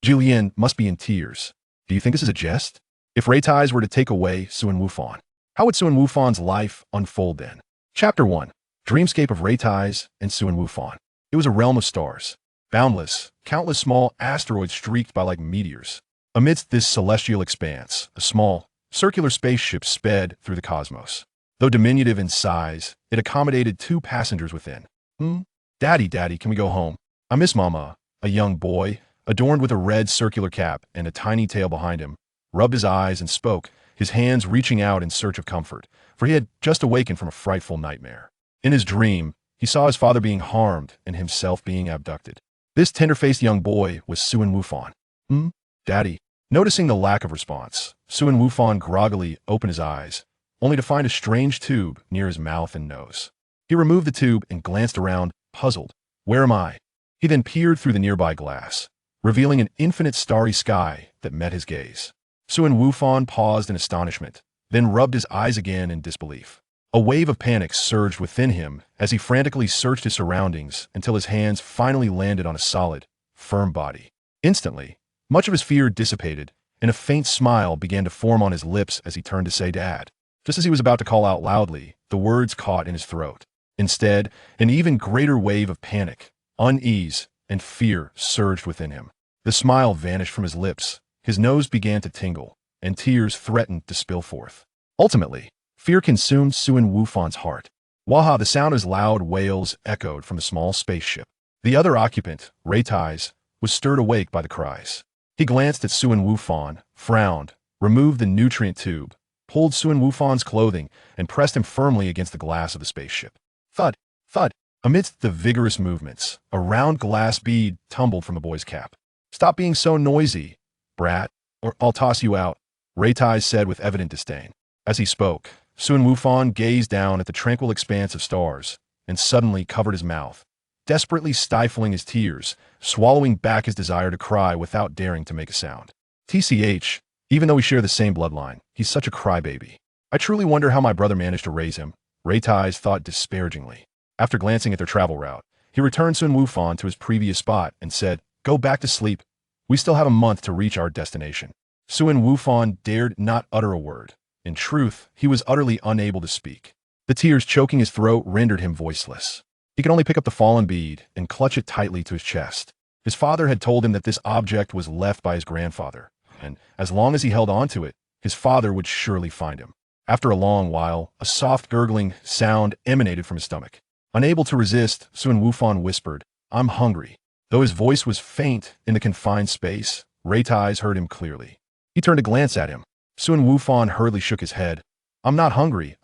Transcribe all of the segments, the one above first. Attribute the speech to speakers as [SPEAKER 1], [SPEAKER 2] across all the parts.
[SPEAKER 1] Jiren must be in tears. Do you think this is a jest? If Raditz were to take away Suan Wufan, how would Suan Wufan's life unfold then? Chapter 1. Dreamscape of Raditz and Suan Wufan. It was a realm of stars. Boundless, countless small asteroids streaked by like meteors. Amidst this celestial expanse, a small, circular spaceship sped through the cosmos. Though diminutive in size, it accommodated 2 passengers within. Daddy, can we go home? I miss Mama. A young boy, adorned with a red circular cap and a tiny tail behind him, rubbed his eyes and spoke, his hands reaching out in search of comfort, for he had just awakened from a frightful nightmare. In his dream, he saw his father being harmed and himself being abducted. This tender-faced young boy was Suan Wufan. Daddy. Noticing the lack of response, Suan Wufan groggily opened his eyes, only to find a strange tube near his mouth and nose. He removed the tube and glanced around, puzzled. Where am I? He then peered through the nearby glass, revealing an infinite starry sky that met his gaze. Suan Wufan paused in astonishment, then rubbed his eyes again in disbelief. A wave of panic surged within him as he frantically searched his surroundings until his hands finally landed on a solid, firm body. Instantly, much of his fear dissipated, and a faint smile began to form on his lips as he turned to say Dad. Just as he was about to call out loudly, the words caught in his throat. Instead, an even greater wave of panic, unease, and fear surged within him. The smile vanished from his lips, his nose began to tingle, and tears threatened to spill forth. Ultimately, fear consumed Suan Wufan's heart. Waha, the sound of his loud wails echoed from the small spaceship. The other occupant, Raditz, was stirred awake by the cries. He glanced at Suan Wufan, frowned, removed the nutrient tube, pulled Suan Wufan's clothing, and pressed him firmly against the glass of the spaceship. Thud, thud. Amidst the vigorous movements, a round glass bead tumbled from the boy's cap. Stop being so noisy, brat, or I'll toss you out, Raditz said with evident disdain. As he spoke, Suan Wufan gazed down at the tranquil expanse of stars and suddenly covered his mouth, desperately stifling his tears, swallowing back his desire to cry without daring to make a sound. TCH, even though we share the same bloodline, he's such a crybaby. I truly wonder how my brother managed to raise him, Raditz thought disparagingly. After glancing at their travel route, he returned Suan Wufan to his previous spot and said, Go back to sleep. We still have a month to reach our destination. Suan Wufan dared not utter a word. In truth, he was utterly unable to speak. The tears choking his throat rendered him voiceless. He could only pick up the fallen bead and clutch it tightly to his chest. His father had told him that this object was left by his grandfather, and as long as he held on to it, his father would surely find him. After a long while, a soft gurgling sound emanated from his stomach. Unable to resist, Suan Wufan whispered, I'm hungry. Though his voice was faint in the confined space, Raditz heard him clearly. He turned to glance at him. Suan Wufan hurriedly shook his head. I'm not hungry.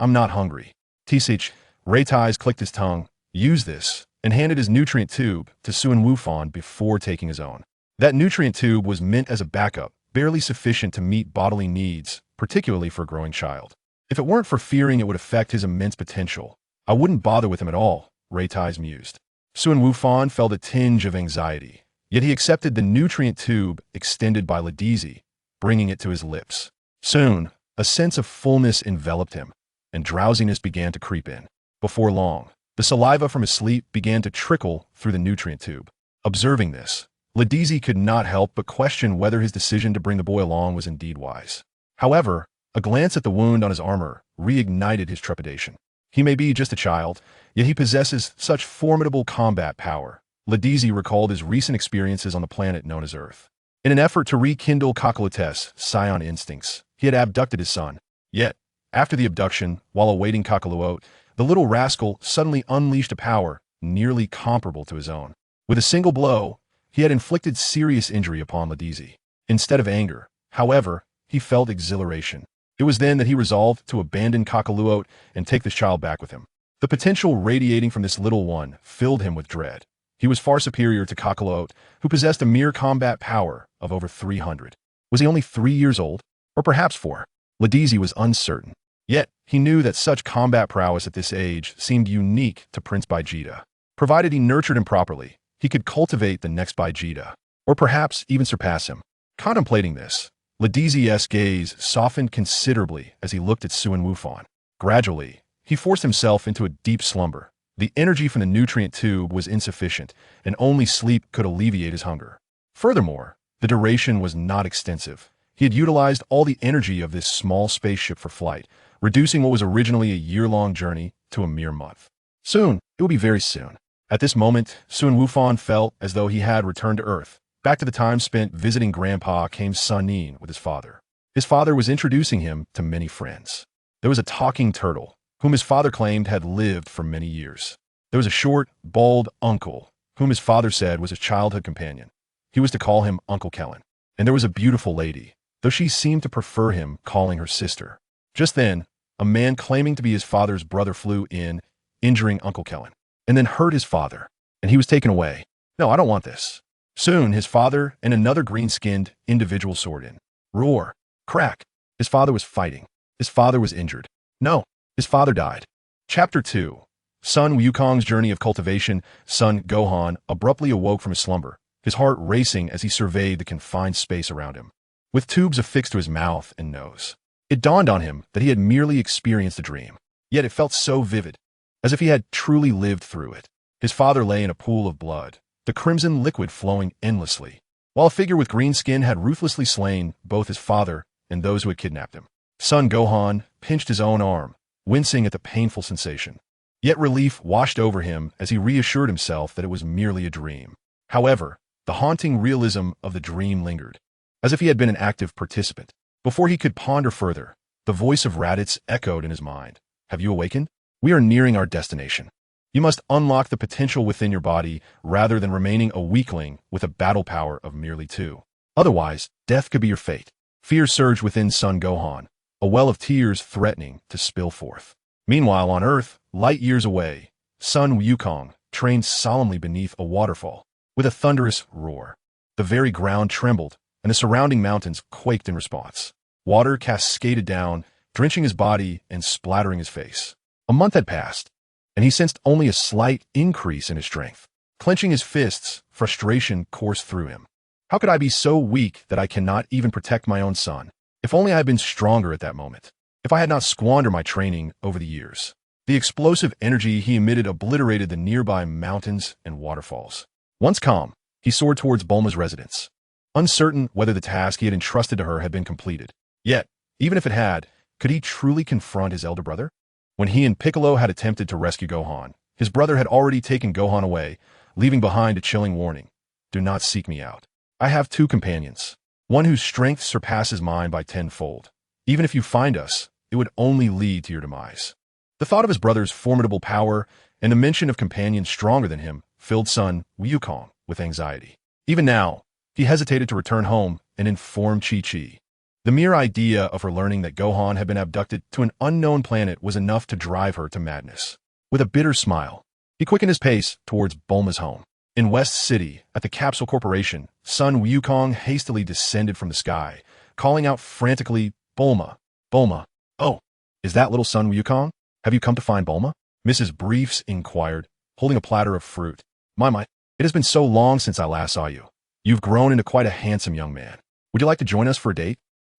[SPEAKER 1] TCH, Raditz clicked his tongue. Use this, and handed his nutrient tube to Suan Wufan before taking his own. That nutrient tube was meant as a backup, barely sufficient to meet bodily needs, particularly for a growing child. If it weren't for fearing it would affect his immense potential, I wouldn't bother with him at all, Raditz mused. Suan Wufan felt a tinge of anxiety, yet he accepted the nutrient tube extended by Raditz, bringing it to his lips. Soon, a sense of fullness enveloped him, and drowsiness began to creep in. Before long, the saliva from his sleep began to trickle through the nutrient tube. Observing this, Raditz could not help but question whether his decision to bring the boy along was indeed wise. However, a glance at the wound on his armor reignited his trepidation. He may be just a child, yet he possesses such formidable combat power. Raditz recalled his recent experiences on the planet known as Earth. In an effort to rekindle Kakalot's Saiyan instincts, he had abducted his son. Yet, after the abduction, while awaiting Kakalot, the little rascal suddenly unleashed a power nearly comparable to his own. With a single blow, he had inflicted serious injury upon Raditz. Instead of anger, however, he felt exhilaration. It was then that he resolved to abandon Kakalot and take this child back with him. The potential radiating from this little one filled him with dread. He was far superior to Kakalot, who possessed a mere combat power of over 300. Was he only 3 years old? Or perhaps 4? Raditz was uncertain. Yet, he knew that such combat prowess at this age seemed unique to Prince Vegeta. Provided he nurtured him properly, he could cultivate the next Vegeta, or perhaps even surpass him. Contemplating this, Raditz's gaze softened considerably as he looked at Suan Wufan. Gradually, he forced himself into a deep slumber. The energy from the nutrient tube was insufficient, and only sleep could alleviate his hunger. Furthermore, The duration was not extensive. He had utilized all the energy of this small spaceship for flight, reducing what was originally a year-long journey to a mere month. Soon, it would be very soon. At this moment, Sun Wufan felt as though he had returned to Earth. Back to the time spent visiting Grandpa came Sun Yin with his father. His father was introducing him to many friends. There was a talking turtle, whom his father claimed had lived for many years. There was a short, bald uncle, whom his father said was his childhood companion. He was to call him Uncle Kellen. And there was a beautiful lady, though she seemed to prefer him calling her sister. Just then, a man claiming to be his father's brother flew in, injuring Uncle Kellen, and then hurt his father, and he was taken away. No, I don't want this. Soon, his father and another green-skinned individual soared in. Roar. Crack. His father was fighting. His father was injured. No, his father died. Chapter 2. Sun Wukong's journey of cultivation. Son Gohan abruptly awoke from his slumber, his heart racing as he surveyed the confined space around him. With tubes affixed to his mouth and nose, it dawned on him that he had merely experienced a dream. Yet it felt so vivid, as if he had truly lived through it. His father lay in a pool of blood, the crimson liquid flowing endlessly, while a figure with green skin had ruthlessly slain both his father and those who had kidnapped him. Son Gohan pinched his own arm, wincing at the painful sensation. Yet relief washed over him as he reassured himself that it was merely a dream. However, the haunting realism of the dream lingered, as if he had been an active participant. Before he could ponder further, the voice of Raditz echoed in his mind. Have you awakened? We are nearing our destination. You must unlock the potential within your body rather than remaining a weakling with a battle power of merely 2. Otherwise, death could be your fate. Fear surged within Son Gohan, a well of tears threatening to spill forth. Meanwhile, on Earth, light years away, Sun Wukong trained solemnly beneath a waterfall. With a thunderous roar, the very ground trembled, and the surrounding mountains quaked in response. Water cascaded down, drenching his body and splattering his face. A month had passed, and he sensed only a slight increase in his strength. Clenching his fists, frustration coursed through him. How could I be so weak that I cannot even protect my own son? If only I had been stronger at that moment. If I had not squandered my training over the years. The explosive energy he emitted obliterated the nearby mountains and waterfalls. Once calm, he soared towards Bulma's residence, uncertain whether the task he had entrusted to her had been completed. Yet, even if it had, could he truly confront his elder brother? When he and Piccolo had attempted to rescue Gohan, his brother had already taken Gohan away, leaving behind a chilling warning. Do not seek me out. I have 2 companions, one whose strength surpasses mine by 10-fold. Even if you find us, it would only lead to your demise. The thought of his brother's formidable power and the mention of companions stronger than him filled Sun Wukong with anxiety. Even now, he hesitated to return home and inform Chi-Chi. The mere idea of her learning that Gohan had been abducted to an unknown planet was enough to drive her to madness. With a bitter smile, he quickened his pace towards Bulma's home. In West City, at the Capsule Corporation, Sun Wukong hastily descended from the sky, calling out frantically, Bulma, Bulma. Oh, is that little Sun Wukong? Have you come to find Bulma? Mrs. Briefs inquired, holding a platter of fruit. My, it has been so long since I last saw you. You've grown into quite a handsome young man. Would you like to join us for a date?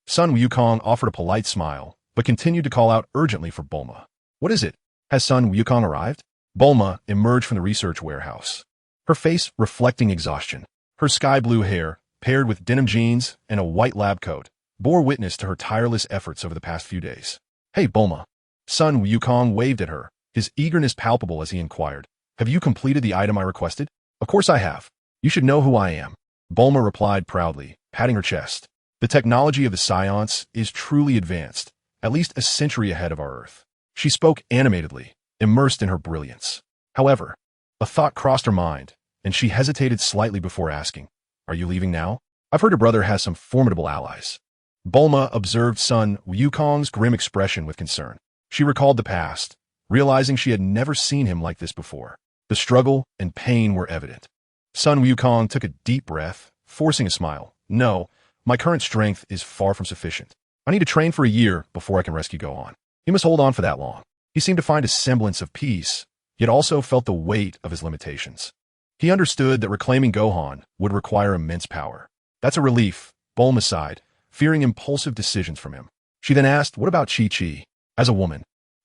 [SPEAKER 1] Sun Wukong offered a polite smile, but continued to call out urgently for Bulma. What is it? Has Sun Wukong arrived? Bulma emerged from the research warehouse, her face reflecting exhaustion. Her sky-blue hair, paired with denim jeans and a white lab coat, bore witness to her tireless efforts over the past few days. Hey, Bulma. Sun Wukong waved at her, his eagerness palpable as he inquired. Have you completed the item I requested? Of course I have. You should know who I am. Bulma replied proudly, patting her chest. The technology of the Saiyans is truly advanced, at least a century ahead of our Earth. She spoke animatedly, immersed in her brilliance. However, a thought crossed her mind, and she hesitated slightly before asking, Are you leaving now? I've heard your brother has some formidable allies. Bulma observed Sun Wukong's grim expression with concern. She recalled the past, realizing she had never seen him like this before. The struggle and pain were evident. Sun Wukong took a deep breath, forcing a smile. No, my current strength is far from sufficient. I need to train for a year before I can rescue Gohan. He must hold on for that long. He seemed to find a semblance of peace, yet also felt the weight of his limitations. He understood that reclaiming Gohan would require immense power. That's a relief, Bulma sighed, fearing impulsive decisions from him. She then asked, what about Chi-Chi? As a woman,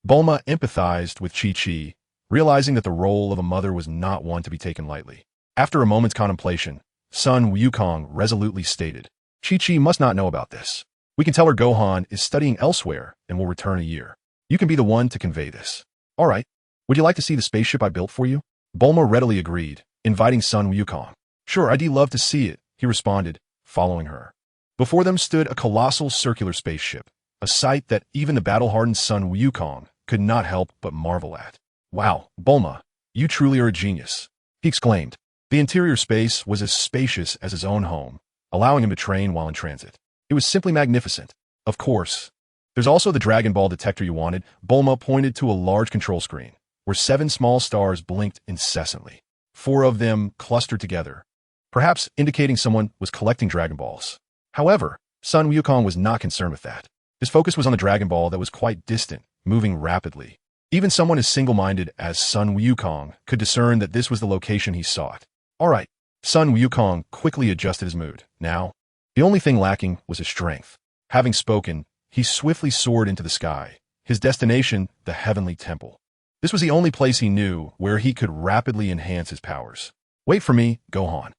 [SPEAKER 1] Bulma empathized with Chi-Chi, realizing that the role of a mother was not one to be taken lightly. After a moment's contemplation, Sun Wukong resolutely stated. Chi-Chi must not know about this. We can tell her Gohan is studying elsewhere and will return a year. You can be the one to convey this. All right. Would you like to see the spaceship I built for you? Bulma readily agreed, inviting Sun Wukong. Sure, I'd love to see it, he responded, following her. Before them stood a colossal circular spaceship, a sight that even the battle-hardened Sun Wukong could not help but marvel at. Wow, Bulma, you truly are a genius, he exclaimed. The interior space was as spacious as his own home, allowing him to train while in transit. It was simply magnificent. Of course. There's also the Dragon Ball detector you wanted. Bulma pointed to a large control screen, where 7 small stars blinked incessantly. 4 of them clustered together, perhaps indicating someone was collecting Dragon Balls. However, Sun Wukong was not concerned with that. His focus was on the Dragon Ball that was quite distant, moving rapidly. Even someone as single-minded as Sun Wukong could discern that this was the location he sought. All right, Sun Wukong quickly adjusted his mood. Now, the only thing lacking was his strength. Having spoken, he swiftly soared into the sky, his destination the heavenly temple. This was the only place he knew where he could rapidly enhance his powers. Wait for me, Gohan.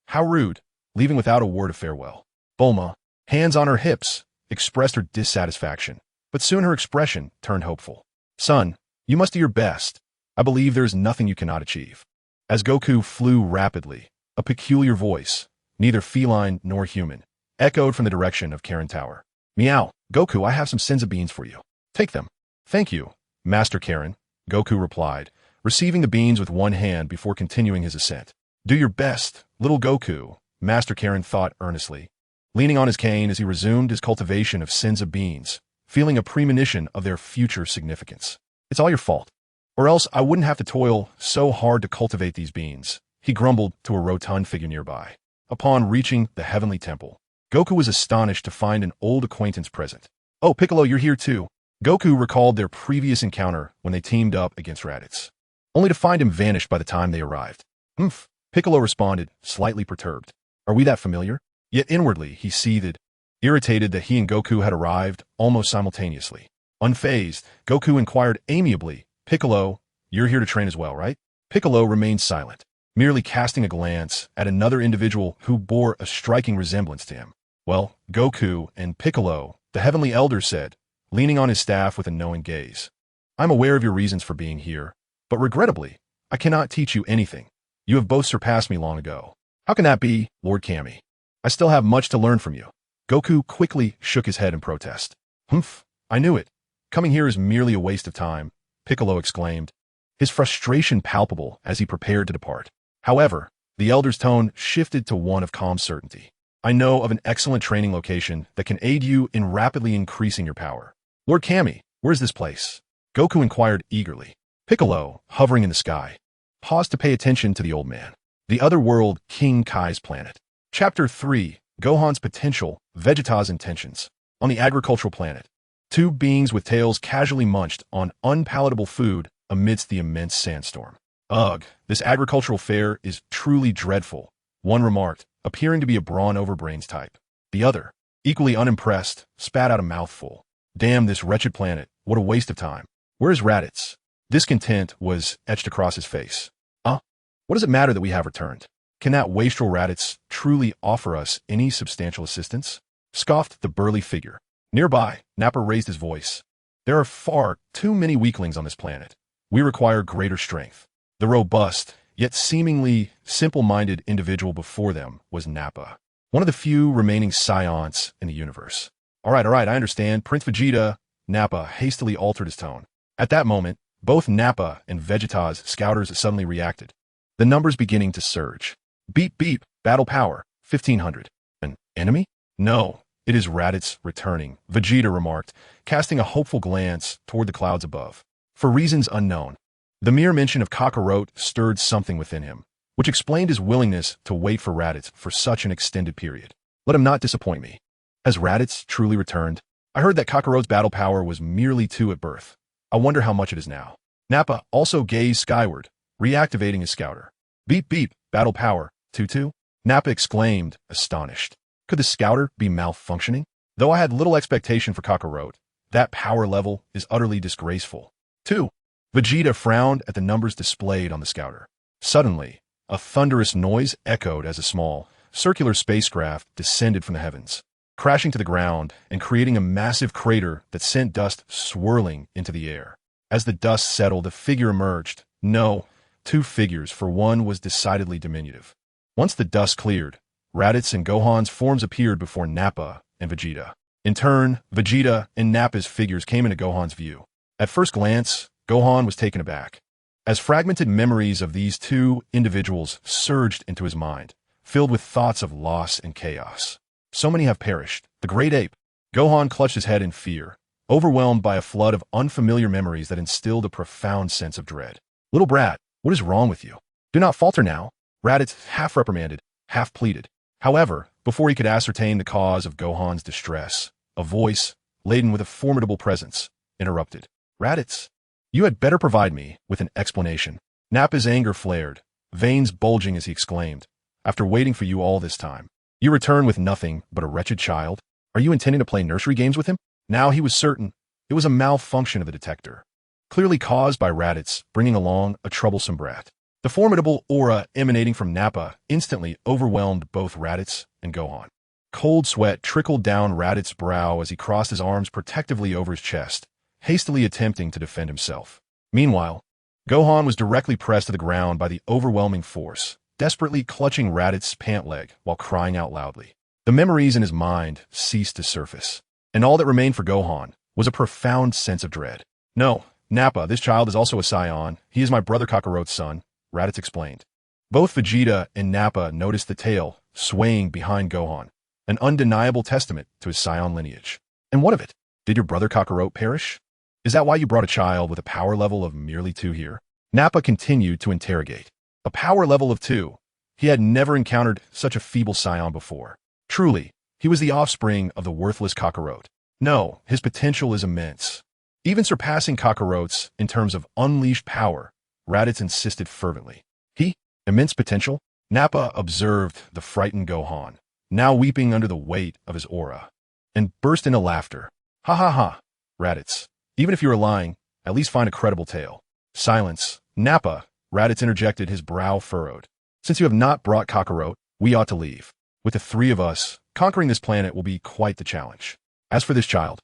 [SPEAKER 1] How rude, leaving without a word of farewell. Bulma, hands on her hips, expressed her dissatisfaction, but soon her expression turned hopeful. Son, you must do your best. I believe there is nothing you cannot achieve. As Goku flew rapidly, a peculiar voice, neither feline nor human, echoed from the direction of Karen Tower. Meow, Goku, I have some senzu beans for you. Take them. Thank you, Master Karen, Goku replied, receiving the beans with one hand before continuing his ascent. Do your best, little Goku, Master Karen thought earnestly, leaning on his cane as he resumed his cultivation of senzu beans, feeling a premonition of their future significance. It's all your fault. Or else I wouldn't have to toil so hard to cultivate these beans, he grumbled to a rotund figure nearby. Upon reaching the heavenly temple, Goku was astonished to find an old acquaintance present. Oh, Piccolo, you're here too. Goku recalled their previous encounter when they teamed up against Raditz, only to find him vanished by the time they arrived. Piccolo responded, slightly perturbed. Are we that familiar? Yet inwardly he seethed, irritated that he and Goku had arrived almost simultaneously. Unfazed, Goku inquired amiably, Piccolo, you're here to train as well, right? Piccolo remained silent, merely casting a glance at another individual who bore a striking resemblance to him. Well, Goku and Piccolo, the Heavenly Elder said, leaning on his staff with a knowing gaze. I'm aware of your reasons for being here, but regrettably, I cannot teach you anything. You have both surpassed me long ago. How can that be, Lord Kami? I still have much to learn from you. Goku quickly shook his head in protest. I knew it. Coming here is merely a waste of time, Piccolo exclaimed, his frustration palpable as he prepared to depart. However, the elder's tone shifted to one of calm certainty. I know of an excellent training location that can aid you in rapidly increasing your power. Lord Kami, where's this place? Goku inquired eagerly. Piccolo, hovering in the sky, paused to pay attention to the old man. The other world, King Kai's planet. Chapter 3, Gohan's Potential, Vegeta's Intentions. On the agricultural planet, 2 beings with tails casually munched on unpalatable food amidst the immense sandstorm. Ugh, this agricultural fare is truly dreadful, one remarked, appearing to be a brawn-over-brains type. The other, equally unimpressed, spat out a mouthful. Damn this wretched planet, what a waste of time. Where is Raditz? Discontent was etched across his face. What does it matter that we have returned? Can that wastrel Raditz truly offer us any substantial assistance? Scoffed the burly figure. Nearby, Nappa raised his voice. There are far too many weaklings on this planet. We require greater strength. The robust, yet seemingly simple-minded individual before them was Nappa, one of the few remaining Saiyans in the universe. All right, I understand. Prince Vegeta, Nappa hastily altered his tone. At that moment, both Nappa and Vegeta's scouters suddenly reacted, the numbers beginning to surge. Beep, beep, battle power, 1500. An enemy? No, it is Raditz returning, Vegeta remarked, casting a hopeful glance toward the clouds above. For reasons unknown, the mere mention of Kakarot stirred something within him, which explained his willingness to wait for Raditz for such an extended period. Let him not disappoint me. Has Raditz truly returned? I heard that Kakarot's battle power was merely 2 at birth. I wonder how much it is now. Nappa also gazed skyward, reactivating his scouter. Beep, beep, battle power, 2-2. Nappa exclaimed, astonished. Could the scouter be malfunctioning? Though I had little expectation for Kakarot, that power level is utterly disgraceful. 2. Vegeta frowned at the numbers displayed on the scouter. Suddenly, a thunderous noise echoed as a small, circular spacecraft descended from the heavens, crashing to the ground and creating a massive crater that sent dust swirling into the air. As the dust settled, a figure emerged. No, two figures, for one was decidedly diminutive. Once the dust cleared, Raditz and Gohan's forms appeared before Nappa and Vegeta. In turn, Vegeta and Nappa's figures came into Gohan's view. At first glance, Gohan was taken aback, as fragmented memories of these two individuals surged into his mind, filled with thoughts of loss and chaos. So many have perished. The great ape. Gohan clutched his head in fear, overwhelmed by a flood of unfamiliar memories that instilled a profound sense of dread. Little brat, what is wrong with you? Do not falter now, Raditz half reprimanded, half pleaded. However, before he could ascertain the cause of Gohan's distress, a voice, laden with a formidable presence, interrupted. Raditz, you had better provide me with an explanation. Nappa's anger flared, veins bulging as he exclaimed. After waiting for you all this time, you return with nothing but a wretched child? Are you intending to play nursery games with him? Now he was certain it was a malfunction of the detector, clearly caused by Raditz bringing along a troublesome brat. The formidable aura emanating from Nappa instantly overwhelmed both Raditz and Gohan. Cold sweat trickled down Raditz's brow as he crossed his arms protectively over his chest, hastily attempting to defend himself. Meanwhile, Gohan was directly pressed to the ground by the overwhelming force, desperately clutching Raditz's pant leg while crying out loudly. The memories in his mind ceased to surface, and all that remained for Gohan was a profound sense of dread. No, Nappa, this child is also a Saiyan. He is my brother Kakarot's son, Raditz explained. Both Vegeta and Nappa noticed the tail swaying behind Gohan, an undeniable testament to his Saiyan lineage. And what of it? Did your brother Kakarot perish? Is that why you brought a child with a power level of merely 2 here? Nappa continued to interrogate. A power level of 2. He had never encountered such a feeble Saiyan before. Truly, he was the offspring of the worthless Kakarot. No, his potential is immense, even surpassing Kakarot's in terms of unleashed power, Raditz insisted fervently. Immense potential? Nappa observed the frightened Gohan, now weeping under the weight of his aura, and burst into laughter. Ha ha ha, Raditz. Even if you are lying, at least find a credible tale. Silence. Nappa, Raditz interjected, his brow furrowed. Since you have not brought Kakarot, we ought to leave. With the 3 of us, conquering this planet will be quite the challenge. As for this child,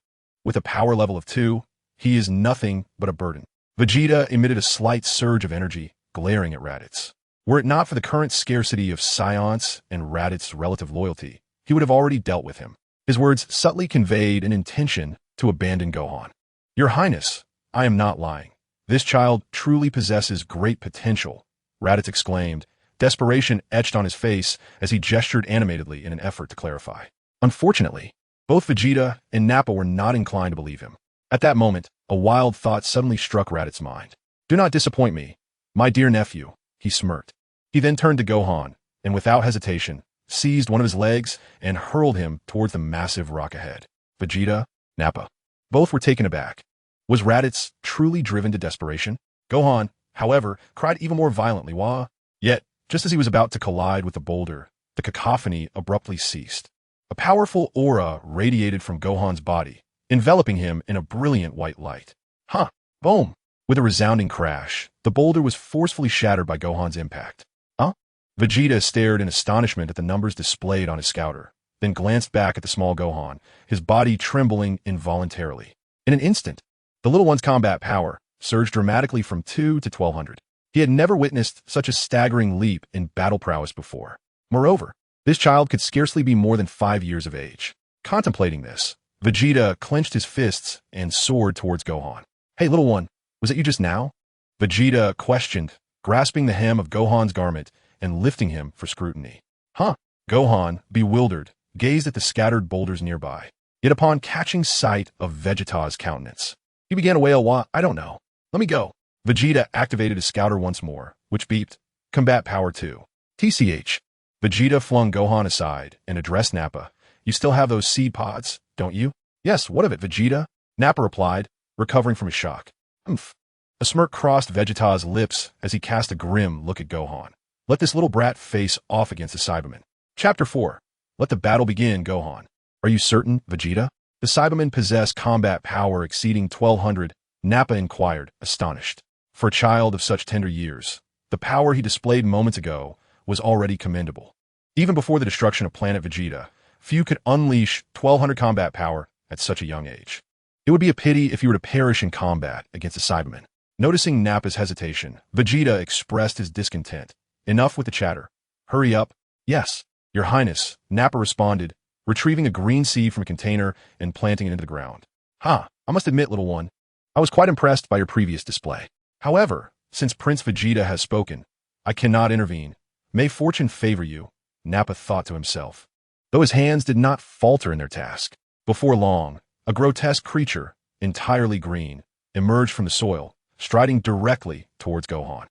[SPEAKER 1] with a power level of 2, he is nothing but a burden. Vegeta emitted a slight surge of energy, glaring at Raditz. Were it not for the current scarcity of Saiyans and Raditz's relative loyalty, he would have already dealt with him. His words subtly conveyed an intention to abandon Gohan. Your Highness, I am not lying. This child truly possesses great potential, Raditz exclaimed, desperation etched on his face as he gestured animatedly in an effort to clarify. Unfortunately, both Vegeta and Nappa were not inclined to believe him. At that moment, a wild thought suddenly struck Raditz's mind. Do not disappoint me, my dear nephew, he smirked. He then turned to Gohan, and without hesitation, seized one of his legs and hurled him towards the massive rock ahead. Vegeta, Nappa, both were taken aback. Was Raditz truly driven to desperation? Gohan, however, cried even more violently, wah. Yet, just as he was about to collide with the boulder, the cacophony abruptly ceased. A powerful aura radiated from Gohan's body, enveloping him in a brilliant white light. Huh! Boom! With a resounding crash, the boulder was forcefully shattered by Gohan's impact. Huh? Vegeta stared in astonishment at the numbers displayed on his scouter, then glanced back at the small Gohan, his body trembling involuntarily. In an instant, the little one's combat power surged dramatically from 2 to 1200. He had never witnessed such a staggering leap in battle prowess before. Moreover, this child could scarcely be more than 5 years of age. Contemplating this, Vegeta clenched his fists and soared towards Gohan. Hey, little one, was it you just now? Vegeta questioned, grasping the hem of Gohan's garment and lifting him for scrutiny. Huh? Gohan, bewildered, gazed at the scattered boulders nearby. Yet upon catching sight of Vegeta's countenance, he began to wail, I don't know. Let me go. Vegeta activated his scouter once more, which beeped, Combat Power 2. TCH. Vegeta flung Gohan aside and addressed Nappa. You still have those seed pods, don't you? Yes, what of it, Vegeta? Nappa replied, recovering from his shock. Humph. A smirk crossed Vegeta's lips as he cast a grim look at Gohan. Let this little brat face off against the Cybermen. Chapter 4. Let the battle begin, Gohan. Are you certain, Vegeta? The Cybermen possess combat power exceeding 1200, Nappa inquired, astonished. For a child of such tender years, The power he displayed moments ago was already commendable. Even before the destruction of planet Vegeta, few could unleash 1200 combat power at such a young age. It would be a pity if he were to perish in combat against a Cyberman. Noticing Nappa's hesitation, Vegeta expressed his discontent. Enough with the chatter. Hurry up. Yes, Your Highness, Nappa responded, retrieving a green seed from a container and planting it into the ground. I must admit, little one, I was quite impressed by your previous display. However, since Prince Vegeta has spoken, I cannot intervene. May fortune favor you, Nappa thought to himself. Though his hands did not falter in their task. Before long, a grotesque creature, entirely green, emerged from the soil, striding directly towards Gohan.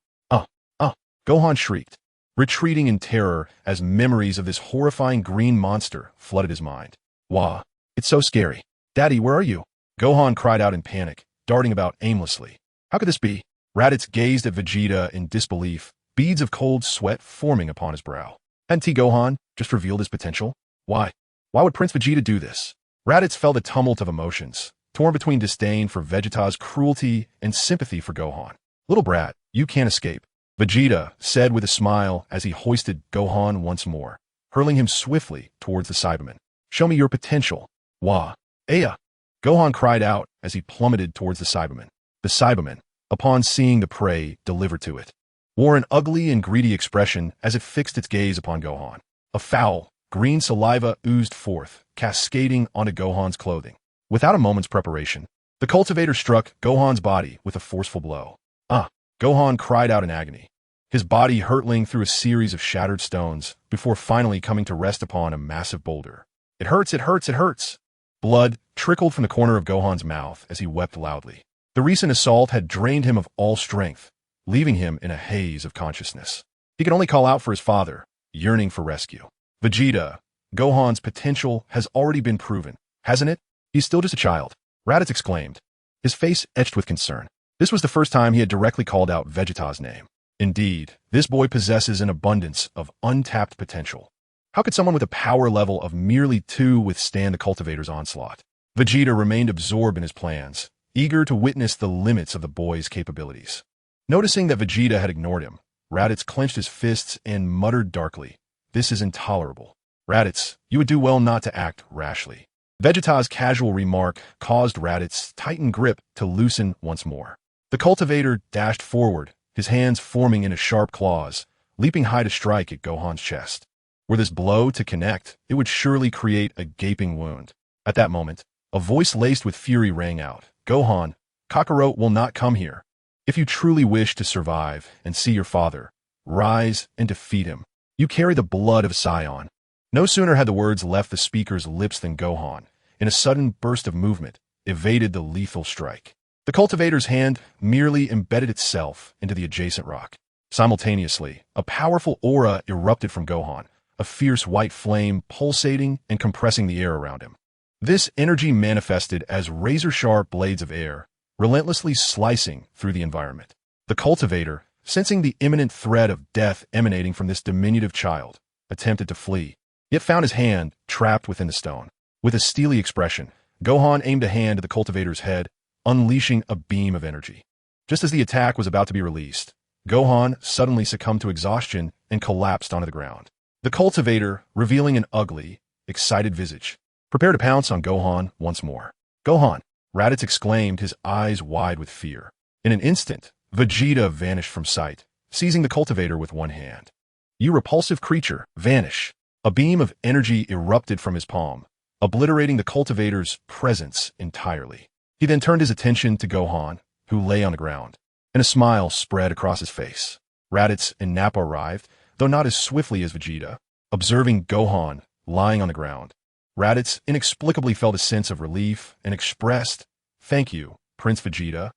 [SPEAKER 1] Gohan shrieked, retreating in terror as memories of this horrifying green monster flooded his mind. Wah, it's so scary. Daddy, where are you? Gohan cried out in panic, darting about aimlessly. How could this be? Raditz gazed at Vegeta in disbelief, beads of cold sweat forming upon his brow. Hadn't Gohan just revealed his potential? Why? Why would Prince Vegeta do this? Raditz felt a tumult of emotions, torn between disdain for Vegeta's cruelty and sympathy for Gohan. Little brat, you can't escape, Vegeta said with a smile as he hoisted Gohan once more, hurling him swiftly towards the Cyberman. Show me your potential. Wah. Aya. Gohan cried out as he plummeted towards the Cyberman. The Cyberman, upon seeing the prey delivered to it, wore an ugly and greedy expression as it fixed its gaze upon Gohan. A foul, green saliva oozed forth, cascading onto Gohan's clothing. Without a moment's preparation, the cultivator struck Gohan's body with a forceful blow. Gohan cried out in agony, his body hurtling through a series of shattered stones before finally coming to rest upon a massive boulder. It hurts, it hurts, it hurts. Blood trickled from the corner of Gohan's mouth as he wept loudly. The recent assault had drained him of all strength, leaving him in a haze of consciousness. He could only call out for his father, yearning for rescue. Vegeta, Gohan's potential has already been proven, hasn't it? He's still just a child, Raditz exclaimed, his face etched with concern. This was the first time he had directly called out Vegeta's name. Indeed, this boy possesses an abundance of untapped potential. How could someone with a power level of merely 2 withstand the cultivator's onslaught? Vegeta remained absorbed in his plans, eager to witness the limits of the boy's capabilities. Noticing that Vegeta had ignored him, Raditz clenched his fists and muttered darkly, "This is intolerable. Raditz, you would do well not to act rashly." Vegeta's casual remark caused Raditz's tightened grip to loosen once more. The cultivator dashed forward, his hands forming into sharp claws, leaping high to strike at Gohan's chest. Were this blow to connect, it would surely create a gaping wound. At that moment, a voice laced with fury rang out. Gohan, Kakarot will not come here. If you truly wish to survive and see your father, rise and defeat him. You carry the blood of Saiyan. No sooner had the words left the speaker's lips than Gohan, in a sudden burst of movement, evaded the lethal strike. The cultivator's hand merely embedded itself into the adjacent rock. Simultaneously, a powerful aura erupted from Gohan, a fierce white flame pulsating and compressing the air around him. This energy manifested as razor-sharp blades of air, relentlessly slicing through the environment. The cultivator, sensing the imminent threat of death emanating from this diminutive child, attempted to flee, yet found his hand trapped within the stone. With a steely expression, Gohan aimed a hand at the cultivator's head, unleashing a beam of energy. Just as the attack was about to be released, Gohan suddenly succumbed to exhaustion and collapsed onto the ground. The cultivator, revealing an ugly, excited visage, prepared to pounce on Gohan once more. Gohan, Raditz exclaimed, his eyes wide with fear. In an instant, Vegeta vanished from sight, seizing the cultivator with one hand. You repulsive creature, vanish! A beam of energy erupted from his palm, obliterating the cultivator's presence entirely. He then turned his attention to Gohan, who lay on the ground, and a smile spread across his face. Raditz and Nappa arrived, though not as swiftly as Vegeta. Observing Gohan lying on the ground, Raditz inexplicably felt a sense of relief and expressed, "Thank you, Prince Vegeta.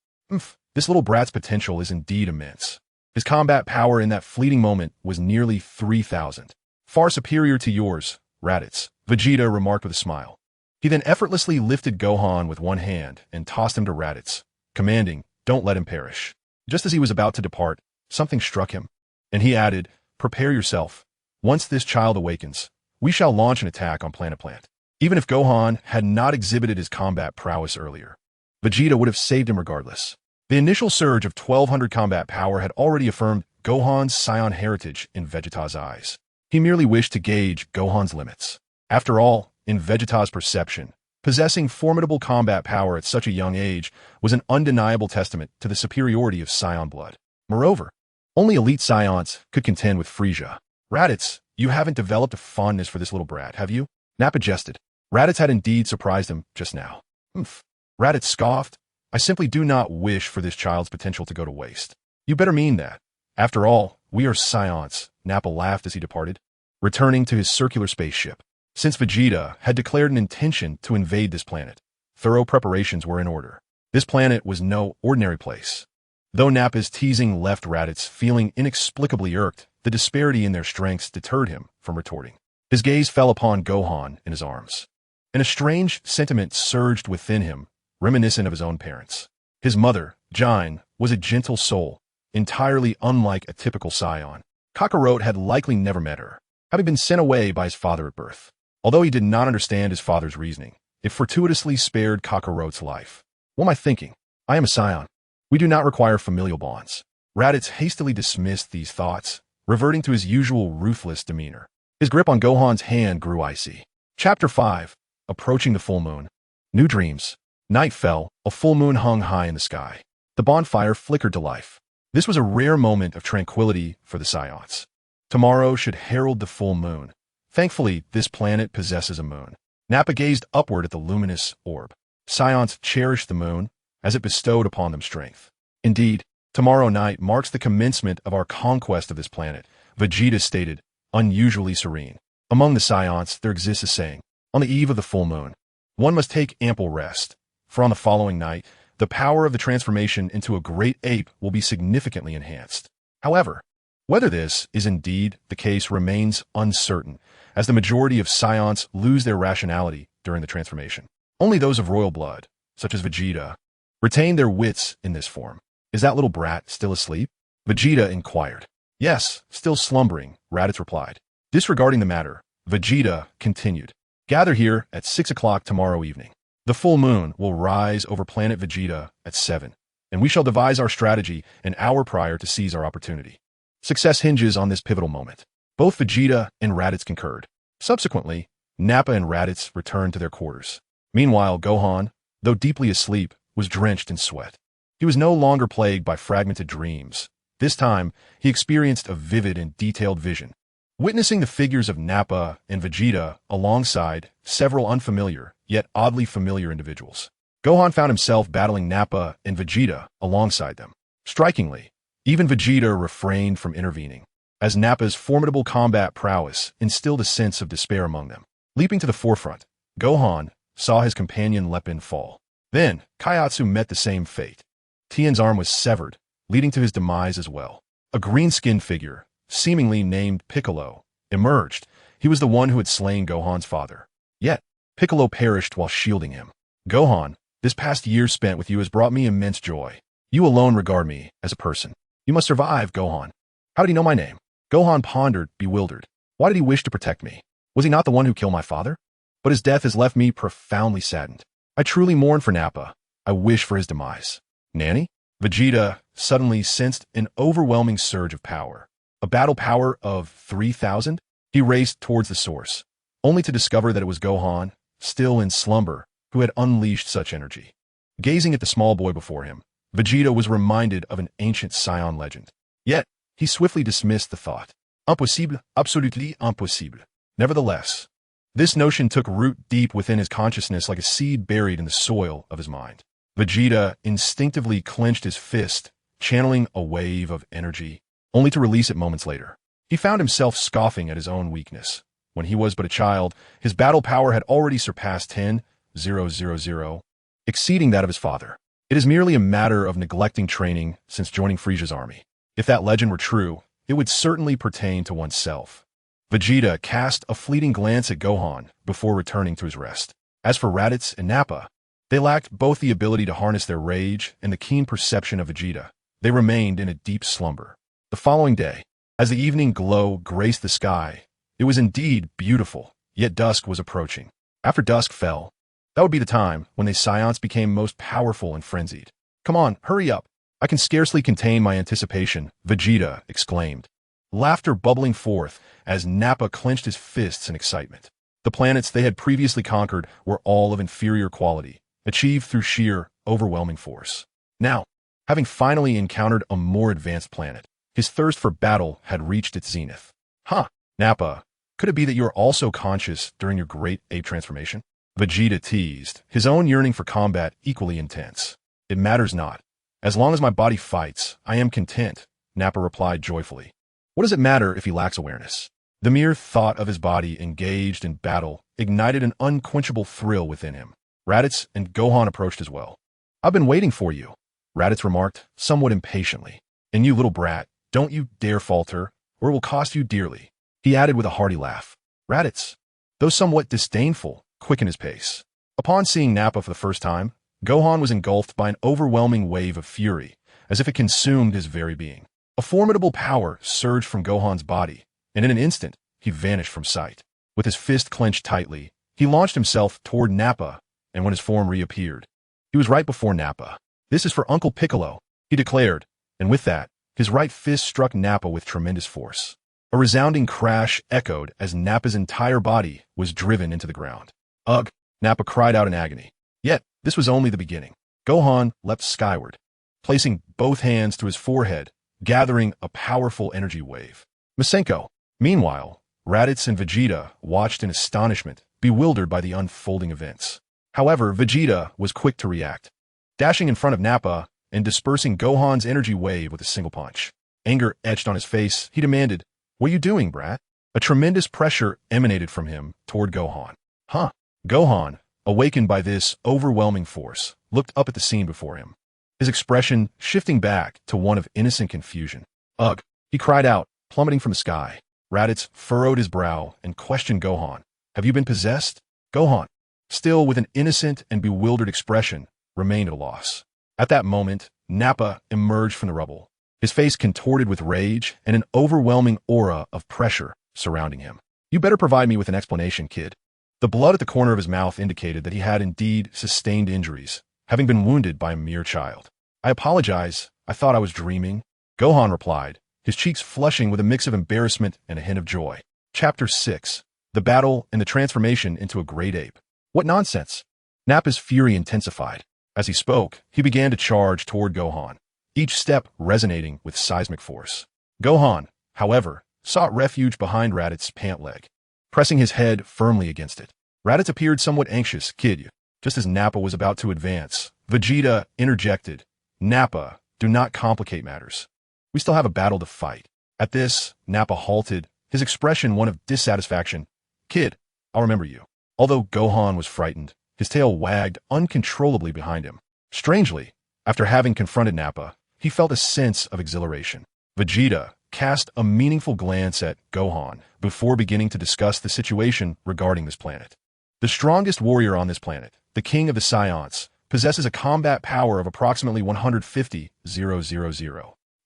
[SPEAKER 1] This little brat's potential is indeed immense." His combat power in that fleeting moment was nearly 3,000. "Far superior to yours, Raditz," Vegeta remarked with a smile. He then effortlessly lifted Gohan with one hand and tossed him to Raditz, commanding, "Don't let him perish." Just as he was about to depart, something struck him, and he added, "Prepare yourself. Once this child awakens, we shall launch an attack on Planet Plant." Even if Gohan had not exhibited his combat prowess earlier, Vegeta would have saved him regardless. The initial surge of 1,200 combat power had already affirmed Gohan's Saiyan heritage in Vegeta's eyes. He merely wished to gauge Gohan's limits. After all, in Vegeta's perception, possessing formidable combat power at such a young age was an undeniable testament to the superiority of Saiyan blood. Moreover, only elite Saiyans could contend with Frieza. Raditz, you haven't developed a fondness for this little brat, have you? Nappa jested. Raditz had indeed surprised him just now. Humph. Raditz scoffed. I simply do not wish for this child's potential to go to waste. You better mean that. After all, we are Saiyans, Nappa laughed as he departed, returning to his circular spaceship. Since Vegeta had declared an intention to invade this planet, thorough preparations were in order. This planet was no ordinary place. Though Nappa's teasing left Raditz feeling inexplicably irked, the disparity in their strengths deterred him from retorting. His gaze fell upon Gohan in his arms, and a strange sentiment surged within him, reminiscent of his own parents. His mother, Jiren, was a gentle soul, entirely unlike a typical Saiyan. Kakarot had likely never met her, having been sent away by his father at birth. Although he did not understand his father's reasoning, it fortuitously spared Kakarot's life. What am I thinking? I am a Saiyan. We do not require familial bonds. Raditz hastily dismissed these thoughts, reverting to his usual ruthless demeanor. His grip on Gohan's hand grew icy. Chapter 5. Approaching the full moon. New dreams. Night fell, a full moon hung high in the sky. The bonfire flickered to life. This was a rare moment of tranquility for the Saiyans. Tomorrow should herald the full moon. Thankfully, this planet possesses a moon. Nappa gazed upward at the luminous orb. Saiyans cherished the moon, as it bestowed upon them strength. Indeed, tomorrow night marks the commencement of our conquest of this planet, Vegeta stated, unusually serene. Among the Saiyans, there exists a saying, on the eve of the full moon, one must take ample rest, for on the following night, the power of the transformation into a great ape will be significantly enhanced. However, whether this is indeed the case remains uncertain, as the majority of Saiyans lose their rationality during the transformation. Only those of royal blood, such as Vegeta, retain their wits in this form. Is that little brat still asleep? Vegeta inquired. Yes, still slumbering, Raditz replied. Disregarding the matter, Vegeta continued. Gather here at 6 o'clock tomorrow evening. The full moon will rise over planet Vegeta at 7, and we shall devise our strategy an hour prior to seize our opportunity. Success hinges on this pivotal moment. Both Vegeta and Raditz concurred. Subsequently, Nappa and Raditz returned to their quarters. Meanwhile, Gohan, though deeply asleep, was drenched in sweat. He was no longer plagued by fragmented dreams. This time, he experienced a vivid and detailed vision. Witnessing the figures of Nappa and Vegeta alongside several unfamiliar, yet oddly familiar individuals, Gohan found himself battling Nappa and Vegeta alongside them. Strikingly, even Vegeta refrained from intervening, as Nappa's formidable combat prowess instilled a sense of despair among them. Leaping to the forefront, Gohan saw his companion Lepin fall. Then, Kaiatsu met the same fate. Tien's arm was severed, leading to his demise as well. A green-skinned figure, seemingly named Piccolo, emerged. He was the one who had slain Gohan's father. Yet, Piccolo perished while shielding him. Gohan, this past year spent with you has brought me immense joy. You alone regard me as a person. You must survive, Gohan. How did he know my name? Gohan pondered, bewildered. Why did he wish to protect me? Was he not the one who killed my father? But his death has left me profoundly saddened. I truly mourn for Nappa. I wish for his demise. Nanny? Vegeta suddenly sensed an overwhelming surge of power. A battle power of 3,000? He raced towards the source, only to discover that it was Gohan, still in slumber, who had unleashed such energy. Gazing at the small boy before him, Vegeta was reminded of an ancient Saiyan legend. Yet, he swiftly dismissed the thought. Impossible, absolutely impossible. Nevertheless, this notion took root deep within his consciousness like a seed buried in the soil of his mind. Vegeta instinctively clenched his fist, channeling a wave of energy, only to release it moments later. He found himself scoffing at his own weakness. When he was but a child, his battle power had already surpassed 10,000, exceeding that of his father. It is merely a matter of neglecting training since joining Frieza's army. If that legend were true, it would certainly pertain to oneself. Vegeta cast a fleeting glance at Gohan before returning to his rest. As for Raditz and Nappa, they lacked both the ability to harness their rage and the keen perception of Vegeta. They remained in a deep slumber. The following day, as the evening glow graced the sky, it was indeed beautiful, yet dusk was approaching. After dusk fell, that would be the time when the Saiyans became most powerful and frenzied. Come on, hurry up. I can scarcely contain my anticipation, Vegeta exclaimed, laughter bubbling forth as Nappa clenched his fists in excitement. The planets they had previously conquered were all of inferior quality, achieved through sheer, overwhelming force. Now, having finally encountered a more advanced planet, his thirst for battle had reached its zenith. Huh, Nappa, could it be that you are also conscious during your great ape transformation? Vegeta teased, his own yearning for combat equally intense. It matters not. As long as my body fights, I am content, Nappa replied joyfully. What does it matter if he lacks awareness? The mere thought of his body engaged in battle ignited an unquenchable thrill within him. Raditz and Gohan approached as well. I've been waiting for you, Raditz remarked, somewhat impatiently. And you little brat, don't you dare falter, or it will cost you dearly. He added with a hearty laugh. Raditz, though somewhat disdainful, quickened his pace. Upon seeing Nappa for the first time, Gohan was engulfed by an overwhelming wave of fury, as if it consumed his very being. A formidable power surged from Gohan's body, and in an instant, he vanished from sight. With his fist clenched tightly, he launched himself toward Nappa, and when his form reappeared, he was right before Nappa. This is for Uncle Piccolo, he declared, and with that, his right fist struck Nappa with tremendous force. A resounding crash echoed as Nappa's entire body was driven into the ground. Ugh, Nappa cried out in agony. Yet, this was only the beginning. Gohan leapt skyward, placing both hands to his forehead, gathering a powerful energy wave. Masenko. Meanwhile, Raditz and Vegeta watched in astonishment, bewildered by the unfolding events. However, Vegeta was quick to react, dashing in front of Nappa and dispersing Gohan's energy wave with a single punch. Anger etched on his face, he demanded, What are you doing, brat? A tremendous pressure emanated from him toward Gohan. Huh? Gohan, awakened by this overwhelming force, looked up at the scene before him, his expression shifting back to one of innocent confusion. Ugh! He cried out, plummeting from the sky. Raditz furrowed his brow and questioned Gohan. Have you been possessed? Gohan, still with an innocent and bewildered expression, remained at a loss. At that moment, Nappa emerged from the rubble, his face contorted with rage and an overwhelming aura of pressure surrounding him. You better provide me with an explanation, kid. The blood at the corner of his mouth indicated that he had indeed sustained injuries, having been wounded by a mere child. I apologize. I thought I was dreaming. Gohan replied, his cheeks flushing with a mix of embarrassment and a hint of joy. Chapter 6. The Battle and the Transformation into a Great Ape. What nonsense! Nappa's fury intensified. As he spoke, he began to charge toward Gohan, each step resonating with seismic force. Gohan, however, sought refuge behind Raditz's pant leg, pressing his head firmly against it. Raditz appeared somewhat anxious. Kid, just as Nappa was about to advance, Vegeta interjected, Nappa, do not complicate matters. We still have a battle to fight. At this, Nappa halted, his expression one of dissatisfaction. Kid, I'll remember you. Although Gohan was frightened, his tail wagged uncontrollably behind him. Strangely, after having confronted Nappa, he felt a sense of exhilaration. Vegeta cast a meaningful glance at Gohan before beginning to discuss the situation regarding this planet. The strongest warrior on this planet, the king of the Saiyans, possesses a combat power of approximately 150,000.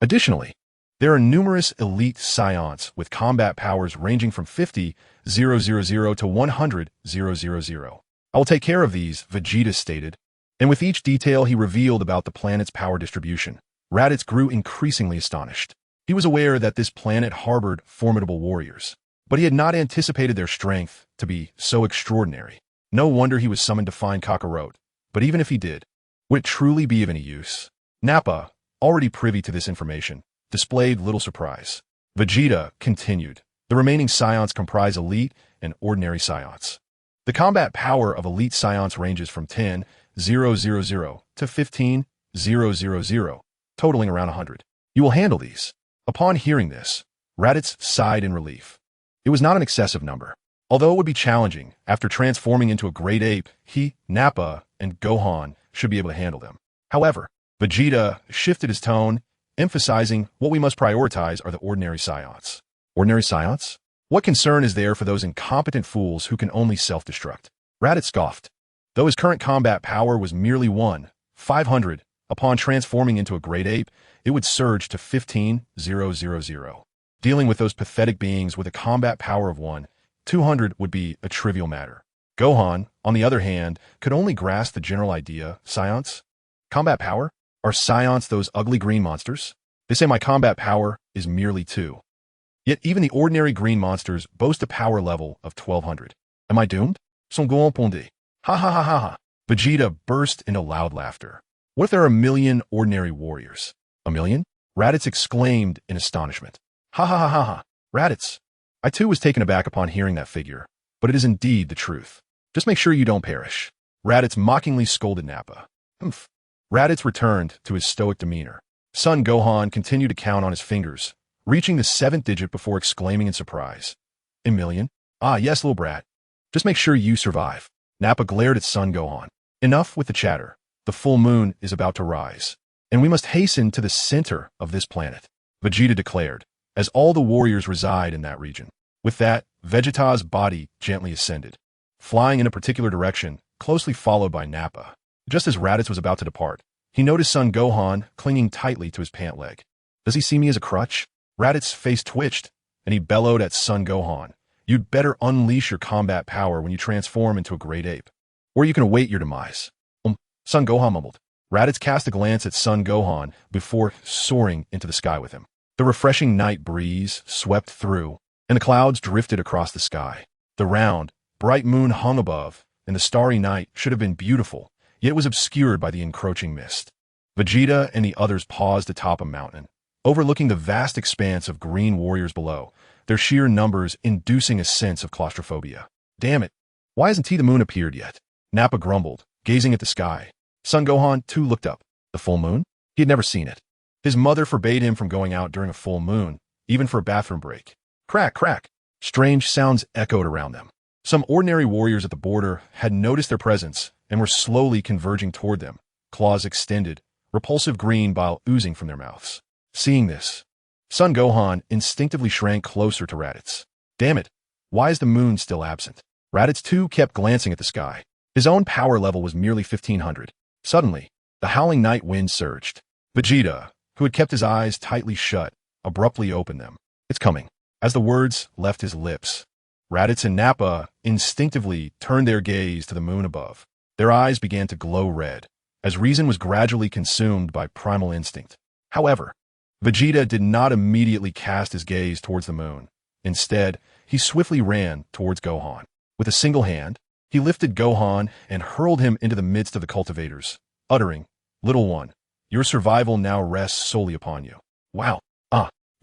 [SPEAKER 1] Additionally, there are numerous elite Saiyans with combat powers ranging from 50,000 to 100,000. I will take care of these, Vegeta stated, and with each detail he revealed about the planet's power distribution, Raditz grew increasingly astonished. He was aware that this planet harbored formidable warriors, but he had not anticipated their strength to be so extraordinary. No wonder he was summoned to find Kakarot, but even if he did, would it truly be of any use? Nappa, already privy to this information, displayed little surprise. Vegeta continued, the remaining Saiyans comprise elite and ordinary Saiyans. The combat power of elite Saiyans ranges from 10,000 to 15,000, totaling around 100. You will handle these. Upon hearing this, Raditz sighed in relief. It was not an excessive number. Although it would be challenging, after transforming into a great ape, he, Nappa, and Gohan should be able to handle them. However, Vegeta shifted his tone, emphasizing what we must prioritize are the ordinary Saiyans. Ordinary Saiyans? What concern is there for those incompetent fools who can only self-destruct? Raditz scoffed. Though his current combat power was merely 500, upon transforming into a great ape, it would surge to 15,000. Dealing with those pathetic beings with a combat power of 200 would be a trivial matter. Gohan, on the other hand, could only grasp the general idea, Saiyans? Combat power? Are Saiyans those ugly green monsters? They say my combat power is merely 2. Yet even the ordinary green monsters boast a power level of 1200. Am I doomed? Son Gohan pondé. Ha ha ha ha ha. Vegeta burst into loud laughter. What if there are a million ordinary warriors? A million? Raditz exclaimed in astonishment. Ha ha ha ha ha. Raditz. I too was taken aback upon hearing that figure, but it is indeed the truth. Just make sure you don't perish. Raditz mockingly scolded Nappa. Humph. Raditz returned to his stoic demeanor. Son Gohan continued to count on his fingers, reaching the 7th digit before exclaiming in surprise. A million? Ah, yes, little brat. Just make sure you survive. Nappa glared at Son Gohan. Enough with the chatter. The full moon is about to rise, and we must hasten to the center of this planet, Vegeta declared, as all the warriors reside in that region. With that, Vegeta's body gently ascended, flying in a particular direction, closely followed by Nappa. Just as Raditz was about to depart, he noticed Son Gohan clinging tightly to his pant leg. Does he see me as a crutch? Raditz's face twitched, and he bellowed at Son Gohan. You'd better unleash your combat power when you transform into a great ape, or you can await your demise. Son Gohan mumbled. Raditz cast a glance at Son Gohan before soaring into the sky with him. The refreshing night breeze swept through, and the clouds drifted across the sky. The round, bright moon hung above, and the starry night should have been beautiful, yet was obscured by the encroaching mist. Vegeta and the others paused atop a mountain, overlooking the vast expanse of green warriors below, their sheer numbers inducing a sense of claustrophobia. Damn it, why hasn't the moon appeared yet? Nappa grumbled, gazing at the sky. Son Gohan, too, looked up. The full moon? He had never seen it. His mother forbade him from going out during a full moon, even for a bathroom break. Crack, crack. Strange sounds echoed around them. Some ordinary warriors at the border had noticed their presence and were slowly converging toward them, claws extended, repulsive green bile oozing from their mouths. Seeing this, Son Gohan instinctively shrank closer to Raditz. Damn it, why is the moon still absent? Raditz too kept glancing at the sky. His own power level was merely 1500. Suddenly, the howling night wind surged. Vegeta, who had kept his eyes tightly shut, abruptly opened them. It's coming. As the words left his lips, Raditz and Nappa instinctively turned their gaze to the moon above. Their eyes began to glow red, as reason was gradually consumed by primal instinct. However, Vegeta did not immediately cast his gaze towards the moon. Instead, he swiftly ran towards Gohan. With a single hand, he lifted Gohan and hurled him into the midst of the cultivators, uttering, "Little one, your survival now rests solely upon you." Wow.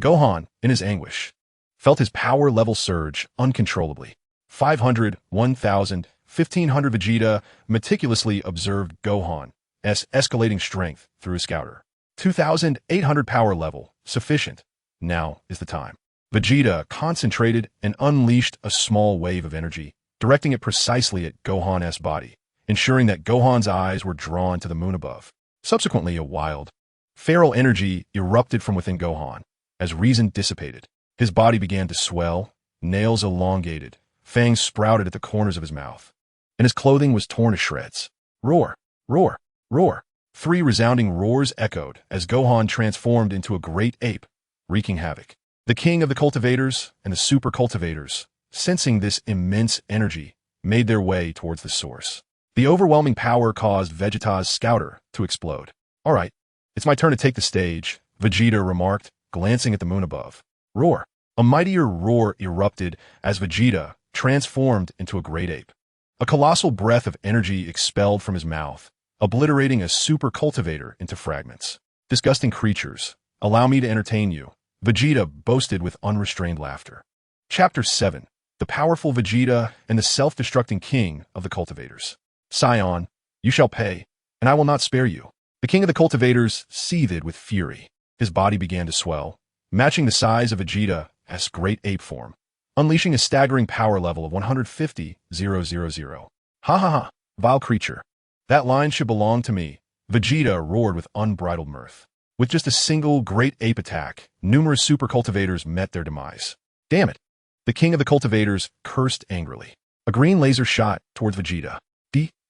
[SPEAKER 1] Gohan, in his anguish, felt his power level surge uncontrollably. 500, 1,000, 1,500. Vegeta meticulously observed Gohan's escalating strength through his scouter. 2,800 power level, sufficient. Now is the time. Vegeta concentrated and unleashed a small wave of energy, directing it precisely at Gohan's body, ensuring that Gohan's eyes were drawn to the moon above. Subsequently, a wild, feral energy erupted from within Gohan. As reason dissipated, his body began to swell, nails elongated, fangs sprouted at the corners of his mouth, and his clothing was torn to shreds. Roar, roar, roar. 3 resounding roars echoed as Gohan transformed into a great ape, wreaking havoc. The king of the cultivators and the super cultivators, sensing this immense energy, made their way towards the source. The overwhelming power caused Vegeta's scouter to explode. All right, it's my turn to take the stage, Vegeta remarked, glancing at the moon above. Roar. A mightier roar erupted as Vegeta transformed into a great ape. A colossal breath of energy expelled from his mouth, obliterating a super cultivator into fragments. Disgusting creatures, allow me to entertain you, Vegeta boasted with unrestrained laughter. Chapter 7. The powerful Vegeta and the self-destructing king of the cultivators. Saiyan, you shall pay, and I will not spare you. The king of the cultivators seethed with fury. His body began to swell, matching the size of Vegeta's great ape form, unleashing a staggering power level of 150,000. Ha ha ha, vile creature. That line should belong to me, Vegeta roared with unbridled mirth. With just a single great ape attack, numerous super cultivators met their demise. Damn it. The king of the cultivators cursed angrily. A green laser shot towards Vegeta.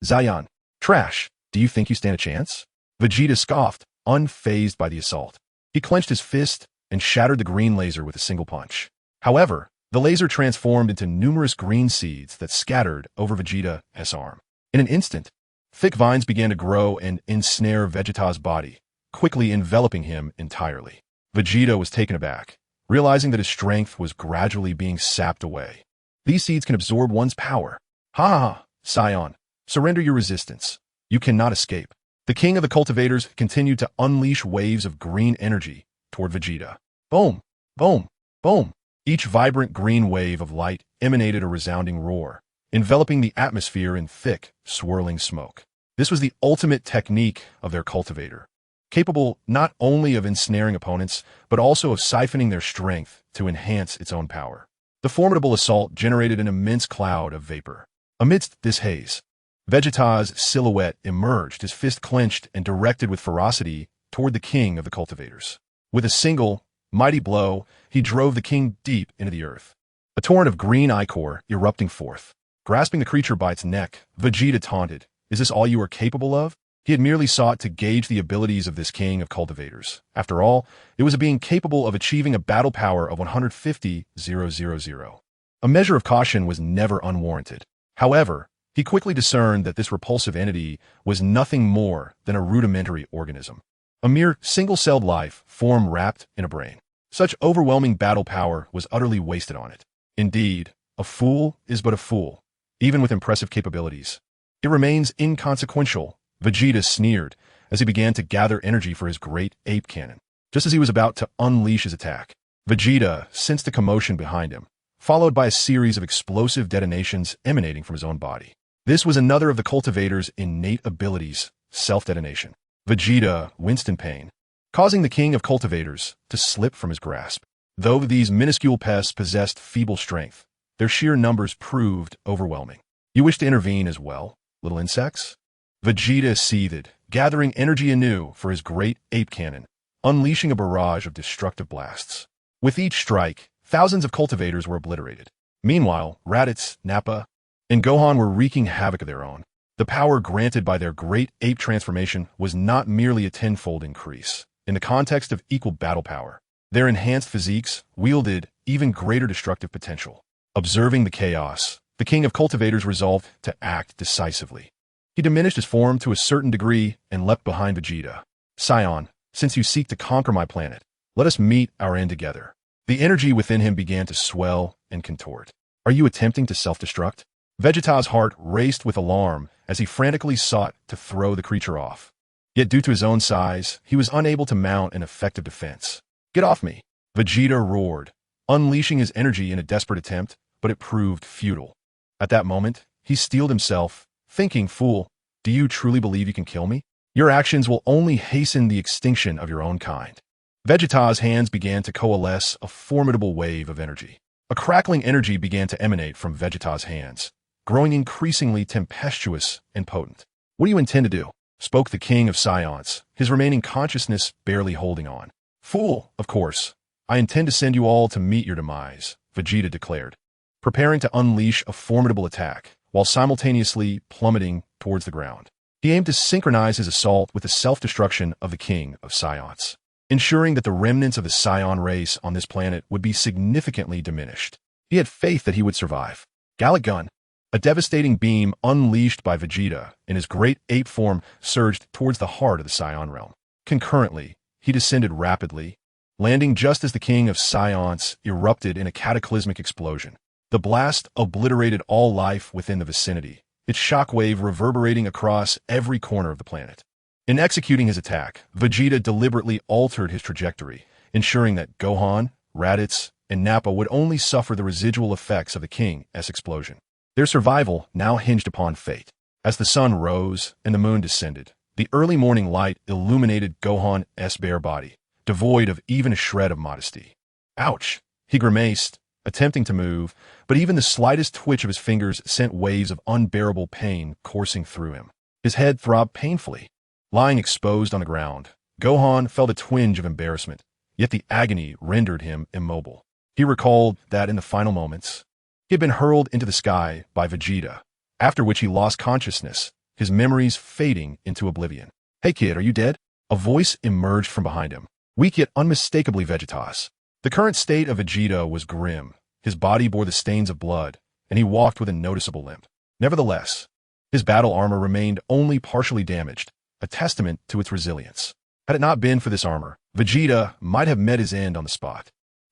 [SPEAKER 1] Saiyan, trash, do you think you stand a chance? Vegeta scoffed, unfazed by the assault. He clenched his fist and shattered the green laser with a single punch. However, the laser transformed into numerous green seeds that scattered over Vegeta's arm. In an instant, thick vines began to grow and ensnare Vegeta's body, quickly enveloping him entirely. Vegeta was taken aback, realizing that his strength was gradually being sapped away. These seeds can absorb one's power. Ha ha ha, Saiyan, surrender your resistance. You cannot escape. The king of the cultivators continued to unleash waves of green energy toward Vegeta. Boom, boom, boom. Each vibrant green wave of light emanated a resounding roar, enveloping the atmosphere in thick, swirling smoke. This was the ultimate technique of their cultivator, capable not only of ensnaring opponents, but also of siphoning their strength to enhance its own power. The formidable assault generated an immense cloud of vapor. Amidst this haze, Vegeta's silhouette emerged, his fist clenched and directed with ferocity toward the king of the cultivators. With a single, mighty blow, he drove the king deep into the earth. A torrent of green ichor erupting forth. Grasping the creature by its neck, Vegeta taunted, "Is this all you are capable of?" He had merely sought to gauge the abilities of this king of cultivators. After all, it was a being capable of achieving a battle power of 150,000. A measure of caution was never unwarranted. However, he quickly discerned that this repulsive entity was nothing more than a rudimentary organism. A mere single-celled life form wrapped in a brain. Such overwhelming battle power was utterly wasted on it. Indeed, a fool is but a fool, even with impressive capabilities. It remains inconsequential, Vegeta sneered as he began to gather energy for his great ape cannon. Just as he was about to unleash his attack, Vegeta sensed a commotion behind him, followed by a series of explosive detonations emanating from his own body. This was another of the cultivator's innate abilities, self-detonation. Vegeta winced in pain, causing the king of cultivators to slip from his grasp. Though these minuscule pests possessed feeble strength, their sheer numbers proved overwhelming. "You wish to intervene as well, little insects?" Vegeta seethed, gathering energy anew for his great ape cannon, unleashing a barrage of destructive blasts. With each strike, thousands of cultivators were obliterated. Meanwhile, Raditz, Nappa, and Gohan were wreaking havoc of their own. The power granted by their great ape transformation was not merely a tenfold increase. In the context of equal battle power, their enhanced physiques wielded even greater destructive potential. Observing the chaos, the king of cultivators resolved to act decisively. He diminished his form to a certain degree and leapt behind Vegeta. "Saiyan, since you seek to conquer my planet, let us meet our end together." The energy within him began to swell and contort. "Are you attempting to self-destruct?" Vegeta's heart raced with alarm as he frantically sought to throw the creature off. Yet due to his own size, he was unable to mount an effective defense. "Get off me!" Vegeta roared, unleashing his energy in a desperate attempt, but it proved futile. At that moment, he steeled himself, thinking, "Fool, do you truly believe you can kill me? Your actions will only hasten the extinction of your own kind." Vegeta's hands began to coalesce a formidable wave of energy. A crackling energy began to emanate from Vegeta's hands, growing increasingly tempestuous and potent. "What do you intend to do?" spoke the king of Saiyans, his remaining consciousness barely holding on. "Fool, of course. I intend to send you all to meet your demise," Vegeta declared, preparing to unleash a formidable attack, while simultaneously plummeting towards the ground. He aimed to synchronize his assault with the self-destruction of the king of Saiyans, ensuring that the remnants of the Saiyan race on this planet would be significantly diminished. He had faith that he would survive. Gallic Gun. A devastating beam unleashed by Vegeta in his great ape form surged towards the heart of the Saiyan realm. Concurrently, he descended rapidly, landing just as the king of Saiyans erupted in a cataclysmic explosion. The blast obliterated all life within the vicinity, its shockwave reverberating across every corner of the planet. In executing his attack, Vegeta deliberately altered his trajectory, ensuring that Gohan, Raditz, and Nappa would only suffer the residual effects of the king's explosion. Their survival now hinged upon fate. As the sun rose and the moon descended, the early morning light illuminated Gohan's bare body, devoid of even a shred of modesty. "Ouch!" he grimaced, attempting to move, but even the slightest twitch of his fingers sent waves of unbearable pain coursing through him. His head throbbed painfully. Lying exposed on the ground, Gohan felt a twinge of embarrassment, yet the agony rendered him immobile. He recalled that in the final moments, he had been hurled into the sky by Vegeta, after which he lost consciousness, his memories fading into oblivion. "Hey kid, are you dead?" A voice emerged from behind him, weak yet unmistakably Vegeta's. The current state of Vegeta was grim. His body bore the stains of blood, and he walked with a noticeable limp. Nevertheless, his battle armor remained only partially damaged, a testament to its resilience. Had it not been for this armor, Vegeta might have met his end on the spot.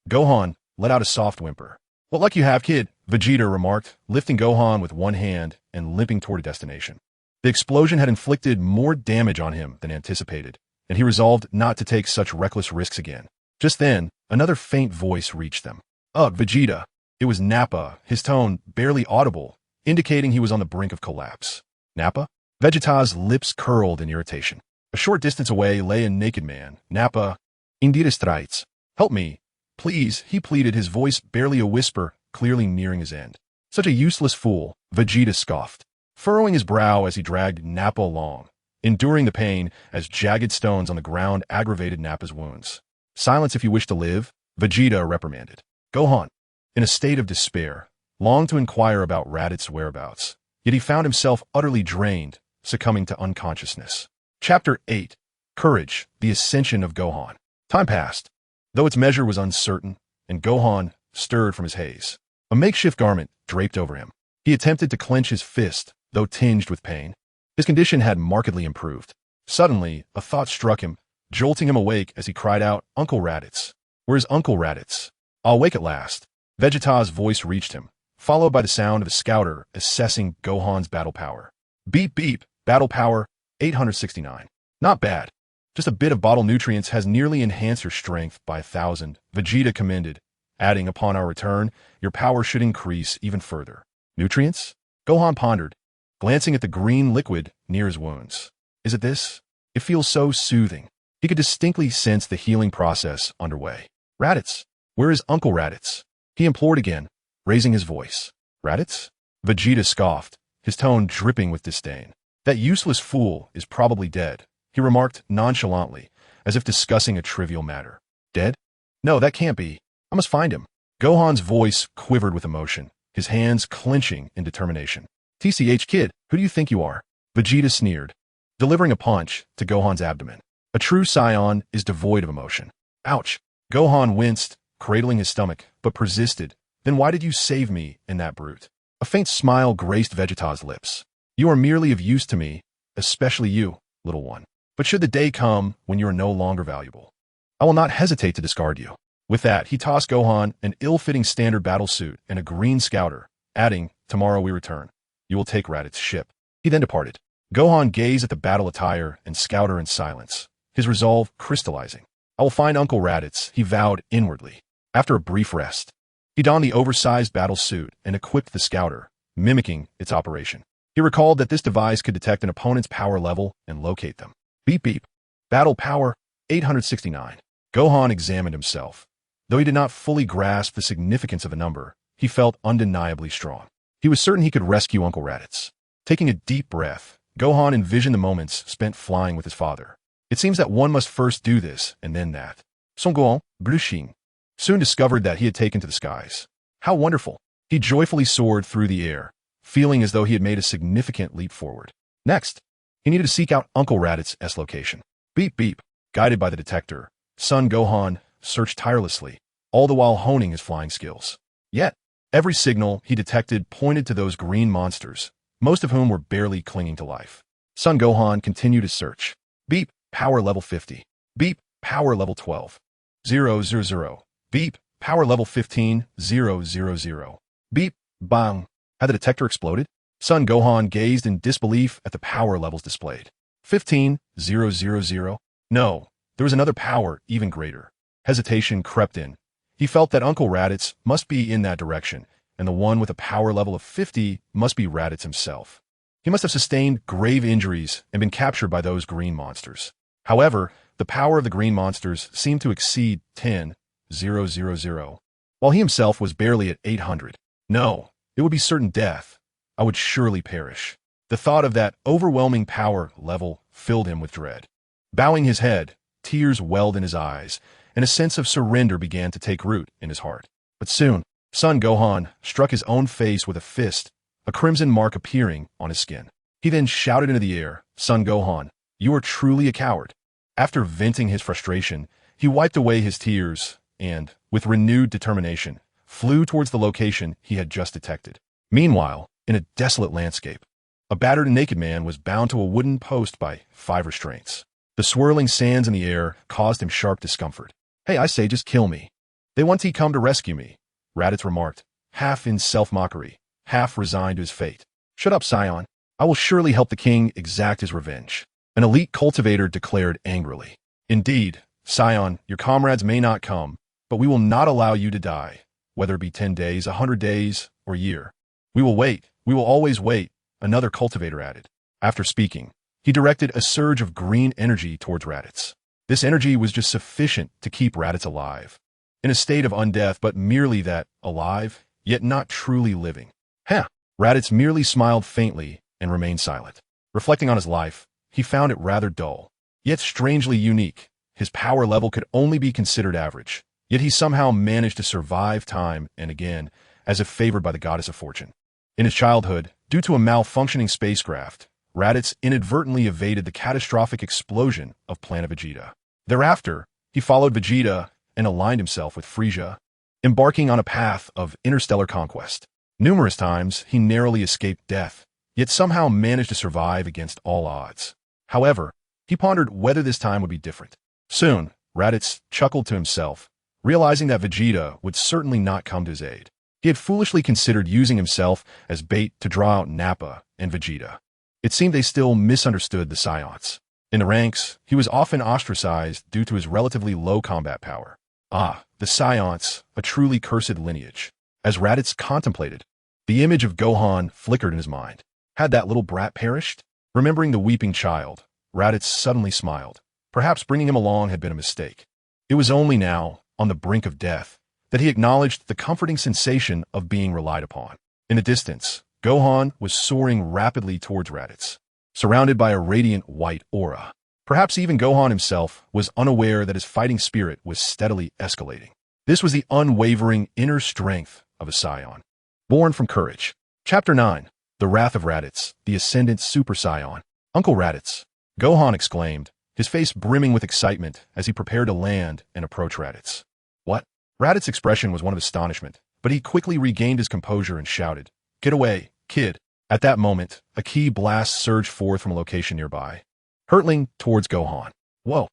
[SPEAKER 1] Gohan let out a soft whimper. "What luck you have, kid," Vegeta remarked, lifting Gohan with one hand and limping toward a destination. The explosion had inflicted more damage on him than anticipated, and he resolved not to take such reckless risks again. Just then, another faint voice reached them. "Ugh, Vegeta." It was Nappa, his tone barely audible, indicating he was on the brink of collapse. "Nappa?" Vegeta's lips curled in irritation. A short distance away lay a naked man. Nappa, "Indira Strites. Help me, please," he pleaded, his voice barely a whisper, clearly nearing his end. "Such a useless fool," Vegeta scoffed, furrowing his brow as he dragged Nappa along, enduring the pain as jagged stones on the ground aggravated Nappa's wounds. "Silence if you wish to live," Vegeta reprimanded. Gohan, in a state of despair, longed to inquire about Raditz's whereabouts, yet he found himself utterly drained, succumbing to unconsciousness. Chapter 8. Courage, the Ascension of Gohan. Time passed, though its measure was uncertain, and Gohan stirred from his haze. A makeshift garment draped over him. He attempted to clench his fist, though tinged with pain. His condition had markedly improved. Suddenly, a thought struck him, jolting him awake as he cried out, "Uncle Raditz! Where's Uncle Raditz?" "I'll awake at last." Vegeta's voice reached him, followed by the sound of a scouter assessing Gohan's battle power. "Beep beep, battle power, 869. Not bad. Just a bit of bottle nutrients has nearly enhanced your strength by 1,000, Vegeta commended, adding, "Upon our return, your power should increase even further." Nutrients? Gohan pondered, glancing at the green liquid near his wounds. Is it this? It feels so soothing. He could distinctly sense the healing process underway. "Raditz, where is Uncle Raditz?" he implored again, raising his voice. "Raditz?" Vegeta scoffed, his tone dripping with disdain. "That useless fool is probably dead," he remarked nonchalantly, as if discussing a trivial matter. "Dead? No, that can't be. I must find him." Gohan's voice quivered with emotion, his hands clenching in determination. "TCH kid, who do you think you are?" Vegeta sneered, delivering a punch to Gohan's abdomen. A true Saiyan is devoid of emotion. "Ouch!" Gohan winced, cradling his stomach, but persisted. "Then why did you save me in that brute?" A faint smile graced Vegeta's lips. "You are merely of use to me, especially you, little one. But should the day come when you are no longer valuable, I will not hesitate to discard you." With that, he tossed Gohan an ill-fitting standard battle suit and a green scouter, adding, "Tomorrow we return. You will take Raditz's ship." He then departed. Gohan gazed at the battle attire and scouter in silence, his resolve crystallizing. "I will find Uncle Raditz," he vowed inwardly. After a brief rest, he donned the oversized battle suit and equipped the scouter, mimicking its operation. He recalled that this device could detect an opponent's power level and locate them. Beep beep. Battle power, 869. Gohan examined himself. Though he did not fully grasp the significance of the number, he felt undeniably strong. He was certain he could rescue Uncle Raditz. Taking a deep breath, Gohan envisioned the moments spent flying with his father. It seems that one must first do this, and then that. Son Gohan, blushing, soon discovered that he had taken to the skies. How wonderful! He joyfully soared through the air, feeling as though he had made a significant leap forward. Next, he needed to seek out Uncle Raditz's location. Beep beep. Guided by the detector, son Gohan searched tirelessly, all the while honing his flying skills. Yet, every signal he detected pointed to those green monsters, most of whom were barely clinging to life. Son Gohan continued his search. Beep, power level 50. Beep, power level 12. 000. Beep, power level 15. 000. Beep, bang. Had the detector exploded? Son Gohan gazed in disbelief at the power levels displayed. 15. 000. No, there was another power even greater. Hesitation crept in. He felt that Uncle Raditz must be in that direction, and the one with a power level of 50 must be Raditz himself. He must have sustained grave injuries and been captured by those green monsters. However, the power of the green monsters seemed to exceed 10,000, while he himself was barely at 800. No, it would be certain death. I would surely perish. The thought of that overwhelming power level filled him with dread. Bowing his head, tears welled in his eyes, and a sense of surrender began to take root in his heart. But soon, son Gohan struck his own face with a fist, a crimson mark appearing on his skin. He then shouted into the air, "Son Gohan, you are truly a coward." After venting his frustration, he wiped away his tears and, with renewed determination, flew towards the location he had just detected. Meanwhile, in a desolate landscape, a battered and naked man was bound to a wooden post by 5 restraints. The swirling sands in the air caused him sharp discomfort. "Hey, I say, just kill me. They want to come to rescue me," Raditz remarked, half in self-mockery, half resigned to his fate. "Shut up, Saiyan. I will surely help the king exact his revenge," an elite cultivator declared angrily. "Indeed, Saiyan, your comrades may not come, but we will not allow you to die, whether it be 10 days, 100 days, or a year. We will wait. We will always wait," another cultivator added. After speaking, he directed a surge of green energy towards Raditz. This energy was just sufficient to keep Raditz alive, in a state of undeath, but merely that, alive, yet not truly living. Raditz merely smiled faintly and remained silent. Reflecting on his life, he found it rather dull, yet strangely unique. His power level could only be considered average, yet he somehow managed to survive time and again, as if favored by the goddess of fortune. In his childhood, due to a malfunctioning spacecraft, Raditz inadvertently evaded the catastrophic explosion of planet Vegeta. Thereafter, he followed Vegeta and aligned himself with Frieza, embarking on a path of interstellar conquest. Numerous times, he narrowly escaped death, yet somehow managed to survive against all odds. However, he pondered whether this time would be different. Soon, Raditz chuckled to himself, realizing that Vegeta would certainly not come to his aid. He had foolishly considered using himself as bait to draw out Nappa and Vegeta. It seemed they still misunderstood the Saiyans. In the ranks, he was often ostracized due to his relatively low combat power. The Saiyans, a truly cursed lineage. As Raditz contemplated, the image of Gohan flickered in his mind. Had that little brat perished? Remembering the weeping child, Raditz suddenly smiled. Perhaps bringing him along had been a mistake. It was only now, on the brink of death, that he acknowledged the comforting sensation of being relied upon. In the distance, Gohan was soaring rapidly towards Raditz, surrounded by a radiant white aura. Perhaps even Gohan himself was unaware that his fighting spirit was steadily escalating. This was the unwavering inner strength of a Saiyan, born from courage. Chapter 9. The Wrath of Raditz, the Ascendant Super Saiyan. "Uncle Raditz," Gohan exclaimed, his face brimming with excitement as he prepared to land and approach Raditz. "What?" Raditz's expression was one of astonishment, but he quickly regained his composure and shouted, "Get away, kid." At that moment, a ki blast surged forth from a location nearby, hurtling towards Gohan. Whoa!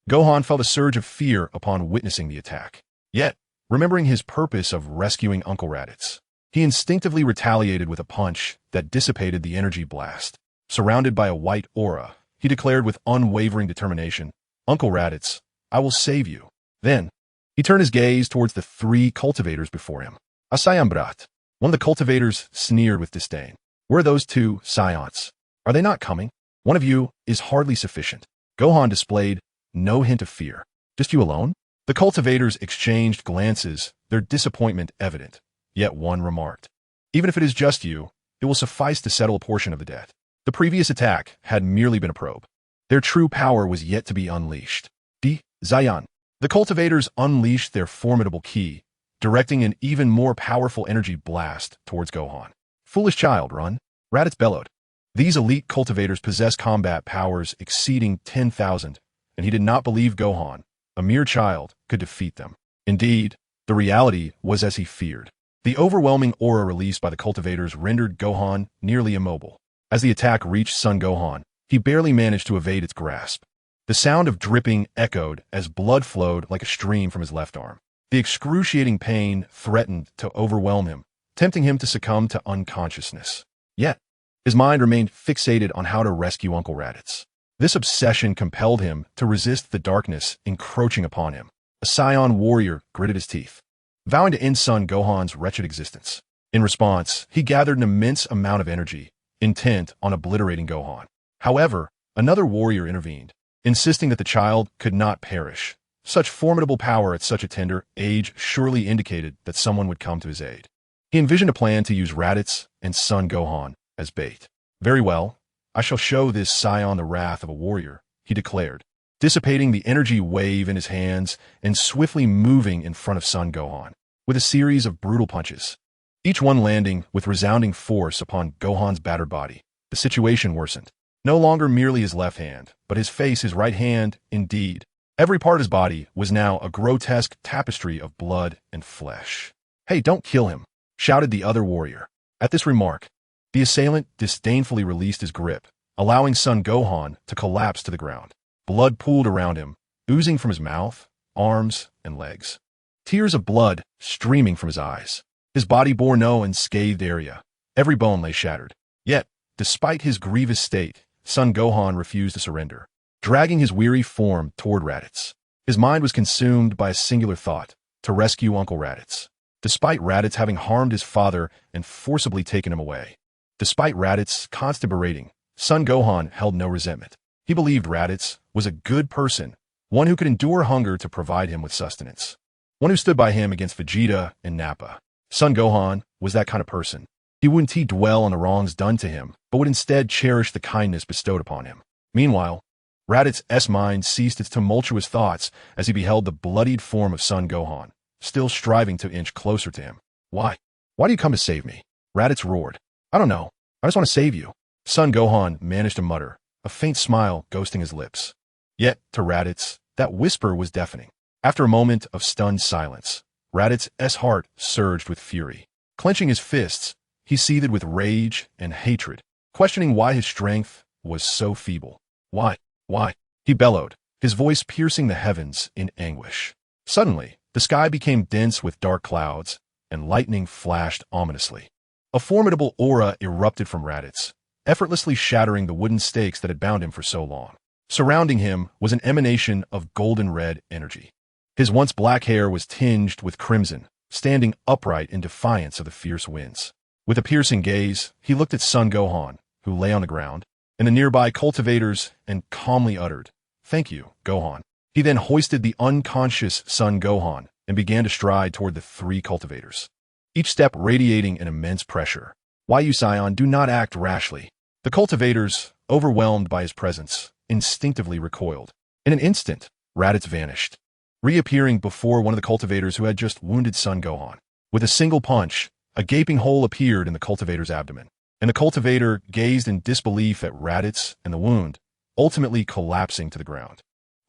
[SPEAKER 1] Gohan felt a surge of fear upon witnessing the attack. Yet, remembering his purpose of rescuing Uncle Raditz, he instinctively retaliated with a punch that dissipated the energy blast. Surrounded by a white aura, he declared with unwavering determination, "Uncle Raditz, I will save you." Then, he turned his gaze towards the 3 cultivators before him. "A Saiyan brat." One of the cultivators sneered with disdain. "Where are those 2 Saiyans? Are they not coming? One of you is hardly sufficient." Gohan displayed no hint of fear. "Just you alone?" The cultivators exchanged glances, their disappointment evident. Yet one remarked, "Even if it is just you, it will suffice to settle a portion of the debt." The previous attack had merely been a probe. Their true power was yet to be unleashed. Saiyan. The cultivators unleashed their formidable ki, directing an even more powerful energy blast towards Gohan. "Foolish child, run!" Raditz bellowed. These elite cultivators possessed combat powers exceeding 10,000, and he did not believe Gohan, a mere child, could defeat them. Indeed, the reality was as he feared. The overwhelming aura released by the cultivators rendered Gohan nearly immobile. As the attack reached Son Gohan, he barely managed to evade its grasp. The sound of dripping echoed as blood flowed like a stream from his left arm. The excruciating pain threatened to overwhelm him, tempting him to succumb to unconsciousness. Yet, his mind remained fixated on how to rescue Uncle Raditz. This obsession compelled him to resist the darkness encroaching upon him. A Saiyan warrior gritted his teeth, vowing to end Son Gohan's wretched existence. In response, he gathered an immense amount of energy, intent on obliterating Gohan. However, another warrior intervened, insisting that the child could not perish. Such formidable power at such a tender age surely indicated that someone would come to his aid. He envisioned a plan to use Raditz and Son Gohan as bait. "Very well, I shall show this Saiyan the wrath of a warrior," he declared, dissipating the energy wave in his hands and swiftly moving in front of Son Gohan, with a series of brutal punches, each one landing with resounding force upon Gohan's battered body. The situation worsened. No longer merely his left hand, but his face, his right hand, indeed. Every part of his body was now a grotesque tapestry of blood and flesh. "Hey, don't kill him," shouted the other warrior. At this remark, the assailant disdainfully released his grip, allowing Son Gohan to collapse to the ground. Blood pooled around him, oozing from his mouth, arms, and legs. Tears of blood streaming from his eyes. His body bore no unscathed area. Every bone lay shattered. Yet, despite his grievous state, son Gohan refused to surrender, dragging his weary form toward Raditz. His mind was consumed by a singular thought: to rescue Uncle Raditz. Despite Raditz having harmed his father and forcibly taken him away. Despite Raditz's constant berating, son Gohan held no resentment. He believed Raditz was a good person, one who could endure hunger to provide him with sustenance. One who stood by him against Vegeta and Nappa. Son Gohan was that kind of person. He wouldn't dwell on the wrongs done to him, but would instead cherish the kindness bestowed upon him. Meanwhile, Raditz's mind ceased its tumultuous thoughts as he beheld the bloodied form of son Gohan, still striving to inch closer to him. Why? Why do you come to save me? Raditz roared. I don't know. I just want to save you. Son Gohan managed to mutter, a faint smile ghosting his lips. Yet, to Raditz, that whisper was deafening. After a moment of stunned silence, Raditz's heart surged with fury. Clenching his fists, he seethed with rage and hatred, questioning why his strength was so feeble. Why? Why? He bellowed, his voice piercing the heavens in anguish. Suddenly, the sky became dense with dark clouds, and lightning flashed ominously. A formidable aura erupted from Raditz, effortlessly shattering the wooden stakes that had bound him for so long. Surrounding him was an emanation of golden-red energy. His once black hair was tinged with crimson, standing upright in defiance of the fierce winds. With a piercing gaze, he looked at son Gohan, who lay on the ground, and the nearby cultivators, and calmly uttered, "Thank you, Gohan." He then hoisted the unconscious son Gohan and began to stride toward the three cultivators, each step radiating an immense pressure. "Why, you Saiyan, do not act rashly." The cultivators, overwhelmed by his presence, instinctively recoiled. In an instant, Raditz vanished, reappearing before one of the cultivators who had just wounded son Gohan. With a single punch, a gaping hole appeared in the cultivator's abdomen, and the cultivator gazed in disbelief at Raditz and the wound, ultimately collapsing to the ground.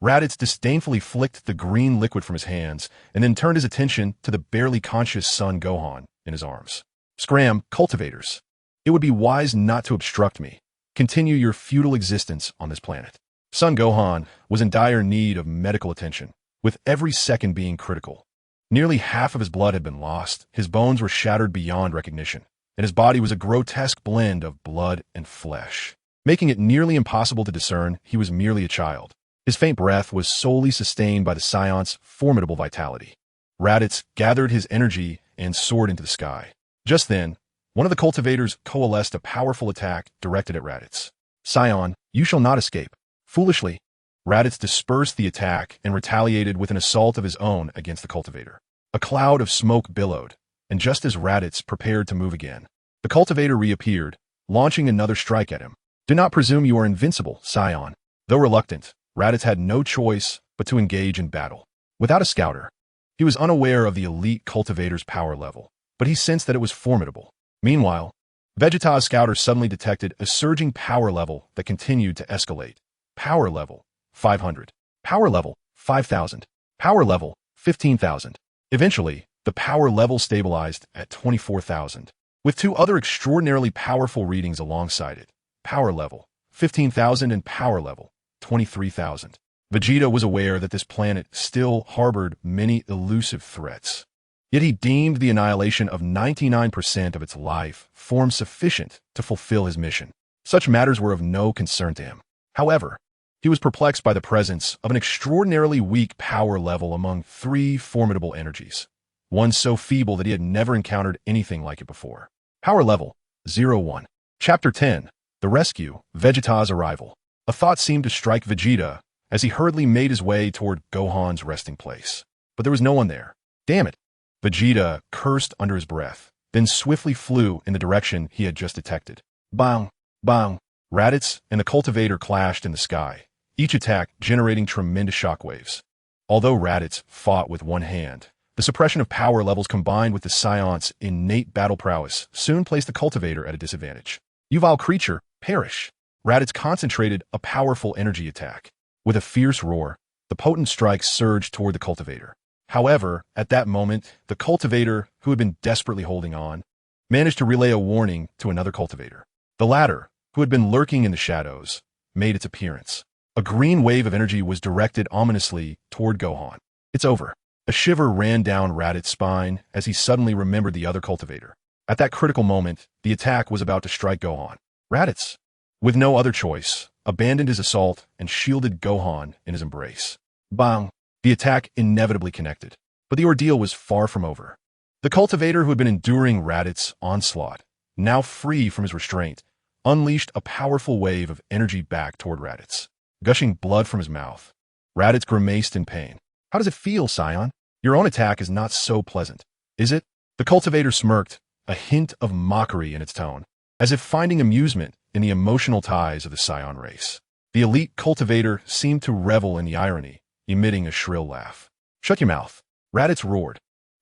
[SPEAKER 1] Raditz disdainfully flicked the green liquid from his hands and then turned his attention to the barely conscious son Gohan in his arms. "Scram, cultivators. It would be wise not to obstruct me. Continue your futile existence on this planet." Son Gohan was in dire need of medical attention, with every second being critical. Nearly half of his blood had been lost, his bones were shattered beyond recognition, and his body was a grotesque blend of blood and flesh, making it nearly impossible to discern he was merely a child. His faint breath was solely sustained by the Saiyans' formidable vitality. Raditz gathered his energy and soared into the sky. Just then, one of the cultivators coalesced a powerful attack directed at Raditz. "Saiyan, you shall not escape." Foolishly, Raditz dispersed the attack and retaliated with an assault of his own against the cultivator. A cloud of smoke billowed, and just as Raditz prepared to move again, the cultivator reappeared, launching another strike at him. "Do not presume you are invincible, Saiyan." Though reluctant, Raditz had no choice but to engage in battle. Without a scouter, he was unaware of the elite cultivator's power level, but he sensed that it was formidable. Meanwhile, Vegeta's scouter suddenly detected a surging power level that continued to escalate. Power level 500. Power level 5,000. Power level 15,000. Eventually, the power level stabilized at 24,000, with two other extraordinarily powerful readings alongside it. Power level 15,000 and power level 23,000. Vegeta was aware that this planet still harbored many elusive threats. Yet he deemed the annihilation of 99% of its life form sufficient to fulfill his mission. Such matters were of no concern to him. However, he was perplexed by the presence of an extraordinarily weak power level among three formidable energies, one so feeble that he had never encountered anything like it before. Power level 01. Chapter 10. The Rescue, Vegeta's Arrival. A thought seemed to strike Vegeta as he hurriedly made his way toward Gohan's resting place. But there was no one there. Damn it! Vegeta cursed under his breath, then swiftly flew in the direction he had just detected. Bang! Bang! Raditz and the cultivator clashed in the sky, each attack generating tremendous shockwaves. Although Raditz fought with one hand, the suppression of power levels combined with the Saiyans' innate battle prowess soon placed the cultivator at a disadvantage. "You vile creature, perish!" Raditz concentrated a powerful energy attack. With a fierce roar, the potent strike surged toward the cultivator. However, at that moment, the cultivator, who had been desperately holding on, managed to relay a warning to another cultivator. The latter, who had been lurking in the shadows, made its appearance. A green wave of energy was directed ominously toward Gohan. It's over. A shiver ran down Raditz's spine as he suddenly remembered the other cultivator. At that critical moment, the attack was about to strike Gohan. Raditz, with no other choice, abandoned his assault and shielded Gohan in his embrace. Bang! The attack inevitably connected. But the ordeal was far from over. The cultivator who had been enduring Raditz's onslaught, now free from his restraint, unleashed a powerful wave of energy back toward Raditz, gushing blood from his mouth. Raditz grimaced in pain. How does it feel, Saiyan? Your own attack is not so pleasant, is it? The cultivator smirked, a hint of mockery in its tone, as if finding amusement in the emotional ties of the Saiyan race. The elite cultivator seemed to revel in the irony, emitting a shrill laugh. Shut your mouth, Raditz roared,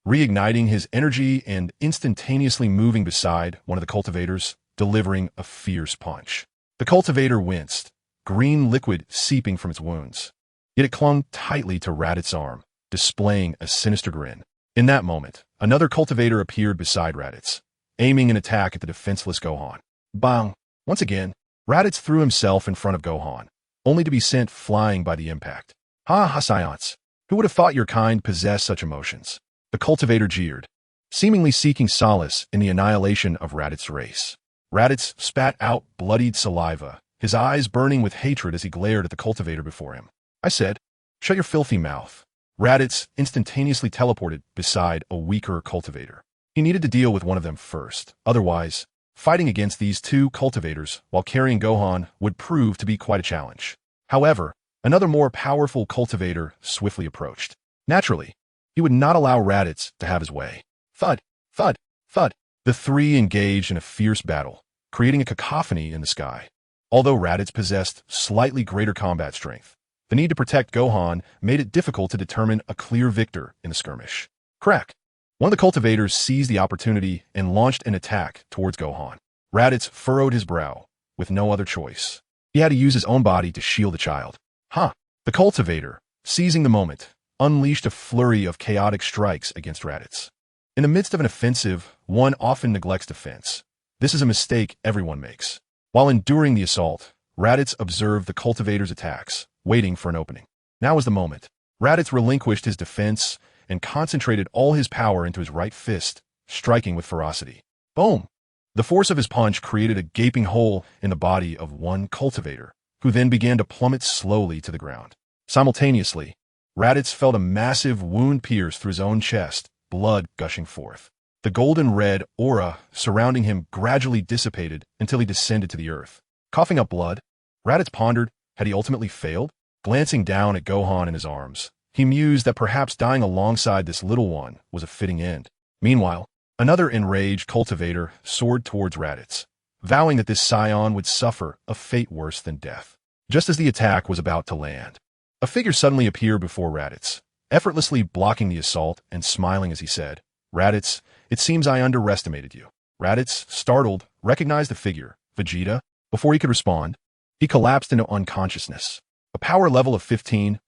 [SPEAKER 1] reigniting his energy and instantaneously moving beside one of the cultivators, delivering a fierce punch. The cultivator winced, green liquid seeping from its wounds. Yet it clung tightly to Raditz's arm, displaying a sinister grin. In that moment, another cultivator appeared beside Raditz, aiming an attack at the defenseless Gohan. Bang! Once again, Raditz threw himself in front of Gohan, only to be sent flying by the impact. Ha ha, Saiyans! Who would have thought your kind possessed such emotions? The cultivator jeered, seemingly seeking solace in the annihilation of Raditz's race. Raditz spat out bloodied saliva, his eyes burning with hatred as he glared at the cultivator before him. I said, shut your filthy mouth. Raditz instantaneously teleported beside a weaker cultivator. He needed to deal with one of them first. Otherwise, fighting against these two cultivators while carrying Gohan would prove to be quite a challenge. However, another more powerful cultivator swiftly approached. Naturally, he would not allow Raditz to have his way. Thud, thud, thud. The three engaged in a fierce battle, creating a cacophony in the sky. Although Raditz possessed slightly greater combat strength, the need to protect Gohan made it difficult to determine a clear victor in the skirmish. Crack! One of the cultivators seized the opportunity and launched an attack towards Gohan. Raditz furrowed his brow, with no other choice. He had to use his own body to shield the child. Huh! The cultivator, seizing the moment, unleashed a flurry of chaotic strikes against Raditz. In the midst of an offensive, one often neglects defense. This is a mistake everyone makes. While enduring the assault, Raditz observed the cultivator's attacks, waiting for an opening. Now was the moment. Raditz relinquished his defense and concentrated all his power into his right fist, striking with ferocity. Boom! The force of his punch created a gaping hole in the body of one cultivator, who then began to plummet slowly to the ground. Simultaneously, Raditz felt a massive wound pierce through his own chest, blood gushing forth. The golden-red aura surrounding him gradually dissipated until he descended to the earth. Coughing up blood, Raditz pondered, had he ultimately failed? Glancing down at Gohan in his arms, he mused that perhaps dying alongside this little one was a fitting end. Meanwhile, another enraged cultivator soared towards Raditz, vowing that this Saiyan would suffer a fate worse than death. Just as the attack was about to land, a figure suddenly appeared before Raditz, effortlessly blocking the assault and smiling as he said, Raditz, it seems I underestimated you. Raditz, startled, recognized the figure, Vegeta. Before he could respond, he collapsed into unconsciousness. A power level of 15,000.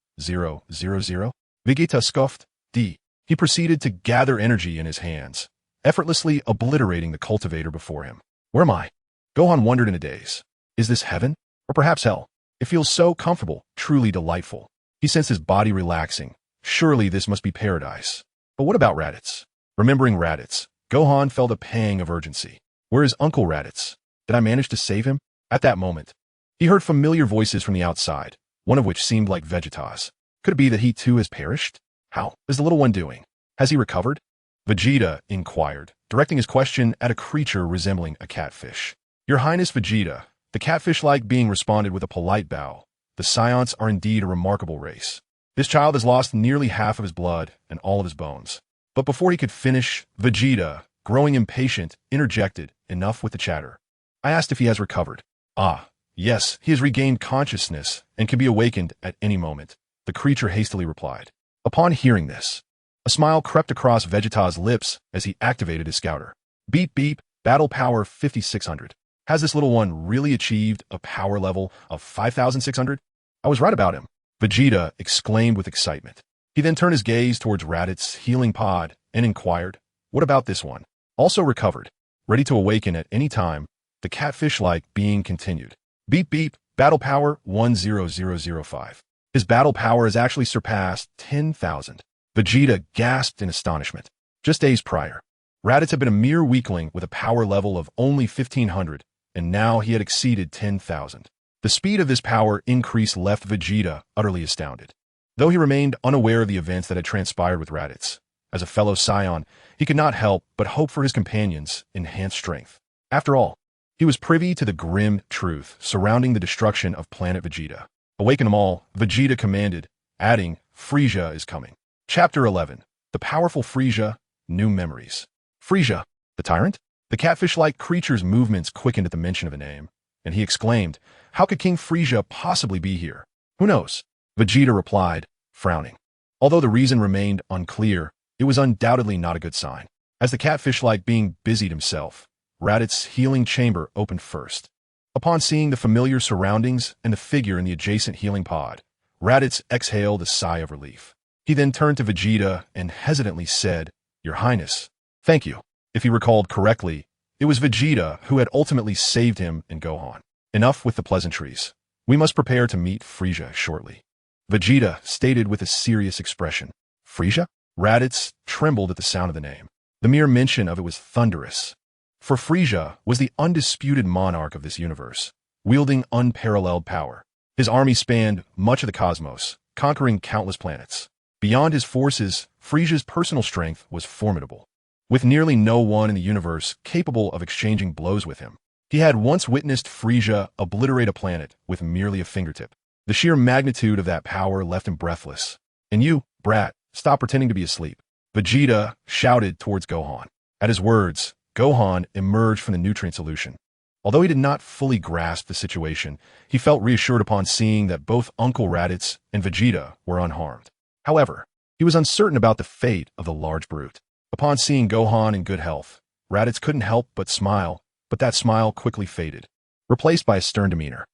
[SPEAKER 1] Vegeta scoffed, D. He proceeded to gather energy in his hands, effortlessly obliterating the cultivator before him. Where am I? Gohan wondered in a daze. Is this heaven? Or perhaps hell? It feels so comfortable, truly delightful. He sensed his body relaxing. Surely this must be paradise. But what about Raditz? Remembering Raditz, Gohan felt a pang of urgency. Where is Uncle Raditz? Did I manage to save him? At that moment, he heard familiar voices from the outside, one of which seemed like Vegeta's. Could it be that he too has perished? How is the little one doing? Has he recovered? Vegeta inquired, directing his question at a creature resembling a catfish. Your Highness Vegeta, the catfish-like being responded with a polite bow. The Saiyans are indeed a remarkable race. This child has lost nearly half of his blood and all of his bones. But before he could finish, Vegeta, growing impatient, interjected, enough with the chatter. I asked if he has recovered. Ah, yes, he has regained consciousness and can be awakened at any moment, the creature hastily replied. Upon hearing this, a smile crept across Vegeta's lips as he activated his scouter. Beep beep, battle power 5600. Has this little one really achieved a power level of 5600? I was right about him, Vegeta exclaimed with excitement. He then turned his gaze towards Raditz's healing pod and inquired, what about this one? Also recovered, ready to awaken at any time, the catfish-like being continued. Beep beep, Battle power 10005. His battle power has actually surpassed 10,000. Vegeta gasped in astonishment. Just days prior, Raditz had been a mere weakling with a power level of only 1,500, and now he had exceeded 10,000. The speed of this power increase left Vegeta utterly astounded. Though he remained unaware of the events that had transpired with Raditz, as a fellow Saiyan, he could not help but hope for his companion's enhanced strength. After all, he was privy to the grim truth surrounding the destruction of planet Vegeta. Awaken them all, Vegeta commanded, adding, Frieza is coming. Chapter 11. The Powerful Frieza, New Memories. Frieza, the tyrant? The catfish-like creature's movements quickened at the mention of a name, and he exclaimed, how could King Frieza possibly be here? Who knows? Vegeta replied, frowning. Although the reason remained unclear, it was undoubtedly not a good sign. As the catfish-like being busied himself, Raditz's healing chamber opened first. Upon seeing the familiar surroundings and the figure in the adjacent healing pod, Raditz exhaled a sigh of relief. He then turned to Vegeta and hesitantly said, Your Highness, thank you. If he recalled correctly, it was Vegeta who had ultimately saved him and Gohan. Enough with the pleasantries. We must prepare to meet Frieza shortly. Vegeta stated with a serious expression. Frieza? Raditz trembled at the sound of the name. The mere mention of it was thunderous. For Frieza was the undisputed monarch of this universe, wielding unparalleled power. His army spanned much of the cosmos, conquering countless planets. Beyond his forces, Frieza's personal strength was formidable. With nearly no one in the universe capable of exchanging blows with him, he had once witnessed Frieza obliterate a planet with merely a fingertip. The sheer magnitude of that power left him breathless. And you, brat, stop pretending to be asleep. Vegeta shouted towards Gohan. At his words, Gohan emerged from the nutrient solution. Although he did not fully grasp the situation, he felt reassured upon seeing that both Uncle Raditz and Vegeta were unharmed. However, he was uncertain about the fate of the large brute. Upon seeing Gohan in good health, Raditz couldn't help but smile, but that smile quickly faded, replaced by a stern demeanor.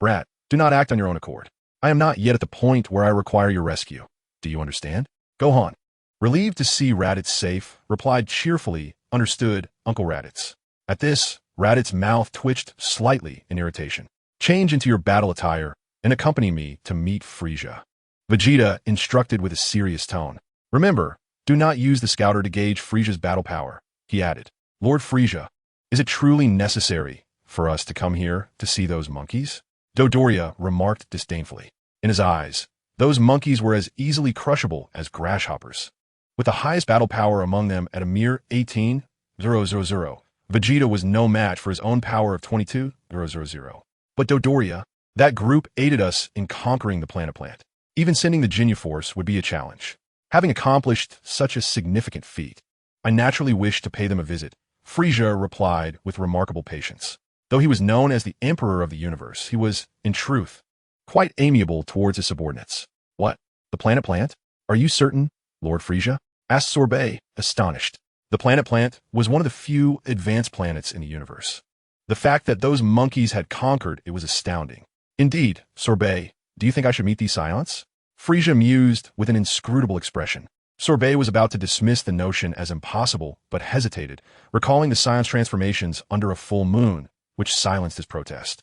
[SPEAKER 1] Brat, do not act on your own accord. I am not yet at the point where I require your rescue. Do you understand? Gohan, relieved to see Raditz safe, replied cheerfully, Understood, Uncle Raditz. At this, Raditz's mouth twitched slightly in irritation. Change into your battle attire and accompany me to meet Frieza. Vegeta instructed with a serious tone. Remember, do not use the scouter to gauge Frieza's battle power, he added. Lord Frieza, is it truly necessary for us to come here to see those monkeys? Dodoria remarked disdainfully. In his eyes, those monkeys were as easily crushable as grasshoppers. With the highest battle power among them at a mere 18,000, Vegeta was no match for his own power of 22,000. But Dodoria, that group aided us in conquering the planet plant. Even sending the Ginyu Force would be a challenge. Having accomplished such a significant feat, I naturally wished to pay them a visit, Frieza replied with remarkable patience. Though he was known as the Emperor of the Universe, he was, in truth, quite amiable towards his subordinates. What? The planet plant? Are you certain, Lord Frieza? Asked Sorbet, astonished. The planet plant was one of the few advanced planets in the universe. The fact that those monkeys had conquered it was astounding. Indeed, Sorbet, do you think I should meet these Saiyans? Frieza mused with an inscrutable expression. Sorbet was about to dismiss the notion as impossible, but hesitated, recalling the Saiyans' transformations under a full moon, which silenced his protest.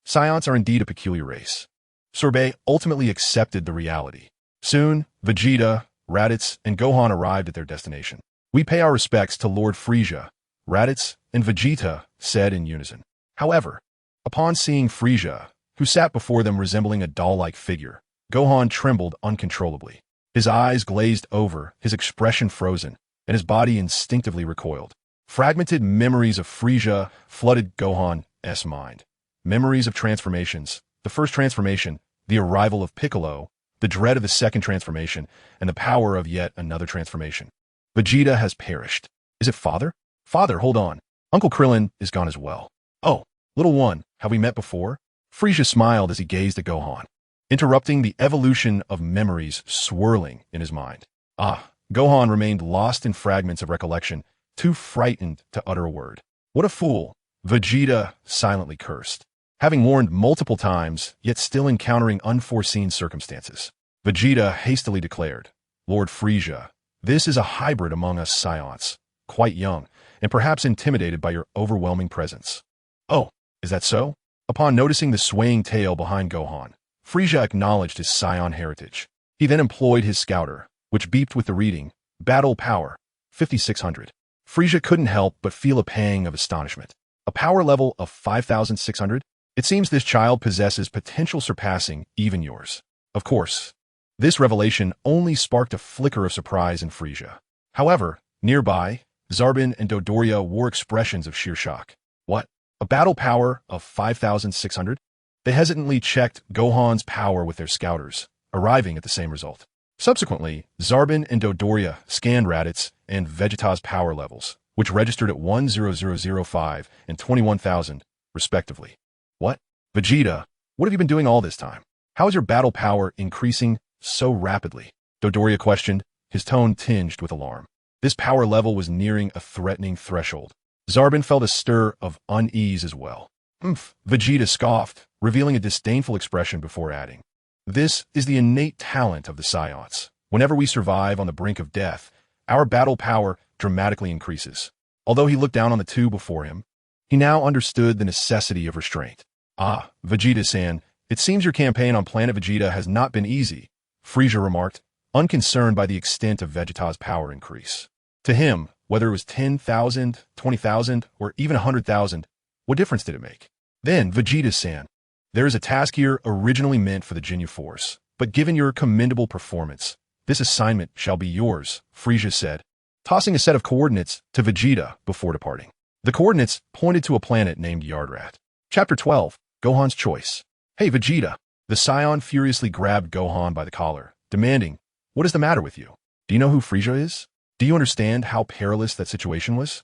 [SPEAKER 1] Saiyans are indeed a peculiar race. Sorbet ultimately accepted the reality. Soon, Vegeta, Raditz, and Gohan arrived at their destination. We pay our respects to Lord Frieza, Raditz, and Vegeta said in unison. However, upon seeing Frieza, who sat before them resembling a doll-like figure, Gohan trembled uncontrollably. His eyes glazed over, his expression frozen, and his body instinctively recoiled. Fragmented memories of Frieza flooded Gohan's mind. Memories of transformations, the first transformation, the arrival of Piccolo, the dread of the second transformation, and the power of yet another transformation. Vegeta has perished. Is it father? Father, hold on. Uncle Krillin is gone as well. Oh, little one, have we met before? Frieza smiled as he gazed at Gohan, interrupting the evolution of memories swirling in his mind. Gohan remained lost in fragments of recollection, too frightened to utter a word. What a fool, Vegeta silently cursed. Having warned multiple times, yet still encountering unforeseen circumstances, Vegeta hastily declared, Lord Frieza, this is a hybrid among us Saiyans, quite young, and perhaps intimidated by your overwhelming presence. Oh, is that so? Upon noticing the swaying tail behind Gohan, Frieza acknowledged his Saiyan heritage. He then employed his scouter, which beeped with the reading, Battle Power, 5600. Frieza couldn't help but feel a pang of astonishment. A power level of 5600? It seems this child possesses potential surpassing even yours. Of course, this revelation only sparked a flicker of surprise in Frieza. However, nearby, Zarbin and Dodoria wore expressions of sheer shock. What? A battle power of 5600? They hesitantly checked Gohan's power with their scouters, arriving at the same result. Subsequently, Zarbin and Dodoria scanned Raditz and Vegeta's power levels, which registered at 10005 and 21,000, respectively. What? Vegeta, what have you been doing all this time? How is your battle power increasing so rapidly? Dodoria questioned, his tone tinged with alarm. This power level was nearing a threatening threshold. Zarbin felt a stir of unease as well. Vegeta scoffed, revealing a disdainful expression before adding. This is the innate talent of the Saiyans. Whenever we survive on the brink of death, our battle power dramatically increases. Although he looked down on the two before him, he now understood the necessity of restraint. Ah, Vegeta-san, it seems your campaign on planet Vegeta has not been easy, Frieza remarked, unconcerned by the extent of Vegeta's power increase. To him, whether it was 10,000, 20,000, or even 100,000, what difference did it make? Then, Vegeta-san, there is a task here originally meant for the Ginyu Force, but given your commendable performance, this assignment shall be yours, Frieza said, tossing a set of coordinates to Vegeta before departing. The coordinates pointed to a planet named Yardrat. Chapter 12, Gohan's Choice. Hey, Vegeta. The Saiyan furiously grabbed Gohan by the collar, demanding, what is the matter with you? Do you know who Frieza is? Do you understand how perilous that situation was?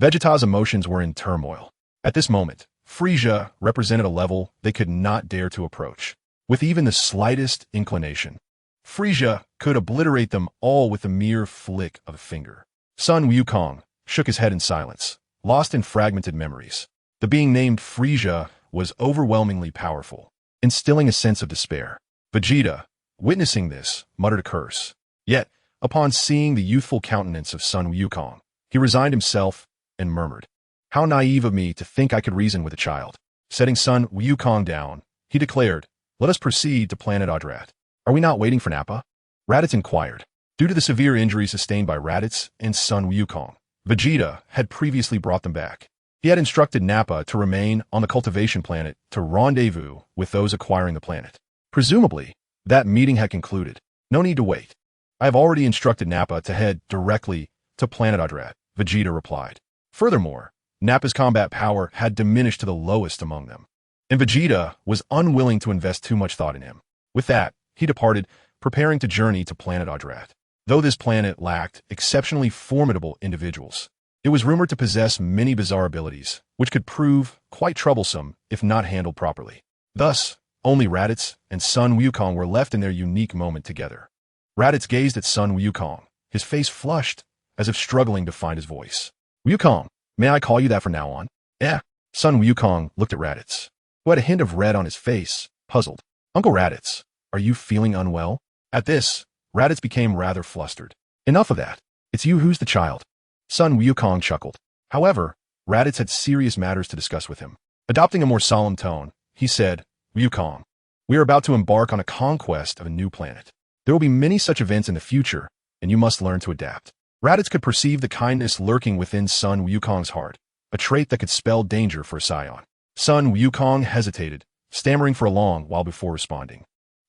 [SPEAKER 1] Vegeta's emotions were in turmoil. At this moment, Frieza represented a level they could not dare to approach. With even the slightest inclination, Frieza could obliterate them all with a mere flick of a finger. Sun Wukong shook his head in silence, lost in fragmented memories. The being named Frieza was overwhelmingly powerful, instilling a sense of despair. Vegeta, witnessing this, muttered a curse. Yet, upon seeing the youthful countenance of Sun Wukong, he resigned himself and murmured, how naive of me to think I could reason with a child. Setting Sun Wukong down, he declared, let us proceed to planet Adrat. Are we not waiting for Nappa? Raditz inquired. Due to the severe injuries sustained by Raditz and Sun Wukong, Vegeta had previously brought them back. He had instructed Nappa to remain on the cultivation planet to rendezvous with those acquiring the planet. Presumably, that meeting had concluded. No need to wait. I have already instructed Nappa to head directly to planet Adrat, Vegeta replied. Furthermore, Nappa's combat power had diminished to the lowest among them, and Vegeta was unwilling to invest too much thought in him. With that, he departed, preparing to journey to planet Adrat. Though this planet lacked exceptionally formidable individuals, it was rumored to possess many bizarre abilities, which could prove quite troublesome if not handled properly. Thus, only Raditz and Sun Wukong were left in their unique moment together. Raditz gazed at Sun Wukong, his face flushed, as if struggling to find his voice. Wukong, may I call you that from now on? Yeah. Sun Wukong looked at Raditz, who had a hint of red on his face, puzzled. Uncle Raditz, are you feeling unwell? At this, Raditz became rather flustered. Enough of that. It's you who's the child. Sun Wukong chuckled. However, Raditz had serious matters to discuss with him. Adopting a more solemn tone, he said, Wukong, we are about to embark on a conquest of a new planet. There will be many such events in the future, and you must learn to adapt. Raditz could perceive the kindness lurking within Sun Wukong's heart, a trait that could spell danger for a Saiyan. Sun Wukong hesitated, stammering for a long while before responding.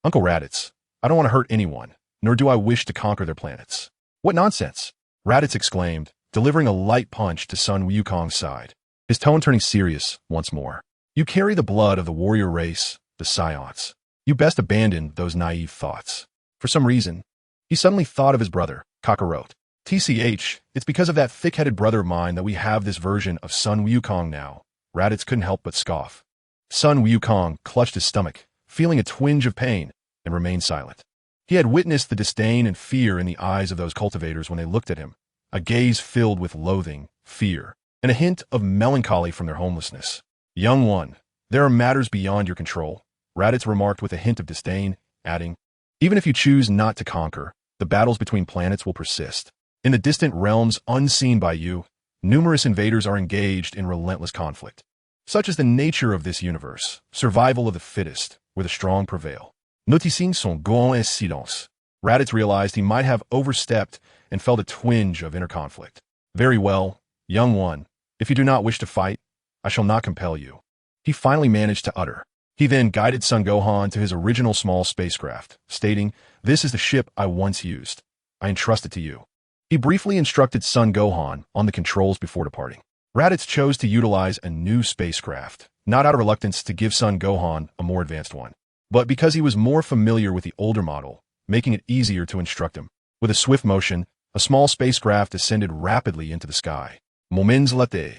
[SPEAKER 1] Uncle Raditz, I don't want to hurt anyone, nor do I wish to conquer their planets. What nonsense! Raditz exclaimed, delivering a light punch to Sun Wukong's side, his tone turning serious once more. You carry the blood of the warrior race, the Saiyans. You best abandon those naive thoughts. For some reason, he suddenly thought of his brother, Kakarot. TCH, it's because of that thick-headed brother of mine that we have this version of Sun Wukong now. Raditz couldn't help but scoff. Sun Wukong clutched his stomach, feeling a twinge of pain, and remained silent. He had witnessed the disdain and fear in the eyes of those cultivators when they looked at him, a gaze filled with loathing, fear, and a hint of melancholy from their homelessness. Young one, there are matters beyond your control, Raditz remarked with a hint of disdain, adding, even if you choose not to conquer, the battles between planets will persist. In the distant realms unseen by you, numerous invaders are engaged in relentless conflict. Such is the nature of this universe, survival of the fittest, where the strong prevail. Noticing son Gohan et silence, Raditz realized he might have overstepped and felt a twinge of inner conflict. Very well, young one, if you do not wish to fight, I shall not compel you. He finally managed to utter. He then guided Son Gohan to his original small spacecraft, stating, "This is the ship I once used. I entrust it to you." He briefly instructed Son Gohan on the controls before departing. Raditz chose to utilize a new spacecraft, not out of reluctance to give Son Gohan a more advanced one, but because he was more familiar with the older model, making it easier to instruct him. With a swift motion, a small spacecraft ascended rapidly into the sky. Moments later,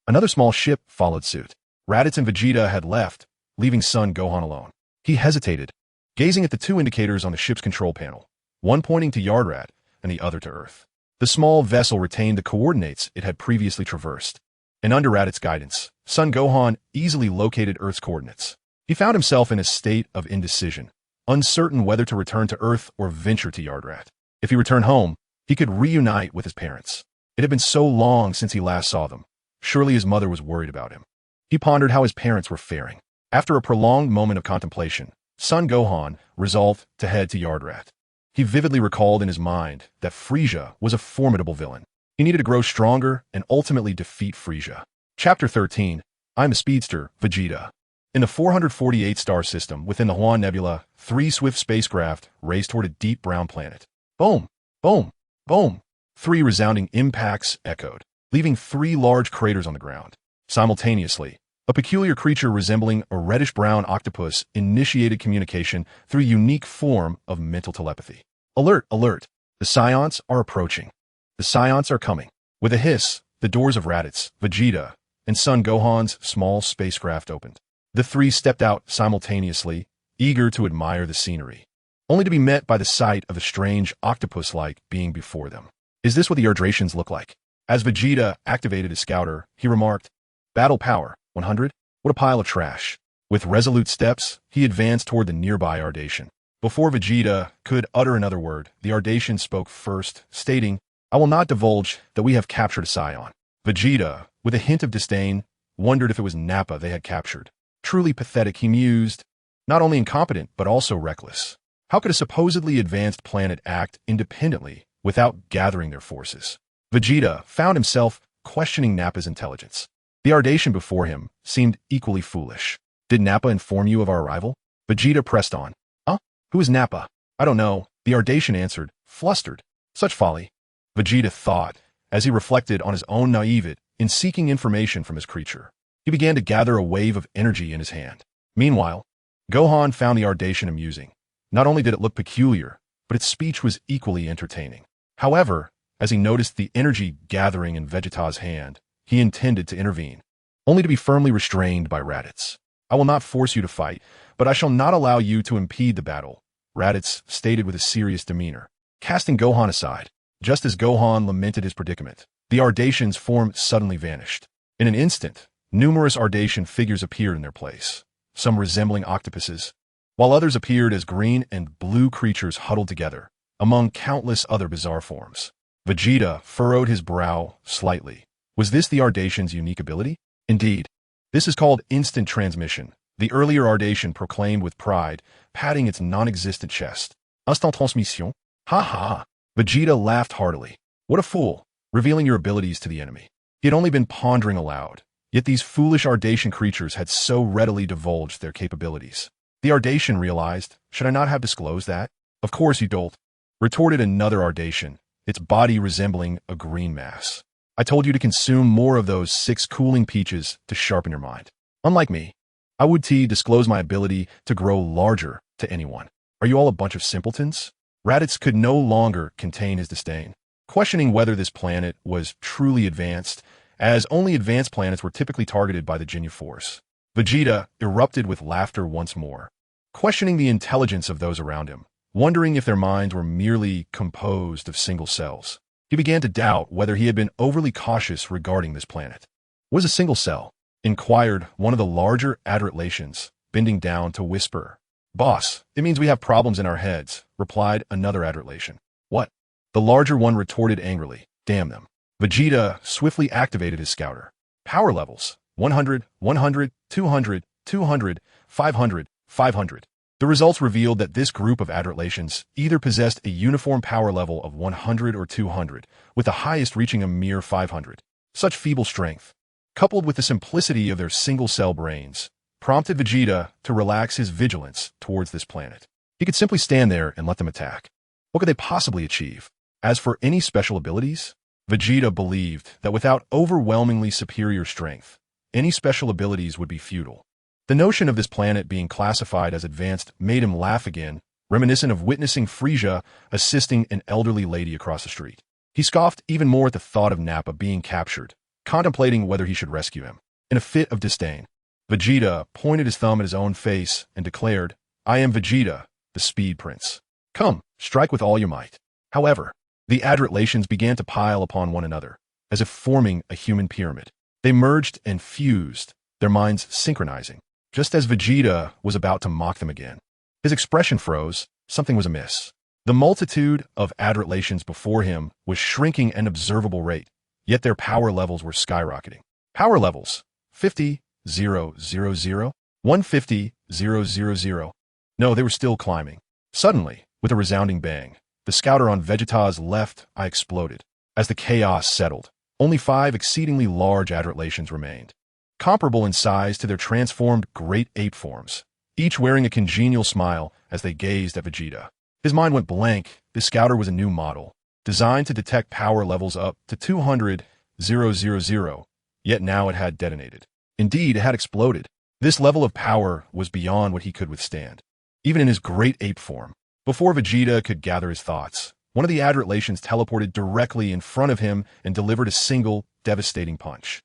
[SPEAKER 1] another small ship followed suit. Raditz and Vegeta had left, leaving Son Gohan alone. He hesitated, gazing at the two indicators on the ship's control panel, one pointing to Yardrat and the other to Earth. The small vessel retained the coordinates it had previously traversed, and under Raditz's guidance, Son Gohan easily located Earth's coordinates. He found himself in a state of indecision, uncertain whether to return to Earth or venture to Yardrat. If he returned home, he could reunite with his parents. It had been so long since he last saw them. Surely his mother was worried about him. He pondered how his parents were faring. After a prolonged moment of contemplation, Son Gohan resolved to head to Yardrat. He vividly recalled in his mind that Frieza was a formidable villain. He needed to grow stronger and ultimately defeat Frieza. Chapter 13, I'm a Speedster, Vegeta. In the 448-star system within the Huan Nebula, 3 swift spacecraft raced toward a deep brown planet. Boom! Boom! Boom! 3 resounding impacts echoed, leaving 3 large craters on the ground. Simultaneously, a peculiar creature resembling a reddish-brown octopus initiated communication through a unique form of mental telepathy. Alert! Alert! The Saiyans are approaching. The Saiyans are coming. With a hiss, the doors of Raditz, Vegeta, and Son Gohan's small spacecraft opened. The 3 stepped out simultaneously, eager to admire the scenery, only to be met by the sight of a strange octopus-like being before them. Is this what the Ardratians look like? As Vegeta activated his scouter, he remarked, "Battle power, 100? What a pile of trash." With resolute steps, he advanced toward the nearby Ardatian. Before Vegeta could utter another word, the Ardatian spoke first, stating, "I will not divulge that we have captured a Saiyan." Vegeta, with a hint of disdain, wondered if it was Nappa they had captured. Truly pathetic, he mused. Not only incompetent, but also reckless. How could a supposedly advanced planet act independently without gathering their forces? Vegeta found himself questioning Nappa's intelligence. The Ardatian before him seemed equally foolish. Did Nappa inform you of our arrival? Vegeta pressed on. Huh? Who is Nappa? I don't know, the Ardatian answered, flustered. Such folly. Vegeta thought, as he reflected on his own naivete in seeking information from his creature. He began to gather a wave of energy in his hand. Meanwhile, Gohan found the Ardatian amusing. Not only did it look peculiar, but its speech was equally entertaining. However, as he noticed the energy gathering in Vegeta's hand, he intended to intervene, only to be firmly restrained by Raditz. "I will not force you to fight, but I shall not allow you to impede the battle," Raditz stated with a serious demeanor, casting Gohan aside. Just as Gohan lamented his predicament, the Ardatian's form suddenly vanished. In an instant, numerous Ardatian figures appeared in their place, some resembling octopuses, while others appeared as green and blue creatures huddled together, among countless other bizarre forms. Vegeta furrowed his brow slightly. Was this the Ardatian's unique ability? Indeed. This is called instant transmission, the earlier Ardatian proclaimed with pride, patting its non-existent chest. Instant transmission? Ha ha! Vegeta laughed heartily. What a fool, revealing your abilities to the enemy. He had only been pondering aloud, yet these foolish Ardatian creatures had so readily divulged their capabilities. The Ardatian realized, should I not have disclosed that? Of course you dolt, retorted another Ardatian, its body resembling a green mass. I told you to consume more of those 6 cooling peaches to sharpen your mind. Unlike me, I would disclose my ability to grow larger to anyone. Are you all a bunch of simpletons? Raditz could no longer contain his disdain, questioning whether this planet was truly advanced, as only advanced planets were typically targeted by the Ginyu Force. Vegeta erupted with laughter once more, questioning the intelligence of those around him, wondering if their minds were merely composed of single cells. He began to doubt whether he had been overly cautious regarding this planet. What is a single cell? Inquired one of the larger Adratlations, bending down to whisper. Boss, it means we have problems in our heads, replied another Adratlation. What? The larger one retorted angrily. Damn them. Vegeta swiftly activated his scouter. Power levels. 100, 100, 200, 200, 500, 500. The results revealed that this group of adulations either possessed a uniform power level of 100 or 200, with the highest reaching a mere 500. Such feeble strength, coupled with the simplicity of their single-cell brains, prompted Vegeta to relax his vigilance towards this planet. He could simply stand there and let them attack. What could they possibly achieve? As for any special abilities, Vegeta believed that without overwhelmingly superior strength, any special abilities would be futile. The notion of this planet being classified as advanced made him laugh again, reminiscent of witnessing Frieza assisting an elderly lady across the street. He scoffed even more at the thought of Nappa being captured, contemplating whether he should rescue him. In a fit of disdain, Vegeta pointed his thumb at his own face and declared, "I am Vegeta, the Speed Prince. Come, strike with all your might." However, the adulations began to pile upon one another, as if forming a human pyramid. They merged and fused, their minds synchronizing. Just as Vegeta was about to mock them again, his expression froze. Something was amiss. The multitude of adulations before him was shrinking at an observable rate, yet their power levels were skyrocketing. Power levels: 50, 0, 0, 0, 150, 0, 0, 0. No, they were still climbing. Suddenly, with a resounding bang, the scouter on Vegeta's left eye exploded. As the chaos settled, only 5 exceedingly large adulations remained, comparable in size to their transformed great ape forms, each wearing a congenial smile as they gazed at Vegeta. His mind went blank. This scouter was a new model, designed to detect power levels up to 200, 000, yet now it had detonated. Indeed, it had exploded. This level of power was beyond what he could withstand, even in his great ape form. Before Vegeta could gather his thoughts, one of the adulations teleported directly in front of him and delivered a single, devastating punch.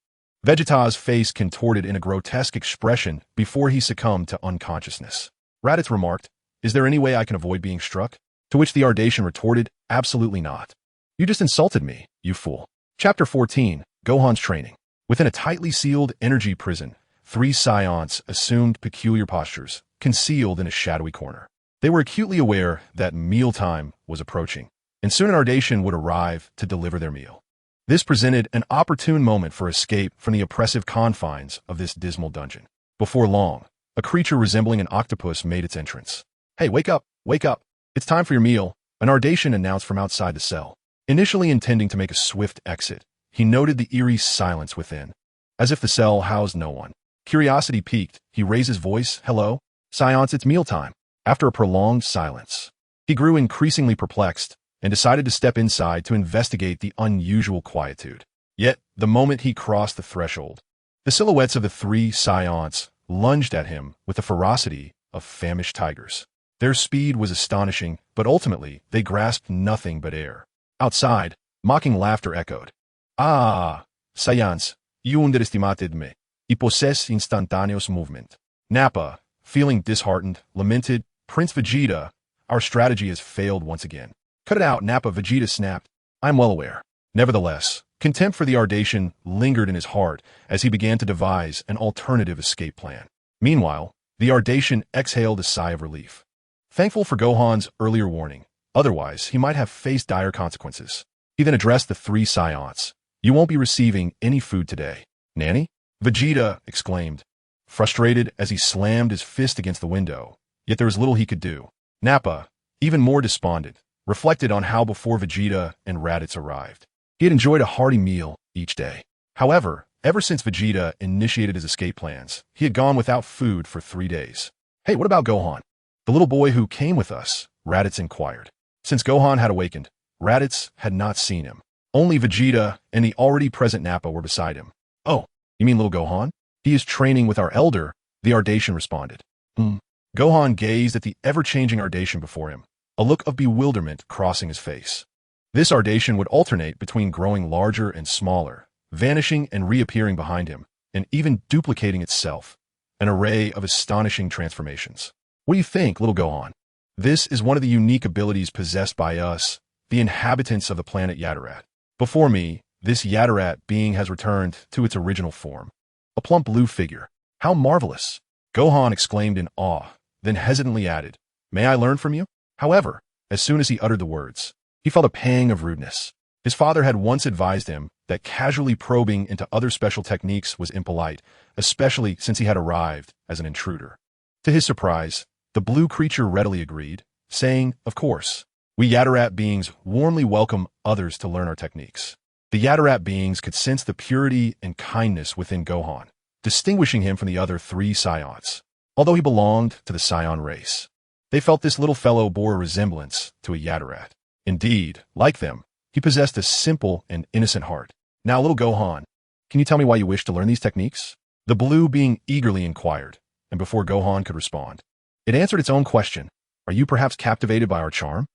[SPEAKER 1] Vegeta's face contorted in a grotesque expression before he succumbed to unconsciousness. Raditz remarked, "Is there any way I can avoid being struck?" To which the Ardatian retorted, "Absolutely not. You just insulted me, you fool." Chapter 14, Gohan's Training. Within a tightly sealed energy prison, 3 Saiyans assumed peculiar postures, concealed in a shadowy corner. They were acutely aware that mealtime was approaching, and soon an Ardatian would arrive to deliver their meal. This presented an opportune moment for escape from the oppressive confines of this dismal dungeon. Before long, a creature resembling an octopus made its entrance. "Hey, wake up, wake up. It's time for your meal," an Ardatian announced from outside the cell. Initially intending to make a swift exit, he noted the eerie silence within, as if the cell housed no one. Curiosity piqued, he raised his voice, "Hello, Saiyans, it's mealtime." After a prolonged silence, he grew increasingly perplexed and decided to step inside to investigate the unusual quietude. Yet, the moment he crossed the threshold, the silhouettes of the 3 Saiyans lunged at him with the ferocity of famished tigers. Their speed was astonishing, but ultimately they grasped nothing but air. Outside, mocking laughter echoed. "Ah, Saiyans, you underestimated me. Y possess instantaneous movement." Nappa, feeling disheartened, lamented, "Prince Vegeta, our strategy has failed once again." "Cut it out, Nappa," Vegeta snapped. "I'm well aware." Nevertheless, contempt for the Ardatian lingered in his heart as he began to devise an alternative escape plan. Meanwhile, the Ardatian exhaled a sigh of relief. Thankful for Gohan's earlier warning, otherwise he might have faced dire consequences. He then addressed the 3 Saiyans. "You won't be receiving any food today." "Nanny?" Vegeta exclaimed, frustrated as he slammed his fist against the window, yet there was little he could do. Nappa, even more despondent, reflected on how before Vegeta and Raditz arrived, he had enjoyed a hearty meal each day. However, ever since Vegeta initiated his escape plans, he had gone without food for 3 days. "Hey, what about Gohan? The little boy who came with us?" Raditz inquired. Since Gohan had awakened, Raditz had not seen him. Only Vegeta and the already present Nappa were beside him. "Oh, you mean little Gohan? He is training with our elder," the Ardatian responded. Gohan gazed at the ever-changing Ardatian before him, a look of bewilderment crossing his face. This Ardatian would alternate between growing larger and smaller, vanishing and reappearing behind him, and even duplicating itself, an array of astonishing transformations. "What do you think, little Gohan? This is one of the unique abilities possessed by us, the inhabitants of the planet Yatarat. Before me, this Yatarat being has returned to its original form. A plump blue figure. How marvelous!" Gohan exclaimed in awe, then hesitantly added, "May I learn from you?" However, as soon as he uttered the words, he felt a pang of rudeness. His father had once advised him that casually probing into other special techniques was impolite, especially since he had arrived as an intruder. To his surprise, the blue creature readily agreed, saying, "Of course, we Yatarat beings warmly welcome others to learn our techniques." The Yatarat beings could sense the purity and kindness within Gohan, distinguishing him from the other three Saiyans. Although he belonged to the Saiyan race, they felt this little fellow bore a resemblance to a Yatarat. Indeed, like them, he possessed a simple and innocent heart. "Now, little Gohan, can you tell me why you wish to learn these techniques?" The blue being eagerly inquired, and before Gohan could respond, it answered its own question. "Are you perhaps captivated by our charm?"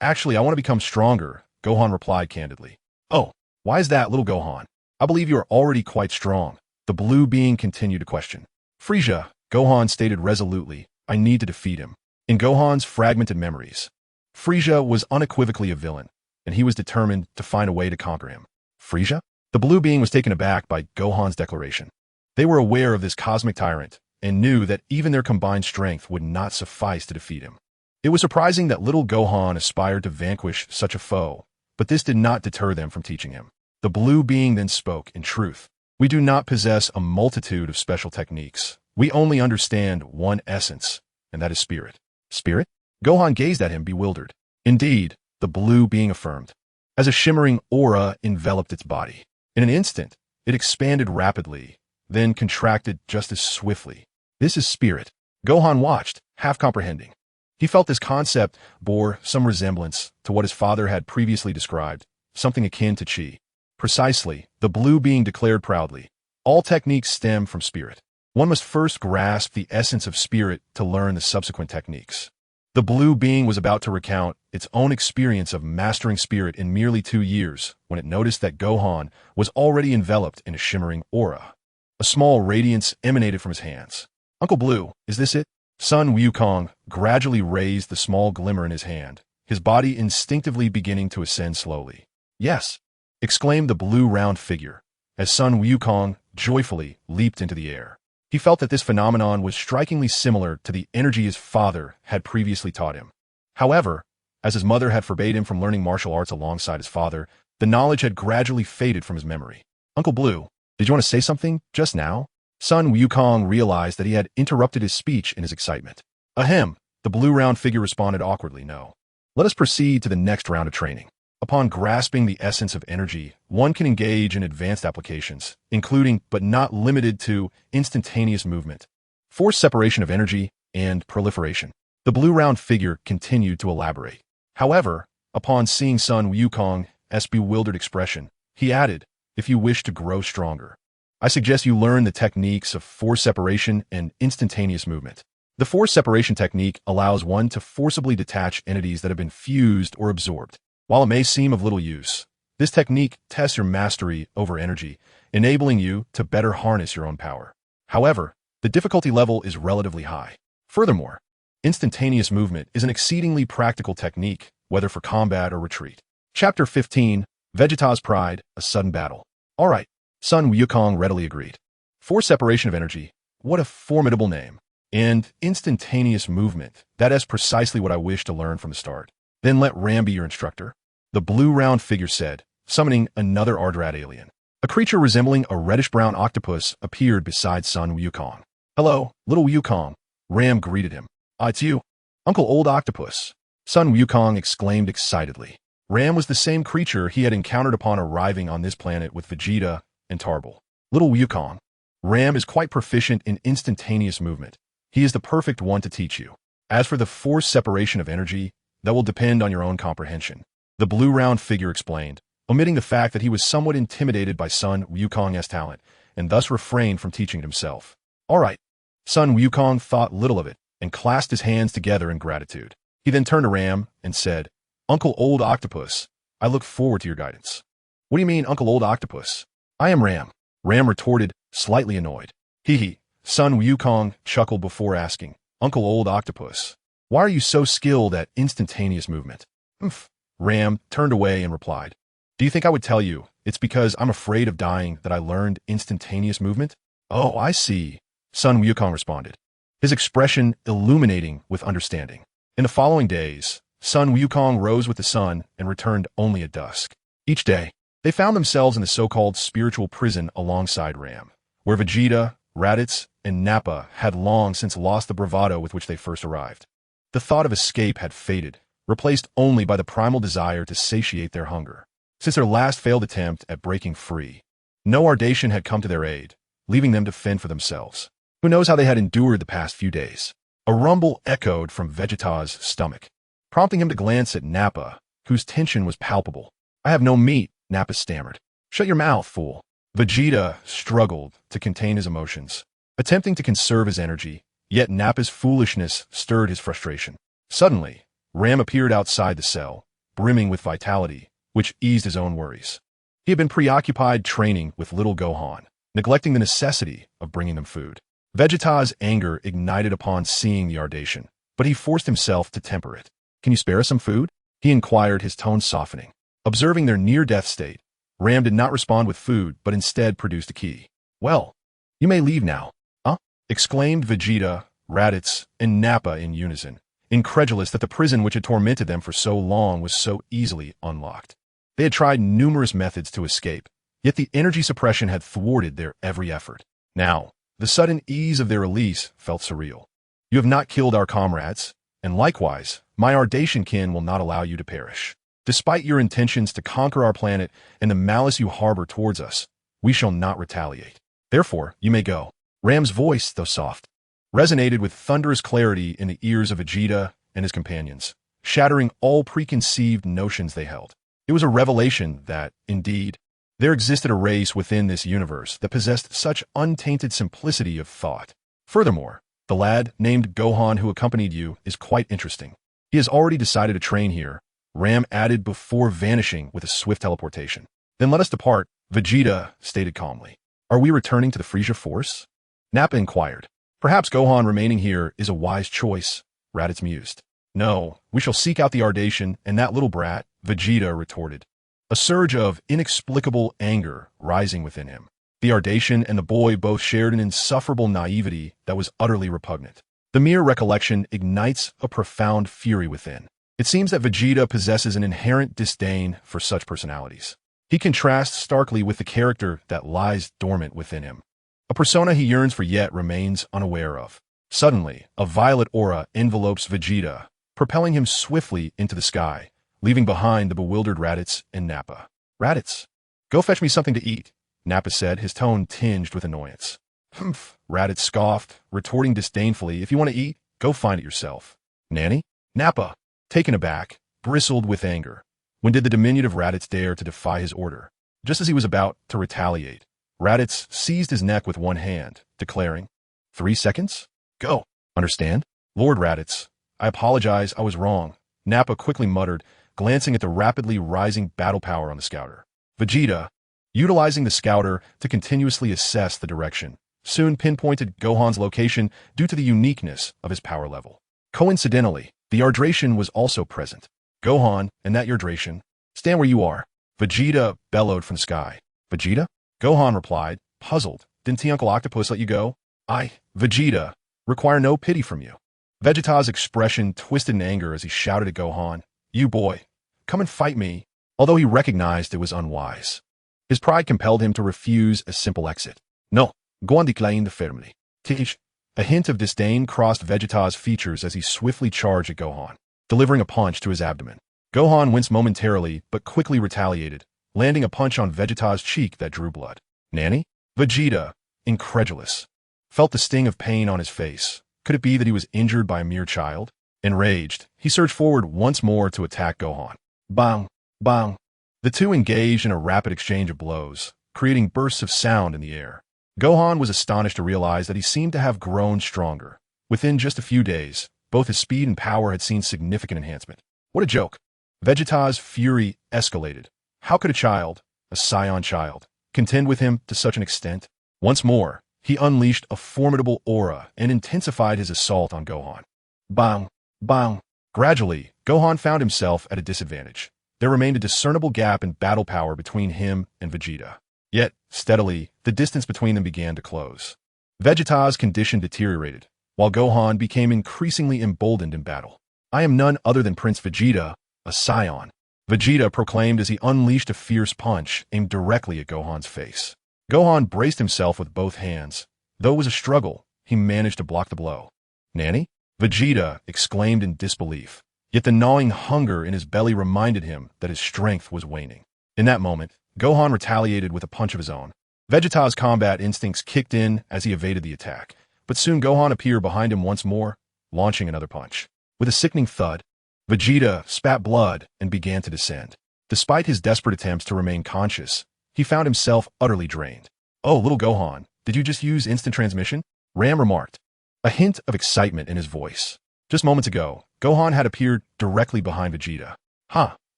[SPEAKER 1] Actually, I want to become stronger," Gohan replied candidly. "Oh, why is that, little Gohan? I believe you are already quite strong." The blue being continued to question. "Frieza," Gohan stated resolutely, "I need to defeat him." In Gohan's fragmented memories, Frieza was unequivocally a villain, and he was determined to find a way to conquer him. Frieza? The blue being was taken aback by Gohan's declaration. They were aware of this cosmic tyrant, and knew that even their combined strength would not suffice to defeat him. It was surprising that little Gohan aspired to vanquish such a foe, but this did not deter them from teaching him. The blue being then spoke, "In truth, we do not possess a multitude of special techniques. We only understand one essence, and that is spirit." "Spirit?" Gohan gazed at him bewildered. "Indeed," the blue being affirmed, as a shimmering aura enveloped its body. In an instant, it expanded rapidly, then contracted just as swiftly. "This is spirit." Gohan watched, half comprehending. He felt this concept bore some resemblance to what his father had previously described, something akin to chi. "Precisely," the blue being declared proudly. "All techniques stem from spirit. One must first grasp the essence of spirit to learn the subsequent techniques." The blue being was about to recount its own experience of mastering spirit in merely 2 years when it noticed that Gohan was already enveloped in a shimmering aura. A small radiance emanated from his hands. "Uncle Blue, is this it?" Sun Wukong gradually raised the small glimmer in his hand, his body instinctively beginning to ascend slowly. "Yes," exclaimed the blue round figure, as Sun Wukong joyfully leaped into the air. He felt that this phenomenon was strikingly similar to the energy his father had previously taught him. However, as his mother had forbade him from learning martial arts alongside his father, the knowledge had gradually faded from his memory. "Uncle Blue, did you want to say something just now?" Sun Wukong realized that he had interrupted his speech in his excitement. "Ahem," the blue round figure responded awkwardly, "no. Let us proceed to the next round of training." Upon grasping the essence of energy, one can engage in advanced applications, including but not limited to instantaneous movement, force separation of energy, and proliferation. The blue round figure continued to elaborate. However, upon seeing Sun Wukong's bewildered expression, he added, "If you wish to grow stronger, I suggest you learn the techniques of force separation and instantaneous movement." The force separation technique allows one to forcibly detach entities that have been fused or absorbed. While it may seem of little use, this technique tests your mastery over energy, enabling you to better harness your own power. However, the difficulty level is relatively high. Furthermore, instantaneous movement is an exceedingly practical technique, whether for combat or retreat. Chapter 15, Vegeta's Pride, a Sudden Battle. "All right," Sun Wukong readily agreed. "Force separation of energy, what a formidable name. And instantaneous movement, that is precisely what I wish to learn from the start. Then let Ram be your instructor." The blue round figure said, summoning another Ardrat alien. A creature resembling a reddish-brown octopus appeared beside Sun Wukong. "Hello, little Wukong," Ram greeted him. "Ah, it's you, Uncle Old Octopus," Sun Wukong exclaimed excitedly. Ram was the same creature he had encountered upon arriving on this planet with Vegeta and Trembles. "Little Wukong, Ram is quite proficient in instantaneous movement. He is the perfect one to teach you. As for the force separation of energy, that will depend on your own comprehension," the blue round figure explained, omitting the fact that he was somewhat intimidated by Sun Wukong's talent, and thus refrained from teaching it himself. "All right." Sun Wukong thought little of it, and clasped his hands together in gratitude. He then turned to Ram and said, "Uncle Old Octopus, I look forward to your guidance." "What do you mean, Uncle Old Octopus?" "I am Ram," Ram retorted, slightly annoyed. "Hee." Sun Wukong chuckled before asking, "Uncle Old Octopus, why are you so skilled at instantaneous movement?" "Umph." Ram turned away and replied, "Do you think I would tell you it's because I'm afraid of dying that I learned instantaneous movement?" "Oh, I see," Sun Wukong responded, his expression illuminating with understanding. In the following days, Sun Wukong rose with the sun and returned only at dusk. Each day, they found themselves in the so-called spiritual prison alongside Ram, where Vegeta, Raditz, and Nappa had long since lost the bravado with which they first arrived. The thought of escape had faded, replaced only by the primal desire to satiate their hunger. Since their last failed attempt at breaking free, no Ardatian had come to their aid, leaving them to fend for themselves. Who knows how they had endured the past few days? A rumble echoed from Vegeta's stomach, prompting him to glance at Nappa, whose tension was palpable. "I have no meat," Nappa stammered. "Shut your mouth, fool." Vegeta struggled to contain his emotions, attempting to conserve his energy, yet Nappa's foolishness stirred his frustration. Suddenly, Ram appeared outside the cell, brimming with vitality, which eased his own worries. He had been preoccupied training with little Gohan, neglecting the necessity of bringing them food. Vegeta's anger ignited upon seeing the Ardatian, but he forced himself to temper it. "Can you spare us some food?" he inquired, his tone softening. Observing their near-death state, Ram did not respond with food, but instead produced a key. "Well, you may leave now." "Huh?" exclaimed Vegeta, Raditz, and Nappa in unison, incredulous that the prison which had tormented them for so long was so easily unlocked. They had tried numerous methods to escape, yet the energy suppression had thwarted their every effort. Now, the sudden ease of their release felt surreal. "You have not killed our comrades, and likewise, my Ardatian kin will not allow you to perish. Despite your intentions to conquer our planet and the malice you harbor towards us, we shall not retaliate. Therefore, you may go." Ram's voice, though soft, resonated with thunderous clarity in the ears of Vegeta and his companions, shattering all preconceived notions they held. It was a revelation that, indeed, there existed a race within this universe that possessed such untainted simplicity of thought. Furthermore, the lad named Gohan who accompanied you is quite interesting. He has already decided to train here, Ram added before vanishing with a swift teleportation. "Then let us depart," Vegeta stated calmly. "Are we returning to the Frieza Force?" Nappa inquired. "Perhaps Gohan remaining here is a wise choice," Raditz mused. "No, we shall seek out the Ardatian and that little brat," Vegeta retorted, a surge of inexplicable anger rising within him. The Ardatian and the boy both shared an insufferable naivety that was utterly repugnant. The mere recollection ignites a profound fury within. It seems that Vegeta possesses an inherent disdain for such personalities. He contrasts starkly with the character that lies dormant within him, a persona he yearns for yet remains unaware of. Suddenly, a violet aura envelopes Vegeta, propelling him swiftly into the sky, leaving behind the bewildered Raditz and Nappa. "Raditz, go fetch me something to eat," Nappa said, his tone tinged with annoyance. "Humph," Raditz scoffed, retorting disdainfully, "if you want to eat, go find it yourself." "Nanny?" Nappa, taken aback, bristled with anger. When did the diminutive Raditz dare to defy his order? Just as he was about to retaliate, Raditz seized his neck with one hand, declaring, 3 seconds? Go. Understand? Lord Raditz, I apologize, I was wrong," Nappa quickly muttered, glancing at the rapidly rising battle power on the scouter. Vegeta, utilizing the scouter to continuously assess the direction, soon pinpointed Gohan's location due to the uniqueness of his power level. Coincidentally, the Ardatian was also present. "Gohan, and that Ardatian, stand where you are," Vegeta bellowed from the sky. "Vegeta?" Gohan replied, puzzled. "Didn't T-Uncle Octopus let you go?" "I, Vegeta, require no pity from you." Vegeta's expression twisted in anger as he shouted at Gohan, "You boy, come and fight me," although he recognized it was unwise. His pride compelled him to refuse a simple exit. "No," Gohan declined firmly. "Tish." A hint of disdain crossed Vegeta's features as he swiftly charged at Gohan, delivering a punch to his abdomen. Gohan winced momentarily, but quickly retaliated, landing a punch on Vegeta's cheek that drew blood. "Nanny?" Vegeta, incredulous, felt the sting of pain on his face. Could it be that he was injured by a mere child? Enraged, he surged forward once more to attack Gohan. Bang! Bang! The two engaged in a rapid exchange of blows, creating bursts of sound in the air. Gohan was astonished to realize that he seemed to have grown stronger. Within just a few days, both his speed and power had seen significant enhancement. What a joke! Vegeta's fury escalated. How could a child, a Saiyan child, contend with him to such an extent? Once more, he unleashed a formidable aura and intensified his assault on Gohan. Bang! Bang! Gradually, Gohan found himself at a disadvantage. There remained a discernible gap in battle power between him and Vegeta. Yet, steadily, the distance between them began to close. Vegeta's condition deteriorated, while Gohan became increasingly emboldened in battle. "I am none other than Prince Vegeta, a Saiyan," Vegeta proclaimed as he unleashed a fierce punch aimed directly at Gohan's face. Gohan braced himself with both hands. Though it was a struggle, he managed to block the blow. "Nanny?" Vegeta exclaimed in disbelief. Yet the gnawing hunger in his belly reminded him that his strength was waning. In that moment, Gohan retaliated with a punch of his own. Vegeta's combat instincts kicked in as he evaded the attack, but soon Gohan appeared behind him once more, launching another punch. With a sickening thud, Vegeta spat blood and began to descend. Despite his desperate attempts to remain conscious, he found himself utterly drained. "Oh, little Gohan, did you just use instant transmission?" Ram remarked, a hint of excitement in his voice. Just moments ago, Gohan had appeared directly behind Vegeta. "Huh,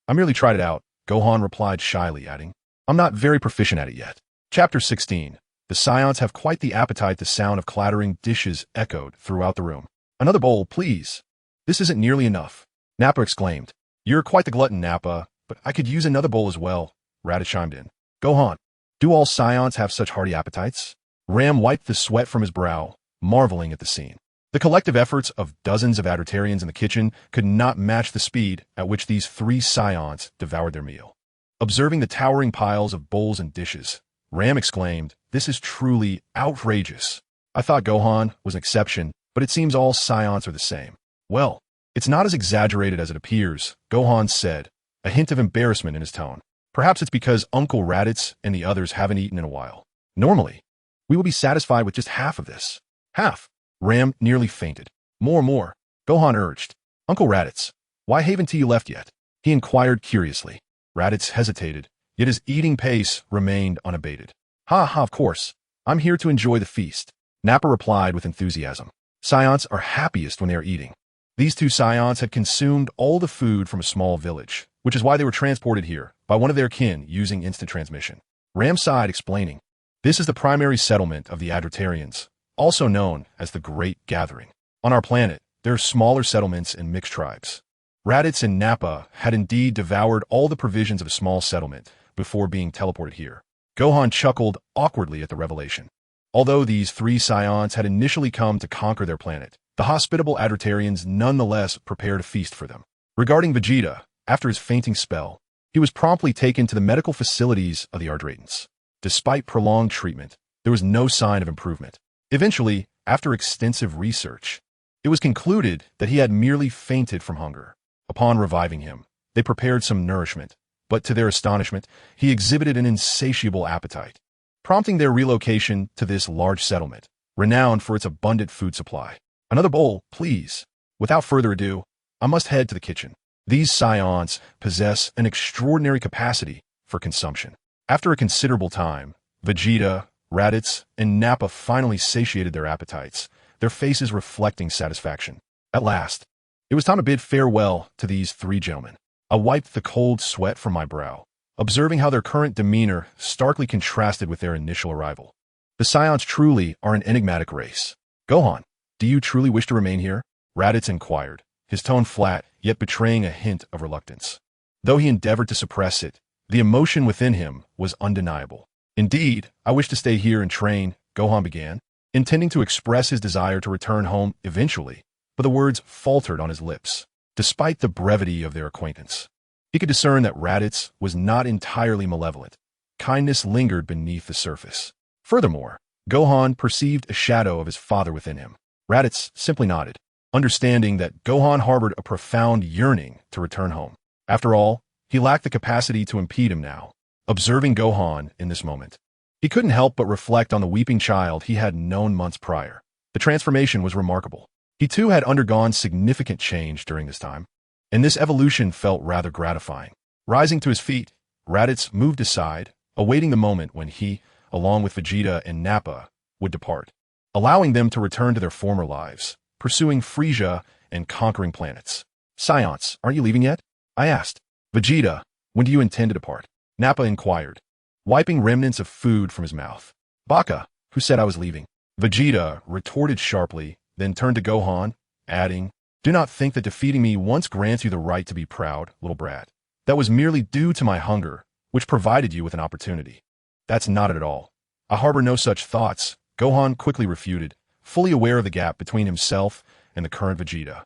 [SPEAKER 1] I merely tried it out," Gohan replied shyly, adding, "I'm not very proficient at it yet." Chapter 16. The Saiyans have quite the appetite. The sound of clattering dishes echoed throughout the room. "Another bowl, please." "This isn't nearly enough," Nappa exclaimed. "You're quite the glutton, Nappa, but I could use another bowl as well," Raditz chimed in. "Gohan, do all Saiyans have such hearty appetites?" Ram wiped the sweat from his brow, marveling at the scene. The collective efforts of dozens of Advertarians in the kitchen could not match the speed at which these three Saiyans devoured their meal. Observing the towering piles of bowls and dishes, Ram exclaimed, "This is truly outrageous. I thought Gohan was an exception, but it seems all Saiyans are the same." "Well, it's not as exaggerated as it appears," Gohan said, a hint of embarrassment in his tone. "Perhaps it's because Uncle Raditz and the others haven't eaten in a while. Normally, we will be satisfied with just half of this." "Half?" Ram nearly fainted. More, Gohan urged. "Uncle Raditz, why haven't you left yet?" he inquired curiously. Raditz hesitated, yet his eating pace remained unabated. Ha, of course. I'm here to enjoy the feast," Nappa replied with enthusiasm. Saiyans are happiest when they are eating. These two Saiyans had consumed all the food from a small village, which is why they were transported here by one of their kin using instant transmission. Ram sighed, explaining, "This is the primary settlement of the Advertarians, also known as the Great Gathering. On our planet, there are smaller settlements and mixed tribes. Raditz and Nappa had indeed devoured all the provisions of a small settlement before being teleported here." Gohan chuckled awkwardly at the revelation. Although these three Saiyans had initially come to conquer their planet, the hospitable Advertarians nonetheless prepared a feast for them. Regarding Vegeta, after his fainting spell, he was promptly taken to the medical facilities of the Ardratans. Despite prolonged treatment, there was no sign of improvement. Eventually, after extensive research, it was concluded that he had merely fainted from hunger. Upon reviving him, they prepared some nourishment, but to their astonishment, he exhibited an insatiable appetite, prompting their relocation to this large settlement, renowned for its abundant food supply. "Another bowl, please." Without further ado, I must head to the kitchen. These Saiyans possess an extraordinary capacity for consumption. After a considerable time, Vegeta, Raditz, and Nappa finally satiated their appetites, their faces reflecting satisfaction. At last, it was time to bid farewell to these three gentlemen. I wiped the cold sweat from my brow, observing how their current demeanor starkly contrasted with their initial arrival. The Saiyans truly are an enigmatic race. "Gohan, do you truly wish to remain here?" Raditz inquired, his tone flat, yet betraying a hint of reluctance. Though he endeavored to suppress it, the emotion within him was undeniable. "Indeed, I wish to stay here and train," Gohan began, intending to express his desire to return home eventually, but the words faltered on his lips. Despite the brevity of their acquaintance, he could discern that Raditz was not entirely malevolent. Kindness lingered beneath the surface. Furthermore, Gohan perceived a shadow of his father within him. Raditz simply nodded, understanding that Gohan harbored a profound yearning to return home. After all, he lacked the capacity to impede him now. Observing Gohan in this moment, he couldn't help but reflect on the weeping child he had known months prior. The transformation was remarkable. He too had undergone significant change during this time, and this evolution felt rather gratifying. Rising to his feet, Raditz moved aside, awaiting the moment when he, along with Vegeta and Nappa, would depart, allowing them to return to their former lives, pursuing Frisia and conquering planets. "Saiyans, aren't you leaving yet?" I asked. "Vegeta, when do you intend to depart?" Nappa inquired, wiping remnants of food from his mouth. "Baka, who said I was leaving?" Vegeta retorted sharply, then turned to Gohan, adding, "Do not think that defeating me once grants you the right to be proud, little brat. That was merely due to my hunger, which provided you with an opportunity." "That's not it at all. I harbor no such thoughts," Gohan quickly refuted, fully aware of the gap between himself and the current Vegeta.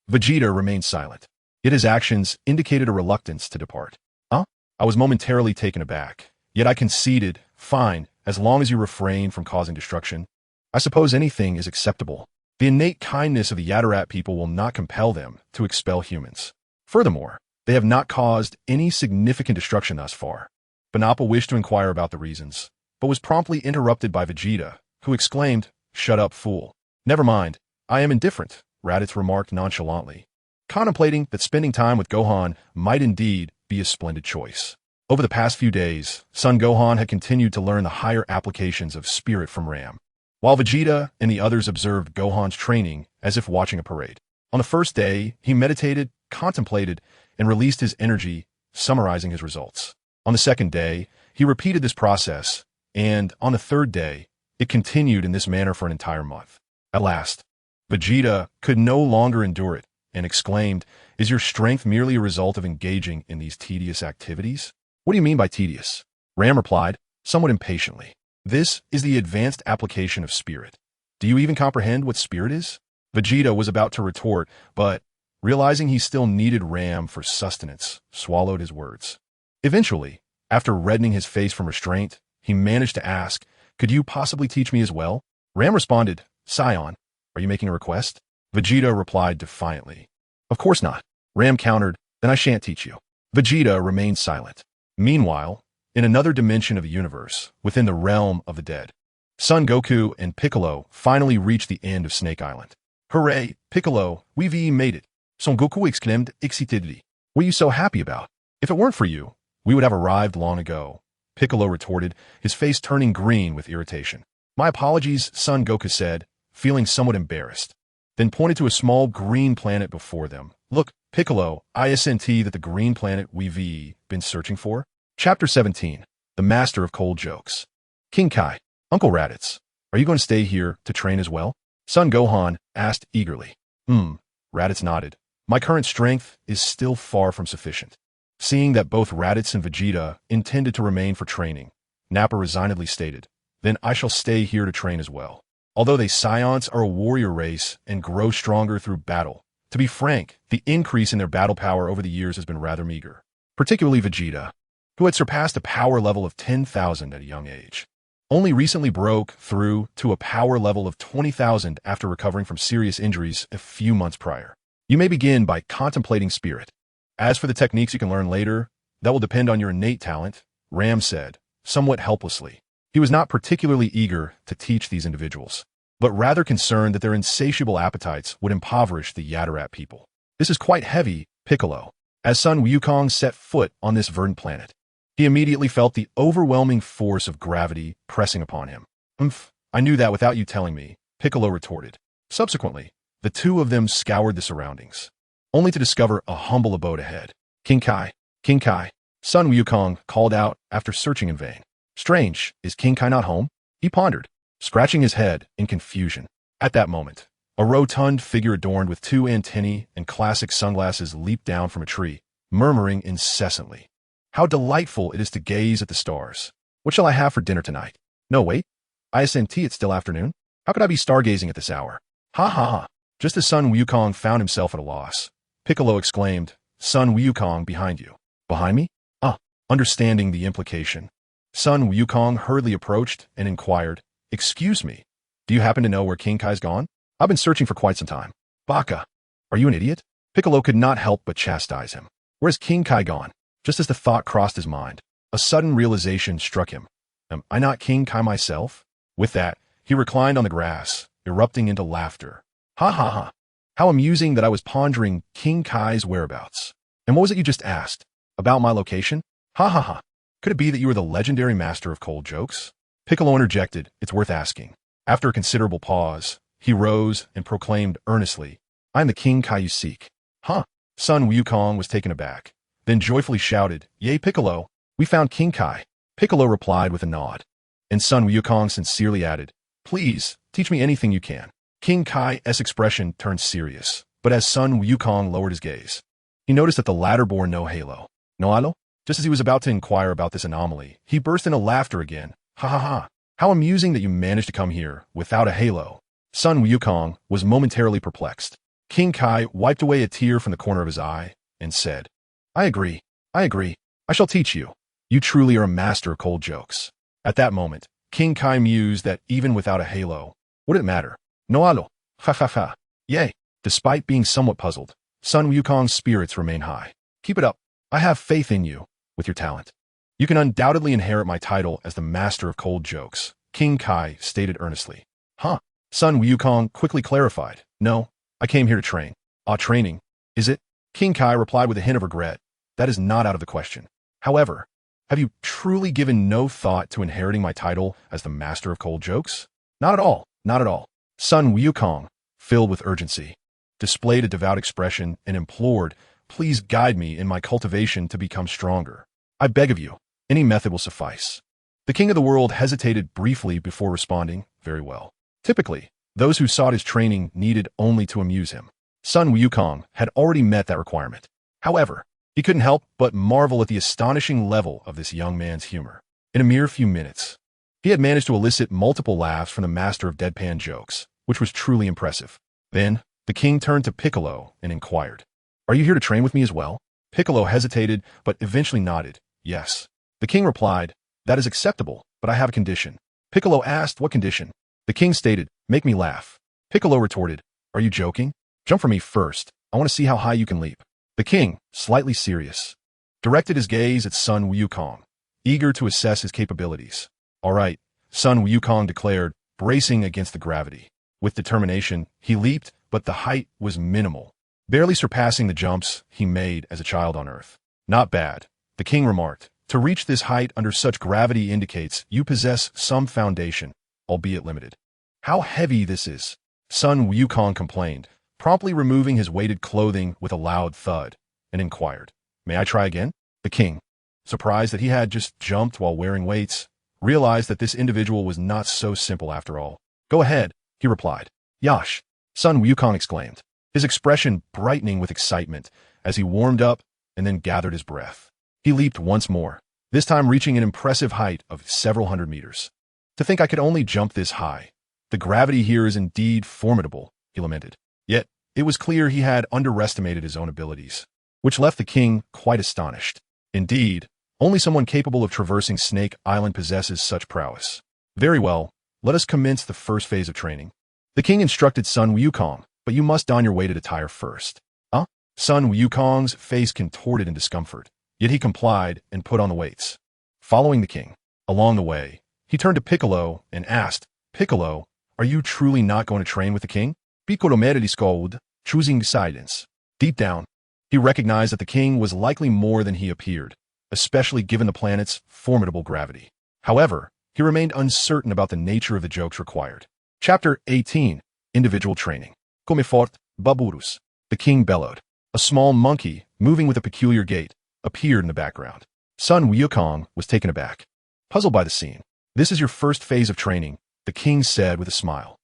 [SPEAKER 1] Vegeta remained silent. yet his actions indicated a reluctance to depart. Huh? I was momentarily taken aback, yet I conceded, fine, as long as you refrain from causing destruction. I suppose anything is acceptable. The innate kindness of the Yatarat people will not compel them to expel humans. Furthermore, they have not caused any significant destruction thus far. Banappa wished to inquire about the reasons, but was promptly interrupted by Vegeta, who exclaimed, "Shut up, fool." "Never mind, I am indifferent," Raditz remarked nonchalantly, contemplating that spending time with Gohan might indeed be a splendid choice. Over the past few days, Son Gohan had continued to learn the higher applications of spirit from Ram, while Vegeta and the others observed Gohan's training as if watching a parade. On the first day, he meditated, contemplated, and released his energy, summarizing his results. On the second day, he repeated this process, and on the third day, it continued in this manner for an entire month. At last, Vegeta could no longer endure it and exclaimed, "Is your strength merely a result of engaging in these tedious activities?" "What do you mean by tedious?" Ram replied, somewhat impatiently. "This is the advanced application of spirit. Do you even comprehend what spirit is?" Vegeta was about to retort, but, realizing he still needed Ram for sustenance, swallowed his words. Eventually, after reddening his face from restraint, he managed to ask, "Could you possibly teach me as well?" Ram responded, "Saiyan, are you making a request?" Vegeta replied defiantly, "Of course not." Ram countered, "Then I shan't teach you." Vegeta remained silent. Meanwhile, in another dimension of the universe, within the realm of the dead, Son Goku and Piccolo finally reached the end of Snake Island. "Hooray, Piccolo, we've made it!" Son Goku exclaimed excitedly. "What are you so happy about? If it weren't for you, we would have arrived long ago," Piccolo retorted, his face turning green with irritation. "My apologies," Son Goku said, feeling somewhat embarrassed, then pointed to a small green planet before them. "Look, Piccolo, isn't that the green planet we've been searching for?" Chapter 17. The Master of Cold Jokes. King Kai, "Uncle Raditz, are you going to stay here to train as well?" Son Gohan asked eagerly. Raditz nodded. "My current strength is still far from sufficient." Seeing that both Raditz and Vegeta intended to remain for training, Nappa resignedly stated, "Then I shall stay here to train as well." Although they Saiyans are a warrior race and grow stronger through battle, to be frank, the increase in their battle power over the years has been rather meager, particularly Vegeta, who had surpassed a power level of 10,000 at a young age. Only recently broke through to a power level of 20,000 after recovering from serious injuries a few months prior. You may begin by contemplating spirit. As for the techniques you can learn later, that will depend on your innate talent, Ram said, somewhat helplessly. He was not particularly eager to teach these individuals, but rather concerned that their insatiable appetites would impoverish the Yatarat people. "This is quite heavy, Piccolo." As Sun Wukong set foot on this verdant planet, he immediately felt the overwhelming force of gravity pressing upon him. I knew that without you telling me," Piccolo retorted. Subsequently, the two of them scoured the surroundings, only to discover a humble abode ahead. King Kai, Sun Wukong called out after searching in vain. "Strange, is King Kai not home?" he pondered, scratching his head in confusion. At that moment, a rotund figure adorned with two antennae and classic sunglasses leaped down from a tree, murmuring incessantly, "How delightful it is to gaze at the stars. What shall I have for dinner tonight? No, wait. Isn't it's still afternoon? How could I be stargazing at this hour? Ha ha ha." Just as Sun Wukong found himself at a loss, Piccolo exclaimed, "Sun Wukong, behind you." "Behind me?" Understanding the implication, Sun Wukong hurriedly approached and inquired, "Excuse me, do you happen to know where King Kai's gone? I've been searching for quite some time." "Baka, are you an idiot?" Piccolo could not help but chastise him. "Where's King Kai gone?" Just as the thought crossed his mind, a sudden realization struck him. "Am I not King Kai myself?" With that, he reclined on the grass, erupting into laughter. "Ha ha ha. How amusing that I was pondering King Kai's whereabouts. And what was it you just asked? About my location? Ha ha ha. Could it be that you are the legendary master of cold jokes?" Piccolo interjected, "It's worth asking." After a considerable pause, he rose and proclaimed earnestly, "I am the King Kai you seek." "Huh?" Sun Wukong was taken aback, then joyfully shouted, "Yay, Piccolo, we found King Kai." Piccolo replied with a nod, and Sun Wukong sincerely added, "Please, teach me anything you can." King Kai's expression turned serious, but as Sun Wukong lowered his gaze, he noticed that the latter bore no halo. "No halo?" Just as he was about to inquire about this anomaly, he burst into laughter again. "Ha ha ha. How amusing that you managed to come here without a halo." Sun Wukong was momentarily perplexed. King Kai wiped away a tear from the corner of his eye, and said, I agree. I agree. I shall teach you. You truly are a master of cold jokes. At that moment, King Kai mused that even without a halo, would it matter? No halo. Ha ha ha. Yay. Despite being somewhat puzzled, Sun Wukong's spirits remain high. Keep it up. I have faith in you, with your talent. You can undoubtedly inherit my title as the master of cold jokes, King Kai stated earnestly. Huh? Sun Wukong quickly clarified. No, I came here to train. Training. Is it? King Kai replied with a hint of regret. That is not out of the question. However, have you truly given no thought to inheriting my title as the master of cold jokes? Not at all. Not at all. Sun Wukong, filled with urgency, displayed a devout expression and implored, please guide me in my cultivation to become stronger. I beg of you, any method will suffice. The king of the world hesitated briefly before responding, very well. Typically, those who sought his training needed only to amuse him. Sun Wukong had already met that requirement. However, he couldn't help but marvel at the astonishing level of this young man's humor. In a mere few minutes, he had managed to elicit multiple laughs from the master of deadpan jokes, which was truly impressive. Then, the king turned to Piccolo and inquired, Are you here to train with me as well? Piccolo hesitated, but eventually nodded, yes. The king replied, That is acceptable, but I have a condition. Piccolo asked, What condition? The king stated, Make me laugh. Piccolo retorted, Are you joking? Jump for me first. I want to see how high you can leap. The king, slightly serious, directed his gaze at Sun Wukong, eager to assess his capabilities. All right, Sun Wukong declared, bracing against the gravity. With determination, he leaped, but the height was minimal, barely surpassing the jumps he made as a child on Earth. Not bad, the king remarked. To reach this height under such gravity indicates you possess some foundation, albeit limited. How heavy this is, Sun Wukong complained, promptly removing his weighted clothing with a loud thud, and inquired, May I try again? The king, surprised that he had just jumped while wearing weights, realized that this individual was not so simple after all. Go ahead, he replied. Yash, Sun Wukong exclaimed, his expression brightening with excitement as he warmed up and then gathered his breath. He leaped once more, this time reaching an impressive height of several hundred meters. To think I could only jump this high. The gravity here is indeed formidable, he lamented. Yet, it was clear he had underestimated his own abilities, which left the king quite astonished. Indeed, only someone capable of traversing Snake Island possesses such prowess. Very well, let us commence the first phase of training. The king instructed Sun Wukong, but you must don your weighted attire first. Huh? Sun Wukong's face contorted in discomfort, yet he complied and put on the weights. Following the king, along the way, he turned to Piccolo and asked, Piccolo, are you truly not going to train with the king? Piccolo merely scolded, choosing silence. Deep down, he recognized that the king was likely more than he appeared, especially given the planet's formidable gravity. However, he remained uncertain about the nature of the jokes required. Chapter 18, Individual Training. Come fort, Baburus. The king bellowed. A small monkey, moving with a peculiar gait, appeared in the background. Sun Wukong was taken aback, puzzled by the scene. This is your first phase of training, the king said with a smile.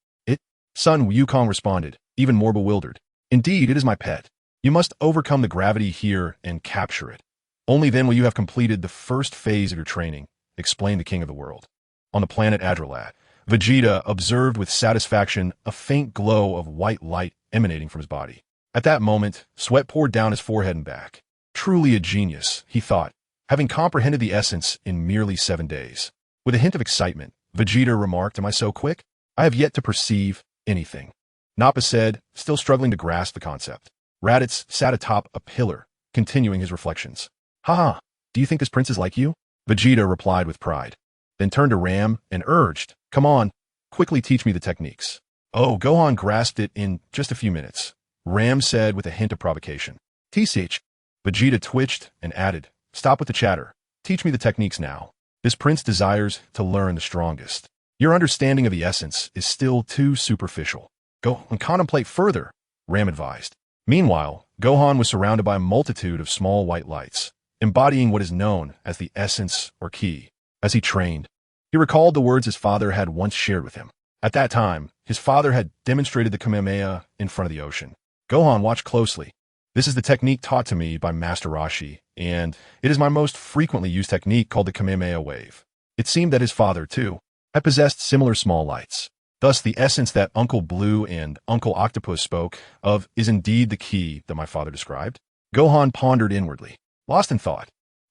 [SPEAKER 1] Sun Wukong responded, even more bewildered. Indeed, it is my pet. You must overcome the gravity here and capture it. Only then will you have completed the first phase of your training, explained the king of the world. On the planet Adralat, Vegeta observed with satisfaction a faint glow of white light emanating from his body. At that moment, sweat poured down his forehead and back. Truly a genius, he thought, having comprehended the essence in merely 7 days. With a hint of excitement, Vegeta remarked, Am I so quick? I have yet to perceive anything. Nappa said, still struggling to grasp the concept. Raditz sat atop a pillar, continuing his reflections. Haha, do you think this prince is like you? Vegeta replied with pride, then turned to Ram and urged, Come on, quickly teach me the techniques. Oh, Gohan grasped it in just a few minutes, Ram said with a hint of provocation. Teach. Vegeta twitched and added, Stop with the chatter. Teach me the techniques now. This prince desires to learn the strongest. Your understanding of the essence is still too superficial. Go and contemplate further, Ram advised. Meanwhile, Gohan was surrounded by a multitude of small white lights, embodying what is known as the essence or ki. As he trained, he recalled the words his father had once shared with him. At that time, his father had demonstrated the Kamehameha in front of the ocean. Gohan watched closely. This is the technique taught to me by Master Roshi, and it is my most frequently used technique called the Kamehameha wave. It seemed that his father, too, had possessed similar small lights. Thus, the essence that Uncle Blue and Uncle Octopus spoke of is indeed the ki that my father described. Gohan pondered inwardly. Lost in thought,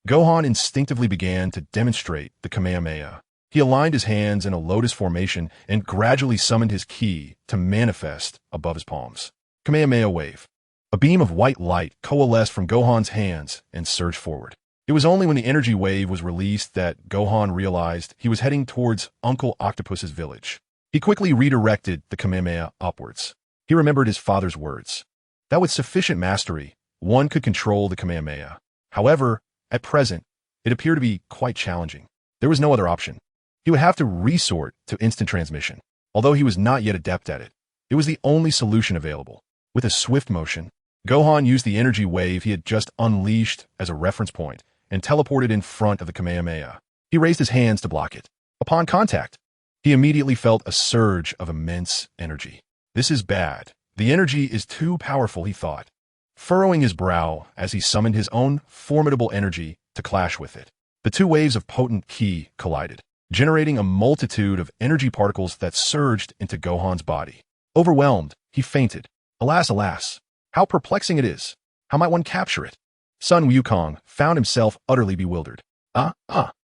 [SPEAKER 1] Gohan instinctively began to demonstrate the Kamehameha. He aligned his hands in a lotus formation and gradually summoned his ki to manifest above his palms. Kamehameha wave. A beam of white light coalesced from Gohan's hands and surged forward. It was only when the energy wave was released that Gohan realized he was heading towards Uncle Octopus's village. He quickly redirected the Kamehameha upwards. He remembered his father's words, that with sufficient mastery, one could control the Kamehameha. However, at present, it appeared to be quite challenging. There was no other option. He would have to resort to instant transmission. Although he was not yet adept at it, it was the only solution available. With a swift motion, Gohan used the energy wave he had just unleashed as a reference point and teleported in front of the Kamehameha. He raised his hands to block it. Upon contact, he immediately felt a surge of immense energy. This is bad. The energy is too powerful, he thought, furrowing his brow as he summoned his own formidable energy to clash with it. The two waves of potent ki collided, generating a multitude of energy particles that surged into Gohan's body. Overwhelmed, he fainted. Alas, alas, how perplexing it is. How might one capture it? Sun Wukong found himself utterly bewildered.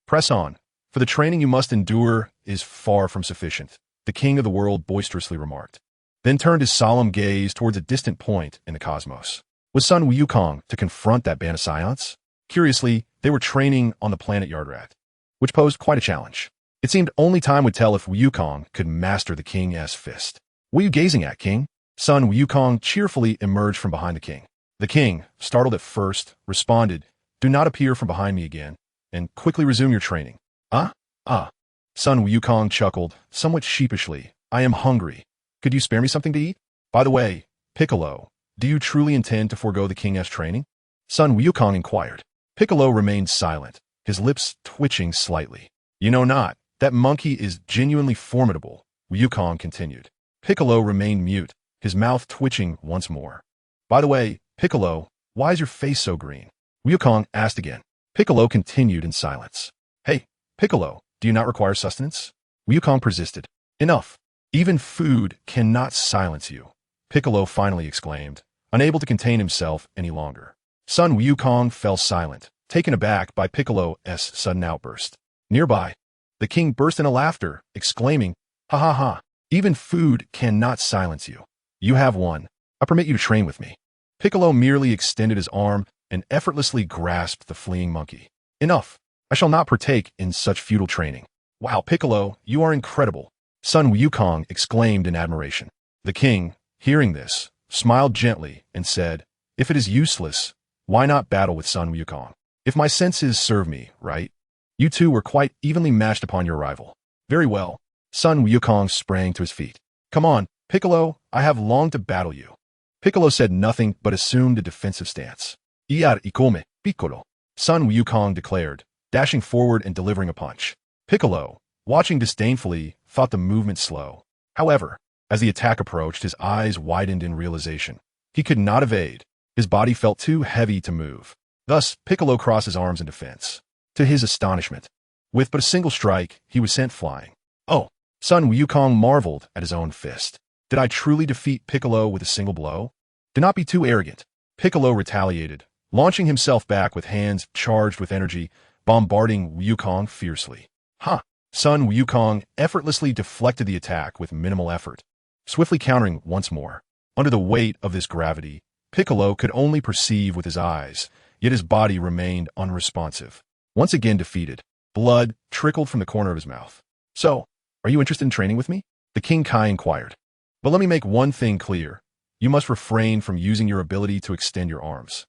[SPEAKER 1] Press on, for the training you must endure is far from sufficient, the king of the world boisterously remarked, then turned his solemn gaze towards a distant point in the cosmos. Was Sun Wukong to confront that band of Saiyans? Curiously, they were training on the planet Yardrat, which posed quite a challenge. It seemed only time would tell if Wukong could master the King's fist. What are you gazing at, King? Sun Wukong cheerfully emerged from behind the king. The king, startled at first, responded, do not appear from behind me again, and quickly resume your training. Sun Wukong chuckled, somewhat sheepishly. I am hungry. Could you spare me something to eat? By the way, Piccolo, do you truly intend to forego the King's training? Sun Wukong inquired. Piccolo remained silent, his lips twitching slightly. You know not, that monkey is genuinely formidable, Wukong continued. Piccolo remained mute, his mouth twitching once more. By the way, Piccolo, why is your face so green? Wukong asked again. Piccolo continued in silence. Hey, Piccolo, do you not require sustenance? Wukong persisted. Enough. Even food cannot silence you, Piccolo finally exclaimed, unable to contain himself any longer. Sun Wukong fell silent, taken aback by Piccolo's sudden outburst. Nearby, the king burst into laughter, exclaiming, ha ha ha, even food cannot silence you. You have won. I permit you to train with me. Piccolo merely extended his arm and effortlessly grasped the fleeing monkey. Enough. I shall not partake in such futile training. Wow, Piccolo, you are incredible, Sun Wukong exclaimed in admiration. The king, hearing this, smiled gently and said, if it is useless, why not battle with Sun Wukong? If my senses serve me, right? You two were quite evenly matched upon your rival. Very well. Sun Wukong sprang to his feet. Come on, Piccolo, I have longed to battle you. Piccolo said nothing but assumed a defensive stance. Iar ikome, Piccolo, Sun Wukong declared, dashing forward and delivering a punch. Piccolo, watching disdainfully, thought the movement slow. However, as the attack approached, his eyes widened in realization. He could not evade. His body felt too heavy to move. Thus, Piccolo crossed his arms in defense. To his astonishment, with but a single strike, he was sent flying. Oh, Sun Wukong marveled at his own fist. Did I truly defeat Piccolo with a single blow? Do not be too arrogant. Piccolo retaliated, launching himself back with hands charged with energy, bombarding Wukong fiercely. Sun Wukong effortlessly deflected the attack with minimal effort, swiftly countering once more. Under the weight of this gravity, Piccolo could only perceive with his eyes, yet his body remained unresponsive. Once again defeated, blood trickled from the corner of his mouth. So, are you interested in training with me? The King Kai inquired. But let me make one thing clear. You must refrain from using your ability to extend your arms.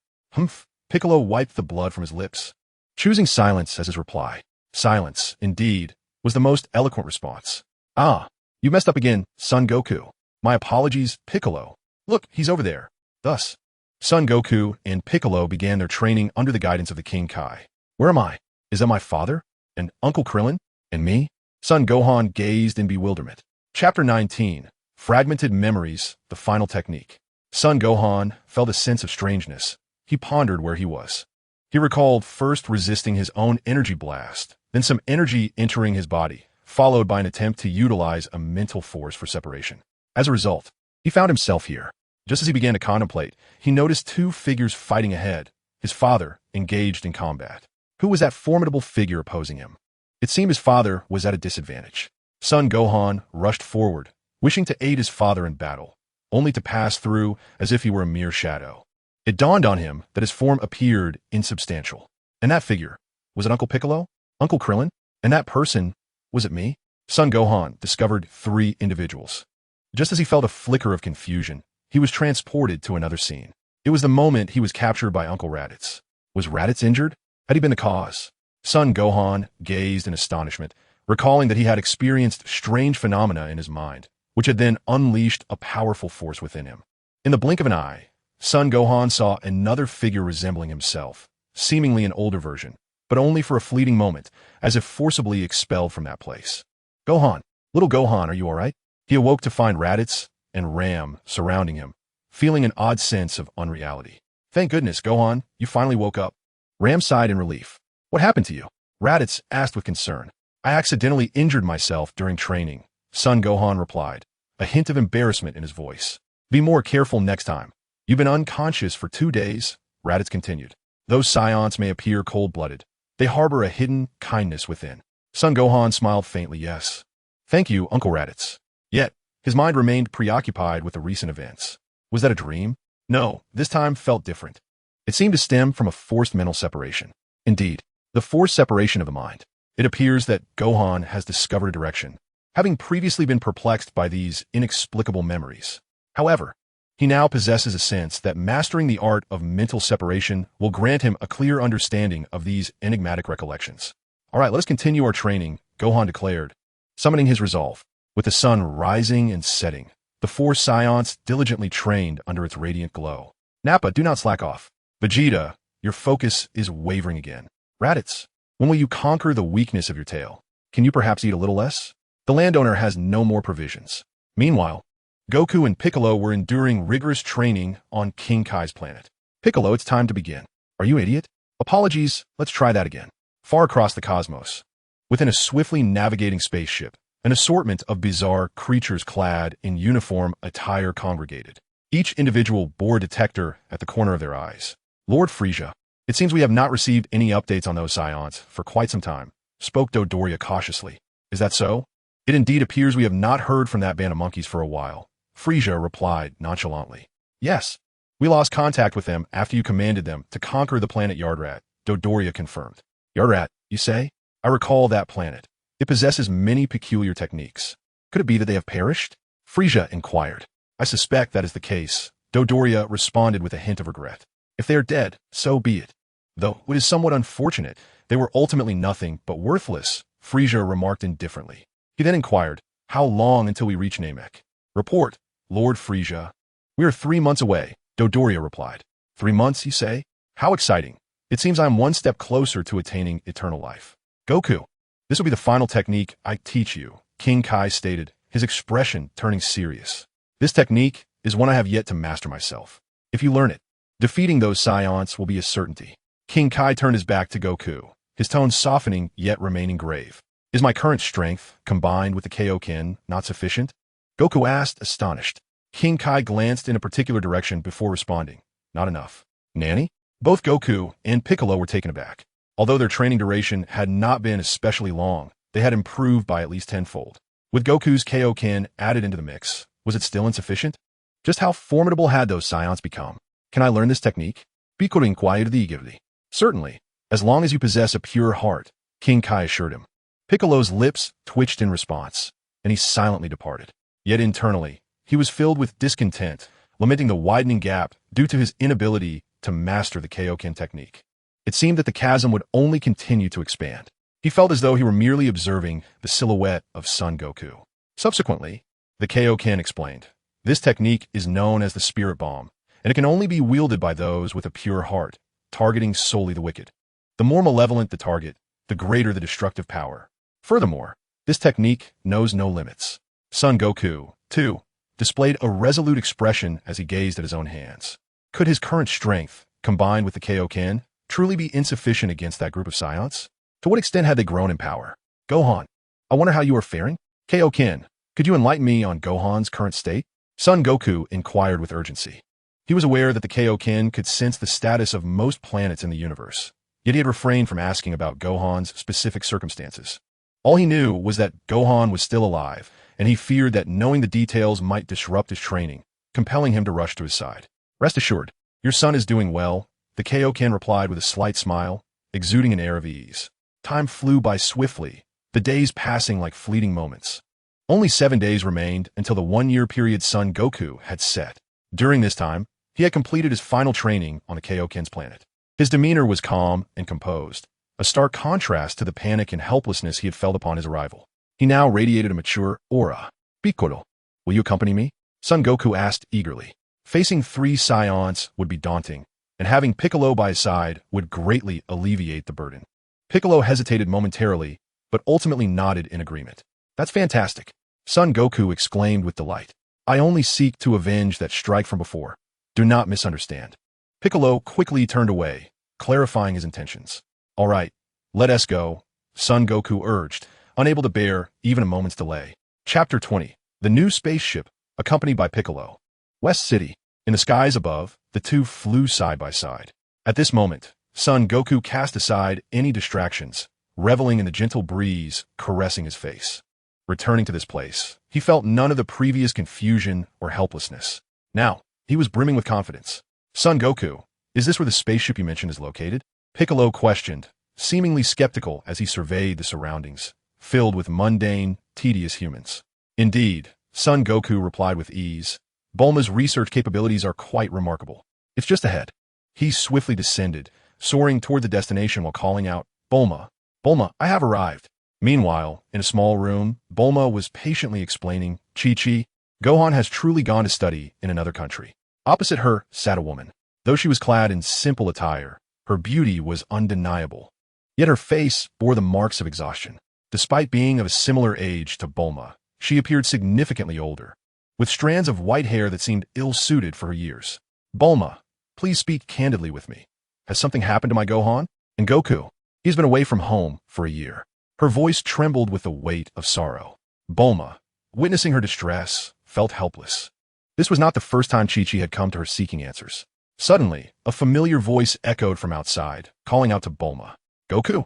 [SPEAKER 1] Piccolo wiped the blood from his lips, choosing silence as his reply. Silence, indeed, was the most eloquent response. You messed up again, Son Goku. My apologies, Piccolo. Look, he's over there. Thus, Son Goku and Piccolo began their training under the guidance of the King Kai. Where am I? Is that my father? And Uncle Krillin? And me? Son Gohan gazed in bewilderment. Chapter 19. Fragmented Memories, the Final Technique. Son Gohan felt a sense of strangeness. He pondered where he was. He recalled first resisting his own energy blast, then some energy entering his body, followed by an attempt to utilize a mental force for separation. As a result, he found himself here, Just as he began to contemplate, he noticed two figures fighting ahead, his father engaged in combat. Who was that formidable figure opposing him? It seemed his father was at a disadvantage. Son Gohan rushed forward, wishing to aid his father in battle, only to pass through as if he were a mere shadow. It dawned on him that his form appeared insubstantial. And that figure, was it Uncle Piccolo? Uncle Krillin? And that person, was it me? Son Gohan discovered three individuals. Just as he felt a flicker of confusion, he was transported to another scene. It was the moment he was captured by Uncle Raditz. Was Raditz injured? Had he been the cause? Son Gohan gazed in astonishment, recalling that he had experienced strange phenomena in his mind, which had then unleashed a powerful force within him. In the blink of an eye, Son Gohan saw another figure resembling himself, seemingly an older version, but only for a fleeting moment, as if forcibly expelled from that place. Gohan, little Gohan, are you all right? He awoke to find Raditz and Ram surrounding him, feeling an odd sense of unreality. Thank goodness, Gohan, you finally woke up. Ram sighed in relief. What happened to you? Raditz asked with concern. I accidentally injured myself during training, Son Gohan replied, a hint of embarrassment in his voice. Be more careful next time. You've been unconscious for 2 days, Raditz continued. Those Saiyans may appear cold-blooded. They harbor a hidden kindness within. Son Gohan smiled faintly, yes. Thank you, Uncle Raditz. Yet, his mind remained preoccupied with the recent events. Was that a dream? No, this time felt different. It seemed to stem from a forced mental separation. Indeed, the forced separation of the mind. It appears that Gohan has discovered a direction, having previously been perplexed by these inexplicable memories. However, he now possesses a sense that mastering the art of mental separation will grant him a clear understanding of these enigmatic recollections. All right, let us continue our training, Gohan declared, summoning his resolve. With the sun rising and setting, the 4 Saiyans diligently trained under its radiant glow. Nappa, do not slack off. Vegeta, your focus is wavering again. Raditz, when will you conquer the weakness of your tail? Can you perhaps eat a little less? The landowner has no more provisions. Meanwhile, Goku and Piccolo were enduring rigorous training on King Kai's planet. Piccolo, it's time to begin. Are you idiot? Apologies, let's try that again. Far across the cosmos, within a swiftly navigating spaceship, an assortment of bizarre creatures clad in uniform attire congregated. Each individual bore a detector at the corner of their eyes. Lord Frieza, it seems we have not received any updates on those Saiyans for quite some time, spoke Dodoria cautiously. Is that so? It indeed appears we have not heard from that band of monkeys for a while. Frieza replied nonchalantly. Yes, we lost contact with them after you commanded them to conquer the planet Yardrat, Dodoria confirmed. Yardrat, you say? I recall that planet. It possesses many peculiar techniques. Could it be that they have perished? Frieza inquired. I suspect that is the case. Dodoria responded with a hint of regret. If they are dead, so be it. Though it is somewhat unfortunate, they were ultimately nothing but worthless, Frieza remarked indifferently. He then inquired, how long until we reach Namek? Report, Lord Frieza. We are 3 months away, Dodoria replied. 3 months, you say? How exciting. It seems I am one step closer to attaining eternal life. Goku, this will be the final technique I teach you, King Kai stated, his expression turning serious. This technique is one I have yet to master myself. If you learn it, defeating those Saiyans will be a certainty. King Kai turned his back to Goku, his tone softening yet remaining grave. Is my current strength, combined with the Kaioken, not sufficient? Goku asked, astonished. King Kai glanced in a particular direction before responding. Not enough. Nanny? Both Goku and Piccolo were taken aback. Although their training duration had not been especially long, they had improved by at least tenfold. With Goku's Kaioken added into the mix, was it still insufficient? Just how formidable had those Saiyans become? Can I learn this technique? Piccolo inquired eagerly. Certainly, as long as you possess a pure heart, King Kai assured him. Piccolo's lips twitched in response, and he silently departed. Yet internally, he was filled with discontent, lamenting the widening gap due to his inability to master the Kaioken technique. It seemed that the chasm would only continue to expand. He felt as though he were merely observing the silhouette of Son Goku. Subsequently, the Kaioken explained, this technique is known as the Spirit Bomb, and it can only be wielded by those with a pure heart, targeting solely the wicked. The more malevolent the target, the greater the destructive power. Furthermore, this technique knows no limits. Son Goku, too, displayed a resolute expression as he gazed at his own hands. Could his current strength, combined with the Kaioken, truly be insufficient against that group of Saiyans? To what extent had they grown in power? Gohan, I wonder how you are faring? Kaioken, could you enlighten me on Gohan's current state? Son Goku inquired with urgency. He was aware that the Kaioken could sense the status of most planets in the universe, yet he had refrained from asking about Gohan's specific circumstances. All he knew was that Gohan was still alive, and he feared that knowing the details might disrupt his training, compelling him to rush to his side. Rest assured, your son is doing well, the Kaioken replied with a slight smile, exuding an air of ease. Time flew by swiftly, the days passing like fleeting moments. Only 7 days remained until the 1-year period Son Goku had set. During this time, he had completed his final training on the Kaioken's planet. His demeanor was calm and composed, a stark contrast to the panic and helplessness he had felt upon his arrival. He now radiated a mature aura. Piccolo, will you accompany me? Son Goku asked eagerly. Facing 3 Saiyans would be daunting, and having Piccolo by his side would greatly alleviate the burden. Piccolo hesitated momentarily, but ultimately nodded in agreement. That's fantastic, Son Goku exclaimed with delight. I only seek to avenge that strike from before. Do not misunderstand. Piccolo quickly turned away, clarifying his intentions. All right, let us go, Son Goku urged, unable to bear even a moment's delay. Chapter 20. The New Spaceship, accompanied by Piccolo. West City. In the skies above, the two flew side by side. At this moment, Son Goku cast aside any distractions, reveling in the gentle breeze caressing his face. Returning to this place, he felt none of the previous confusion or helplessness. Now, he was brimming with confidence. Son Goku, is this where the spaceship you mentioned is located? Piccolo questioned, seemingly skeptical as he surveyed the surroundings, filled with mundane, tedious humans. Indeed, Son Goku replied with ease. Bulma's research capabilities are quite remarkable. It's just ahead. He swiftly descended, soaring toward the destination while calling out, Bulma, Bulma, I have arrived. Meanwhile, in a small room, Bulma was patiently explaining, Chi-Chi, Gohan has truly gone to study in another country. Opposite her sat a woman. Though she was clad in simple attire, her beauty was undeniable. Yet her face bore the marks of exhaustion. Despite being of a similar age to Bulma, she appeared significantly older, with strands of white hair that seemed ill-suited for her years. Bulma, please speak candidly with me. Has something happened to my Gohan? And Goku? He's been away from home for a year. Her voice trembled with the weight of sorrow. Bulma, witnessing her distress, felt helpless. This was not the first time Chi-Chi had come to her seeking answers. Suddenly, a familiar voice echoed from outside, calling out to Bulma. Goku?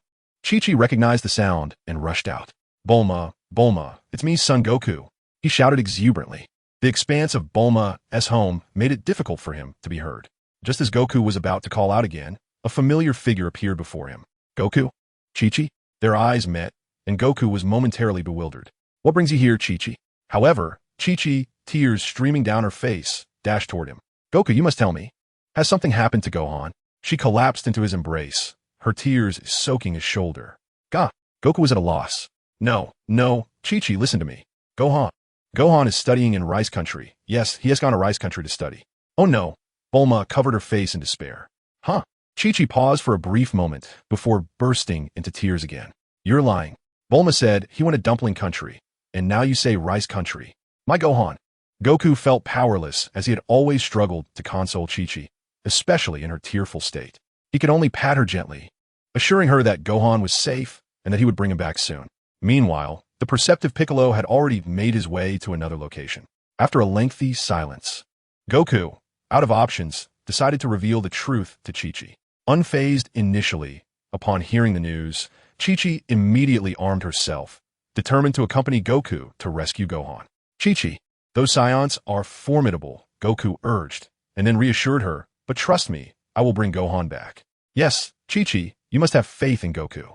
[SPEAKER 1] Chi-Chi recognized the sound and rushed out. Bulma, Bulma, it's me, Son Goku. He shouted exuberantly. The expanse of Bulma's home made it difficult for him to be heard. Just as Goku was about to call out again, a familiar figure appeared before him. Goku? Chi-Chi? Their eyes met, and Goku was momentarily bewildered. What brings you here, Chi-Chi? However, Chi-Chi, tears streaming down her face, dashed toward him. Goku, you must tell me. Has something happened to Gohan? She collapsed into his embrace, her tears soaking his shoulder. Goku was at a loss. No, Chi-Chi, listen to me. Gohan is studying in Rice Country. Yes, he has gone to Rice Country to study. Oh no. Bulma covered her face in despair. Huh? Chi-Chi paused for a brief moment before bursting into tears again. You're lying. Bulma said he went to Dumpling Country, and now you say Rice Country. My Gohan. Goku felt powerless as he had always struggled to console Chi-Chi, especially in her tearful state. He could only pat her gently, assuring her that Gohan was safe and that he would bring him back soon. Meanwhile, the perceptive Piccolo had already made his way to another location. After a lengthy silence, Goku, out of options, decided to reveal the truth to Chi-Chi. Unfazed initially, upon hearing the news, Chi-Chi immediately armed herself, determined to accompany Goku to rescue Gohan. Chi-Chi, those Saiyans are formidable, Goku urged, and then reassured her, but trust me, I will bring Gohan back. Yes, Chi-Chi, you must have faith in Goku.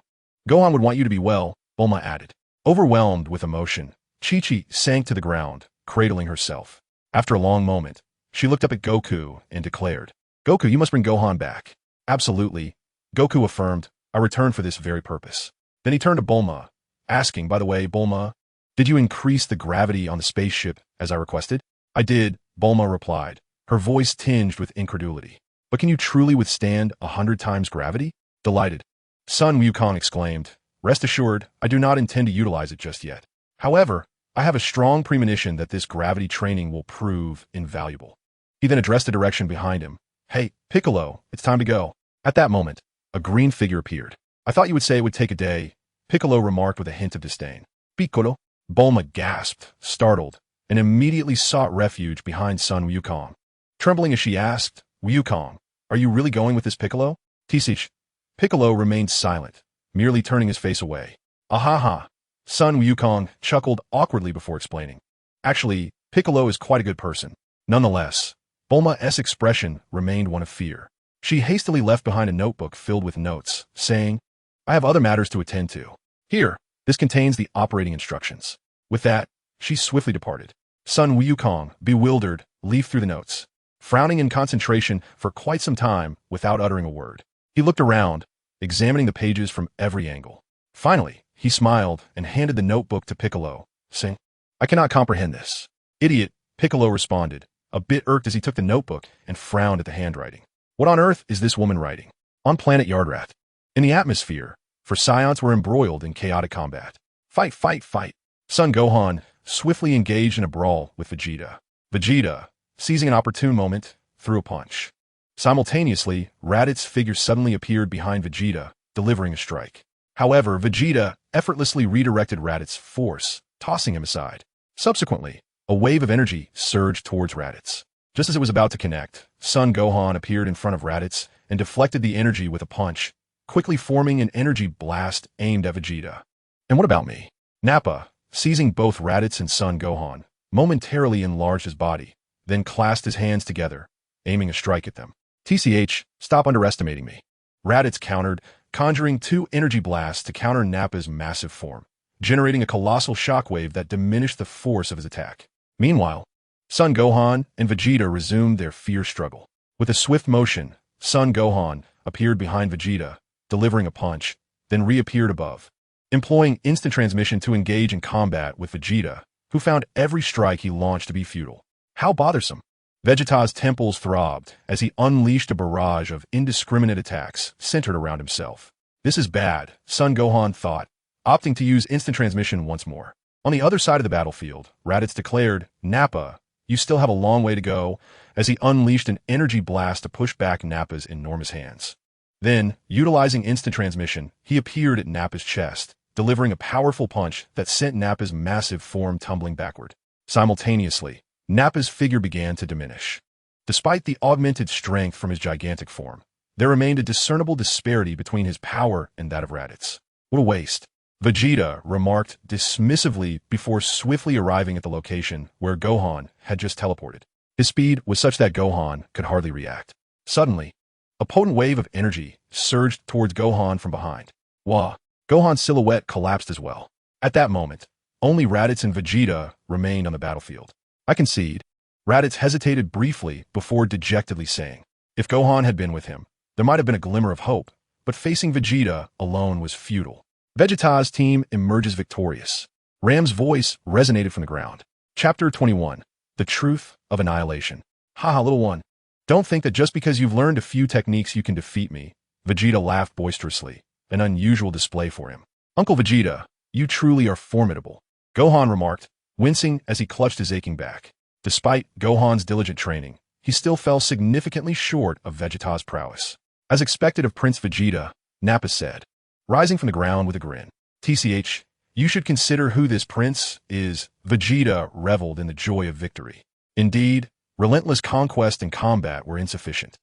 [SPEAKER 1] Gohan would want you to be well, Bulma added. Overwhelmed with emotion, Chi-Chi sank to the ground, cradling herself. After a long moment, she looked up at Goku and declared, Goku, you must bring Gohan back. Absolutely, Goku affirmed, I returned for this very purpose. Then he turned to Bulma, asking, by the way, Bulma, did you increase the gravity on the spaceship as I requested? I did, Bulma replied, her voice tinged with incredulity. But can you truly withstand 100 times gravity? Delighted. Son Wukong exclaimed, rest assured, I do not intend to utilize it just yet. However, I have a strong premonition that this gravity training will prove invaluable. He then addressed the direction behind him. Hey, Piccolo, it's time to go. At that moment, a green figure appeared. I thought you would say it would take a day, Piccolo remarked with a hint of disdain. Piccolo? Bulma gasped, startled, and immediately sought refuge behind Sun Wukong. Trembling as she asked, Wukong, are you really going with this Piccolo? Tch. Piccolo remained silent, merely turning his face away. Ahaha. Sun Wukong chuckled awkwardly before explaining. Actually, Piccolo is quite a good person. Nonetheless, Bulma's expression remained one of fear. She hastily left behind a notebook filled with notes, saying, I have other matters to attend to. Here, this contains the operating instructions. With that, she swiftly departed. Sun Wukong, bewildered, leafed through the notes, frowning in concentration for quite some time without uttering a word. He looked around, examining the pages from every angle. Finally, he smiled and handed the notebook to Piccolo, saying, I cannot comprehend this. Idiot, Piccolo responded, a bit irked as he took the notebook and frowned at the handwriting. What on earth is this woman writing? On planet Yardrath. In the atmosphere, for Saiyans were embroiled in chaotic combat. Fight, fight, fight. Son Gohan swiftly engaged in a brawl with Vegeta. Vegeta, seizing an opportune moment, threw a punch. Simultaneously, Raditz's figure suddenly appeared behind Vegeta, delivering a strike. However, Vegeta effortlessly redirected Raditz's force, tossing him aside. Subsequently, a wave of energy surged towards Raditz. Just as it was about to connect, Son Gohan appeared in front of Raditz and deflected the energy with a punch, quickly forming an energy blast aimed at Vegeta. And what about me? Nappa, seizing both Raditz and Son Gohan, momentarily enlarged his body, then clasped his hands together, aiming a strike at them. Tch, stop underestimating me. Raditz countered, conjuring 2 energy blasts to counter Nappa's massive form, generating a colossal shockwave that diminished the force of his attack. Meanwhile, Son Gohan and Vegeta resumed their fierce struggle. With a swift motion, Son Gohan appeared behind Vegeta, delivering a punch, then reappeared above, employing instant transmission to engage in combat with Vegeta, who found every strike he launched to be futile. How bothersome! Vegeta's temples throbbed as he unleashed a barrage of indiscriminate attacks centered around himself. This is bad, Son Gohan thought, opting to use instant transmission once more. On the other side of the battlefield, Raditz declared, Nappa, you still have a long way to go, as he unleashed an energy blast to push back Nappa's enormous hands. Then, utilizing instant transmission, he appeared at Nappa's chest, delivering a powerful punch that sent Nappa's massive form tumbling backward. Simultaneously, Nappa's figure began to diminish. Despite the augmented strength from his gigantic form, there remained a discernible disparity between his power and that of Raditz. What a waste! Vegeta remarked dismissively before swiftly arriving at the location where Gohan had just teleported. His speed was such that Gohan could hardly react. Suddenly, a potent wave of energy surged towards Gohan from behind. Wah! Gohan's silhouette collapsed as well. At that moment, only Raditz and Vegeta remained on the battlefield. I concede. Raditz hesitated briefly before dejectedly saying, if Gohan had been with him, there might have been a glimmer of hope, but facing Vegeta alone was futile. Vegeta's team emerges victorious. Ram's voice resonated from the ground. Chapter 21. The Truth of Annihilation. Haha, little one. Don't think that just because you've learned a few techniques you can defeat me. Vegeta laughed boisterously, an unusual display for him. Uncle Vegeta, you truly are formidable, Gohan remarked, wincing as he clutched his aching back. Despite Gohan's diligent training, he still fell significantly short of Vegeta's prowess. As expected of Prince Vegeta, Nappa said, rising from the ground with a grin. Tch, you should consider who this prince is. Vegeta reveled in the joy of victory. Indeed, relentless conquest and combat were insufficient.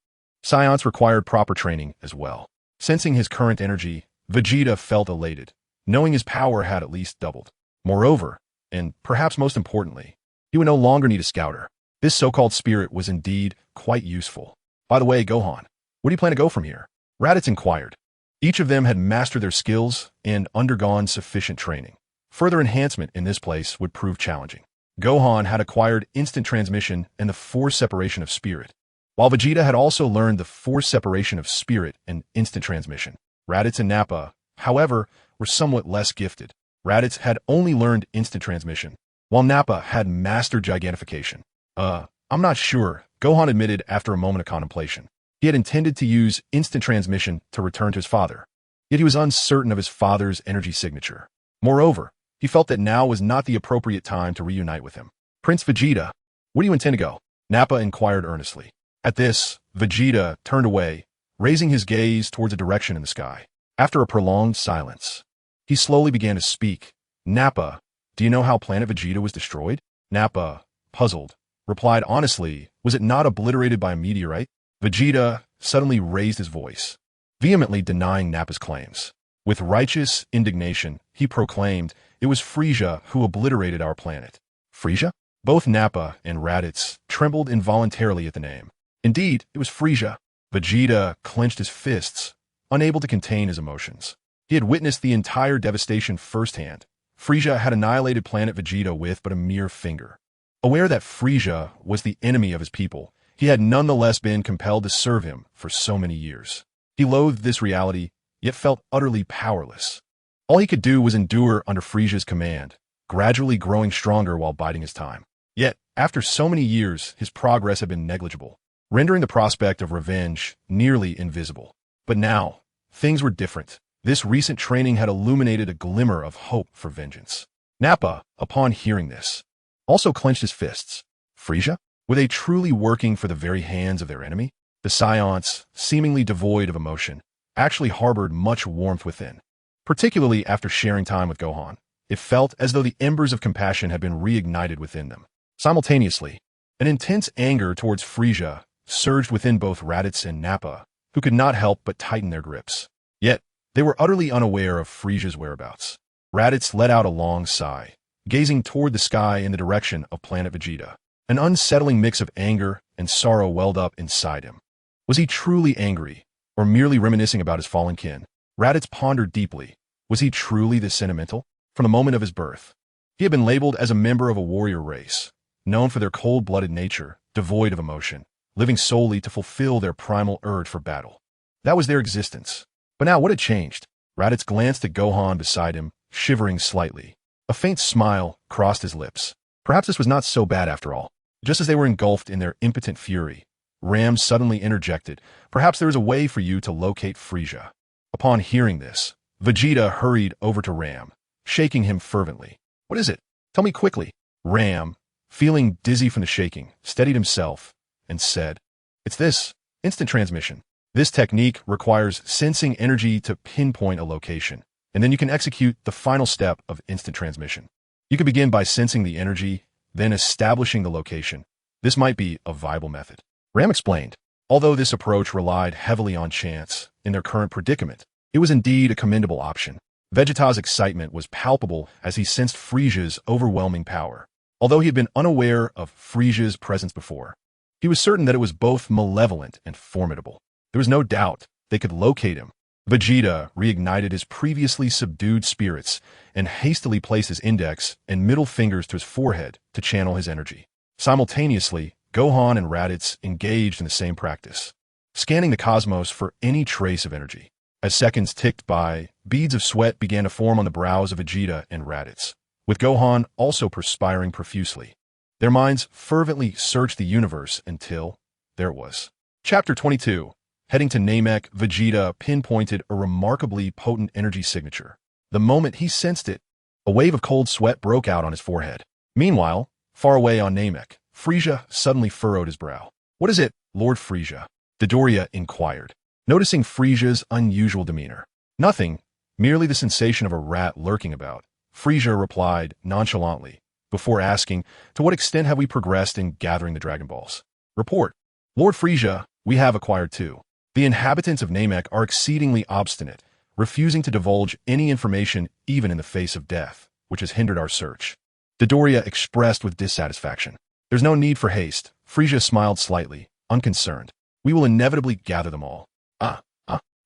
[SPEAKER 1] Saiyans required proper training as well. Sensing his current energy, Vegeta felt elated, knowing his power had at least doubled. Moreover, and perhaps most importantly, he would no longer need a scouter. This so-called spirit was indeed quite useful. By the way, Gohan, where do you plan to go from here? Raditz inquired. Each of them had mastered their skills and undergone sufficient training. Further enhancement in this place would prove challenging. Gohan had acquired instant transmission and the force separation of spirit, while Vegeta had also learned the force separation of spirit and instant transmission. Raditz and Nappa, however, were somewhat less gifted. Raditz had only learned instant transmission, while Nappa had mastered gigantification. I'm not sure, Gohan admitted after a moment of contemplation. He had intended to use instant transmission to return to his father, yet he was uncertain of his father's energy signature. Moreover, he felt that now was not the appropriate time to reunite with him. Prince Vegeta, where do you intend to go? Nappa inquired earnestly. At this, Vegeta turned away, raising his gaze towards a direction in the sky. After a prolonged silence, he slowly began to speak. Nappa, do you know how planet Vegeta was destroyed? Nappa, puzzled, replied honestly, was it not obliterated by a meteorite? Vegeta suddenly raised his voice, vehemently denying Nappa's claims. With righteous indignation, he proclaimed, it was Frieza who obliterated our planet. Frieza? Both Nappa and Raditz trembled involuntarily at the name. Indeed, it was Frieza. Vegeta clenched his fists, unable to contain his emotions. He had witnessed the entire devastation firsthand. Frieza had annihilated planet Vegeta with but a mere finger. Aware that Frieza was the enemy of his people, he had nonetheless been compelled to serve him for so many years. He loathed this reality, yet felt utterly powerless. All he could do was endure under Frieza's command, gradually growing stronger while biding his time. Yet, after so many years, his progress had been negligible, rendering the prospect of revenge nearly invisible. But now, things were different. This recent training had illuminated a glimmer of hope for vengeance. Nappa, upon hearing this, also clenched his fists. Frieza? Were they truly working for the very hands of their enemy? The Saiyans, seemingly devoid of emotion, actually harbored much warmth within. Particularly after sharing time with Gohan, it felt as though the embers of compassion had been reignited within them. Simultaneously, an intense anger towards Frieza surged within both Raditz and Nappa, who could not help but tighten their grips. Yet, they were utterly unaware of Frieza's whereabouts. Raditz let out a long sigh, gazing toward the sky in the direction of planet Vegeta. An unsettling mix of anger and sorrow welled up inside him. Was he truly angry, or merely reminiscing about his fallen kin? Raditz pondered deeply. Was he truly this sentimental? From the moment of his birth, he had been labeled as a member of a warrior race, known for their cold-blooded nature, devoid of emotion, living solely to fulfill their primal urge for battle. That was their existence. But now what had changed? Raditz glanced at Gohan beside him, shivering slightly. A faint smile crossed his lips. Perhaps this was not so bad after all. Just as they were engulfed in their impotent fury, Ram suddenly interjected, perhaps there is a way for you to locate Frieza. Upon hearing this, Vegeta hurried over to Ram, shaking him fervently. What is it? Tell me quickly. Ram, feeling dizzy from the shaking, steadied himself and said, it's this, instant transmission. This technique requires sensing energy to pinpoint a location, and then you can execute the final step of instant transmission. You could begin by sensing the energy, then establishing the location. This might be a viable method. Ram explained, although this approach relied heavily on chance in their current predicament, it was indeed a commendable option. Vegeta's excitement was palpable as he sensed Frieza's overwhelming power. Although he had been unaware of Frieza's presence before, he was certain that it was both malevolent and formidable. There was no doubt they could locate him. Vegeta reignited his previously subdued spirits and hastily placed his index and middle fingers to his forehead to channel his energy. Simultaneously, Gohan and Raditz engaged in the same practice, scanning the cosmos for any trace of energy. As seconds ticked by, beads of sweat began to form on the brows of Vegeta and Raditz, with Gohan also perspiring profusely. Their minds fervently searched the universe until there it was. Chapter 22. Heading to Namek, Vegeta pinpointed a remarkably potent energy signature. The moment he sensed it, a wave of cold sweat broke out on his forehead. Meanwhile, far away on Namek, Frieza suddenly furrowed his brow. What is it, Lord Frieza? Dodoria inquired, noticing Frieza's unusual demeanor. Nothing, merely the sensation of a rat lurking about. Frieza replied nonchalantly, before asking, to what extent have we progressed in gathering the Dragon Balls? Report. Lord Frieza, we have acquired two. The inhabitants of Namek are exceedingly obstinate, refusing to divulge any information even in the face of death, which has hindered our search. Dodoria expressed with dissatisfaction. There's no need for haste. Frieza smiled slightly, unconcerned. We will inevitably gather them all.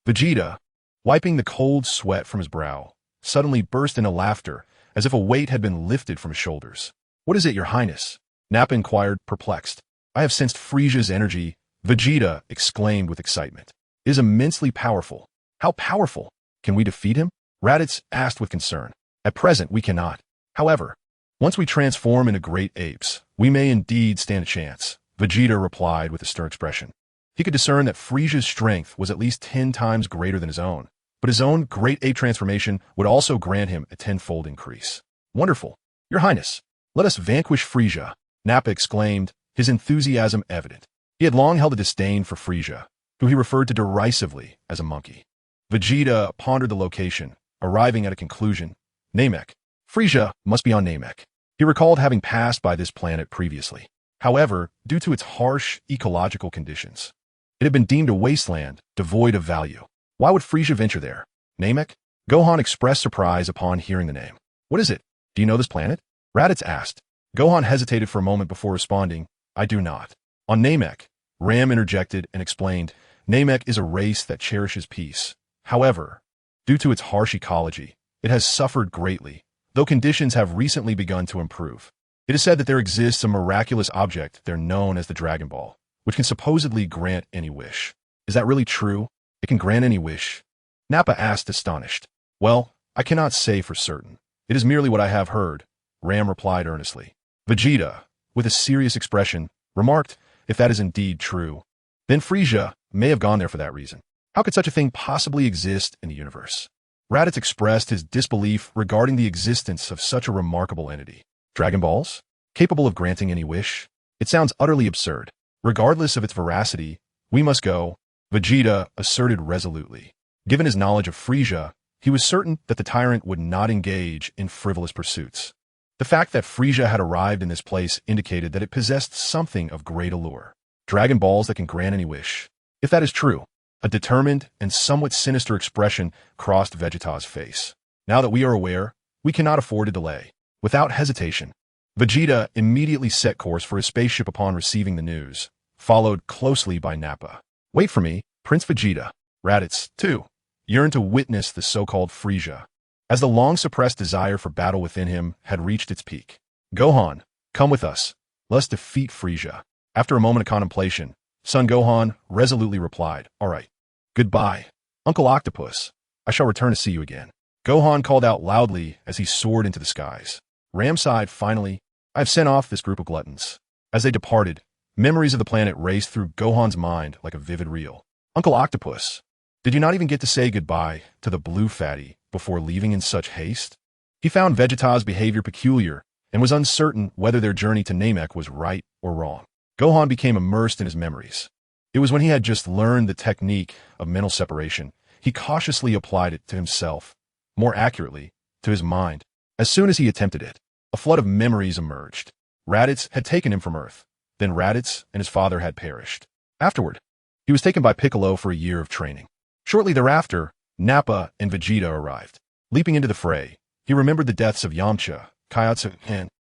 [SPEAKER 1] Vegeta, wiping the cold sweat from his brow, suddenly burst into laughter, as if a weight had been lifted from his shoulders. What is it, Your Highness? Nappa inquired, perplexed. I have sensed Frieza's energy, Vegeta exclaimed with excitement. It is immensely powerful. How powerful? Can we defeat him? Raditz asked with concern. At present, we cannot. However, once we transform into great apes, we may indeed stand a chance, Vegeta replied with a stern expression. He could discern that Frieza's strength was at least 10 times greater than his own, but his own great ape transformation would also grant him a tenfold increase. Wonderful. Your Highness, let us vanquish Frieza, Nappa exclaimed, his enthusiasm evident. He had long held a disdain for Frieza, who he referred to derisively as a monkey. Vegeta pondered the location, arriving at a conclusion. Namek. Frieza must be on Namek. He recalled having passed by this planet previously. However, due to its harsh ecological conditions, it had been deemed a wasteland devoid of value. Why would Frisia venture there? Namek? Gohan expressed surprise upon hearing the name. What is it? Do you know this planet? Raditz asked. Gohan hesitated for a moment before responding, I do not. On Namek, Ram interjected and explained, Namek is a race that cherishes peace. However, due to its harsh ecology, it has suffered greatly, though conditions have recently begun to improve. It is said that there exists a miraculous object there known as the Dragon Ball, which can supposedly grant any wish. Is that really true? It can grant any wish? Nappa asked, astonished. Well, I cannot say for certain. It is merely what I have heard, Ram replied earnestly. Vegeta, with a serious expression, remarked, if that is indeed true, then Frisia may have gone there for that reason. How could such a thing possibly exist in the universe? Raditz expressed his disbelief regarding the existence of such a remarkable entity. Dragon Balls? Capable of granting any wish? It sounds utterly absurd. Regardless of its veracity, we must go, Vegeta asserted resolutely. Given his knowledge of Frisia, he was certain that the tyrant would not engage in frivolous pursuits. The fact that Frisia had arrived in this place indicated that it possessed something of great allure. Dragon Balls that can grant any wish. If that is true, a determined and somewhat sinister expression crossed Vegeta's face. Now that we are aware, we cannot afford to delay. Without hesitation, Vegeta immediately set course for his spaceship upon receiving the news, followed closely by Nappa. Wait for me, Prince Vegeta. Raditz, too, yearned to witness the so-called Frisia, as the long-suppressed desire for battle within him had reached its peak. Gohan, come with us. Let us defeat Frisia. After a moment of contemplation, Son Gohan resolutely replied, all right. Goodbye, Uncle Octopus. I shall return to see you again. Gohan called out loudly as he soared into the skies. Ram sighed finally, I have sent off this group of gluttons. As they departed, memories of the planet raced through Gohan's mind like a vivid reel. Uncle Octopus, did you not even get to say goodbye to the blue fatty before leaving in such haste? He found Vegeta's behavior peculiar and was uncertain whether their journey to Namek was right or wrong. Gohan became immersed in his memories. It was when he had just learned the technique of mental separation, he cautiously applied it to himself, more accurately, to his mind. As soon as he attempted it, a flood of memories emerged. Raditz had taken him from Earth. Then Raditz and his father had perished. Afterward, he was taken by Piccolo for a year of training. Shortly thereafter, Nappa and Vegeta arrived. Leaping into the fray, he remembered the deaths of Yamcha, Kaiatsu,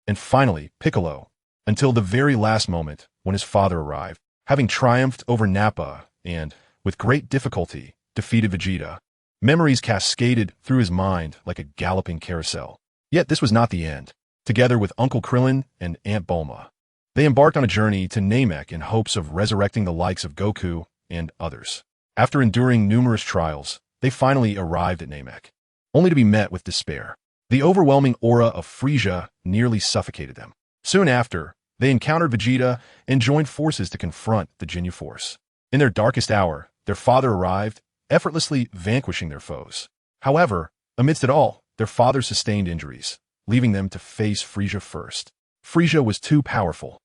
[SPEAKER 1] and finally, Piccolo, until the very last moment when his father arrived, having triumphed over Nappa and, with great difficulty, defeated Vegeta. Memories cascaded through his mind like a galloping carousel. Yet this was not the end. Together with Uncle Krillin and Aunt Bulma, they embarked on a journey to Namek in hopes of resurrecting the likes of Goku and others. After enduring numerous trials, they finally arrived at Namek, only to be met with despair. The overwhelming aura of Frisia nearly suffocated them. Soon after, they encountered Vegeta and joined forces to confront the Ginyu Force. In their darkest hour, their father arrived, effortlessly vanquishing their foes. However, amidst it all, their father sustained injuries, leaving them to face Frisia first. Frisia was too powerful.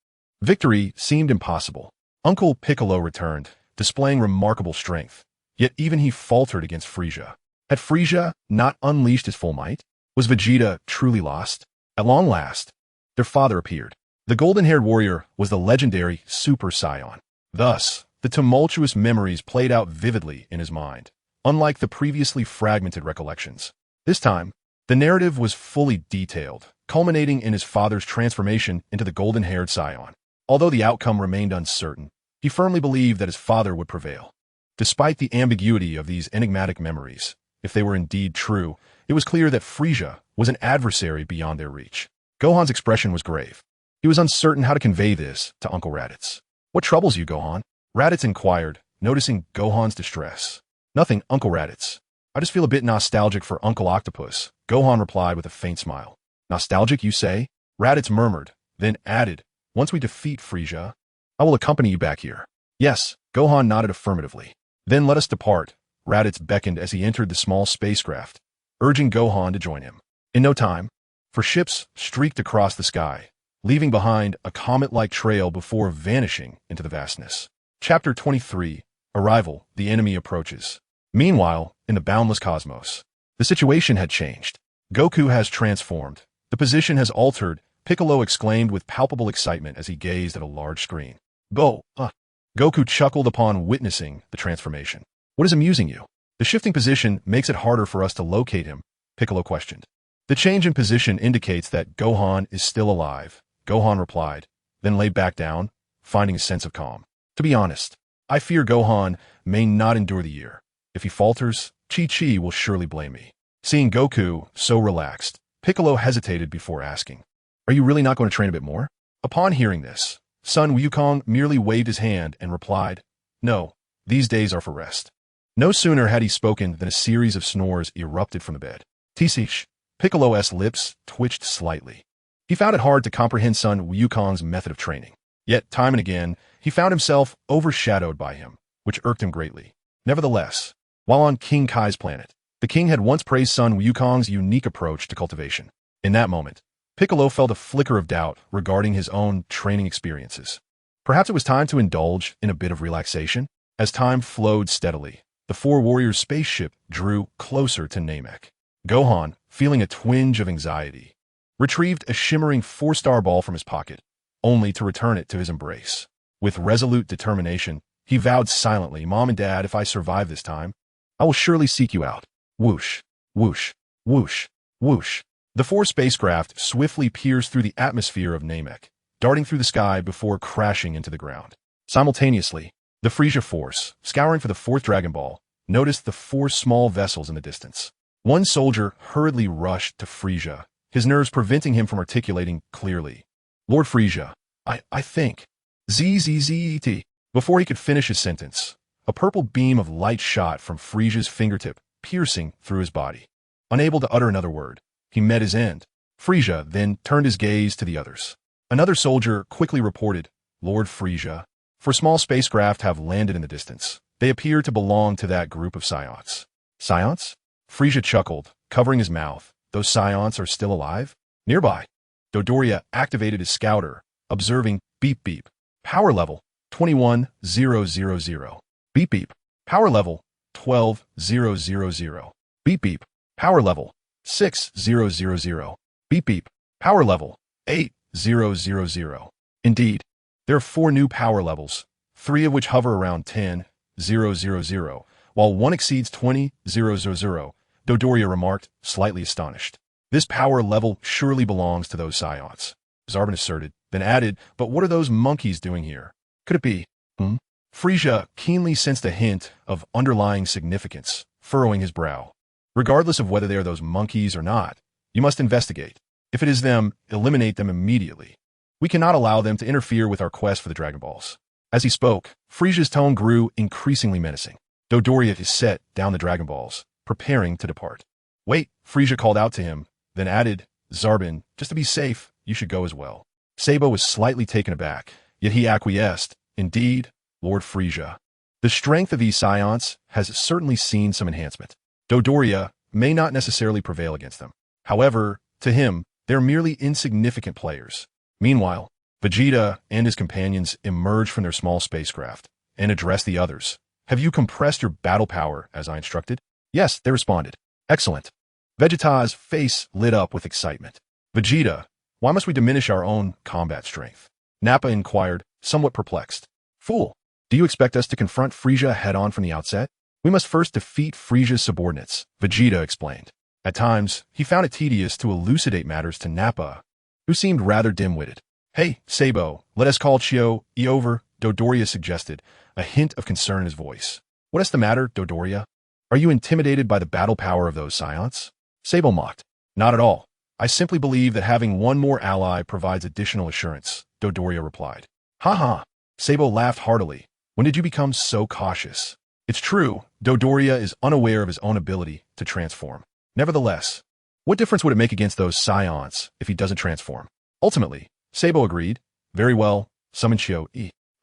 [SPEAKER 1] Victory seemed impossible. Uncle Piccolo returned, displaying remarkable strength, yet even he faltered against Frisia. Had Frisia not unleashed his full might? Was Vegeta truly lost? At long last, their father appeared. The golden-haired warrior was the legendary Super Saiyan. Thus, the tumultuous memories played out vividly in his mind, unlike the previously fragmented recollections. This time, the narrative was fully detailed, culminating in his father's transformation into the golden-haired Saiyan. Although the outcome remained uncertain, he firmly believed that his father would prevail. Despite the ambiguity of these enigmatic memories, if they were indeed true, it was clear that Frisia was an adversary beyond their reach. Gohan's expression was grave. He was uncertain how to convey this to Uncle Raditz. What troubles you, Gohan? Raditz inquired, noticing Gohan's distress. Nothing, Uncle Raditz. I just feel a bit nostalgic for Uncle Octopus, Gohan replied with a faint smile. Nostalgic, you say? Raditz murmured, then added, once we defeat Frisia, I will accompany you back here. Yes, Gohan nodded affirmatively. Then let us depart. Raditz beckoned as he entered the small spacecraft, urging Gohan to join him. In no time, for ships streaked across the sky, leaving behind a comet-like trail before vanishing into the vastness. Chapter 23, Arrival, the Enemy Approaches. Meanwhile, in the boundless cosmos, the situation had changed. Goku has transformed. The position has altered, Piccolo exclaimed with palpable excitement as he gazed at a large screen. Goku chuckled upon witnessing the transformation. What is amusing you? The shifting position makes it harder for us to locate him, Piccolo questioned. The change in position indicates that Gohan is still alive, Gohan replied, then lay back down, finding a sense of calm. To be honest, I fear Gohan may not endure the year. If he falters, Chi-Chi will surely blame me. Seeing Goku so relaxed, Piccolo hesitated before asking, "Are you really not going to train a bit more?" Upon hearing this, Sun Wukong merely waved his hand and replied, "No, these days are for rest." No sooner had he spoken than a series of snores erupted from the bed. Tisish, Piccolo's lips twitched slightly. He found it hard to comprehend Sun Wukong's method of training. Yet, time and again, he found himself overshadowed by him, which irked him greatly. Nevertheless, while on King Kai's planet, the king had once praised Sun Wukong's unique approach to cultivation. In that moment, Piccolo felt a flicker of doubt regarding his own training experiences. Perhaps it was time to indulge in a bit of relaxation? As time flowed steadily, the four warriors' spaceship drew closer to Namek. Gohan, feeling a twinge of anxiety, retrieved a shimmering 4-star ball from his pocket, only to return it to his embrace. With resolute determination, he vowed silently, "Mom and Dad, if I survive this time, I will surely seek you out." Whoosh, whoosh, whoosh, whoosh. The four spacecraft swiftly pierced through the atmosphere of Namek, darting through the sky before crashing into the ground. Simultaneously, the Frisia force, scouring for the fourth Dragon Ball, noticed the four small vessels in the distance. One soldier hurriedly rushed to Frisia, his nerves preventing him from articulating clearly. "Lord Frisia, I think. ZZZET. Before he could finish his sentence, a purple beam of light shot from Frisia's fingertip, piercing through his body. Unable to utter another word, he met his end. Frisia then turned his gaze to the others. Another soldier quickly reported, "Lord Frisia, 4 small spacecraft have landed in the distance. They appear to belong to that group of Saiyans." "Saiyans?" Frisia chuckled, covering his mouth. "Those Saiyans are still alive?" Nearby, Dodoria activated his scouter, observing beep beep. Power level 21,000. Beep beep. Power level 12,000. Beep beep. Power level 6,000. Beep beep. Power level 8,000. Indeed, there are 4 new power levels, 3 of which hover around 10,000, while one exceeds 20,000, Dodoria remarked, slightly astonished. "This power level surely belongs to those Saiyans," Zarbon asserted, then added, "But what are those monkeys doing here? Could it be?" Frisia keenly sensed a hint of underlying significance, furrowing his brow. "Regardless of whether they are those monkeys or not, you must investigate. If it is them, eliminate them immediately. We cannot allow them to interfere with our quest for the Dragon Balls." As he spoke, Frisia's tone grew increasingly menacing. Dodoria set down the Dragon Balls, preparing to depart. "Wait," Frisia called out to him, then added, "Zarbon, just to be safe, you should go as well." Sabo was slightly taken aback, yet he acquiesced. "Indeed, Lord Frisia. The strength of these Saiyans has certainly seen some enhancement. Dodoria may not necessarily prevail against them. However, to him, they're merely insignificant players." Meanwhile, Vegeta and his companions emerged from their small spacecraft and addressed the others. "Have you compressed your battle power as I instructed?" "Yes," they responded. "Excellent." Vegeta's face lit up with excitement. "Vegeta, why must we diminish our own combat strength?" Nappa inquired, somewhat perplexed. "Fool, do you expect us to confront Frisia head-on from the outset? We must first defeat Frisia's subordinates," Vegeta explained. At times, he found it tedious to elucidate matters to Nappa, who seemed rather dim-witted. "Hey, Sabo, let us call Chio over," Dodoria suggested, a hint of concern in his voice. "What is the matter, Dodoria? Are you intimidated by the battle power of those Saiyans?" Sabo mocked. "Not at all. I simply believe that having one more ally provides additional assurance," Dodoria replied. "Ha ha." Sabo laughed heartily. "When did you become so cautious?" It's true, Dodoria is unaware of his own ability to transform. Nevertheless, what difference would it make against those Saiyans if he doesn't transform? Ultimately, Sabo agreed. "Very well, summon Chio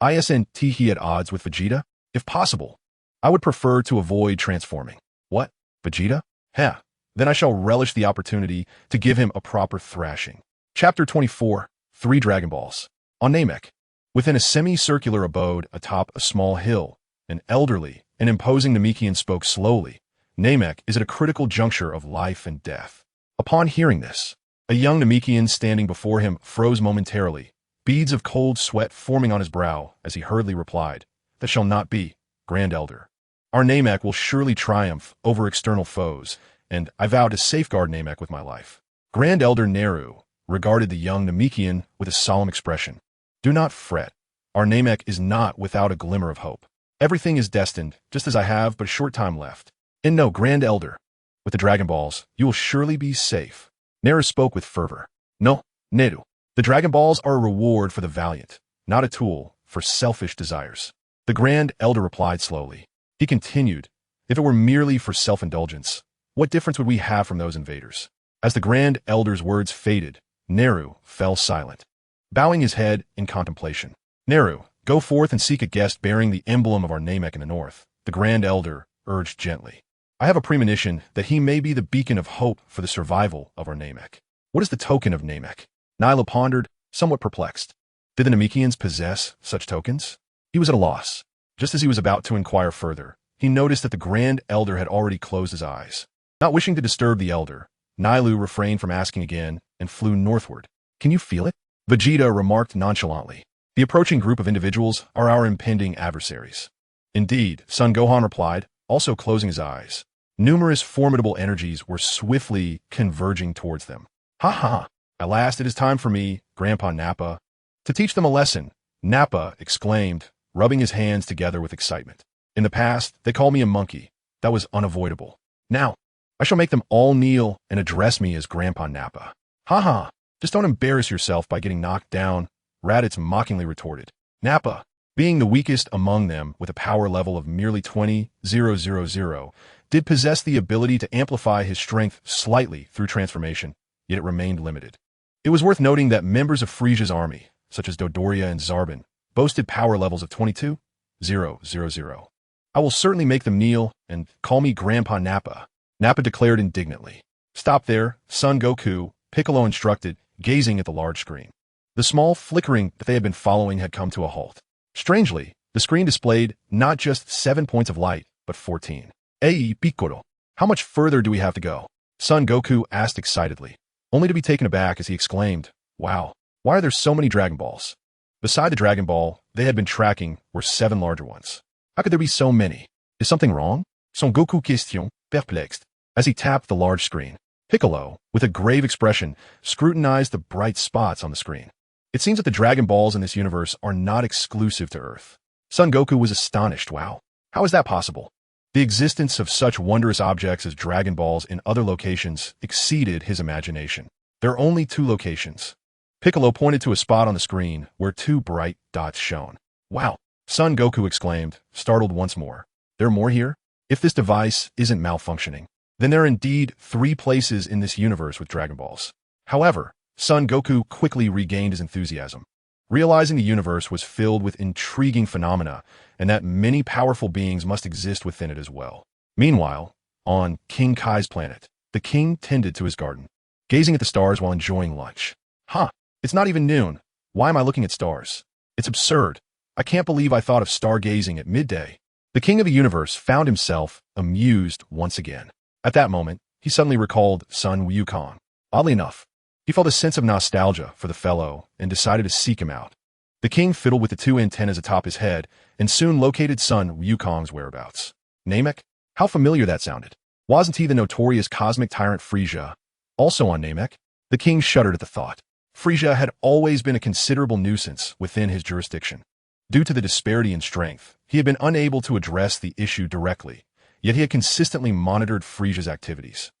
[SPEAKER 1] Isn't he at odds with Vegeta? If possible, I would prefer to avoid transforming." "What? Vegeta? Heh. Then I shall relish the opportunity to give him a proper thrashing." Chapter 24, 3 Dragon Balls. On Namek, within a semicircular abode atop a small hill, an elderly and imposing Namekian spoke slowly. "Namek is at a critical juncture of life and death." Upon hearing this, A young Namekian standing before him froze momentarily, beads of cold sweat forming on his brow as he hurriedly replied, "That shall not be, Grand Elder. Our Namek will surely triumph over external foes, and I vow to safeguard Namek with my life." Grand Elder Neru regarded the young Namekian with a solemn expression. "Do not fret. Our Namek is not without a glimmer of hope. Everything is destined, just as I have but a short time left. And no, Grand Elder, with the Dragon Balls, you will surely be safe." Neru spoke with fervor. "No, Neru. The Dragon Balls are a reward for the valiant, not a tool for selfish desires." The Grand Elder replied slowly. He continued, "If it were merely for self-indulgence, what difference would we have from those invaders?" As the Grand Elder's words faded, Neru fell silent, bowing his head in contemplation. "Neru, go forth and seek a guest bearing the emblem of our Namek in the north," the Grand Elder urged gently. "I have a premonition that he may be the beacon of hope for the survival of our Namek." "What is the token of Namek?" Nyla pondered, somewhat perplexed. Did the Namekians possess such tokens? He was at a loss. Just as he was about to inquire further, he noticed that the Grand Elder had already closed his eyes. Not wishing to disturb the Elder, Nailu refrained from asking again and flew northward. "Can you feel it?" Vegeta remarked nonchalantly. "The approaching group of individuals are our impending adversaries." "Indeed," Son Gohan replied, also closing his eyes. Numerous formidable energies were swiftly converging towards them. "Ha ha! At last it is time for me, Grandpa Nappa, to teach them a lesson," Nappa exclaimed, rubbing his hands together with excitement. "In the past, they called me a monkey. That was unavoidable. Now, I shall make them all kneel and address me as Grandpa Nappa." "Ha ha! Just don't embarrass yourself by getting knocked down," Raditz mockingly retorted. Nappa, being the weakest among them with a power level of merely 20,000, did possess the ability to amplify his strength slightly through transformation, yet it remained limited. It was worth noting that members of Frisia's army, such as Dodoria and Zarbin, boasted power levels of 22,000. "I will certainly make them kneel and call me Grandpa Nappa," Nappa declared indignantly. "Stop there, Son Goku," Piccolo instructed, gazing at the large screen. The small flickering that they had been following had come to a halt. Strangely, the screen displayed not just 7 points of light, but 14. "Hey, Piccolo, how much further do we have to go?" Son Goku asked excitedly, only to be taken aback as he exclaimed, "Wow, why are there so many Dragon Balls?" Beside the Dragon Ball they had been tracking were 7 larger ones. How could there be so many? Is something wrong? Son Goku question, perplexed, as he tapped the large screen. Piccolo, with a grave expression, scrutinized the bright spots on the screen. "It seems that the Dragon Balls in this universe are not exclusive to Earth." Son Goku was astonished. "Wow, how is that possible?" The existence of such wondrous objects as Dragon Balls in other locations exceeded his imagination. There are only 2 locations. Piccolo pointed to a spot on the screen where 2 bright dots shone. "Wow!" Son Goku exclaimed, startled once more. "There are more here? If this device isn't malfunctioning, then there are indeed 3 places in this universe with Dragon Balls." However, Son Goku quickly regained his enthusiasm, realizing the universe was filled with intriguing phenomena and that many powerful beings must exist within it as well. Meanwhile, on King Kai's planet, the king tended to his garden, gazing at the stars while enjoying lunch. "Huh, it's not even noon. Why am I looking at stars? It's absurd. I can't believe I thought of stargazing at midday." The king of the universe found himself amused once again. At that moment, he suddenly recalled Sun Wukong. Oddly enough, he felt a sense of nostalgia for the fellow and decided to seek him out. The king fiddled with the 2 antennas atop his head and soon located Sun Wukong's whereabouts. Namek? How familiar that sounded. Wasn't he the notorious cosmic tyrant Frisia, also on Namek? The king shuddered at the thought. Frisia had always been a considerable nuisance within his jurisdiction. Due to the disparity in strength, he had been unable to address the issue directly, yet he had consistently monitored Frisia's activities.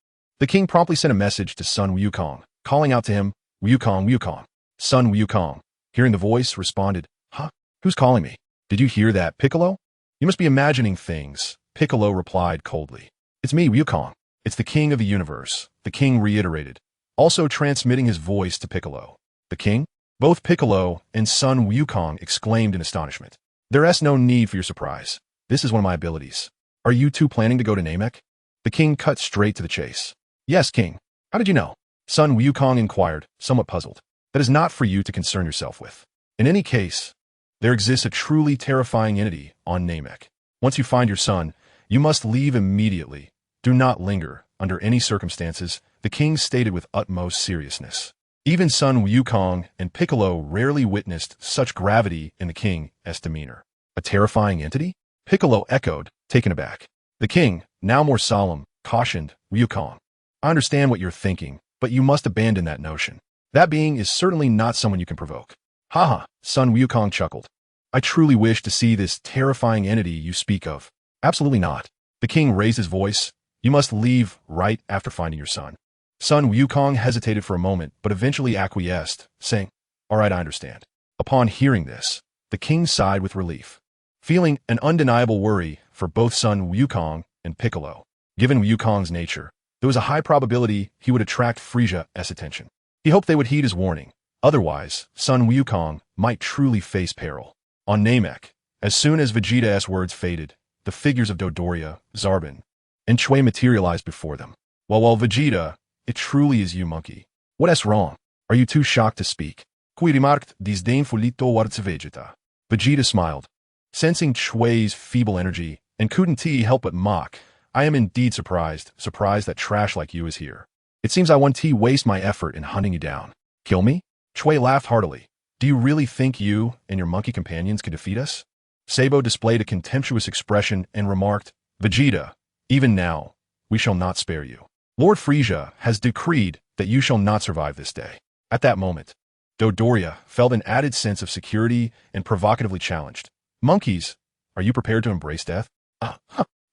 [SPEAKER 1] The king promptly sent a message to Sun Wukong, calling out to him, "Wukong, Wukong." Sun Wukong, hearing the voice, responded, "Huh? Who's calling me? Did you hear that, Piccolo?" "You must be imagining things," Piccolo replied coldly. "It's me, Wukong. It's the king of the universe," the king reiterated, also transmitting his voice to Piccolo. "The king?" Both Piccolo and Sun Wukong exclaimed in astonishment. "There is no need for your surprise. This is one of my abilities. Are you 2 planning to go to Namek?" The king cut straight to the chase. "Yes, king. How did you know?" Sun Wukong inquired, somewhat puzzled. "That is not for you to concern yourself with. In any case, there exists a truly terrifying entity on Namek. Once you find your son, you must leave immediately. Do not linger. under any circumstances, the king stated with utmost seriousness. Even Sun Wukong and Piccolo rarely witnessed such gravity in the king's demeanor. A terrifying entity? Piccolo echoed, taken aback. The king, now more solemn, cautioned Wukong. I understand what you're thinking, but you must abandon that notion. That being is certainly not someone you can provoke. Haha, Sun Wukong chuckled. I truly wish to see this terrifying entity you speak of. Absolutely not. The king raised his voice. You must leave right after finding your son. Sun Wukong hesitated for a moment, but eventually acquiesced, saying, All right, I understand. Upon hearing this, the king sighed with relief, feeling an undeniable worry for both Sun Wukong and Piccolo. Given Wukong's nature, there was a high probability he would attract Frisia's attention. He hoped they would heed his warning. Otherwise, Sun Wukong might truly face peril. On Namek, as soon as Vegeta's words faded, the figures of Dodoria, Zarbon, and Chui materialized before them. While Vegeta, it truly is you, monkey. What's wrong? Are you too shocked to speak? Qui remarked disdainfully towards Vegeta. Vegeta smiled, sensing Chui's feeble energy, and couldn't he help but mock. I am indeed surprised that trash like you is here. It seems I won't waste my effort in hunting you down. Kill me? Chui laughed heartily. Do you really think you and your monkey companions can defeat us? Sabo displayed a contemptuous expression and remarked, Vegeta, even now, we shall not spare you. Lord Frisia has decreed that you shall not survive this day. At that moment, Dodoria felt an added sense of security and provocatively challenged. Monkeys, are you prepared to embrace death?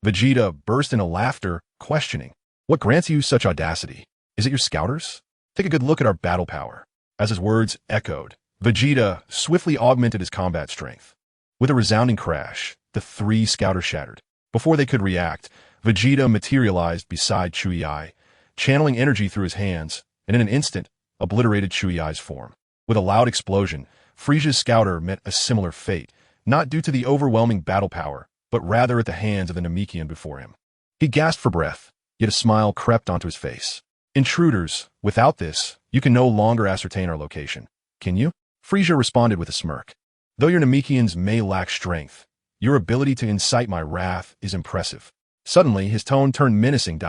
[SPEAKER 1] Vegeta burst into laughter, questioning. What grants you such audacity? Is it your scouters? Take a good look at our battle power. As his words echoed, Vegeta swiftly augmented his combat strength. With a resounding crash, the three scouters shattered. Before they could react, Vegeta materialized beside Chui, channeling energy through his hands, and in an instant, obliterated Chui's form. With a loud explosion, Frisia's scouter met a similar fate, not due to the overwhelming battle power, but rather at the hands of the Namekian before him. He gasped for breath, yet a smile crept onto his face. Intruders, without this, you can no longer ascertain our location. Can you? Frisia responded with a smirk. Though your Namekians may lack strength, your ability to incite my wrath is impressive. Suddenly, his tone turned menacing.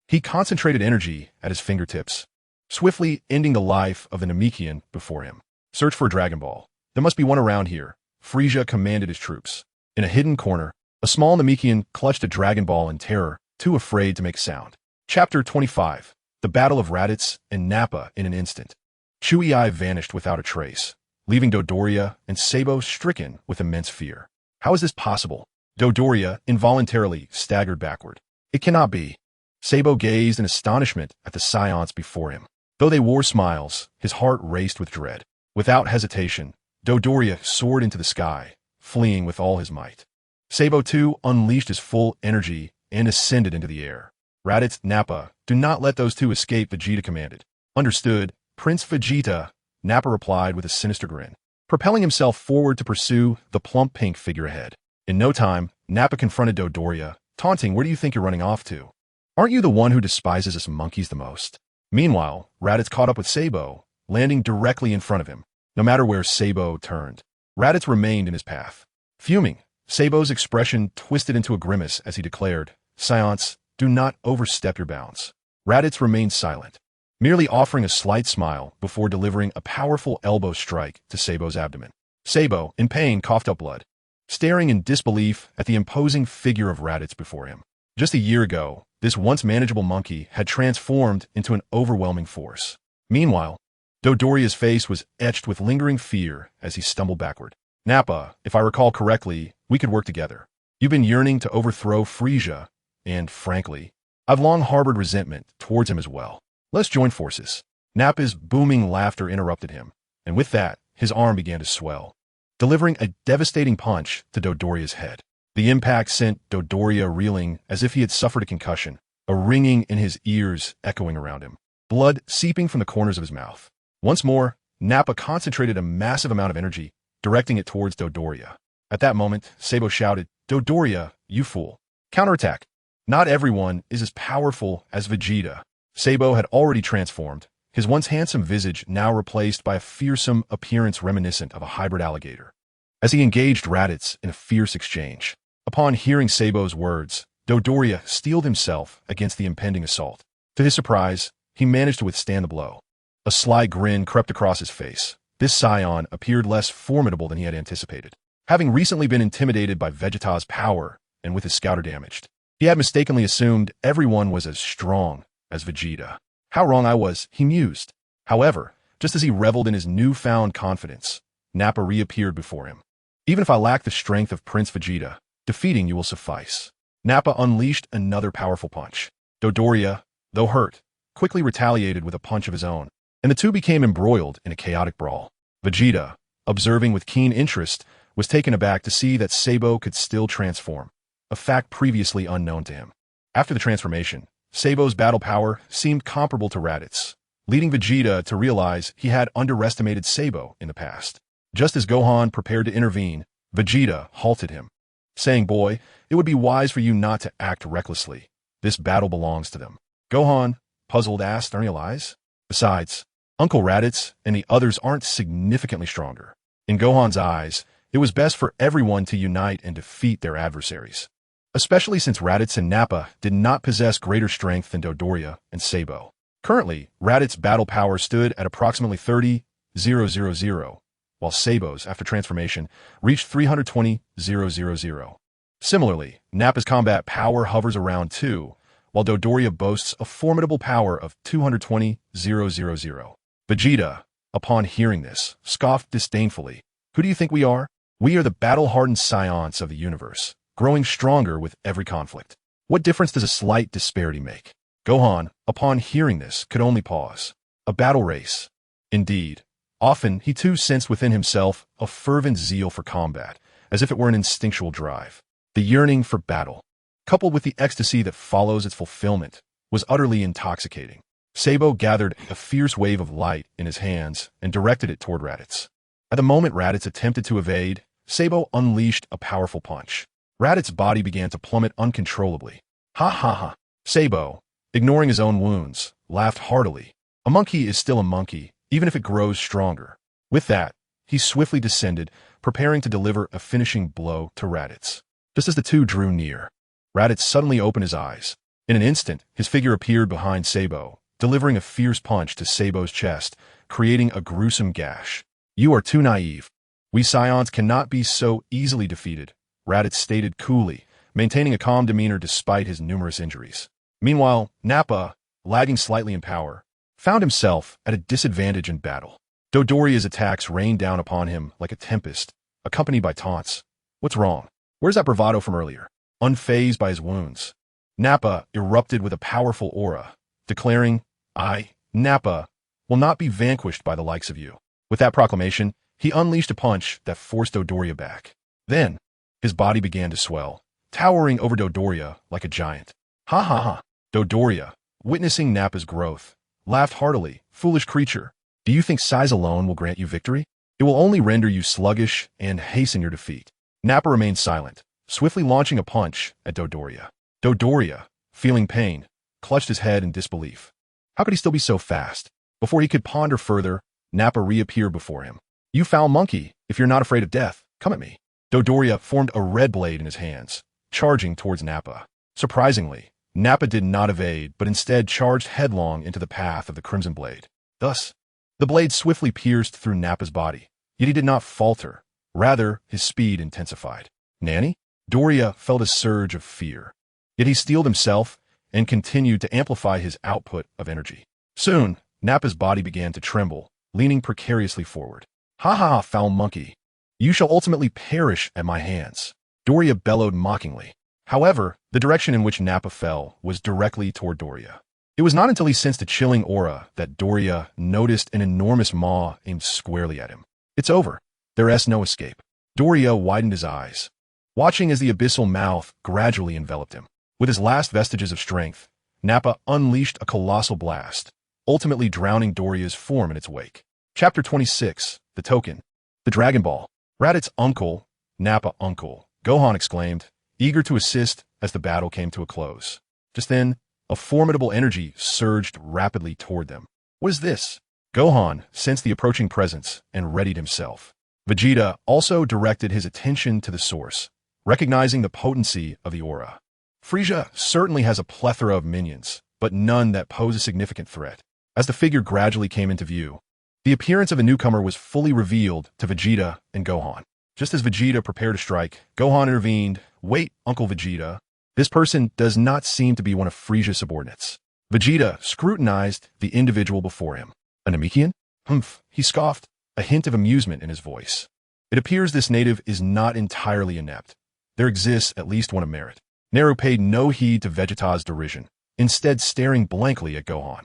[SPEAKER 1] He concentrated energy at his fingertips, swiftly ending the life of the Namekian before him. Search for a Dragon Ball. There must be one around here, Frisia commanded his troops. In a hidden corner, a small Namekian clutched a Dragon Ball in terror, too afraid to make sound. Chapter 25. The Battle of Raditz and Nappa in an instant. Chui vanished without a trace, leaving Dodoria and Sabo stricken with immense fear. How is this possible? Dodoria involuntarily staggered backward. It cannot be. Sabo gazed in astonishment at the Saiyans before him. Though they wore smiles, his heart raced with dread. Without hesitation, Dodoria soared into the sky, fleeing with all his might. Sabo too unleashed his full energy and ascended into the air. Raditz, Nappa, do not let those two escape, Vegeta commanded. Understood, Prince Vegeta, Nappa replied with a sinister grin, propelling himself forward to pursue the plump pink figure ahead. In no time, Nappa confronted Dodoria, taunting, where do you think you're running off to? Aren't you the one who despises us monkeys the most? Meanwhile, Raditz caught up with Sabo, landing directly in front of him. No matter where Sabo turned, Raditz remained in his path. Fuming, Sabo's expression twisted into a grimace as he declared, Saiyans, do not overstep your bounds. Raditz remained silent, merely offering a slight smile before delivering a powerful elbow strike to Sabo's abdomen. Sabo, in pain, coughed up blood, staring in disbelief at the imposing figure of Raditz before him. Just a year ago, this once manageable monkey had transformed into an overwhelming force. Meanwhile, Dodoria's face was etched with lingering fear as he stumbled backward. Nappa, if I recall correctly, we could work together. You've been yearning to overthrow Frisia, and frankly, I've long harbored resentment towards him as well. Let's join forces. Nappa's booming laughter interrupted him, and with that, his arm began to swell, delivering a devastating punch to Dodoria's head. The impact sent Dodoria reeling as if he had suffered a concussion, a ringing in his ears echoing around him, blood seeping from the corners of his mouth. Once more, Nappa concentrated a massive amount of energy, directing it towards Dodoria. At that moment, Sabo shouted, Dodoria, you fool. Counterattack. Not everyone is as powerful as Vegeta. Sabo had already transformed, his once handsome visage now replaced by a fearsome appearance reminiscent of a hybrid alligator. As he engaged Raditz in a fierce exchange, upon hearing Sabo's words, Dodoria steeled himself against the impending assault. To his surprise, he managed to withstand the blow. A sly grin crept across his face. This Saiyan appeared less formidable than he had anticipated. Having recently been intimidated by Vegeta's power and with his scouter damaged, he had mistakenly assumed everyone was as strong as Vegeta. How wrong I was, he mused. However, just as he reveled in his newfound confidence, Nappa reappeared before him. Even if I lack the strength of Prince Vegeta, defeating you will suffice. Nappa unleashed another powerful punch. Dodoria, though hurt, quickly retaliated with a punch of his own, and the two became embroiled in a chaotic brawl. Vegeta, observing with keen interest, was taken aback to see that Sabo could still transform, a fact previously unknown to him. After the transformation, Sabo's battle power seemed comparable to Raditz, leading Vegeta to realize he had underestimated Sabo in the past. Just as Gohan prepared to intervene, Vegeta halted him, saying, "Boy, it would be wise for you not to act recklessly. This battle belongs to them." Gohan, puzzled, asked, "Don't you realize? Besides, Uncle Raditz and the others aren't significantly stronger." In Gohan's eyes, it was best for everyone to unite and defeat their adversaries, especially since Raditz and Nappa did not possess greater strength than Dodoria and Sabo. Currently, Raditz's battle power stood at approximately 30,000, while Sabo's, after transformation, reached 320,000. Similarly, Nappa's combat power hovers around 2, while Dodoria boasts a formidable power of 220,000. Vegeta, upon hearing this, scoffed disdainfully. "Who do you think we are? We are the battle-hardened Saiyans of the universe, growing stronger with every conflict. What difference does a slight disparity make?" Gohan, upon hearing this, could only pause. A battle race. Indeed, often he too sensed within himself a fervent zeal for combat, as if it were an instinctual drive. The yearning for battle, coupled with the ecstasy that follows its fulfillment, was utterly intoxicating. Sabo gathered a fierce wave of light in his hands and directed it toward Raditz. At the moment Raditz attempted to evade, Sabo unleashed a powerful punch. Raditz's body began to plummet uncontrollably. "Ha ha ha!" Sabo, ignoring his own wounds, laughed heartily. A monkey is still a monkey, even if it grows stronger. With that, he swiftly descended, preparing to deliver a finishing blow to Raditz. Just as the two drew near, Raditz suddenly opened his eyes. In an instant, his figure appeared behind Sabo, delivering a fierce punch to Sabo's chest, creating a gruesome gash. "You are too naive. We Saiyans cannot be so easily defeated," Raditz stated coolly, maintaining a calm demeanor despite his numerous injuries. Meanwhile, Nappa, lagging slightly in power, found himself at a disadvantage in battle. Dodoria's attacks rained down upon him like a tempest, accompanied by taunts. "What's wrong? Where's that bravado from earlier?" Unfazed by his wounds, Nappa erupted with a powerful aura, declaring, "I, Nappa, will not be vanquished by the likes of you." With that proclamation, he unleashed a punch that forced Dodoria back. Then, his body began to swell, towering over Dodoria like a giant. "Ha ha ha!" Dodoria, witnessing Nappa's growth, laughed heartily. "Foolish creature, do you think size alone will grant you victory? It will only render you sluggish and hasten your defeat." Nappa remained silent, swiftly launching a punch at Dodoria. Dodoria, feeling pain, clutched his head in disbelief. How could he still be so fast? Before he could ponder further, Nappa reappeared before him. "You foul monkey, if you're not afraid of death, come at me." Dodoria formed a red blade in his hands, charging towards Nappa. Surprisingly, Nappa did not evade, but instead charged headlong into the path of the Crimson Blade. Thus, the blade swiftly pierced through Nappa's body, yet he did not falter. Rather, his speed intensified. "Nanny?" Doria felt a surge of fear. Yet he steeled himself and continued to amplify his output of energy. Soon, Nappa's body began to tremble, leaning precariously forward. "Ha ha ha, foul monkey! You shall ultimately perish at my hands," Doria bellowed mockingly. However, the direction in which Nappa fell was directly toward Doria. It was not until he sensed a chilling aura that Doria noticed an enormous maw aimed squarely at him. "It's over. There is no escape." Doria widened his eyes, watching as the abyssal mouth gradually enveloped him. With his last vestiges of strength, Nappa unleashed a colossal blast, ultimately drowning Doria's form in its wake. Chapter 26, The Token. The Dragon Ball. Raditz's uncle, Nappa uncle, Gohan exclaimed, eager to assist as the battle came to a close. Just then, a formidable energy surged rapidly toward them. "What is this?" Gohan sensed the approaching presence and readied himself. Vegeta also directed his attention to the source, recognizing the potency of the aura. Frieza certainly has a plethora of minions, but none that pose a significant threat. As the figure gradually came into view, the appearance of a newcomer was fully revealed to Vegeta and Gohan. Just as Vegeta prepared to strike, Gohan intervened. "Wait, Uncle Vegeta. This person does not seem to be one of Frieza's subordinates." Vegeta scrutinized the individual before him. "A Namekian?" "Humph," he scoffed, a hint of amusement in his voice. "It appears this native is not entirely inept. There exists at least one of merit." Naru paid no heed to Vegeta's derision, instead staring blankly at Gohan.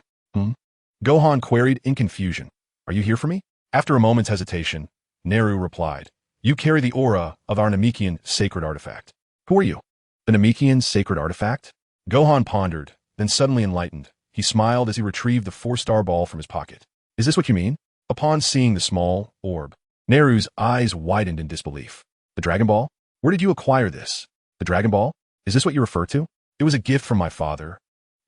[SPEAKER 1] Gohan queried in confusion. "Are you here for me?" After a moment's hesitation, Naru replied, "You carry the aura of our Namekian sacred artifact." "Who are you?" "The Namekian sacred artifact?" Gohan pondered, then suddenly enlightened. He smiled as he retrieved the 4-star ball from his pocket. "Is this what you mean?" Upon seeing the small orb, Naru's eyes widened in disbelief. "The Dragon Ball? Where did you acquire this?" "The Dragon Ball? Is this what you refer to?" "It was a gift from my father."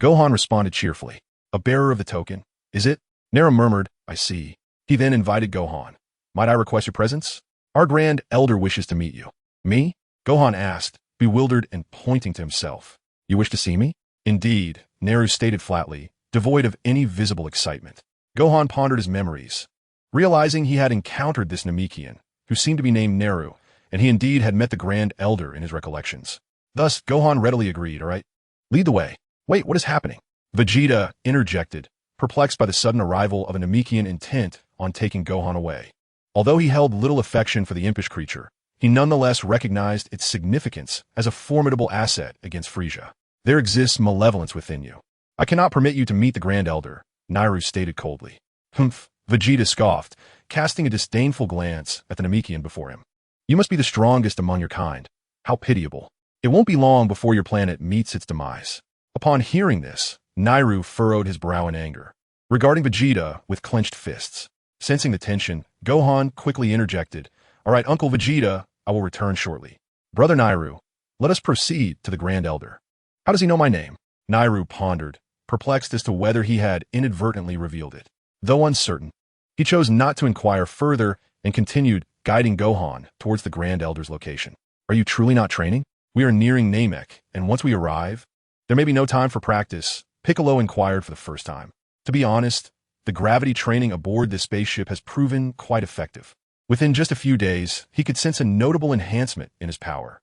[SPEAKER 1] Gohan responded cheerfully. "A bearer of the token, is it?" Naru murmured, "I see." He then invited Gohan. "Might I request your presence? Our Grand Elder wishes to meet you." "Me?" Gohan asked, bewildered and pointing to himself. "You wish to see me?" "Indeed," Naru stated flatly, devoid of any visible excitement. Gohan pondered his memories, realizing he had encountered this Namekian, who seemed to be named Naru, and he indeed had met the Grand Elder in his recollections. Thus, Gohan readily agreed. "All right, lead the way." "Wait, what is happening?" Vegeta interjected, perplexed by the sudden arrival of a Namekian intent on taking Gohan away. Although he held little affection for the impish creature, he nonetheless recognized its significance as a formidable asset against Frieza. "There exists malevolence within you. I cannot permit you to meet the Grand Elder," Naru stated coldly. "Humph," Vegeta scoffed, casting a disdainful glance at the Namekian before him. "You must be the strongest among your kind. How pitiable. It won't be long before your planet meets its demise." Upon hearing this, Naru furrowed his brow in anger, regarding Vegeta with clenched fists. Sensing the tension, Gohan quickly interjected, "All right, Uncle Vegeta, I will return shortly. Brother Naru, let us proceed to the Grand Elder." "How does he know my name?" Naru pondered, perplexed as to whether he had inadvertently revealed it. Though uncertain, he chose not to inquire further and continued, guiding Gohan towards the Grand Elder's location. "Are you truly not training? We are nearing Namek, and once we arrive, there may be no time for practice," Piccolo inquired for the first time. To be honest, the gravity training aboard this spaceship has proven quite effective. Within just a few days, he could sense a notable enhancement in his power.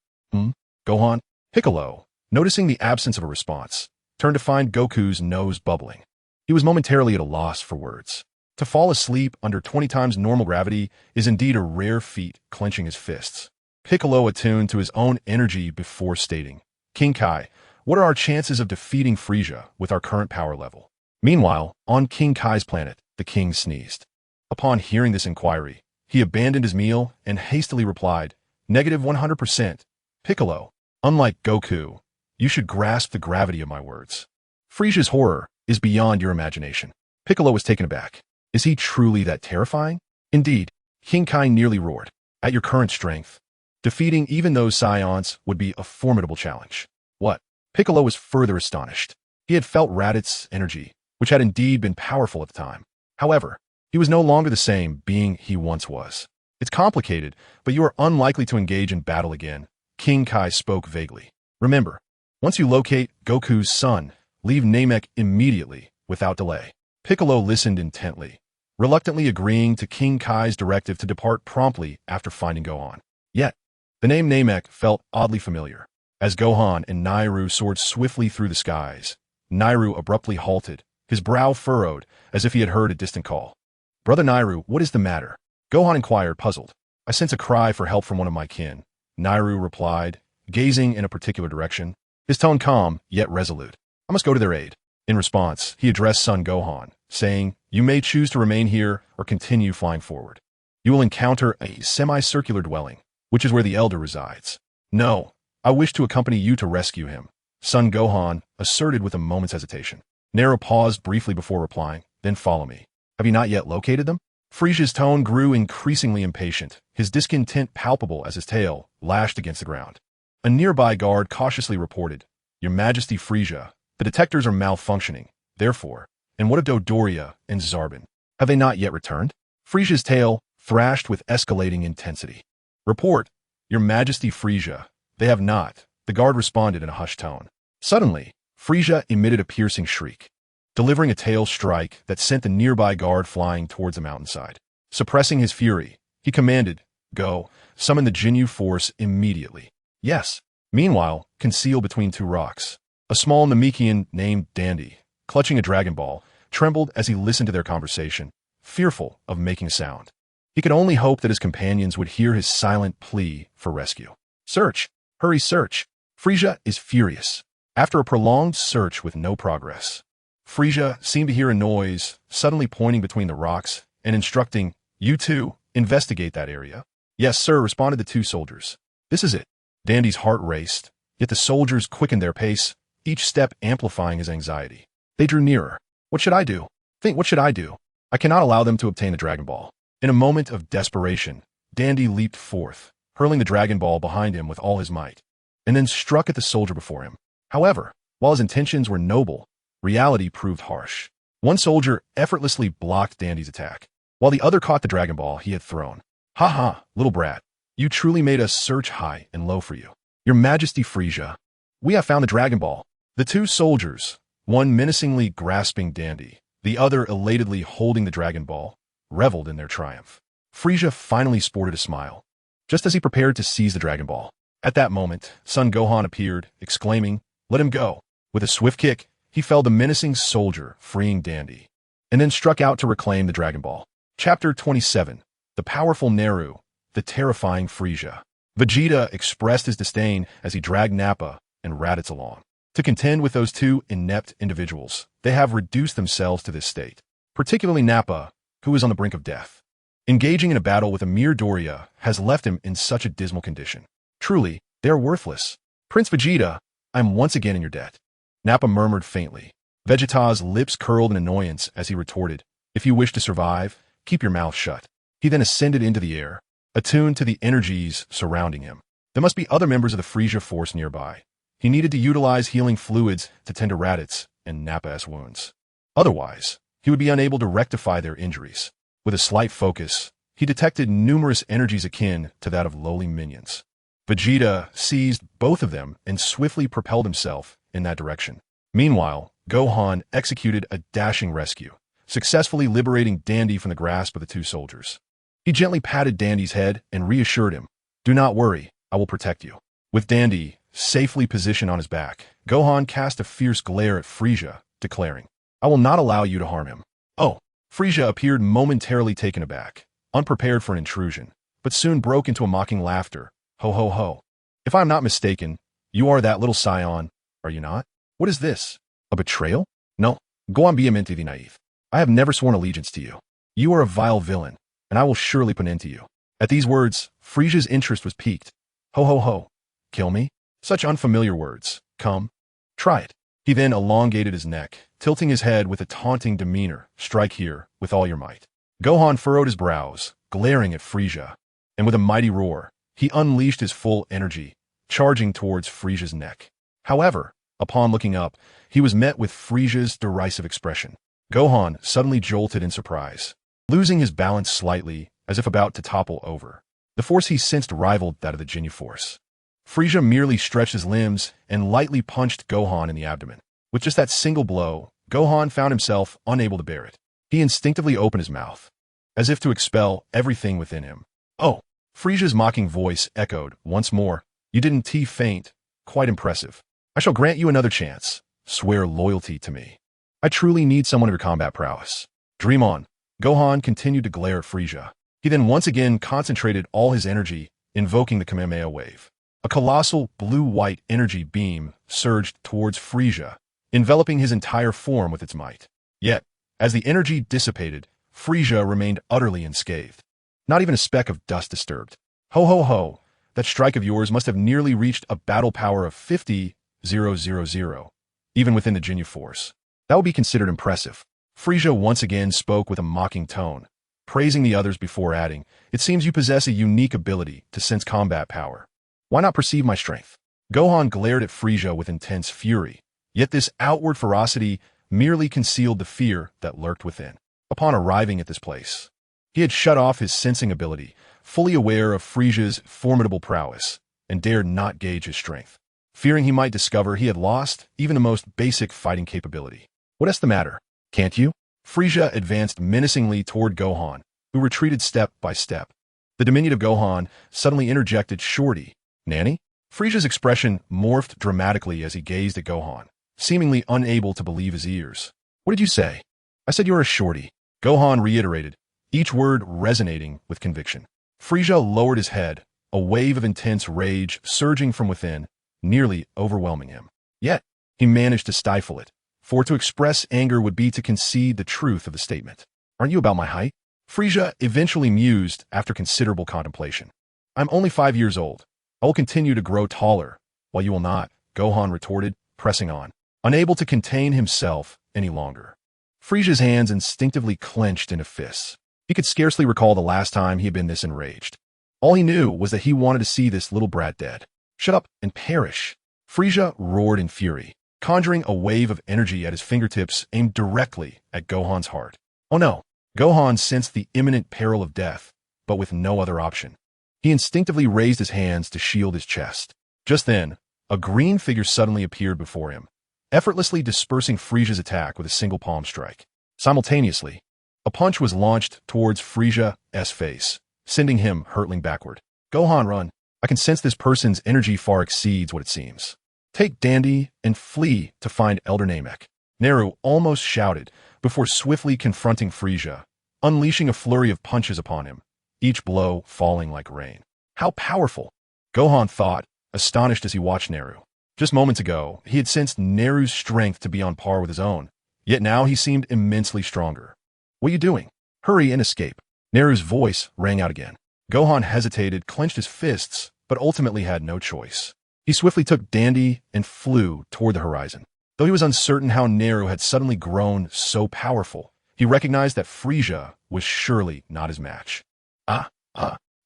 [SPEAKER 1] Gohan?" Piccolo, noticing the absence of a response, turned to find Goku's nose bubbling. He was momentarily at a loss for words. To fall asleep under 20 times normal gravity is indeed a rare feat, clenching his fists. Piccolo attuned to his own energy before stating, "King Kai, what are our chances of defeating Frieza with our current power level?" Meanwhile, on King Kai's planet, the king sneezed. Upon hearing this inquiry, he abandoned his meal and hastily replied, "-100%. Piccolo, unlike Goku, you should grasp the gravity of my words. Frieza's horror is beyond your imagination." Piccolo was taken aback. Is he truly that terrifying? Indeed, King Kai nearly roared. "At your current strength, defeating even those Saiyans would be a formidable challenge." "What?" Piccolo was further astonished. He had felt Raditz's energy, which had indeed been powerful at the time. However, he was no longer the same being he once was. "It's complicated, but you are unlikely to engage in battle again," King Kai spoke vaguely. "Remember, once you locate Goku's son, leave Namek immediately, without delay." Piccolo listened intently, reluctantly agreeing to King Kai's directive to depart promptly after finding Gohan. Yet, the name Namek felt oddly familiar. As Gohan and Naru soared swiftly through the skies, Naru abruptly halted, his brow furrowed as if he had heard a distant call. "Brother Naru, what is the matter?" Gohan inquired, puzzled. "I sense a cry for help from one of my kin," Naru replied, gazing in a particular direction, his tone calm yet resolute. "I must go to their aid." In response, he addressed son Gohan, saying, "You may choose to remain here or continue flying forward. You will encounter a semicircular dwelling, which is where the Elder resides." "No, I wish to accompany you to rescue him," son Gohan asserted with a moment's hesitation. Naru paused briefly before replying, "Then follow me." "Have you not yet located them?" Frieza's tone grew increasingly impatient, his discontent palpable as his tail lashed against the ground. A nearby guard cautiously reported, "Your Majesty Frieza, the detectors are malfunctioning. Therefore, and what of Dodoria and Zarbin? Have they not yet returned?" Frieza's tail thrashed with escalating intensity. "Report, Your Majesty Frieza, they have not," the guard responded in a hushed tone. Suddenly, Frieza emitted a piercing shriek, delivering a tail strike that sent the nearby guard flying towards the mountainside. Suppressing his fury, he commanded, "Go, summon the Jinyu force immediately." Yes. Meanwhile, concealed between two rocks, a small Namekian named Dandy, clutching a Dragon Ball, trembled as he listened to their conversation, fearful of making a sound. He could only hope that his companions would hear his silent plea for rescue. "Search! Hurry, search!" Frieza is furious. After a prolonged search with no progress, Frieza seemed to hear a noise, suddenly pointing between the rocks and instructing, "You two, investigate that area." "Yes, sir," responded the two soldiers. "This is it." Dandy's heart raced, yet the soldiers quickened their pace, each step amplifying his anxiety. They drew nearer. "What should I do? What should I do? I cannot allow them to obtain the Dragon Ball." In a moment of desperation, Dandy leaped forth, hurling the Dragon Ball behind him with all his might, and then struck at the soldier before him. However, while his intentions were noble, reality proved harsh. One soldier effortlessly blocked Dandy's attack, while the other caught the Dragon Ball he had thrown. "Ha ha, little brat. You truly made us search high and low for you. Your Majesty Frieza, we have found the Dragon Ball." The two soldiers, one menacingly grasping Dandy, the other elatedly holding the Dragon Ball, reveled in their triumph. Frieza finally sported a smile, just as he prepared to seize the Dragon Ball. At that moment, Son Gohan appeared, exclaiming, "Let him go." With a swift kick, he felled the menacing soldier, freeing Dandy, and then struck out to reclaim the Dragon Ball. Chapter 27. The Powerful Naru, the Terrifying Frieza. Vegeta expressed his disdain as he dragged Nappa and Raditz along. To contend with those two inept individuals, they have reduced themselves to this state, particularly Nappa, who is on the brink of death. Engaging in a battle with a mere Doria has left him in such a dismal condition. Truly, they are worthless. "Prince Vegeta, I am once again in your debt." Nappa murmured faintly. Vegeta's lips curled in annoyance as he retorted, "If you wish to survive, keep your mouth shut." He then ascended into the air, attuned to the energies surrounding him. There must be other members of the Frieza force nearby. He needed to utilize healing fluids to tend to Raditz and Nappa's wounds. Otherwise, he would be unable to rectify their injuries. With a slight focus, he detected numerous energies akin to that of lowly minions. Vegeta seized both of them and swiftly propelled himself in that direction. Meanwhile, Gohan executed a dashing rescue, successfully liberating Dandy from the grasp of the two soldiers. He gently patted Dandy's head and reassured him, "Do not worry, I will protect you." With Dandy safely positioned on his back, Gohan cast a fierce glare at Frieza, declaring, "I will not allow you to harm him." "Oh!" Frieza appeared momentarily taken aback, unprepared for an intrusion, but soon broke into a mocking laughter. "Ho ho ho. If I am not mistaken, you are that little Saiyan, are you not? What is this? A betrayal? No, go on vehemently naive. I have never sworn allegiance to you. You are a vile villain, and I will surely put an end to you." At these words, Frieza's interest was piqued. "Ho ho ho. Kill me? Such unfamiliar words. Come, try it." He then elongated his neck, tilting his head with a taunting demeanor. "Strike here with all your might." Gohan furrowed his brows, glaring at Frieza, and with a mighty roar, he unleashed his full energy, charging towards Frieza's neck. However, upon looking up, he was met with Frieza's derisive expression. Gohan suddenly jolted in surprise, losing his balance slightly as if about to topple over. The force he sensed rivaled that of the Jinyu force. Frieza merely stretched his limbs and lightly punched Gohan in the abdomen. With just that single blow, Gohan found himself unable to bear it. He instinctively opened his mouth, as if to expel everything within him. "Oh!" Frieza's mocking voice echoed once more. "You didn't faint. Quite impressive. I shall grant you another chance. Swear loyalty to me. I truly need someone of your combat prowess. Dream on." Gohan continued to glare at Frieza. He then once again concentrated all his energy, invoking the Kamehameha wave. A colossal blue-white energy beam surged towards Frieza, enveloping his entire form with its might. Yet, as the energy dissipated, Frieza remained utterly unscathed. Not even a speck of dust disturbed. "Ho ho ho, that strike of yours must have nearly reached a battle power of 50,000, even within the Jinyu force. That would be considered impressive." Frieza once again spoke with a mocking tone, praising the others before adding, "It seems you possess a unique ability to sense combat power. Why not perceive my strength?" Gohan glared at Frieza with intense fury, yet this outward ferocity merely concealed the fear that lurked within. Upon arriving at this place, he had shut off his sensing ability, fully aware of Frieza's formidable prowess, and dared not gauge his strength. fearing he might discover he had lost even the most basic fighting capability. What's the matter? Can't you? Frieza advanced menacingly toward Gohan, who retreated step by step. The diminutive Gohan suddenly interjected, "Shorty, Nanny?" Frieza's expression morphed dramatically as he gazed at Gohan, seemingly unable to believe his ears. "What did you say?" "I said you're a shorty," Gohan reiterated, each word resonating with conviction. Frieza lowered his head, a wave of intense rage surging from within, nearly overwhelming him. Yet, he managed to stifle it, for to express anger would be to concede the truth of the statement. "Aren't you about my height?" Frieza eventually mused after considerable contemplation. "I'm only 5 years old. I will continue to grow taller, while you will not," Gohan retorted, pressing on, unable to contain himself any longer. Frieza's hands instinctively clenched into fists. He could scarcely recall the last time he had been this enraged. All he knew was that he wanted to see this little brat dead. "Shut up and perish!" Frieza roared in fury, conjuring a wave of energy at his fingertips aimed directly at Gohan's heart. Oh no! Gohan sensed the imminent peril of death, but with no other option. He instinctively raised his hands to shield his chest. Just then, a green figure suddenly appeared before him, effortlessly dispersing Frieza's attack with a single palm strike. Simultaneously, a punch was launched towards Frieza's face, sending him hurtling backward. "Gohan, run! I can sense this person's energy far exceeds what it seems. Take Dandy and flee to find Elder Namek." Naru almost shouted before swiftly confronting Frieza, unleashing a flurry of punches upon him, each blow falling like rain. How powerful! Gohan thought, astonished as he watched Naru. Just moments ago, he had sensed Naru's strength to be on par with his own, yet now he seemed immensely stronger. "What are you doing? Hurry and escape." Naru's voice rang out again. Gohan hesitated, clenched his fists, but ultimately had no choice. He swiftly took Dandy and flew toward the horizon. Though he was uncertain how Naru had suddenly grown so powerful, he recognized that Frieza was surely not his match.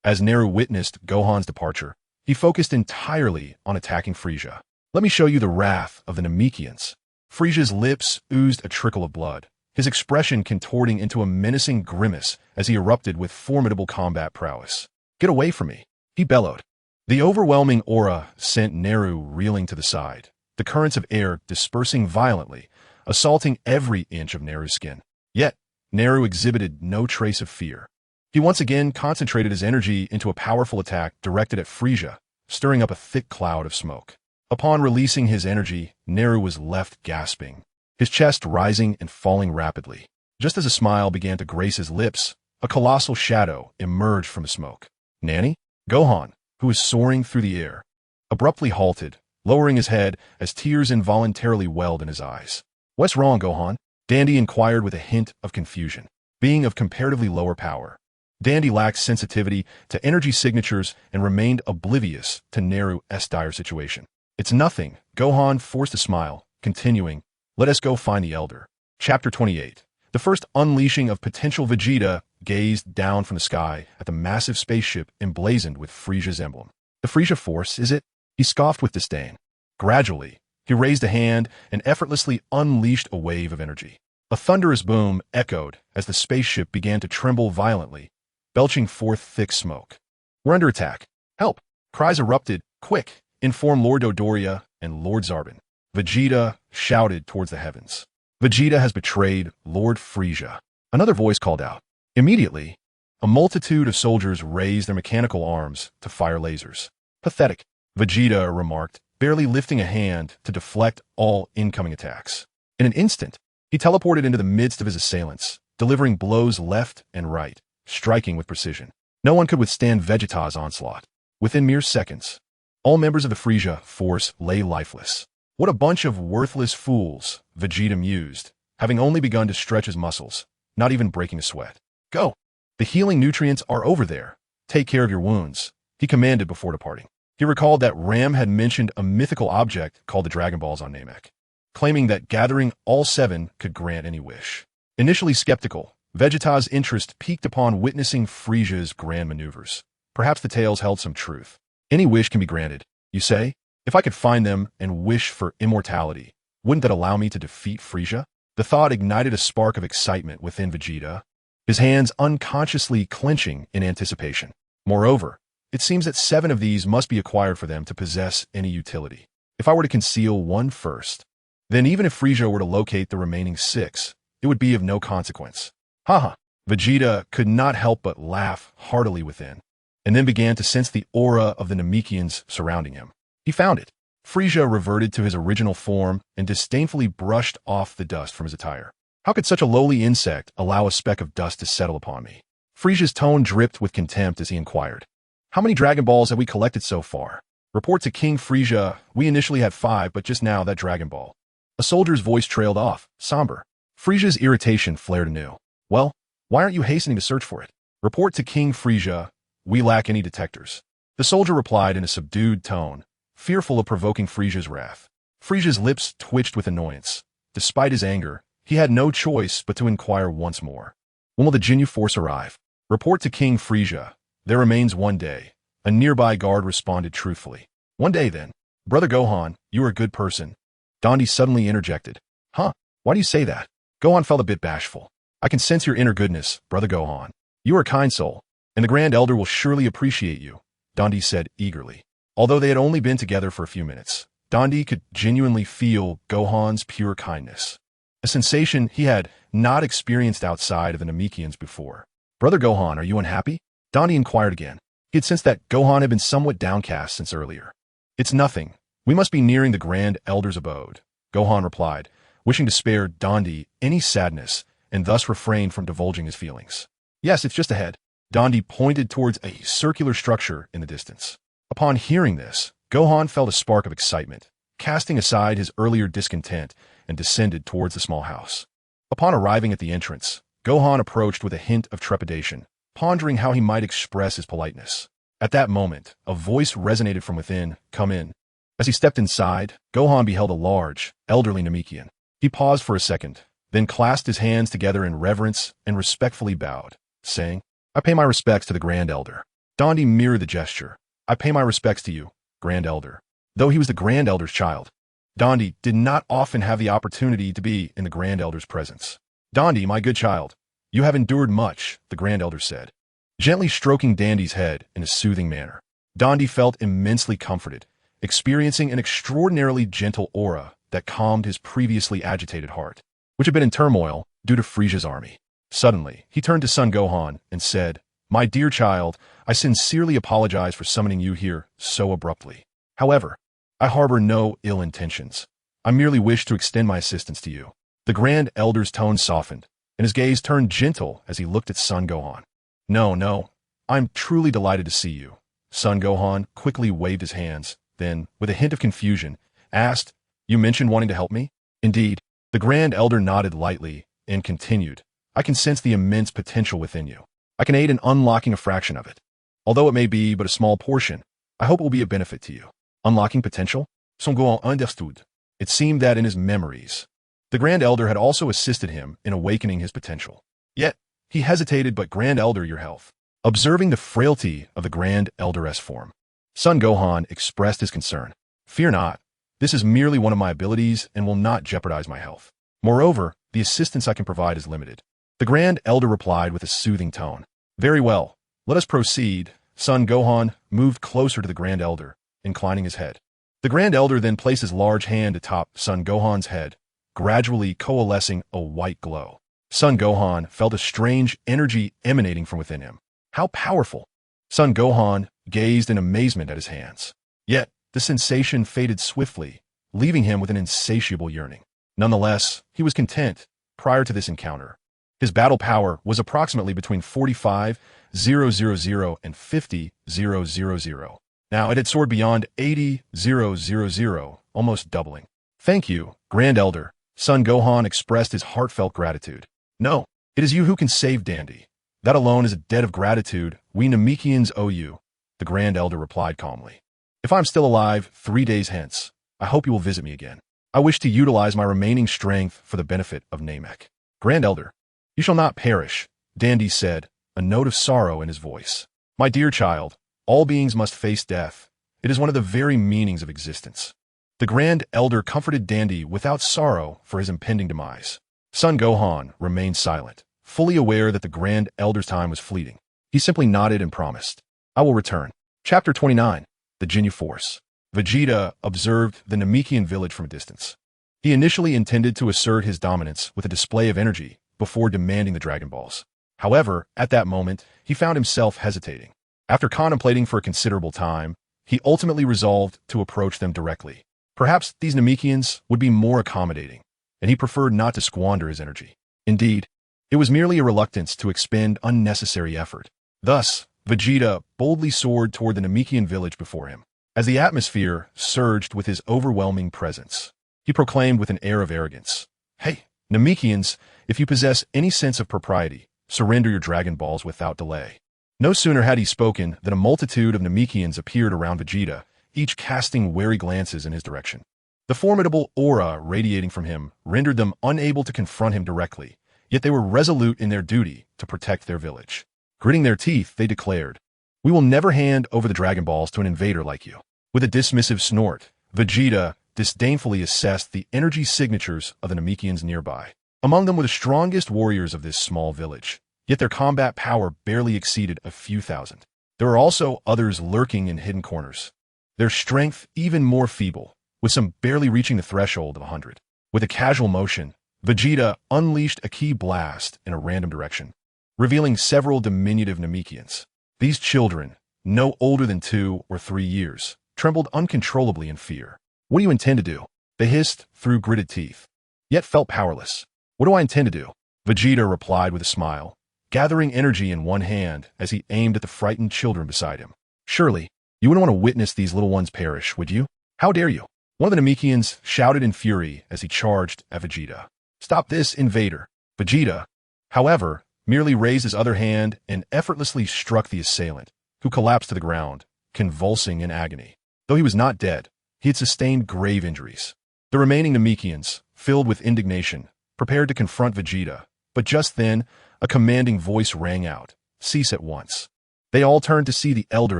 [SPEAKER 1] As Naru witnessed Gohan's departure, he focused entirely on attacking Frieza. "Let me show you the wrath of the Namekians." Frieza's lips oozed a trickle of blood, his expression contorting into a menacing grimace as he erupted with formidable combat prowess. "Get away from me," he bellowed. The overwhelming aura sent Naru reeling to the side, the currents of air dispersing violently, assaulting every inch of Naru's skin. Yet, Naru exhibited no trace of fear. He once again concentrated his energy into a powerful attack directed at Frieza, stirring up a thick cloud of smoke. Upon releasing his energy, Naru was left gasping, his chest rising and falling rapidly. Just as a smile began to grace his lips, a colossal shadow emerged from the smoke. Nanny? Gohan, who was soaring through the air, abruptly halted, lowering his head as tears involuntarily welled in his eyes. "What's wrong, Gohan?" Dandy inquired with a hint of confusion. Being of comparatively lower power, Dandy lacked sensitivity to energy signatures and remained oblivious to Naru's dire situation. "It's nothing," Gohan forced a smile, continuing, "Let us go find the Elder." Chapter 28. The first unleashing of potential Vegeta gazed down from the sky at the massive spaceship emblazoned with Frieza's emblem. "The Frieza Force, is it?" He scoffed with disdain. Gradually, he raised a hand and effortlessly unleashed a wave of energy. A thunderous boom echoed as the spaceship began to tremble violently, belching forth thick smoke. "We're under attack. Help!" Cries erupted. "Quick! Inform Lord Dodoria and Lord Zarbon." Vegeta shouted towards the heavens. "Vegeta has betrayed Lord Frieza." Another voice called out. Immediately, a multitude of soldiers raised their mechanical arms to fire lasers. "Pathetic," Vegeta remarked, barely lifting a hand to deflect all incoming attacks. In an instant, he teleported into the midst of his assailants, delivering blows left and right, striking with precision. No one could withstand Vegeta's onslaught. Within mere seconds, all members of the Frieza force lay lifeless. What a bunch of worthless fools, Vegeta mused, having only begun to stretch his muscles, not even breaking a sweat. "Go! The healing nutrients are over there. Take care of your wounds," he commanded before departing. He recalled that Ram had mentioned a mythical object called the Dragon Balls on Namek, claiming that gathering all 7 could grant any wish. Initially skeptical, Vegeta's interest piqued upon witnessing Frieza's grand maneuvers. Perhaps the tales held some truth. Any wish can be granted, you say? If I could find them and wish for immortality, wouldn't that allow me to defeat Frieza? The thought ignited a spark of excitement within Vegeta, his hands unconsciously clenching in anticipation. Moreover, it seems that 7 of these must be acquired for them to possess any utility. If I were to conceal one first, then even if Frieza were to locate the remaining 6, it would be of no consequence. Haha. Vegeta could not help but laugh heartily within, and then began to sense the aura of the Namekians surrounding him. He found it. Frieza reverted to his original form and disdainfully brushed off the dust from his attire. How could such a lowly insect allow a speck of dust to settle upon me? Frieza's tone dripped with contempt as he inquired. How many Dragon Balls have we collected so far? Report to King Frieza, we initially had 5, but just now that Dragon Ball. A soldier's voice trailed off, somber. Frieza's irritation flared anew. Well, why aren't you hastening to search for it? Report to King Frieza, we lack any detectors. The soldier replied in a subdued tone, fearful of provoking Frieza's wrath. Frieza's lips twitched with annoyance. Despite his anger, he had no choice but to inquire once more. When will the Ginyu Force arrive? Report to King Frieza, there remains 1 day. A nearby guard responded truthfully. 1 day then. Brother Gohan, you are a good person. Dondi suddenly interjected. Huh? Why do you say that? Gohan felt a bit bashful. I can sense your inner goodness, Brother Gohan. You are a kind soul, and the Grand Elder will surely appreciate you, Dondi said eagerly. Although they had only been together for a few minutes, Dondi could genuinely feel Gohan's pure kindness, a sensation he had not experienced outside of the Namekians before. Brother Gohan, are you unhappy? Dondi inquired again. He had sensed that Gohan had been somewhat downcast since earlier. It's nothing. We must be nearing the Grand Elder's abode, Gohan replied, wishing to spare Dondi any sadness and thus refrain from divulging his feelings. Yes, it's just ahead. Dondi pointed towards a circular structure in the distance. Upon hearing this, Gohan felt a spark of excitement, casting aside his earlier discontent and descended towards the small house. Upon arriving at the entrance, Gohan approached with a hint of trepidation, pondering how he might express his politeness. At that moment, a voice resonated from within, "Come in." As he stepped inside, Gohan beheld a large, elderly Namekian. He paused for a second, then clasped his hands together in reverence and respectfully bowed, saying, I pay my respects to the Grand Elder. Dondi mirrored the gesture. I pay my respects to you, Grand Elder. Though he was the Grand Elder's child, Dondi did not often have the opportunity to be in the Grand Elder's presence. Dondi, my good child, you have endured much, the Grand Elder said, gently stroking Dandy's head in a soothing manner. Dondi felt immensely comforted, experiencing an extraordinarily gentle aura that calmed his previously agitated heart, which had been in turmoil due to Frieza's army. Suddenly, he turned to son Gohan and said, My dear child, I sincerely apologize for summoning you here so abruptly. However, I harbor no ill intentions. I merely wish to extend my assistance to you. The Grand Elder's tone softened, and his gaze turned gentle as he looked at son Gohan. No, I'm truly delighted to see you. Son Gohan quickly waved his hands, then, with a hint of confusion, asked, You mentioned wanting to help me? Indeed. The Grand Elder nodded lightly and continued, I can sense the immense potential within you. I can aid in unlocking a fraction of it. Although it may be but a small portion, I hope it will be a benefit to you. Unlocking potential? Son Gohan understood. It seemed that in his memories, the Grand Elder had also assisted him in awakening his potential. Yet, he hesitated, but Grand Elder, your health. Observing the frailty of the Grand Elder's form, son Gohan expressed his concern. Fear not. This is merely one of my abilities and will not jeopardize my health. Moreover, the assistance I can provide is limited. The Grand Elder replied with a soothing tone. Very well. Let us proceed. Son Gohan moved closer to the Grand Elder, inclining his head. The Grand Elder then placed his large hand atop son Gohan's head, gradually coalescing a white glow. Son Gohan felt a strange energy emanating from within him. How powerful! Son Gohan gazed in amazement at his hands. Yet, the sensation faded swiftly, leaving him with an insatiable yearning. Nonetheless, he was content prior to this encounter. His battle power was approximately between 45,000 and 50,000. Now it had soared beyond 80,000, almost doubling. Thank you, Grand Elder. Son Gohan expressed his heartfelt gratitude. No, it is you who can save Dandy. That alone is a debt of gratitude we Namekians owe you, the Grand Elder replied calmly. If I'm still alive 3 days hence, I hope you will visit me again. I wish to utilize my remaining strength for the benefit of Namek. Grand Elder, you shall not perish, Dandy said, a note of sorrow in his voice. My dear child, all beings must face death. It is one of the very meanings of existence. The Grand Elder comforted Dandy without sorrow for his impending demise. Son Gohan remained silent, fully aware that the Grand Elder's time was fleeting. He simply nodded and promised, I will return. Chapter 29. The Ginyu Force. Vegeta observed the Namekian village from a distance. He initially intended to assert his dominance with a display of energy before demanding the Dragon Balls. However, at that moment, he found himself hesitating. After contemplating for a considerable time, he ultimately resolved to approach them directly. Perhaps these Namekians would be more accommodating, and he preferred not to squander his energy. Indeed, it was merely a reluctance to expend unnecessary effort. Thus, Vegeta boldly soared toward the Namekian village before him. As the atmosphere surged with his overwhelming presence, he proclaimed with an air of arrogance, "Hey, Namekians, if you possess any sense of propriety, surrender your Dragon Balls without delay." No sooner had he spoken than a multitude of Namekians appeared around Vegeta, each casting wary glances in his direction. The formidable aura radiating from him rendered them unable to confront him directly, yet they were resolute in their duty to protect their village. Gritting their teeth, they declared, "We will never hand over the Dragon Balls to an invader like you." With a dismissive snort, Vegeta disdainfully assessed the energy signatures of the Namekians nearby. Among them were the strongest warriors of this small village, yet their combat power barely exceeded a few thousand. There were also others lurking in hidden corners, their strength even more feeble, with some barely reaching the threshold of 100. With a casual motion, Vegeta unleashed a ki blast in a random direction, revealing several diminutive Namekians. These children, no older than 2 or 3 years, trembled uncontrollably in fear. "What do you intend to do?" they hissed through gritted teeth, yet felt powerless. "What do I intend to do?" Vegeta replied with a smile, gathering energy in one hand as he aimed at the frightened children beside him. "Surely, you wouldn't want to witness these little ones perish, would you? How dare you?" One of the Namekians shouted in fury as he charged at Vegeta. "Stop this, invader!" Vegeta, however, merely raised his other hand and effortlessly struck the assailant, who collapsed to the ground, convulsing in agony. Though he was not dead, he had sustained grave injuries. The remaining Namekians, filled with indignation, prepared to confront Vegeta, but just then, a commanding voice rang out, "Cease at once." They all turned to see the elder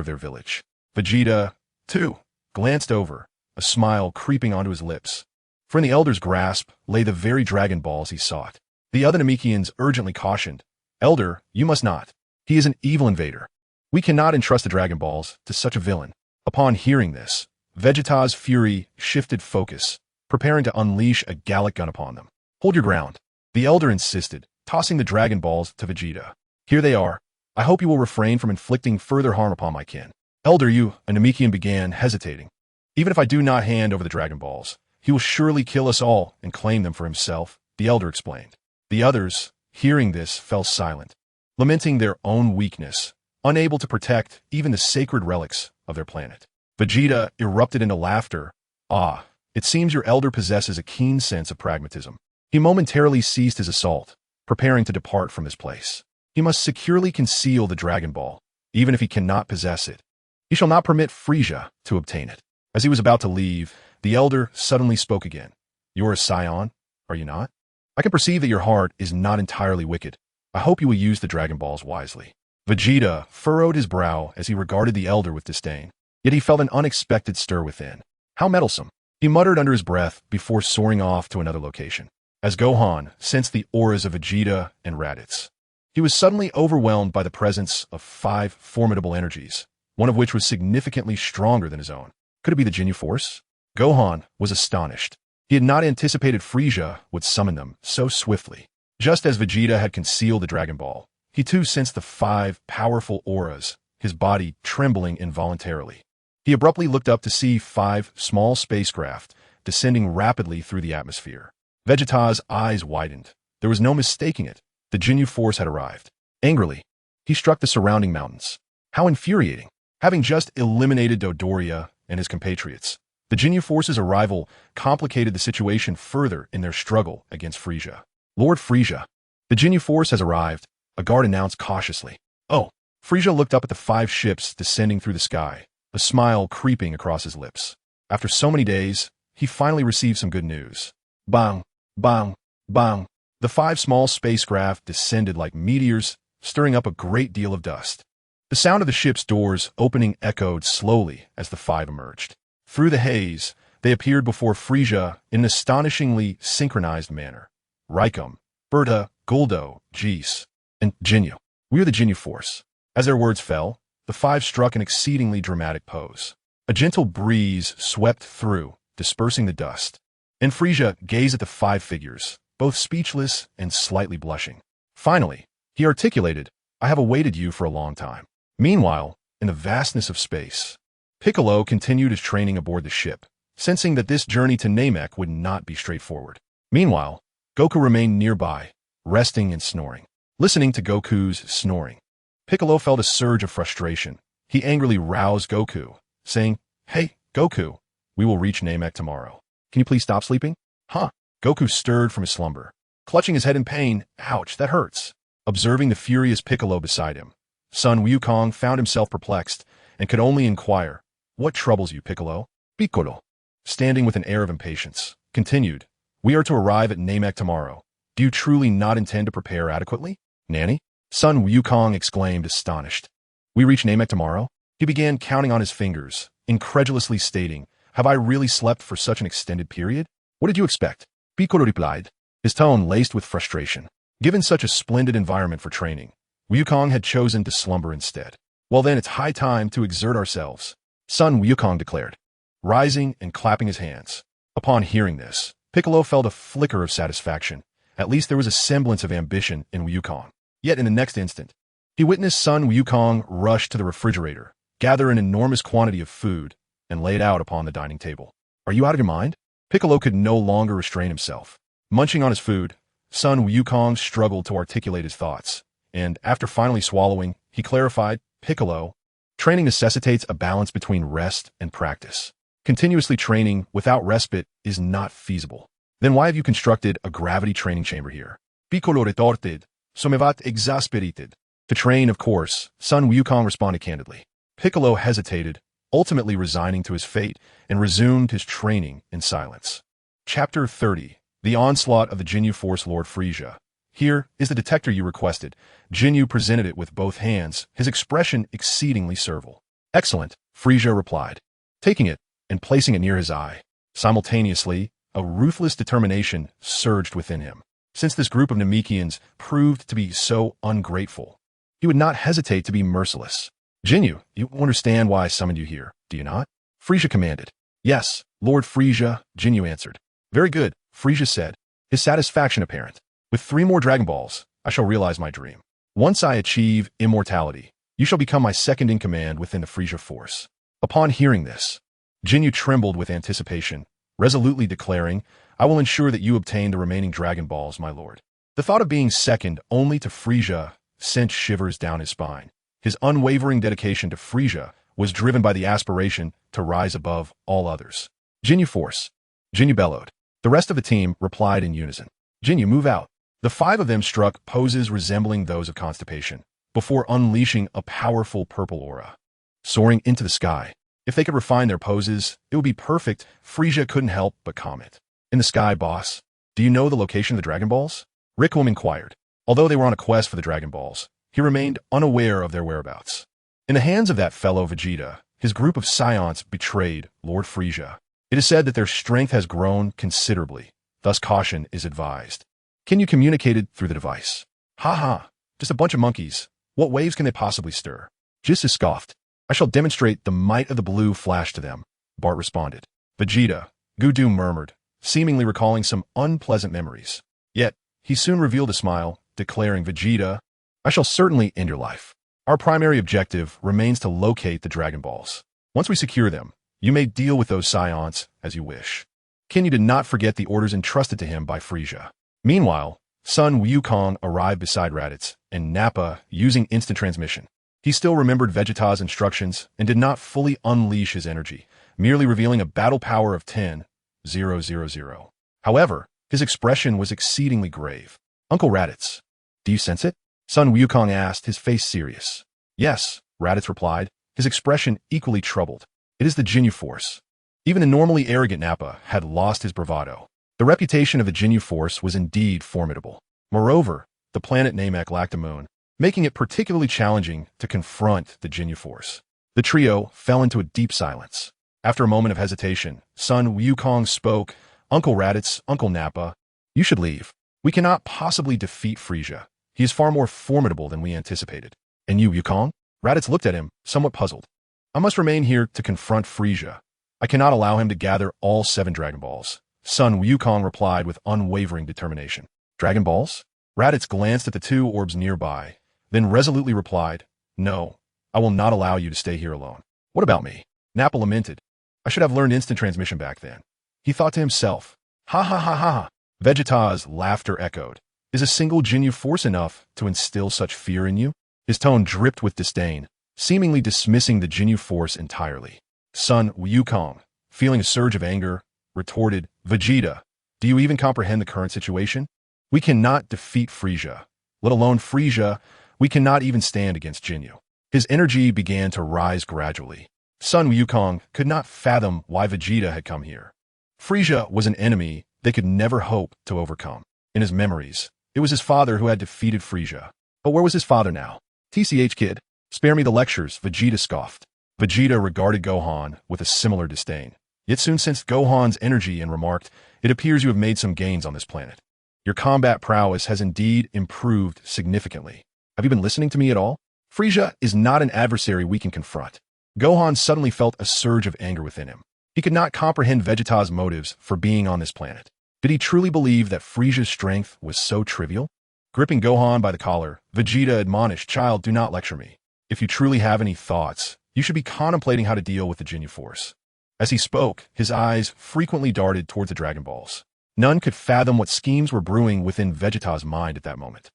[SPEAKER 1] of their village. Vegeta, too, glanced over, a smile creeping onto his lips. For in the elder's grasp lay the very Dragon Balls he sought. The other Namekians urgently cautioned, "Elder, you must not. He is an evil invader. We cannot entrust the Dragon Balls to such a villain." Upon hearing this, Vegeta's fury shifted focus, preparing to unleash a Gallic gun upon them. "Hold your ground," the elder insisted, tossing the Dragon Balls to Vegeta. "Here they are. I hope you will refrain from inflicting further harm upon my kin." "Elder, you," a Namekian began, hesitating. "Even if I do not hand over the Dragon Balls, he will surely kill us all and claim them for himself," the elder explained. The others, hearing this, fell silent, lamenting their own weakness, unable to protect even the sacred relics of their planet. Vegeta erupted into laughter. "Ah, it seems your elder possesses a keen sense of pragmatism." He momentarily ceased his assault, preparing to depart from his place. He must securely conceal the Dragon Ball, even if he cannot possess it. He shall not permit Frieza to obtain it. As he was about to leave, the elder suddenly spoke again. "You're a Saiyan, are you not? I can perceive that your heart is not entirely wicked. I hope you will use the Dragon Balls wisely." Vegeta furrowed his brow as he regarded the elder with disdain. Yet he felt an unexpected stir within. "How meddlesome," he muttered under his breath before soaring off to another location. As Gohan sensed the auras of Vegeta and Raditz, he was suddenly overwhelmed by the presence of 5 formidable energies, one of which was significantly stronger than his own. Could it be the Ginyu Force? Gohan was astonished. He had not anticipated Frieza would summon them so swiftly. Just as Vegeta had concealed the Dragon Ball, he too sensed the 5 powerful auras, his body trembling involuntarily. He abruptly looked up to see 5 small spacecraft descending rapidly through the atmosphere. Vegeta's eyes widened. There was no mistaking it. The Ginyu Force had arrived. Angrily, he struck the surrounding mountains. How infuriating! Having just eliminated Dodoria and his compatriots, the Ginyu Force's arrival complicated the situation further in their struggle against Frieza. "Lord Frieza, the Ginyu Force has arrived," a guard announced cautiously. "Oh." Frieza looked up at the 5 ships descending through the sky, a smile creeping across his lips. After so many days, he finally received some good news. Bang, bang, bang. The 5 small spacecraft descended like meteors, stirring up a great deal of dust. The sound of the ship's doors opening echoed slowly as the 5 emerged. Through the haze, they appeared before Frieza in an astonishingly synchronized manner. Raikum, Berta, Guldo, Jees, and Jinyu. "We are the Ginyu Force." As their words fell, the 5 struck an exceedingly dramatic pose. A gentle breeze swept through, dispersing the dust. And Frisia gazed at the five figures, both speechless and slightly blushing. Finally, he articulated, "I have awaited you for a long time." Meanwhile, in the vastness of space, Piccolo continued his training aboard the ship, sensing that this journey to Namek would not be straightforward. Meanwhile, Goku remained nearby, resting and snoring. Listening to Goku's snoring, Piccolo felt a surge of frustration. He angrily roused Goku, saying, "Hey, Goku, we will reach Namek tomorrow. Can you please stop sleeping?" "Huh?" Goku stirred from his slumber, clutching his head in pain. "Ouch, that hurts." Observing the furious Piccolo beside him, Sun Wukong found himself perplexed and could only inquire, "What troubles you, Piccolo?" Piccolo, standing with an air of impatience, continued, "We are to arrive at Namek tomorrow. Do you truly not intend to prepare adequately?" "Nanny?" Sun Wukong exclaimed, astonished. "We reach Namek tomorrow?" He began counting on his fingers, incredulously stating, "Have I really slept for such an extended period?" "What did you expect?" Piccolo replied, his tone laced with frustration. Given such a splendid environment for training, Wukong had chosen to slumber instead. "Well then, it's high time to exert ourselves," Sun Wukong declared, rising and clapping his hands. Upon hearing this, Piccolo felt a flicker of satisfaction. At least there was a semblance of ambition in Wukong. Yet in the next instant, he witnessed Sun Wukong rush to the refrigerator, gather an enormous quantity of food, and lay it out upon the dining table. "Are you out of your mind?" Piccolo could no longer restrain himself. Munching on his food, Sun Wukong struggled to articulate his thoughts, and after finally swallowing, he clarified, "Piccolo, training necessitates a balance between rest and practice. Continuously training without respite is not feasible. Then why have you constructed a gravity training chamber here?" Piccolo retorted, "Somevat exasperated." "To train, of course," Sun Wukong responded candidly. Piccolo hesitated, ultimately resigning to his fate, and resumed his training in silence. Chapter 30. The Onslaught of the Jinyu Force Lord Frisia. "Here is the detector you requested." Jinyu presented it with both hands, his expression exceedingly servile. "Excellent," Frisia replied, taking it and placing it near his eye. Simultaneously, a ruthless determination surged within him. Since this group of Namekians proved to be so ungrateful, he would not hesitate to be merciless. "Jinyu, you understand why I summoned you here, do you not?" Frisia commanded. "Yes, Lord Frisia," Jinyu answered. "Very good," Frisia said, his satisfaction apparent. "With 3 more Dragon Balls, I shall realize my dream. Once I achieve immortality, you shall become my second in command within the Frisia force." Upon hearing this, Jinyu trembled with anticipation, resolutely declaring, "I will ensure that you obtain the remaining Dragon Balls, my lord." The thought of being second only to Frisia sent shivers down his spine. His unwavering dedication to Frisia was driven by the aspiration to rise above all others. "Jinyu force," Jinyu bellowed. The rest of the team replied in unison. "Jinyu, move out." The 5 of them struck poses resembling those of constipation, before unleashing a powerful purple aura, soaring into the sky. If they could refine their poses, it would be perfect. Frisia couldn't help but comment. "In the sky, boss. Do you know the location of the Dragon Balls?" Rickholm inquired. Although they were on a quest for the Dragon Balls, he remained unaware of their whereabouts. In the hands of that fellow Vegeta, his group of Saiyans betrayed Lord Frisia. It is said that their strength has grown considerably, thus caution is advised. "Can you communicate it through the device?" "Ha ha, just a bunch of monkeys. What waves can they possibly stir?" Jis scoffed. "I shall demonstrate the might of the blue flash to them," Bart responded. "Vegeta," Gudu murmured, seemingly recalling some unpleasant memories. Yet, he soon revealed a smile, declaring, "Vegeta, I shall certainly end your life. Our primary objective remains to locate the Dragon Balls. Once we secure them, you may deal with those Saiyans as you wish." Kinyu did not forget the orders entrusted to him by Frisia. Meanwhile, Sun Wukong arrived beside Raditz and Nappa using instant transmission. He still remembered Vegeta's instructions and did not fully unleash his energy, merely revealing a battle power of 10,000. However, his expression was exceedingly grave. "Uncle Raditz, do you sense it?" Sun Wukong asked, his face serious. "Yes," Raditz replied, his expression equally troubled. "It is the Jinyu Force." Even the normally arrogant Nappa had lost his bravado. The reputation of the Jinyu Force was indeed formidable. Moreover, the planet Namek lacked a moon, making it particularly challenging to confront the Jinyu Force. The trio fell into a deep silence. After a moment of hesitation, Sun Wukong spoke. "Uncle Raditz, Uncle Nappa, you should leave. We cannot possibly defeat Frisia. He is far more formidable than we anticipated." "And you, Wukong?" Raditz looked at him, somewhat puzzled. I must remain here to confront Frieza. I cannot allow him to gather all 7 Dragon Balls. Son Wukong replied with unwavering determination. Dragon Balls? Raditz glanced at the 2 orbs nearby, then resolutely replied, No, I will not allow you to stay here alone. What about me? Nappa lamented. I should have learned instant transmission back then. He thought to himself. Ha ha ha ha. Vegeta's laughter echoed. Is a single Ginyu Force enough to instill such fear in you? His tone dripped with disdain, seemingly dismissing the Ginyu Force entirely. Son Wukong, feeling a surge of anger, retorted, Vegeta, do you even comprehend the current situation? We cannot defeat Frieza. Let alone Frieza, we cannot even stand against Ginyu. His energy began to rise gradually. Son Wukong could not fathom why Vegeta had come here. Frieza was an enemy they could never hope to overcome. In his memories, it was his father who had defeated Frieza. But where was his father now? TCH kid, spare me the lectures, Vegeta scoffed. Vegeta regarded Gohan with a similar disdain, yet soon sensed Gohan's energy and remarked, It appears you have made some gains on this planet. Your combat prowess has indeed improved significantly. Have you been listening to me at all? Frieza is not an adversary we can confront. Gohan suddenly felt a surge of anger within him. He could not comprehend Vegeta's motives for being on this planet. Did he truly believe that Frieza's strength was so trivial? Gripping Gohan by the collar, Vegeta admonished, Child, do not lecture me. If you truly have any thoughts, you should be contemplating how to deal with the Ginyu Force. As he spoke, his eyes frequently darted towards the Dragon Balls. None could fathom what schemes were brewing within Vegeta's mind at that moment.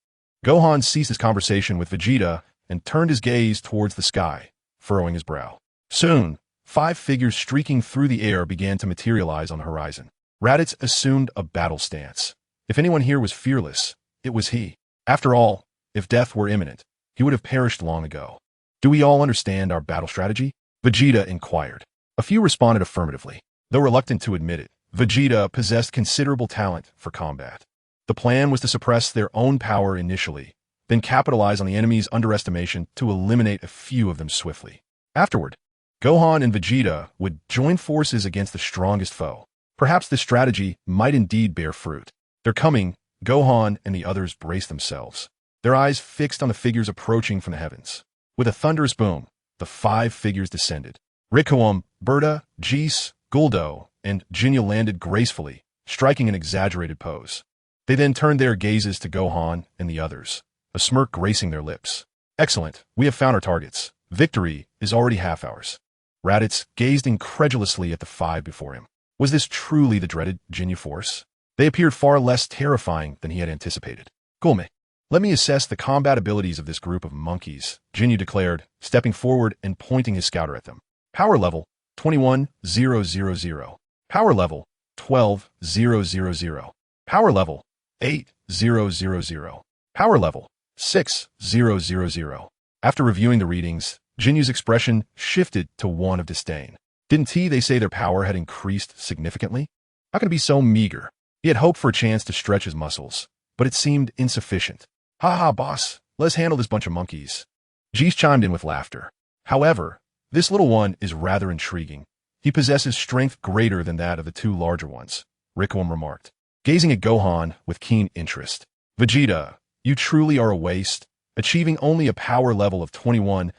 [SPEAKER 1] Gohan ceased his conversation with Vegeta and turned his gaze towards the sky, furrowing his brow. Soon, 5 figures streaking through the air began to materialize on the horizon. Raditz assumed a battle stance. If anyone here was fearless, it was he. After all, if death were imminent, he would have perished long ago. Do we all understand our battle strategy? Vegeta inquired. A few responded affirmatively. Though reluctant to admit it, Vegeta possessed considerable talent for combat. The plan was to suppress their own power initially, then capitalize on the enemy's underestimation to eliminate a few of them swiftly. Afterward, Gohan and Vegeta would join forces against the strongest foe. Perhaps this strategy might indeed bear fruit. Their coming, Gohan and the others braced themselves, their eyes fixed on the figures approaching from the heavens. With a thunderous boom, the 5 figures descended. Rikuum, Berta, Jis, Guldo, and Jinya landed gracefully, striking an exaggerated pose. They then turned their gazes to Gohan and the others, a smirk gracing their lips. Excellent, we have found our targets. Victory is already half ours. Raditz gazed incredulously at the 5 before him. Was this truly the dreaded Ginyu Force? They appeared far less terrifying than he had anticipated. Gulme, let me assess the combat abilities of this group of monkeys, Ginyu declared, stepping forward and pointing his scouter at them. Power level, 21,000. Power level, 12,000. Power level, 8,000. Power level, 6,000. After reviewing the readings, Jinyu's expression shifted to one of disdain. Didn't they say their power had increased significantly? How could it be so meager? He had hoped for a chance to stretch his muscles, but it seemed insufficient. Ha ha, boss, let's handle this bunch of monkeys. Jis chimed in with laughter. However, this little one is rather intriguing. He possesses strength greater than that of the 2 larger ones, Rikuum remarked, gazing at Gohan with keen interest. Vegeta, you truly are a waste, achieving only a power level of 21,000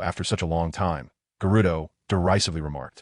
[SPEAKER 1] after such a long time, Gerudo derisively remarked.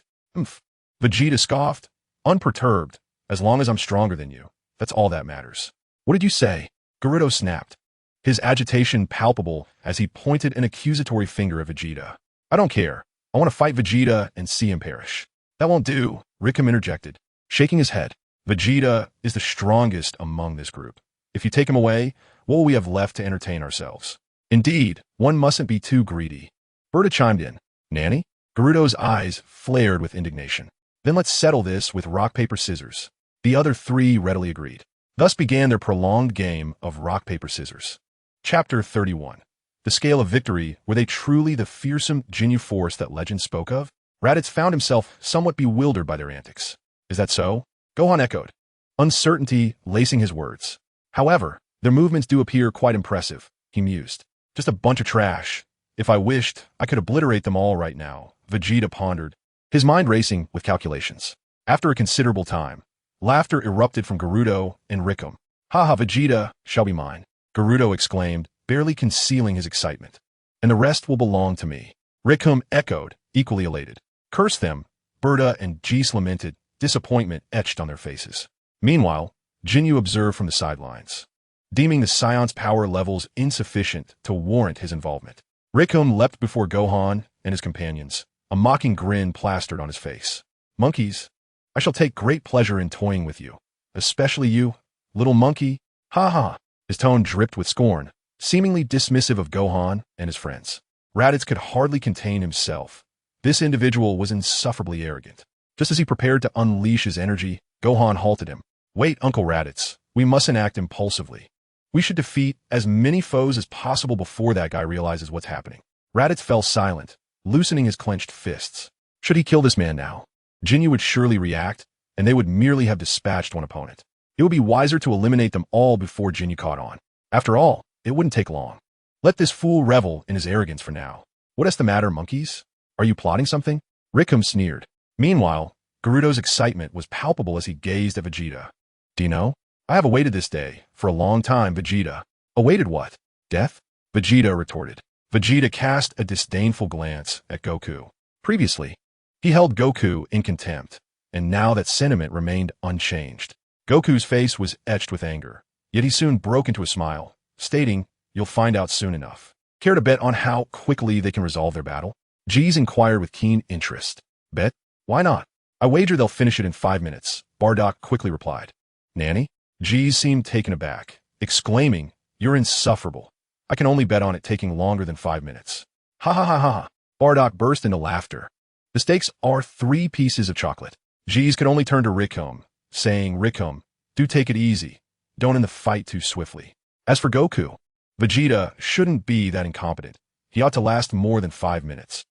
[SPEAKER 1] Vegeta scoffed, unperturbed. As long as I'm stronger than you, that's all that matters. What did you say? Gerudo snapped, his agitation palpable as he pointed an accusatory finger at Vegeta. I don't care. I want to fight Vegeta and see him perish. That won't do, Rikuum interjected, shaking his head. Vegeta is the strongest among this group. If you take him away, what will we have left to entertain ourselves? Indeed, one mustn't be too greedy. Berta chimed in. Nanny? Gerudo's eyes flared with indignation. Then let's settle this with rock, paper, scissors. The other 3 readily agreed. Thus began their prolonged game of rock, paper, scissors. Chapter 31. The scale of victory, were they truly the fearsome Ginyu Force that legend spoke of? Raditz found himself somewhat bewildered by their antics. Is that so? Gohan echoed, uncertainty lacing his words. However, their movements do appear quite impressive, he mused. Just a bunch of trash. If I wished, I could obliterate them all right now, Vegeta pondered, his mind racing with calculations. After a considerable time, laughter erupted from Gerudo and Rikuum. Ha ha, Vegeta shall be mine, Gerudo exclaimed, barely concealing his excitement. And the rest will belong to me. Rikum echoed, equally elated. Curse them, Berta and Jees lamented, disappointment etched on their faces. Meanwhile, Jinyu observed from the sidelines, deeming the Saiyans' power levels insufficient to warrant his involvement. Rikum leapt before Gohan and his companions, a mocking grin plastered on his face. Monkeys, I shall take great pleasure in toying with you. Especially you, little monkey. Ha ha. His tone dripped with scorn, seemingly dismissive of Gohan and his friends. Raditz could hardly contain himself. This individual was insufferably arrogant. Just as he prepared to unleash his energy, Gohan halted him. Wait, Uncle Raditz, we mustn't act impulsively. We should defeat as many foes as possible before that guy realizes what's happening. Raditz fell silent, loosening his clenched fists. Should he kill this man now? Jinyu would surely react, and they would merely have dispatched one opponent. It would be wiser to eliminate them all before Jinyu caught on. After all, it wouldn't take long. Let this fool revel in his arrogance for now. What is the matter, monkeys? Are you plotting something? Rikum sneered. Meanwhile, Gerudo's excitement was palpable as he gazed at Vegeta. Do you know? I have awaited this day for a long time, Vegeta. Awaited what? Death? Vegeta retorted. Vegeta cast a disdainful glance at Goku. Previously, he held Goku in contempt, and now that sentiment remained unchanged. Goku's face was etched with anger, yet he soon broke into a smile, stating, "You'll find out soon enough." Care to bet on how quickly they can resolve their battle? Jees inquired with keen interest. Bet? Why not? I wager they'll finish it in 5 minutes, Bardock quickly replied. Nanny? Jees seemed taken aback, exclaiming, "You're insufferable. I can only bet on it taking longer than 5 minutes." Ha ha ha ha. Bardock burst into laughter. The stakes are 3 pieces of chocolate. Jees could only turn to Rikum, saying, Rikum, do take it easy. Don't end the fight too swiftly. As for Goku, Vegeta shouldn't be that incompetent. He ought to last more than 5 minutes.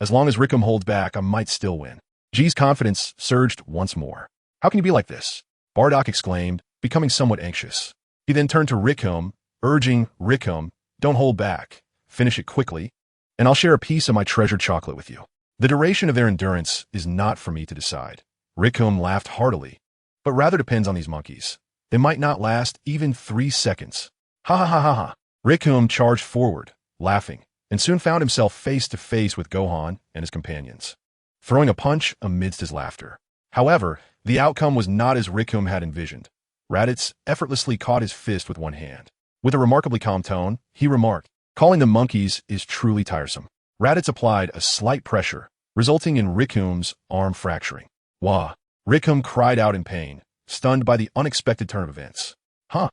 [SPEAKER 1] As long as Rikum holds back, I might still win. Jees' confidence surged once more. How can you be like this? Bardock exclaimed, becoming somewhat anxious. He then turned to Rikum, urging Rikum, don't hold back. Finish it quickly, and I'll share a piece of my treasured chocolate with you. The duration of their endurance is not for me to decide. Rikum laughed heartily, but rather depends on these monkeys. They might not last even 3 seconds. Ha ha ha ha ha. Rikum charged forward, laughing, and soon found himself face to face with Gohan and his companions, throwing a punch amidst his laughter. However, the outcome was not as Rikum had envisioned. Raditz effortlessly caught his fist with one hand. With a remarkably calm tone, he remarked, calling them monkeys is truly tiresome. Raditz applied a slight pressure, resulting in Rikum's arm fracturing. Wah! Rikum cried out in pain, stunned by the unexpected turn of events. Huh?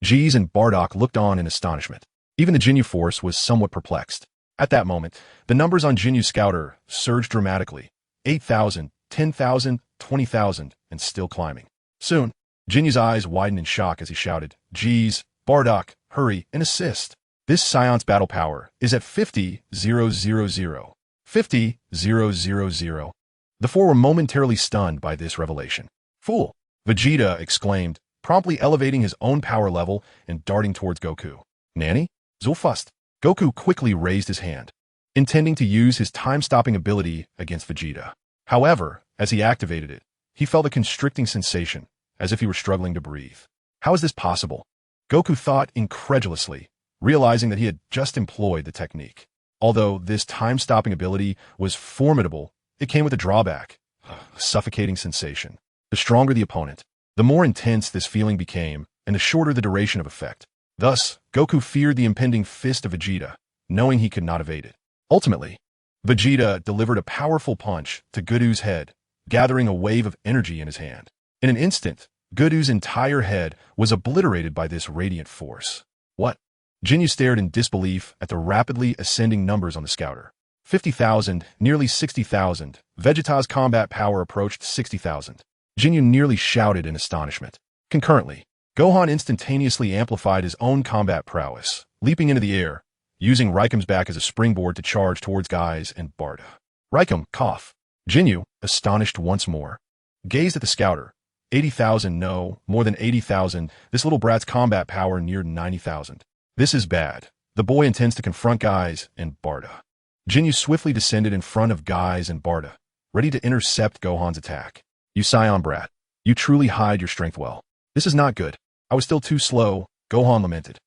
[SPEAKER 1] Jees and Bardock looked on in astonishment. Even the Jinyu force was somewhat perplexed. At that moment, the numbers on Jinyu's scouter surged dramatically. 8,000, 10,000, 20,000, and still climbing. Soon, Jinyu's eyes widened in shock as he shouted, Jees, Bardock, hurry and assist. This Saiyans battle power is at 50,000. 50,000. The 4 were momentarily stunned by this revelation. Fool! Vegeta exclaimed, promptly elevating his own power level and darting towards Goku. Nanny? Zulfast. Goku quickly raised his hand, intending to use his time-stopping ability against Vegeta. However, as he activated it, he felt a constricting sensation, as if he were struggling to breathe. How is this possible? Goku thought incredulously, realizing that he had just employed the technique. Although this time-stopping ability was formidable, it came with a drawback, a suffocating sensation. The stronger the opponent, the more intense this feeling became, and the shorter the duration of effect. Thus, Goku feared the impending fist of Vegeta, knowing he could not evade it. Ultimately, Vegeta delivered a powerful punch to Goku's head, gathering a wave of energy in his hand. In an instant, Goku's entire head was obliterated by this radiant force. What? Jinyu stared in disbelief at the rapidly ascending numbers on the scouter. 50,000, nearly 60,000. Vegeta's combat power approached 60,000. Jinyu nearly shouted in astonishment. Concurrently, Gohan instantaneously amplified his own combat prowess, leaping into the air, using Rikum's back as a springboard to charge towards Guys and Barda. Rikum, cough. Jinyu, astonished once more, gazed at the scouter. 80,000, no, more than 80,000. This little brat's combat power neared 90,000. This is bad. The boy intends to confront Guys and Barda. Jinyu swiftly descended in front of Guys and Barda, ready to intercept Gohan's attack. You Saiyan brat, you truly hide your strength well. This is not good. I was still too slow, Gohan lamented.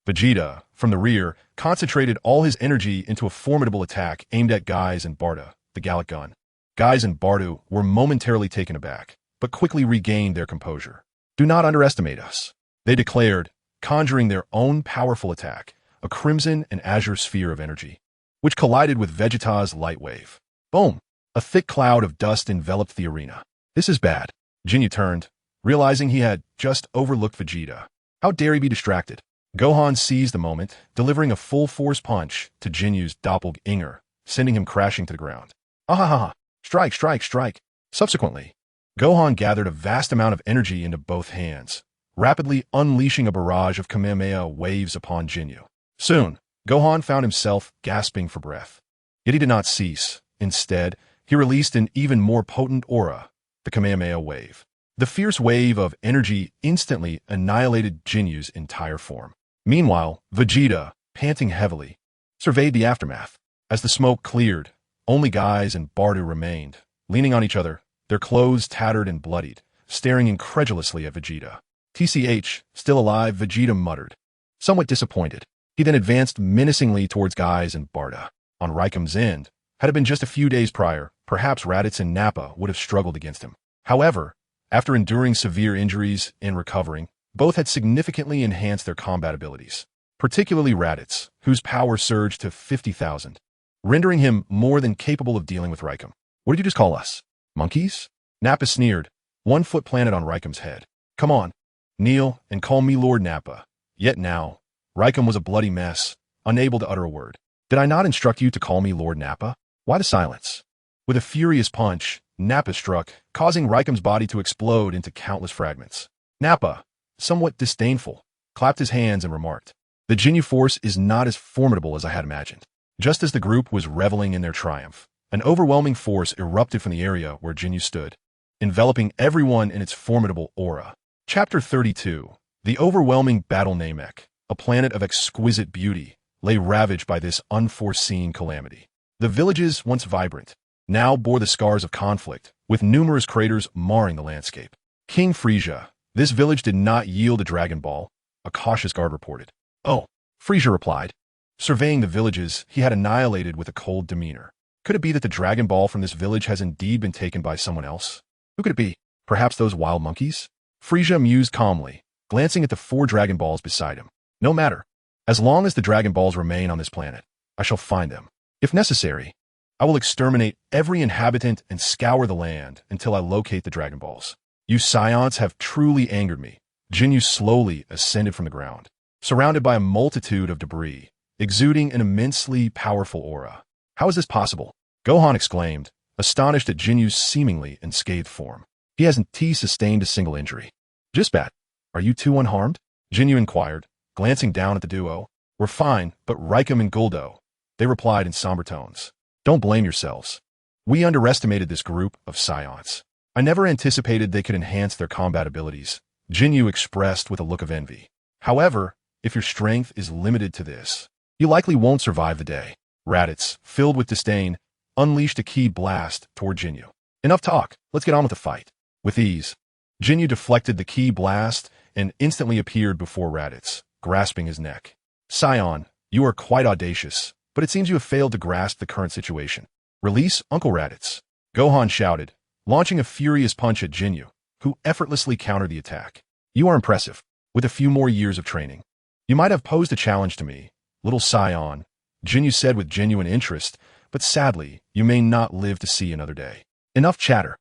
[SPEAKER 1] Vegeta, from the rear, concentrated all his energy into a formidable attack aimed at Guise and Barda, the Gallic gun. Guise and Bardu were momentarily taken aback, but quickly regained their composure. "Do not underestimate us," they declared, conjuring their own powerful attack, a crimson and azure sphere of energy, which collided with Vegeta's light wave. Boom! A thick cloud of dust enveloped the arena. "This is bad." Jinyu turned, realizing he had just overlooked Vegeta. How dare he be distracted? Gohan seized the moment, delivering a full-force punch to Jinyu's doppelganger, sending him crashing to the ground. "Ahaha! Strike, strike, strike!" Subsequently, Gohan gathered a vast amount of energy into both hands, rapidly unleashing a barrage of Kamehameha waves upon Jinyu. Soon, Gohan found himself gasping for breath. Yet he did not cease. Instead, he released an even more potent aura, the Kamehameha wave. The fierce wave of energy instantly annihilated Jinyu's entire form. Meanwhile, Vegeta, panting heavily, surveyed the aftermath. As the smoke cleared, only Guise and Bardu remained, leaning on each other, their clothes tattered and bloodied, staring incredulously at Vegeta. "TCH, still alive," Vegeta muttered, somewhat disappointed. He then advanced menacingly towards Guise and Barda. On Raikam's end, had it been just a few days prior, perhaps Raditz and Nappa would have struggled against him. However, after enduring severe injuries and recovering, both had significantly enhanced their combat abilities, particularly Raditz, whose power surged to 50,000, rendering him more than capable of dealing with Raikam. "What did you just call us? Monkeys?" Nappa sneered, one foot planted on Raikam's head. "Come on, kneel and call me Lord Nappa." Yet now, Raikam was a bloody mess, unable to utter a word. "Did I not instruct you to call me Lord Nappa? Why the silence?" With a furious punch, Nappa struck, causing Raikam's body to explode into countless fragments. Nappa, somewhat disdainful, clapped his hands and remarked, "The Jinyu force is not as formidable as I had imagined." Just as the group was reveling in their triumph, an overwhelming force erupted from the area where Jinyu stood, enveloping everyone in its formidable aura. Chapter 32. The overwhelming battle Namek, a planet of exquisite beauty, lay ravaged by this unforeseen calamity. The villages, once vibrant, now bore the scars of conflict, with numerous craters marring the landscape. "King Frisia, this village did not yield a Dragon Ball," a cautious guard reported. "Oh," Frisia replied, surveying the villages he had annihilated with a cold demeanor. "Could it be that the Dragon Ball from this village has indeed been taken by someone else? Who could it be? Perhaps those wild monkeys?" Frisia mused calmly, glancing at the 4 Dragon Balls beside him. "No matter. As long as the Dragon Balls remain on this planet, I shall find them. If necessary, I will exterminate every inhabitant and scour the land until I locate the Dragon Balls. You Saiyans have truly angered me." Jinyu slowly ascended from the ground, surrounded by a multitude of debris, exuding an immensely powerful aura. "How is this possible?" Gohan exclaimed, astonished at Jinyu's seemingly unscathed form. "He hasn't sustained a single injury." "Jisbat, are you two unharmed?" Jinyu inquired, glancing down at the duo. "We're fine, but Raikam and Guldo," they replied in somber tones. "Don't blame yourselves. We underestimated this group of Saiyans. I never anticipated they could enhance their combat abilities," Jinyu expressed with a look of envy. "However, if your strength is limited to this, you likely won't survive the day." Raditz, filled with disdain, unleashed a ki blast toward Jinyu. "Enough talk, let's get on with the fight." With ease, Jinyu deflected the ki blast and instantly appeared before Raditz, grasping his neck. "Saiyan, you are quite audacious, but it seems you have failed to grasp the current situation. Release Uncle Raditz," Gohan shouted, launching a furious punch at Jinyu, who effortlessly countered the attack. "You are impressive. With a few more years of training, you might have posed a challenge to me, little Saiyan," Jinyu said with genuine interest, "but sadly, you may not live to see another day." "Enough chatter,"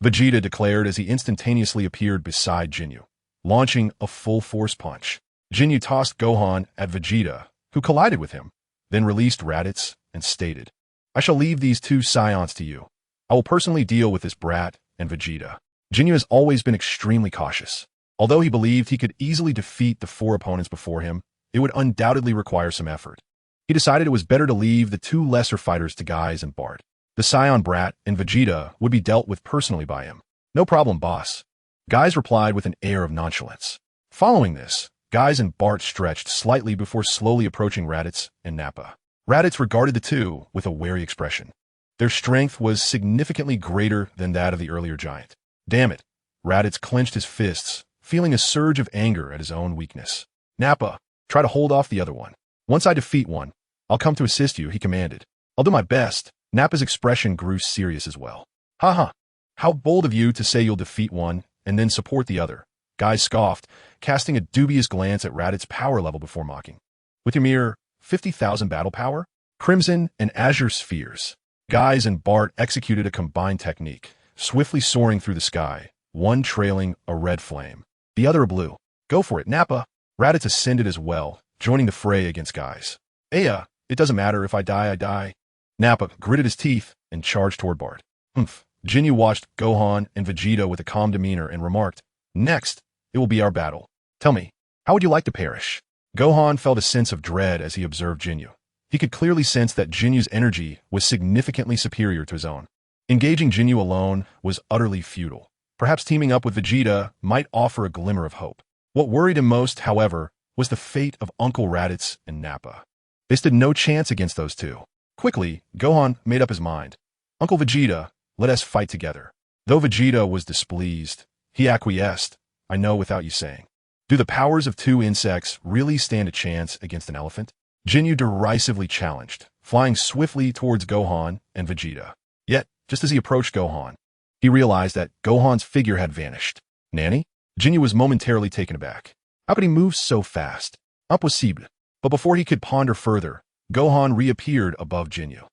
[SPEAKER 1] Vegeta declared as he instantaneously appeared beside Jinyu, launching a full-force punch. Jinyu tossed Gohan at Vegeta, who collided with him, then released Raditz and stated, "I shall leave these 2 Saiyans to you. I will personally deal with this brat and Vegeta." Jinyu has always been extremely cautious. Although he believed he could easily defeat the 4 opponents before him, it would undoubtedly require some effort. He decided it was better to leave the 2 lesser fighters to Guise and Bart. The Saiyan brat and Vegeta would be dealt with personally by him. "No problem, boss," Guise replied with an air of nonchalance. Following this, Guise and Bart stretched slightly before slowly approaching Raditz and Nappa. Raditz regarded the 2 with a wary expression. Their strength was significantly greater than that of the earlier giant. "Damn it," Raditz clenched his fists, feeling a surge of anger at his own weakness. "Nappa, try to hold off the other one." Once I defeat one, I'll come to assist you, he commanded. I'll do my best. Nappa's expression grew serious as well. Haha. How bold of you to say you'll defeat one and then support the other. Guy scoffed, casting a dubious glance at Raditz's power level before mocking. With your mere 50,000 battle power? Crimson and Azure spheres. Guys and Bart executed a combined technique, swiftly soaring through the sky, one trailing a red flame, the other a blue. Go for it, Nappa. Raditz ascended as well, joining the fray against Guys. It doesn't matter. If I die, I die. Nappa gritted his teeth and charged toward Bart. Jinyu watched Gohan and Vegeta with a calm demeanor and remarked, Next, it will be our battle. Tell me, how would you like to perish? Gohan felt a sense of dread as he observed Jinyu. He could clearly sense that Jinyu's energy was significantly superior to his own. Engaging Jinyu alone was utterly futile. Perhaps teaming up with Vegeta might offer a glimmer of hope. What worried him most, however, was the fate of Uncle Raditz and Nappa. They stood no chance against those two. Quickly, Gohan made up his mind. Uncle Vegeta, let us fight together. Though Vegeta was displeased, he acquiesced, I know without you saying. Do the powers of two insects really stand a chance against an elephant? Jinyu derisively challenged, flying swiftly towards Gohan and Vegeta. Yet, just as he approached Gohan, he realized that Gohan's figure had vanished. Nanny? Jinyu was momentarily taken aback. How could he move so fast? Impossible. But before he could ponder further, Gohan reappeared above Jinyu.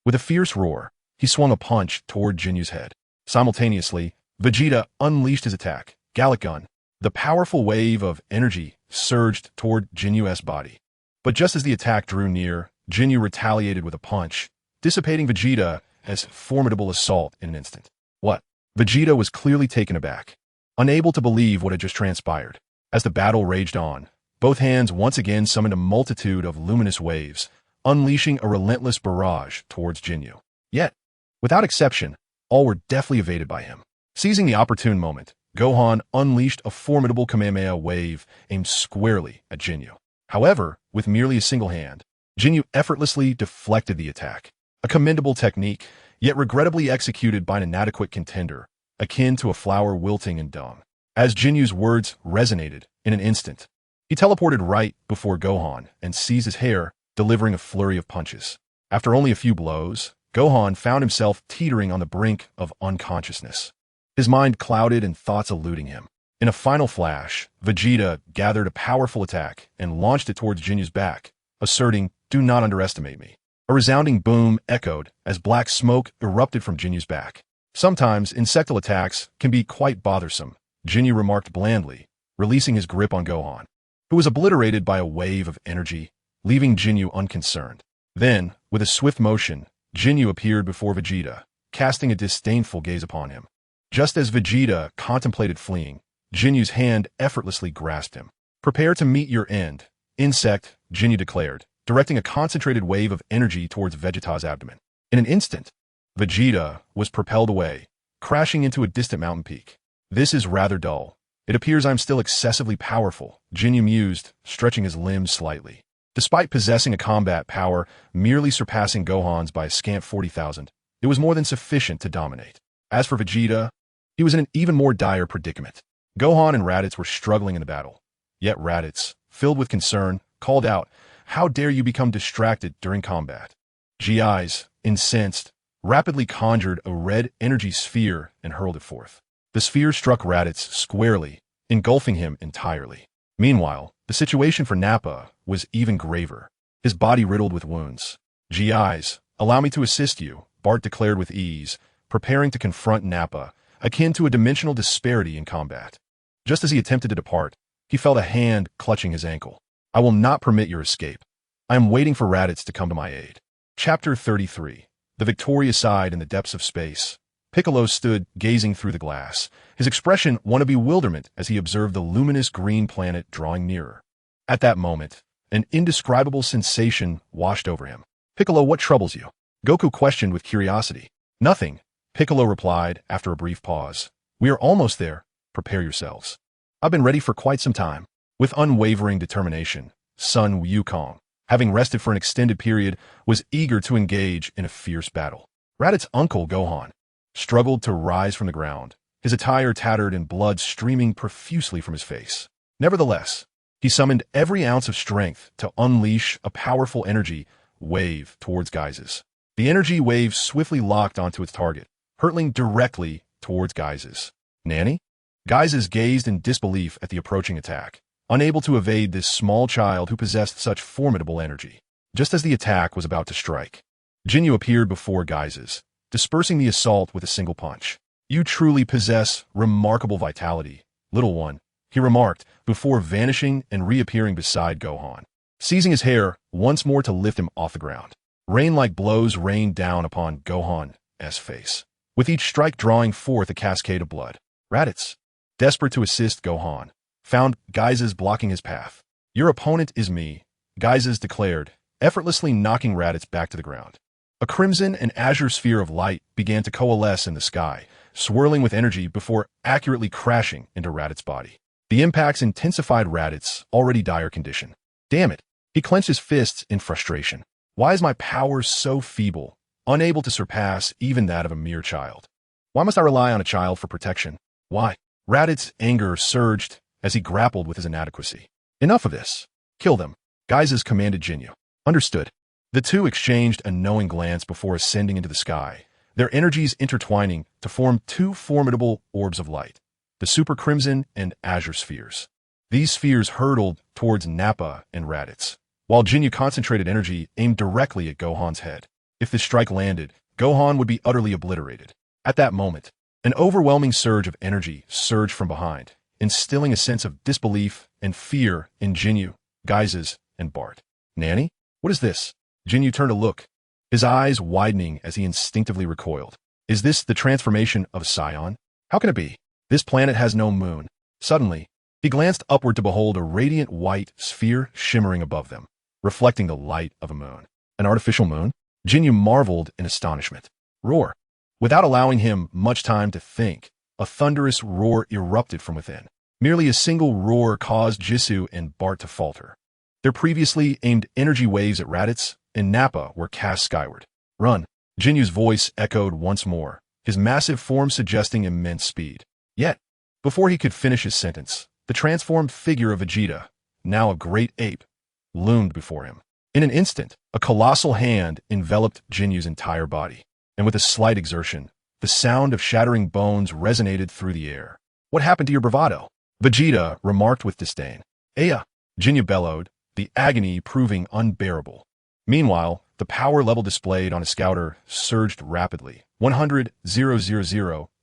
[SPEAKER 1] With a fierce roar, he swung a punch toward Jinyu's head. Simultaneously, Vegeta unleashed his attack, Gallic Gun. The powerful wave of energy surged toward Jinyu's body. But just as the attack drew near, Jinyu retaliated with a punch, dissipating Vegeta as formidable assault in an instant. What? Vegeta was clearly taken aback, unable to believe what had just transpired. As the battle raged on, both hands once again summoned a multitude of luminous waves, unleashing a relentless barrage towards Jinyu. Yet, without exception, all were deftly evaded by him. Seizing the opportune moment, Gohan unleashed a formidable Kamehameha wave aimed squarely at Jinyu. However, with merely a single hand, Jinyu effortlessly deflected the attack. A commendable technique, yet regrettably executed by an inadequate contender, akin to a flower wilting in dung. As Jinyu's words resonated in an instant, he teleported right before Gohan and seized his hair, delivering a flurry of punches. After only a few blows, Gohan found himself teetering on the brink of unconsciousness. His mind clouded and thoughts eluding him. In a final flash, Vegeta gathered a powerful attack and launched it towards Jinyu's back, asserting, Do not underestimate me. A resounding boom echoed as black smoke erupted from Jinyu's back. Sometimes insectal attacks can be quite bothersome, Jinyu remarked blandly, releasing his grip on Gohan, who was obliterated by a wave of energy, leaving Jinyu unconcerned. Then, with a swift motion, Jinyu appeared before Vegeta, casting a disdainful gaze upon him. Just as Vegeta contemplated fleeing, Jinyu's hand effortlessly grasped him. Prepare to meet your end, insect, Jinyu declared, directing a concentrated wave of energy towards Vegeta's abdomen. In an instant, Vegeta was propelled away, crashing into a distant mountain peak. This is rather dull. It appears I'm still excessively powerful, Jinyu mused, stretching his limbs slightly. Despite possessing a combat power merely surpassing Gohan's by a scant 40,000, it was more than sufficient to dominate. As for Vegeta, he was in an even more dire predicament. Gohan and Raditz were struggling in the battle. Yet Raditz, filled with concern, called out, How dare you become distracted during combat? Gi's, incensed, rapidly conjured a red energy sphere and hurled it forth. The sphere struck Raditz squarely, engulfing him entirely. Meanwhile, the situation for Nappa was even graver, his body riddled with wounds. Gi's, allow me to assist you, Bart declared with ease, preparing to confront Nappa, akin to a dimensional disparity in combat. Just as he attempted to depart, he felt a hand clutching his ankle. I will not permit your escape. I am waiting for Raditz to come to my aid. Chapter 33. The victorious side in the depths of space. Piccolo stood gazing through the glass, his expression one of bewilderment as he observed the luminous green planet drawing nearer. At that moment, an indescribable sensation washed over him. Piccolo, what troubles you? Goku questioned with curiosity. Nothing, Piccolo replied after a brief pause. We are almost there. Prepare yourselves. I've been ready for quite some time. With unwavering determination, Sun Wukong, having rested for an extended period, was eager to engage in a fierce battle. Raditz's uncle, Gohan, struggled to rise from the ground, his attire tattered and blood streaming profusely from his face. Nevertheless, He summoned every ounce of strength to unleash a powerful energy wave towards Geizes. The energy wave swiftly locked onto its target, hurtling directly towards Geizes. Nanny? Geizes gazed in disbelief at the approaching attack, unable to evade this small child who possessed such formidable energy. Just as the attack was about to strike, Jinyu appeared before Geizes, dispersing the assault with a single punch. You truly possess remarkable vitality, little one, he remarked, before vanishing and reappearing beside Gohan, seizing his hair once more to lift him off the ground. Rain-like blows rained down upon Gohan's face, with each strike drawing forth a cascade of blood. Raditz, desperate to assist Gohan, found Geizes blocking his path. Your opponent is me, Geizes declared, effortlessly knocking Raditz back to the ground. A crimson and azure sphere of light began to coalesce in the sky, swirling with energy before accurately crashing into Raditz's body. The impacts intensified Raditz's already dire condition. Damn it! He clenched his fists in frustration. Why is my power so feeble, unable to surpass even that of a mere child? Why must I rely on a child for protection? Why? Raditz's anger surged as he grappled with his inadequacy. Enough of this. Kill them, Geizes commanded Jinyu. Understood. The two exchanged a knowing glance before ascending into the sky, their energies intertwining to form two formidable orbs of light, the Super Crimson and Azure Spheres. These spheres hurtled towards Nappa and Raditz, while Jinyu concentrated energy aimed directly at Gohan's head. If the strike landed, Gohan would be utterly obliterated. At that moment, an overwhelming surge of energy surged from behind, instilling a sense of disbelief and fear in Jinyu, Geizes, and Bart. Nanny? What is this? Jinyu turned to look, his eyes widening as he instinctively recoiled. Is this the transformation of a Saiyan? How can it be? This planet has no moon. Suddenly, he glanced upward to behold a radiant white sphere shimmering above them, reflecting the light of a moon. An artificial moon? Jinyu marveled in astonishment. Roar! Without allowing him much time to think, a thunderous roar erupted from within. Merely a single roar caused Jisoo and Bart to falter. Their previously aimed energy waves at Raditz and Nappa were cast skyward. Run! Jinyu's voice echoed once more, his massive form suggesting immense speed. Yet, before he could finish his sentence, the transformed figure of Vegeta, now a great ape, loomed before him. In an instant, a colossal hand enveloped Jinyu's entire body, and with a slight exertion, the sound of shattering bones resonated through the air. What happened to your bravado? Vegeta remarked with disdain. Aya! Jinyu bellowed, the agony proving unbearable. Meanwhile, the power level displayed on his scouter surged rapidly. 100, 000,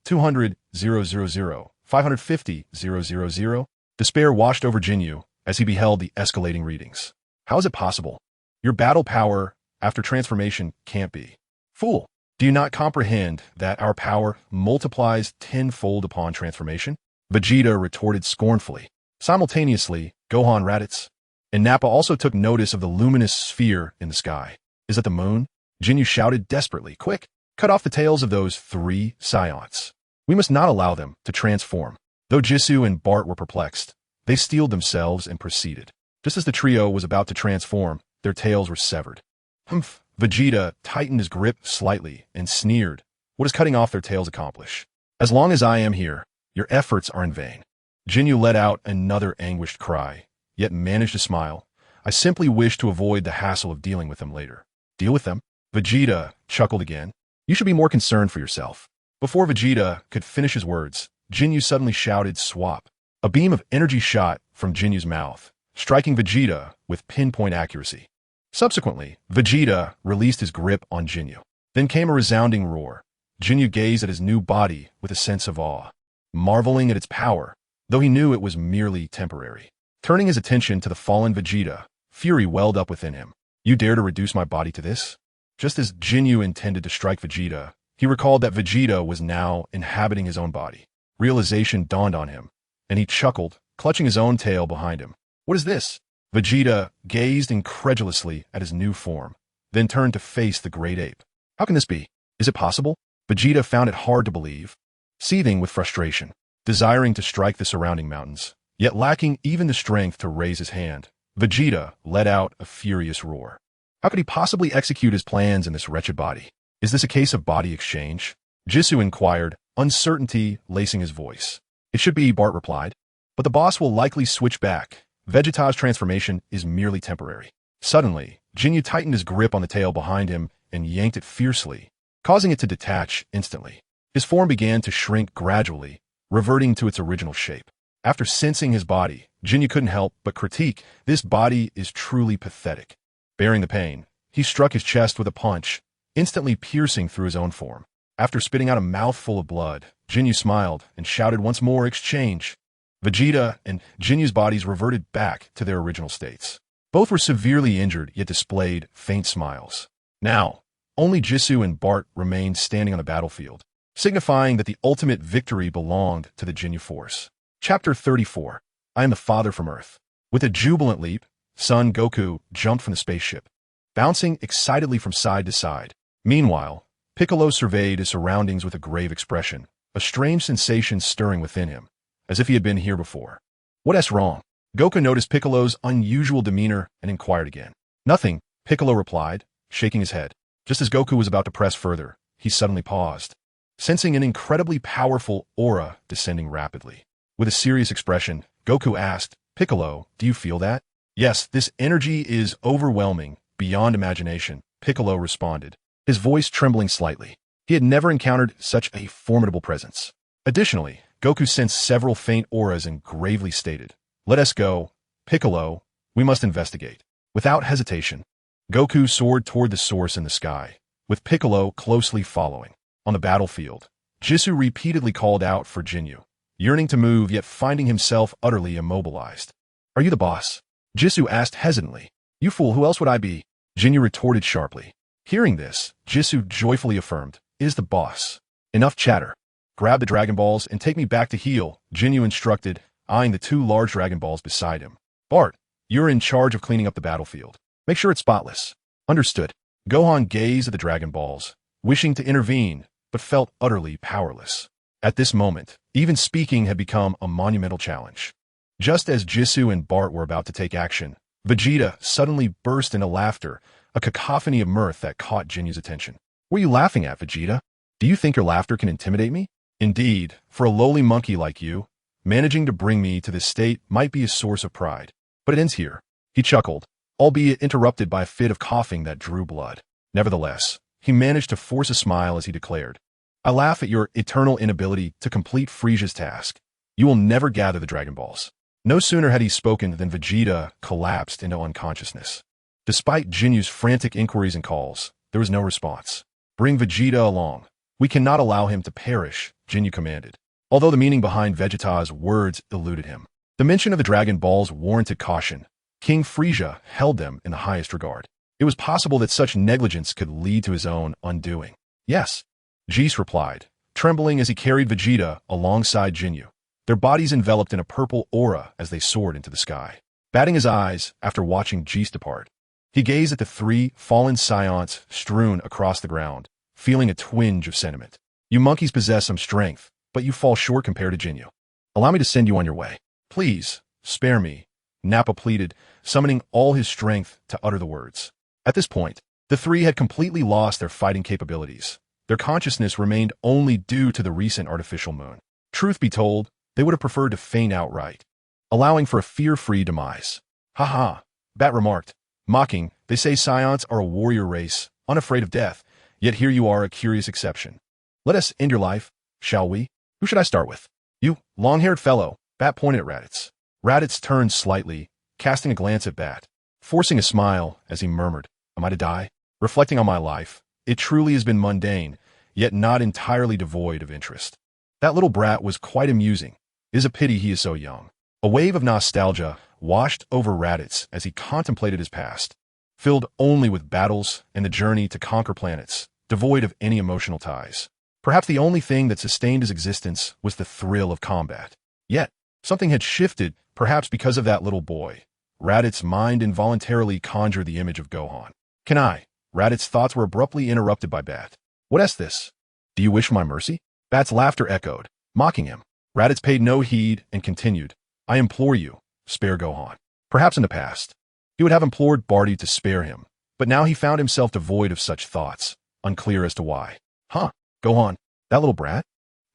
[SPEAKER 1] 200, 000, 550, 000. Despair washed over Jinyu as he beheld the escalating readings. How is it possible? Your battle power after transformation can't be. Fool! Do you not comprehend that our power multiplies tenfold upon transformation? Vegeta retorted scornfully. Simultaneously, Gohan, Raditz, and Nappa also took notice of the luminous sphere in the sky. Is that the moon? Jinyu shouted desperately. Quick! Cut off the tails of those 3 Saiyans. We must not allow them to transform. Though Jisoo and Bart were perplexed, they steeled themselves and proceeded. Just as the trio was about to transform, their tails were severed. Humph! Vegeta tightened his grip slightly and sneered. What does cutting off their tails accomplish? As long as I am here, your efforts are in vain. Jinyu let out another anguished cry, yet managed to smile. I simply wish to avoid the hassle of dealing with them later. Deal with them? Vegeta chuckled again. You should be more concerned for yourself. Before Vegeta could finish his words, Jinyu suddenly shouted, swap. A beam of energy shot from Jinyu's mouth, striking Vegeta with pinpoint accuracy. Subsequently, Vegeta released his grip on Jinyu. Then came a resounding roar. Jinyu gazed at his new body with a sense of awe, marveling at its power, though he knew it was merely temporary. Turning his attention to the fallen Vegeta, fury welled up within him. You dare to reduce my body to this? Just as Jinyu intended to strike Vegeta, he recalled that Vegeta was now inhabiting his own body. Realization dawned on him, and he chuckled, clutching his own tail behind him. What is this? Vegeta gazed incredulously at his new form, then turned to face the great ape. How can this be? Is it possible? Vegeta found it hard to believe. Seething with frustration, desiring to strike the surrounding mountains, yet lacking even the strength to raise his hand, Vegeta let out a furious roar. How could he possibly execute his plans in this wretched body? Is this a case of body exchange? Jisoo inquired, uncertainty lacing his voice. It should be, Bart replied. But the boss will likely switch back, Vegeta's transformation is merely temporary. Suddenly, Jinyu tightened his grip on the tail behind him and yanked it fiercely, causing it to detach instantly. His form began to shrink gradually, reverting to its original shape. After sensing his body, Jinyu couldn't help but critique, "This body is truly pathetic." Bearing the pain, he struck his chest with a punch, instantly piercing through his own form. After spitting out a mouthful of blood, Jinyu smiled and shouted once more, "Exchange." Vegeta and Jinyu's bodies reverted back to their original states. Both were severely injured, yet displayed faint smiles. Now, only Jisoo and Bart remained standing on the battlefield, signifying that the ultimate victory belonged to the Jinyu force. Chapter 34. I am the father from Earth. With a jubilant leap, son Goku jumped from the spaceship, bouncing excitedly from side to side. Meanwhile, Piccolo surveyed his surroundings with a grave expression, a strange sensation stirring within him, as if he had been here before. "What's wrong?" Goku noticed Piccolo's unusual demeanor and inquired again. "Nothing," Piccolo replied, shaking his head. Just as Goku was about to press further, he suddenly paused, sensing an incredibly powerful aura descending rapidly. With a serious expression, Goku asked, "Piccolo, do you feel that?" "Yes, this energy is overwhelming, beyond imagination," Piccolo responded, his voice trembling slightly. He had never encountered such a formidable presence. Additionally, Goku sensed several faint auras and gravely stated, "Let us go, Piccolo, we must investigate." Without hesitation, Goku soared toward the source in the sky, with Piccolo closely following. On the battlefield, Jisoo repeatedly called out for Jinyu, yearning to move yet finding himself utterly immobilized. "Are you the boss?" Jisoo asked hesitantly. "You fool, who else would I be?" Jinyu retorted sharply. Hearing this, Jisoo joyfully affirmed, "It is the boss." "Enough chatter. Grab the Dragon Balls and take me back to heal," Jinyu instructed, eyeing the two large Dragon Balls beside him. "Bart, you're in charge of cleaning up the battlefield. Make sure it's spotless." "Understood." Gohan gazed at the Dragon Balls, wishing to intervene, but felt utterly powerless. At this moment, even speaking had become a monumental challenge. Just as Jisoo and Bart were about to take action, Vegeta suddenly burst into laughter, a cacophony of mirth that caught Jinyu's attention. "What are you laughing at, Vegeta? Do you think your laughter can intimidate me?" "Indeed, for a lowly monkey like you, managing to bring me to this state might be a source of pride. But it ends here." He chuckled, albeit interrupted by a fit of coughing that drew blood. Nevertheless, he managed to force a smile as he declared, "I laugh at your eternal inability to complete Frieza's task. You will never gather the Dragon Balls." No sooner had he spoken than Vegeta collapsed into unconsciousness. Despite Jinyu's frantic inquiries and calls, there was no response. "Bring Vegeta along. We cannot allow him to perish," Jinyu commanded, although the meaning behind Vegeta's words eluded him. The mention of the Dragon Balls warranted caution. King Frieza held them in the highest regard. It was possible that such negligence could lead to his own undoing. "Yes," Jis replied, trembling as he carried Vegeta alongside Jinyu, their bodies enveloped in a purple aura as they soared into the sky. Batting his eyes after watching Jis depart, he gazed at the three fallen Saiyans strewn across the ground, feeling a twinge of sentiment. "You monkeys possess some strength, but you fall short compared to Jinyu. Allow me to send you on your way." "Please, spare me," Nappa pleaded, summoning all his strength to utter the words. At this point, the three had completely lost their fighting capabilities. Their consciousness remained only due to the recent artificial moon. Truth be told, they would have preferred to faint outright, allowing for a fear-free demise. "Ha ha," Bat remarked, mocking, "They say Saiyans are a warrior race, unafraid of death, yet here you are, a curious exception. Let us end your life, shall we? Who should I start with?" "You, long-haired fellow," Bat pointed at Raditz. Raditz turned slightly, casting a glance at Bat, forcing a smile as he murmured, "Am I to die?" Reflecting on my life, it truly has been mundane, yet not entirely devoid of interest. That little brat was quite amusing. It is a pity he is so young. A wave of nostalgia washed over Raditz as he contemplated his past, filled only with battles and the journey to conquer planets, devoid of any emotional ties. Perhaps the only thing that sustained his existence was the thrill of combat. Yet, something had shifted, perhaps because of that little boy. Raditz's mind involuntarily conjured the image of Gohan. "Can I?" Raditz's thoughts were abruptly interrupted by Bat. "What is this? Do you wish for my mercy?" Bat's laughter echoed, mocking him. Raditz paid no heed and continued, "I implore you, spare Gohan." Perhaps in the past, he would have implored Barty to spare him, but now he found himself devoid of such thoughts, unclear as to why. "Huh, Gohan, that little brat?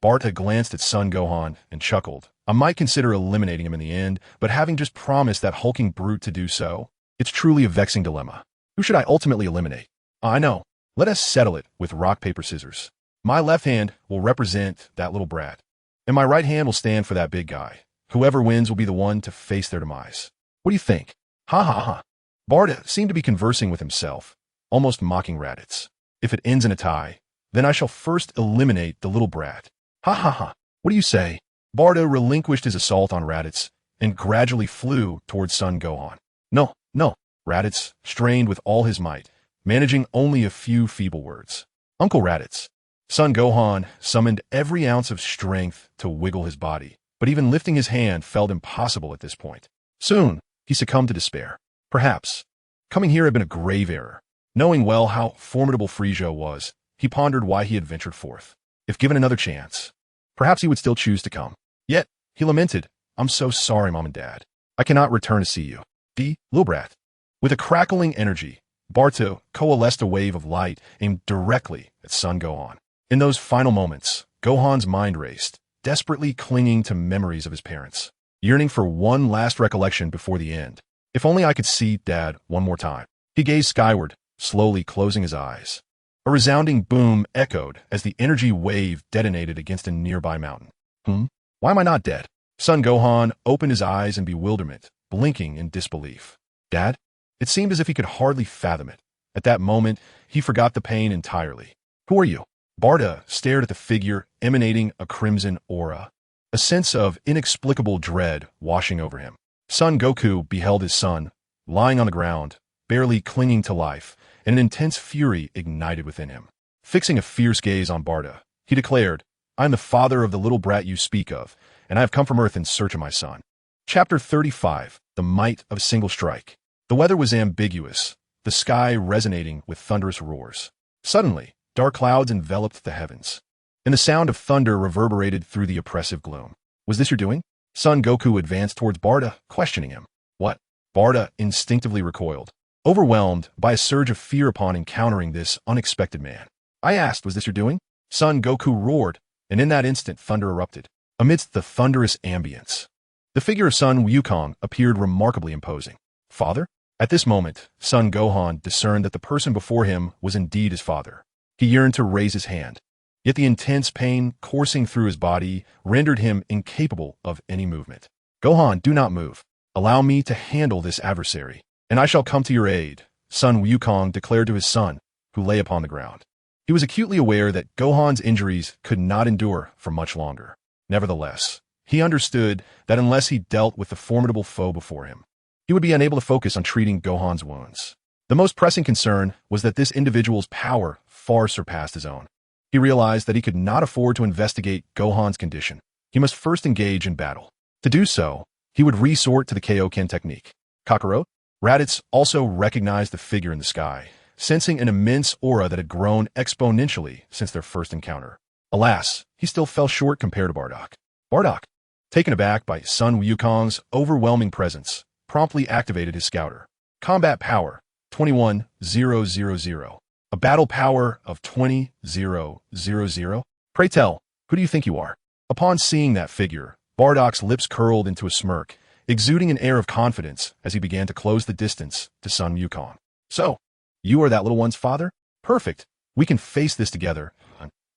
[SPEAKER 1] Barta glanced at Son Gohan and chuckled. I might consider eliminating him in the end, but having just promised that hulking brute to do so, it's truly a vexing dilemma. Who should I ultimately eliminate? I know. Let us settle it with rock, paper, scissors. My left hand will represent that little brat, and my right hand will stand for that big guy. Whoever wins will be the one to face their demise. What do you think? Ha ha ha. Barta seemed to be conversing with himself, almost mocking Raditz. If it ends in a tie, then I shall first eliminate the little brat. Ha ha ha. What do you say? Barta relinquished his assault on Raditz and gradually flew towards Son Gohan. No, no. Raditz strained with all his might, managing only a few feeble words. Uncle Raditz. Son Gohan summoned every ounce of strength to wiggle his body, but even lifting his hand felt impossible at this point. Soon, he succumbed to despair. Perhaps coming here had been a grave error. Knowing well how formidable Frieza was, he pondered why he had ventured forth. If given another chance, perhaps he would still choose to come. Yet, he lamented, I'm so sorry, Mom and Dad. I cannot return to see you. Little brat. With a crackling energy, Barta coalesced a wave of light aimed directly at Son Gohan. In those final moments, Gohan's mind raced, desperately clinging to memories of his parents, yearning for one last recollection before the end. If only I could see Dad one more time. He gazed skyward, slowly closing his eyes. A resounding boom echoed as the energy wave detonated against a nearby mountain. Why am I not dead? Son Gohan opened his eyes in bewilderment, blinking in disbelief. Dad? It seemed as if he could hardly fathom it. At that moment, he forgot the pain entirely. Who are you? Barta stared at the figure emanating a crimson aura, a sense of inexplicable dread washing over him. Son Goku beheld his son, lying on the ground, barely clinging to life, and an intense fury ignited within him. Fixing a fierce gaze on Barta, he declared, I am the father of the little brat you speak of, and I have come from Earth in search of my son. Chapter 35, The Might of a Single Strike. The weather was ambiguous, the sky resonating with thunderous roars. Suddenly, dark clouds enveloped the heavens, and the sound of thunder reverberated through the oppressive gloom. Was this your doing? Son Goku advanced towards Barta, questioning him. What? Barta instinctively recoiled, overwhelmed by a surge of fear upon encountering this unexpected man. I asked, was this your doing? Son Goku roared, and in that instant thunder erupted. Amidst the thunderous ambience, the figure of Son Wukong appeared remarkably imposing. Father? At this moment, Son Gohan discerned that the person before him was indeed his father. He yearned to raise his hand, yet the intense pain coursing through his body rendered him incapable of any movement. Gohan, do not move. Allow me to handle this adversary, and I shall come to your aid, Son Wukong declared to his son, who lay upon the ground. He was acutely aware that Gohan's injuries could not endure for much longer. Nevertheless, he understood that unless he dealt with the formidable foe before him, he would be unable to focus on treating Gohan's wounds. The most pressing concern was that this individual's power far surpassed his own. He realized that he could not afford to investigate Gohan's condition. He must first engage in battle. To do so, he would resort to the Kaioken technique. Kakarot? Raditz also recognized the figure in the sky, sensing an immense aura that had grown exponentially since their first encounter. Alas, he still fell short compared to Bardock. Bardock, taken aback by Son Wukong's overwhelming presence, promptly activated his scouter. Combat power, 21,000. A battle power of 20,000. Pray tell, who do you think you are? Upon seeing that figure, Bardock's lips curled into a smirk, exuding an air of confidence as he began to close the distance to Son Wukong. So, you are that little one's father? Perfect. We can face this together.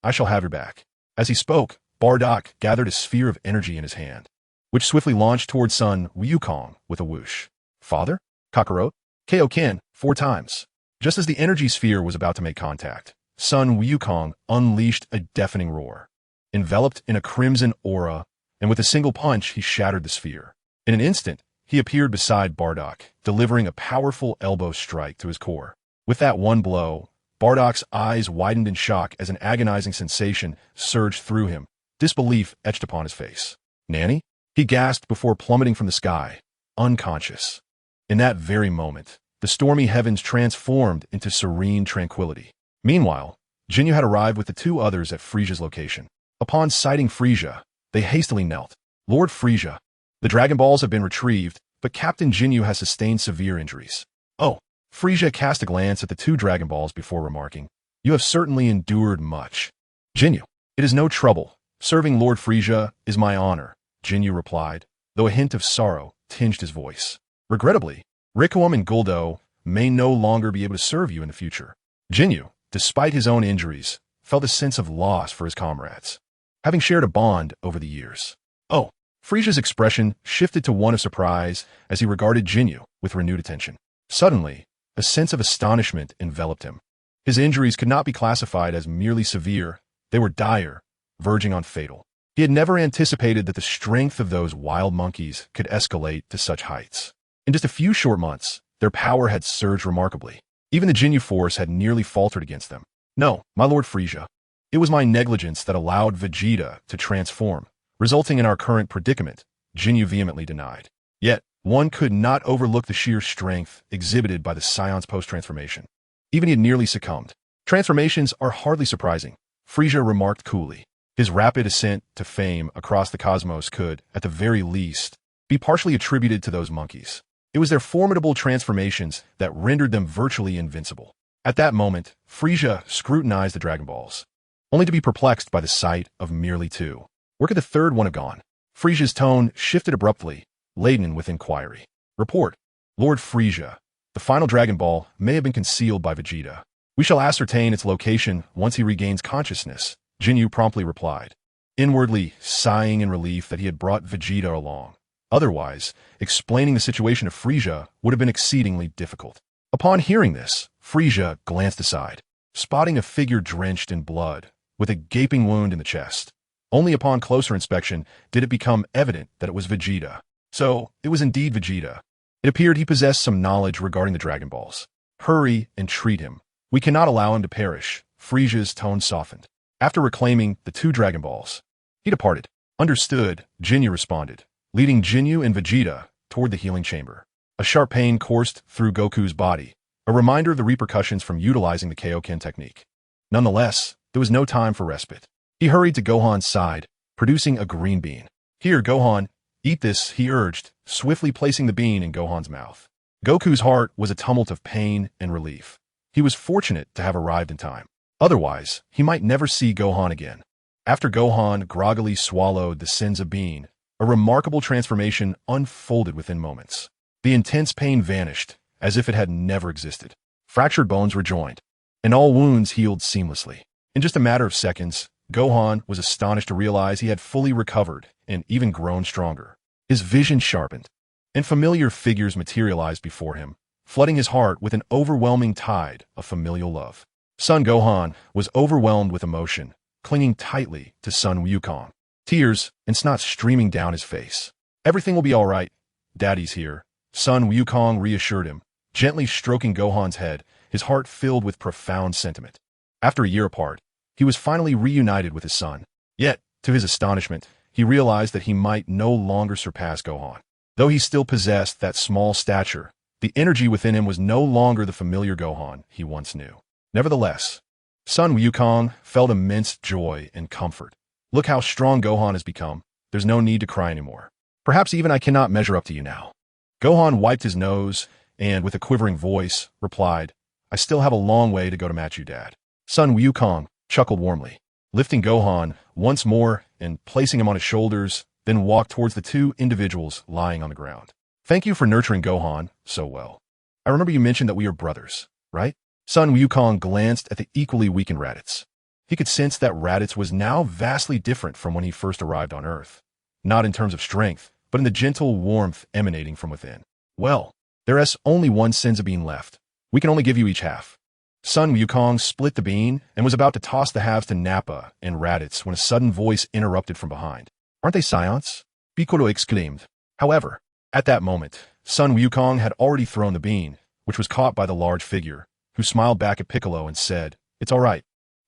[SPEAKER 1] I shall have your back. As he spoke, Bardock gathered a sphere of energy in his hand, which swiftly launched towards Son Wukong with a whoosh. Father? Kakarot? Kaioken, 4 times. Just as the energy sphere was about to make contact, Son Wukong unleashed a deafening roar. Enveloped in a crimson aura, and with a single punch, he shattered the sphere. In an instant, he appeared beside Bardock, delivering a powerful elbow strike to his core. With that one blow, Bardock's eyes widened in shock as an agonizing sensation surged through him. Disbelief etched upon his face. Nanny? He gasped before plummeting from the sky, unconscious. In that very moment, the stormy heavens transformed into serene tranquility. Meanwhile, Jinyu had arrived with the 2 others at Frieza's location. Upon sighting Frieza, they hastily knelt. Lord Frieza, the Dragon Balls have been retrieved, but Captain Jinyu has sustained severe injuries. Oh, Frieza cast a glance at the 2 Dragon Balls before remarking, you have certainly endured much. Jinyu, it is no trouble. Serving Lord Frieza is my honor, Jinyu replied, though a hint of sorrow tinged his voice. Regrettably, Rikuum and Guldo may no longer be able to serve you in the future. Jinyu, despite his own injuries, felt a sense of loss for his comrades, having shared a bond over the years. Oh, Frieza's expression shifted to one of surprise as he regarded Jinyu with renewed attention. Suddenly, a sense of astonishment enveloped him. His injuries could not be classified as merely severe, they were dire, verging on fatal. He had never anticipated that the strength of those wild monkeys could escalate to such heights. In just a few short months, their power had surged remarkably. Even the Jinyu force had nearly faltered against them. No, my Lord Frieza. It was my negligence that allowed Vegeta to transform, resulting in our current predicament, Jinyu vehemently denied. Yet, one could not overlook the sheer strength exhibited by the Saiyans post-transformation. Even he had nearly succumbed. Transformations are hardly surprising, Frieza remarked coolly. His rapid ascent to fame across the cosmos could, at the very least, be partially attributed to those monkeys. It was their formidable transformations that rendered them virtually invincible. At that moment, Frieza scrutinized the Dragon Balls, only to be perplexed by the sight of merely two. Where could the third one have gone? Frieza's tone shifted abruptly, laden with inquiry. Report, Lord Frieza. The final Dragon Ball may have been concealed by Vegeta. We shall ascertain its location once he regains consciousness, Jinyu promptly replied, inwardly sighing in relief that he had brought Vegeta along. Otherwise, explaining the situation to Frieza would have been exceedingly difficult. Upon hearing this, Frieza glanced aside, spotting a figure drenched in blood, with a gaping wound in the chest. Only upon closer inspection did it become evident that it was Vegeta. So, it was indeed Vegeta. It appeared he possessed some knowledge regarding the Dragon Balls. Hurry and treat him. We cannot allow him to perish. Frieza's tone softened. After reclaiming the two Dragon Balls, he departed. Understood, Jinyu responded, leading Jinyu and Vegeta toward the healing chamber. A sharp pain coursed through Goku's body, a reminder of the repercussions from utilizing the Kaioken technique. Nonetheless, there was no time for respite. He hurried to Gohan's side, producing a green bean. Here, Gohan, eat this, he urged, swiftly placing the bean in Gohan's mouth. Goku's heart was a tumult of pain and relief. He was fortunate to have arrived in time. Otherwise, he might never see Gohan again. After Gohan groggily swallowed the Senza bean, a remarkable transformation unfolded within moments. The intense pain vanished, as if it had never existed. Fractured bones rejoined, and all wounds healed seamlessly. In just a matter of seconds, Gohan was astonished to realize he had fully recovered and even grown stronger. His vision sharpened, and familiar figures materialized before him, flooding his heart with an overwhelming tide of familial love. Son Gohan was overwhelmed with emotion, clinging tightly to Son Wukong, tears and snot streaming down his face. Everything will be all right. Daddy's here, Son Wukong reassured him, gently stroking Gohan's head, his heart filled with profound sentiment. After a year apart, he was finally reunited with his son. Yet, to his astonishment, he realized that he might no longer surpass Gohan. Though he still possessed that small stature, the energy within him was no longer the familiar Gohan he once knew. Nevertheless, Son Wukong felt immense joy and comfort. Look how strong Gohan has become. There's no need to cry anymore. Perhaps even I cannot measure up to you now. Gohan wiped his nose and, with a quivering voice, replied, I still have a long way to go to match you, Dad. Son Wukong chuckled warmly, lifting Gohan once more and placing him on his shoulders, then walked towards the two individuals lying on the ground. Thank you for nurturing Gohan so well. I remember you mentioned that we are brothers, right? Son Wukong glanced at the equally weakened Raditz. He could sense that Raditz was now vastly different from when he first arrived on Earth. Not in terms of strength, but in the gentle warmth emanating from within. Well, there is only one Senza bean left. We can only give you each half. Son Wukong split the bean and was about to toss the halves to Nappa and Raditz when a sudden voice interrupted from behind. Aren't they Saiyans? Piccolo exclaimed. However, at that moment, Son Wukong had already thrown the bean, which was caught by the large figure, who smiled back at Piccolo and said, It's all right.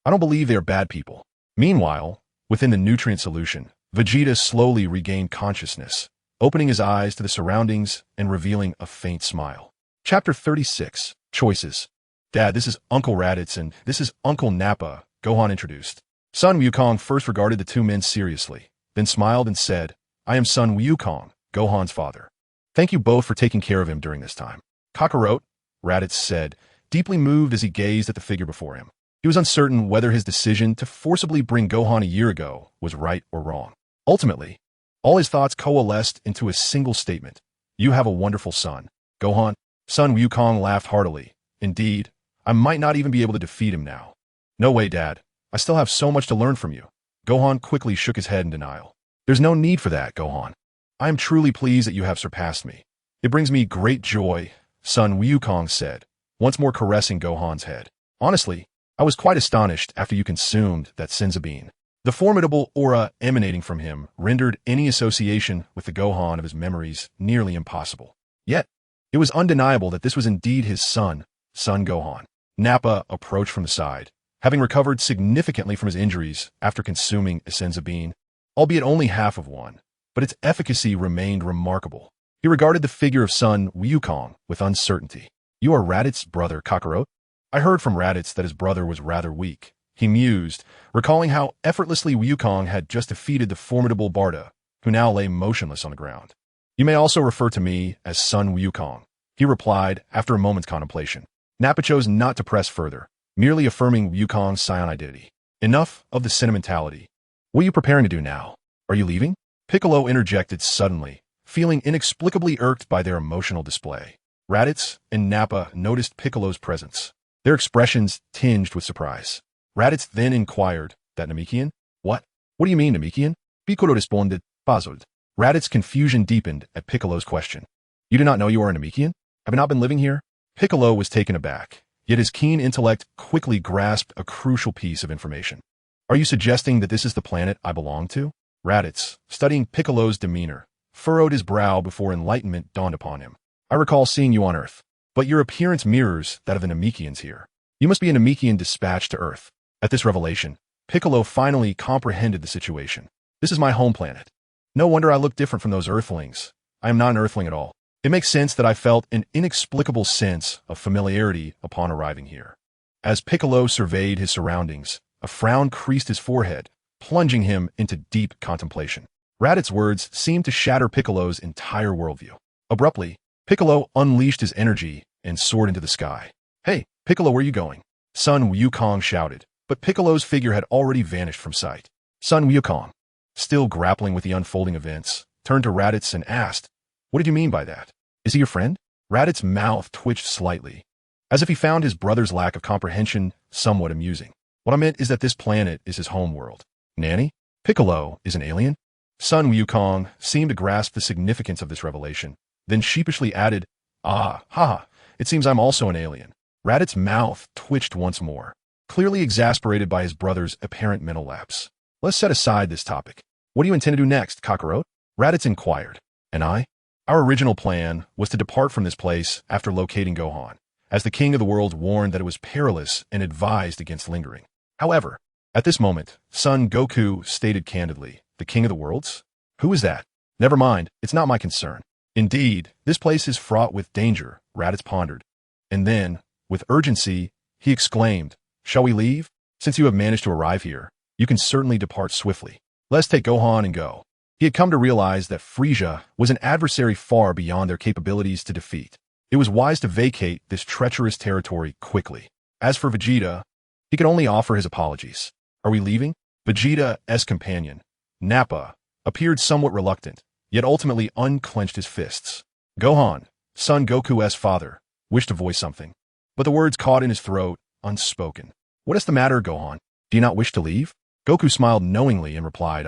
[SPEAKER 1] I don't believe they are bad people. Meanwhile, within the nutrient solution, Vegeta slowly regained consciousness, opening his eyes to the surroundings and revealing a faint smile. Chapter 36, Choices. Dad, this is Uncle Raditz and this is Uncle Nappa, Gohan introduced. Son Wukong first regarded the two men seriously, then smiled and said, I am Son Wukong, Gohan's father. Thank you both for taking care of him during this time. Kakarot, Raditz said, deeply moved as he gazed at the figure before him. He was uncertain whether his decision to forcibly bring Gohan a year ago was right or wrong. Ultimately, all his thoughts coalesced into a single statement. You have a wonderful son. Gohan. Son Wukong laughed heartily. Indeed, I might not even be able to defeat him now. No way, Dad. I still have so much to learn from you. Gohan quickly shook his head in denial. There's no need for that, Gohan. I am truly pleased that you have surpassed me. It brings me great joy, son Wukong said, once more caressing Gohan's head. Honestly, I was quite astonished after you consumed that Senzu bean. The formidable aura emanating from him rendered any association with the Gohan of his memories nearly impossible. Yet, it was undeniable that this was indeed his son Gohan. Nappa approached from the side, having recovered significantly from his injuries after consuming a Senzu bean, albeit only half of one, but its efficacy remained remarkable. He regarded the figure of son Wukong with uncertainty. You are Raditz's brother, Kakarot? I heard from Raditz that his brother was rather weak. He mused, recalling how effortlessly Wukong had just defeated the formidable Barda, who now lay motionless on the ground. You may also refer to me as son Wukong, he replied after a moment's contemplation. Nappa chose not to press further, merely affirming Wukong's Saiyan identity. Enough of the sentimentality. What are you preparing to do now? Are you leaving? Piccolo interjected suddenly, feeling inexplicably irked by their emotional display. Raditz and Nappa noticed Piccolo's presence, their expressions tinged with surprise. Raditz then inquired, that Namekian? What do you mean, Namekian? Piccolo responded, puzzled. Raditz's confusion deepened at Piccolo's question. You do not know you are a Namekian? Have I not been living here? Piccolo was taken aback, yet his keen intellect quickly grasped a crucial piece of information. Are you suggesting that this is the planet I belong to? Raditz, studying Piccolo's demeanor, furrowed his brow before enlightenment dawned upon him. I recall seeing you on Earth, but your appearance mirrors that of the Namekians here. You must be a Namekian dispatched to Earth. At this revelation, Piccolo finally comprehended the situation. This is my home planet. No wonder I look different from those Earthlings. I am not an Earthling at all. It makes sense that I felt an inexplicable sense of familiarity upon arriving here. As Piccolo surveyed his surroundings, a frown creased his forehead, plunging him into deep contemplation. Raditz's words seemed to shatter Piccolo's entire worldview. Abruptly, Piccolo unleashed his energy and soared into the sky. Hey, Piccolo, where are you going? Son Wukong shouted, but Piccolo's figure had already vanished from sight. Son Wukong, still grappling with the unfolding events, turned to Raditz and asked, what did you mean by that? Is he your friend? Raditz's mouth twitched slightly, as if he found his brother's lack of comprehension somewhat amusing. What I meant is that this planet is his home world. Nanny? Piccolo is an alien? Son Wukong seemed to grasp the significance of this revelation, then sheepishly added, it seems I'm also an alien. Raditz's mouth twitched once more, clearly exasperated by his brother's apparent mental lapse. Let's set aside this topic. What do you intend to do next, Kakarot? Raditz inquired. And I? Our original plan was to depart from this place after locating Gohan, as the king of the world warned that it was perilous and advised against lingering. However, at this moment, son Goku stated candidly, the king of the worlds? Who is that? Never mind, it's not my concern. Indeed, this place is fraught with danger, Raditz pondered. And then, with urgency, he exclaimed, shall we leave? Since you have managed to arrive here, you can certainly depart swiftly. Let's take Gohan and go. He had come to realize that Frieza was an adversary far beyond their capabilities to defeat. It was wise to vacate this treacherous territory quickly. As for Vegeta, he could only offer his apologies. Are we leaving? Vegeta's companion, Nappa, appeared somewhat reluctant, yet ultimately unclenched his fists. Gohan, son Goku's father, wished to voice something, but the words caught in his throat, unspoken. What is the matter, Gohan? Do you not wish to leave? Goku smiled knowingly and replied,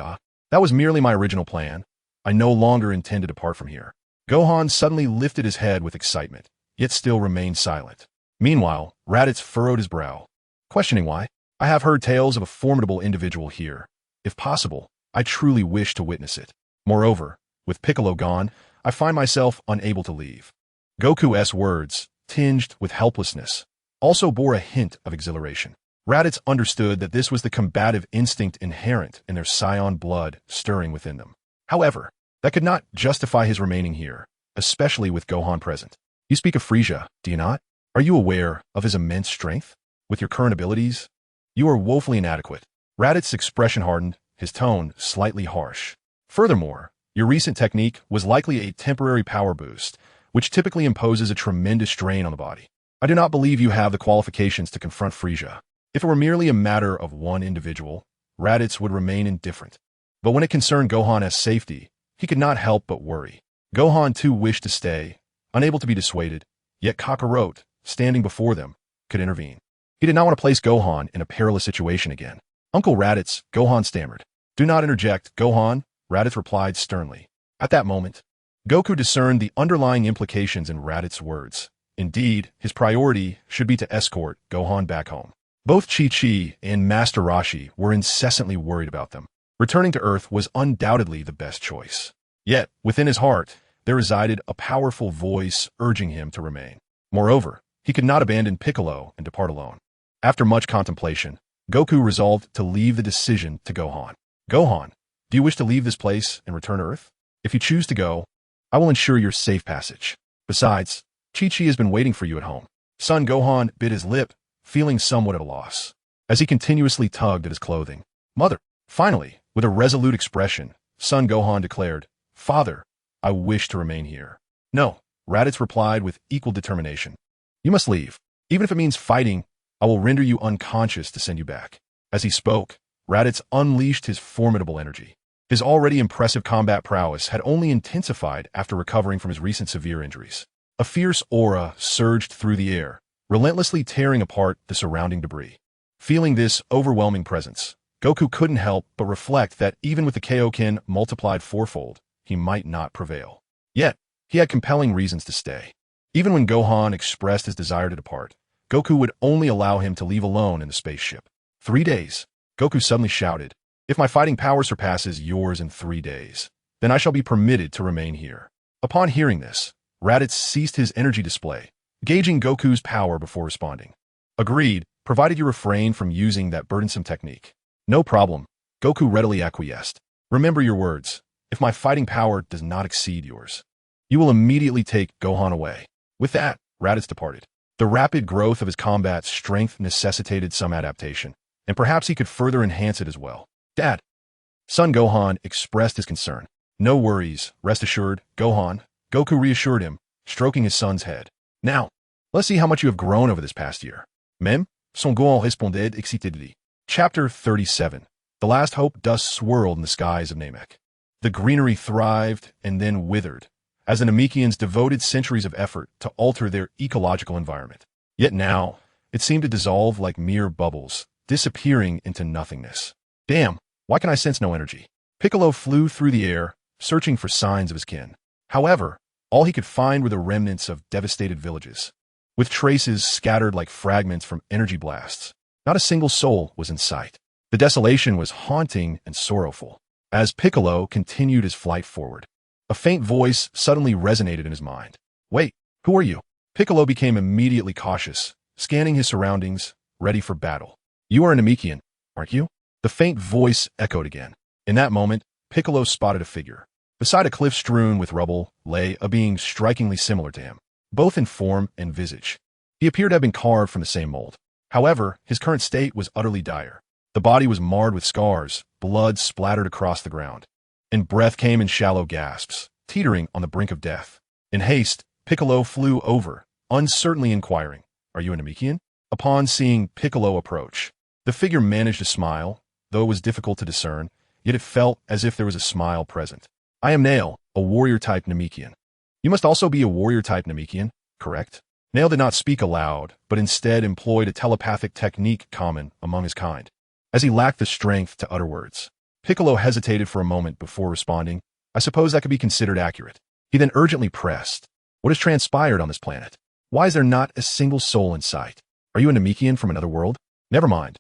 [SPEAKER 1] that was merely my original plan. I no longer intend to depart from here. Gohan suddenly lifted his head with excitement, yet still remained silent. Meanwhile, Raditz furrowed his brow, questioning why. I have heard tales of a formidable individual here. If possible, I truly wish to witness it. Moreover, with Piccolo gone, I find myself unable to leave. Goku's words, tinged with helplessness, also bore a hint of exhilaration. Raditz understood that this was the combative instinct inherent in their Saiyan blood stirring within them. However, that could not justify his remaining here, especially with Gohan present. You speak of Frieza, do you not? Are you aware of his immense strength? With your current abilities, you are woefully inadequate. Raditz's expression hardened, his tone slightly harsh. Furthermore, your recent technique was likely a temporary power boost, which typically imposes a tremendous strain on the body. I do not believe you have the qualifications to confront Frieza. If it were merely a matter of one individual, Raditz would remain indifferent. But when it concerned Gohan's safety, he could not help but worry. Gohan too wished to stay, unable to be dissuaded, yet Kakarot, standing before them, could intervene. He did not want to place Gohan in a perilous situation again. Uncle Raditz, Gohan stammered. Do not interject, Gohan, Raditz replied sternly. At that moment, Goku discerned the underlying implications in Raditz's words. Indeed, his priority should be to escort Gohan back home. Both Chi-Chi and Master Roshi were incessantly worried about them. Returning to Earth was undoubtedly the best choice. Yet, within his heart, there resided a powerful voice urging him to remain. Moreover, he could not abandon Piccolo and depart alone. After much contemplation, Goku resolved to leave the decision to Gohan. Gohan, do you wish to leave this place and return to Earth? If you choose to go, I will ensure your safe passage. Besides, Chi-Chi has been waiting for you at home. Son Gohan bit his lip, feeling somewhat at a loss, as he continuously tugged at his clothing. Mother, finally, with a resolute expression, son Gohan declared, Father, I wish to remain here. No, Raditz replied with equal determination. You must leave. Even if it means fighting, I will render you unconscious to send you back. As he spoke, Raditz unleashed his formidable energy. His already impressive combat prowess had only intensified after recovering from his recent severe injuries. A fierce aura surged through the air, relentlessly tearing apart the surrounding debris. Feeling this overwhelming presence, Goku couldn't help but reflect that even with the Kaioken multiplied fourfold, he might not prevail. Yet, he had compelling reasons to stay. Even when Gohan expressed his desire to depart, Goku would only allow him to leave alone in the spaceship. 3 days. Goku suddenly shouted, If my fighting power surpasses yours in 3 days, then I shall be permitted to remain here. Upon hearing this, Raditz ceased his energy display, gauging Goku's power before responding. Agreed, provided you refrain from using that burdensome technique. No problem, Goku readily acquiesced. Remember your words. If my fighting power does not exceed yours, you will immediately take Gohan away. With that, Raditz departed. The rapid growth of his combat strength necessitated some adaptation, and perhaps he could further enhance it as well. Dad. Son Gohan expressed his concern. No worries, rest assured, Gohan, Goku reassured him, stroking his son's head. Now, let's see how much you have grown over this past year. Même, son Gohan répondait excitedly. Chapter 37. The last hope dust swirled in the skies of Namek. The greenery thrived and then withered, as the Namekians devoted centuries of effort to alter their ecological environment. Yet now, it seemed to dissolve like mere bubbles, disappearing into nothingness. Damn, why can I sense no energy? Piccolo flew through the air, searching for signs of his kin. However, all he could find were the remnants of devastated villages, with traces scattered like fragments from energy blasts. Not a single soul was in sight. The desolation was haunting and sorrowful. As Piccolo continued his flight forward, a faint voice suddenly resonated in his mind. Wait, who are you? Piccolo became immediately cautious, scanning his surroundings, ready for battle. You are a Namekian, aren't you? The faint voice echoed again. In that moment, Piccolo spotted a figure. Beside a cliff strewn with rubble lay a being strikingly similar to him, both in form and visage. He appeared to have been carved from the same mold. However, his current state was utterly dire. The body was marred with scars, blood splattered across the ground, and breath came in shallow gasps, teetering on the brink of death. In haste, Piccolo flew over, uncertainly inquiring, Are you a Namekian? Upon seeing Piccolo approach, the figure managed to smile, though it was difficult to discern, yet it felt as if there was a smile present. I am Nail, a warrior-type Namekian. You must also be a warrior-type Namekian, correct? Nail did not speak aloud, but instead employed a telepathic technique common among his kind. As he lacked the strength to utter words, Piccolo hesitated for a moment before responding, I suppose that could be considered accurate. He then urgently pressed, What has transpired on this planet? Why is there not a single soul in sight? Are you a Namekian from another world? Never mind.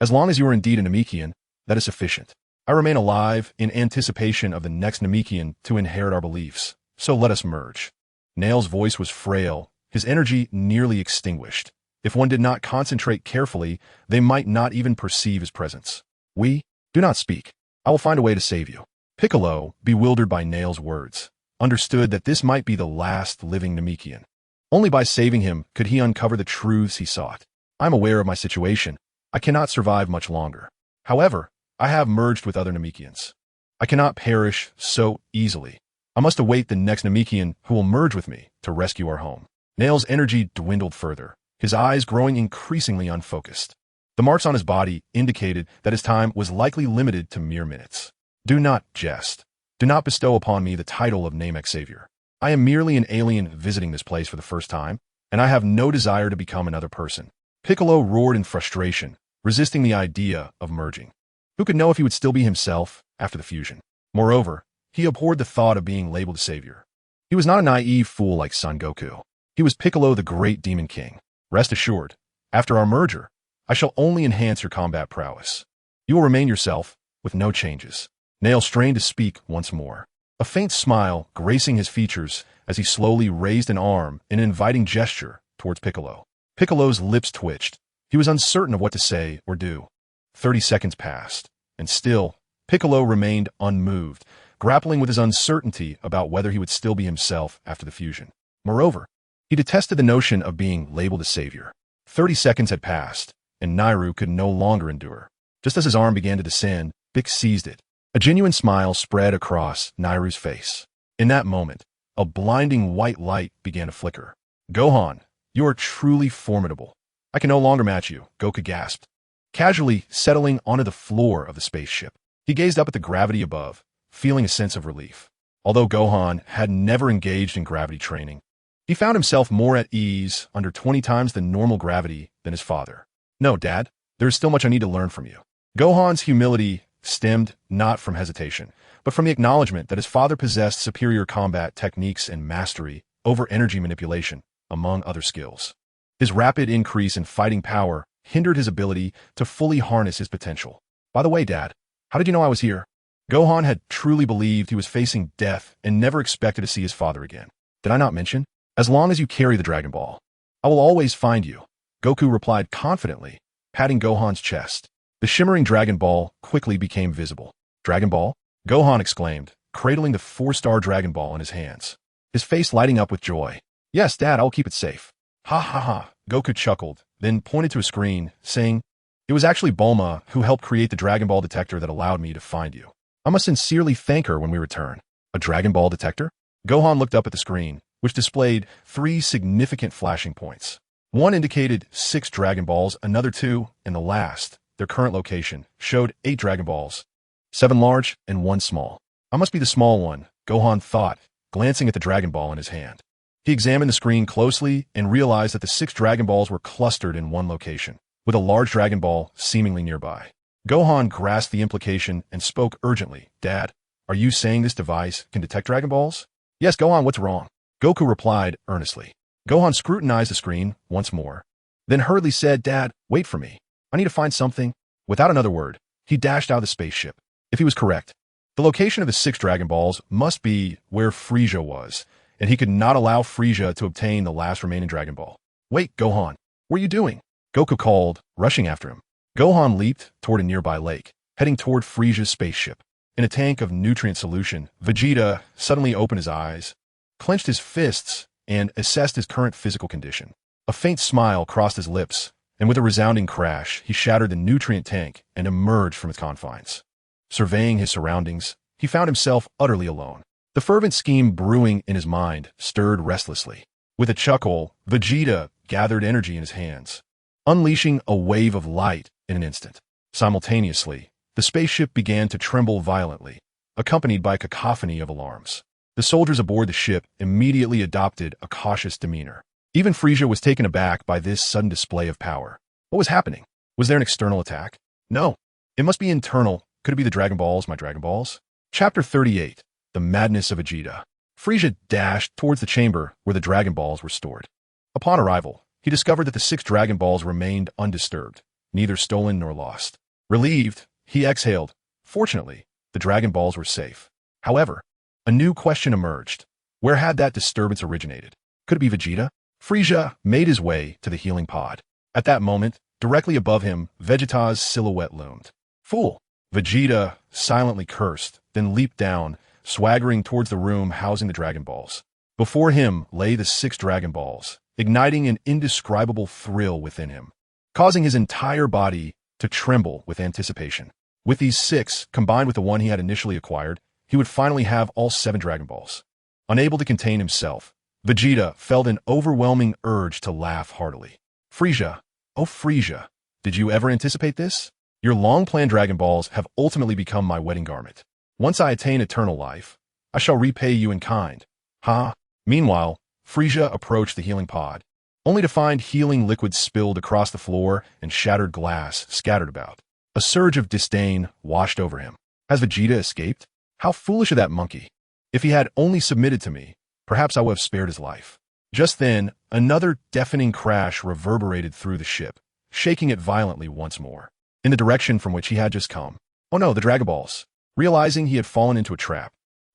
[SPEAKER 1] As long as you are indeed a Namekian, that is sufficient. I remain alive in anticipation of the next Namekian to inherit our beliefs, so let us merge. Nail's voice was frail, his energy nearly extinguished. If one did not concentrate carefully, they might not even perceive his presence. Do not speak. I will find a way to save you. Piccolo, bewildered by Nail's words, understood that this might be the last living Namekian. Only by saving him could he uncover the truths he sought. I am aware of my situation. I cannot survive much longer. However, I have merged with other Namekians. I cannot perish so easily. I must await the next Namekian who will merge with me to rescue our home. Nail's energy dwindled further, his eyes growing increasingly unfocused. The marks on his body indicated that his time was likely limited to mere minutes. Do not jest. Do not bestow upon me the title of Namek Savior. I am merely an alien visiting this place for the first time, and I have no desire to become another person. Piccolo roared in frustration, resisting the idea of merging. Who could know if he would still be himself after the fusion? Moreover, he abhorred the thought of being labeled a savior. He was not a naive fool like Son Goku. He was Piccolo the Great Demon King. Rest assured, after our merger, I shall only enhance your combat prowess. You will remain yourself, with no changes. Nail strained to speak once more. A faint smile gracing his features as he slowly raised an arm in an inviting gesture towards Piccolo. Piccolo's lips twitched. He was uncertain of what to say or do. 30 seconds passed, and still, Piccolo remained unmoved, grappling with his uncertainty about whether he would still be himself after the fusion. Moreover, he detested the notion of being labeled a savior. 30 seconds had passed, and Nairu could no longer endure. Just as his arm began to descend, Bix seized it. A genuine smile spread across Nairu's face. In that moment, a blinding white light began to flicker. Gohan, you are truly formidable. I can no longer match you, Goku gasped. Casually settling onto the floor of the spaceship, he gazed up at the gravity above, feeling a sense of relief. Although Gohan had never engaged in gravity training, he found himself more at ease under 20 times the normal gravity than his father. No, Dad, there is still much I need to learn from you. Gohan's humility stemmed not from hesitation, but from the acknowledgement that his father possessed superior combat techniques and mastery over energy manipulation, among other skills. His rapid increase in fighting power hindered his ability to fully harness his potential. By the way, Dad, how did you know I was here? Gohan had truly believed he was facing death and never expected to see his father again. Did I not mention? As long as you carry the Dragon Ball, I will always find you, Goku replied confidently, patting Gohan's chest. The shimmering Dragon Ball quickly became visible. Dragon Ball? Gohan exclaimed, cradling the 4-star Dragon Ball in his hands, his face lighting up with joy. Yes, Dad, I'll keep it safe. Ha ha ha, Goku chuckled, then pointed to a screen, saying, it was actually Bulma who helped create the Dragon Ball detector that allowed me to find you. I must sincerely thank her when we return. A Dragon Ball detector? Gohan looked up at the screen, which displayed 3 significant flashing points. One indicated 6 Dragon Balls, another 2, and the last, their current location, showed 8 Dragon Balls, 7 large and 1 small. I must be the small one, Gohan thought, glancing at the Dragon Ball in his hand. He examined the screen closely and realized that the 6 Dragon Balls were clustered in one location, with a large Dragon Ball seemingly nearby. Gohan grasped the implication and spoke urgently. Dad, are you saying this device can detect Dragon Balls? Yes, Gohan, what's wrong? Goku replied earnestly. Gohan scrutinized the screen once more, then hurriedly said, Dad, wait for me. I need to find something. Without another word, he dashed out of the spaceship. If he was correct, the location of the 6 Dragon Balls must be where Frieza was, and he could not allow Frieza to obtain the last remaining Dragon Ball. Wait, Gohan, what are you doing? Goku called, rushing after him. Gohan leaped toward a nearby lake, heading toward Frieza's spaceship. In a tank of nutrient solution, Vegeta suddenly opened his eyes, clenched his fists, and assessed his current physical condition. A faint smile crossed his lips, and with a resounding crash, he shattered the nutrient tank and emerged from its confines. Surveying his surroundings, he found himself utterly alone. The fervent scheme brewing in his mind stirred restlessly. With a chuckle, Vegeta gathered energy in his hands, unleashing a wave of light in an instant. Simultaneously, the spaceship began to tremble violently, accompanied by a cacophony of alarms. The soldiers aboard the ship immediately adopted a cautious demeanor. Even Frieza was taken aback by this sudden display of power. What was happening? Was there an external attack? No. It must be internal. Could it be the Dragon Balls, my Dragon Balls? Chapter 38. The Madness of Vegeta. Frieza dashed towards the chamber where the Dragon Balls were stored. Upon arrival, he discovered that the 6 Dragon Balls remained undisturbed, neither stolen nor lost. Relieved, he exhaled. Fortunately, the Dragon Balls were safe. However, a new question emerged. Where had that disturbance originated? Could it be Vegeta? Frieza made his way to the healing pod. At that moment, directly above him, Vegeta's silhouette loomed. Fool! Vegeta silently cursed, then leaped down, swaggering towards the room housing the Dragon Balls. Before him lay the 6 Dragon Balls, igniting an indescribable thrill within him, causing his entire body to tremble with anticipation. With these 6, combined with the one he had initially acquired, he would finally have all 7 Dragon Balls. Unable to contain himself, Vegeta felt an overwhelming urge to laugh heartily. Frieza, oh Frieza, Did you ever anticipate this? Your long-planned Dragon Balls have ultimately become my wedding garment. Once I attain eternal life, I shall repay you in kind. Ha! Meanwhile, Frieza approached the healing pod, only to find healing liquids spilled across the floor and shattered glass scattered about. A surge of disdain washed over him. Has Vegeta escaped? How foolish of that monkey! If he had only submitted to me, perhaps I would have spared his life. Just then, another deafening crash reverberated through the ship, shaking it violently once more, in the direction from which he had just come. Oh no, the Dragon Balls! Realizing he had fallen into a trap,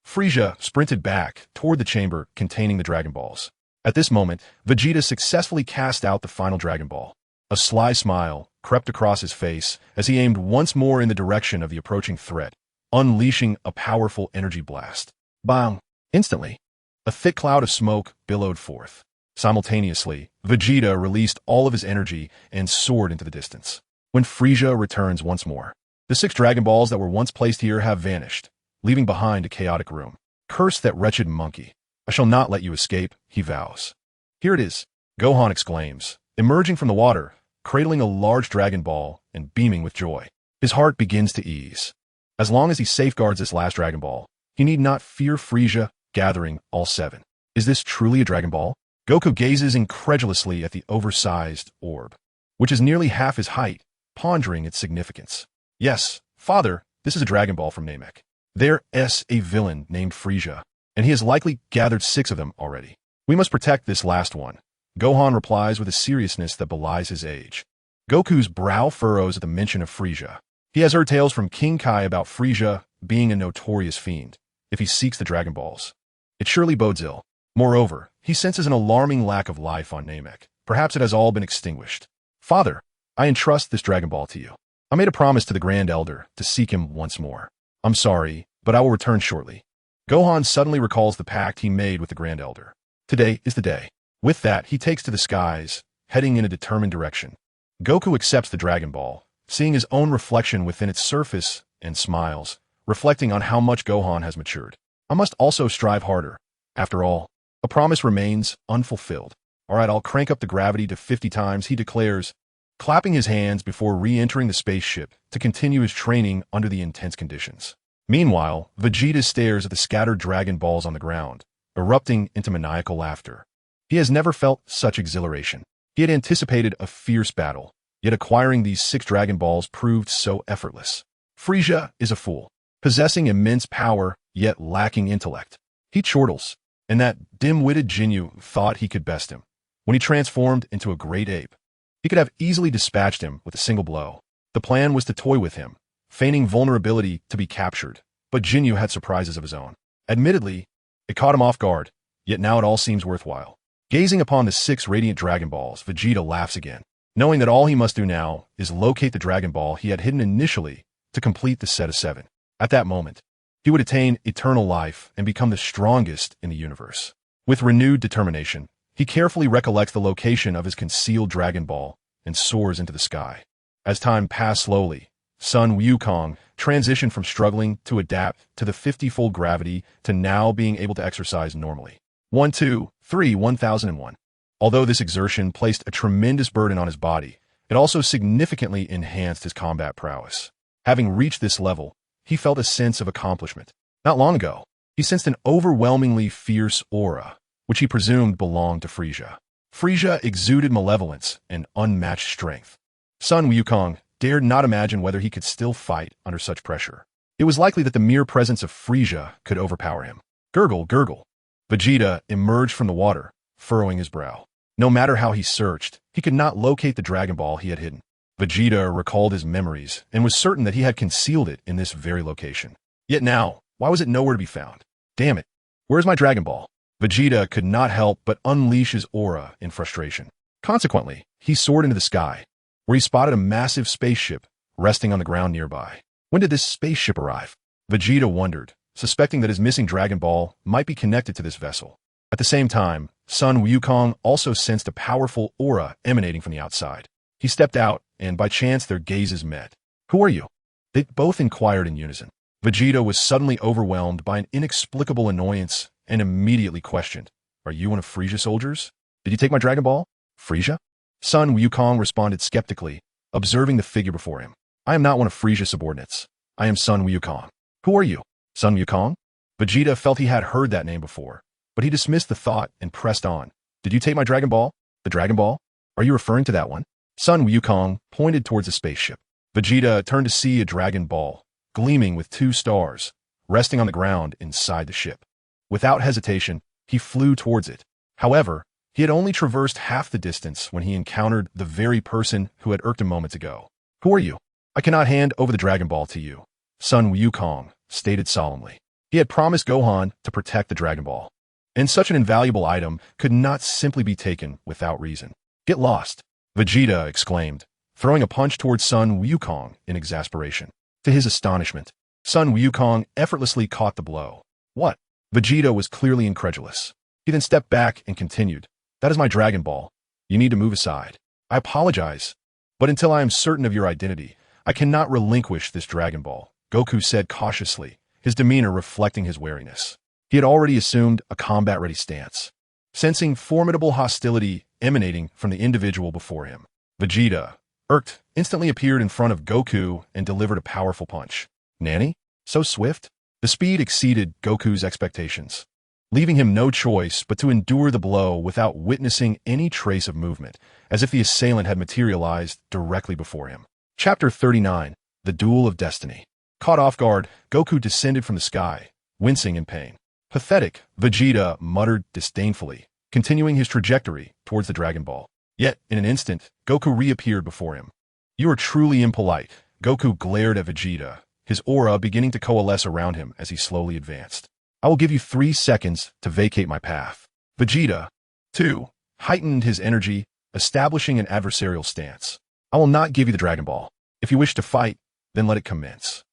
[SPEAKER 1] Frieza sprinted back toward the chamber containing the Dragon Balls. At this moment, Vegeta successfully cast out the final Dragon Ball. A sly smile crept across his face as he aimed once more in the direction of the approaching threat, unleashing a powerful energy blast. Bang! Instantly, a thick cloud of smoke billowed forth. Simultaneously, Vegeta released all of his energy and soared into the distance. When Frieza returns once more, the 6 Dragon Balls that were once placed here have vanished, leaving behind a chaotic room. Curse that wretched monkey. I shall not let you escape, he vows. Here it is, Gohan exclaims, emerging from the water, cradling a large Dragon Ball and beaming with joy. His heart begins to ease. As long as he safeguards this last Dragon Ball, he need not fear Frieza gathering all 7. Is this truly a Dragon Ball? Goku gazes incredulously at the oversized orb, which is nearly half his height, pondering its significance. Yes, father, this is a Dragon Ball from Namek. There is a villain named Frieza, and he has likely gathered 6 of them already. We must protect this last one. Gohan replies with a seriousness that belies his age. Goku's brow furrows at the mention of Frieza. He has heard tales from King Kai about Frieza being a notorious fiend if he seeks the Dragon Balls. It surely bodes ill. Moreover, he senses an alarming lack of life on Namek. Perhaps it has all been extinguished. Father, I entrust this Dragon Ball to you. I made a promise to the Grand Elder to seek him once more. I'm sorry, but I will return shortly. Gohan suddenly recalls the pact he made with the Grand Elder. Today is the day. With that, he takes to the skies, heading in a determined direction. Goku accepts the Dragon Ball, seeing his own reflection within its surface, and smiles, reflecting on how much Gohan has matured. I must also strive harder. After all, a promise remains unfulfilled. All right, I'll crank up the gravity to 50 times, he declares, clapping his hands before re-entering the spaceship to continue his training under the intense conditions. Meanwhile, Vegeta stares at the scattered Dragon Balls on the ground, erupting into maniacal laughter. He has never felt such exhilaration. He had anticipated a fierce battle, yet acquiring these 6 Dragon Balls proved so effortless. Frieza is a fool, possessing immense power, yet lacking intellect. He chortles, and that dim-witted Jinyu thought he could best him. When he transformed into a great ape, he could have easily dispatched him with a single blow. The plan was to toy with him, feigning vulnerability to be captured, but Jinyu had surprises of his own. Admittedly, it caught him off guard, yet now it all seems worthwhile. Gazing upon the 6 radiant Dragon Balls, Vegeta laughs again, knowing that all he must do now is locate the Dragon Ball he had hidden initially to complete the set of 7. At that moment, he would attain eternal life and become the strongest in the universe. With renewed determination, he carefully recollects the location of his concealed Dragon Ball and soars into the sky. As time passed slowly, Sun Wukong transitioned from struggling to adapt to the 50-fold gravity to now being able to exercise normally. 1, 2, 3, 1001. Although this exertion placed a tremendous burden on his body, it also significantly enhanced his combat prowess. Having reached this level, he felt a sense of accomplishment. Not long ago, he sensed an overwhelmingly fierce aura, which he presumed belonged to Frieza. Frieza exuded malevolence and unmatched strength. Sun Wukong dared not imagine whether he could still fight under such pressure. It was likely that the mere presence of Frieza could overpower him. Gurgle, gurgle. Vegeta emerged from the water, furrowing his brow. No matter how he searched, he could not locate the Dragon Ball he had hidden. Vegeta recalled his memories and was certain that he had concealed it in this very location. Yet now, why was it nowhere to be found? Damn it, where's my Dragon Ball? Vegeta could not help but unleash his aura in frustration. Consequently, he soared into the sky, where he spotted a massive spaceship resting on the ground nearby. When did this spaceship arrive? Vegeta wondered, suspecting that his missing Dragon Ball might be connected to this vessel. At the same time, Sun Wukong also sensed a powerful aura emanating from the outside. He stepped out, and by chance their gazes met. Who are you? They both inquired in unison. Vegeta was suddenly overwhelmed by an inexplicable annoyance and immediately questioned, Are you one of Frieza's soldiers? Did you take my Dragon Ball? Frieza? Sun Wukong responded skeptically, observing the figure before him. I am not one of Frisia's subordinates. I am Sun Wukong. Who are you? Sun Wukong? Vegeta felt he had heard that name before, but he dismissed the thought and pressed on. Did you take my Dragon Ball? The Dragon Ball? Are you referring to that one? Sun Wukong pointed towards the spaceship. Vegeta turned to see a Dragon Ball, gleaming with 2 stars, resting on the ground inside the ship. Without hesitation, he flew towards it. However, he had only traversed half the distance when he encountered the very person who had irked him moments ago. Who are you? I cannot hand over the Dragon Ball to you, Sun Wukong stated solemnly. He had promised Gohan to protect the Dragon Ball, and such an invaluable item could not simply be taken without reason. Get lost, Vegeta exclaimed, throwing a punch towards Sun Wukong in exasperation. To his astonishment, Sun Wukong effortlessly caught the blow. What? Vegeta was clearly incredulous. He then stepped back and continued. That is my Dragon Ball. You need to move aside. I apologize, but until I am certain of your identity, I cannot relinquish this Dragon Ball, Goku said cautiously, his demeanor reflecting his wariness. He had already assumed a combat-ready stance, sensing formidable hostility emanating from the individual before him. Vegeta, irked, instantly appeared in front of Goku and delivered a powerful punch. Nanny? So swift? The speed exceeded Goku's expectations, leaving him no choice but to endure the blow without witnessing any trace of movement, as if the assailant had materialized directly before him. Chapter 39, The Duel of Destiny. Caught off guard, Goku descended from the sky, wincing in pain. Pathetic, Vegeta muttered disdainfully, continuing his trajectory towards the Dragon Ball. Yet, in an instant, Goku reappeared before him. You are truly impolite, Goku glared at Vegeta, his aura beginning to coalesce around him as he slowly advanced. I will give you 3 seconds to vacate my path. Vegeta, too, heightened his energy, establishing an adversarial stance. I will not give you the Dragon Ball. If you wish to fight, then let it commence.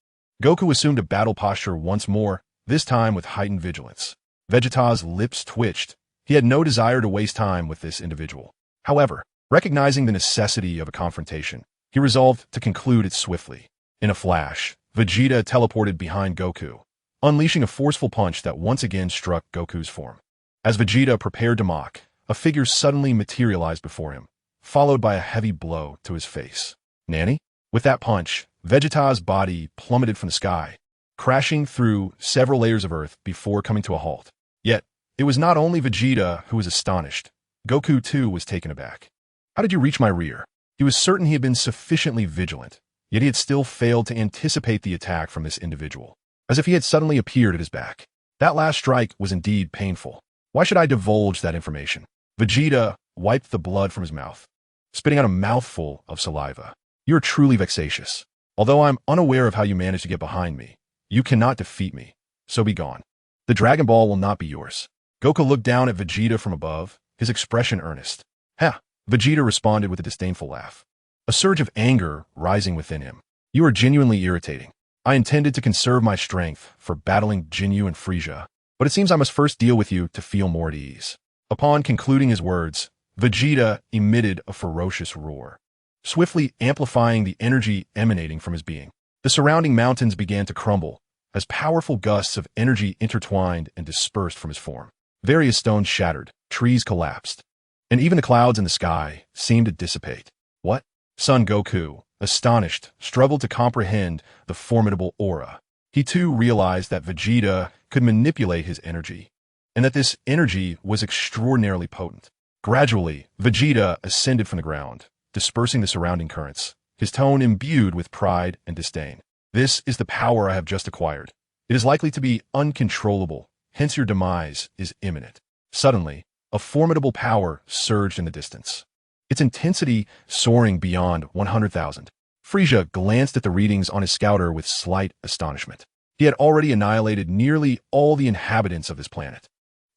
[SPEAKER 1] Goku assumed a battle posture once more, this time with heightened vigilance. Vegeta's lips twitched. He had no desire to waste time with this individual. However, recognizing the necessity of a confrontation, he resolved to conclude it swiftly. In a flash, Vegeta teleported behind Goku, unleashing a forceful punch that once again struck Goku's form. As Vegeta prepared to mock, a figure suddenly materialized before him, followed by a heavy blow to his face. Nanny? With that punch, Vegeta's body plummeted from the sky, crashing through several layers of earth before coming to a halt. Yet, it was not only Vegeta who was astonished. Goku, too, was taken aback. How did you reach my rear? He was certain he had been sufficiently vigilant, yet he had still failed to anticipate the attack from this individual, as if he had suddenly appeared at his back. That last strike was indeed painful. Why should I divulge that information? Vegeta wiped the blood from his mouth, spitting out a mouthful of saliva. You are truly vexatious. Although I'm unaware of how you managed to get behind me, you cannot defeat me, so be gone. The Dragon Ball will not be yours. Goku looked down at Vegeta from above, his expression earnest. Ha! Vegeta responded with a disdainful laugh, a surge of anger rising within him. You are genuinely irritating. I intended to conserve my strength for battling Jinyu and Frieza, but it seems I must first deal with you to feel more at ease. Upon concluding his words, Vegeta emitted a ferocious roar, swiftly amplifying the energy emanating from his being. The surrounding mountains began to crumble as powerful gusts of energy intertwined and dispersed from his form. Various stones shattered, trees collapsed, and even the clouds in the sky seemed to dissipate. What? Son Goku, astonished, struggled to comprehend the formidable aura. He too realized that Vegeta could manipulate his energy, and that this energy was extraordinarily potent. Gradually, Vegeta ascended from the ground, dispersing the surrounding currents, his tone imbued with pride and disdain. This is the power I have just acquired. It is likely to be uncontrollable, hence your demise is imminent. Suddenly, a formidable power surged in the distance, its intensity soaring beyond 100,000. Frieza glanced at the readings on his scouter with slight astonishment. He had already annihilated nearly all the inhabitants of this planet.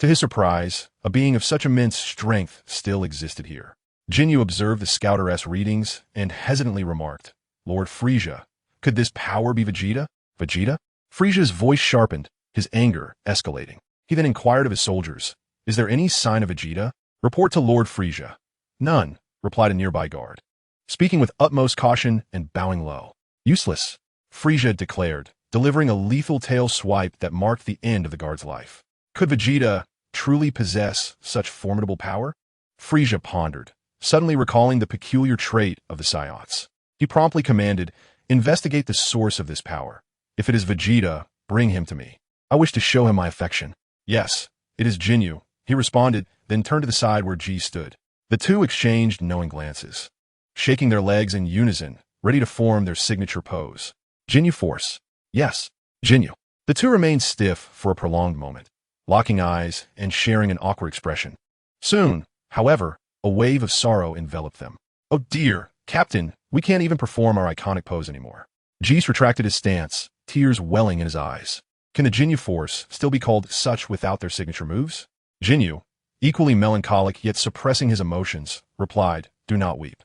[SPEAKER 1] To his surprise, a being of such immense strength still existed here. Jinyu observed the scouter's readings and hesitantly remarked, Lord Frieza, could this power be Vegeta? Vegeta? Frieza's voice sharpened, his anger escalating. He then inquired of his soldiers, is there any sign of Vegeta? Report to Lord Frieza. None, replied a nearby guard, speaking with utmost caution and bowing low. Useless, Frieza declared, delivering a lethal tail swipe that marked the end of the guard's life. Could Vegeta truly possess such formidable power? Frieza pondered, suddenly recalling the peculiar trait of the Saiyans. He promptly commanded, "Investigate the source of this power. If it is Vegeta, bring him to me. I wish to show him my affection." "Yes, it is Jinyu," he responded, then turned to the side where Ji stood. The two exchanged knowing glances, shaking their legs in unison, ready to form their signature pose. "Jinyu Force." "Yes, Jinyu." The two remained stiff for a prolonged moment, locking eyes and sharing an awkward expression. Soon, however, a wave of sorrow enveloped them. "Oh dear, Captain, we can't even perform our iconic pose anymore." Jees retracted his stance, tears welling in his eyes. Can the Jinyu Force still be called such without their signature moves? Jinyu, equally melancholic yet suppressing his emotions, replied, "Do not weep.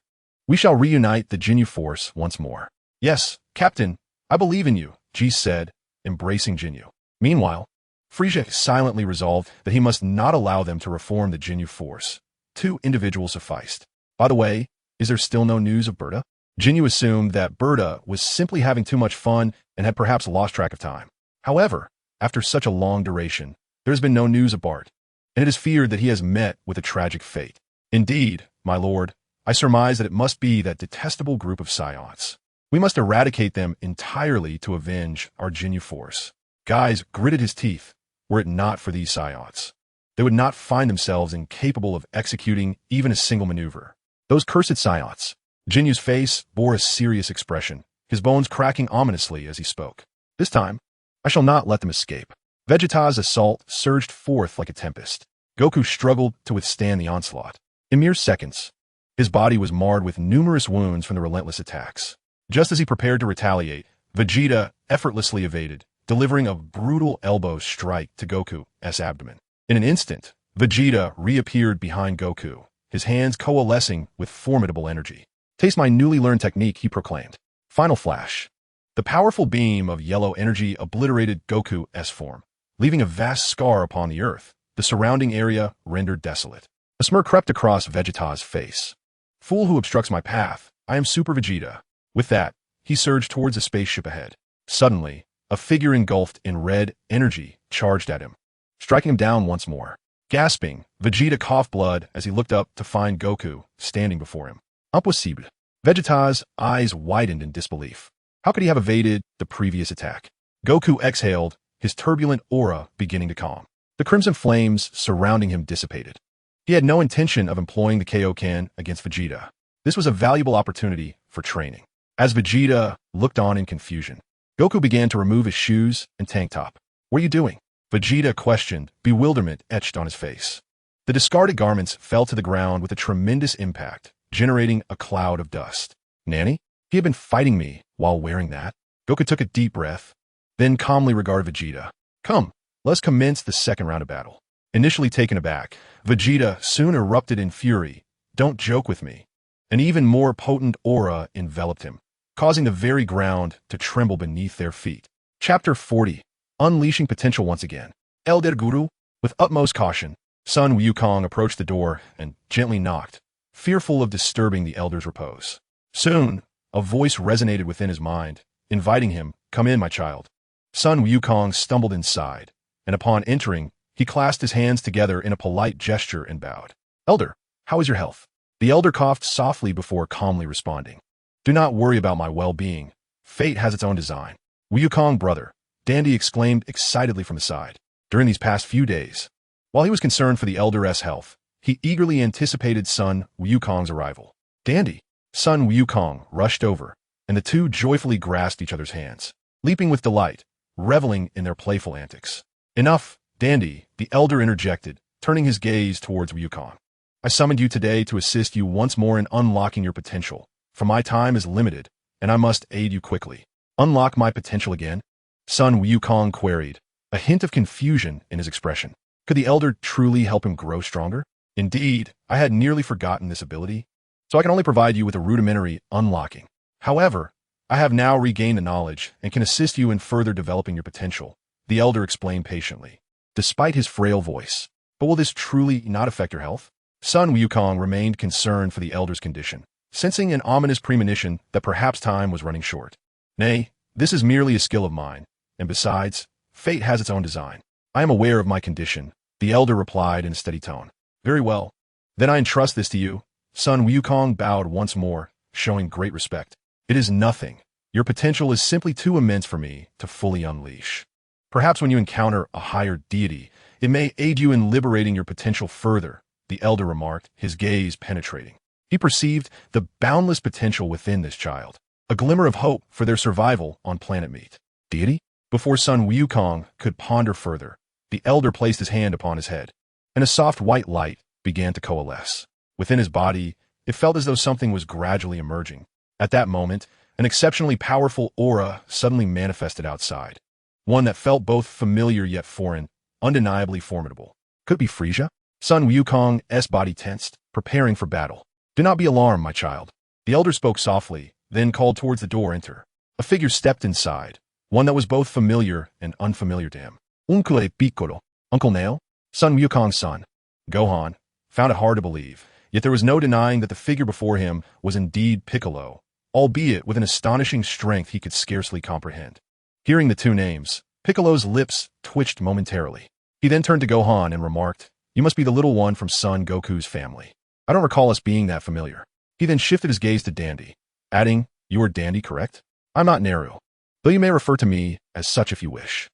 [SPEAKER 1] We shall reunite the Jinyu Force once more." "Yes, Captain, I believe in you," Jees said, embracing Jinyu. Meanwhile, Frieza silently resolved that he must not allow them to reform the Jinyu Force. 2 individuals sufficed. By the way, is there still no news of Berta? Jinyu assumed that Berta was simply having too much fun and had perhaps lost track of time. However, after such a long duration, there has been no news of Bart, and it is feared that he has met with a tragic fate. "Indeed, my lord, I surmise that it must be that detestable group of Saiyans. We must eradicate them entirely to avenge our Jinyu Force." Guys gritted his teeth. Were it not for these Saiyans, they would not find themselves incapable of executing even a single maneuver. Those cursed Saiyans. Jinyu's face bore a serious expression, his bones cracking ominously as he spoke. "This time, I shall not let them escape." Vegeta's assault surged forth like a tempest. Goku struggled to withstand the onslaught. In mere seconds, his body was marred with numerous wounds from the relentless attacks. Just as he prepared to retaliate, Vegeta effortlessly evaded, delivering a brutal elbow strike to Goku's abdomen. In an instant, Vegeta reappeared behind Goku, his hands coalescing with formidable energy. "Taste my newly learned technique," he proclaimed. Final flash. The powerful beam of yellow energy obliterated Goku's form, leaving a vast scar upon the earth, the surrounding area rendered desolate. A smirk crept across Vegeta's face. "Fool who obstructs my path, I am Super Vegeta." With that, he surged towards a spaceship ahead. Suddenly, a figure engulfed in red energy charged at him, striking him down once more. Gasping, Vegeta coughed blood as he looked up to find Goku standing before him. Impossible. Vegeta's eyes widened in disbelief. How could he have evaded the previous attack? Goku exhaled, his turbulent aura beginning to calm. The crimson flames surrounding him dissipated. He had no intention of employing the Kaioken against Vegeta. This was a valuable opportunity for training. As Vegeta looked on in confusion, Goku began to remove his shoes and tank top. "What are you doing?" Vegeta questioned, bewilderment etched on his face. The discarded garments fell to the ground with a tremendous impact, generating a cloud of dust. "Nanny? He had been fighting me while wearing that?" Goku took a deep breath, then calmly regarded Vegeta. "Come, let's commence the second round of battle." Initially taken aback, Vegeta soon erupted in fury. "Don't joke with me." An even more potent aura enveloped him, causing the very ground to tremble beneath their feet. Chapter 40. Unleashing Potential Once Again. Elder Guru, with utmost caution, Sun Wukong approached the door and gently knocked, fearful of disturbing the elder's repose. Soon, a voice resonated within his mind, inviting him, "Come in, my child." Sun Wukong stumbled inside, and upon entering, he clasped his hands together in a polite gesture and bowed. "Elder, how is your health?" The elder coughed softly before calmly responding. "Do not worry about my well-being. Fate has its own design." "Wukong, brother," Dandy exclaimed excitedly from his side. During these past few days, while he was concerned for the elder's health, he eagerly anticipated Sun Wukong's arrival. "Dandy!" Sun Wukong rushed over, and the two joyfully grasped each other's hands, leaping with delight, reveling in their playful antics. "Enough, Dandy," the elder interjected, turning his gaze towards Wukong. "I summoned you today to assist you once more in unlocking your potential, for my time is limited, and I must aid you quickly." "Unlock my potential again?" Sun Wukong queried, a hint of confusion in his expression. Could the elder truly help him grow stronger? "Indeed, I had nearly forgotten this ability, so I can only provide you with a rudimentary unlocking. However, I have now regained the knowledge and can assist you in further developing your potential," the elder explained patiently, despite his frail voice. "But will this truly not affect your health?" Sun Wukong remained concerned for the elder's condition, sensing an ominous premonition that perhaps time was running short. "Nay, this is merely a skill of mine, and besides, fate has its own design. I am aware of my condition," the elder replied in a steady tone. "Very well. Then I entrust this to you." Sun Wukong bowed once more, showing great respect. It is nothing. Your potential is simply too immense for me to fully unleash. Perhaps when you encounter a higher deity, it may aid you in liberating your potential further, the elder remarked, his gaze penetrating. He perceived the boundless potential within this child, a glimmer of hope for their survival on planet Meat. Deity? Before Sun Wukong could ponder further, the elder placed his hand upon his head, and a soft white light began to coalesce. Within his body, it felt as though something was gradually emerging. At that moment, an exceptionally powerful aura suddenly manifested outside, one that felt both familiar yet foreign, undeniably formidable. Could it be Frisia? Sun Wukong's body tensed, preparing for battle. Do not be alarmed, my child. The elder spoke softly, then called towards the door. Enter. A figure stepped inside, one that was both familiar and unfamiliar to him. Uncle Piccolo. Uncle Nail? Sun Wukong's son. Gohan found it hard to believe, yet there was no denying that the figure before him was indeed Piccolo, albeit with an astonishing strength he could scarcely comprehend. Hearing the two names, Piccolo's lips twitched momentarily. He then turned to Gohan and remarked, "You must be the little one from Son Goku's family. I don't recall us being that familiar." He then shifted his gaze to Dandy, adding, "You are Dandy, correct? I'm not Naru, though you may refer to me as such if you wish."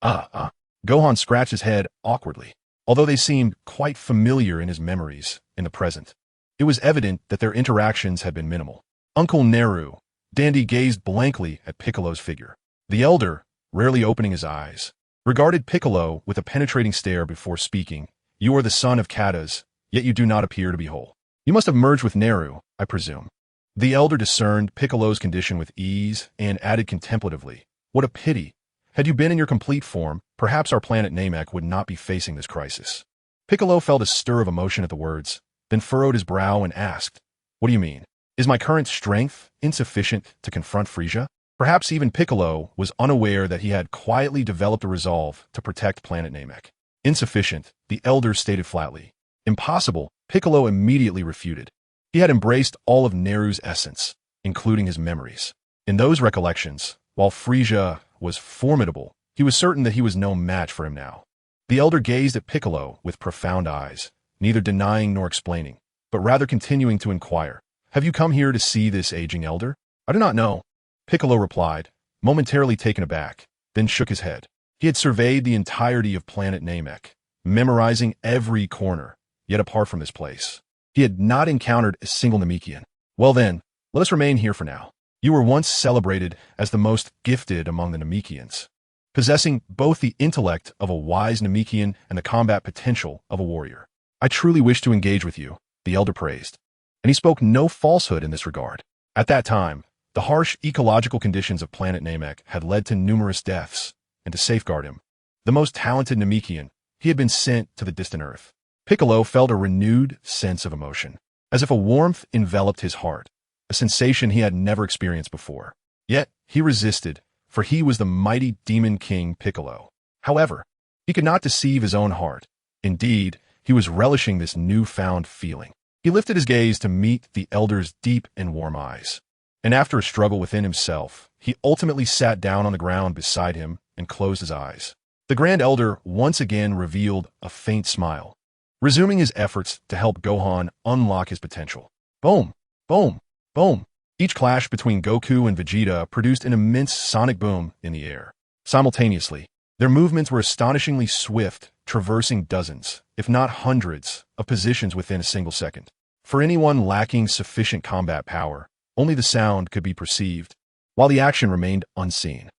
[SPEAKER 1] Gohan scratched his head awkwardly. Although they seemed quite familiar in his memories in the present, it was evident that their interactions had been minimal. Uncle Naru. Dandy gazed blankly at Piccolo's figure. The elder, rarely opening his eyes, regarded Piccolo with a penetrating stare before speaking. "You are the son of Katas, yet you do not appear to be whole. You must have merged with Naru, I presume." The elder discerned Piccolo's condition with ease and added contemplatively, "What a pity. Had you been in your complete form, perhaps our planet Namek would not be facing this crisis." Piccolo felt a stir of emotion at the words, then furrowed his brow and asked, "What do you mean? Is my current strength insufficient to confront Frisia?" Perhaps even Piccolo was unaware that he had quietly developed a resolve to protect planet Namek. "Insufficient," the elder stated flatly. "Impossible," Piccolo immediately refuted. He had embraced all of Naru's essence, including his memories. In those recollections, while Frisia was formidable, he was certain that he was no match for him now. The elder gazed at Piccolo with profound eyes, neither denying nor explaining, but rather continuing to inquire, "Have you come here to see this aging elder?" "I do not know," Piccolo replied, momentarily taken aback, then shook his head. He had surveyed the entirety of planet Namek, memorizing every corner, yet apart from this place, he had not encountered a single Namekian. "Well then, let us remain here for now. You were once celebrated as the most gifted among the Namekians, possessing both the intellect of a wise Namekian and the combat potential of a warrior. I truly wish to engage with you," the elder praised. And he spoke no falsehood in this regard. At that time, the harsh ecological conditions of planet Namek had led to numerous deaths, and to safeguard him, the most talented Namekian, he had been sent to the distant Earth. Piccolo felt a renewed sense of emotion, as if a warmth enveloped his heart, a sensation he had never experienced before. Yet, he resisted, for he was the mighty demon king Piccolo. However, he could not deceive his own heart. Indeed, he was relishing this newfound feeling. He lifted his gaze to meet the elder's deep and warm eyes, and after a struggle within himself, he ultimately sat down on the ground beside him and closed his eyes. The Grand Elder once again revealed a faint smile, resuming his efforts to help Gohan unlock his potential. Boom! Boom! Boom! Each clash between Goku and Vegeta produced an immense sonic boom in the air. Simultaneously, their movements were astonishingly swift, traversing dozens, if not hundreds, of positions within a single second. For anyone lacking sufficient combat power, only the sound could be perceived, while the action remained unseen.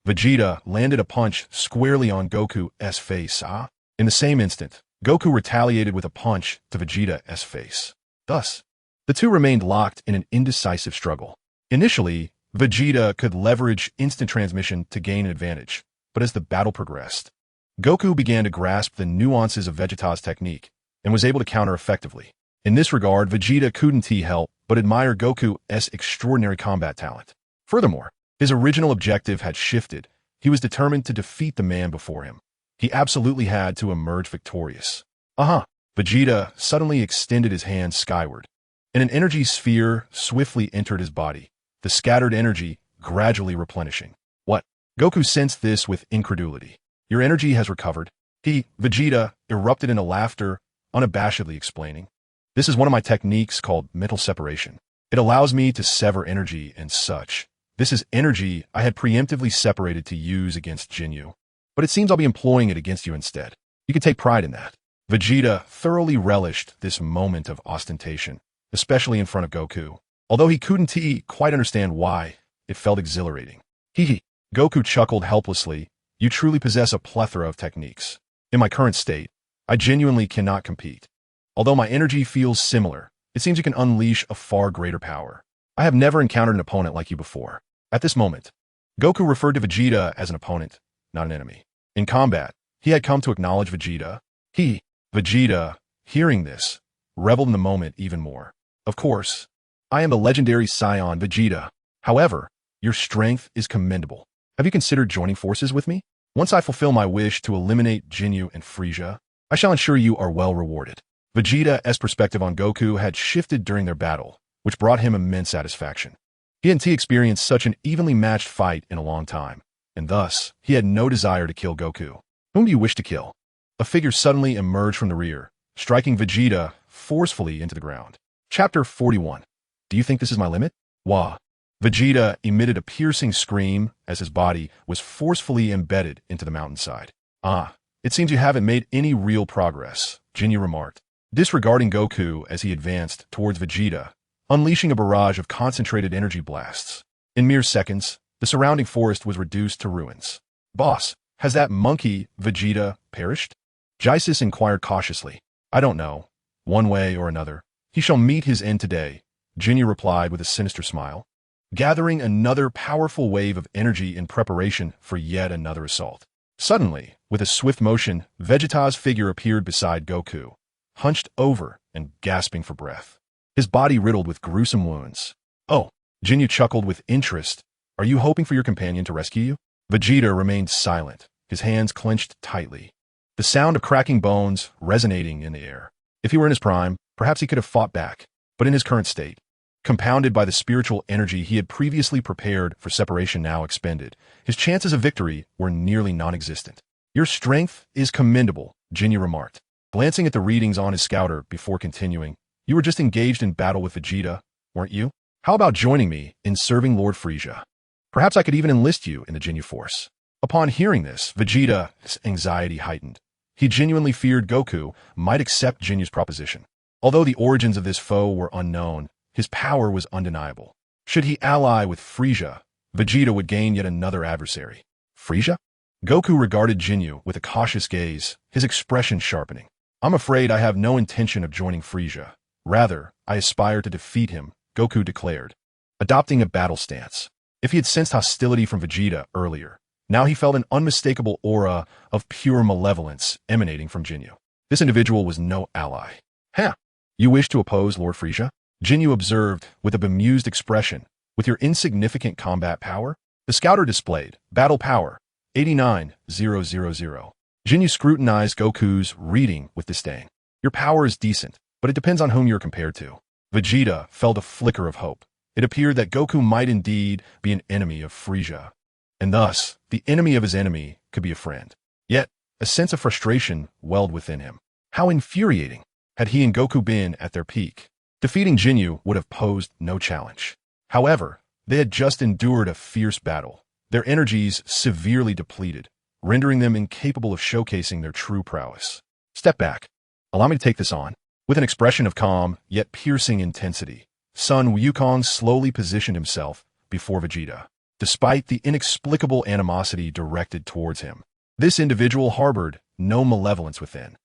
[SPEAKER 1] Vegeta landed a punch squarely on Goku's face. In the same instant, Goku retaliated with a punch to Vegeta's face. Thus, the two remained locked in an indecisive struggle. Initially, Vegeta could leverage instant transmission to gain an advantage, but as the battle progressed, Goku began to grasp the nuances of Vegeta's technique and was able to counter effectively. In this regard, Vegeta couldn't help but admire Goku's extraordinary combat talent. Furthermore, his original objective had shifted. He was determined to defeat the man before him. He absolutely had to emerge victorious. Vegeta suddenly extended his hand skyward, and an energy sphere swiftly entered his body, the scattered energy gradually replenishing. "What?" Goku sensed this with incredulity. "Your energy has recovered." Vegeta, erupted into laughter, unabashedly explaining, "This is one of my techniques called mental separation. It allows me to sever energy and such. This is energy I had preemptively separated to use against Jinyu. But it seems I'll be employing it against you instead. You can take pride in that. Vegeta thoroughly relished this moment of ostentation, especially in front of Goku. Although he couldn't quite understand why, it felt exhilarating. Hee. Goku chuckled helplessly. You truly possess a plethora of techniques. In my current state, I genuinely cannot compete. Although my energy feels similar, it seems you can unleash a far greater power. I have never encountered an opponent like you before. At this moment, Goku referred to Vegeta as an opponent, not an enemy. In combat, he had come to acknowledge Vegeta. Vegeta, hearing this, reveled in the moment even more. Of course, I am the legendary Saiyan Vegeta. However, your strength is commendable. Have you considered joining forces with me? Once I fulfill my wish to eliminate Jinyu and Frieza, I shall ensure you are well rewarded. Vegeta's perspective on Goku had shifted during their battle, which brought him immense satisfaction. He hadn't experienced such an evenly matched fight in a long time, and thus, he had no desire to kill Goku. Whom do you wish to kill? A figure suddenly emerged from the rear, striking Vegeta forcefully into the ground. Chapter 41. Do you think this is my limit? Wah. Vegeta emitted a piercing scream as his body was forcefully embedded into the mountainside. It seems you haven't made any real progress, Jinyu remarked, disregarding Goku as he advanced towards Vegeta, unleashing a barrage of concentrated energy blasts. In mere seconds, the surrounding forest was reduced to ruins. Boss, has that monkey, Vegeta, perished? Jisus inquired cautiously. I don't know. One way or another, he shall meet his end today, Jinyu replied with a sinister smile, gathering another powerful wave of energy in preparation for yet another assault. Suddenly, with a swift motion, Vegeta's figure appeared beside Goku, hunched over and gasping for breath, his body riddled with gruesome wounds. Oh, Jinyu chuckled with interest. Are you hoping for your companion to rescue you? Vegeta remained silent, his hands clenched tightly, the sound of cracking bones resonating in the air. If he were in his prime, perhaps he could have fought back, but in his current state, compounded by the spiritual energy he had previously prepared for separation now expended, his chances of victory were nearly non-existent. Your strength is commendable, Jinyu remarked, glancing at the readings on his scouter before continuing. You were just engaged in battle with Vegeta, weren't you? How about joining me in serving Lord Frieza? Perhaps I could even enlist you in the Jinyu force. Upon hearing this, Vegeta's anxiety heightened. He genuinely feared Goku might accept Jinyu's proposition. Although the origins of this foe were unknown, his power was undeniable. Should he ally with Frieza, Vegeta would gain yet another adversary. Frieza? Goku regarded Jinyu with a cautious gaze, his expression sharpening. I'm afraid I have no intention of joining Frieza. Rather, I aspire to defeat him, Goku declared, adopting a battle stance. If he had sensed hostility from Vegeta earlier, now he felt an unmistakable aura of pure malevolence emanating from Jinyu. This individual was no ally. You wish to oppose Lord Frieza? Jinyu observed with a bemused expression. With your insignificant combat power? The scouter displayed, battle power, 89,000. Jinyu scrutinized Goku's reading with disdain. Your power is decent, but it depends on whom you're compared to. Vegeta felt a flicker of hope. It appeared that Goku might indeed be an enemy of Frieza, and thus, the enemy of his enemy could be a friend. Yet, a sense of frustration welled within him. How infuriating! Had he and Goku been at their peak, defeating Jinyu would have posed no challenge. However, they had just endured a fierce battle, their energies severely depleted, rendering them incapable of showcasing their true prowess. Step back. Allow me to take this on. With an expression of calm, yet piercing intensity, Sun Wukong slowly positioned himself before Vegeta, despite the inexplicable animosity directed towards him. This individual harbored no malevolence within.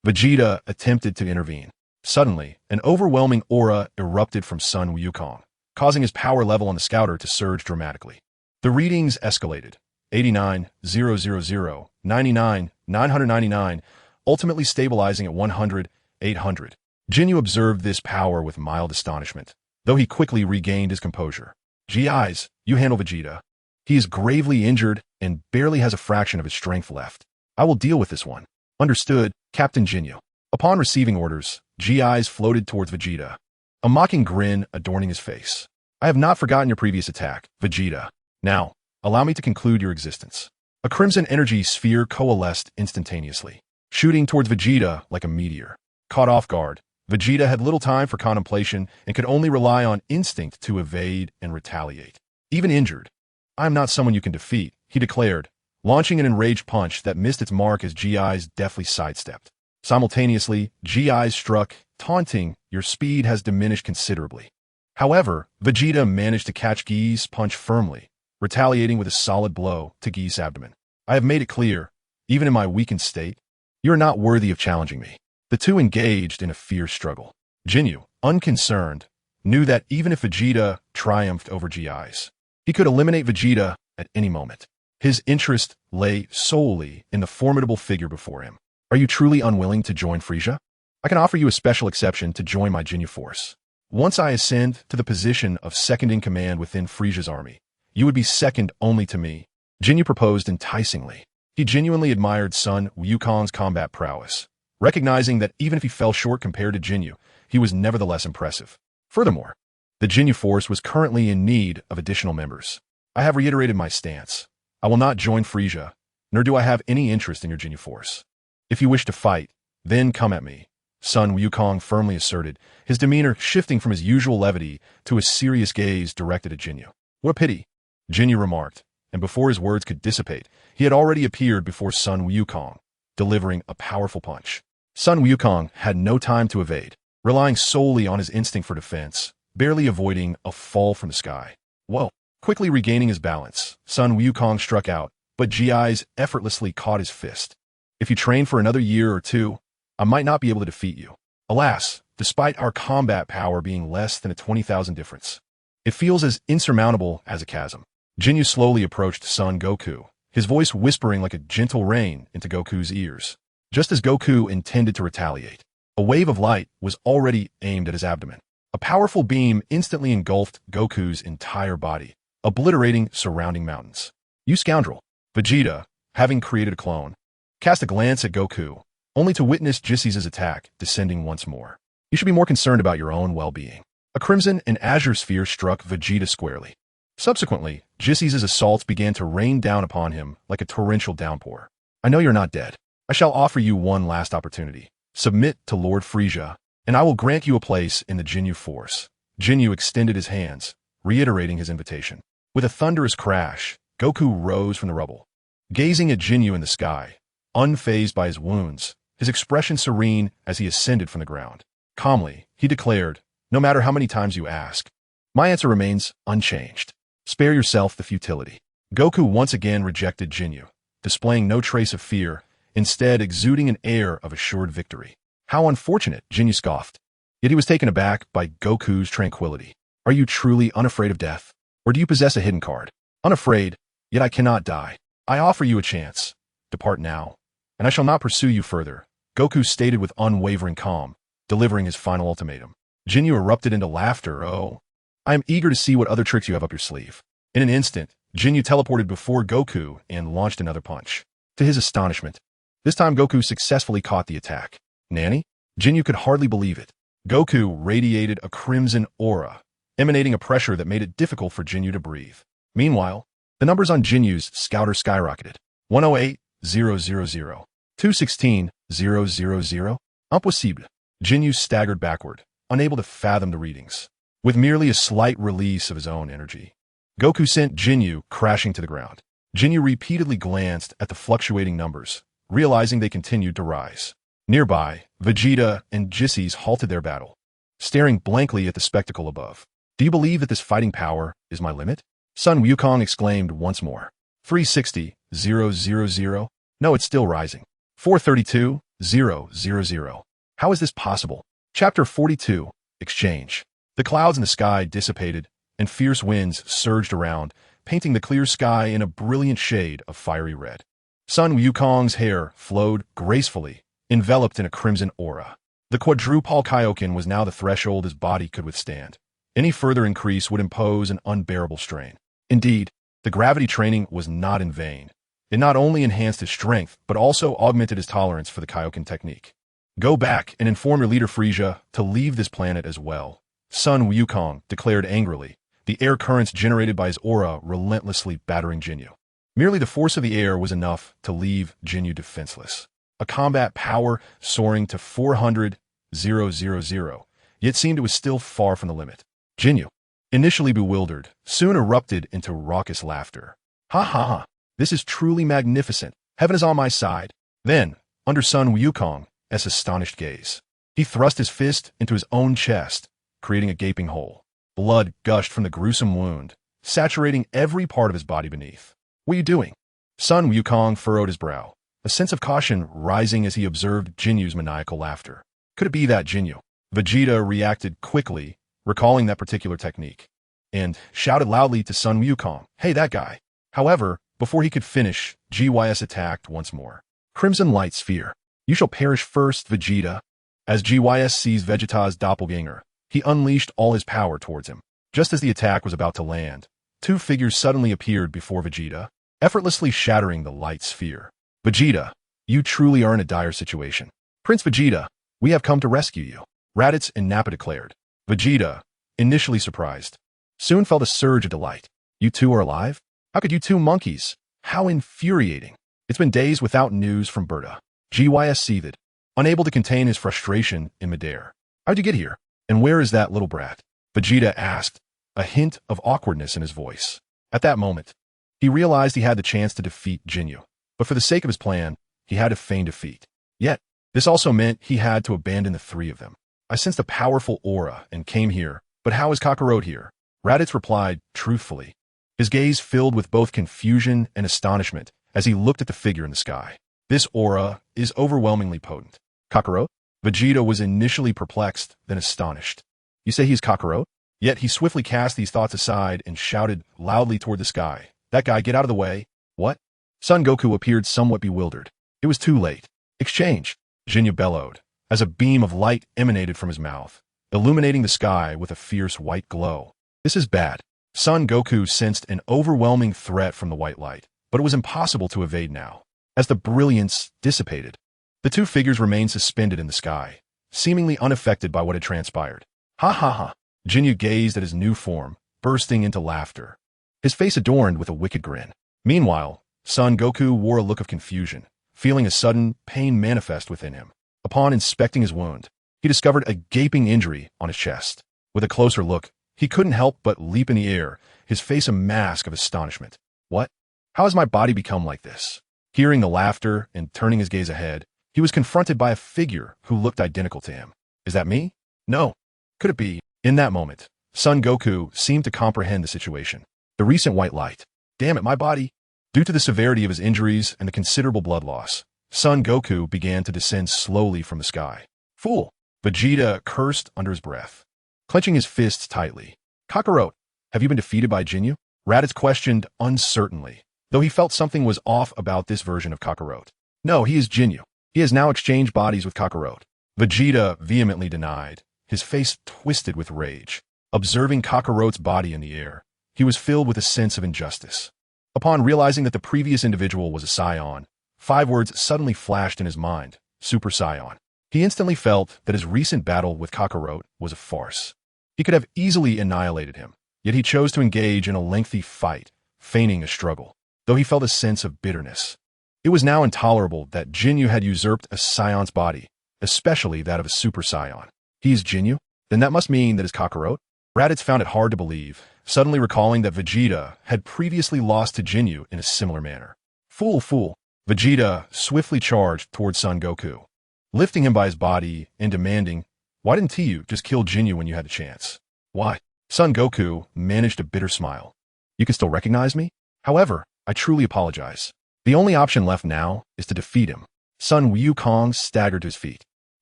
[SPEAKER 1] Vegeta attempted to intervene. Suddenly, an overwhelming aura erupted from Sun Wukong, causing his power level on the scouter to surge dramatically. The readings escalated, 89,000, 99, 999, ultimately stabilizing at 100, 800. Jinyu observed this power with mild astonishment, though he quickly regained his composure. GIs, you handle Vegeta. He is gravely injured and barely has a fraction of his strength left. I will deal with this one. Understood, Captain Jinyu. Upon receiving orders, GIs floated towards Vegeta, a mocking grin adorning his face. I have not forgotten your previous attack, Vegeta. Now, allow me to conclude your existence. A crimson energy sphere coalesced instantaneously, shooting towards Vegeta like a meteor. Caught off guard, Vegeta had little time for contemplation and could only rely on instinct to evade and retaliate. Even injured, "I am not someone you can defeat," he declared, launching an enraged punch that missed its mark as Gi's deftly sidestepped. Simultaneously, Gi struck, taunting, "Your speed has diminished considerably." However, Vegeta managed to catch Gi's punch firmly, retaliating with a solid blow to Gi's abdomen. "I have made it clear, even in my weakened state, you are not worthy of challenging me." The two engaged in a fierce struggle. Jinyu, unconcerned, knew that even if Vegeta triumphed over Gi's, he could eliminate Vegeta at any moment. His interest lay solely in the formidable figure before him. "Are you truly unwilling to join Frieza? I can offer you a special exception to join my Jinyu force. Once I ascend to the position of second in command within Frieza's army, you would be second only to me," Jinyu proposed enticingly. He genuinely admired Sun Wukong's combat prowess, recognizing that even if he fell short compared to Jinyu, he was nevertheless impressive. Furthermore, the Jinyu force was currently in need of additional members. "I have reiterated my stance. I will not join Frieza, nor do I have any interest in your Jinyu force. If you wish to fight, then come at me," Sun Wukong firmly asserted, his demeanor shifting from his usual levity to a serious gaze directed at Jinyu. "What a pity," Jinyu remarked, and before his words could dissipate, he had already appeared before Sun Wukong, delivering a powerful punch. Sun Wukong had no time to evade, relying solely on his instinct for defense, barely avoiding a fall from the sky. Whoa! Quickly regaining his balance, Sun Wukong struck out, but Gi's effortlessly caught his fist. "If you train for another year or two, I might not be able to defeat you. Alas, despite our combat power being less than a 20,000 difference, it feels as insurmountable as a chasm." Jinyu slowly approached Son Goku, his voice whispering like a gentle rain into Goku's ears. Just as Goku intended to retaliate, a wave of light was already aimed at his abdomen. A powerful beam instantly engulfed Goku's entire body, obliterating surrounding mountains. "You scoundrel!" Vegeta, having created a clone, cast a glance at Goku, only to witness Jissee's attack descending once more. "You should be more concerned about your own well-being." A crimson and azure sphere struck Vegeta squarely. Subsequently, Jissee's assaults began to rain down upon him like a torrential downpour. "I know you're not dead. I shall offer you one last opportunity. Submit to Lord Frieza, and I will grant you a place in the Jinyu force." Jinyu extended his hands, reiterating his invitation. With a thunderous crash, Goku rose from the rubble. Gazing at Jinyu in the sky, unfazed by his wounds, his expression serene as he ascended from the ground. Calmly, he declared, "No matter how many times you ask, my answer remains unchanged. Spare yourself the futility." Goku once again rejected Jinyu, displaying no trace of fear, instead exuding an air of assured victory. "How unfortunate," Jinyu scoffed. Yet he was taken aback by Goku's tranquility. "Are you truly unafraid of death? Or do you possess a hidden card?" "Unafraid, yet I cannot die. I offer you a chance. Depart now, and I shall not pursue you further," Goku stated with unwavering calm, delivering his final ultimatum. Jinyu erupted into laughter. "Oh, I am eager to see what other tricks you have up your sleeve." In an instant, Jinyu teleported before Goku and launched another punch. To his astonishment, this time Goku successfully caught the attack. "Nanny?" Jinyu could hardly believe it. Goku radiated a crimson aura, emanating a pressure that made it difficult for Jinyu to breathe. Meanwhile, the numbers on Jinyu's scouter skyrocketed. 108,000. 216,000. Impossible. Jinyu staggered backward, unable to fathom the readings. With merely a slight release of his own energy, Goku sent Jinyu crashing to the ground. Jinyu repeatedly glanced at the fluctuating numbers, realizing they continued to rise. Nearby, Vegeta and Jissee's halted their battle, staring blankly at the spectacle above. "Do you believe that this fighting power is my limit?" Sun Wukong exclaimed once more. 360,000. No, it's still rising. 432,000. How is this possible? Chapter 42, Exchange. The clouds in the sky dissipated, and fierce winds surged around, painting the clear sky in a brilliant shade of fiery red. Sun Wukong's hair flowed gracefully, enveloped in a crimson aura. The quadruple Kaioken was now the threshold his body could withstand. Any further increase would impose an unbearable strain. Indeed, the gravity training was not in vain. It not only enhanced his strength, but also augmented his tolerance for the Kaioken technique. "Go back and inform your leader Frieza to leave this planet as well," Sun Wukong declared angrily, the air currents generated by his aura relentlessly battering Jinyu. Merely the force of the air was enough to leave Jinyu defenseless. A combat power soaring to 400 000, yet seemed it was still far from the limit. Jinyu, initially bewildered, soon erupted into raucous laughter. Ha ha ha, this is truly magnificent. Heaven is on my side. Then, under Sun Wukong's astonished gaze, he thrust his fist into his own chest, creating a gaping hole. Blood gushed from the gruesome wound, saturating every part of his body beneath. What are you doing? Sun Wukong furrowed his brow, a sense of caution rising as he observed Jinyu's maniacal laughter. Could it be that Jinyu? Vegeta reacted quickly, recalling that particular technique, and shouted loudly to Sun Wukong, "Hey, that guy!" However, before he could finish, GYS attacked once more. Crimson Light Sphere. You shall perish first, Vegeta. As GYS seized Vegeta's doppelganger, he unleashed all his power towards him. Just as the attack was about to land, two figures suddenly appeared before Vegeta, effortlessly shattering the light sphere. Vegeta, you truly are in a dire situation. Prince Vegeta, we have come to rescue you, Raditz and Nappa declared. Vegeta, initially surprised, soon felt a surge of delight. You two are alive? How could you two monkeys? How infuriating. It's been days without news from Berta. GYS seethed, unable to contain his frustration in midair. How'd you get here? And where is that little brat? Vegeta asked, a hint of awkwardness in his voice. At that moment, he realized he had the chance to defeat Jinyu, but for the sake of his plan, he had to feign defeat. Yet, this also meant he had to abandon the three of them. I sensed a powerful aura and came here, but how is Kakarot here? Raditz replied truthfully, his gaze filled with both confusion and astonishment as he looked at the figure in the sky. This aura is overwhelmingly potent. Kakarot? Vegeta was initially perplexed, then astonished. You say he's Kakarot? Yet he swiftly cast these thoughts aside and shouted loudly toward the sky. That guy, get out of the way. What? Son Goku appeared somewhat bewildered. It was too late. Exchange, Jinyu bellowed, as a beam of light emanated from his mouth, illuminating the sky with a fierce white glow. This is bad. Son Goku sensed an overwhelming threat from the white light, but it was impossible to evade now. As the brilliance dissipated, the two figures remained suspended in the sky, seemingly unaffected by what had transpired. Ha ha ha! Jinyu gazed at his new form, bursting into laughter, his face adorned with a wicked grin. Meanwhile, Son Goku wore a look of confusion, feeling a sudden pain manifest within him. Upon inspecting his wound, he discovered a gaping injury on his chest. With a closer look, he couldn't help but leap in the air, his face a mask of astonishment. What? How has my body become like this? Hearing the laughter and turning his gaze ahead, he was confronted by a figure who looked identical to him. Is that me? No. Could it be? In that moment, Son Goku seemed to comprehend the situation. The recent white light. Damn it, my body. Due to the severity of his injuries and the considerable blood loss, Son Goku began to descend slowly from the sky. Fool! Vegeta cursed under his breath, clenching his fists tightly. Kakarot, have you been defeated by Jinyu? Raditz questioned uncertainly, though he felt something was off about this version of Kakarot. No, he is Jinyu. He has now exchanged bodies with Kakarot. Vegeta vehemently denied, his face twisted with rage. Observing Kakarot's body in the air, he was filled with a sense of injustice. Upon realizing that the previous individual was a Saiyan, 5 words suddenly flashed in his mind: Super Saiyan. He instantly felt that his recent battle with Kakarot was a farce. He could have easily annihilated him, yet he chose to engage in a lengthy fight, feigning a struggle, though he felt a sense of bitterness. It was now intolerable that Jinyu had usurped a Saiyan's body, especially that of a Super Saiyan. He is Jinyu? Then that must mean that is Kakarot? Raditz found it hard to believe, suddenly recalling that Vegeta had previously lost to Jinyu in a similar manner. Fool, fool! Vegeta swiftly charged towards Son Goku, lifting him by his body and demanding, why didn't you just kill Jinyu when you had the chance? Why? Son Goku managed a bitter smile. You can still recognize me? However, I truly apologize. The only option left now is to defeat him. Son Wukong staggered to his feet,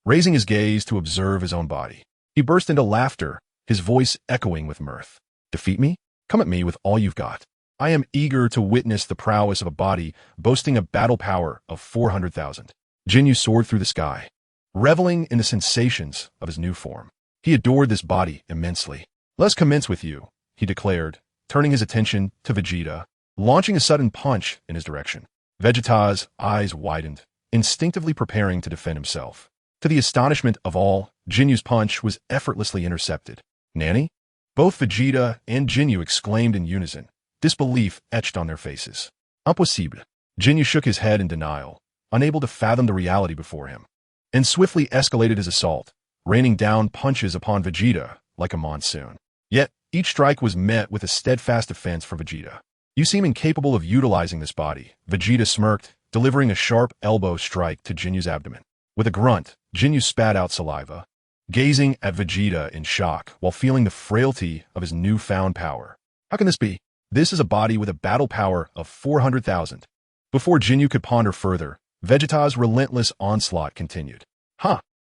[SPEAKER 1] raising his gaze to observe his own body. He burst into laughter, his voice echoing with mirth. Defeat me? Come at me with all you've got. I am eager to witness the prowess of a body boasting a battle power of 400,000. Jinyu soared through the sky, reveling in the sensations of his new form. He adored this body immensely. Let's commence with you, he declared, turning his attention to Vegeta, launching a sudden punch in his direction. Vegeta's eyes widened, instinctively preparing to defend himself. To the astonishment of all, Jinyu's punch was effortlessly intercepted. Nanny? Both Vegeta and Jinyu exclaimed in unison, disbelief etched on their faces. Impossible. Jinyu shook his head in denial, unable to fathom the reality before him, and swiftly escalated his assault, raining down punches upon Vegeta like a monsoon. Yet, each strike was met with a steadfast defense for Vegeta. You seem incapable of utilizing this body, Vegeta smirked, delivering a sharp elbow strike to Jinyu's abdomen. With a grunt, Jinyu spat out saliva, gazing at Vegeta in shock while feeling the frailty of his newfound power. How can this be? This is a body with a battle power of 400,000. Before Jinyu could ponder further, Vegeta's relentless onslaught continued.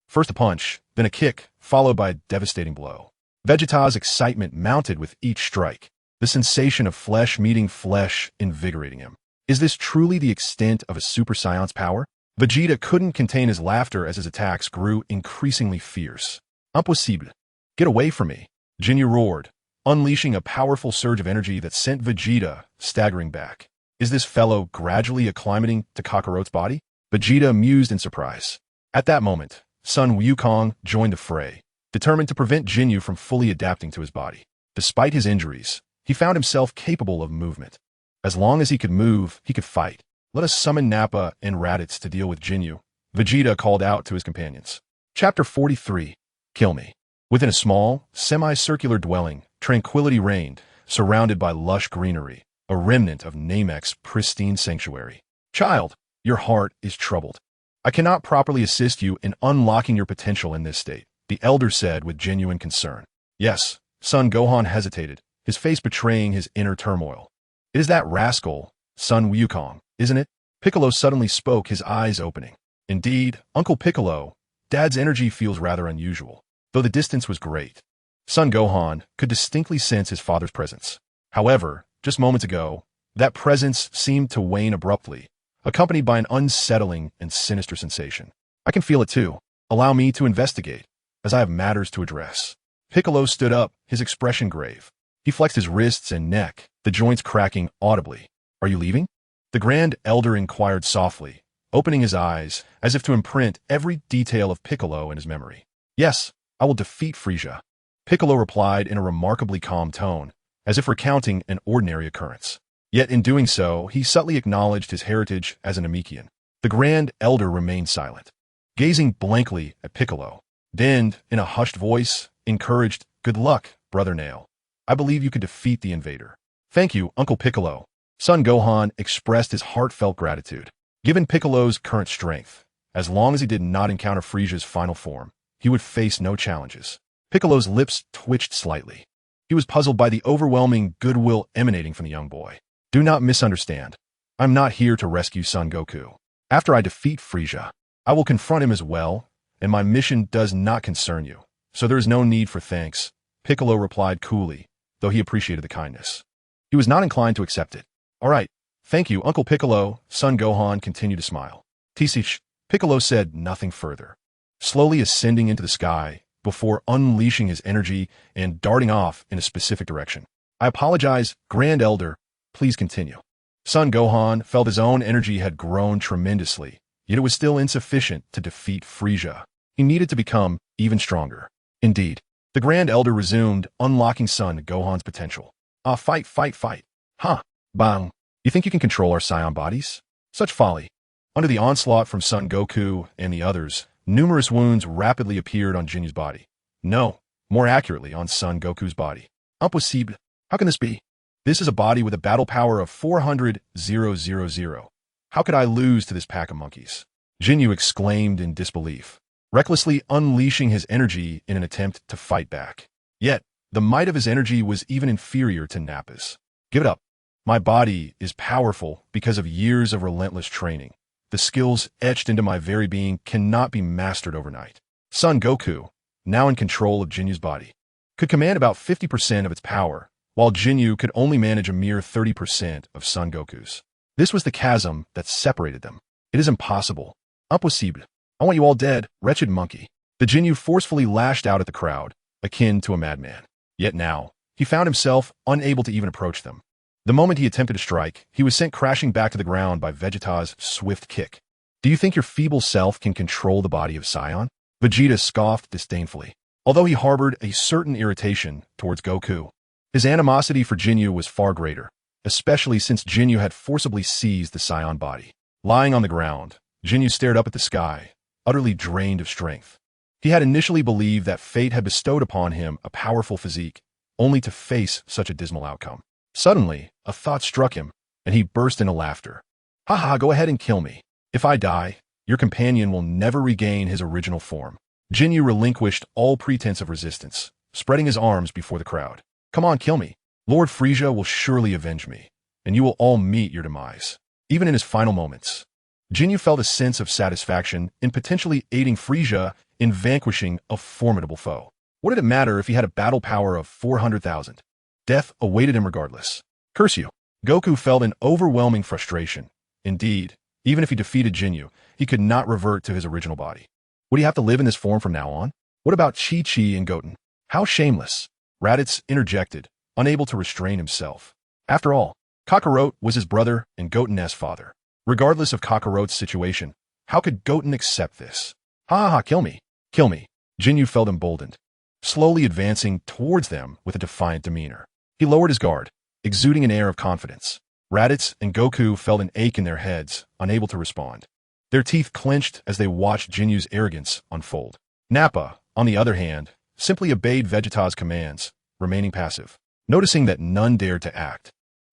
[SPEAKER 1] First a punch, then a kick, followed by a devastating blow. Vegeta's excitement mounted with each strike, the sensation of flesh meeting flesh invigorating him. Is this truly the extent of a Super Saiyan's power? Vegeta couldn't contain his laughter as his attacks grew increasingly fierce. Impossible. Get away from me, Jinyu roared, unleashing a powerful surge of energy that sent Vegeta staggering back. Is this fellow gradually acclimating to Kakarot's body? Vegeta mused in surprise. At that moment, Sun Wukong joined the fray, determined to prevent Jinyu from fully adapting to his body. Despite his injuries, he found himself capable of movement. As long as he could move, he could fight. Let us summon Nappa and Raditz to deal with Jinyu, Vegeta called out to his companions. Chapter 43. Kill me. Within a small, semicircular dwelling, tranquility reigned, surrounded by lush greenery, a remnant of Namek's pristine sanctuary. Child, your heart is troubled. I cannot properly assist you in unlocking your potential in this state, the elder said with genuine concern. Yes, son Gohan hesitated, his face betraying his inner turmoil. It is that rascal, Sun Wukong, isn't it? Piccolo suddenly spoke, his eyes opening. Indeed, Uncle Piccolo, Dad's energy feels rather unusual, though the distance was great. Son Gohan could distinctly sense his father's presence. However, just moments ago, that presence seemed to wane abruptly, accompanied by an unsettling and sinister sensation. I can feel it too. Allow me to investigate, as I have matters to address. Piccolo stood up, his expression grave. He flexed his wrists and neck, the joints cracking audibly. Are you leaving? The Grand Elder inquired softly, opening his eyes as if to imprint every detail of Piccolo in his memory. Yes, I will defeat Frieza. Piccolo replied in a remarkably calm tone, as if recounting an ordinary occurrence. Yet in doing so, he subtly acknowledged his heritage as an Namekian. The Grand Elder remained silent, gazing blankly at Piccolo. Then, in a hushed voice, encouraged, "Good luck, Brother Nail. I believe you could defeat the invader." "Thank you, Uncle Piccolo." Son Gohan expressed his heartfelt gratitude. Given Piccolo's current strength, as long as he did not encounter Frieza's final form, he would face no challenges. Piccolo's lips twitched slightly. He was puzzled by the overwhelming goodwill emanating from the young boy. Do not misunderstand. I'm not here to rescue Son Goku. After I defeat Frieza, I will confront him as well, and my mission does not concern you, so there is no need for thanks, Piccolo replied coolly, though he appreciated the kindness. He was not inclined to accept it. All right, thank you, Uncle Piccolo, Son Gohan continued to smile. Tisich, Piccolo said nothing further, slowly ascending into the sky before unleashing his energy and darting off in a specific direction. I apologize, Grand Elder. Please continue. Son Gohan felt his own energy had grown tremendously, yet it was still insufficient to defeat Frieza. He needed to become even stronger. Indeed, the Grand Elder resumed, unlocking Son Gohan's potential. Fight. Bang. You think you can control our Saiyan bodies? Such folly. Under the onslaught from Son Goku and the others, numerous wounds rapidly appeared on Jinyu's body. No, more accurately, on Son Goku's body. Impossible. How can this be? This is a body with a battle power of 400,000. How could I lose to this pack of monkeys? Jinyu exclaimed in disbelief, recklessly unleashing his energy in an attempt to fight back. Yet, the might of his energy was even inferior to Nappa's. Give it up. My body is powerful because of years of relentless training. The skills etched into my very being cannot be mastered overnight. Son Goku, now in control of Jinyu's body, could command about 50% of its power, while Jinyu could only manage a mere 30% of Son Goku's. This was the chasm that separated them. It is impossible. Impossible. I want you all dead, wretched monkey. The Jinyu forcefully lashed out at the crowd, akin to a madman. Yet now, he found himself unable to even approach them. The moment he attempted to strike, he was sent crashing back to the ground by Vegeta's swift kick. Do you think your feeble self can control the body of Saiyan? Vegeta scoffed disdainfully. Although he harbored a certain irritation towards Goku, his animosity for Jinyu was far greater, especially since Jinyu had forcibly seized the Saiyan body. Lying on the ground, Jinyu stared up at the sky, utterly drained of strength. He had initially believed that fate had bestowed upon him a powerful physique, only to face such a dismal outcome. Suddenly, a thought struck him, and he burst into laughter. Ha ha, go ahead and kill me. If I die, your companion will never regain his original form. Jinyu relinquished all pretense of resistance, spreading his arms before the crowd. Come on, kill me. Lord Frieza will surely avenge me, and you will all meet your demise. Even in his final moments, Jinyu felt a sense of satisfaction in potentially aiding Frieza in vanquishing a formidable foe. What did it matter if he had a battle power of 400,000? Death awaited him regardless. Curse you. Goku felt an overwhelming frustration. Indeed, even if he defeated Jinyu, he could not revert to his original body. Would he have to live in this form from now on? What about Chi-Chi and Goten? How shameless! Raditz interjected, unable to restrain himself. After all, Kakarot was his brother and Goten's father. Regardless of Kakarot's situation, how could Goten accept this? Ha ha ha, kill me. Kill me. Jinyu felt emboldened, slowly advancing towards them with a defiant demeanor. He lowered his guard, exuding an air of confidence. Raditz and Goku felt an ache in their heads, unable to respond. Their teeth clenched as they watched Jinyu's arrogance unfold. Nappa, on the other hand, simply obeyed Vegeta's commands, remaining passive. Noticing that none dared to act,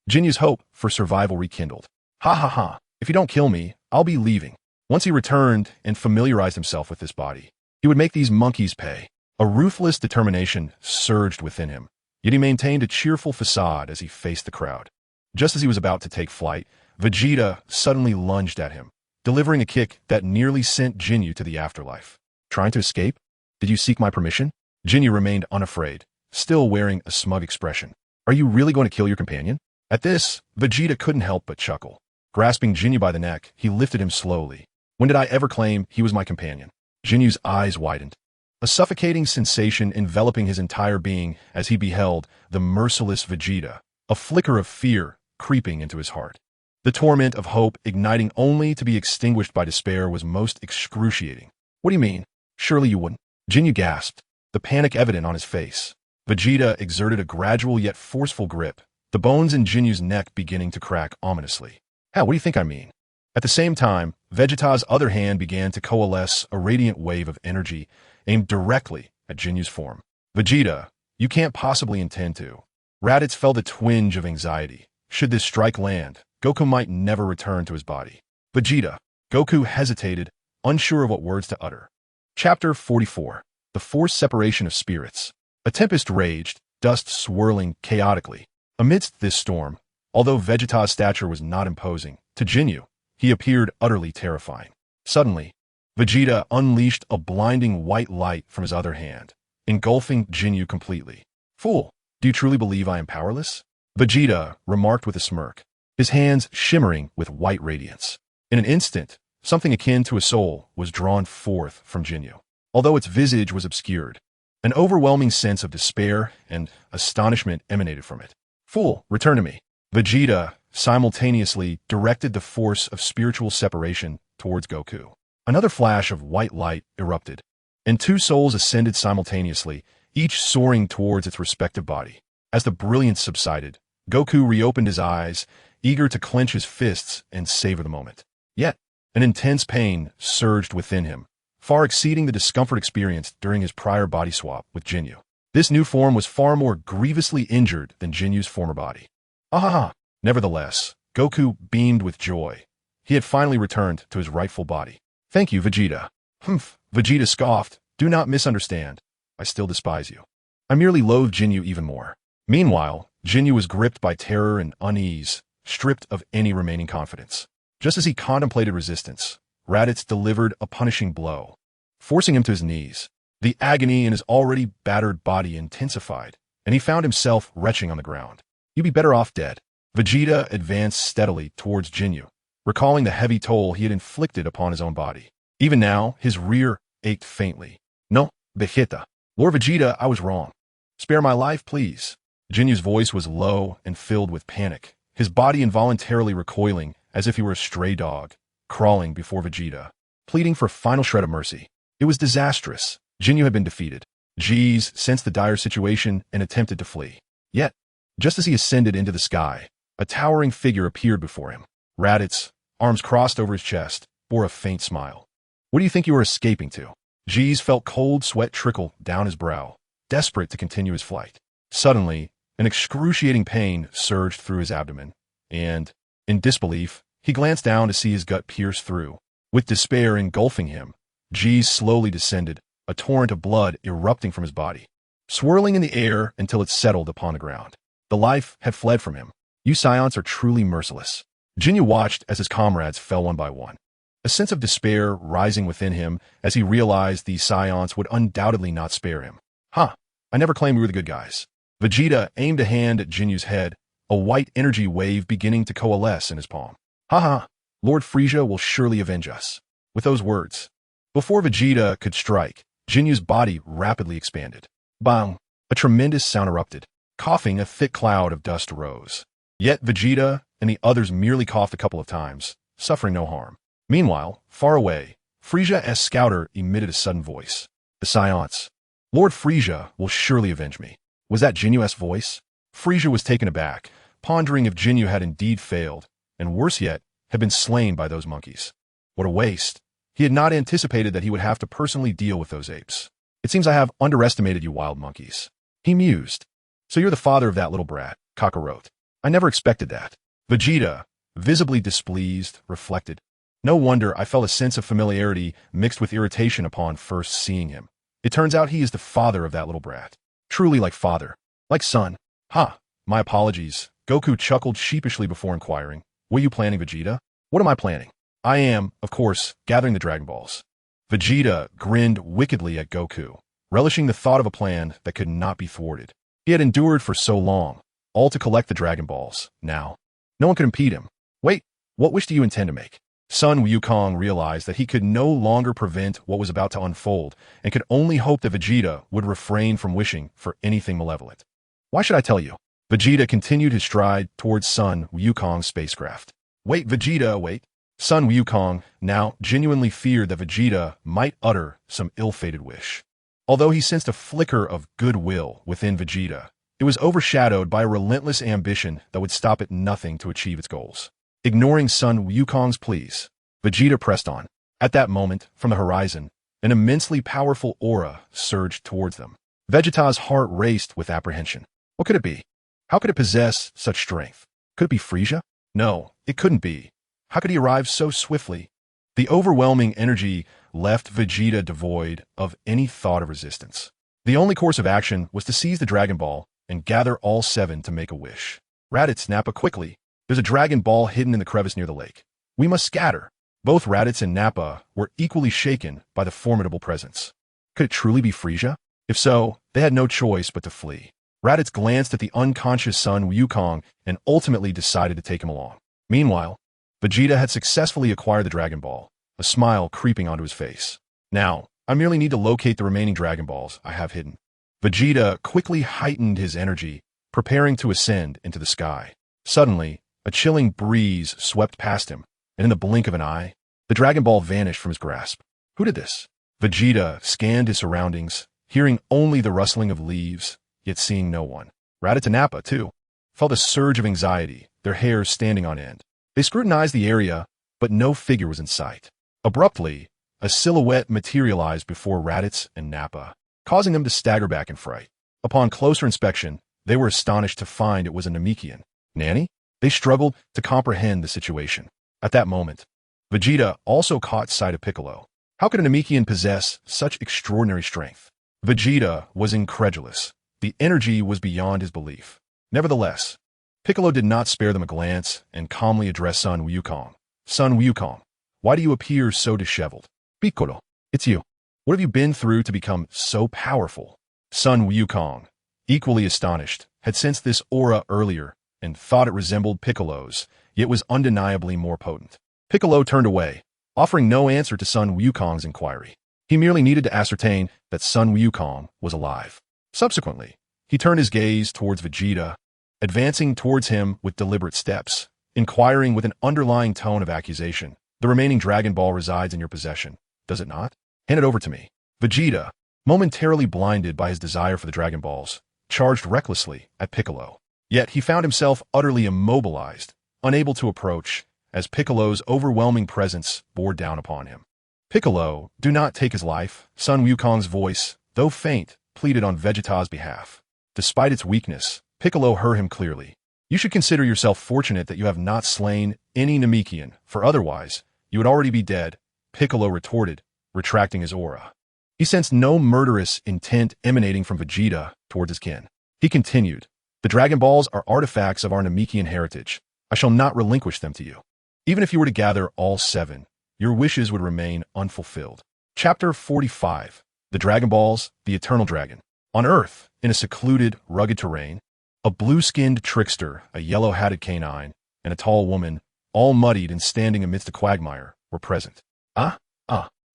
[SPEAKER 1] Jinyu's hope for survival rekindled. Ha ha ha, if you don't kill me, I'll be leaving. Once he returned and familiarized himself with this body, he would make these monkeys pay. A ruthless determination surged within him, yet he maintained a cheerful facade as he faced the crowd. Just as he was about to take flight, Vegeta suddenly lunged at him, delivering a kick that nearly sent Jinyu to the afterlife. Trying to escape? Did you seek my permission? Jinyu remained unafraid, still wearing a smug expression. Are you really going to kill your companion? At this, Vegeta couldn't help but chuckle. Grasping Jinyu by the neck, he lifted him slowly. When did I ever claim he was my companion? Jinyu's eyes widened, a suffocating sensation enveloping his entire being as he beheld the merciless Vegeta, a flicker of fear creeping into his heart. The torment of hope igniting only to be extinguished by despair was most excruciating. What do you mean? Surely you wouldn't. Jinyu gasped, the panic evident on his face. Vegeta exerted a gradual yet forceful grip, the bones in Jinyu's neck beginning to crack ominously. Hell, what do you think I mean? At the same time, Vegeta's other hand began to coalesce a radiant wave of energy aimed directly at Jinyu's form. Vegeta, you can't possibly intend to. Raditz felt a twinge of anxiety. Should this strike land, Goku might never return to his body. Vegeta. Goku hesitated, unsure of what words to utter. Chapter 44. The Forced Separation of Spirits. A tempest raged, dust swirling chaotically. Amidst this storm, although Vegeta's stature was not imposing, to Jinyu, he appeared utterly terrifying. Suddenly, Vegeta unleashed a blinding white light from his other hand, engulfing Jinyu completely. Fool, do you truly believe I am powerless? Vegeta remarked with a smirk, his hands shimmering with white radiance. In an instant, something akin to a soul was drawn forth from Jinyu. Although its visage was obscured, an overwhelming sense of despair and astonishment emanated from it. Fool, return to me. Vegeta simultaneously directed the force of spiritual separation towards Goku. Another flash of white light erupted, and two souls ascended simultaneously, each soaring towards its respective body. As the brilliance subsided, Goku reopened his eyes, eager to clench his fists and savor the moment. Yet, an intense pain surged within him, far exceeding the discomfort experienced during his prior body swap with Jinyu. This new form was far more grievously injured than Jinyu's former body. Ah! Nevertheless, Goku beamed with joy. He had finally returned to his rightful body. Thank you, Vegeta. Humph, Vegeta scoffed. Do not misunderstand. I still despise you. I merely loathe Jinyu even more. Meanwhile, Jinyu was gripped by terror and unease, stripped of any remaining confidence. Just as he contemplated resistance, Raditz delivered a punishing blow, forcing him to his knees. The agony in his already battered body intensified, and he found himself retching on the ground. You'd be better off dead. Vegeta advanced steadily towards Jinyu, recalling the heavy toll he had inflicted upon his own body. Even now, his rear ached faintly. No, Vegeta. Lord Vegeta, I was wrong. Spare my life, please. Jinyu's voice was low and filled with panic, his body involuntarily recoiling as if he were a stray dog, crawling before Vegeta, pleading for a final shred of mercy. It was disastrous. Jinyu had been defeated. Jeez sensed the dire situation and attempted to flee. Yet, just as he ascended into the sky, a towering figure appeared before him. Raditz, arms crossed over his chest, bore a faint smile. What do you think you are escaping to? Jeez felt cold sweat trickle down his brow, desperate to continue his flight. Suddenly, an excruciating pain surged through his abdomen, and, in disbelief, he glanced down to see his gut pierce through. With despair engulfing him, Jeez slowly descended, a torrent of blood erupting from his body, swirling in the air until it settled upon the ground. The life had fled from him. You Saiyans are truly merciless. Jinyu watched as his comrades fell one by one, a sense of despair rising within him as he realized these Saiyans would undoubtedly not spare him. Huh, I never claimed we were the good guys. Vegeta aimed a hand at Jinyu's head, a white energy wave beginning to coalesce in his palm. Haha, Lord Frieza will surely avenge us. With those words, before Vegeta could strike, Jinyu's body rapidly expanded. Bang! A tremendous sound erupted. Coughing, a thick cloud of dust rose. Yet Vegeta and the others merely coughed a couple of times, suffering no harm. Meanwhile, far away, Frieza's scouter emitted a sudden voice. The Saiyans. Lord Frieza will surely avenge me. Was that Jinyu's voice? Frieza was taken aback, pondering if Jinyu had indeed failed, and worse yet, had been slain by those monkeys. What a waste. He had not anticipated that he would have to personally deal with those apes. It seems I have underestimated you wild monkeys. He mused. So you're the father of that little brat, Kakarot. I never expected that. Vegeta, visibly displeased, reflected. No wonder I felt a sense of familiarity mixed with irritation upon first seeing him. It turns out he is the father of that little brat. Truly like father. Like son. Ha! My apologies. Goku chuckled sheepishly before inquiring. What are you planning, Vegeta? What am I planning? I am, of course, gathering the Dragon Balls. Vegeta grinned wickedly at Goku, relishing the thought of a plan that could not be thwarted. He had endured for so long, all to collect the Dragon Balls. Now, no one could impede him. Wait, what wish do you intend to make? Son Wukong realized that he could no longer prevent what was about to unfold and could only hope that Vegeta would refrain from wishing for anything malevolent. Why should I tell you? Vegeta continued his stride towards Son Wukong's spacecraft. Wait, Vegeta, wait. Son Wukong now genuinely feared that Vegeta might utter some ill-fated wish. Although he sensed a flicker of goodwill within Vegeta, it was overshadowed by a relentless ambition that would stop at nothing to achieve its goals. Ignoring Son Wukong's pleas, Vegeta pressed on. At that moment, from the horizon, an immensely powerful aura surged towards them. Vegeta's heart raced with apprehension. What could it be? How could it possess such strength? Could it be Frieza? No, it couldn't be. How could he arrive so swiftly? The overwhelming energy left Vegeta devoid of any thought of resistance. The only course of action was to seize the Dragon Ball and gather all 7 to make a wish. Raditz, Nappa, quickly. There's a Dragon Ball hidden in the crevice near the lake. We must scatter. Both Raditz and Nappa were equally shaken by the formidable presence. Could it truly be Frieza? If so, they had no choice but to flee. Raditz glanced at the unconscious Son Wukong and ultimately decided to take him along. Meanwhile, Vegeta had successfully acquired the Dragon Ball, a smile creeping onto his face. Now, I merely need to locate the remaining Dragon Balls I have hidden. Vegeta quickly heightened his energy, preparing to ascend into the sky. Suddenly, a chilling breeze swept past him, and in the blink of an eye, the Dragon Ball vanished from his grasp. Who did this? Vegeta scanned his surroundings, hearing only the rustling of leaves, yet seeing no one. Raditz and Nappa, too, felt a surge of anxiety, their hair standing on end. They scrutinized the area, but no figure was in sight. Abruptly, a silhouette materialized before Raditz and Nappa, causing them to stagger back in fright. Upon closer inspection, they were astonished to find it was a Namekian. Nanny? They struggled to comprehend the situation. At that moment, Vegeta also caught sight of Piccolo. How could a Namekian possess such extraordinary strength? Vegeta was incredulous. The energy was beyond his belief. Nevertheless, Piccolo did not spare them a glance and calmly addressed Son Wukong. Son Wukong, why do you appear so disheveled? Piccolo, it's you. What have you been through to become so powerful? Son Wukong, equally astonished, had sensed this aura earlier and thought it resembled Piccolo's, yet was undeniably more potent. Piccolo turned away, offering no answer to Son Wukong's inquiry. He merely needed to ascertain that Son Wukong was alive. Subsequently, he turned his gaze towards Vegeta, advancing towards him with deliberate steps, inquiring with an underlying tone of accusation. The remaining Dragon Ball resides in your possession, does it not? Hand it over to me. Vegeta, momentarily blinded by his desire for the Dragon Balls, charged recklessly at Piccolo. Yet he found himself utterly immobilized, unable to approach, as Piccolo's overwhelming presence bore down upon him. Piccolo, do not take his life, Sun Wukong's voice, though faint, pleaded on Vegeta's behalf. Despite its weakness, Piccolo heard him clearly. You should consider yourself fortunate that you have not slain any Namekian, for otherwise, you would already be dead, Piccolo retorted, retracting his aura. He sensed no murderous intent emanating from Vegeta towards his kin. He continued, the Dragon Balls are artifacts of our Namekian heritage. I shall not relinquish them to you. Even if you were to gather all 7, your wishes would remain unfulfilled. Chapter 45. The Dragon Balls, the Eternal Dragon. On Earth, in a secluded, rugged terrain, a blue-skinned trickster, a yellow-hatted canine, and a tall woman, all muddied and standing amidst a quagmire, were present.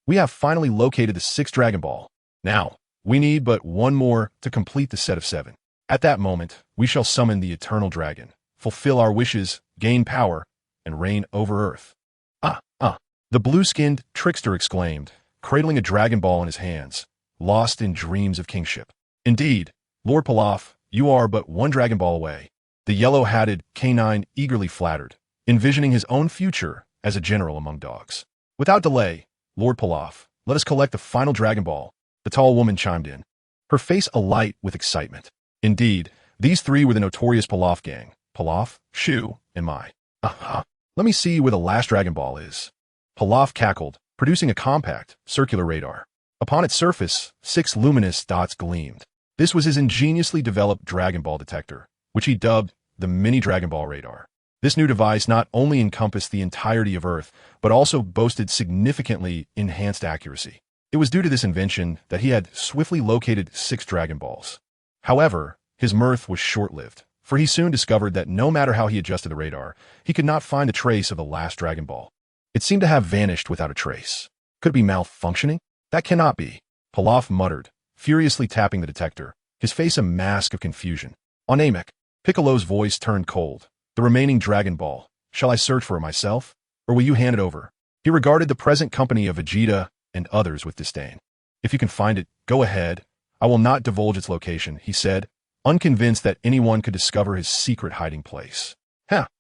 [SPEAKER 1] We have finally located the 6th Dragon Ball. Now, we need but one more to complete the set of 7. At that moment, we shall summon the Eternal Dragon, fulfill our wishes, gain power, and reign over Earth. The blue-skinned trickster exclaimed, cradling a Dragon Ball in his hands, lost in dreams of kingship. Indeed, Lord Pilaf, you are but one Dragon Ball away. The yellow-hatted canine eagerly flattered, envisioning his own future as a general among dogs. Without delay, Lord Pilaf, let us collect the final Dragon Ball, the tall woman chimed in, her face alight with excitement. Indeed, these 3 were the notorious Pilaf gang, Pilaf, Shu, and Mai. Let me see where the last Dragon Ball is. Pilaf cackled, producing a compact, circular radar. Upon its surface, 6 luminous dots gleamed. This was his ingeniously developed Dragon Ball detector, which he dubbed the Mini Dragon Ball Radar. This new device not only encompassed the entirety of Earth, but also boasted significantly enhanced accuracy. It was due to this invention that he had swiftly located 6 Dragon Balls. However, his mirth was short-lived, for he soon discovered that no matter how he adjusted the radar, he could not find the trace of the last Dragon Ball. It seemed to have vanished without a trace. Could it be malfunctioning? That cannot be, Pilaf muttered, furiously tapping the detector, his face a mask of confusion. On Namek, Piccolo's voice turned cold. The remaining Dragon Ball, shall I search for it myself, or will you hand it over? He regarded the present company of Vegeta and others with disdain. If you can find it, go ahead. I will not divulge its location, he said, unconvinced that anyone could discover his secret hiding place.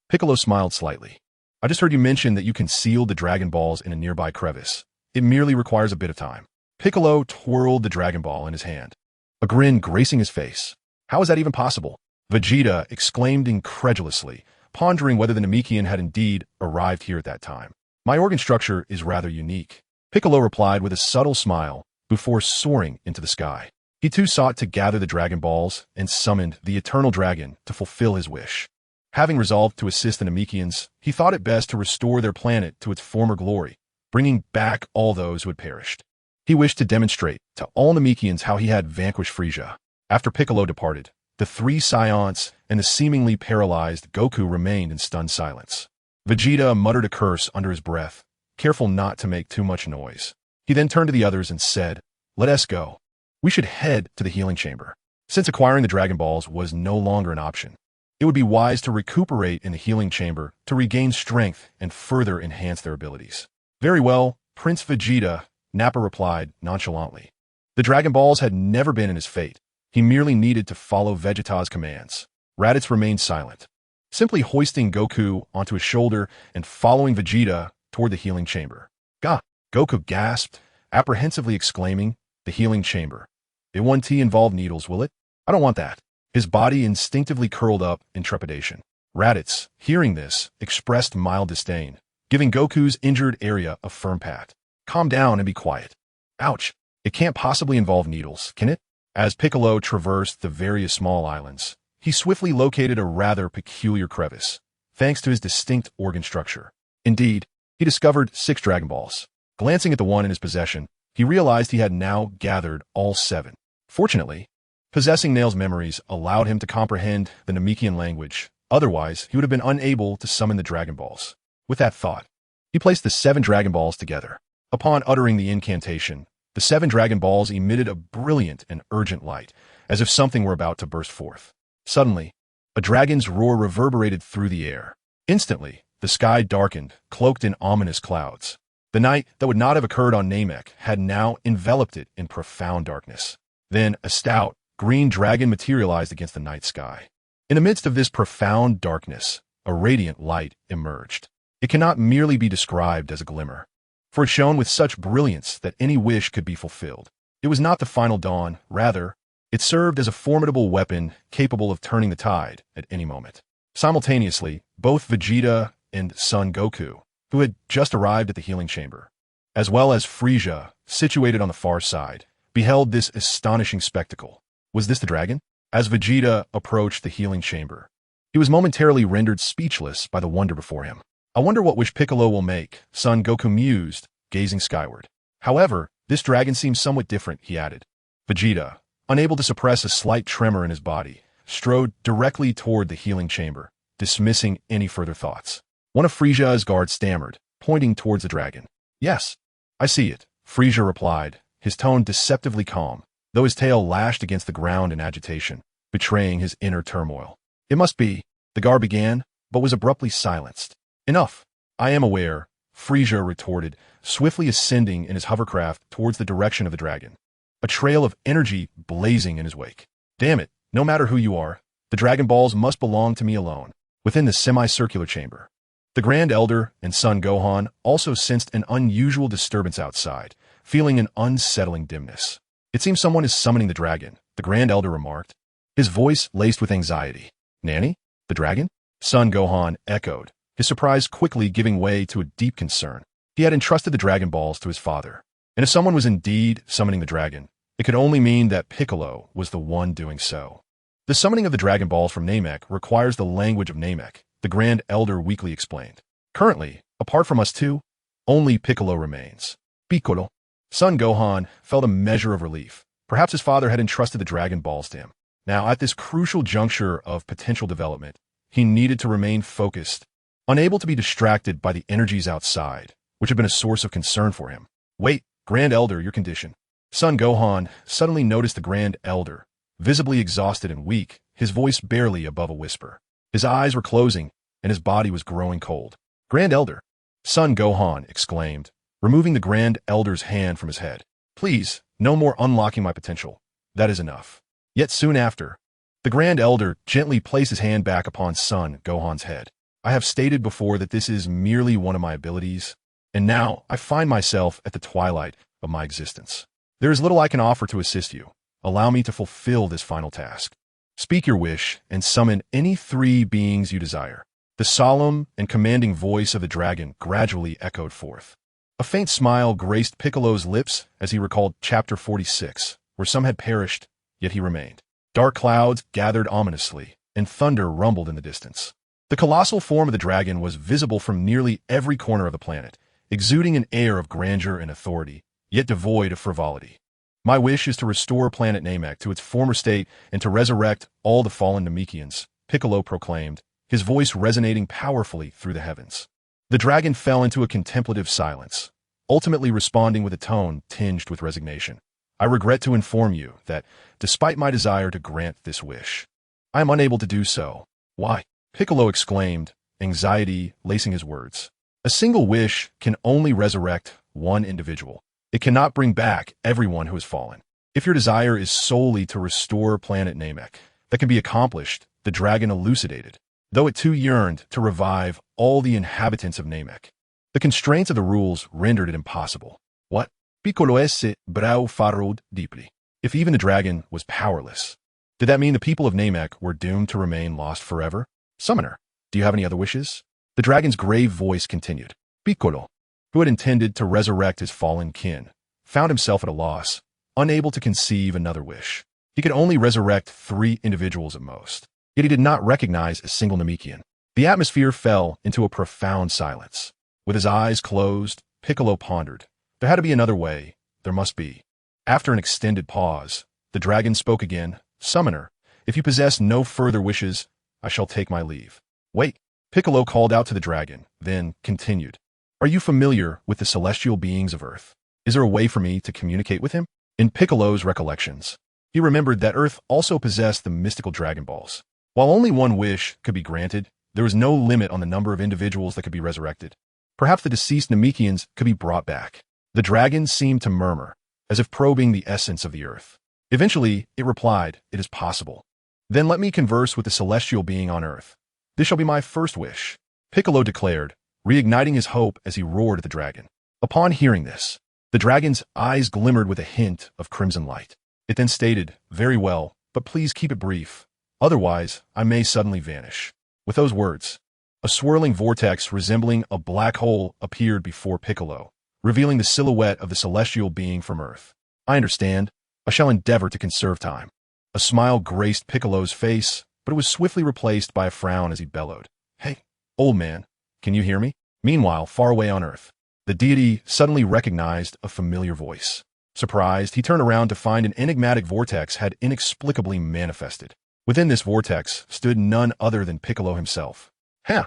[SPEAKER 1] Piccolo smiled slightly. I just heard you mention that you concealed the Dragon Balls in a nearby crevice. It merely requires a bit of time. Piccolo twirled the Dragon Ball in his hand, a grin gracing his face. How is that even possible? Vegeta exclaimed incredulously, pondering whether the Namekian had indeed arrived here at that time. My organ structure is rather unique, Piccolo replied with a subtle smile before soaring into the sky. He too sought to gather the Dragon Balls and summoned the Eternal Dragon to fulfill his wish. Having resolved to assist the Namekians, he thought it best to restore their planet to its former glory, bringing back all those who had perished. He wished to demonstrate to all Namekians how he had vanquished Frieza. After Piccolo departed, the 3 Saiyans and the seemingly paralyzed Goku remained in stunned silence. Vegeta muttered a curse under his breath, careful not to make too much noise. He then turned to the others and said, "Let us go. We should head to the healing chamber." Since acquiring the Dragon Balls was no longer an option, it would be wise to recuperate in the healing chamber to regain strength and further enhance their abilities. Very well, Prince Vegeta, Nappa replied nonchalantly. The Dragon Balls had never been in his fate. He merely needed to follow Vegeta's commands. Raditz remained silent, simply hoisting Goku onto his shoulder and following Vegeta toward the healing chamber. Gah! Goku gasped, apprehensively exclaiming, "The healing chamber. It won't involve needles, will it? I don't want that." His body instinctively curled up in trepidation. Raditz, hearing this, expressed mild disdain, giving Goku's injured area a firm pat. "Calm down and be quiet." Ouch! It can't possibly involve needles, can it? As Piccolo traversed the various small islands, he swiftly located a rather peculiar crevice, thanks to his distinct organ structure. Indeed, he discovered 6 Dragon Balls. Glancing at the one in his possession, he realized he had now gathered all 7. Fortunately, possessing Nail's memories allowed him to comprehend the Namekian language. Otherwise, he would have been unable to summon the Dragon Balls. With that thought, he placed the 7 Dragon Balls together. Upon uttering the incantation, the 7 Dragon Balls emitted a brilliant and urgent light, as if something were about to burst forth. Suddenly, a dragon's roar reverberated through the air. Instantly, the sky darkened, cloaked in ominous clouds. The night that would not have occurred on Namek had now enveloped it in profound darkness. Then a stout, green dragon materialized against the night sky. In the midst of this profound darkness, a radiant light emerged. It cannot merely be described as a glimmer, for it shone with such brilliance that any wish could be fulfilled. It was not the final dawn, rather, it served as a formidable weapon capable of turning the tide at any moment. Simultaneously, both Vegeta and Son Goku, who had just arrived at the healing chamber, as well as Frieza, situated on the far side, beheld this astonishing spectacle. Was this the dragon? As Vegeta approached the healing chamber, he was momentarily rendered speechless by the wonder before him. I wonder what wish Piccolo will make, Son Goku mused, gazing skyward. However, this dragon seems somewhat different, he added. Vegeta, unable to suppress a slight tremor in his body, strode directly toward the healing chamber, dismissing any further thoughts. One of Frieza's guards stammered, pointing towards the dragon. Yes, I see it, Frieza replied, his tone deceptively calm, though his tail lashed against the ground in agitation, betraying his inner turmoil. It must be, the guard began, but was abruptly silenced. Enough. I am aware, Frieza retorted, swiftly ascending in his hovercraft towards the direction of the dragon, a trail of energy blazing in his wake. Damn it, no matter who you are, the Dragon Balls must belong to me alone. Within the semicircular chamber, the Grand Elder and Son Gohan also sensed an unusual disturbance outside, feeling an unsettling dimness. It seems someone is summoning the dragon, the Grand Elder remarked, his voice laced with anxiety. Nanny? The dragon? Son Gohan echoed, his surprise quickly giving way to a deep concern. He had entrusted the Dragon Balls to his father, and if someone was indeed summoning the dragon, it could only mean that Piccolo was the one doing so. The summoning of the Dragon Balls from Namek requires the language of Namek, the Grand Elder weakly explained. Currently, apart from us two, only Piccolo remains. Piccolo. Son Gohan felt a measure of relief. Perhaps his father had entrusted the Dragon Balls to him. Now, at this crucial juncture of potential development, he needed to remain focused, unable to be distracted by the energies outside, which had been a source of concern for him. Wait, Grand Elder, your condition. Son Gohan suddenly noticed the Grand Elder, visibly exhausted and weak, his voice barely above a whisper. His eyes were closing, and his body was growing cold. Grand Elder, Son Gohan exclaimed, removing the Grand Elder's hand from his head. Please, no more unlocking my potential. That is enough. Yet soon after, the Grand Elder gently placed his hand back upon Son Gohan's head. I have stated before that this is merely one of my abilities, and now I find myself at the twilight of my existence. There is little I can offer to assist you. Allow me to fulfill this final task. Speak your wish and summon any 3 beings you desire. The solemn and commanding voice of the dragon gradually echoed forth. A faint smile graced Piccolo's lips as he recalled Chapter 46, where some had perished, yet he remained. Dark clouds gathered ominously, and thunder rumbled in the distance. The colossal form of the dragon was visible from nearly every corner of the planet, exuding an air of grandeur and authority, yet devoid of frivolity. My wish is to restore planet Namek to its former state and to resurrect all the fallen Namekians, Piccolo proclaimed, his voice resonating powerfully through the heavens. The dragon fell into a contemplative silence, ultimately responding with a tone tinged with resignation. I regret to inform you that, despite my desire to grant this wish, I am unable to do so. Why? Piccolo exclaimed, anxiety lacing his words. A single wish can only resurrect one individual. It cannot bring back everyone who has fallen. If your desire is solely to restore planet Namek, that can be accomplished, the dragon elucidated, though it too yearned to revive all the inhabitants of Namek. The constraints of the rules rendered it impossible. What? Piccolo esse brow furrowed deeply. If even the dragon was powerless, did that mean the people of Namek were doomed to remain lost forever? Summoner, do you have any other wishes? The dragon's grave voice continued. Piccolo, who had intended to resurrect his fallen kin, found himself at a loss, unable to conceive another wish. He could only resurrect 3 individuals at most. Yet he did not recognize a single Namekian. The atmosphere fell into a profound silence. With his eyes closed, Piccolo pondered. There had to be another way. There must be. After an extended pause, the dragon spoke again. Summoner, if you possess no further wishes, I shall take my leave. Wait, Piccolo called out to the dragon, then continued. Are you familiar with the celestial beings of Earth? Is there a way for me to communicate with him? In Piccolo's recollections, he remembered that Earth also possessed the mystical Dragon Balls. While only one wish could be granted, there was no limit on the number of individuals that could be resurrected. Perhaps the deceased Namekians could be brought back. The dragon seemed to murmur, as if probing the essence of the Earth. Eventually, it replied, it is possible. Then let me converse with the celestial being on Earth. This shall be my first wish, Piccolo declared, reigniting his hope as he roared at the dragon. Upon hearing this, the dragon's eyes glimmered with a hint of crimson light. It then stated, "Very well, but please keep it brief. Otherwise, I may suddenly vanish." With those words, a swirling vortex resembling a black hole appeared before Piccolo, revealing the silhouette of the celestial being from Earth. "I understand. I shall endeavor to conserve time." A smile graced Piccolo's face, but it was swiftly replaced by a frown as he bellowed, "Hey, old man, can you hear me?" Meanwhile, far away on Earth, the deity suddenly recognized a familiar voice. Surprised, he turned around to find an enigmatic vortex had inexplicably manifested. Within this vortex stood none other than Piccolo himself. "Huh.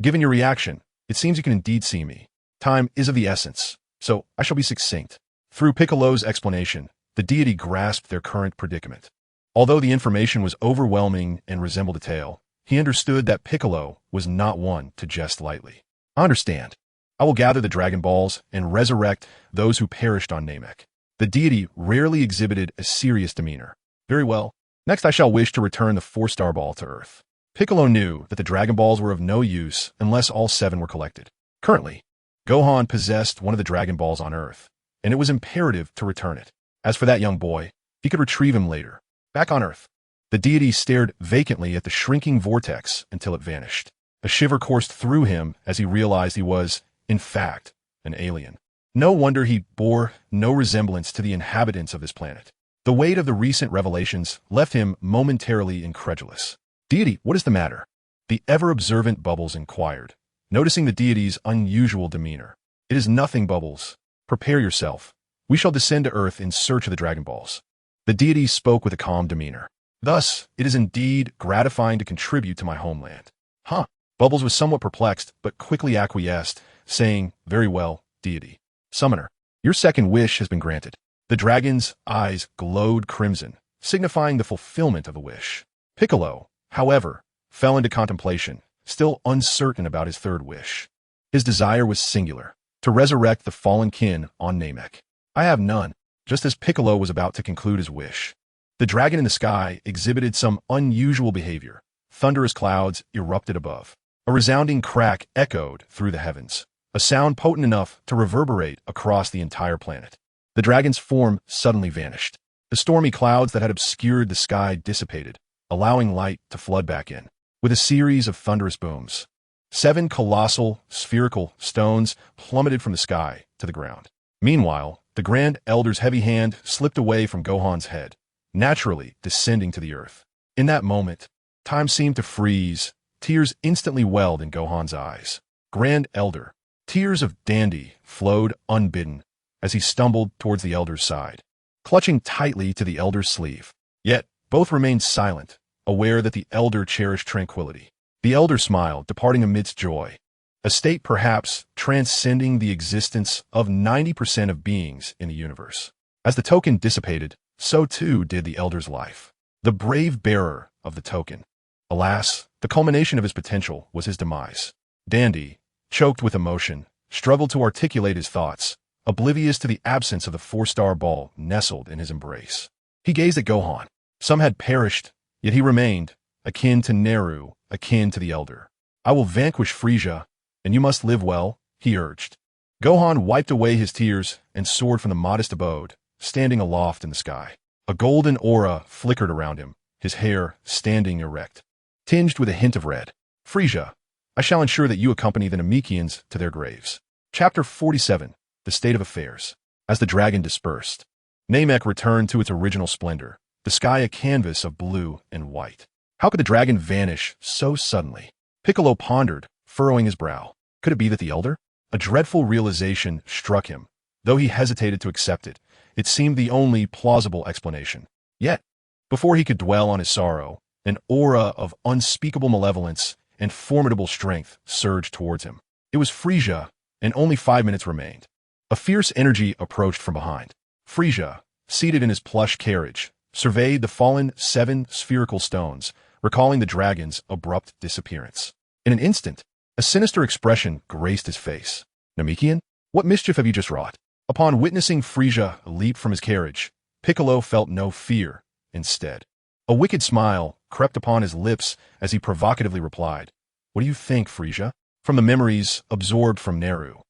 [SPEAKER 1] Given your reaction, it seems you can indeed see me. Time is of the essence, so I shall be succinct." Through Piccolo's explanation, the deity grasped their current predicament. Although the information was overwhelming and resembled a tale, he understood that Piccolo was not one to jest lightly. "I understand. I will gather the Dragon Balls and resurrect those who perished on Namek." The deity rarely exhibited a serious demeanor. "Very well. Next I shall wish to return the 4-star ball to Earth." Piccolo knew that the Dragon Balls were of no use unless all 7 were collected. Currently, Gohan possessed one of the Dragon Balls on Earth, and it was imperative to return it. As for that young boy, he could retrieve him later. Back on Earth, the deity stared vacantly at the shrinking vortex until it vanished. A shiver coursed through him as he realized he was, in fact, an alien. No wonder he bore no resemblance to the inhabitants of this planet. The weight of the recent revelations left him momentarily incredulous. "Deity, what is the matter?" the ever-observant Bubbles inquired, noticing the deity's unusual demeanor. "It is nothing, Bubbles. Prepare yourself. We shall descend to Earth in search of the Dragon Balls." The deity spoke with a calm demeanor. "Thus, it is indeed gratifying to contribute to my homeland." "Huh." Bubbles was somewhat perplexed, but quickly acquiesced, saying, "Very well, deity. Summoner, your second wish has been granted." The dragon's eyes glowed crimson, signifying the fulfillment of the wish. Piccolo, however, fell into contemplation, still uncertain about his third wish. His desire was singular, to resurrect the fallen kin on Namek. "I have none." Just as Piccolo was about to conclude his wish, the dragon in the sky exhibited some unusual behavior. Thunderous clouds erupted above. A resounding crack echoed through the heavens, a sound potent enough to reverberate across the entire planet. The dragon's form suddenly vanished. The stormy clouds that had obscured the sky dissipated, allowing light to flood back in. With a series of thunderous booms, 7 colossal, spherical stones plummeted from the sky to the ground. Meanwhile, the Grand Elder's heavy hand slipped away from Gohan's head, naturally descending to the earth. In that moment, time seemed to freeze. Tears instantly welled in Gohan's eyes. Grand Elder. Tears of Dandy flowed unbidden as he stumbled towards the Elder's side, clutching tightly to the Elder's sleeve. Yet, both remained silent, aware that the Elder cherished tranquility. The Elder smiled, departing amidst joy, a state perhaps transcending the existence of 90% of beings in the universe. As the token dissipated, so too did the Elder's life. The brave bearer of the token. Alas, the culmination of his potential was his demise. Dandy, choked with emotion, struggled to articulate his thoughts, oblivious to the absence of the 4-star ball nestled in his embrace. He gazed at Gohan. Some had perished, yet he remained, akin to Neru, akin to the Elder. "I will vanquish Frieza, and you must live well," he urged. Gohan wiped away his tears and soared from the modest abode, standing aloft in the sky. A golden aura flickered around him, his hair standing erect, tinged with a hint of red. "Frieza, I shall ensure that you accompany the Namekians to their graves." Chapter 47. The State of Affairs. As the dragon dispersed, Namek returned to its original splendor, the sky a canvas of blue and white. How could the dragon vanish so suddenly? Piccolo pondered, furrowing his brow. Could it be that the Elder? A dreadful realization struck him. Though he hesitated to accept it, it seemed the only plausible explanation. Yet, before he could dwell on his sorrow, an aura of unspeakable malevolence and formidable strength surged towards him. It was Frieza, and only 5 minutes remained. A fierce energy approached from behind. Frieza, seated in his plush carriage, surveyed the fallen 7 spherical stones, recalling the dragon's abrupt disappearance. In an instant, a sinister expression graced his face. "Namekian, what mischief have you just wrought?" Upon witnessing Frieza leap from his carriage, Piccolo felt no fear. Instead, a wicked smile crept upon his lips as he provocatively replied, "What do you think, Frieza?" From the memories absorbed from Neru,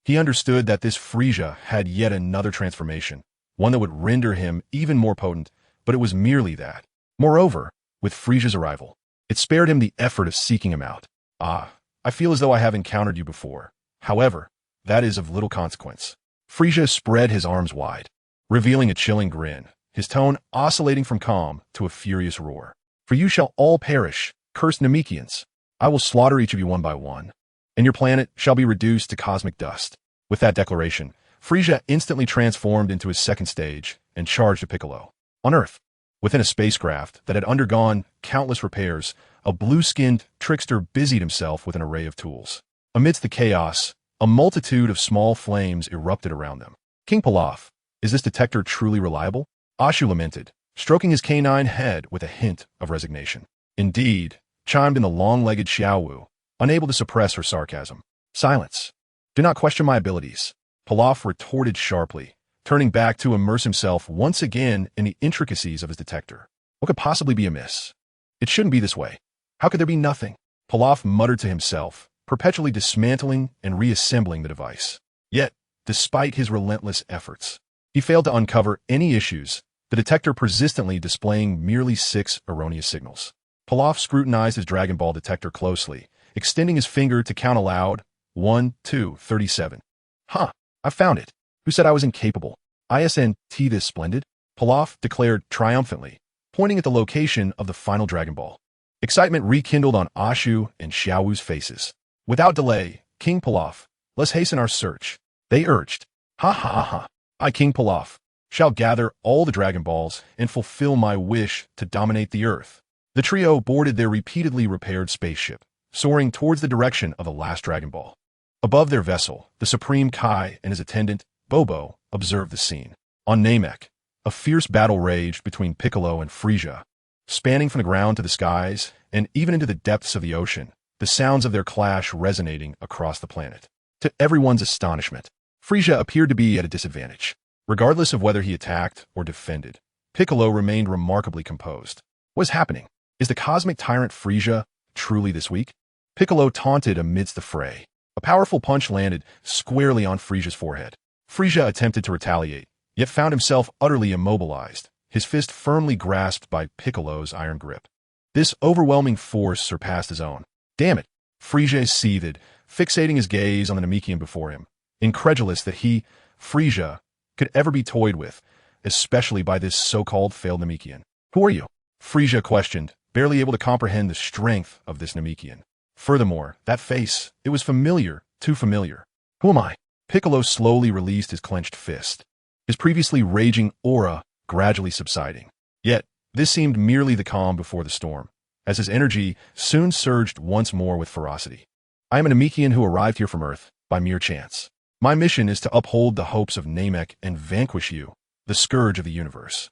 [SPEAKER 1] He understood that this Frieza had yet another transformation, one that would render him even more potent, but it was merely that. Moreover, with Frieza's arrival, it spared him the effort of seeking him out. Ah, I feel as though I have encountered you before. However, that is of little consequence. Frieza spread his arms wide, revealing a chilling grin, his tone oscillating from calm to a furious roar. For you shall all perish, cursed Namekians. I will slaughter each of you one by one, and your planet shall be reduced to cosmic dust. With that declaration, Frieza instantly transformed into his second stage and charged at Piccolo. On Earth, within a spacecraft that had undergone countless repairs, a blue-skinned trickster busied himself with an array of tools. Amidst the chaos, a multitude of small flames erupted around them. King Pilaf, is this detector truly reliable? Ashu lamented, stroking his canine head with a hint of resignation. Indeed, chimed in the long-legged Xiaowu, unable to suppress her sarcasm. Silence. Do not question my abilities, Pilaf retorted sharply, turning back to immerse himself once again in the intricacies of his detector. What could possibly be amiss? It shouldn't be this way. How could there be nothing? Pilaf muttered to himself, perpetually dismantling and reassembling the device. Yet, despite his relentless efforts, he failed to uncover any issues, the detector persistently displaying merely 6 erroneous signals. Pilaf scrutinized his Dragon Ball detector closely, extending his finger to count aloud, 1, 2, 37. Huh, I found it. Who said I was incapable? ISNT this splendid? Pilaf declared triumphantly, pointing at the location of the final Dragon Ball. Excitement rekindled on Ashu and Xiaowu's faces. Without delay, King Pilaf, let's hasten our search, they urged. Ha ha ha ha. I, King Pilaf, shall gather all the Dragon Balls and fulfill my wish to dominate the Earth. The trio boarded their repeatedly repaired spaceship, soaring towards the direction of the last Dragon Ball. Above their vessel, the Supreme Kai and his attendant, Bobo, observed the scene. On Namek, a fierce battle raged between Piccolo and Frieza, spanning from the ground to the skies and even into the depths of the ocean, the sounds of their clash resonating across the planet. To everyone's astonishment, Frieza appeared to be at a disadvantage. Regardless of whether he attacked or defended, Piccolo remained remarkably composed. What is happening? Is the cosmic tyrant Frieza truly this weak? Piccolo taunted amidst the fray. A powerful punch landed squarely on Frieza's forehead. Frieza attempted to retaliate, yet found himself utterly immobilized, his fist firmly grasped by Piccolo's iron grip. This overwhelming force surpassed his own. Damn it! Frieza seethed, fixating his gaze on the Namekian before him, incredulous that he, Frieza, could ever be toyed with, especially by this so-called failed Namekian. Who are you? Frieza questioned, barely able to comprehend the strength of this Namekian. Furthermore, that face, it was familiar, too familiar. Who am I? Piccolo slowly released his clenched fist, his previously raging aura gradually subsiding. Yet, this seemed merely the calm before the storm, as his energy soon surged once more with ferocity. I am a Namekian who arrived here from Earth by mere chance. My mission is to uphold the hopes of Namek and vanquish you, the scourge of the universe.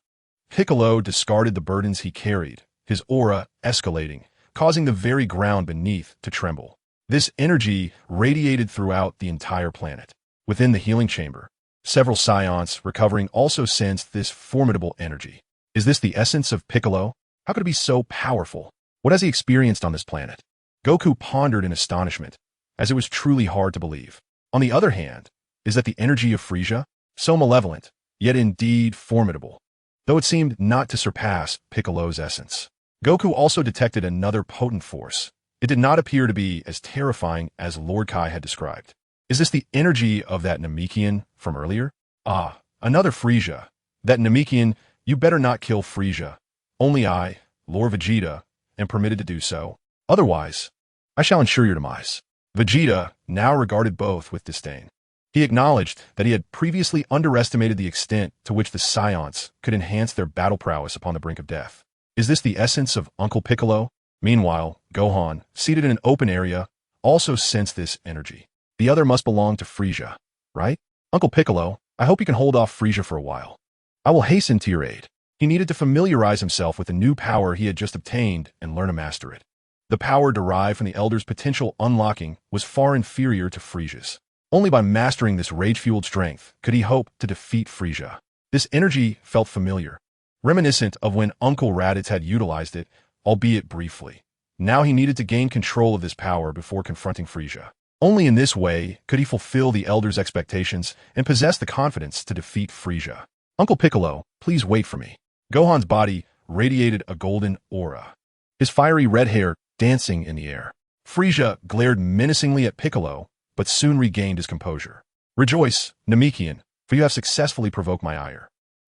[SPEAKER 1] Piccolo discarded the burdens he carried, his aura escalating, causing the very ground beneath to tremble. This energy radiated throughout the entire planet. Within the healing chamber, several Saiyans recovering also sensed this formidable energy. Is this the essence of Piccolo? How could it be so powerful? What has he experienced on this planet? Goku pondered in astonishment, as it was truly hard to believe. On the other hand, is that the energy of Frieza, so malevolent, yet indeed formidable, though it seemed not to surpass Piccolo's essence. Goku also detected another potent force. It did not appear to be as terrifying as Lord Kai had described. Is this the energy of that Namekian from earlier? Ah, another Frieza. That Namekian, you better not kill Frieza. Only I, Lord Vegeta, am permitted to do so. Otherwise, I shall ensure your demise. Vegeta now regarded both with disdain. He acknowledged that he had previously underestimated the extent to which the Saiyans could enhance their battle prowess upon the brink of death. Is this the essence of Uncle Piccolo? Meanwhile, Gohan, seated in an open area, also sensed this energy. The other must belong to Frieza, right? Uncle Piccolo, I hope you can hold off Frieza for a while. I will hasten to your aid. He needed to familiarize himself with the new power he had just obtained and learn to master it. The power derived from the Elder's potential unlocking was far inferior to Frieza's. Only by mastering this rage-fueled strength could he hope to defeat Frieza. This energy felt familiar, reminiscent of when Uncle Raditz had utilized it, albeit briefly. Now he needed to gain control of this power before confronting Frieza. Only in this way could he fulfill the elder's expectations and possess the confidence to defeat Frieza. Uncle Piccolo, please wait for me. Gohan's body radiated a golden aura, his fiery red hair dancing in the air. Frieza glared menacingly at Piccolo, but soon regained his composure. Rejoice, Namekian, for you have successfully provoked my ire.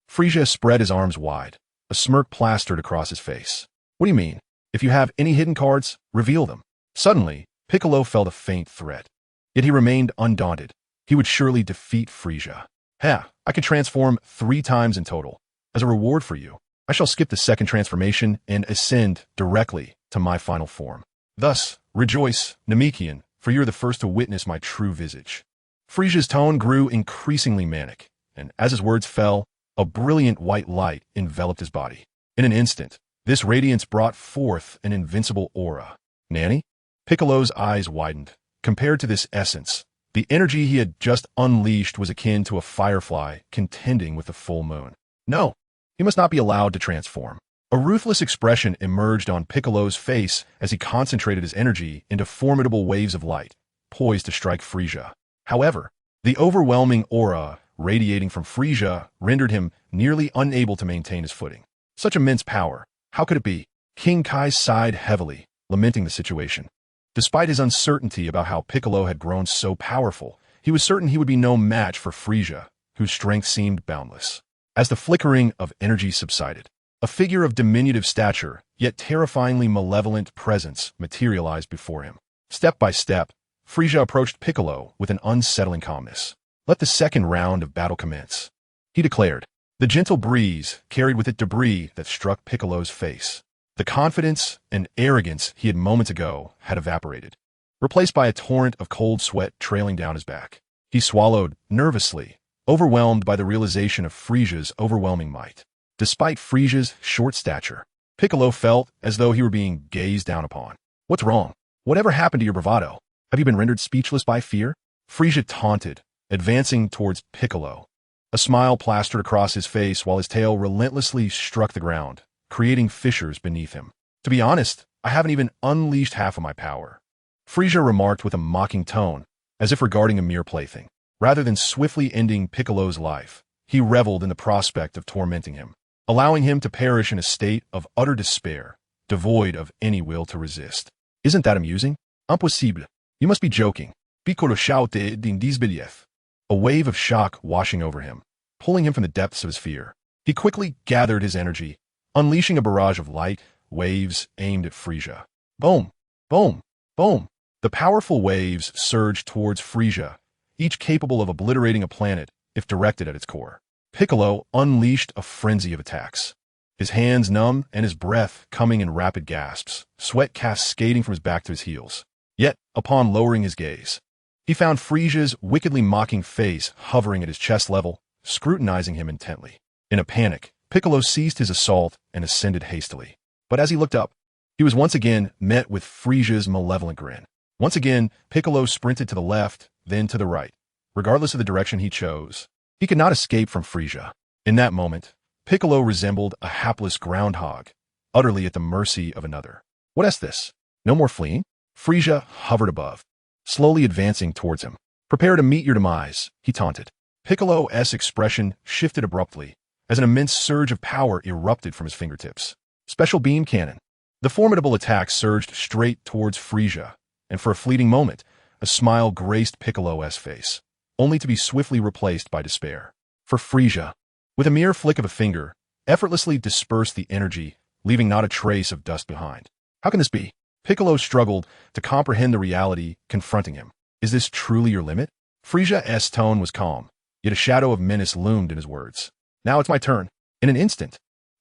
[SPEAKER 1] Frieza spread his arms wide. A smirk plastered across his face. What do you mean? If you have any hidden cards, reveal them. Suddenly, Piccolo felt a faint threat. Yet he remained undaunted. He would surely defeat Frieza. I can transform 3 times in total. As a reward for you, I shall skip the second transformation and ascend directly to my final form. Thus, rejoice, Namekian, for you are the first to witness my true visage. Frieza's tone grew increasingly manic, and as his words fell, a brilliant white light enveloped his body. In an instant, this radiance brought forth an invincible aura. Nanny? Piccolo's eyes widened. Compared to this essence, the energy he had just unleashed was akin to a firefly contending with the full moon. No, he must not be allowed to transform. A ruthless expression emerged on Piccolo's face as he concentrated his energy into formidable waves of light, poised to strike Frieza. However, the overwhelming aura radiating from Frieza rendered him nearly unable to maintain his footing. Such immense power, how could it be? King Kai sighed heavily, lamenting the situation. Despite his uncertainty about how Piccolo had grown so powerful, he was certain he would be no match for Frieza, whose strength seemed boundless. As the flickering of energy subsided, a figure of diminutive stature, yet terrifyingly malevolent presence materialized before him. Step by step, Frieza approached Piccolo with an unsettling calmness. Let the second round of battle commence, he declared. The gentle breeze carried with it debris that struck Piccolo's face. The confidence and arrogance he had moments ago had evaporated, replaced by a torrent of cold sweat trailing down his back. He swallowed nervously, overwhelmed by the realization of Frieza's overwhelming might. Despite Frieza's short stature, Piccolo felt as though he were being gazed down upon. What's wrong? Whatever happened to your bravado? Have you been rendered speechless by fear? Frieza taunted, advancing towards Piccolo. A smile plastered across his face while his tail relentlessly struck the ground, creating fissures beneath him. To be honest, I haven't even unleashed half of my power, Frieza remarked with a mocking tone, as if regarding a mere plaything. Rather than swiftly ending Piccolo's life, he reveled in the prospect of tormenting him, allowing him to perish in a state of utter despair, devoid of any will to resist. Isn't that amusing? Impossible. You must be joking. Piccolo shouted in disbelief, a wave of shock washing over him, pulling him from the depths of his fear. He quickly gathered his energy, unleashing a barrage of light waves aimed at Frieza. Boom! Boom! Boom! The powerful waves surged towards Frieza, each capable of obliterating a planet if directed at its core. Piccolo unleashed a frenzy of attacks, his hands numb and his breath coming in rapid gasps, sweat cascading from his back to his heels. Yet, upon lowering his gaze, he found Frieza's wickedly mocking face hovering at his chest level, scrutinizing him intently. In a panic, Piccolo ceased his assault and ascended hastily. But as he looked up, he was once again met with Frieza's malevolent grin. Once again, Piccolo sprinted to the left, then to the right. Regardless of the direction he chose, he could not escape from Frieza. In that moment, Piccolo resembled a hapless groundhog, utterly at the mercy of another. What is this? No more fleeing? Frieza hovered above, slowly advancing towards him. Prepare to meet your demise, he taunted. Piccolo's expression shifted abruptly as an immense surge of power erupted from his fingertips. Special beam cannon. The formidable attack surged straight towards Frieza, and for a fleeting moment, a smile graced Piccolo's face, only to be swiftly replaced by despair. For Frieza, with a mere flick of a finger, effortlessly dispersed the energy, leaving not a trace of dust behind. How can this be? Piccolo struggled to comprehend the reality confronting him. Is this truly your limit? Frieza's tone was calm, yet a shadow of menace loomed in his words. Now it's my turn. In an instant,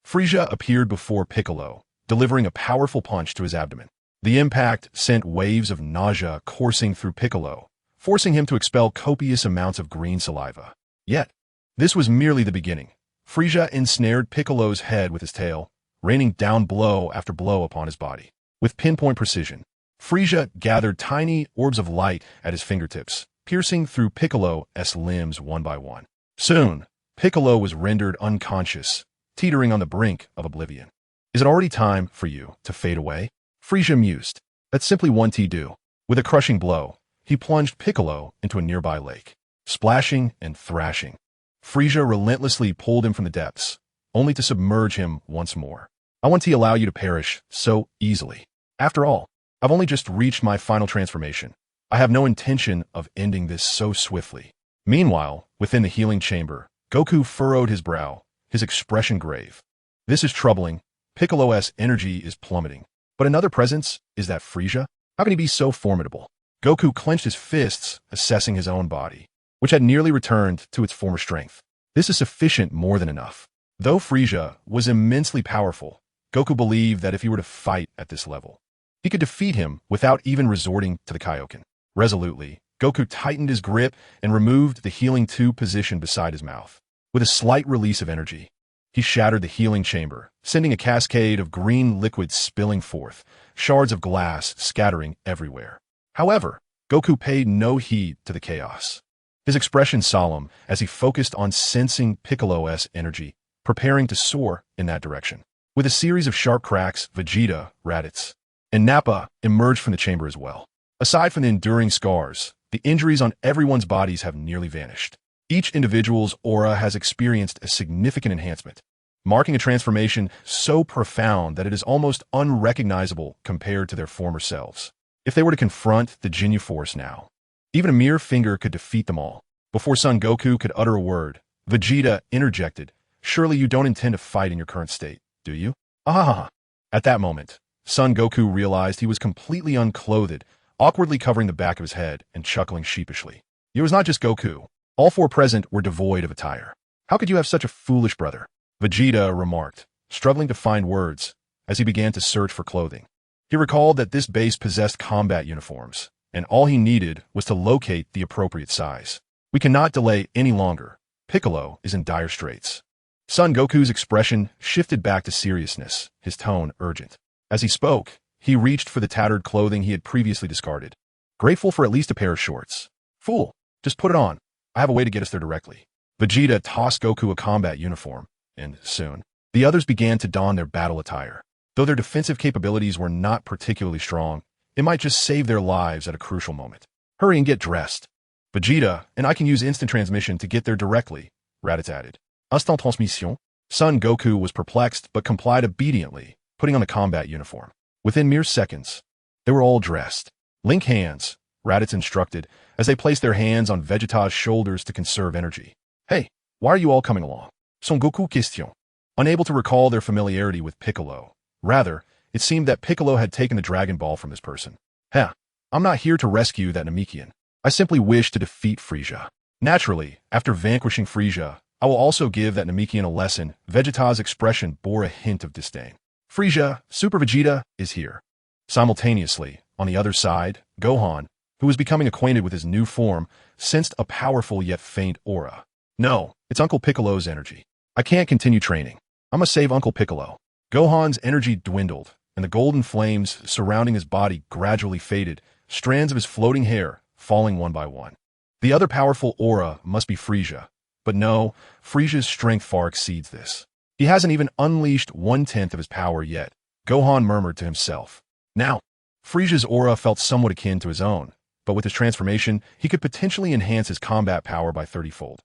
[SPEAKER 1] Frieza appeared before Piccolo, delivering a powerful punch to his abdomen. The impact sent waves of nausea coursing through Piccolo, forcing him to expel copious amounts of green saliva. Yet, this was merely the beginning. Frieza ensnared Piccolo's head with his tail, raining down blow after blow upon his body. With pinpoint precision, Frieza gathered tiny orbs of light at his fingertips, piercing through Piccolo's limbs one by one. Soon, Piccolo was rendered unconscious, teetering on the brink of oblivion. Is it already time for you to fade away? Frieza mused. That's simply one do. With a crushing blow, he plunged Piccolo into a nearby lake. Splashing and thrashing, Frieza relentlessly pulled him from the depths, only to submerge him once more. I want to allow you to perish so easily. After all, I've only just reached my final transformation. I have no intention of ending this so swiftly. Meanwhile, within the healing chamber, Goku furrowed his brow, his expression grave. This is troubling. Piccolo's energy is plummeting. But another presence is that Frieza? How can he be so formidable? Goku clenched his fists, assessing his own body, which had nearly returned to its former strength. This is sufficient more than enough. Though Frieza was immensely powerful, Goku believed that if he were to fight at this level, he could defeat him without even resorting to the Kaioken. Resolutely, Goku tightened his grip and removed the healing tube positioned beside his mouth. With a slight release of energy, he shattered the healing chamber, sending a cascade of green liquid spilling forth, shards of glass scattering everywhere. However, Goku paid no heed to the chaos. His expression solemn as he focused on sensing Piccolo's energy, preparing to soar in that direction. With a series of sharp cracks, Vegeta, Raditz, and Nappa emerged from the chamber as well. Aside from the enduring scars, the injuries on everyone's bodies have nearly vanished. Each individual's aura has experienced a significant enhancement, marking a transformation so profound that it is almost unrecognizable compared to their former selves. If they were to confront the Ginyu Force now, even a mere finger could defeat them all. Before Son Goku could utter a word, Vegeta interjected, "Surely you don't intend to fight in your current state, do you?" Ah! At that moment, Son Goku realized he was completely unclothed, awkwardly covering the back of his head and chuckling sheepishly. It was not just Goku. All four present were devoid of attire. "How could you have such a foolish brother?" Vegeta remarked, struggling to find words as he began to search for clothing. He recalled that this base possessed combat uniforms, and all he needed was to locate the appropriate size. "We cannot delay any longer. Piccolo is in dire straits." Son Goku's expression shifted back to seriousness, his tone urgent. As he spoke, he reached for the tattered clothing he had previously discarded, grateful for at least a pair of shorts. "Fool, just put it on. I have a way to get us there directly." Vegeta tossed Goku a combat uniform, and soon, the others began to don their battle attire. Though their defensive capabilities were not particularly strong, it might just save their lives at a crucial moment. "Hurry and get dressed. Vegeta and I can use instant transmission to get there directly," Raditz added. "Instant transmission?" Son Goku was perplexed but complied obediently, putting on the combat uniform. Within mere seconds, they were all dressed. "Link hands," Raditz instructed as they placed their hands on Vegeta's shoulders to conserve energy. "Hey, why are you all coming along?" Son Goku question. Unable to recall their familiarity with Piccolo. Rather, it seemed that Piccolo had taken the Dragon Ball from this person. "Heh, I'm not here to rescue that Namekian. I simply wish to defeat Frieza. Naturally, after vanquishing Frieza, I will also give that Namekian a lesson." Vegeta's expression bore a hint of disdain. "Frieza, Super Vegeta, is here." Simultaneously, on the other side, Gohan, who was becoming acquainted with his new form, sensed a powerful yet faint aura. "No, it's Uncle Piccolo's energy. I can't continue training. I must save Uncle Piccolo." Gohan's energy dwindled, and the golden flames surrounding his body gradually faded, strands of his floating hair falling one by one. The other powerful aura must be Frieza. But no, Frieza's strength far exceeds this. He hasn't even unleashed 1/10 of his power yet, Gohan murmured to himself. Now, Frieza's aura felt somewhat akin to his own, but with his transformation, he could potentially enhance his combat power by 30-fold.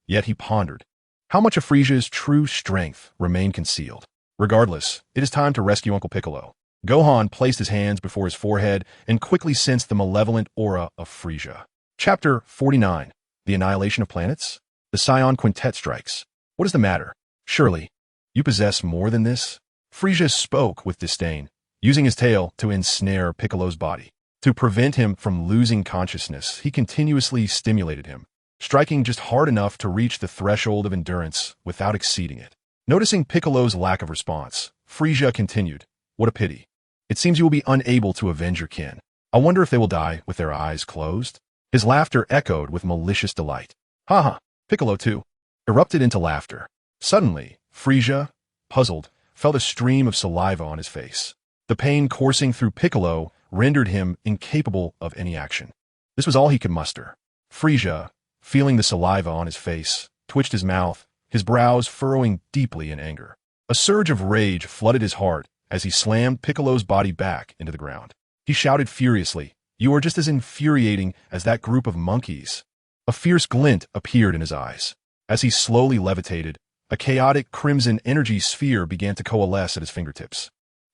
[SPEAKER 1] Yet he pondered. How much of Frieza's true strength remained concealed? Regardless, it is time to rescue Uncle Piccolo. Gohan placed his hands before his forehead and quickly sensed the malevolent aura of Frieza. Chapter 49. The Annihilation of Planets? The Saiyan Quintet strikes. "What is the matter? Surely, you possess more than this?" Frieza spoke with disdain, using his tail to ensnare Piccolo's body. To prevent him from losing consciousness, he continuously stimulated him, striking just hard enough to reach the threshold of endurance without exceeding it. Noticing Piccolo's lack of response, Frieza continued, "What a pity. It seems you will be unable to avenge your kin. I wonder if they will die with their eyes closed?" His laughter echoed with malicious delight. "Ha ha!" Piccolo, too, erupted into laughter. Suddenly, Frieza, puzzled, felt a stream of saliva on his face. The pain coursing through Piccolo rendered him incapable of any action. This was all he could muster. Frieza, feeling the saliva on his face, twitched his mouth, his brows furrowing deeply in anger. A surge of rage flooded his heart as he slammed Piccolo's body back into the ground. He shouted furiously, You are just as infuriating as that group of monkeys. A fierce glint appeared in his eyes. As he slowly levitated, a chaotic crimson energy sphere began to coalesce at his fingertips,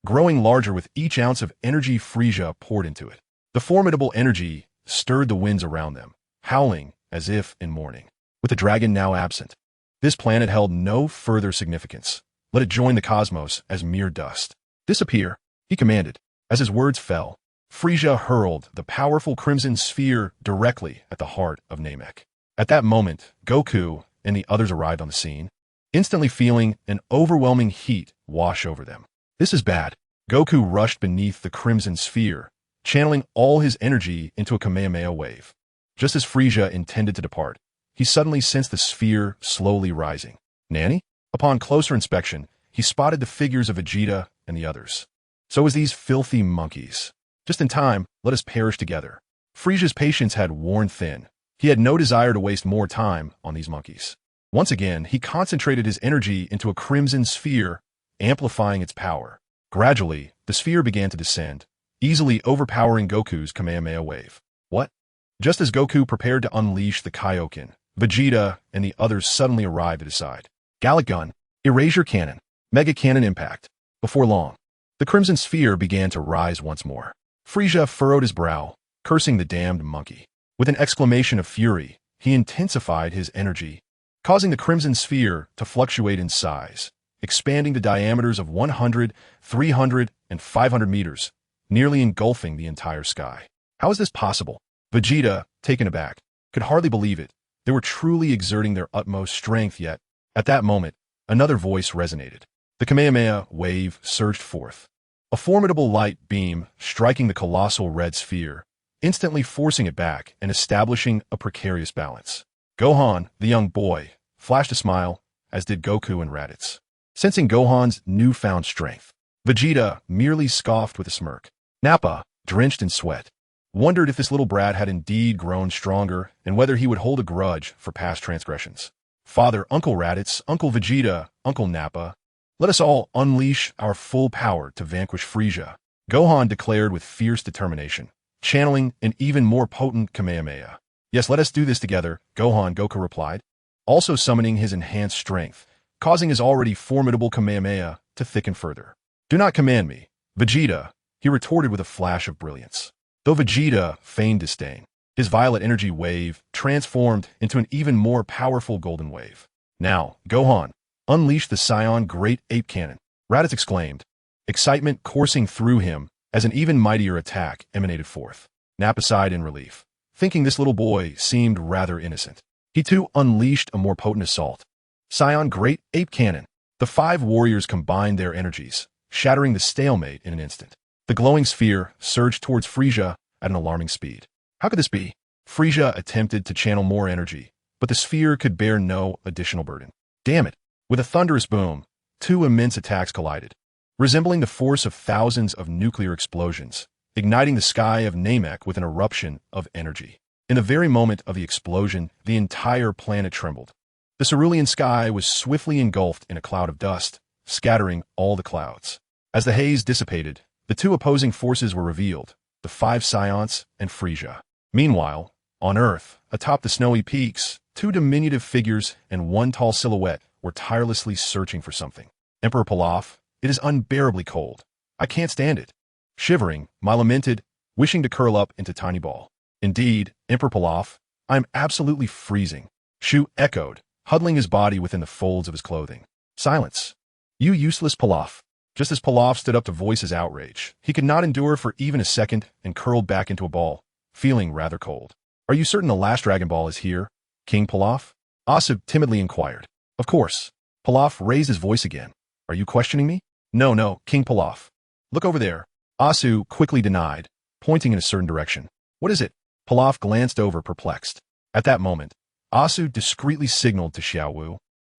[SPEAKER 1] growing larger with each ounce of energy Frisia poured into it. The formidable energy stirred the winds around them, howling as if in mourning. With the dragon now absent, this planet held no further significance. Let it join the cosmos as mere dust. Disappear, he commanded. As his words fell, Frisia hurled the powerful crimson sphere directly at the heart of Namek. At that moment, Goku and the others arrived on the scene, instantly feeling an overwhelming heat wash over them. This is bad. Goku rushed beneath the crimson sphere, channeling all his energy into a Kamehameha wave. Just as Frisia intended to depart, he suddenly sensed the sphere slowly rising. Nanny? Upon closer inspection, he spotted the figures of Vegeta and the others. So was these filthy monkeys. Just in time, let us perish together. Frisia's patience had worn thin. He had no desire to waste more time on these monkeys. Once again, he concentrated his energy into a crimson sphere, amplifying its power. Gradually, the sphere began to descend, easily overpowering Goku's Kamehameha wave. What? Just as Goku prepared to unleash the Kaioken, Vegeta and the others suddenly arrived at his side. Gallic Gun, Erasure Cannon, Mega Cannon Impact. Before long, the crimson sphere began to rise once more. Frisia furrowed his brow, cursing the damned monkey. With an exclamation of fury, he intensified his energy, causing the crimson sphere to fluctuate in size, expanding to diameters of 100, 300, and 500 meters, nearly engulfing the entire sky. How is this possible? Vegeta, taken aback, could hardly believe it. They were truly exerting their utmost strength, yet, at that moment, another voice resonated. The Kamehameha wave surged forth, a formidable light beam striking the colossal red sphere, instantly forcing it back and establishing a precarious balance. Gohan, the young boy, flashed a smile, as did Goku and Raditz. Sensing Gohan's newfound strength, Vegeta merely scoffed with a smirk. Nappa, drenched in sweat, wondered if this little brat had indeed grown stronger and whether he would hold a grudge for past transgressions. Father, Uncle Raditz, Uncle Vegeta, Uncle Nappa, let us all unleash our full power to vanquish Frisia, Gohan declared with fierce determination, channeling an even more potent Kamehameha. Yes, let us do this together, Goku replied, also summoning his enhanced strength, causing his already formidable Kamehameha to thicken further. Do not command me, Vegeta, he retorted with a flash of brilliance. Though Vegeta feigned disdain, his violet energy wave transformed into an even more powerful golden wave. Now, Gohan, unleash the Saiyan Great Ape Cannon, Raditz exclaimed, excitement coursing through him as an even mightier attack emanated forth. Nappa sighed in relief, thinking this little boy seemed rather innocent. He too unleashed a more potent assault. Saiyan Great Ape Cannon. The five warriors combined their energies, shattering the stalemate in an instant. The glowing sphere surged towards Frisia at an alarming speed. How could this be? Frisia attempted to channel more energy, but the sphere could bear no additional burden. Damn it! With a thunderous boom, two immense attacks collided, resembling the force of thousands of nuclear explosions, igniting the sky of Namek with an eruption of energy. In the very moment of the explosion, the entire planet trembled. The cerulean sky was swiftly engulfed in a cloud of dust, scattering all the clouds. As the haze dissipated, the two opposing forces were revealed, the five Saiyans and Frisia. Meanwhile, on Earth, atop the snowy peaks, two diminutive figures and one tall silhouette were tirelessly searching for something. Emperor Pilaf, it is unbearably cold. I can't stand it. Shivering, I lamented, wishing to curl up into tiny ball. Indeed, Emperor Pilaf, I am absolutely freezing. Shu echoed, huddling his body within the folds of his clothing. Silence. You useless Pilaf. Just as Pilaf stood up to voice his outrage, he could not endure for even a second and curled back into a ball, feeling rather cold. Are you certain the last Dragon Ball is here, King Pilaf? Asu timidly inquired. Of course. Pilaf raised his voice again. Are you questioning me? No, King Pilaf. Look over there. Asu quickly denied, pointing in a certain direction. What is it? Pilaf glanced over perplexed. At that moment, Asu discreetly signaled to Xiao Wu,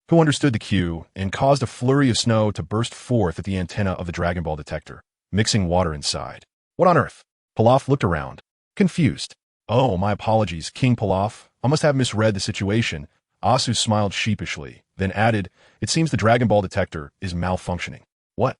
[SPEAKER 1] who understood the cue and caused a flurry of snow to burst forth at the antenna of the Dragon Ball detector, mixing water inside. What on earth? Pilaf looked around, confused. Oh, my apologies, King Pilaf. I must have misread the situation. Asu smiled sheepishly, then added, it seems the Dragon Ball detector is malfunctioning. What?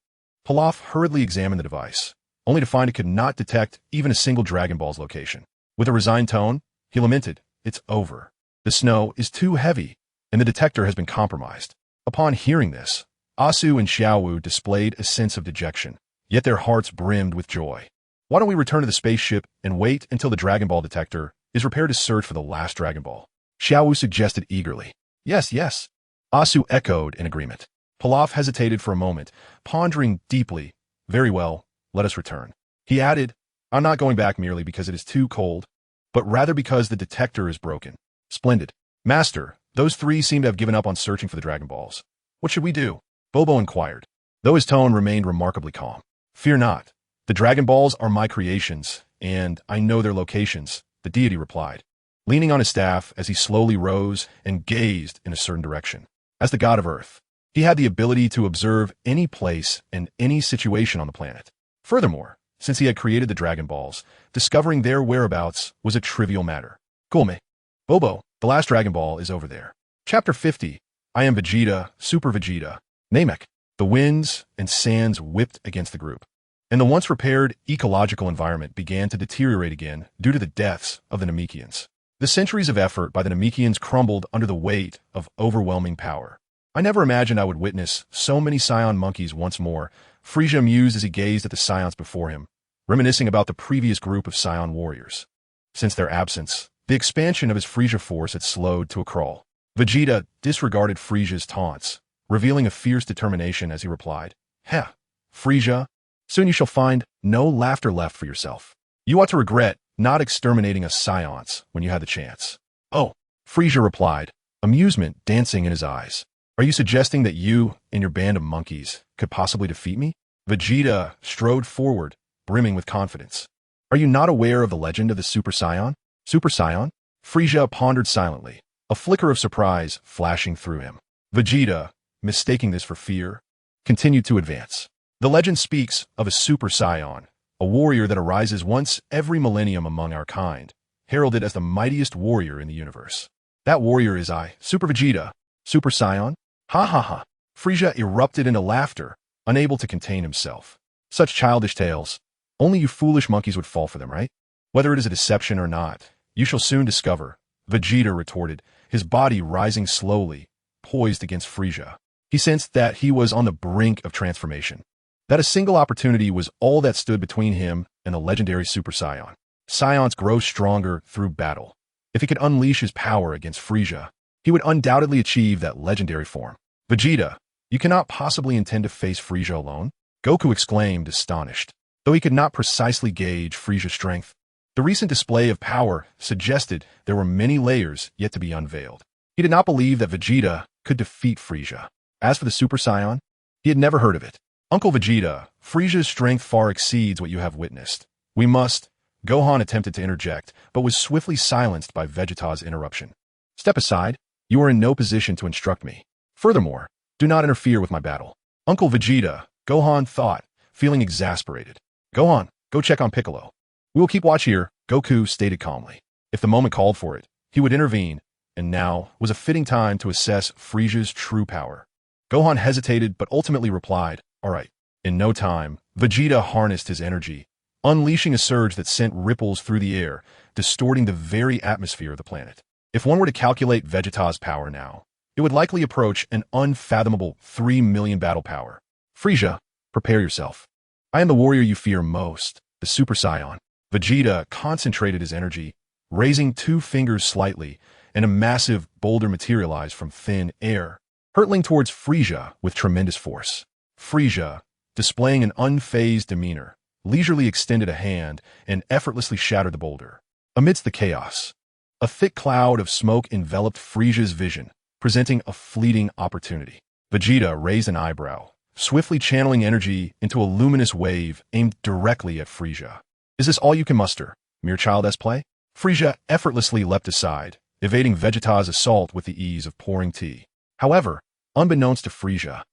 [SPEAKER 1] Pilaf hurriedly examined the device. only to find it could not detect even a single Dragon Ball's location. With a resigned tone, he lamented, "It's over. The snow is too heavy, and the detector has been compromised." Upon hearing this, Asu and Xiaowu displayed a sense of dejection, yet their hearts brimmed with joy. "Why don't we return to the spaceship and wait until the Dragon Ball detector is repaired to search for the last Dragon Ball?" Xiaowu suggested eagerly. "Yes, yes." Asu echoed in agreement. Pilaf hesitated for a moment, pondering deeply. "Very well, let us return." He added, "I'm not going back merely because it is too cold, but rather because the detector is broken." "Splendid. Master, those three seem to have given up on searching for the Dragon Balls. What should we do?" Bobo inquired, though his tone remained remarkably calm. "Fear not. The Dragon Balls are my creations, and I know their locations," the deity replied, leaning on his staff as he slowly rose and gazed in a certain direction. As the god of Earth, he had the ability to observe any place and any situation on the planet. Furthermore, since he had created the Dragon Balls, discovering their whereabouts was a trivial matter. "Gulme. Bobo, the last Dragon Ball is over there." Chapter 50. I am Vegeta, Super Vegeta. Namek. The winds and sands whipped against the group, and the once repaired ecological environment began to deteriorate again due to the deaths of the Namekians. The centuries of effort by the Namekians crumbled under the weight of overwhelming power. "I never imagined I would witness so many Saiyan monkeys once more," Frieza mused as he gazed at the Saiyans before him, reminiscing about the previous group of Saiyan warriors. Since their absence, the expansion of his Frieza force had slowed to a crawl. Vegeta disregarded Frieza's taunts, revealing a fierce determination as he replied, "Heh, Frieza, soon you shall find no laughter left for yourself. You ought to regret not exterminating us Saiyans when you had the chance." "Oh," Frieza replied, amusement dancing in his eyes. "Are you suggesting that you and your band of monkeys could possibly defeat me?" Vegeta strode forward, brimming with confidence. "Are you not aware of the legend of the Super Saiyan?" "Super Saiyan?" Frieza pondered silently, a flicker of surprise flashing through him. Vegeta, mistaking this for fear, continued to advance. "The legend speaks of a Super Saiyan, a warrior that arises once every millennium among our kind, heralded as the mightiest warrior in the universe. That warrior is I, Super Vegeta. Super Saiyan? Ha ha ha." Frieza erupted into laughter, unable to contain himself. "Such childish tales. Only you foolish monkeys would fall for them, right? Whether it is a deception or not, you shall soon discover," Vegeta retorted, his body rising slowly, poised against Frieza. He sensed that he was on the brink of transformation, that a single opportunity was all that stood between him and the legendary Super Saiyan. Saiyans grow stronger through battle. If he could unleash his power against Frieza, he would undoubtedly achieve that legendary form. "Vegeta, you cannot possibly intend to face Frieza alone?" Goku exclaimed, astonished. Though he could not precisely gauge Frieza's strength, the recent display of power suggested there were many layers yet to be unveiled. He did not believe that Vegeta could defeat Frieza. As for the Super Saiyan, he had never heard of it. "Uncle Vegeta, Frieza's strength far exceeds what you have witnessed. We must—" Gohan attempted to interject, but was swiftly silenced by Vegeta's interruption. "Step aside. You are in no position to instruct me. Furthermore, do not interfere with my battle." "Uncle Vegeta," Gohan thought, feeling exasperated. "Gohan, go check on Piccolo. We will keep watch here," Goku stated calmly. If the moment called for it, he would intervene, and now was a fitting time to assess Frieza's true power. Gohan hesitated but ultimately replied, "All right." In no time, Vegeta harnessed his energy, unleashing a surge that sent ripples through the air, distorting the very atmosphere of the planet. If one were to calculate Vegeta's power now, it would likely approach an unfathomable 3 million battle power. "Frieza, prepare yourself. I am the warrior you fear most, the Super Saiyan." Vegeta concentrated his energy, raising 2 fingers slightly, and a massive boulder materialized from thin air, hurtling towards Frieza with tremendous force. Frieza, displaying an unfazed demeanor, leisurely extended a hand and effortlessly shattered the boulder. Amidst the chaos, a thick cloud of smoke enveloped Frieza's vision, presenting a fleeting opportunity. Vegeta raised an eyebrow, swiftly channeling energy into a luminous wave aimed directly at Frieza. "Is this all you can muster, mere child's play?" Frieza effortlessly leapt aside, evading Vegeta's assault with the ease of pouring tea. However, unbeknownst to Frieza,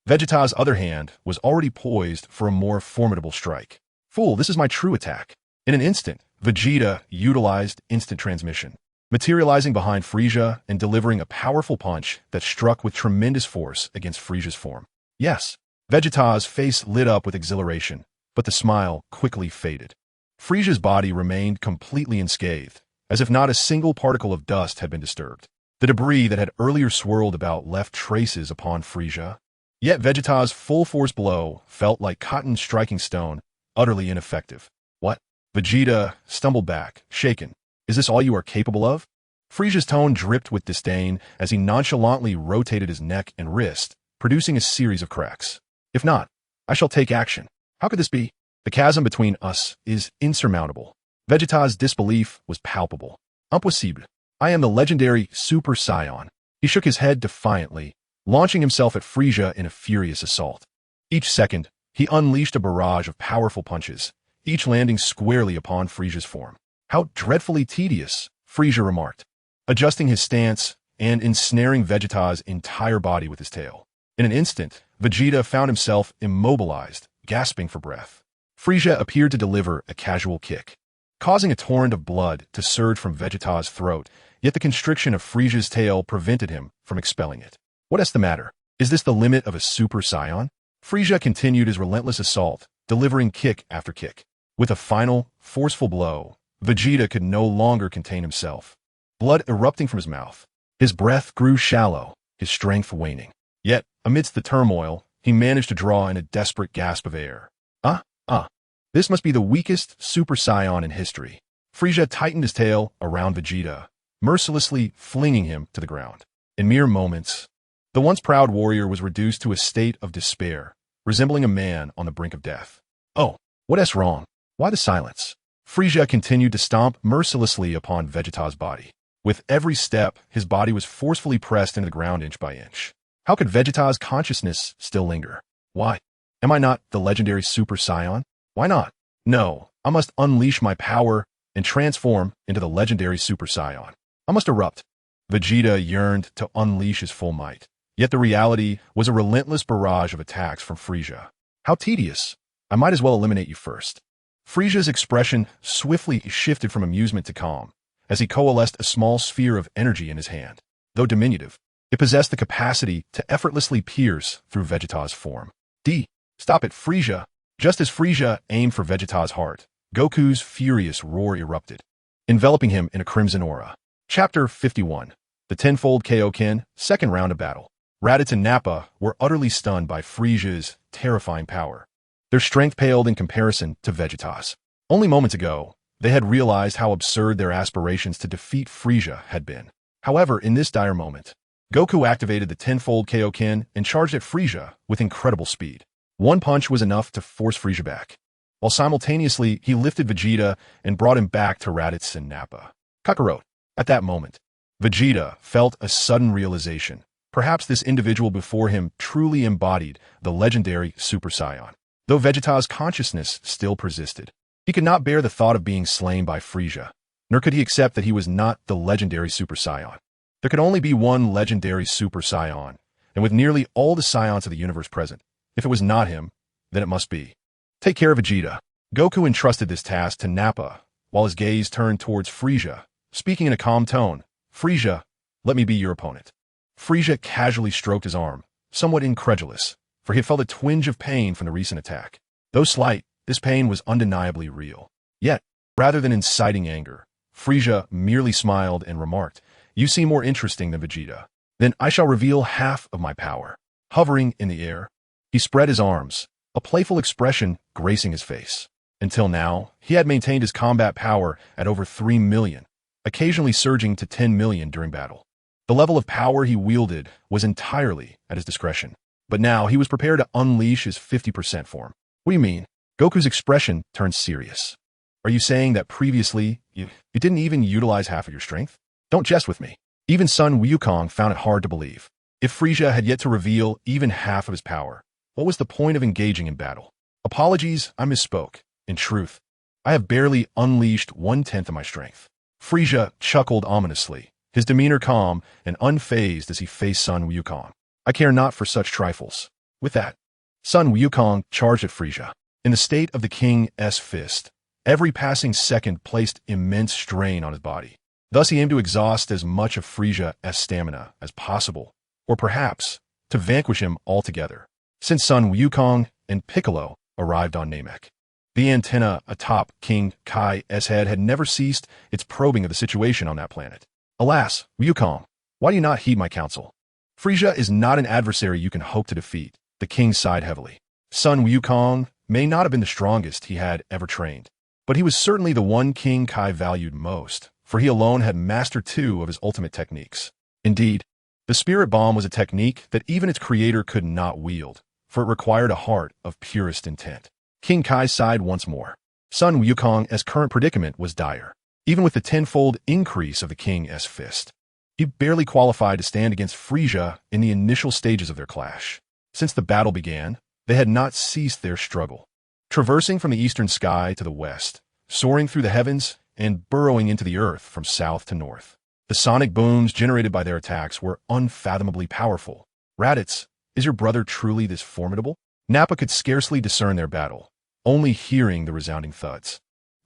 [SPEAKER 1] Vegeta's other hand was already poised for a more formidable strike. "Fool, this is my true attack." In an instant, Vegeta utilized instant transmission, materializing behind Frieza and delivering a powerful punch that struck with tremendous force against Frieza's form. "Yes." Vegeta's face lit up with exhilaration, but the smile quickly faded. Frisia's body remained completely unscathed, as if not a single particle of dust had been disturbed. The debris that had earlier swirled about left traces upon Frisia. Yet Vegeta's full-force blow felt like cotton striking stone, utterly ineffective. What? Vegeta stumbled back, shaken. Is this all you are capable of? Frisia's tone dripped with disdain as he nonchalantly rotated his neck and wrist, producing a series of cracks. If not, I shall take action. How could this be? The chasm between us is insurmountable. Vegeta's disbelief was palpable. Impossible. I am the legendary Super Saiyan. He shook his head defiantly, launching himself at Frisia in a furious assault. Each second, he unleashed a barrage of powerful punches, each landing squarely upon Frisia's form. How dreadfully tedious, Frisia remarked, adjusting his stance and ensnaring Vegeta's entire body with his tail. In an instant, Vegeta found himself immobilized, gasping for breath. Frisia appeared to deliver a casual kick, causing a torrent of blood to surge from Vegeta's throat, yet the constriction of Frisia's tail prevented him from expelling it. What is the matter? Is this the limit of a Super Saiyan? Frisia continued his relentless assault, delivering kick after kick. With a final, forceful blow, Vegeta could no longer contain himself, blood erupting from his mouth. His breath grew shallow, his strength waning. Yet, amidst the turmoil, he managed to draw in a desperate gasp of air. This must be the weakest Super Saiyan in history. Frisia tightened his tail around Vegeta, mercilessly flinging him to the ground. In mere moments, the once proud warrior was reduced to a state of despair, resembling a man on the brink of death. Oh, what's wrong? Why the silence? Frisia continued to stomp mercilessly upon Vegeta's body. With every step, his body was forcefully pressed into the ground inch by inch. How could Vegeta's consciousness still linger? Why? Am I not the legendary Super Saiyan? Why not? No, I must unleash my power and transform into the legendary Super Saiyan. I must erupt. Vegeta yearned to unleash his full might. Yet the reality was a relentless barrage of attacks from Frisia. How tedious. I might as well eliminate you first. Frisia's expression swiftly shifted from amusement to calm, as he coalesced a small sphere of energy in his hand. Though diminutive, it possessed the capacity to effortlessly pierce through Vegeta's form. Stop it, Frisia! Just as Frisia aimed for Vegeta's heart, Goku's furious roar erupted, enveloping him in a crimson aura. Chapter 51. The Tenfold Kaioken, Second Round of Battle. Raditz and Nappa were utterly stunned by Frisia's terrifying power. Their strength paled in comparison to Vegeta's. Only moments ago, they had realized how absurd their aspirations to defeat Frisia had been. However, in this dire moment, Goku activated the Tenfold Kaioken and charged at Frisia with incredible speed. One punch was enough to force Frisia back, while simultaneously he lifted Vegeta and brought him back to Raditz and Nappa. Kakarot. At that moment, Vegeta felt a sudden realization. Perhaps this individual before him truly embodied the legendary Super Saiyan. Though Vegeta's consciousness still persisted, he could not bear the thought of being slain by Frisia, nor could he accept that he was not the legendary Super Saiyan. There could only be one legendary Super Saiyan, and with nearly all the Saiyans of the universe present, if it was not him, then it must be. Take care of Vegeta. Goku entrusted this task to Nappa, while his gaze turned towards Frisia, speaking in a calm tone. Frisia, let me be your opponent. Frisia casually stroked his arm, somewhat incredulous, for he had felt a twinge of pain from the recent attack. Though slight, this pain was undeniably real. Yet, rather than inciting anger, Frisia merely smiled and remarked, "You seem more interesting than Vegeta. Then I shall reveal half of my power." Hovering in the air, he spread his arms, a playful expression gracing his face. Until now, he had maintained his combat power at over 3 million, occasionally surging to 10 million during battle. The level of power he wielded was entirely at his discretion. But now he was prepared to unleash his 50% form. What do you mean? Goku's expression turned serious. Are you saying that previously you didn't even utilize half of your strength? Don't jest with me. Even Sun Wukong found it hard to believe. If Frisia had yet to reveal even half of his power, what was the point of engaging in battle? Apologies, I misspoke. In truth, I have barely unleashed 1/10 of my strength. Frisia chuckled ominously, his demeanor calm and unfazed as he faced Sun Wukong. I care not for such trifles. With that, Sun Wukong charged at Frisia. In the state of the King's fist, every passing second placed immense strain on his body. Thus he aimed to exhaust as much of Frisia's stamina as possible, or perhaps to vanquish him altogether. Since Sun Wukong and Piccolo arrived on Namek, The antenna atop King Kai's head had never ceased its probing of the situation on that planet. Alas, Wukong, why do you not heed my counsel? Frieza is not an adversary you can hope to defeat. The king sighed heavily. Son Wukong may not have been the strongest he had ever trained, but he was certainly the one King Kai valued most, for he alone had mastered 2 of his ultimate techniques. Indeed, the spirit bomb was a technique that even its creator could not wield, for it required a heart of purest intent. King Kai sighed once more. Son Wukong's current predicament was dire. Even with the tenfold increase of the king's fist, he barely qualified to stand against Frieza in the initial stages of their clash. Since the battle began, they had not ceased their struggle, traversing from the eastern sky to the west, soaring through the heavens, and burrowing into the earth from south to north. The sonic booms generated by their attacks were unfathomably powerful. Raditz, is your brother truly this formidable? Nappa could scarcely discern their battle, only hearing the resounding thuds.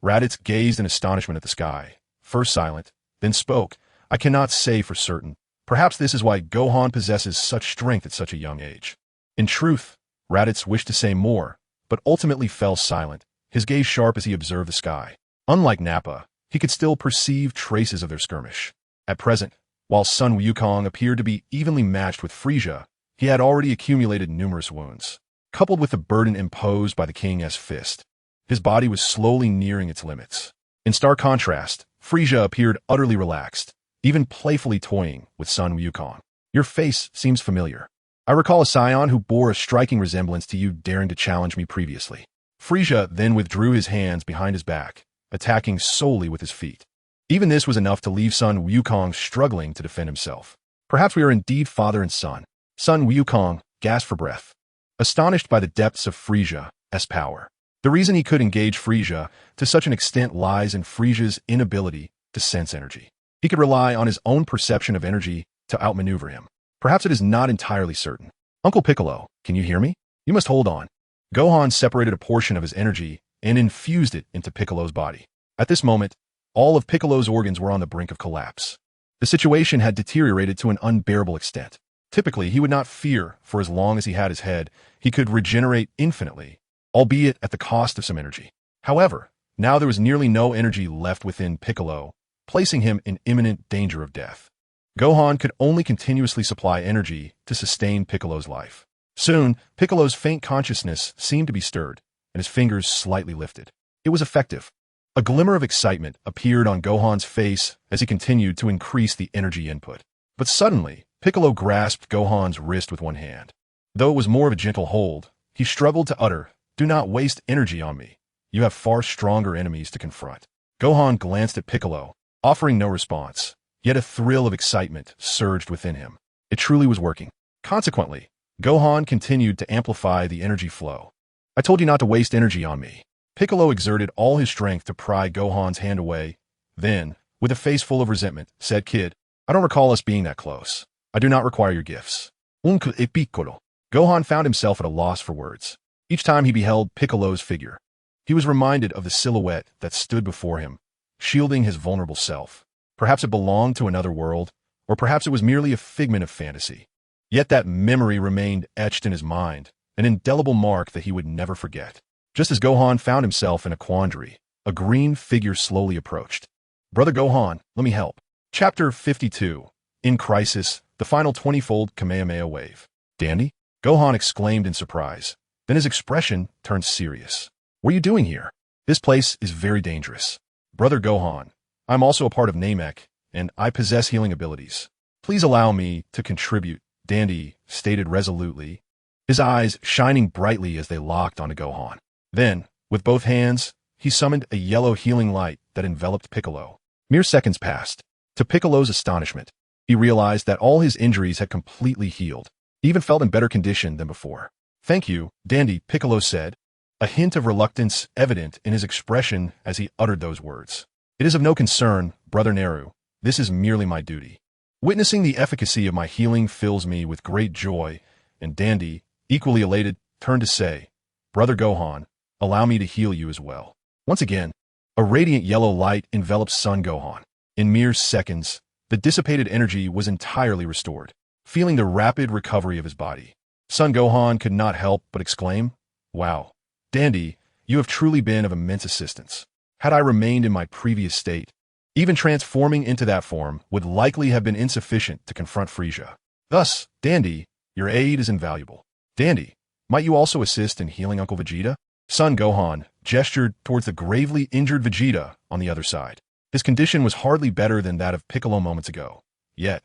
[SPEAKER 1] Raditz gazed in astonishment at the sky, first silent, then spoke. I cannot say for certain. Perhaps this is why Gohan possesses such strength at such a young age. In truth, Raditz wished to say more, but ultimately fell silent, his gaze sharp as he observed the sky. Unlike Nappa, he could still perceive traces of their skirmish. At present, while Son Wukong appeared to be evenly matched with Frieza, he had already accumulated numerous wounds. Coupled with the burden imposed by the king's fist, his body was slowly nearing its limits. In stark contrast, Frieza appeared utterly relaxed, even playfully toying with Son Wukong. Your face seems familiar. I recall a Saiyan who bore a striking resemblance to you daring to challenge me previously. Frieza then withdrew his hands behind his back, attacking solely with his feet. Even this was enough to leave Son Wukong struggling to defend himself. Perhaps we are indeed father and son. Son Wukong gasped for breath, astonished by the depths of Frieza's power. The reason he could engage Frieza to such an extent lies in Frieza's inability to sense energy. He could rely on his own perception of energy to outmaneuver him. Perhaps it is not entirely certain. Uncle Piccolo, can you hear me? You must hold on. Gohan separated a portion of his energy and infused it into Piccolo's body. At this moment, all of Piccolo's organs were on the brink of collapse. The situation had deteriorated to an unbearable extent. Typically, he would not fear, for as long as he had his head, he could regenerate infinitely, albeit at the cost of some energy. However, now there was nearly no energy left within Piccolo, placing him in imminent danger of death. Gohan could only continuously supply energy to sustain Piccolo's life. Soon, Piccolo's faint consciousness seemed to be stirred, and his fingers slightly lifted. It was effective. A glimmer of excitement appeared on Gohan's face as he continued to increase the energy input. But suddenly, Piccolo grasped Gohan's wrist with one hand. Though it was more of a gentle hold, he struggled to utter, "Do not waste energy on me. You have far stronger enemies to confront." Gohan glanced at Piccolo, offering no response, yet a thrill of excitement surged within him. It truly was working. Consequently, Gohan continued to amplify the energy flow. "I told you not to waste energy on me." Piccolo exerted all his strength to pry Gohan's hand away, then, with a face full of resentment, said, "Kid, I don't recall us being that close. I do not require your gifts." Uncle e Piccolo. Gohan found himself at a loss for words. Each time he beheld Piccolo's figure, he was reminded of the silhouette that stood before him, shielding his vulnerable self. Perhaps it belonged to another world, or perhaps it was merely a figment of fantasy. Yet that memory remained etched in his mind, an indelible mark that he would never forget. Just as Gohan found himself in a quandary, a green figure slowly approached. "Brother Gohan, let me help." Chapter 52. In Crisis, the final 20-fold Kamehameha wave. "Dandy?" Gohan exclaimed in surprise. Then his expression turned serious. "What are you doing here? This place is very dangerous." "Brother Gohan, I'm also a part of Namek, and I possess healing abilities. Please allow me to contribute," Dandy stated resolutely, his eyes shining brightly as they locked onto Gohan. Then, with both hands, he summoned a yellow healing light that enveloped Piccolo. Mere seconds passed. To Piccolo's astonishment, he realized that all his injuries had completely healed. He even felt in better condition than before. "Thank you, Dandy," Piccolo said, a hint of reluctance evident in his expression as he uttered those words. "It is of no concern, Brother Neru. This is merely my duty. Witnessing the efficacy of my healing fills me with great joy," and Dandy, equally elated, turned to say, "Brother Gohan, allow me to heal you as well." Once again, a radiant yellow light enveloped Son Gohan. In mere seconds, the dissipated energy was entirely restored. Feeling the rapid recovery of his body, Son Gohan could not help but exclaim, "Wow, Dandy, You have truly been of immense assistance. Had I remained in my previous state, even transforming into that form would likely have been insufficient to confront Frieza. Thus, Dandy, your aid is invaluable. Dandy, might you also assist in healing Uncle Vegeta? Son Gohan gestured towards the gravely injured Vegeta on the other side. His condition was hardly better than that of Piccolo moments ago. Yet,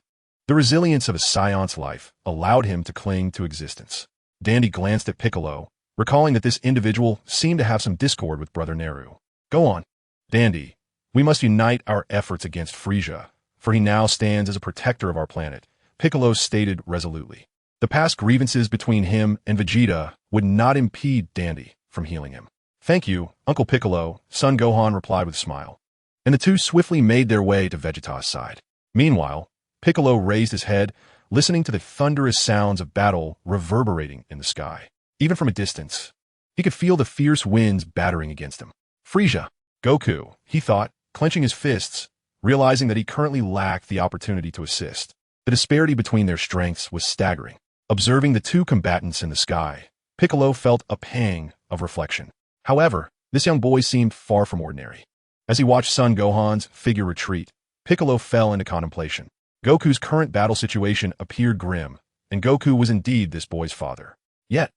[SPEAKER 1] the resilience of a Saiyan's life allowed him to cling to existence. Dandy glanced at Piccolo, recalling that this individual seemed to have some discord with Brother Neru. Go on, Dandy. We must unite our efforts against Frieza, for he now stands as a protector of our planet, Piccolo stated resolutely. The past grievances between him and Vegeta would not impede Dandy from healing him. Thank you, Uncle Piccolo, Son Gohan replied with a smile. And the two swiftly made their way to Vegeta's side. Meanwhile, Piccolo raised his head, listening to the thunderous sounds of battle reverberating in the sky. Even from a distance, he could feel the fierce winds battering against him. Frieza, Goku, he thought, clenching his fists, realizing that he currently lacked the opportunity to assist. The disparity between their strengths was staggering. Observing the two combatants in the sky, Piccolo felt a pang of reflection. However, this young boy seemed far from ordinary. As he watched Son Gohan's figure retreat, Piccolo fell into contemplation. Goku's current battle situation appeared grim, and Goku was indeed this boy's father. Yet,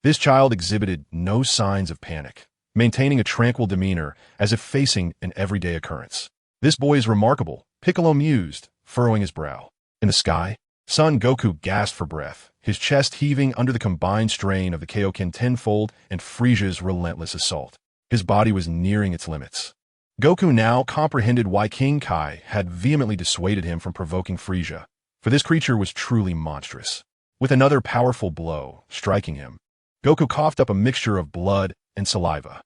[SPEAKER 1] this child exhibited no signs of panic, maintaining a tranquil demeanor as if facing an everyday occurrence. This boy is remarkable, Piccolo mused, furrowing his brow. In the sky, Son Goku gasped for breath, his chest heaving under the combined strain of the Kaioken tenfold and Frieza's relentless assault. His body was nearing its limits. Goku now comprehended why King Kai had vehemently dissuaded him from provoking Frieza, for this creature was truly monstrous. With another powerful blow striking him, Goku coughed up a mixture of blood and saliva.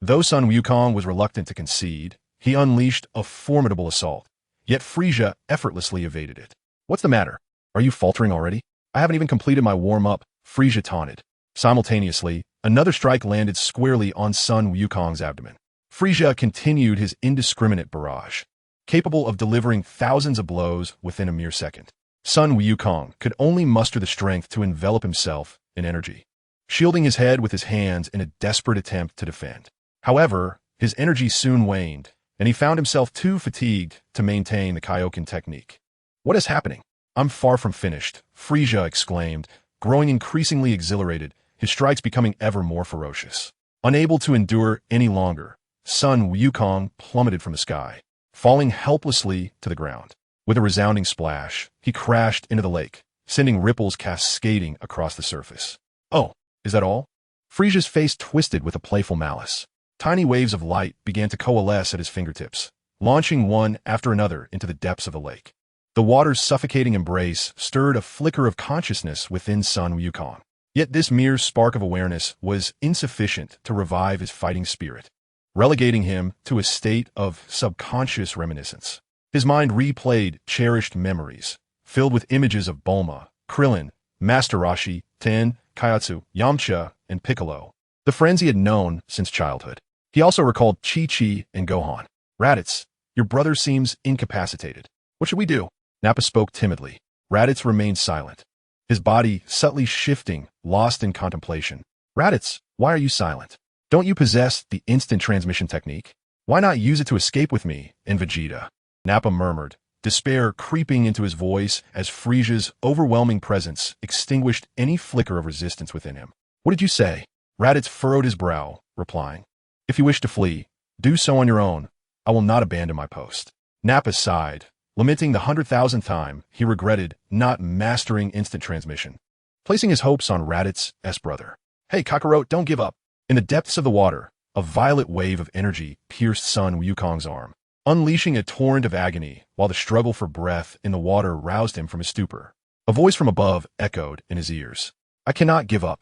[SPEAKER 1] Though Sun Wukong was reluctant to concede, he unleashed a formidable assault, yet Frieza effortlessly evaded it. What's the matter? Are you faltering already? I haven't even completed my warm-up, Frieza taunted. Simultaneously, another strike landed squarely on Sun Wukong's abdomen. Frieza continued his indiscriminate barrage, capable of delivering thousands of blows within a mere second. Sun Wukong could only muster the strength to envelop himself in energy, shielding his head with his hands in a desperate attempt to defend. However, his energy soon waned, and he found himself too fatigued to maintain the Kaioken technique. What is happening? I'm far from finished, Frieza exclaimed, growing increasingly exhilarated, his strikes becoming ever more ferocious. Unable to endure any longer, Sun Wukong plummeted from the sky, falling helplessly to the ground. With a resounding splash, he crashed into the lake, sending ripples cascading across the surface. Oh, is that all? Frieza's face twisted with a playful malice. Tiny waves of light began to coalesce at his fingertips, launching one after another into the depths of the lake. The water's suffocating embrace stirred a flicker of consciousness within Sun Wukong. Yet this mere spark of awareness was insufficient to revive his fighting spirit, relegating him to a state of subconscious reminiscence. His mind replayed cherished memories, filled with images of Bulma, Krillin, Master Roshi, Ten, Kaiotsu, Yamcha, and Piccolo, the friends he had known since childhood. He also recalled Chi-Chi and Gohan. Raditz, your brother seems incapacitated. What should we do? Nappa spoke timidly. Raditz remained silent, his body subtly shifting, lost in contemplation. Raditz, why are you silent? Don't you possess the instant transmission technique? Why not use it to escape with me and Vegeta? Nappa murmured, despair creeping into his voice as Frieza's overwhelming presence extinguished any flicker of resistance within him. What did you say? Raditz furrowed his brow, replying, if you wish to flee, do so on your own. I will not abandon my post. Nappa sighed, lamenting the 100,000th time he regretted not mastering instant transmission, placing his hopes on Raditz's brother. Hey, Kakarot, don't give up. In the depths of the water, a violet wave of energy pierced Sun Wukong's arm, unleashing a torrent of agony while the struggle for breath in the water roused him from his stupor. A voice from above echoed in his ears. I cannot give up.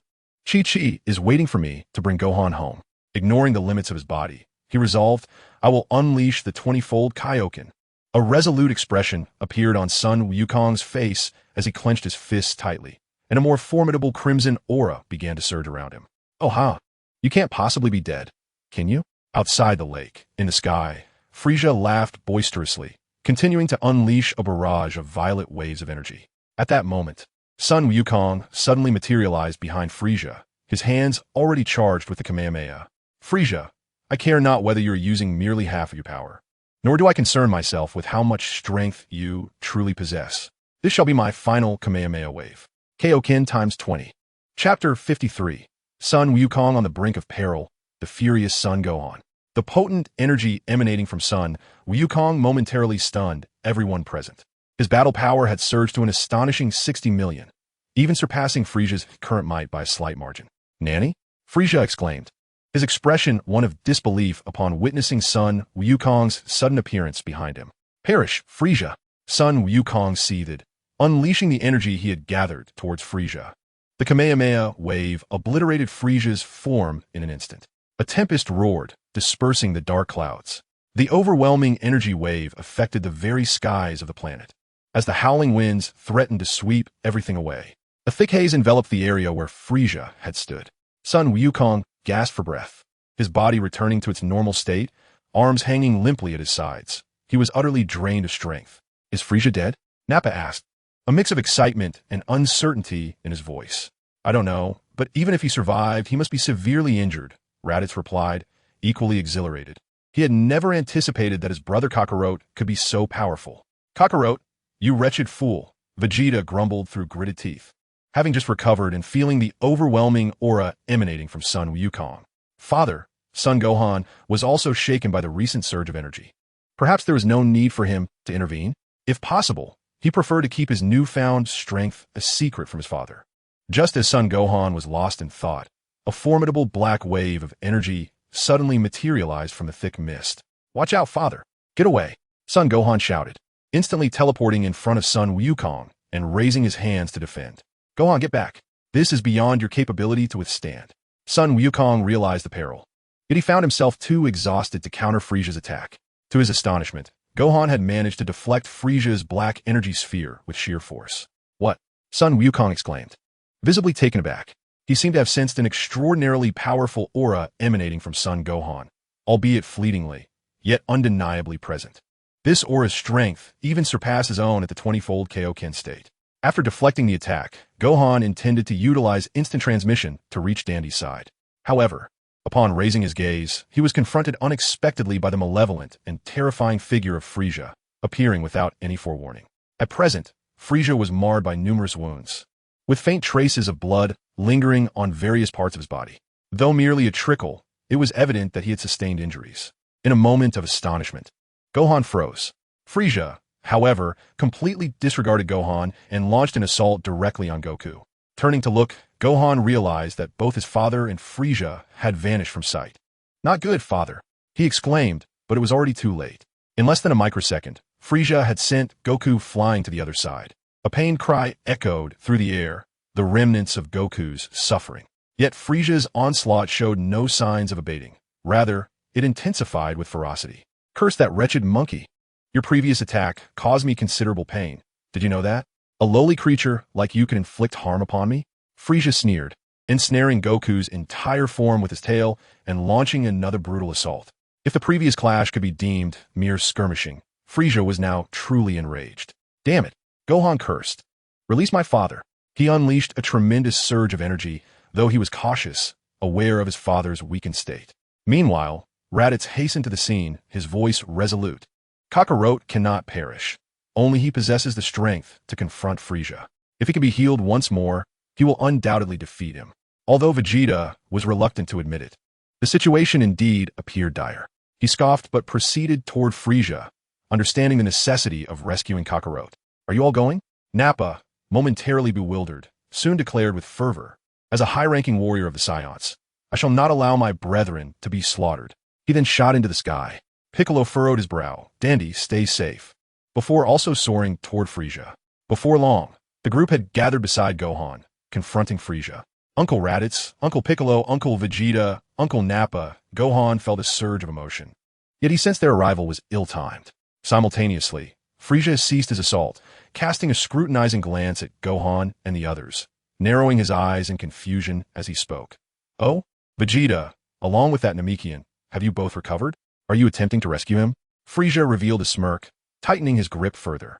[SPEAKER 1] Chi-Chi is waiting for me to bring Gohan home. Ignoring the limits of his body, he resolved, I will unleash the 20-fold Kaioken. A resolute expression appeared on Sun Wukong's face as he clenched his fists tightly, and a more formidable crimson aura began to surge around him. Oh ha! You can't possibly be dead, can you? Outside the lake, in the sky, Frieza laughed boisterously, continuing to unleash a barrage of violet waves of energy. At that moment, Sun Wukong suddenly materialized behind Frieza, his hands already charged with the Kamehameha. Frieza, I care not whether you're using merely half of your power, nor do I concern myself with how much strength you truly possess. This shall be my final Kamehameha wave. Kaioken times 20. Chapter 53. Son Wukong on the brink of peril, the furious Son Gohan. The potent energy emanating from Son Wukong momentarily stunned everyone present. His battle power had surged to an astonishing 60 million, even surpassing Frieza's current might by a slight margin. Nanny? Frieza exclaimed, his expression one of disbelief upon witnessing Son Wukong's sudden appearance behind him. Perish, Frieza! Son Wukong seethed, unleashing the energy he had gathered towards Frieza. The Kamehameha wave obliterated Frieza's form in an instant. A tempest roared, dispersing the dark clouds. The overwhelming energy wave affected the very skies of the planet, as the howling winds threatened to sweep everything away. A thick haze enveloped the area where Frieza had stood. Son Wukong gasped for breath, his body returning to its normal state, arms hanging limply at his sides. He was utterly drained of strength. Is Frieza dead? Nappa asked, a mix of excitement and uncertainty in his voice. I don't know, but even if he survived, he must be severely injured, Raditz replied, equally exhilarated. He had never anticipated that his brother Kakarot could be so powerful. Kakarot, you wretched fool, Vegeta grumbled through gritted teeth, having just recovered and feeling the overwhelming aura emanating from Son Wukong. Father, Son Gohan, was also shaken by the recent surge of energy. Perhaps there was no need for him to intervene. If possible, he preferred to keep his newfound strength a secret from his father. Just as Son Gohan was lost in thought, a formidable black wave of energy suddenly materialized from the thick mist. Watch out, father! Get away! Son Gohan shouted, instantly teleporting in front of Son Wukong and raising his hands to defend. Gohan, get back! This is beyond your capability to withstand. Son Wukong realized the peril, yet he found himself too exhausted to counter Frieza's attack. To his astonishment, Gohan had managed to deflect Frieza's black energy sphere with sheer force. What? Son Wukong exclaimed, visibly taken aback. He seemed to have sensed an extraordinarily powerful aura emanating from Son Gohan, albeit fleetingly, yet undeniably present. This aura's strength even surpassed his own at the 20-fold Kaioken state. After deflecting the attack, Gohan intended to utilize instant transmission to reach Dandy's side. However, upon raising his gaze, he was confronted unexpectedly by the malevolent and terrifying figure of Frieza, appearing without any forewarning. At present, Frieza was marred by numerous wounds, with faint traces of blood lingering on various parts of his body. Though merely a trickle, it was evident that he had sustained injuries. In a moment of astonishment, Gohan froze. Frieza, however, completely disregarded Gohan and launched an assault directly on Goku. Turning to look, Gohan realized that both his father and Frieza had vanished from sight. Not good, father, he exclaimed, but it was already too late. In less than a microsecond, Frieza had sent Goku flying to the other side. A pained cry echoed through the air, the remnants of Goku's suffering. Yet Frieza's onslaught showed no signs of abating. Rather, it intensified with ferocity. Curse that wretched monkey! Your previous attack caused me considerable pain. Did you know that? A lowly creature like you can inflict harm upon me? Frieza sneered, ensnaring Goku's entire form with his tail and launching another brutal assault. If the previous clash could be deemed mere skirmishing, Frieza was now truly enraged. Damn it! Gohan cursed. Release my father. He unleashed a tremendous surge of energy, though he was cautious, aware of his father's weakened state. Meanwhile, Raditz hastened to the scene, his voice resolute. Kakarot cannot perish. Only he possesses the strength to confront Frieza. If he can be healed once more, he will undoubtedly defeat him. Although Vegeta was reluctant to admit it, the situation indeed appeared dire. He scoffed but proceeded toward Frieza, understanding the necessity of rescuing Kakarot. Are you all going? Nappa, momentarily bewildered, soon declared with fervor, as a high-ranking warrior of the Saiyans, I shall not allow my brethren to be slaughtered. He then shot into the sky. Piccolo furrowed his brow. Dandy, stay safe. Before also soaring toward Frieza. Before long, the group had gathered beside Gohan, confronting Frieza. Uncle Raditz, Uncle Piccolo, Uncle Vegeta, Uncle Nappa, Gohan felt a surge of emotion. Yet he sensed their arrival was ill-timed. Simultaneously, Frieza ceased his assault, casting a scrutinizing glance at Gohan and the others, narrowing his eyes in confusion as he spoke. Oh, Vegeta, along with that Namekian, have you both recovered? Are you attempting to rescue him? Frieza revealed a smirk, tightening his grip further.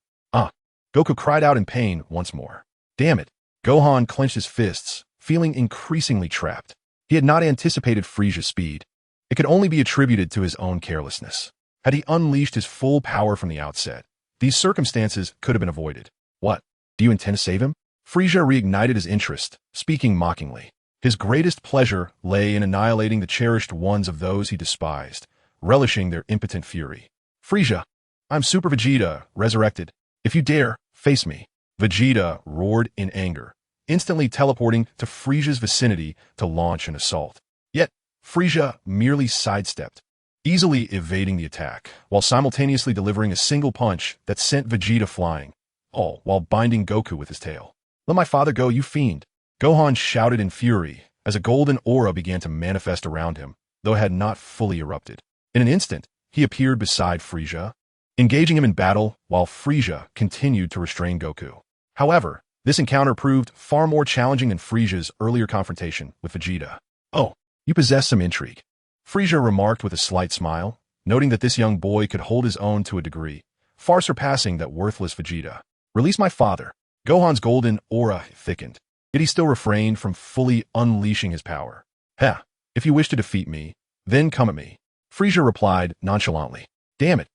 [SPEAKER 1] Goku cried out in pain once more. Damn it! Gohan clenched his fists, feeling increasingly trapped. He had not anticipated Frieza's speed. It could only be attributed to his own carelessness. Had he unleashed his full power from the outset, these circumstances could have been avoided. What? Do you intend to save him? Frieza reignited his interest, speaking mockingly. His greatest pleasure lay in annihilating the cherished ones of those he despised, relishing their impotent fury. Frieza, I'm Super Vegeta, resurrected. If you dare, face me. Vegeta roared in anger, instantly teleporting to Frieza's vicinity to launch an assault. Yet, Frieza merely sidestepped, easily evading the attack, while simultaneously delivering a single punch that sent Vegeta flying, all while binding Goku with his tail. Let my father go, you fiend! Gohan shouted in fury as a golden aura began to manifest around him, though it had not fully erupted. In an instant, he appeared beside Frieza, engaging him in battle while Frieza continued to restrain Goku. However, this encounter proved far more challenging than Frieza's earlier confrontation with Vegeta. Oh, you possess some intrigue, Frieza remarked with a slight smile, noting that this young boy could hold his own to a degree, far surpassing that worthless Vegeta. Release my father. Gohan's golden aura thickened, yet he still refrained from fully unleashing his power. Heh, if you wish to defeat me, then come at me, Frieza replied nonchalantly. Damn it.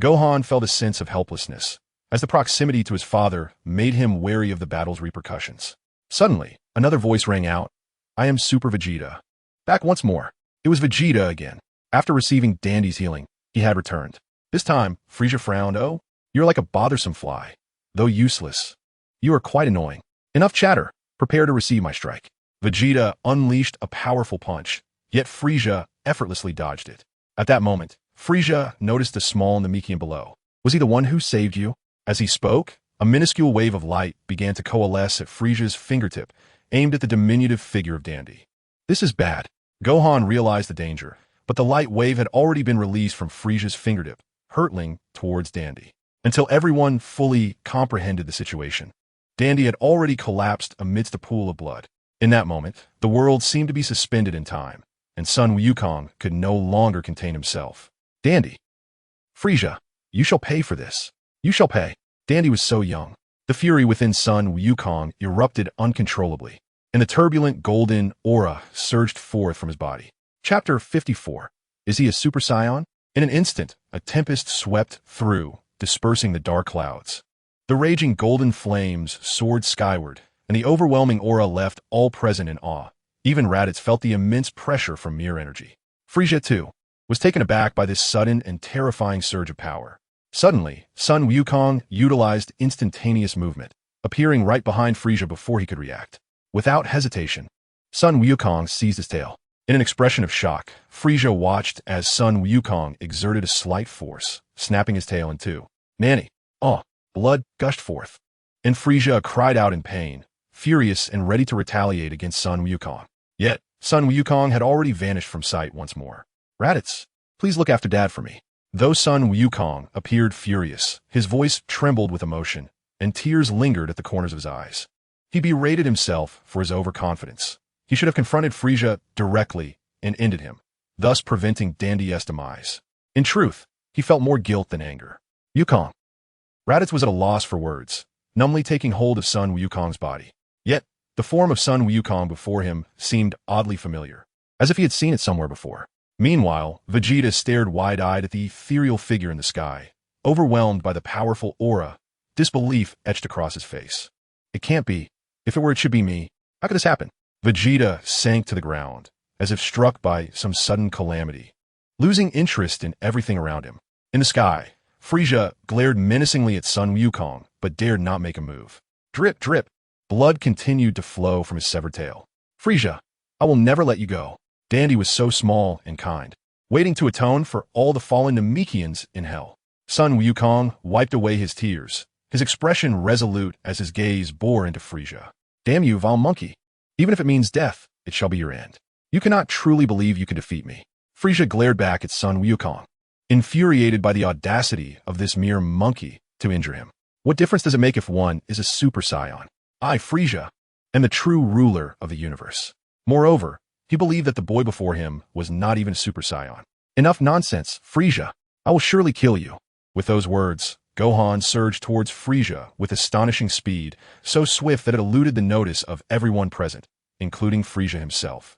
[SPEAKER 1] Gohan felt a sense of helplessness, as the proximity to his father made him wary of the battle's repercussions. Suddenly, another voice rang out. I am Super Vegeta. Back once more. It was Vegeta again. After receiving Dandy's healing, he had returned. This time, Frieza frowned. Oh, you're like a bothersome fly, though useless. You are quite annoying. Enough chatter. Prepare to receive my strike. Vegeta unleashed a powerful punch, yet Frieza effortlessly dodged it. At that moment, Frieza noticed a small Namekian below. Was he the one who saved you? As he spoke, a minuscule wave of light began to coalesce at Frieza's fingertip, aimed at the diminutive figure of Dandy. This is bad. Gohan realized the danger, but the light wave had already been released from Frieza's fingertip, hurtling towards Dandy. Until everyone fully comprehended the situation, Dandy had already collapsed amidst a pool of blood. In that moment, the world seemed to be suspended in time, and Sun Wukong could no longer contain himself. Dandy! Frieza, you shall pay for this. You shall pay. Dandy was so young. The fury within Sun Wukong erupted uncontrollably, and the turbulent golden aura surged forth from his body. Chapter 54. Is he a Super Saiyan? In an instant, a tempest swept through, dispersing the dark clouds. The raging golden flames soared skyward, and the overwhelming aura left all present in awe. Even Raditz felt the immense pressure from mere energy. Frieza, too, was taken aback by this sudden and terrifying surge of power. Suddenly, Sun Wukong utilized instantaneous movement, appearing right behind Frieza before he could react. Without hesitation, Sun Wukong seized his tail. In an expression of shock, Frieza watched as Sun Wukong exerted a slight force, snapping his tail in two. Nanny! Oh! Blood gushed forth, and Frieza cried out in pain, furious and ready to retaliate against Sun Wukong. Yet, Sun Wukong had already vanished from sight once more. Raditz, please look after Dad for me. Though Sun Wukong appeared furious, his voice trembled with emotion, and tears lingered at the corners of his eyes. He berated himself for his overconfidence. He should have confronted Frieza directly and ended him, thus preventing Dandy's demise. In truth, he felt more guilt than anger. Wukong. Raditz was at a loss for words, numbly taking hold of Sun Wukong's body. Yet, the form of Sun Wukong before him seemed oddly familiar, as if he had seen it somewhere before. Meanwhile, Vegeta stared wide-eyed at the ethereal figure in the sky, overwhelmed by the powerful aura, disbelief etched across his face. It can't be. If it were, it should be me. How could this happen? Vegeta sank to the ground, as if struck by some sudden calamity, losing interest in everything around him. In the sky, Frieza glared menacingly at Sun Wukong, but dared not make a move. Drip, drip. Blood continued to flow from his severed tail. Frieza, I will never let you go. Dandy was so small and kind, waiting to atone for all the fallen Namekians in hell. Sun Wukong wiped away his tears, his expression resolute as his gaze bore into Frieza. Damn you, vile monkey. Even if it means death, it shall be your end. You cannot truly believe you can defeat me. Frieza glared back at Sun Wukong, infuriated by the audacity of this mere monkey to injure him. What difference does it make if one is a Super Saiyan? I, Frieza, am the true ruler of the universe. Moreover, he believed that the boy before him was not even a Super Saiyan. Enough nonsense, Frieza. I will surely kill you. With those words, Gohan surged towards Frieza with astonishing speed, so swift that it eluded the notice of everyone present, including Frieza himself.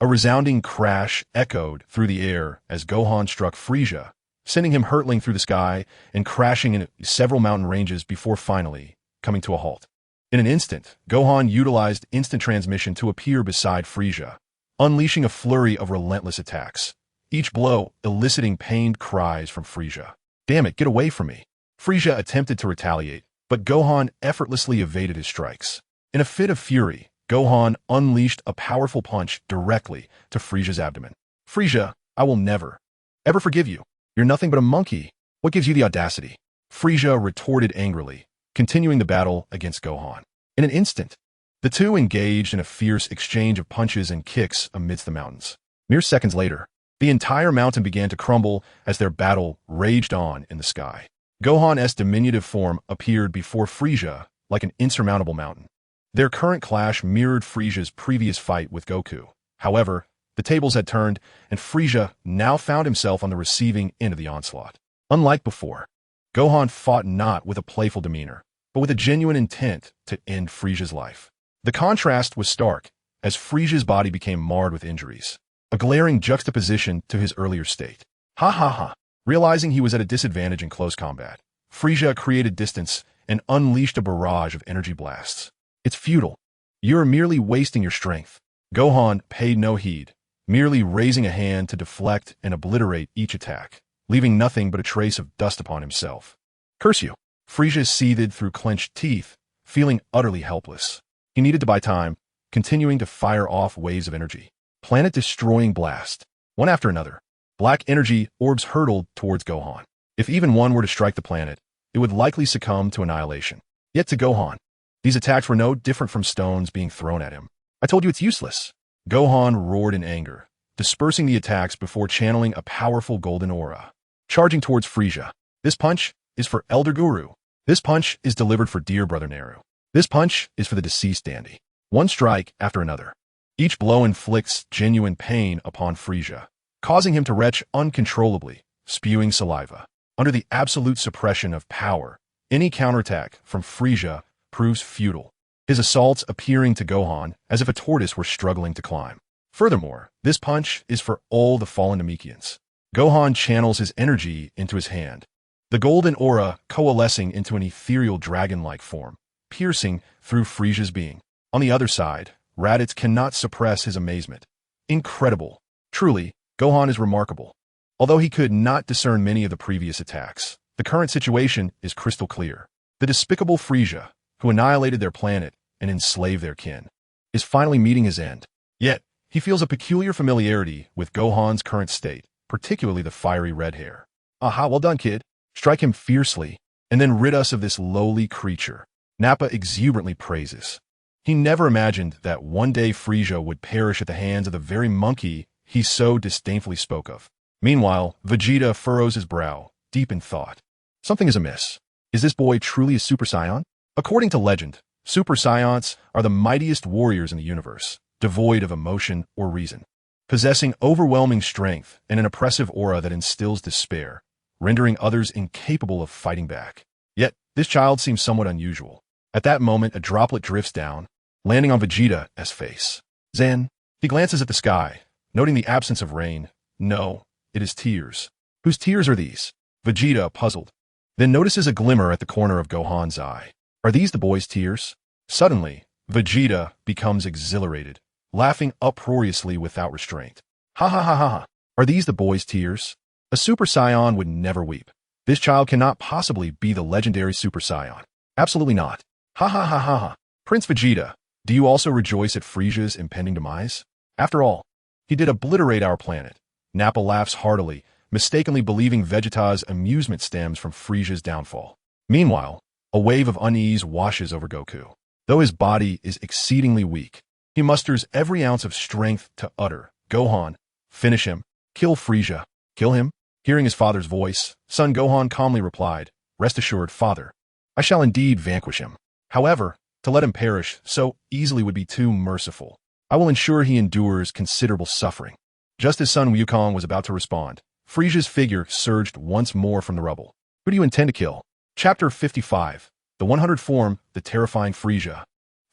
[SPEAKER 1] A resounding crash echoed through the air as Gohan struck Frieza, sending him hurtling through the sky and crashing in several mountain ranges before finally coming to a halt. In an instant, Gohan utilized instant transmission to appear beside Frieza, unleashing a flurry of relentless attacks, each blow eliciting pained cries from Frieza. "Damn it, get away from me." Frieza attempted to retaliate, but Gohan effortlessly evaded his strikes. In a fit of fury, Gohan unleashed a powerful punch directly to Frieza's abdomen. "Frieza, I will never, ever forgive you. You're nothing but a monkey. What gives you the audacity?" Frieza retorted angrily, continuing the battle against Gohan. In an instant, the two engaged in a fierce exchange of punches and kicks amidst the mountains. Mere seconds later, the entire mountain began to crumble as their battle raged on in the sky. Gohan's diminutive form appeared before Frieza like an insurmountable mountain. Their current clash mirrored Frieza's previous fight with Goku. However, the tables had turned, and Frieza now found himself on the receiving end of the onslaught. Unlike before, Gohan fought not with a playful demeanor, but with a genuine intent to end Frieza's life. The contrast was stark, as Frieza's body became marred with injuries, a glaring juxtaposition to his earlier state. Ha ha ha. Realizing he was at a disadvantage in close combat, Frieza created distance and unleashed a barrage of energy blasts. "It's futile. You are merely wasting your strength." Gohan paid no heed, merely raising a hand to deflect and obliterate each attack, leaving nothing but a trace of dust upon himself. "Curse you." Frieza seethed through clenched teeth, feeling utterly helpless. He needed to buy time, continuing to fire off waves of energy. Planet-destroying blast. One after another, black energy orbs hurtled towards Gohan. If even one were to strike the planet, it would likely succumb to annihilation. Yet to Gohan, these attacks were no different from stones being thrown at him. "I told you it's useless." Gohan roared in anger, dispersing the attacks before channeling a powerful golden aura. Charging towards Frieza. "This punch is for Elder Guru. This punch is delivered for dear brother Naru. This punch is for the deceased dandy." One strike after another. Each blow inflicts genuine pain upon Frieza, causing him to retch uncontrollably, spewing saliva. Under the absolute suppression of power, any counterattack from Frieza proves futile, his assaults appearing to Gohan as if a tortoise were struggling to climb. Furthermore, this punch is for all the fallen Namekians. Gohan channels his energy into his hand, the golden aura coalescing into an ethereal dragon-like form, piercing through Frieza's being. On the other side, Raditz cannot suppress his amazement. Incredible. Truly, Gohan is remarkable. Although he could not discern many of the previous attacks, the current situation is crystal clear. The despicable Frieza, who annihilated their planet and enslaved their kin, is finally meeting his end. Yet, he feels a peculiar familiarity with Gohan's current state, particularly the fiery red hair. "Aha, well done, kid. Strike him fiercely, and then rid us of this lowly creature." Nappa exuberantly praises. He never imagined that one day Frieza would perish at the hands of the very monkey he so disdainfully spoke of. Meanwhile, Vegeta furrows his brow, deep in thought. Something is amiss. Is this boy truly a Super Saiyan? According to legend, Super Saiyans are the mightiest warriors in the universe, devoid of emotion or reason, possessing overwhelming strength and an oppressive aura that instills despair, rendering others incapable of fighting back. Yet, this child seems somewhat unusual. At that moment, a droplet drifts down, landing on Vegeta's face. Zen. He glances at the sky, noting the absence of rain. No, it is tears. Whose tears are these? Vegeta, puzzled, then notices a glimmer at the corner of Gohan's eye. Are these the boy's tears? Suddenly, Vegeta becomes exhilarated, laughing uproariously without restraint. Ha ha ha ha ha. Are these the boy's tears? A Super Saiyan would never weep. This child cannot possibly be the legendary Super Saiyan. Absolutely not. Ha ha ha ha ha. Prince Vegeta, do you also rejoice at Frieza's impending demise? After all, he did obliterate our planet. Nappa laughs heartily, mistakenly believing Vegeta's amusement stems from Frieza's downfall. Meanwhile, a wave of unease washes over Goku. Though his body is exceedingly weak, he musters every ounce of strength to utter, "Gohan, finish him. Kill Frieza. Kill him." Hearing his father's voice, son Gohan calmly replied, "Rest assured, father. I shall indeed vanquish him. However, to let him perish so easily would be too merciful. I will ensure he endures considerable suffering." Just as son Wukong was about to respond, Frieza's figure surged once more from the rubble. "Who do you intend to kill?" Chapter 55. The 100 Form, the terrifying Frieza.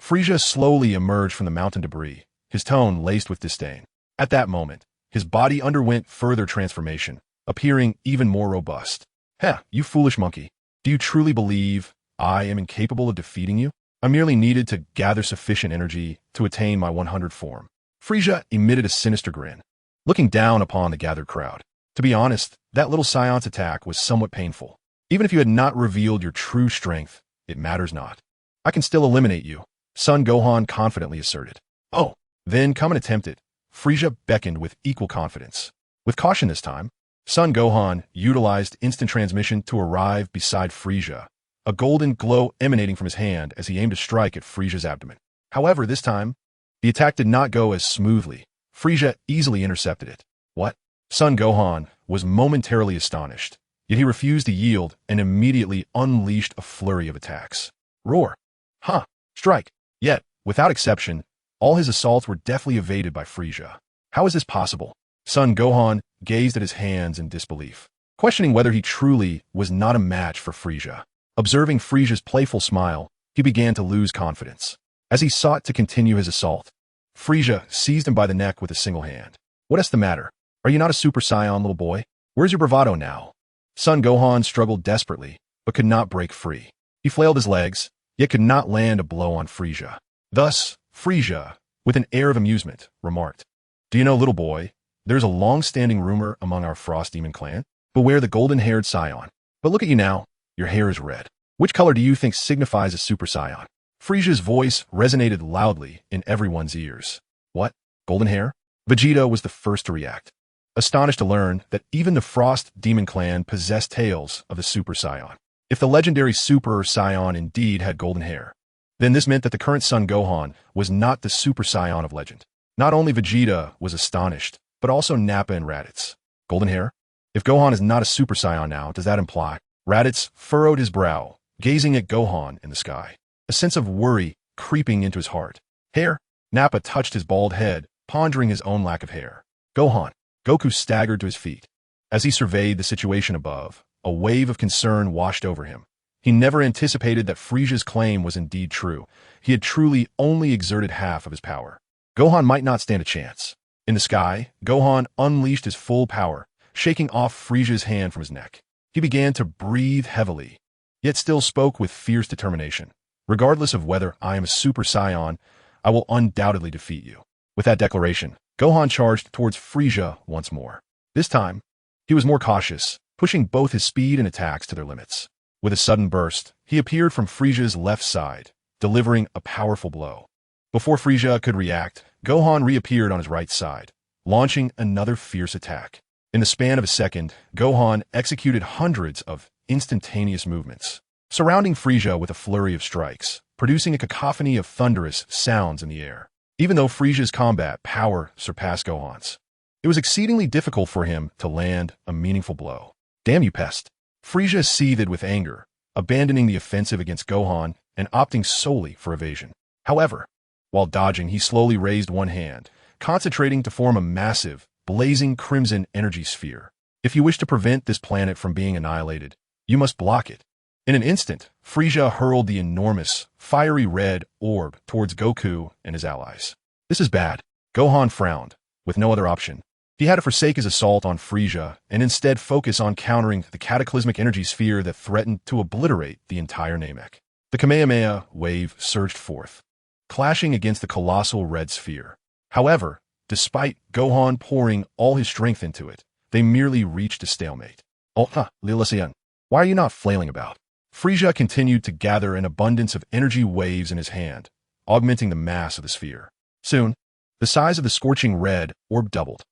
[SPEAKER 1] Frieza slowly emerged from the mountain debris, his tone laced with disdain. At that moment, his body underwent further transformation, appearing even more robust. Heh, you foolish monkey. Do you truly believe I am incapable of defeating you? I merely needed to gather sufficient energy to attain my 100 form. Frieza emitted a sinister grin, looking down upon the gathered crowd. To be honest, that little Saiyan's attack was somewhat painful. Even if you had not revealed your true strength, it matters not. I can still eliminate you, Son Gohan confidently asserted. Oh, then come and attempt it. Frieza beckoned with equal confidence. With caution this time, Son Gohan utilized instant transmission to arrive beside Frieza, a golden glow emanating from his hand as he aimed to strike at Frieza's abdomen. However, this time, the attack did not go as smoothly. Frieza easily intercepted it. What? Son Gohan was momentarily astonished, yet he refused to yield and immediately unleashed a flurry of attacks. Roar! Huh! Strike! Yet, without exception, all his assaults were deftly evaded by Frieza. How is this possible? Son Gohan gazed at his hands in disbelief, questioning whether he truly was not a match for Frieza. Observing Frieza's playful smile, he began to lose confidence. As he sought to continue his assault, Frieza seized him by the neck with a single hand. What is the matter? Are you not a Super Saiyan, little boy? Where's your bravado now? Son Gohan struggled desperately, but could not break free. He flailed his legs, yet could not land a blow on Frieza. Thus, Frieza, with an air of amusement, remarked, Do you know, little boy, there's a long-standing rumor among our Frost Demon clan? Beware the golden-haired Saiyan. But look at you now, your hair is red. Which color do you think signifies a Super Saiyan? Frieza's voice resonated loudly in everyone's ears. What? Golden hair? Vegeta was the first to react, astonished to learn that even the Frost Demon clan possessed tales of the Super Saiyan. If the legendary Super Saiyan indeed had golden hair, then this meant that the current Son Gohan was not the Super Saiyan of legend. Not only Vegeta was astonished, but also Nappa and Raditz. Golden hair? If Gohan is not a Super Saiyan now, does that imply? Raditz furrowed his brow, gazing at Gohan in the sky, a sense of worry creeping into his heart. Hair? Nappa touched his bald head, pondering his own lack of hair. Gohan. Goku staggered to his feet. As he surveyed the situation above, a wave of concern washed over him. He never anticipated that Frieza's claim was indeed true. He had truly only exerted half of his power. Gohan might not stand a chance. In the sky, Gohan unleashed his full power, shaking off Frieza's hand from his neck. He began to breathe heavily, yet still spoke with fierce determination. Regardless of whether I am a Super Saiyan, I will undoubtedly defeat you. With that declaration, Gohan charged towards Frieza once more. This time, he was more cautious, pushing both his speed and attacks to their limits. With a sudden burst, he appeared from Frieza's left side, delivering a powerful blow. Before Frieza could react, Gohan reappeared on his right side, launching another fierce attack. In the span of a second, Gohan executed hundreds of instantaneous movements, surrounding Frieza with a flurry of strikes, producing a cacophony of thunderous sounds in the air. Even though Frieza's combat power surpassed Gohan's, it was exceedingly difficult for him to land a meaningful blow. Damn you, pest! Frieza seethed with anger, abandoning the offensive against Gohan and opting solely for evasion. However, while dodging, he slowly raised one hand, concentrating to form a massive, blazing crimson energy sphere. If you wish to prevent this planet from being annihilated, you must block it. In an instant, Frieza hurled the enormous, fiery red orb towards Goku and his allies. This is bad. Gohan frowned. With no other option, he had to forsake his assault on Frieza and instead focus on countering the cataclysmic energy sphere that threatened to obliterate the entire Namek. The Kamehameha wave surged forth, clashing against the colossal red sphere. However, despite Gohan pouring all his strength into it, they merely reached a stalemate. Oh, Lila Saiyan, why are you not flailing about? Frieza continued to gather an abundance of energy waves in his hand, augmenting the mass of the sphere. Soon, the size of the scorching red orb doubled.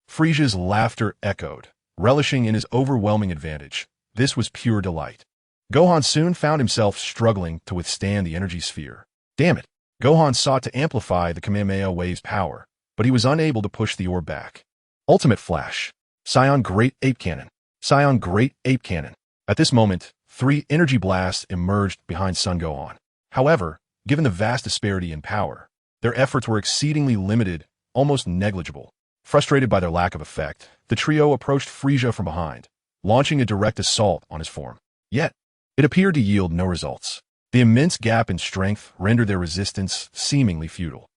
[SPEAKER 1] Frieza's laughter echoed, relishing in his overwhelming advantage. This was pure delight. Gohan soon found himself struggling to withstand the energy sphere. Damn it! Gohan sought to amplify the Kamehameha wave's power, but he was unable to push the orb back. Ultimate Flash. Saiyan Great Ape Cannon. Saiyan Great Ape Cannon. At this moment, 3 energy blasts emerged behind Son Gohan. However, given the vast disparity in power, their efforts were exceedingly limited, almost negligible. Frustrated by their lack of effect, the trio approached Frieza from behind, launching a direct assault on his form. Yet, it appeared to yield no results. The immense gap in strength rendered their resistance seemingly futile.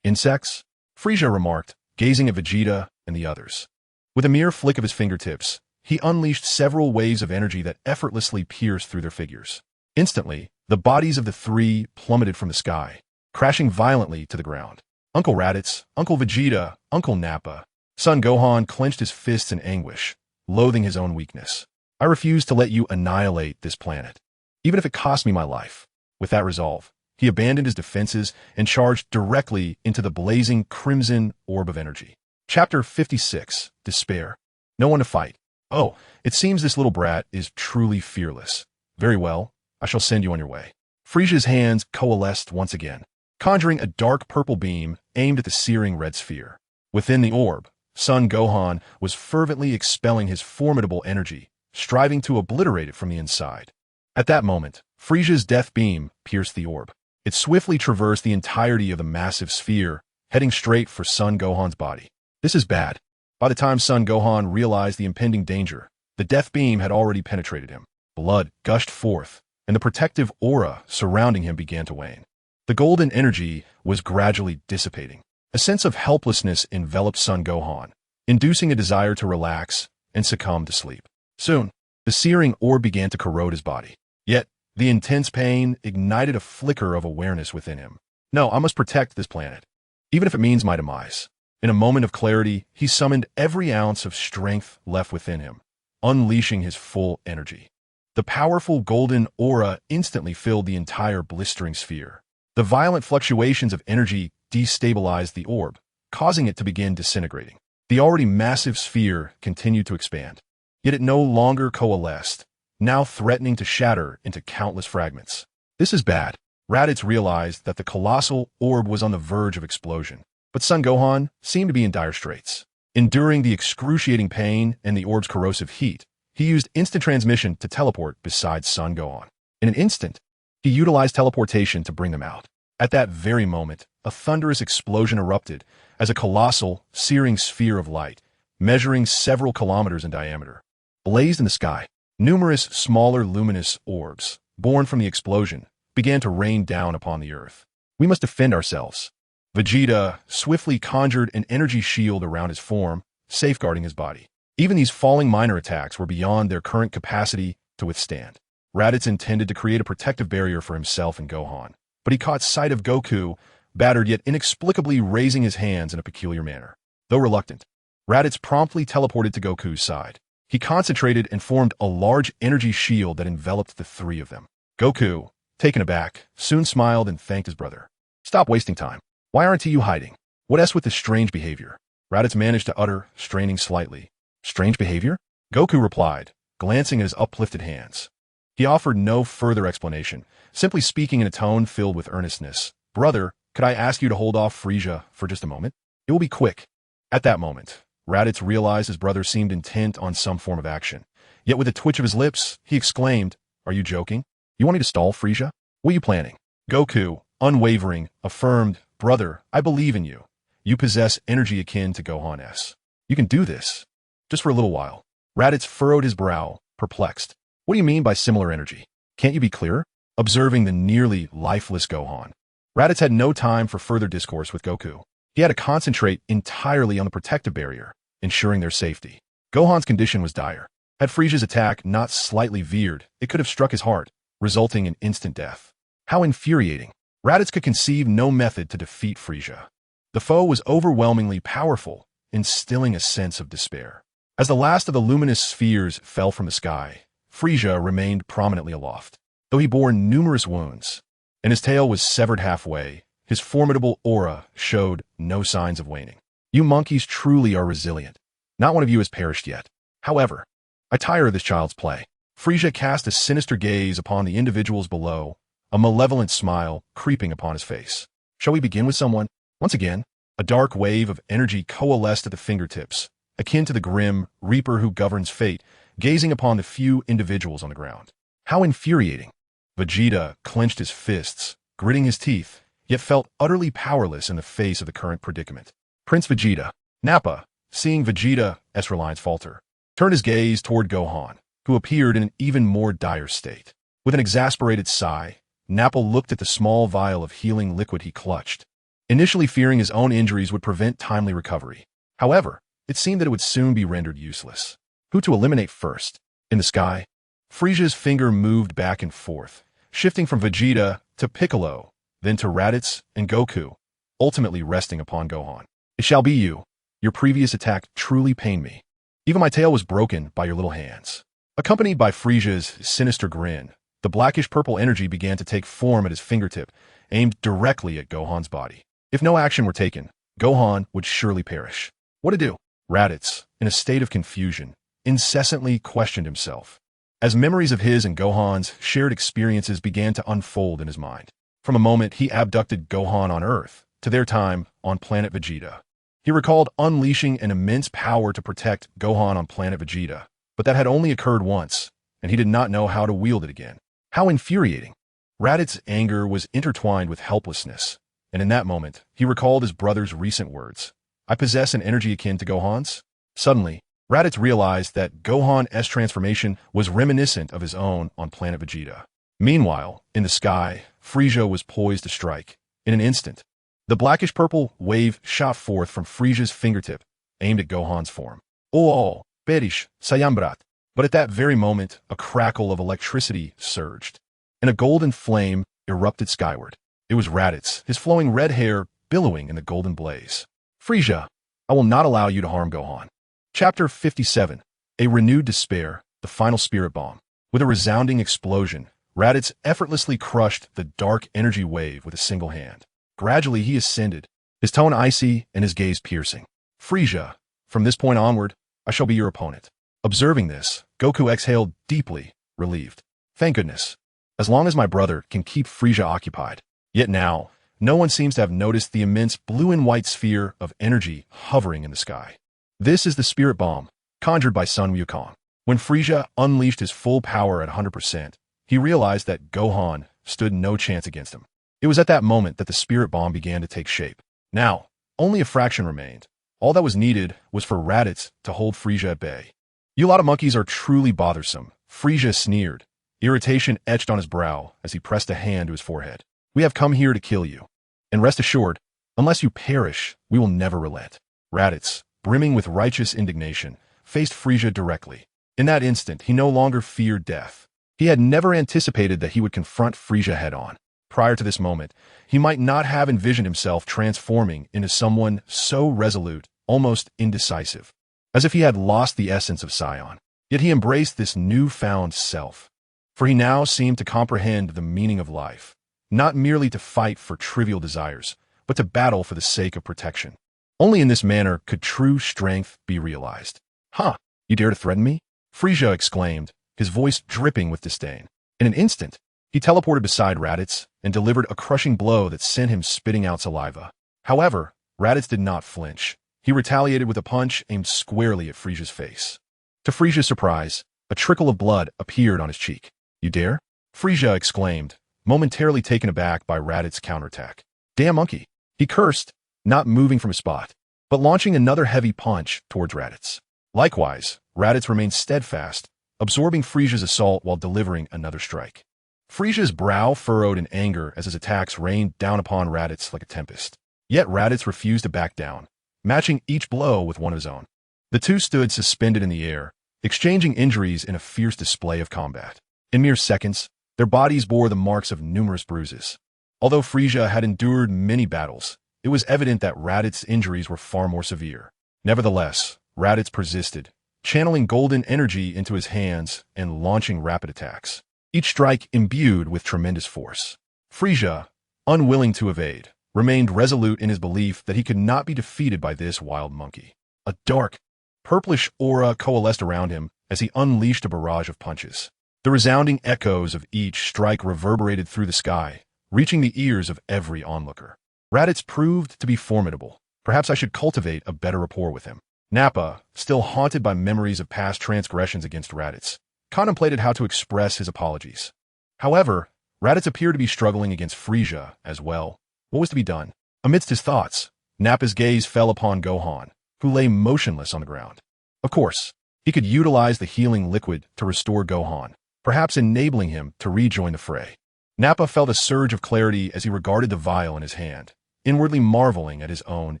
[SPEAKER 1] Insects? Frieza remarked, gazing at Vegeta and the others. With a mere flick of his fingertips, he unleashed several waves of energy that effortlessly pierced through their figures. Instantly, the bodies of the three plummeted from the sky, crashing violently to the ground. Uncle Raditz, Uncle Vegeta, Uncle Nappa. Son Gohan clenched his fists in anguish, loathing his own weakness. I refuse to let you annihilate this planet, even if it costs me my life. With that resolve, he abandoned his defenses and charged directly into the blazing crimson orb of energy. Chapter 56, Despair. No one to fight. Oh, it seems this little brat is truly fearless. Very well, I shall send you on your way. Frieza's hands coalesced once again, conjuring a dark purple beam aimed at the searing red sphere. Within the orb, Son Gohan was fervently expelling his formidable energy, striving to obliterate it from the inside. At that moment, Frieza's death beam pierced the orb. It swiftly traversed the entirety of the massive sphere, heading straight for Son Gohan's body. This is bad. By the time Son Gohan realized the impending danger, the death beam had already penetrated him. Blood gushed forth, and the protective aura surrounding him began to wane. The golden energy was gradually dissipating. A sense of helplessness enveloped Son Gohan, inducing a desire to relax and succumb to sleep. Soon, the searing orb began to corrode his body. Yet, the intense pain ignited a flicker of awareness within him. No, I must protect this planet, even if it means my demise. In a moment of clarity, he summoned every ounce of strength left within him, unleashing his full energy. The powerful golden aura instantly filled the entire blistering sphere. The violent fluctuations of energy destabilized the orb, causing it to begin disintegrating. The already massive sphere continued to expand, yet it no longer coalesced, now threatening to shatter into countless fragments. This is bad. Raditz realized that the colossal orb was on the verge of explosion, but Son Gohan seemed to be in dire straits. Enduring the excruciating pain and the orb's corrosive heat, he used instant transmission to teleport beside Son Gohan. In an instant, he utilized teleportation to bring them out. At that very moment, a thunderous explosion erupted as a colossal, searing sphere of light, measuring several kilometers in diameter, blazed in the sky. Numerous smaller luminous orbs, born from the explosion, began to rain down upon the earth. We must defend ourselves. Vegeta swiftly conjured an energy shield around his form, safeguarding his body. Even these falling minor attacks were beyond their current capacity to withstand. Raditz intended to create a protective barrier for himself and Gohan, but he caught sight of Goku, battered yet inexplicably raising his hands in a peculiar manner. Though reluctant, Raditz promptly teleported to Goku's side. He concentrated and formed a large energy shield that enveloped the three of them. Goku, taken aback, soon smiled and thanked his brother. Stop wasting time. Why aren't you hiding? What with this strange behavior? Raditz managed to utter, straining slightly. Strange behavior? Goku replied, glancing at his uplifted hands. He offered no further explanation, simply speaking in a tone filled with earnestness. Brother, could I ask you to hold off Frieza for just a moment? It will be quick. At that moment, Raditz realized his brother seemed intent on some form of action. Yet with a twitch of his lips, he exclaimed, Are you joking? You want me to stall Frieza? What are you planning? Goku, unwavering, affirmed, Brother, I believe in you. You possess energy akin to Gohan's. You can do this. Just for a little while. Raditz furrowed his brow, perplexed. What do you mean by similar energy? Can't you be clearer? Observing the nearly lifeless Gohan, Raditz had no time for further discourse with Goku. He had to concentrate entirely on the protective barrier, ensuring their safety. Gohan's condition was dire. Had Frieza's attack not slightly veered, it could have struck his heart, resulting in instant death. How infuriating. Raditz could conceive no method to defeat Frieza. The foe was overwhelmingly powerful, instilling a sense of despair. As the last of the luminous spheres fell from the sky, Frieza remained prominently aloft. Though he bore numerous wounds, and his tail was severed halfway, his formidable aura showed no signs of waning. You monkeys truly are resilient. Not one of you has perished yet. However, I tire of this child's play. Frieza cast a sinister gaze upon the individuals below, a malevolent smile creeping upon his face. Shall we begin with someone? Once again, a dark wave of energy coalesced at the fingertips, akin to the grim reaper who governs fate, gazing upon the few individuals on the ground. How infuriating. Vegeta clenched his fists, gritting his teeth, yet felt utterly powerless in the face of the current predicament. Prince Vegeta, Nappa, seeing Vegeta's reliance falter, turned his gaze toward Gohan, who appeared in an even more dire state. With an exasperated sigh, Nappa looked at the small vial of healing liquid he clutched, initially fearing his own injuries would prevent timely recovery. However, it seemed that it would soon be rendered useless. Who to eliminate first? In the sky, Frieza's finger moved back and forth, shifting from Vegeta to Piccolo, then to Raditz and Goku, ultimately resting upon Gohan. It shall be you. Your previous attack truly pained me. Even my tail was broken by your little hands. Accompanied by Frieza's sinister grin, the blackish-purple energy began to take form at his fingertip, aimed directly at Gohan's body. If no action were taken, Gohan would surely perish. What to do? Raditz, in a state of confusion, incessantly questioned himself, as memories of his and Gohan's shared experiences began to unfold in his mind. From a moment he abducted Gohan on Earth, to their time on planet Vegeta. He recalled unleashing an immense power to protect Gohan on planet Vegeta, but that had only occurred once, and he did not know how to wield it again. How infuriating! Raditz's anger was intertwined with helplessness, and in that moment, he recalled his brother's recent words. I possess an energy akin to Gohan's? Suddenly, Raditz realized that Gohan's transformation was reminiscent of his own on planet Vegeta. Meanwhile, in the sky, Frieza was poised to strike. In an instant, the blackish-purple wave shot forth from Frieza's fingertip, aimed at Gohan's form. Oh, perish, Saiyan brat. But at that very moment, a crackle of electricity surged, and a golden flame erupted skyward. It was Raditz, his flowing red hair billowing in the golden blaze. Frieza, I will not allow you to harm Gohan. Chapter 57. A renewed despair, the final spirit bomb. With a resounding explosion, Raditz effortlessly crushed the dark energy wave with a single hand. Gradually he ascended, his tone icy and his gaze piercing. Frieza, from this point onward, I shall be your opponent. Observing this, Goku exhaled deeply, relieved. Thank goodness. As long as my brother can keep Frieza occupied. Yet now, no one seems to have noticed the immense blue and white sphere of energy hovering in the sky. This is the spirit bomb, conjured by Sun Wukong. When Frieza unleashed his full power at 100%, he realized that Gohan stood no chance against him. It was at that moment that the spirit bomb began to take shape. Now, only a fraction remained. All that was needed was for Raditz to hold Frieza at bay. You lot of monkeys are truly bothersome, Frieza sneered. Irritation etched on his brow as he pressed a hand to his forehead. We have come here to kill you. And rest assured, unless you perish, we will never relent. Raditz, brimming with righteous indignation, faced Frieza directly. In that instant, he no longer feared death. He had never anticipated that he would confront Frieza head-on. Prior to this moment, he might not have envisioned himself transforming into someone so resolute, almost indecisive, as if he had lost the essence of Saiyan. Yet he embraced this newfound self, for he now seemed to comprehend the meaning of life, not merely to fight for trivial desires, but to battle for the sake of protection. Only in this manner could true strength be realized. Huh, you dare to threaten me? Frieza exclaimed, his voice dripping with disdain. In an instant, he teleported beside Raditz and delivered a crushing blow that sent him spitting out saliva. However, Raditz did not flinch. He retaliated with a punch aimed squarely at Frieza's face. To Frieza's surprise, a trickle of blood appeared on his cheek. You dare? Frieza exclaimed, momentarily taken aback by Raditz's counterattack. Damn monkey! He cursed, not moving from his spot, but launching another heavy punch towards Raditz. Likewise, Raditz remained steadfast, absorbing Frieza's assault while delivering another strike. Frieza's brow furrowed in anger as his attacks rained down upon Raditz like a tempest. Yet Raditz refused to back down, matching each blow with one of his own. The two stood suspended in the air, exchanging injuries in a fierce display of combat. In mere seconds, their bodies bore the marks of numerous bruises. Although Frieza had endured many battles, it was evident that Raditz's injuries were far more severe. Nevertheless, Raditz persisted, channeling golden energy into his hands and launching rapid attacks, each strike imbued with tremendous force. Frieza, unwilling to evade, remained resolute in his belief that he could not be defeated by this wild monkey. A dark, purplish aura coalesced around him as he unleashed a barrage of punches. The resounding echoes of each strike reverberated through the sky, reaching the ears of every onlooker. Raditz proved to be formidable. Perhaps I should cultivate a better rapport with him. Nappa, still haunted by memories of past transgressions against Raditz, contemplated how to express his apologies. However, Raditz appeared to be struggling against Frieza as well. What was to be done? Amidst his thoughts, Nappa's gaze fell upon Gohan, who lay motionless on the ground. Of course, he could utilize the healing liquid to restore Gohan, perhaps enabling him to rejoin the fray. Nappa felt a surge of clarity as he regarded the vial in his hand. inwardly marveling at his own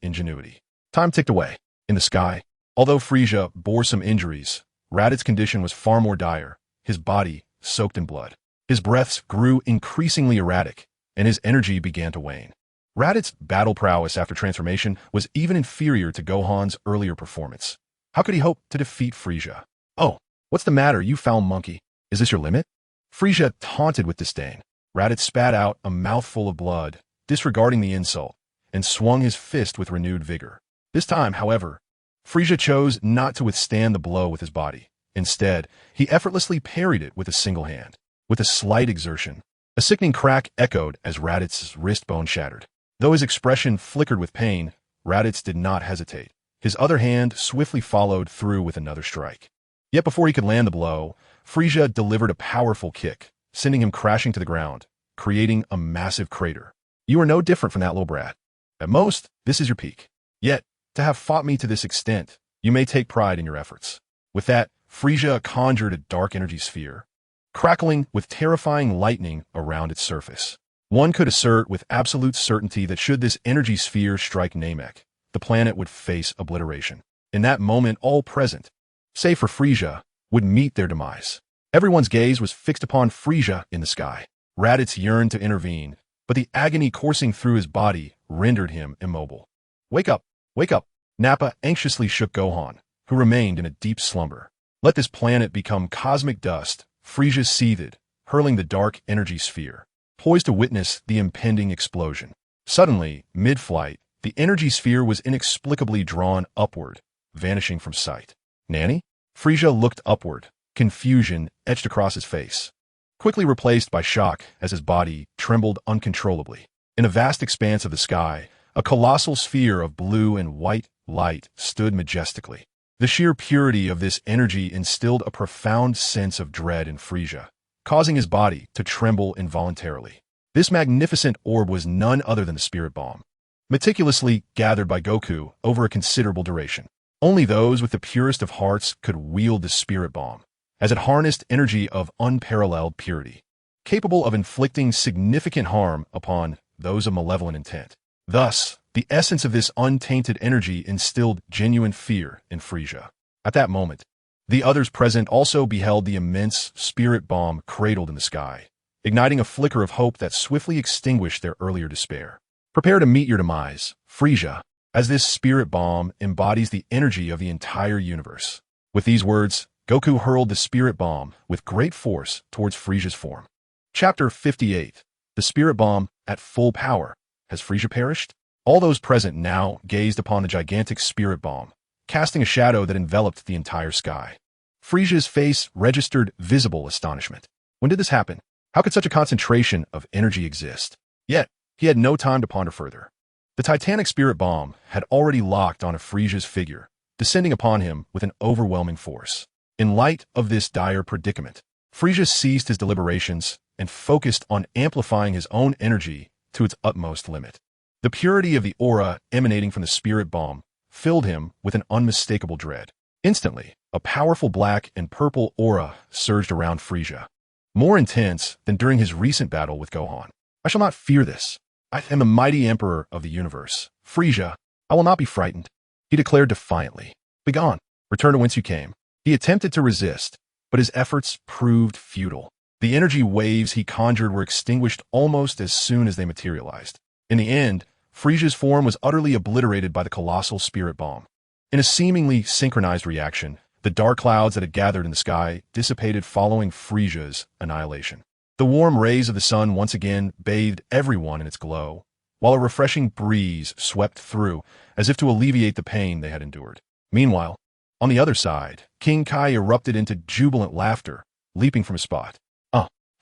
[SPEAKER 1] ingenuity. Time ticked away. In the sky, although Frieza bore some injuries, Raditz's condition was far more dire, his body soaked in blood. His breaths grew increasingly erratic, and his energy began to wane. Raditz's battle prowess after transformation was even inferior to Gohan's earlier performance. How could he hope to defeat Frieza? "Oh, what's the matter, you foul monkey? Is this your limit?" Frieza taunted with disdain. Raditz spat out a mouthful of blood, disregarding the insult, and swung his fist with renewed vigor. This time, however, Frieza chose not to withstand the blow with his body. Instead, he effortlessly parried it with a single hand. With a slight exertion, a sickening crack echoed as Raditz's wrist bone shattered. Though his expression flickered with pain, Raditz did not hesitate. His other hand swiftly followed through with another strike. Yet before he could land the blow, Frieza delivered a powerful kick, sending him crashing to the ground, creating a massive crater. "You are no different from that little brat. At most, this is your peak. Yet, to have fought me to this extent, you may take pride in your efforts." With that, Frieza conjured a dark energy sphere, crackling with terrifying lightning around its surface. One could assert with absolute certainty that should this energy sphere strike Namek, the planet would face obliteration. In that moment, all present, save for Frieza, would meet their demise. Everyone's gaze was fixed upon Frieza in the sky. Raditz yearned to intervene, but the agony coursing through his body rendered him immobile. "Wake up! Wake up!" Nappa anxiously shook Gohan, who remained in a deep slumber. "Let this planet become cosmic dust," Frieza seethed, hurling the dark energy sphere, poised to witness the impending explosion. Suddenly, mid-flight, the energy sphere was inexplicably drawn upward, vanishing from sight. "Nanny?" Frieza looked upward, confusion etched across his face, quickly replaced by shock as his body trembled uncontrollably. In a vast expanse of the sky, a colossal sphere of blue and white light stood majestically. The sheer purity of this energy instilled a profound sense of dread in Frieza, causing his body to tremble involuntarily. This magnificent orb was none other than the Spirit Bomb, meticulously gathered by Goku over a considerable duration. Only those with the purest of hearts could wield the Spirit Bomb, as it harnessed energy of unparalleled purity, capable of inflicting significant harm upon those of malevolent intent. Thus, the essence of this untainted energy instilled genuine fear in Frieza. At that moment, the others present also beheld the immense Spirit Bomb cradled in the sky, igniting a flicker of hope that swiftly extinguished their earlier despair. "Prepare to meet your demise, Frieza, as this Spirit Bomb embodies the energy of the entire universe." With these words, Goku hurled the Spirit Bomb with great force towards Frieza's form. Chapter 58. The Spirit Bomb at full power. Has Frieza perished? All those present now gazed upon the gigantic Spirit Bomb, casting a shadow that enveloped the entire sky. Frieza's face registered visible astonishment. When did this happen? How could such a concentration of energy exist? Yet, he had no time to ponder further. The titanic Spirit Bomb had already locked onto Frieza's figure, descending upon him with an overwhelming force. In light of this dire predicament, Frieza ceased his deliberations and focused on amplifying his own energy to its utmost limit. The purity of the aura emanating from the Spirit Bomb filled him with an unmistakable dread. Instantly, a powerful black and purple aura surged around Frieza, more intense than during his recent battle with Gohan. "I shall not fear this. I am the mighty emperor of the universe. Frieza, I will not be frightened," he declared defiantly. "Begone. Return to whence you came." He attempted to resist, but his efforts proved futile. The energy waves he conjured were extinguished almost as soon as they materialized. In the end, Frieza's form was utterly obliterated by the colossal Spirit Bomb. In a seemingly synchronized reaction, the dark clouds that had gathered in the sky dissipated following Frieza's annihilation. The warm rays of the sun once again bathed everyone in its glow, while a refreshing breeze swept through as if to alleviate the pain they had endured. Meanwhile, on the other side, King Kai erupted into jubilant laughter, leaping from his spot.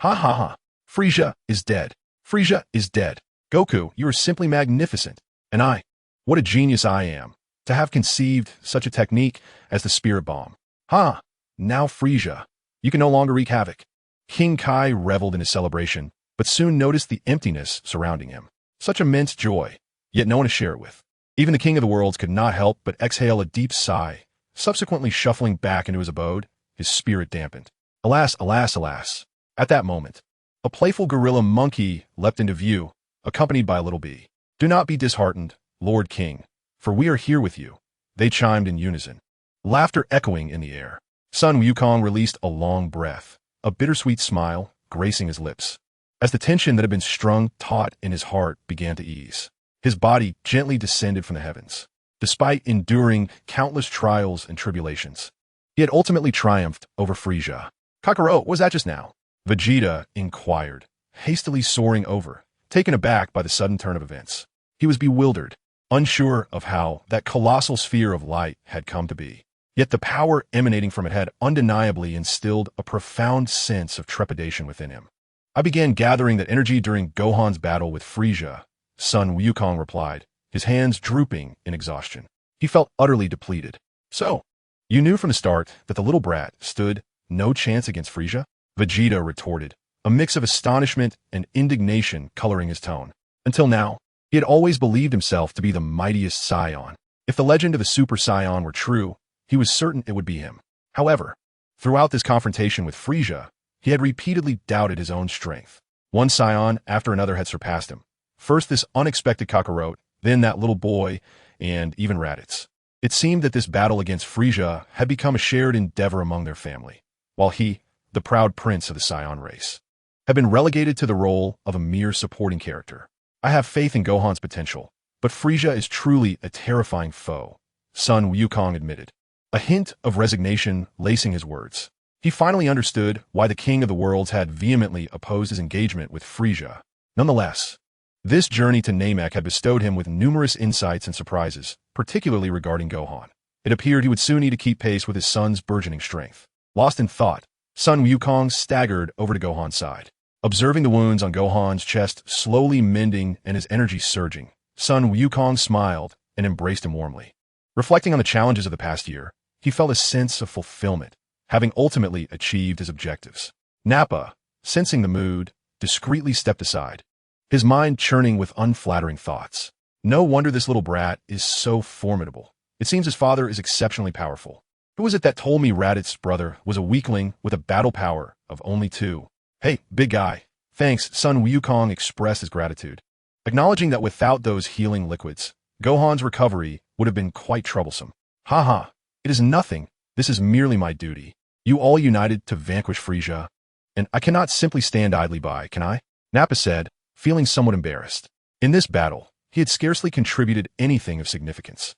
[SPEAKER 1] Ha ha ha! Frieza is dead! Frieza is dead! Goku, you are simply magnificent! And I, what a genius I am, to have conceived such a technique as the Spirit Bomb. Ha! Now Frieza, you can no longer wreak havoc." King Kai reveled in his celebration, but soon noticed the emptiness surrounding him. Such immense joy, yet no one to share it with. Even the King of the Worlds could not help but exhale a deep sigh, subsequently shuffling back into his abode, his spirit dampened. Alas, alas, alas! At that moment, a playful gorilla monkey leapt into view, accompanied by a little bee. Do not be disheartened, Lord King, for we are here with you, they chimed in unison, laughter echoing in the air. Sun Wukong released a long breath, a bittersweet smile gracing his lips, as the tension that had been strung taut in his heart began to ease. His body gently descended from the heavens. Despite enduring countless trials and tribulations, he had ultimately triumphed over Frieza. Kakarot, was that just now? Vegeta inquired, hastily soaring over, taken aback by the sudden turn of events. He was bewildered, unsure of how that colossal sphere of light had come to be. Yet the power emanating from it had undeniably instilled a profound sense of trepidation within him. I began gathering that energy during Gohan's battle with Frieza, Sun Wukong replied, his hands drooping in exhaustion. He felt utterly depleted. So, you knew from the start that the little brat stood no chance against Frieza? Vegeta retorted, a mix of astonishment and indignation coloring his tone. Until now, he had always believed himself to be the mightiest Saiyan. If the legend of the Super Saiyan were true, he was certain it would be him. However, throughout this confrontation with Frieza, he had repeatedly doubted his own strength. One Saiyan after another had surpassed him. First this unexpected Kakarot, then that little boy, and even Raditz. It seemed that this battle against Frieza had become a shared endeavor among their family, while he, the proud prince of the Saiyan race, had been relegated to the role of a mere supporting character. I have faith in Gohan's potential, but Frieza is truly a terrifying foe, Sun Wukong admitted, a hint of resignation lacing his words. He finally understood why the King of the Worlds had vehemently opposed his engagement with Frieza. Nonetheless, this journey to Namek had bestowed him with numerous insights and surprises, particularly regarding Gohan. It appeared he would soon need to keep pace with his son's burgeoning strength. Lost in thought, Sun Wukong staggered over to Gohan's side. Observing the wounds on Gohan's chest slowly mending and his energy surging, Sun Wukong smiled and embraced him warmly. Reflecting on the challenges of the past year, he felt a sense of fulfillment, having ultimately achieved his objectives. Nappa, sensing the mood, discreetly stepped aside, his mind churning with unflattering thoughts. No wonder this little brat is so formidable. It seems his father is exceptionally powerful. Who was it that told me Raditz's brother was a weakling with a battle power of only 2? Hey, big guy. Thanks, Sun Wukong expressed his gratitude, acknowledging that without those healing liquids, Gohan's recovery would have been quite troublesome. Haha, it is nothing. This is merely my duty. You all united to vanquish Frieza, and I cannot simply stand idly by, can I? Nappa said, feeling somewhat embarrassed. In this battle, he had scarcely contributed anything of significance.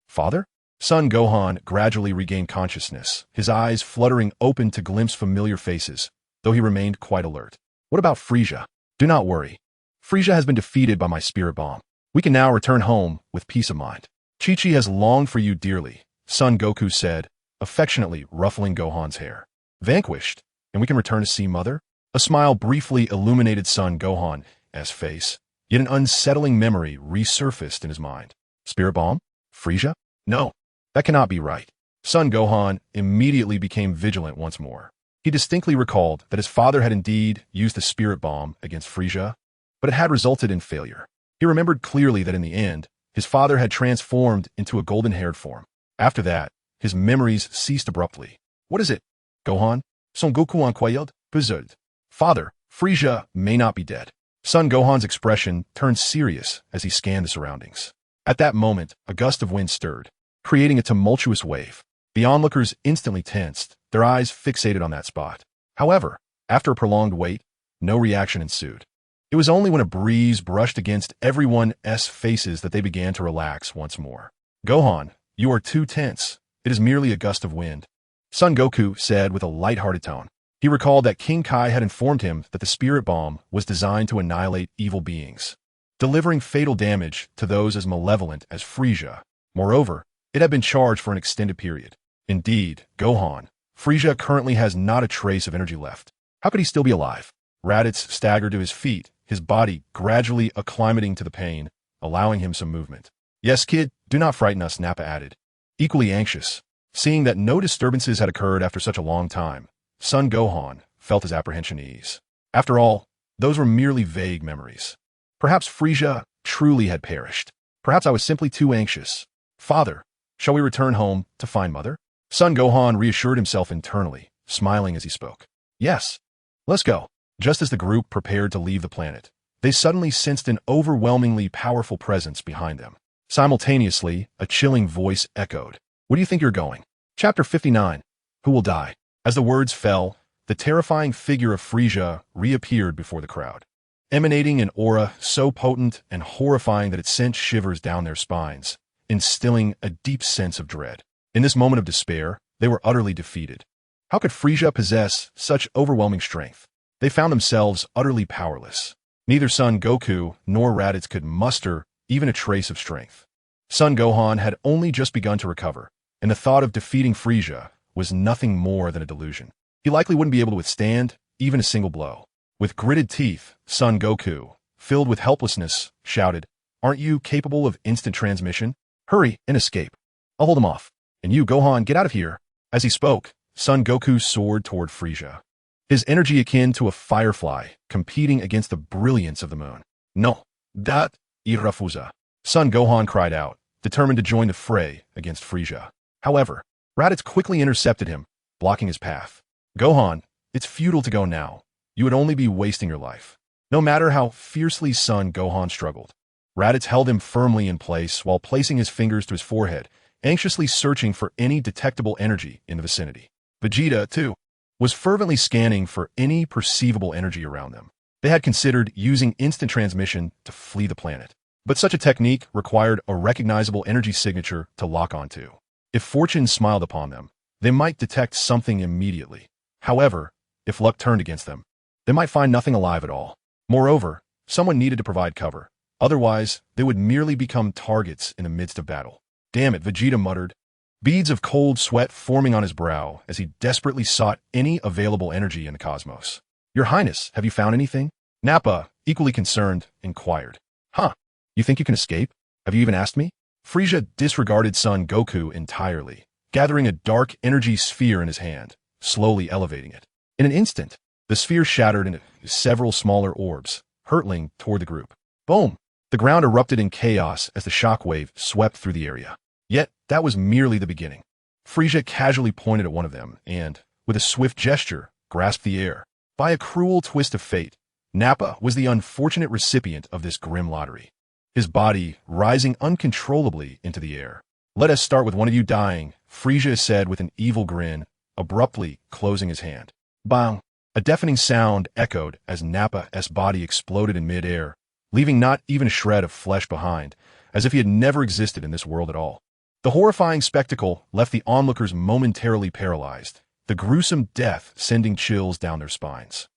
[SPEAKER 1] Father? Son Gohan gradually regained consciousness, his eyes fluttering open to glimpse familiar faces, though he remained quite alert. What about Frieza? Do not worry. Frieza has been defeated by my spirit bomb. We can now return home with peace of mind. Chi-Chi has longed for you dearly, Son Goku said, affectionately ruffling Gohan's hair. Vanquished, and we can return to see Mother? A smile briefly illuminated Son Gohan's face, yet an unsettling memory resurfaced in his mind. Spirit bomb? Frieza? No, that cannot be right. Son Gohan immediately became vigilant once more. He distinctly recalled that his father had indeed used the spirit bomb against Frieza, but it had resulted in failure. He remembered clearly that in the end, his father had transformed into a golden-haired form. After that, his memories ceased abruptly. What is it? Gohan? Son Goku incroyable? Puzzled. Father, Frieza may not be dead. Son Gohan's expression turned serious as he scanned the surroundings. At that moment, a gust of wind stirred, creating a tumultuous wave. The onlookers instantly tensed, their eyes fixated on that spot. However, after a prolonged wait, no reaction ensued. It was only when a breeze brushed against everyone's faces that they began to relax once more. Gohan, you are too tense. It is merely a gust of wind, Son Goku said with a light-hearted tone. He recalled that King Kai had informed him that the spirit bomb was designed to annihilate evil beings, delivering fatal damage to those as malevolent as Frieza. Moreover, it had been charged for an extended period. Indeed, Gohan, Frieza currently has not a trace of energy left. How could he still be alive? Raditz staggered to his feet, his body gradually acclimating to the pain, allowing him some movement. Yes, kid, do not frighten us, Nappa added. Equally anxious, seeing that no disturbances had occurred after such a long time, Son Gohan felt his apprehension ease. After all, those were merely vague memories. Perhaps Frieza truly had perished. Perhaps I was simply too anxious. Father, shall we return home to find Mother? Son Gohan reassured himself internally, smiling as he spoke. Yes, let's go. Just as the group prepared to leave the planet, they suddenly sensed an overwhelmingly powerful presence behind them. Simultaneously, a chilling voice echoed, "Where do you think you're going?" Chapter 59. Who will die? As the words fell, the terrifying figure of Frisia reappeared before the crowd, emanating an aura so potent and horrifying that it sent shivers down their spines, instilling a deep sense of dread. In this moment of despair, they were utterly defeated. How could Frisia possess such overwhelming strength? They found themselves utterly powerless. Neither Son Goku nor Raditz could muster even a trace of strength. Son Gohan had only just begun to recover, and the thought of defeating Frisia was nothing more than a delusion. He likely wouldn't be able to withstand even a single blow. With gritted teeth, Son Goku, filled with helplessness, shouted, "Aren't you capable of instant transmission? Hurry and escape. I'll hold him off. And you, Gohan, get out of here." As he spoke, Son Goku soared toward Frisia, his energy akin to a firefly competing against the brilliance of the moon. "No, that irrefusa." Son Gohan cried out, determined to join the fray against Frisia. However, Raditz quickly intercepted him, blocking his path. "Gohan, it's futile to go now. You would only be wasting your life." No matter how fiercely Son Gohan struggled, Raditz held him firmly in place while placing his fingers to his forehead, anxiously searching for any detectable energy in the vicinity. Vegeta, too, was fervently scanning for any perceivable energy around them. They had considered using instant transmission to flee the planet, but such a technique required a recognizable energy signature to lock onto. If fortune smiled upon them, they might detect something immediately. However, if luck turned against them, they might find nothing alive at all. Moreover, someone needed to provide cover. Otherwise, they would merely become targets in the midst of battle. "Damn it," Vegeta muttered, beads of cold sweat forming on his brow as he desperately sought any available energy in the cosmos. "Your Highness, have you found anything?" Nappa, equally concerned, inquired. "Huh? You think you can escape? Have you even asked me?" Frisia disregarded Son Goku entirely, gathering a dark energy sphere in his hand, slowly elevating it. In an instant, the sphere shattered into several smaller orbs, hurtling toward the group. Boom! The ground erupted in chaos as the shockwave swept through the area. Yet, that was merely the beginning. Frisia casually pointed at one of them and, with a swift gesture, grasped the air. By a cruel twist of fate, Nappa was the unfortunate recipient of this grim lottery, his body rising uncontrollably into the air. "Let us start with one of you dying," Frisia said with an evil grin, abruptly closing his hand. Bang! A deafening sound echoed as Nappa's body exploded in mid-air, leaving not even a shred of flesh behind, as if he had never existed in this world at all. The horrifying spectacle left the onlookers momentarily paralyzed, the gruesome death sending chills down their spines.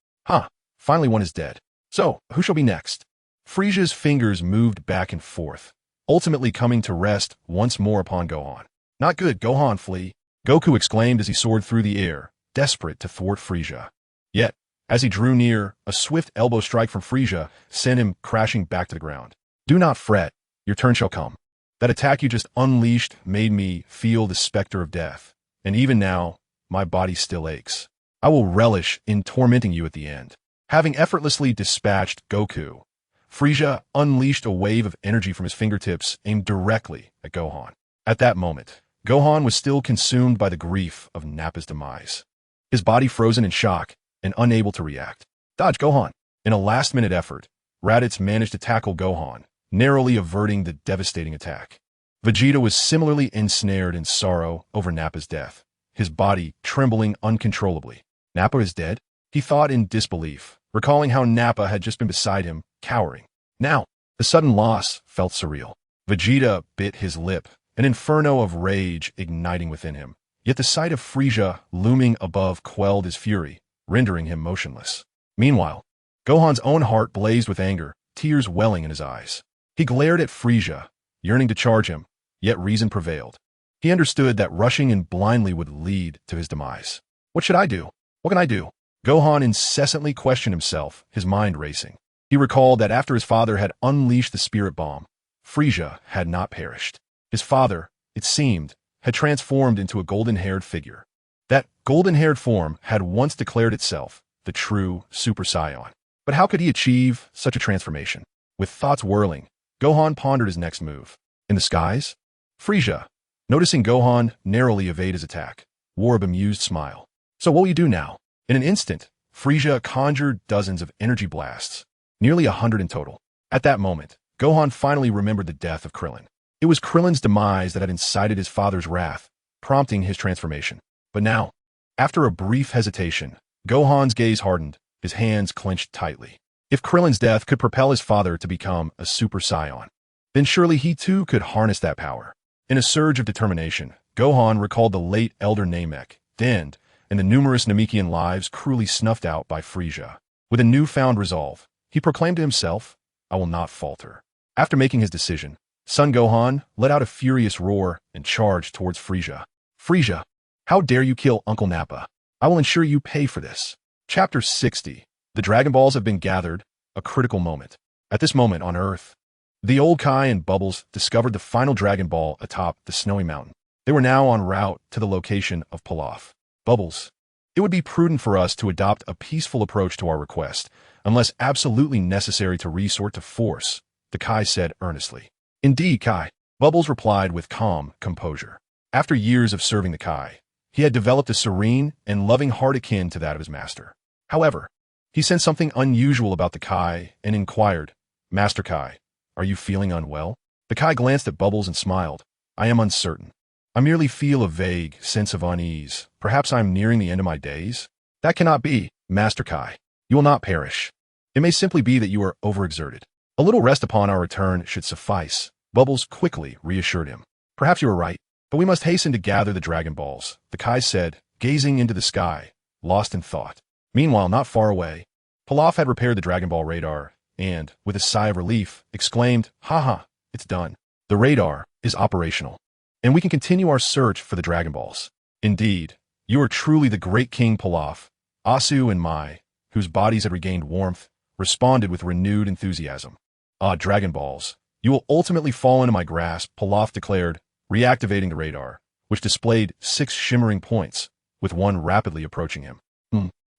[SPEAKER 1] Finally one is dead. So, who shall be next? Frisia's fingers moved back and forth, ultimately coming to rest once more upon Gohan. "Not good, Gohan, flee!" Goku exclaimed as he soared through the air, desperate to thwart Frisia. Yet, as he drew near, a swift elbow strike from Frisia sent him crashing back to the ground. "Do not fret, your turn shall come. That attack you just unleashed made me feel the specter of death, and even now, my body still aches. I will relish in tormenting you at the end." Having effortlessly dispatched Goku, Frisia unleashed a wave of energy from his fingertips aimed directly at Gohan. At that moment, Gohan was still consumed by the grief of Nappa's demise, his body frozen in shock and unable to react. "Dodge, Gohan!" In a last-minute effort, Raditz managed to tackle Gohan, narrowly averting the devastating attack. Vegeta was similarly ensnared in sorrow over Nappa's death, his body trembling uncontrollably. "Nappa is dead?" he thought in disbelief, recalling how Nappa had just been beside him, cowering. Now, the sudden loss felt surreal. Vegeta bit his lip, an inferno of rage igniting within him. Yet the sight of Frisia looming above quelled his fury, rendering him motionless. Meanwhile, Gohan's own heart blazed with anger, tears welling in his eyes. He glared at Frisia, yearning to charge him, yet reason prevailed. He understood that rushing in blindly would lead to his demise. What should I do? What can I do? Gohan incessantly questioned himself, his mind racing. He recalled that after his father had unleashed the spirit bomb, Frisia had not perished. His father, it seemed, had transformed into a golden-haired figure. That golden-haired form had once declared itself the true Super Saiyan. But how could he achieve such a transformation? With thoughts whirling, Gohan pondered his next move. In the skies? Frisia, noticing Gohan narrowly evade his attack, wore a bemused smile. "So what will you do now?" In an instant, Frisia conjured dozens of energy blasts, nearly 100 in total. At that moment, Gohan finally remembered the death of Krillin. It was Krillin's demise that had incited his father's wrath, prompting his transformation. But now, after a brief hesitation, Gohan's gaze hardened, his hands clenched tightly. If Krillin's death could propel his father to become a Super Saiyan, then surely he too could harness that power. In a surge of determination, Gohan recalled the late Elder Namek, denned, and the numerous Namekian lives cruelly snuffed out by Frieza. With a newfound resolve, he proclaimed to himself, "I will not falter." After making his decision, Son Gohan let out a furious roar and charged towards Frieza. "Frieza, how dare you kill Uncle Nappa? I will ensure you pay for this." Chapter 60. The Dragon Balls have been gathered, a critical moment. At this moment on Earth, the old Kai and Bubbles discovered the final Dragon Ball atop the snowy mountain. They were now en route to the location of Pilaf. "Bubbles, it would be prudent for us to adopt a peaceful approach to our request, unless absolutely necessary to resort to force," the Kai said earnestly. "Indeed, Kai," Bubbles replied with calm composure. After years of serving the Kai, he had developed a serene and loving heart akin to that of his master. However, he sensed something unusual about the Kai and inquired, "Master Kai, are you feeling unwell?" The Kai glanced at Bubbles and smiled. "I am uncertain. I merely feel a vague sense of unease. Perhaps I am nearing the end of my days?" "That cannot be, Master Kai. You will not perish. It may simply be that you are overexerted. A little rest upon our return should suffice," Bubbles quickly reassured him. "Perhaps you are right, but we must hasten to gather the Dragon Balls," the Kai said, gazing into the sky, lost in thought. Meanwhile, not far away, Pilaf had repaired the Dragon Ball radar and, with a sigh of relief, exclaimed, "Haha, it's done. The radar is operational, and we can continue our search for the Dragon Balls." "Indeed, you are truly the great King Pilaf," Asu and Mai, whose bodies had regained warmth, responded with renewed enthusiasm. "Ah, Dragon Balls, you will ultimately fall into my grasp," Pilaf declared, reactivating the radar, which displayed 6 shimmering points, with one rapidly approaching him.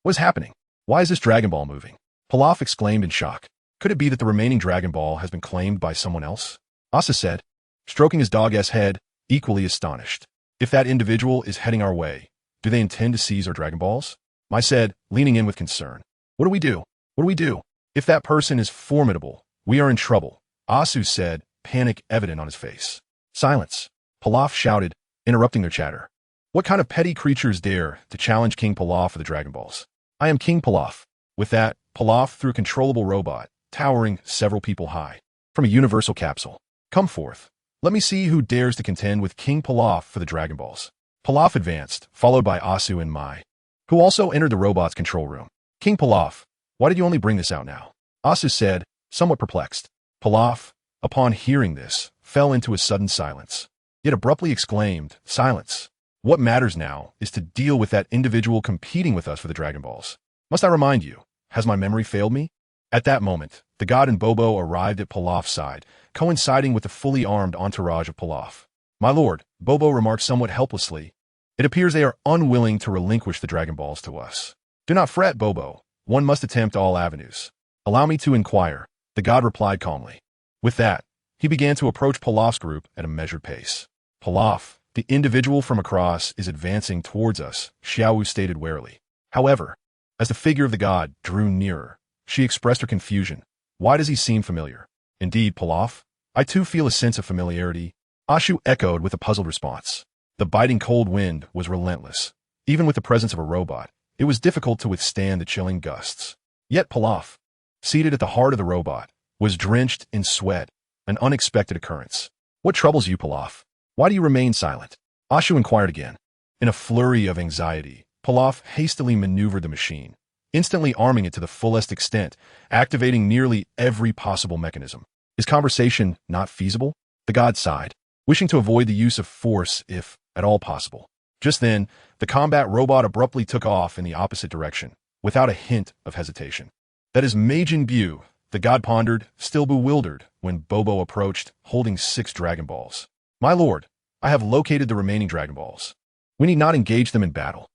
[SPEAKER 1] What is happening? Why is this Dragon Ball moving?" Pilaf exclaimed in shock. "Could it be that the remaining Dragon Ball has been claimed by someone else?" Asa said, stroking his dog-ass head, equally astonished. "If that individual is heading our way, do they intend to seize our Dragon Balls?" Mai said, leaning in with concern. "What do we do? What do we do? If that person is formidable, we are in trouble," Asu said, panic evident on his face. "Silence," Pilaf shouted, interrupting their chatter. "What kind of petty creatures dare to challenge King Pilaf for the Dragon Balls? I am King Pilaf." With that, Pilaf threw a controllable robot, towering several people high, from a universal capsule. "Come forth. Let me see who dares to contend with King Pilaf for the Dragon Balls." Pilaf advanced, followed by Asu and Mai, who also entered the robot's control room. "King Pilaf, why did you only bring this out now?" Asu said, somewhat perplexed. Pilaf, upon hearing this, fell into a sudden silence, yet abruptly exclaimed, "Silence! What matters now is to deal with that individual competing with us for the Dragon Balls. Must I remind you, has my memory failed me?" At that moment, the god and Bobo arrived at Pilaf's side, coinciding with the fully armed entourage of Pilaf. "My lord," Bobo remarked somewhat helplessly, "it appears they are unwilling to relinquish the Dragon Balls to us." "Do not fret, Bobo. One must attempt all avenues." "Allow me to inquire," the god replied calmly. With that, he began to approach Pilaf's group at a measured pace. "Pilaf, the individual from across is advancing towards us," Xiaowu stated warily. However, as the figure of the god drew nearer, she expressed her confusion. "Why does he seem familiar?" "Indeed, Pilaf, I too feel a sense of familiarity," Ashu echoed with a puzzled response. The biting cold wind was relentless. Even with the presence of a robot, it was difficult to withstand the chilling gusts. Yet Pilaf, seated at the heart of the robot, was drenched in sweat, an unexpected occurrence. "What troubles you, Pilaf? Why do you remain silent?" Ashu inquired again. In a flurry of anxiety, Pilaf hastily maneuvered the machine, instantly arming it to the fullest extent, activating nearly every possible mechanism. "Is conversation not feasible?" The god sighed, wishing to avoid the use of force if at all possible. Just then, the combat robot abruptly took off in the opposite direction, without a hint of hesitation. "That is Majin Buu," the god pondered, still bewildered, when Bobo approached, holding 6 Dragon Balls. "My lord, I have located the remaining Dragon Balls. We need not engage them in battle."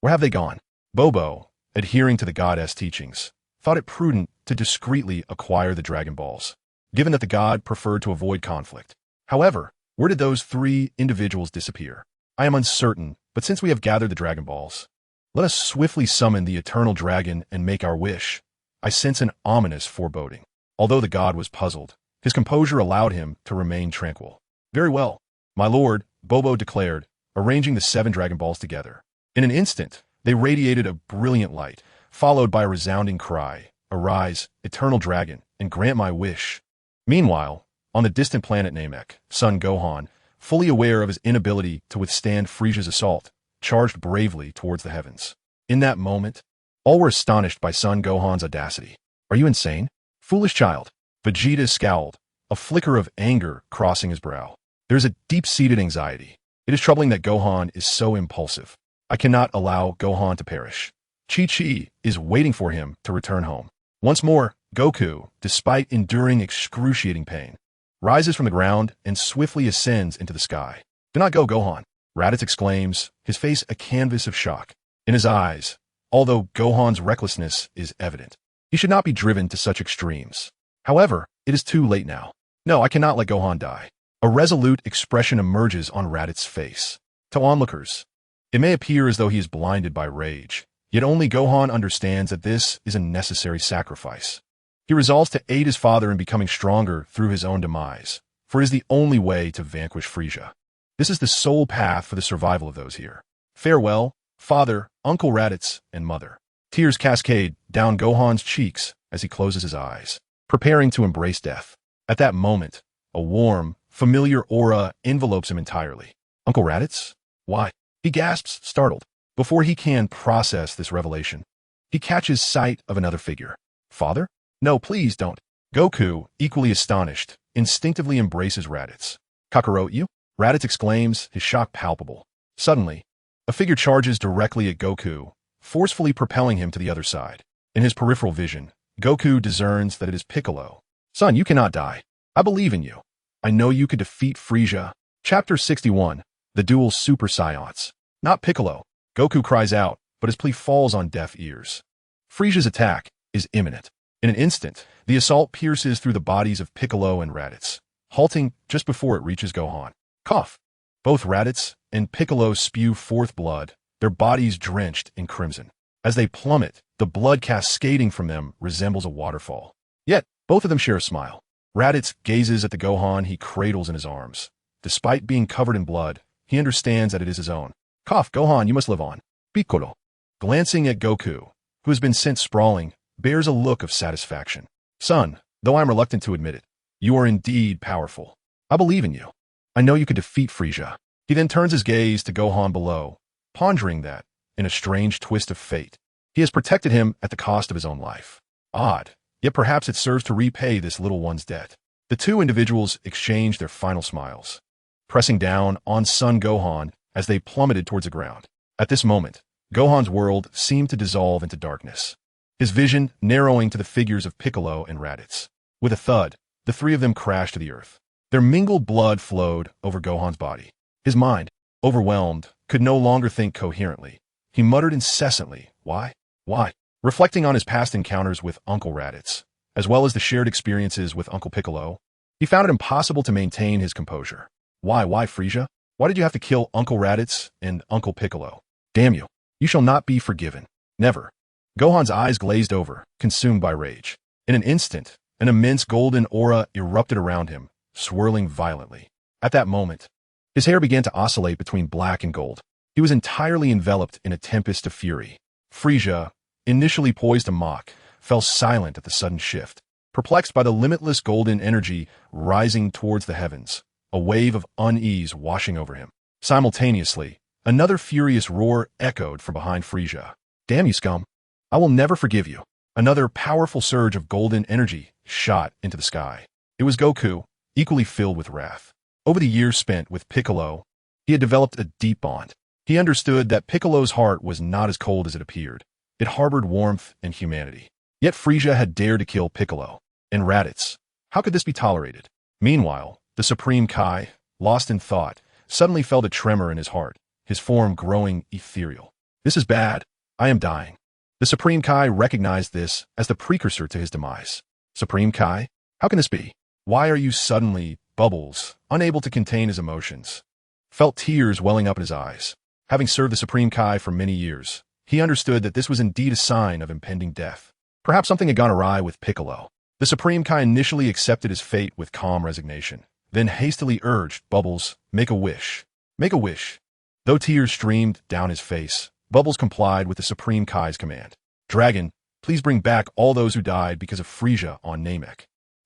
[SPEAKER 1] Where have they gone?" Bobo, adhering to the goddess teachings, thought it prudent to discreetly acquire the Dragon Balls, given that the god preferred to avoid conflict. However, where did those 3 individuals disappear? "I am uncertain, but since we have gathered the Dragon Balls, let us swiftly summon the eternal dragon and make our wish," I sense an ominous foreboding. Although the god was puzzled, his composure allowed him to remain tranquil. Very well, my lord, Bobo declared, arranging the 7 Dragon Balls together. In an instant, they radiated a brilliant light, followed by a resounding cry, "Arise, eternal dragon, and grant my wish." Meanwhile, on the distant planet Namek, son Gohan, fully aware of his inability to withstand Frieza's assault, charged bravely towards the heavens. In that moment, all were astonished by son Gohan's audacity. "Are you insane? Foolish child." Vegeta scowled, a flicker of anger crossing his brow. "There's a deep-seated anxiety. It is troubling that Gohan is so impulsive. I cannot allow Gohan to perish. Chi-Chi is waiting for him to return home." Once more, Goku, despite enduring excruciating pain, rises from the ground and swiftly ascends into the sky. "Do not go, Gohan," Raditz exclaims, his face a canvas of shock. In his eyes, although Gohan's recklessness is evident, he should not be driven to such extremes. However, it is too late now. "No, I cannot let Gohan die." A resolute expression emerges on Raditz's face. To onlookers, it may appear as though he is blinded by rage, yet only Gohan understands that this is a necessary sacrifice. He resolves to aid his father in becoming stronger through his own demise, for it is the only way to vanquish Frieza. This is the sole path for the survival of those here. Farewell, father, Uncle Raditz, and mother. Tears cascade down Gohan's cheeks as he closes his eyes, preparing to embrace death. At that moment, a warm, familiar aura envelopes him entirely. "Uncle Raditz? Why?" He gasps, startled. Before he can process this revelation, he catches sight of another figure. "Father? No, please don't." Goku, equally astonished, instinctively embraces Raditz. "Kakarot, Raditz exclaims, his shock palpable. Suddenly, a figure charges directly at Goku, forcefully propelling him to the other side. In his peripheral vision, Goku discerns that it is Piccolo. "Son, you cannot die. I believe in you. I know you could defeat Frieza." Chapter 61, The Dual Super Saiyans. "Not Piccolo." Goku cries out, but his plea falls on deaf ears. Frieza's attack is imminent. In an instant, the assault pierces through the bodies of Piccolo and Raditz, halting just before it reaches Gohan. Cough! Both Raditz and Piccolo spew forth blood, their bodies drenched in crimson. As they plummet, the blood cascading from them resembles a waterfall. Yet, both of them share a smile. Raditz gazes at the Gohan he cradles in his arms. Despite being covered in blood, he understands that it is his own. "Cough, Gohan, you must live on." Piccolo, glancing at Goku, who has been sent sprawling, bears a look of satisfaction. "Son, though I am reluctant to admit it, you are indeed powerful. I believe in you. I know you could defeat Frieza." He then turns his gaze to Gohan below, pondering that, in a strange twist of fate, he has protected him at the cost of his own life. Odd, yet perhaps it serves to repay this little one's debt. The two individuals exchange their final smiles, pressing down on son Gohan as they plummeted towards the ground. At this moment, Gohan's world seemed to dissolve into darkness, his vision narrowing to the figures of Piccolo and Raditz. With a thud, the three of them crashed to the earth. Their mingled blood flowed over Gohan's body. His mind, overwhelmed, could no longer think coherently. He muttered incessantly, "Why? Why?" Reflecting on his past encounters with Uncle Raditz, as well as the shared experiences with Uncle Piccolo, he found it impossible to maintain his composure. Why, Frieza? Why did you have to kill Uncle Raditz and Uncle Piccolo? Damn you. You shall not be forgiven. Never. Gohan's eyes glazed over, consumed by rage. In an instant, an immense golden aura erupted around him, swirling violently. At that moment, his hair began to oscillate between black and gold. He was entirely enveloped in a tempest of fury. Frieza, initially poised to mock, fell silent at the sudden shift, perplexed by the limitless golden energy rising towards the heavens, a wave of unease washing over him. Simultaneously, another furious roar echoed from behind Frieza. "Damn you, scum! I will never forgive you." Another powerful surge of golden energy shot into the sky. It was Goku, equally filled with wrath. Over the years spent with Piccolo, he had developed a deep bond. He understood that Piccolo's heart was not as cold as it appeared. It harbored warmth and humanity. Yet Frieza had dared to kill Piccolo and Raditz. How could this be tolerated? Meanwhile, the Supreme Kai, lost in thought, suddenly felt a tremor in his heart, his form growing ethereal. "This is bad. I am dying." The Supreme Kai recognized this as the precursor to his demise. "Supreme Kai? How can this be? Why are you suddenly..." Bubbles, unable to contain his emotions, felt tears welling up in his eyes. Having served the Supreme Kai for many years, he understood that this was indeed a sign of impending death. Perhaps something had gone awry with Piccolo. The Supreme Kai initially accepted his fate with calm resignation, then hastily urged Bubbles, make a wish. Make a wish. Though tears streamed down his face, Bubbles complied with the Supreme Kai's command. Dragon, please bring back all those who died because of Frisia on Namek.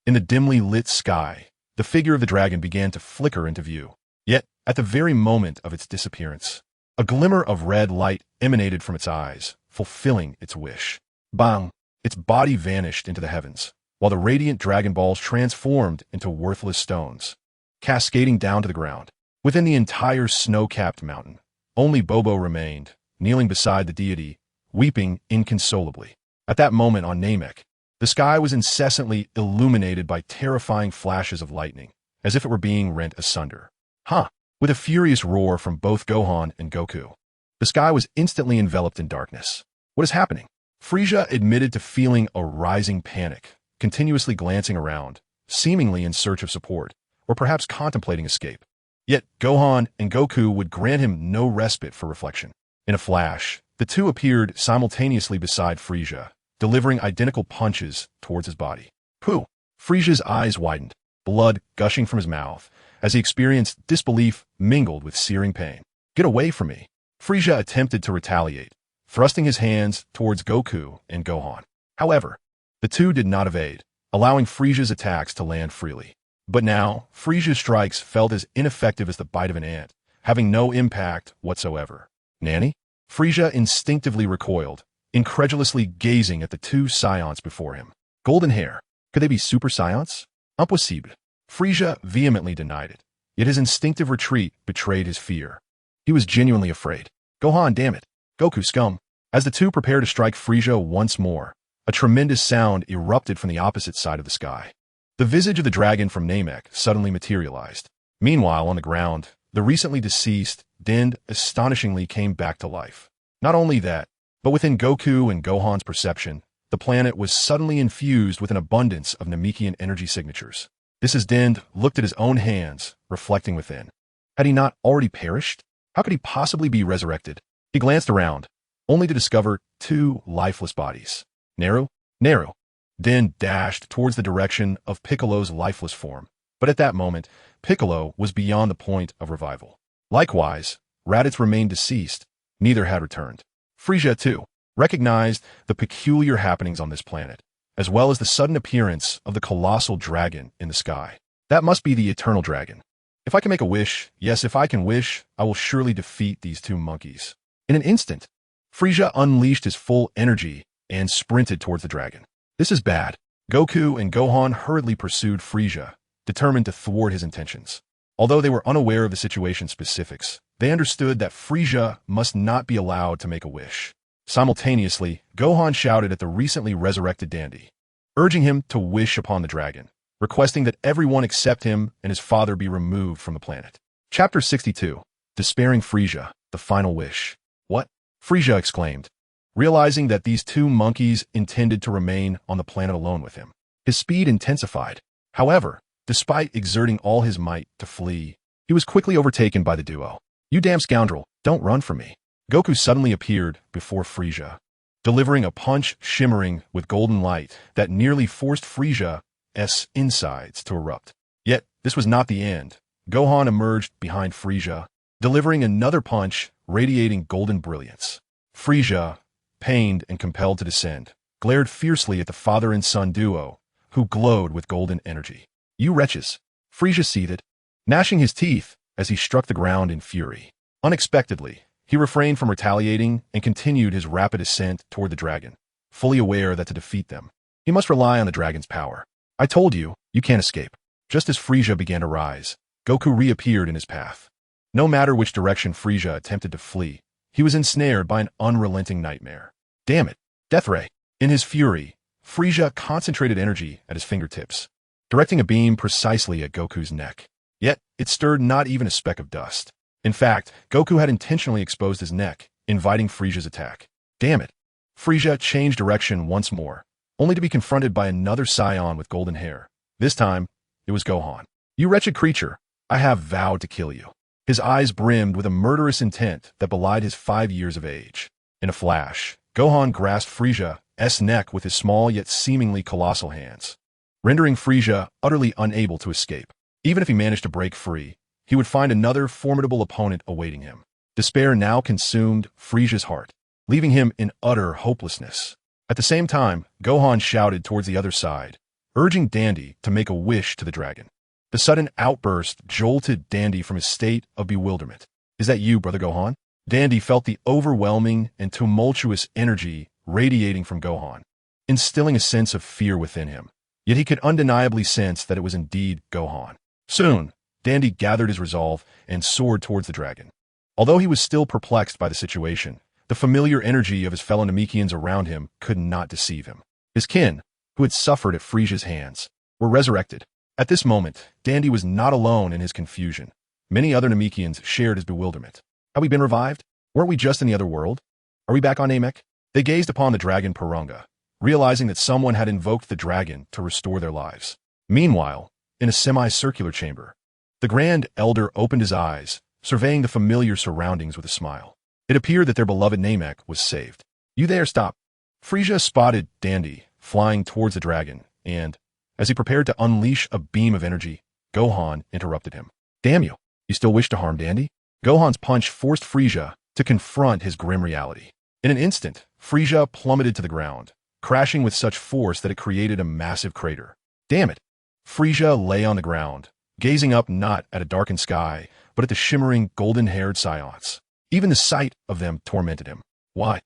[SPEAKER 1] In the dimly lit sky, the figure of the dragon began to flicker into view. Yet, at the very moment of its disappearance, a glimmer of red light emanated from its eyes, fulfilling its wish. Bang! Its body vanished into the heavens, while the radiant Dragon Balls transformed into worthless stones, cascading down to the ground. Within the entire snow-capped mountain, only Bobo remained, kneeling beside the deity, weeping inconsolably. At that moment on Namek, the sky was incessantly illuminated by terrifying flashes of lightning, as if it were being rent asunder. With a furious roar from both Gohan and Goku, the sky was instantly enveloped in darkness. What is happening? Frisia admitted to feeling a rising panic, continuously glancing around, seemingly in search of support, or perhaps contemplating escape. Yet Gohan and Goku would grant him no respite for reflection. In a flash, the two appeared simultaneously beside Frisia, delivering identical punches towards his body. Pooh! Frisia's eyes widened, blood gushing from his mouth, as he experienced disbelief mingled with searing pain. Get away from me! Frisia attempted to retaliate, thrusting his hands towards Goku and Gohan. However, the two did not evade, allowing Frisia's attacks to land freely. But now, Frisia's strikes felt as ineffective as the bite of an ant, having no impact whatsoever. Nanny? Frisia instinctively recoiled, incredulously gazing at the two Saiyans before him. Golden hair. Could they be Super Saiyans? Impossible. Frisia vehemently denied it, yet his instinctive retreat betrayed his fear. He was genuinely afraid. Gohan, damn it. Goku, scum. As the two prepared to strike Frisia once more, a tremendous sound erupted from the opposite side of the sky. The visage of the dragon from Namek suddenly materialized. Meanwhile, on the ground, the recently deceased Dend astonishingly came back to life. Not only that, but within Goku and Gohan's perception, the planet was suddenly infused with an abundance of Namekian energy signatures. This as Dend looked at his own hands, reflecting within. Had he not already perished? How could he possibly be resurrected? He glanced around, only to discover two lifeless bodies. Naru? Dend dashed towards the direction of Piccolo's lifeless form, but at that moment, Piccolo was beyond the point of revival. Likewise, Raditz remained deceased. Neither had returned. Frisia, too, recognized the peculiar happenings on this planet, as well as the sudden appearance of the colossal dragon in the sky. That must be the eternal dragon. If I can make a wish, yes, if I can wish, I will surely defeat these two monkeys. In an instant, Frisia unleashed his full energy and sprinted towards the dragon. This is bad. Goku and Gohan hurriedly pursued Frisia, determined to thwart his intentions. Although they were unaware of the situation's specifics, they understood that Frisia must not be allowed to make a wish. Simultaneously, Gohan shouted at the recently resurrected dandy, urging him to wish upon the dragon, requesting that everyone except him and his father be removed from the planet. Chapter 62. Despairing Frisia, the final wish. What? Frisia exclaimed, realizing that these two monkeys intended to remain on the planet alone with him. His speed intensified. However, despite exerting all his might to flee, he was quickly overtaken by the duo. You damn scoundrel, don't run from me. Goku suddenly appeared before Frisia, delivering a punch shimmering with golden light that nearly forced Frisia's insides to erupt. Yet, this was not the end. Gohan emerged behind Frisia, delivering another punch radiating golden brilliance. Frisia, pained and compelled to descend, glared fiercely at the father and son duo, who glowed with golden energy. You wretches! Frisia seethed, gnashing his teeth as he struck the ground in fury. Unexpectedly, he refrained from retaliating and continued his rapid ascent toward the dragon, fully aware that to defeat them, he must rely on the dragon's power. I told you, you can't escape. Just as Frisia began to rise, Goku reappeared in his path. No matter which direction Frisia attempted to flee, he was ensnared by an unrelenting nightmare. Damn it! Death Ray! In his fury, Frisia concentrated energy at his fingertips, directing a beam precisely at Goku's neck. Yet, it stirred not even a speck of dust. In fact, Goku had intentionally exposed his neck, inviting Frisia's attack. Damn it! Frisia changed direction once more, only to be confronted by another Saiyan with golden hair. This time, it was Gohan. You wretched creature, I have vowed to kill you. His eyes brimmed with a murderous intent that belied his 5 years of age. In a flash, Gohan grasped Frisia neck with his small yet seemingly colossal hands, rendering Frisia utterly unable to escape. Even if he managed to break free, he would find another formidable opponent awaiting him. Despair now consumed Frisia's heart, leaving him in utter hopelessness. At the same time, Gohan shouted towards the other side, urging Dandy to make a wish to the dragon. The sudden outburst jolted Dandy from his state of bewilderment. "Is that you, Brother Gohan?" Dandy felt the overwhelming and tumultuous energy radiating from Gohan, instilling a sense of fear within him. Yet he could undeniably sense that it was indeed Gohan. Soon, Dandy gathered his resolve and soared towards the dragon. Although he was still perplexed by the situation, the familiar energy of his fellow Namekians around him could not deceive him. His kin, who had suffered at Frisia's hands, were resurrected. At this moment, Dandy was not alone in his confusion. Many other Namekians shared his bewilderment. Had we been revived? Weren't we just in the other world? Are we back on Namek? They gazed upon the dragon Purunga, realizing that someone had invoked the dragon to restore their lives. Meanwhile, in a semicircular chamber, the Grand Elder opened his eyes, surveying the familiar surroundings with a smile. It appeared that their beloved Namek was saved. "You there, stop." Frisia spotted Dandy flying towards the dragon, and, as he prepared to unleash a beam of energy, Gohan interrupted him. "Damn you! You still wish to harm Dandy?" Gohan's punch forced Frisia to confront his grim reality. In an instant, Frisia plummeted to the ground, crashing with such force that it created a massive crater. "Damn it!" Frisia lay on the ground, gazing up not at a darkened sky, but at the shimmering, golden-haired Saiyans. Even the sight of them tormented him. Why?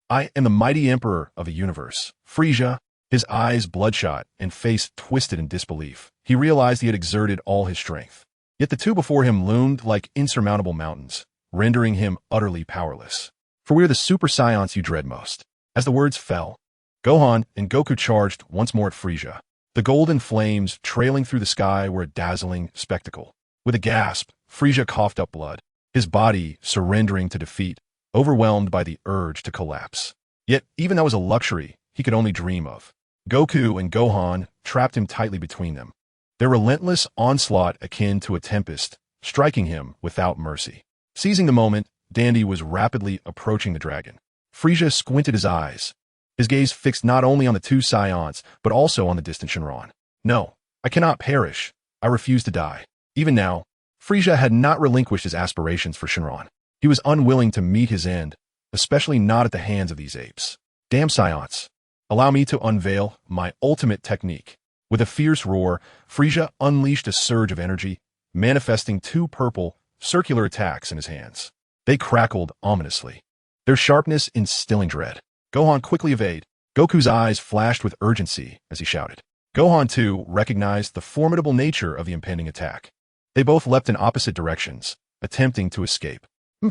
[SPEAKER 1] I am the mighty emperor of a universe. Frisia, his eyes bloodshot and face twisted in disbelief. He realized he had exerted all his strength. Yet the two before him loomed like insurmountable mountains, rendering him utterly powerless. "For we are the Super Saiyans you dread most." As the words fell, Gohan and Goku charged once more at Frisia. The golden flames trailing through the sky were a dazzling spectacle. With a gasp, Frisia coughed up blood, his body surrendering to defeat, overwhelmed by the urge to collapse. Yet, even that was a luxury he could only dream of. Goku and Gohan trapped him tightly between them, their relentless onslaught akin to a tempest, striking him without mercy. Seizing the moment, Dandy was rapidly approaching the dragon. Frisia squinted his eyes, his gaze fixed not only on the two Saiyans, but also on the distant Shenron. "No, I cannot perish. I refuse to die." Even now, Frisia had not relinquished his aspirations for Shenron. He was unwilling to meet his end, especially not at the hands of these apes. "Damn Saiyans, allow me to unveil my ultimate technique." With a fierce roar, Frisia unleashed a surge of energy, manifesting two purple, circular attacks in his hands. They crackled ominously, their sharpness instilling dread. Gohan quickly evaded. Goku's eyes flashed with urgency as he shouted. Gohan, too, recognized the formidable nature of the impending attack. They both leapt in opposite directions, attempting to escape.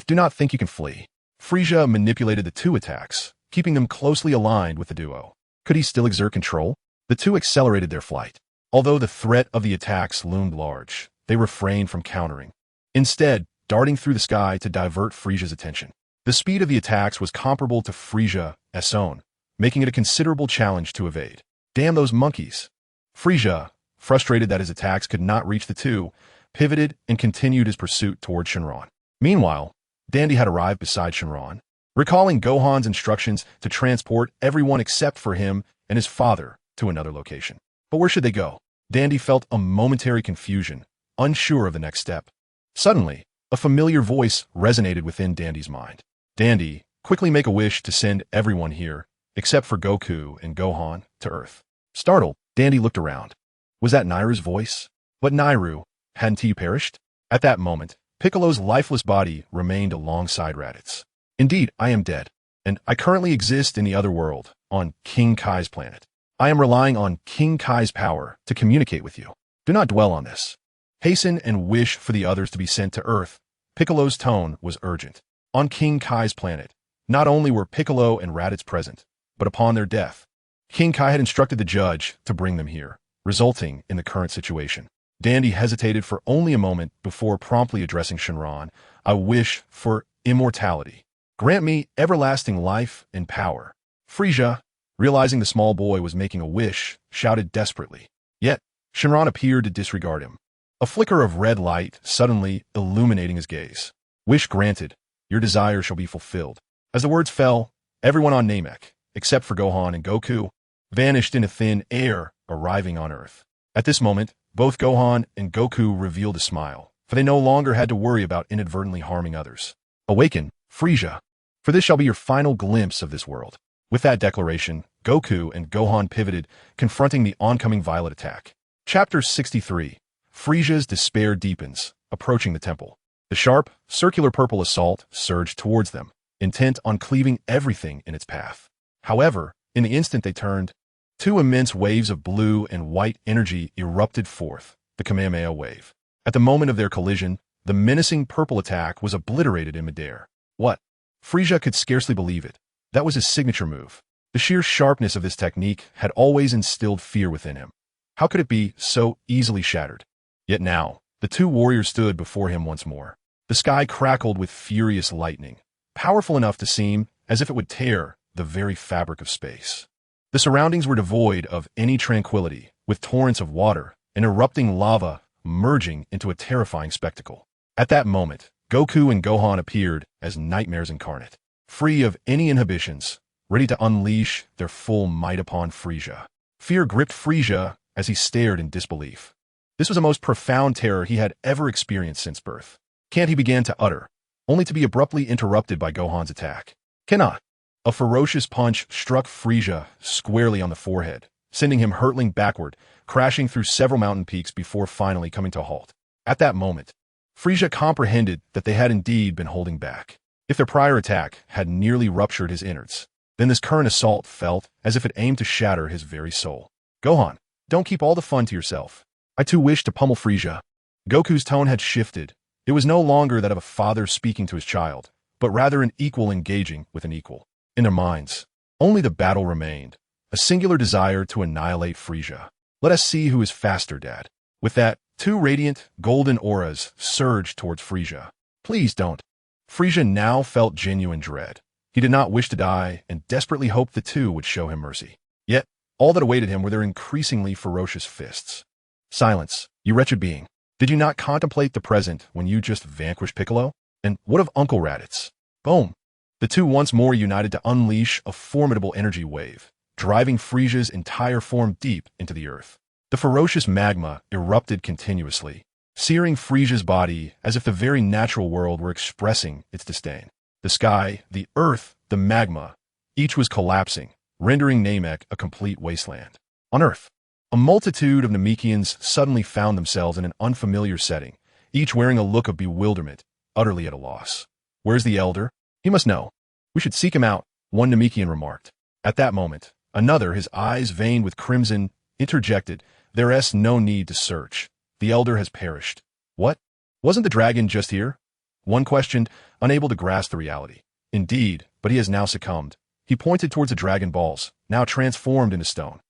[SPEAKER 1] "Do not think you can flee." Frisia manipulated the two attacks, keeping them closely aligned with the duo. Could he still exert control? The two accelerated their flight. Although the threat of the attacks loomed large, they refrained from countering, instead darting through the sky to divert Frisia's attention. The speed of the attacks was comparable to Frisia's own, making it a considerable challenge to evade. "Damn those monkeys!" Frisia, frustrated that his attacks could not reach the two, pivoted and continued his pursuit toward Shenron. Meanwhile, Dandy had arrived beside Shenron, recalling Gohan's instructions to transport everyone except for him and his father to another location. But where should they go? Dandy felt a momentary confusion, unsure of the next step. Suddenly, a familiar voice resonated within Dandy's mind. "Dandy, quickly make a wish to send everyone here, except for Goku and Gohan, to Earth." Startled, Dandy looked around. Was that Nairu's voice? But Nairu, hadn't he perished? At that moment, Piccolo's lifeless body remained alongside Raditz. "Indeed, I am dead, and I currently exist in the other world, on King Kai's planet. I am relying on King Kai's power to communicate with you. Do not dwell on this. Hasten and wish for the others to be sent to Earth." Piccolo's tone was urgent. On King Kai's planet, not only were Piccolo and Raditz present, but upon their death, King Kai had instructed the judge to bring them here, resulting in the current situation. Dandy hesitated for only a moment before promptly addressing Shenron. "I wish for immortality. Grant me everlasting life and power." Frisia, realizing the small boy was making a wish, shouted desperately. Yet, Shenron appeared to disregard him, a flicker of red light suddenly illuminating his gaze. "Wish granted. Your desire shall be fulfilled." As the words fell, everyone on Namek, except for Gohan and Goku, vanished into thin air, arriving on Earth. At this moment, both Gohan and Goku revealed a smile, for they no longer had to worry about inadvertently harming others. Awaken, Frieza. For this shall be your final glimpse of this world. With that declaration, Goku and Gohan pivoted, confronting the oncoming Violet attack. Chapter 63. Frieza's despair deepens, approaching the temple. The sharp, circular purple assault surged towards them, intent on cleaving everything in its path. However, in the instant they turned, two immense waves of blue and white energy erupted forth, the Kamehameha wave. At the moment of their collision, the menacing purple attack was obliterated in midair. What? Frieza could scarcely believe it. That was his signature move. The sheer sharpness of this technique had always instilled fear within him. How could it be so easily shattered? Yet now, the two warriors stood before him once more. The sky crackled with furious lightning, powerful enough to seem as if it would tear the very fabric of space. The surroundings were devoid of any tranquility, with torrents of water and erupting lava merging into a terrifying spectacle. At that moment, Goku and Gohan appeared as nightmares incarnate, free of any inhibitions, ready to unleash their full might upon Frieza. Fear gripped Frieza as he stared in disbelief. This was the most profound terror he had ever experienced since birth. Can't he began to utter, only to be abruptly interrupted by Gohan's attack. Cannot. A ferocious punch struck Frieza squarely on the forehead, sending him hurtling backward, crashing through several mountain peaks before finally coming to a halt. At that moment, Frieza comprehended that they had indeed been holding back. If their prior attack had nearly ruptured his innards, then this current assault felt as if it aimed to shatter his very soul. Gohan, don't keep all the fun to yourself. I too wish to pummel Frieza. Goku's tone had shifted. It was no longer that of a father speaking to his child, but rather an equal engaging with an equal. In their minds, only the battle remained, a singular desire to annihilate Frieza. Let us see who is faster, Dad. With that, two radiant, golden auras surged towards Frieza. Please don't. Frieza now felt genuine dread. He did not wish to die and desperately hoped the two would show him mercy. Yet, all that awaited him were their increasingly ferocious fists. Silence, you wretched being. Did you not contemplate the present when you just vanquished Piccolo? And what of Uncle Raditz? Boom! The two once more united to unleash a formidable energy wave, driving Frieza's entire form deep into the earth. The ferocious magma erupted continuously, searing Frieza's body as if the very natural world were expressing its disdain. The sky, the earth, the magma, each was collapsing, rendering Namek a complete wasteland. On Earth, a multitude of Namekians suddenly found themselves in an unfamiliar setting, each wearing a look of bewilderment, utterly at a loss. Where's the elder? He must know. We should seek him out, one Namekian remarked. At that moment, another, his eyes veined with crimson, interjected, There's no need to search. The elder has perished. What? Wasn't the dragon just here? One questioned, unable to grasp the reality. Indeed, but he has now succumbed. He pointed towards the dragon balls, now transformed into stone.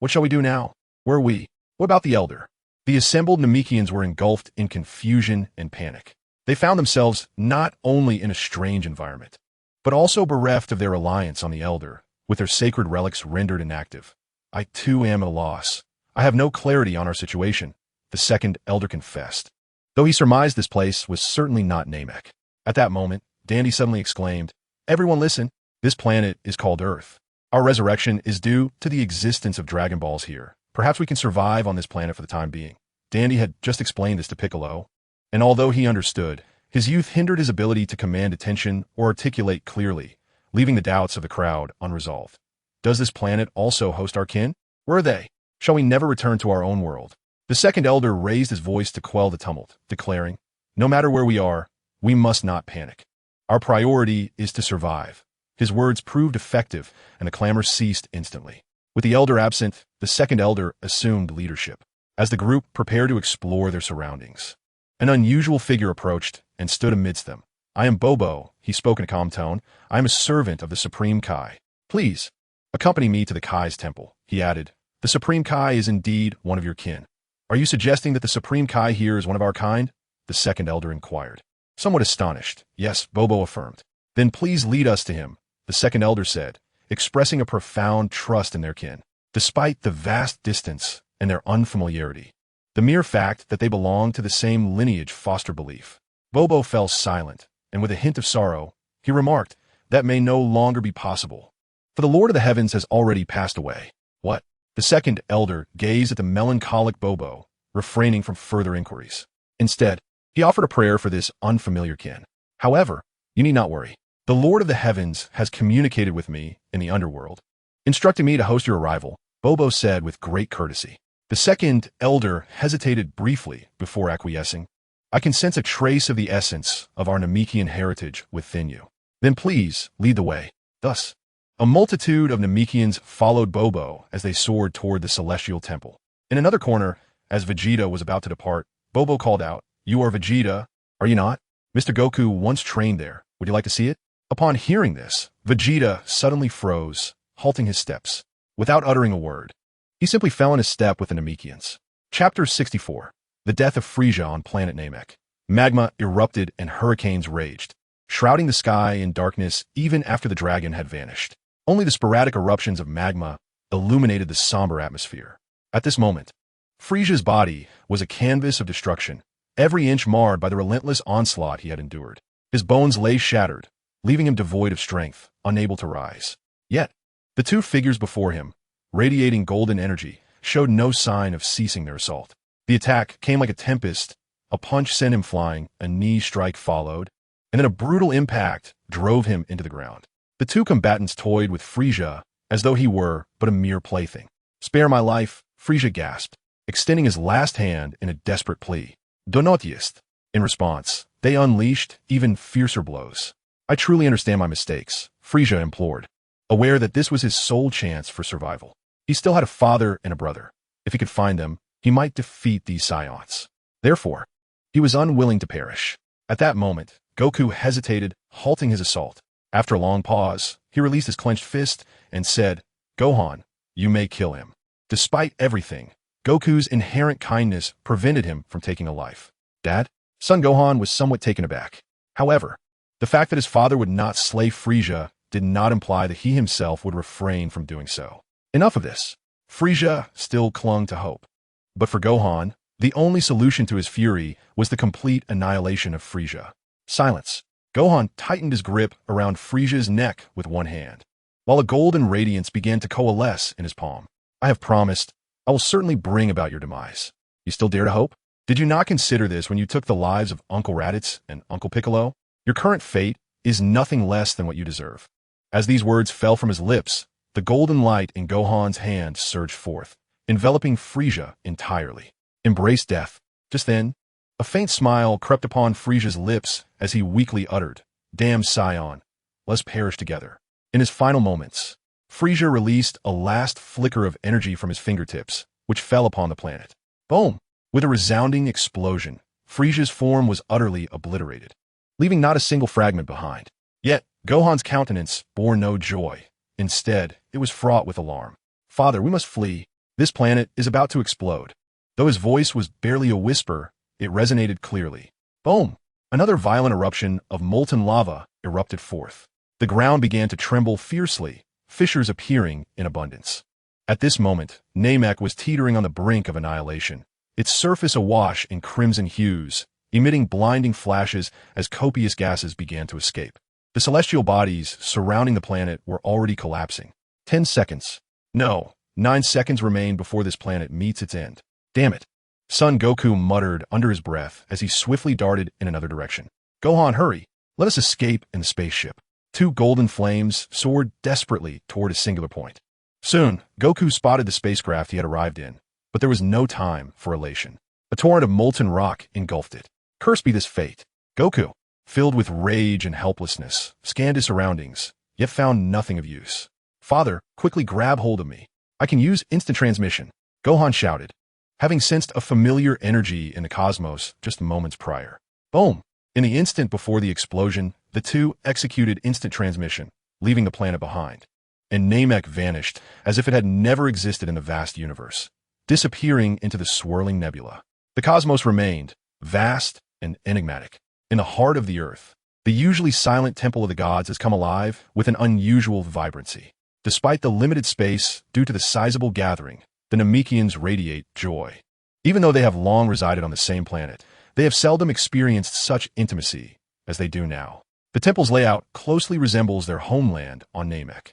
[SPEAKER 1] What shall we do now? Where are we? What about the elder? The assembled Namekians were engulfed in confusion and panic. They found themselves not only in a strange environment, but also bereft of their reliance on the elder, with their sacred relics rendered inactive. I too am at a loss. I have no clarity on our situation, the second elder confessed. Though he surmised this place was certainly not Namek. At that moment, Dandy suddenly exclaimed, Everyone listen, this planet is called Earth. Our resurrection is due to the existence of Dragon Balls here. Perhaps we can survive on this planet for the time being. Dandy had just explained this to Piccolo, and although he understood, his youth hindered his ability to command attention or articulate clearly, leaving the doubts of the crowd unresolved. Does this planet also host our kin? Where are they? Shall we never return to our own world? The second elder raised his voice to quell the tumult, declaring, No matter where we are, we must not panic. Our priority is to survive. His words proved effective, and the clamor ceased instantly. With the elder absent, the second elder assumed leadership, as the group prepared to explore their surroundings. An unusual figure approached and stood amidst them. I am Bobo, he spoke in a calm tone. I am a servant of the Supreme Kai. Please, accompany me to the Kai's temple, he added. The Supreme Kai is indeed one of your kin. Are you suggesting that the Supreme Kai here is one of our kind? The second elder inquired. Somewhat astonished, yes, Bobo affirmed. Then please lead us to him, the second elder said, expressing a profound trust in their kin. Despite the vast distance and their unfamiliarity, the mere fact that they belonged to the same lineage fostered belief. Bobo fell silent, and with a hint of sorrow, he remarked, That may no longer be possible. for the Lord of the Heavens has already passed away. What? The second elder gazed at the melancholic Bobo, refraining from further inquiries. Instead, he offered a prayer for this unfamiliar kin. However, you need not worry. The Lord of the Heavens has communicated with me in the underworld, instructing me to host your arrival, Bobo said with great courtesy. The second elder hesitated briefly before acquiescing. I can sense a trace of the essence of our Namekian heritage within you. Then please lead the way. Thus, a multitude of Namekians followed Bobo as they soared toward the celestial temple. In another corner, as Vegeta was about to depart, Bobo called out, "You are Vegeta, are you not? Mr. Goku once trained there. Would you like to see it?" Upon hearing this, Vegeta suddenly froze, halting his steps. Without uttering a word, he simply fell in his step with the Namekians. Chapter 64. The Death of Frieza on Planet Namek. Magma erupted and hurricanes raged, shrouding the sky in darkness even after the dragon had vanished. Only the sporadic eruptions of magma illuminated the somber atmosphere. At this moment, Frieza's body was a canvas of destruction, every inch marred by the relentless onslaught he had endured. His bones lay shattered, leaving him devoid of strength, unable to rise. Yet, the two figures before him, radiating golden energy, showed no sign of ceasing their assault. The attack came like a tempest, a punch sent him flying, a knee strike followed, and then a brutal impact drove him into the ground. The two combatants toyed with Frieza as though he were but a mere plaything. "Spare my life," Frieza gasped, extending his last hand in a desperate plea. "Do not jest." In response, they unleashed even fiercer blows. "I truly understand my mistakes," Frieza implored, aware that this was his sole chance for survival. He still had a father and a brother. If he could find them, he might defeat these Saiyans. Therefore, he was unwilling to perish. At that moment, Goku hesitated, halting his assault. After a long pause, he released his clenched fist and said, "Gohan, you may kill him." Despite everything, Goku's inherent kindness prevented him from taking a life. Dad? Son Gohan was somewhat taken aback. However, the fact that his father would not slay Frieza did not imply that he himself would refrain from doing so. Enough of this. Frieza still clung to hope. But for Gohan, the only solution to his fury was the complete annihilation of Frieza. Silence. Gohan tightened his grip around Frieza's neck with one hand, while a golden radiance began to coalesce in his palm. "I have promised. I will certainly bring about your demise. You still dare to hope? Did you not consider this when you took the lives of Uncle Raditz and Uncle Piccolo? Your current fate is nothing less than what you deserve." As these words fell from his lips, the golden light in Gohan's hand surged forth, enveloping Frieza entirely. "Embrace death." Just then, a faint smile crept upon Frieza's lips as he weakly uttered, "Damn Saiyan, let's perish together." In his final moments, Frieza released a last flicker of energy from his fingertips, which fell upon the planet. Boom! With a resounding explosion, Frieza's form was utterly obliterated, leaving not a single fragment behind. Yet, Gohan's countenance bore no joy. Instead, it was fraught with alarm. "Father, we must flee. This planet is about to explode." Though his voice was barely a whisper, it resonated clearly. Boom! Another violent eruption of molten lava erupted forth. The ground began to tremble fiercely, fissures appearing in abundance. At this moment, Namek was teetering on the brink of annihilation, its surface awash in crimson hues, emitting blinding flashes as copious gases began to escape. The celestial bodies surrounding the planet were already collapsing. 10 seconds. No, 9 seconds remain before this planet meets its end. Damn it. Son Goku muttered under his breath as he swiftly darted in another direction. "Gohan, hurry. Let us escape in the spaceship." Two golden flames soared desperately toward a singular point. Soon, Goku spotted the spacecraft he had arrived in, but there was no time for elation. A torrent of molten rock engulfed it. Cursed be this fate. Goku, filled with rage and helplessness, scanned his surroundings, yet found nothing of use. "Father, quickly grab hold of me. I can use instant transmission," Gohan shouted, having sensed a familiar energy in the cosmos just moments prior. Boom! In the instant before the explosion, the two executed instant transmission, leaving the planet behind. And Namek vanished as if it had never existed in the vast universe, disappearing into the swirling nebula. The cosmos remained, vast and enigmatic. In the heart of the earth, the usually silent temple of the gods has come alive with an unusual vibrancy. Despite the limited space due to the sizable gathering, the Namekians radiate joy. Even though they have long resided on the same planet, they have seldom experienced such intimacy as they do now. The temple's layout closely resembles their homeland on Namek.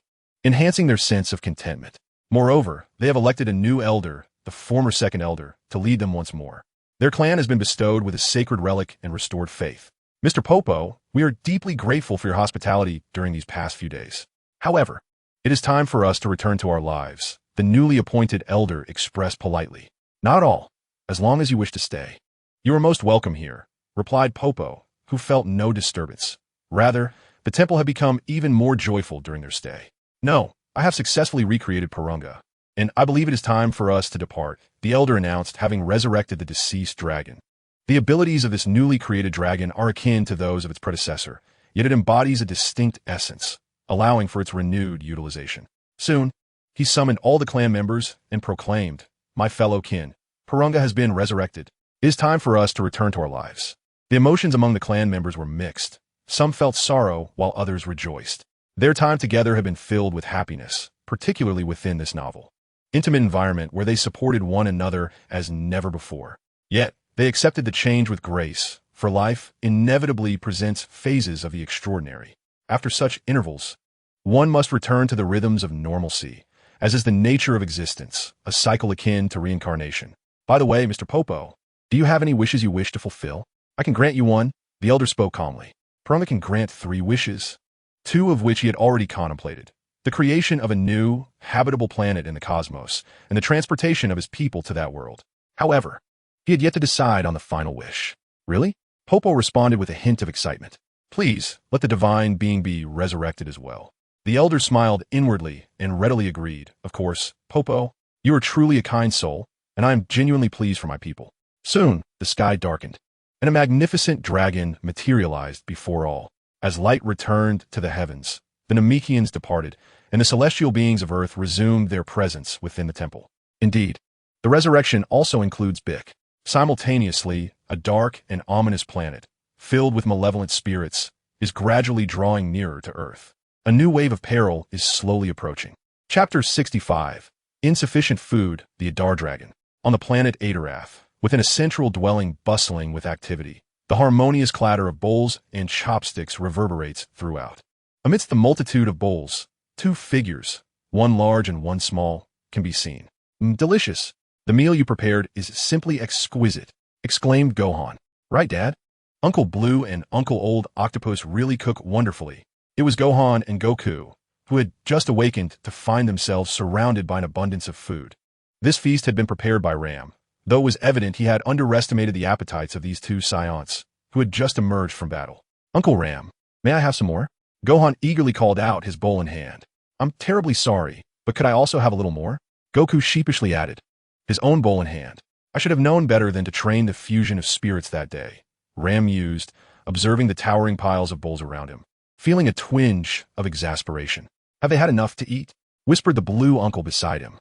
[SPEAKER 1] enhancing their sense of contentment. Moreover, they have elected a new elder, the former second elder, to lead them once more. Their clan has been bestowed with a sacred relic and restored faith. Mr. Popo, we are deeply grateful for your hospitality during these past few days. However, it is time for us to return to our lives, the newly appointed elder expressed politely. Not all, as long as you wish to stay. You are most welcome here, replied Popo, who felt no disturbance. Rather, the temple had become even more joyful during their stay. No, I have successfully recreated Purunga, and I believe it is time for us to depart, the elder announced, having resurrected the deceased dragon. The abilities of this newly created dragon are akin to those of its predecessor, yet it embodies a distinct essence, allowing for its renewed utilization. Soon, he summoned all the clan members and proclaimed, "My fellow kin, Purunga has been resurrected. It is time for us to return to our lives." The emotions among the clan members were mixed. Some felt sorrow while others rejoiced. Their time together had been filled with happiness, particularly within this novel, intimate environment where they supported one another as never before. Yet, they accepted the change with grace, for life inevitably presents phases of the extraordinary. After such intervals, one must return to the rhythms of normalcy, as is the nature of existence, a cycle akin to reincarnation. By the way, Mr. Popo, do you have any wishes you wish to fulfill? I can grant you one, the elder spoke calmly. Purunga can grant 3 wishes, 2 of which he had already contemplated: the creation of a new, habitable planet in the cosmos, and the transportation of his people to that world. However, he had yet to decide on the final wish. Really? Popo responded with a hint of excitement. Please, let the divine being be resurrected as well. The elder smiled inwardly and readily agreed. Of course, Popo, you are truly a kind soul, and I am genuinely pleased for my people. Soon, the sky darkened, and a magnificent dragon materialized before all. As light returned to the heavens, the Namekians departed, and the celestial beings of Earth resumed their presence within the temple. Indeed, the resurrection also includes Bik. Simultaneously, a dark and ominous planet, filled with malevolent spirits, is gradually drawing nearer to Earth. A new wave of peril is slowly approaching. Chapter 65. Insufficient Food, the Adar Dragon. On the planet Adarath, within a central dwelling bustling with activity, the harmonious clatter of bowls and chopsticks reverberates throughout. Amidst the multitude of bowls, 2 figures, one large and one small, can be seen. Delicious. The meal you prepared is simply exquisite, exclaimed Gohan. Right, Dad? Uncle Blue and Uncle Old Octopus really cook wonderfully. It was Gohan and Goku, who had just awakened to find themselves surrounded by an abundance of food. This feast had been prepared by Ram, though it was evident he had underestimated the appetites of these 2 Saiyans, who had just emerged from battle. Uncle Ram, may I have some more? Gohan eagerly called out, his bowl in hand. I'm terribly sorry, but could I also have a little more? Goku sheepishly added, his own bowl in hand. I should have known better than to train the fusion of spirits that day, Ram mused, observing the towering piles of bowls around him, feeling a twinge of exasperation. Have they had enough to eat? Whispered the blue uncle beside him.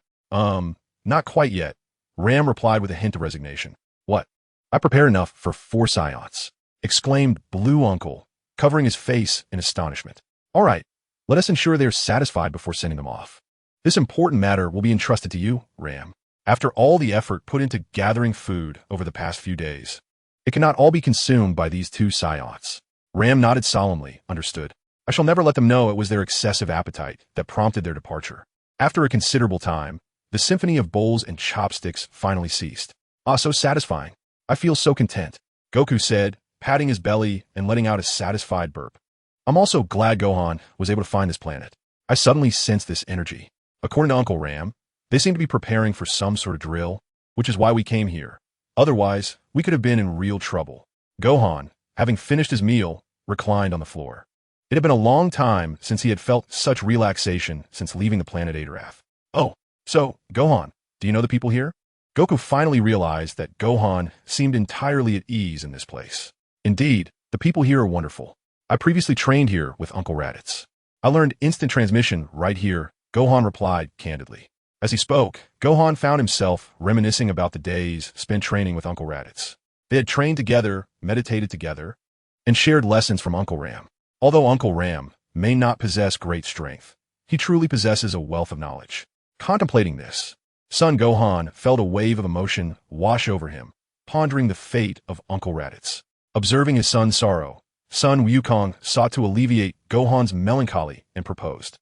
[SPEAKER 1] Not quite yet, Ram replied with a hint of resignation. What? I prepared enough for 4 Saiyans, exclaimed Blue Uncle, covering his face in astonishment. All right, let us ensure they are satisfied before sending them off. This important matter will be entrusted to you, Ram. After all the effort put into gathering food over the past few days, it cannot all be consumed by these 2 Saiyans. Ram nodded solemnly, understood. I shall never let them know it was their excessive appetite that prompted their departure. After a considerable time, the symphony of bowls and chopsticks finally ceased. Ah, so satisfying. I feel so content, Goku said, patting his belly and letting out a satisfied burp. I'm also glad Gohan was able to find this planet. I suddenly sensed this energy. According to Uncle Ram, they seem to be preparing for some sort of drill, which is why we came here. Otherwise, we could have been in real trouble. Gohan, having finished his meal, reclined on the floor. It had been a long time since he had felt such relaxation since leaving the planet Adarath. Oh, so, Gohan, do you know the people here? Goku finally realized that Gohan seemed entirely at ease in this place. Indeed, the people here are wonderful. I previously trained here with Uncle Raditz. I learned instant transmission right here, Gohan replied candidly. As he spoke, Gohan found himself reminiscing about the days spent training with Uncle Raditz. They had trained together, meditated together, and shared lessons from Uncle Ram. Although Uncle Ram may not possess great strength, he truly possesses a wealth of knowledge. Contemplating this, son Gohan felt a wave of emotion wash over him, pondering the fate of Uncle Raditz. Observing his son's sorrow, son Wukong sought to alleviate Gohan's melancholy and proposed.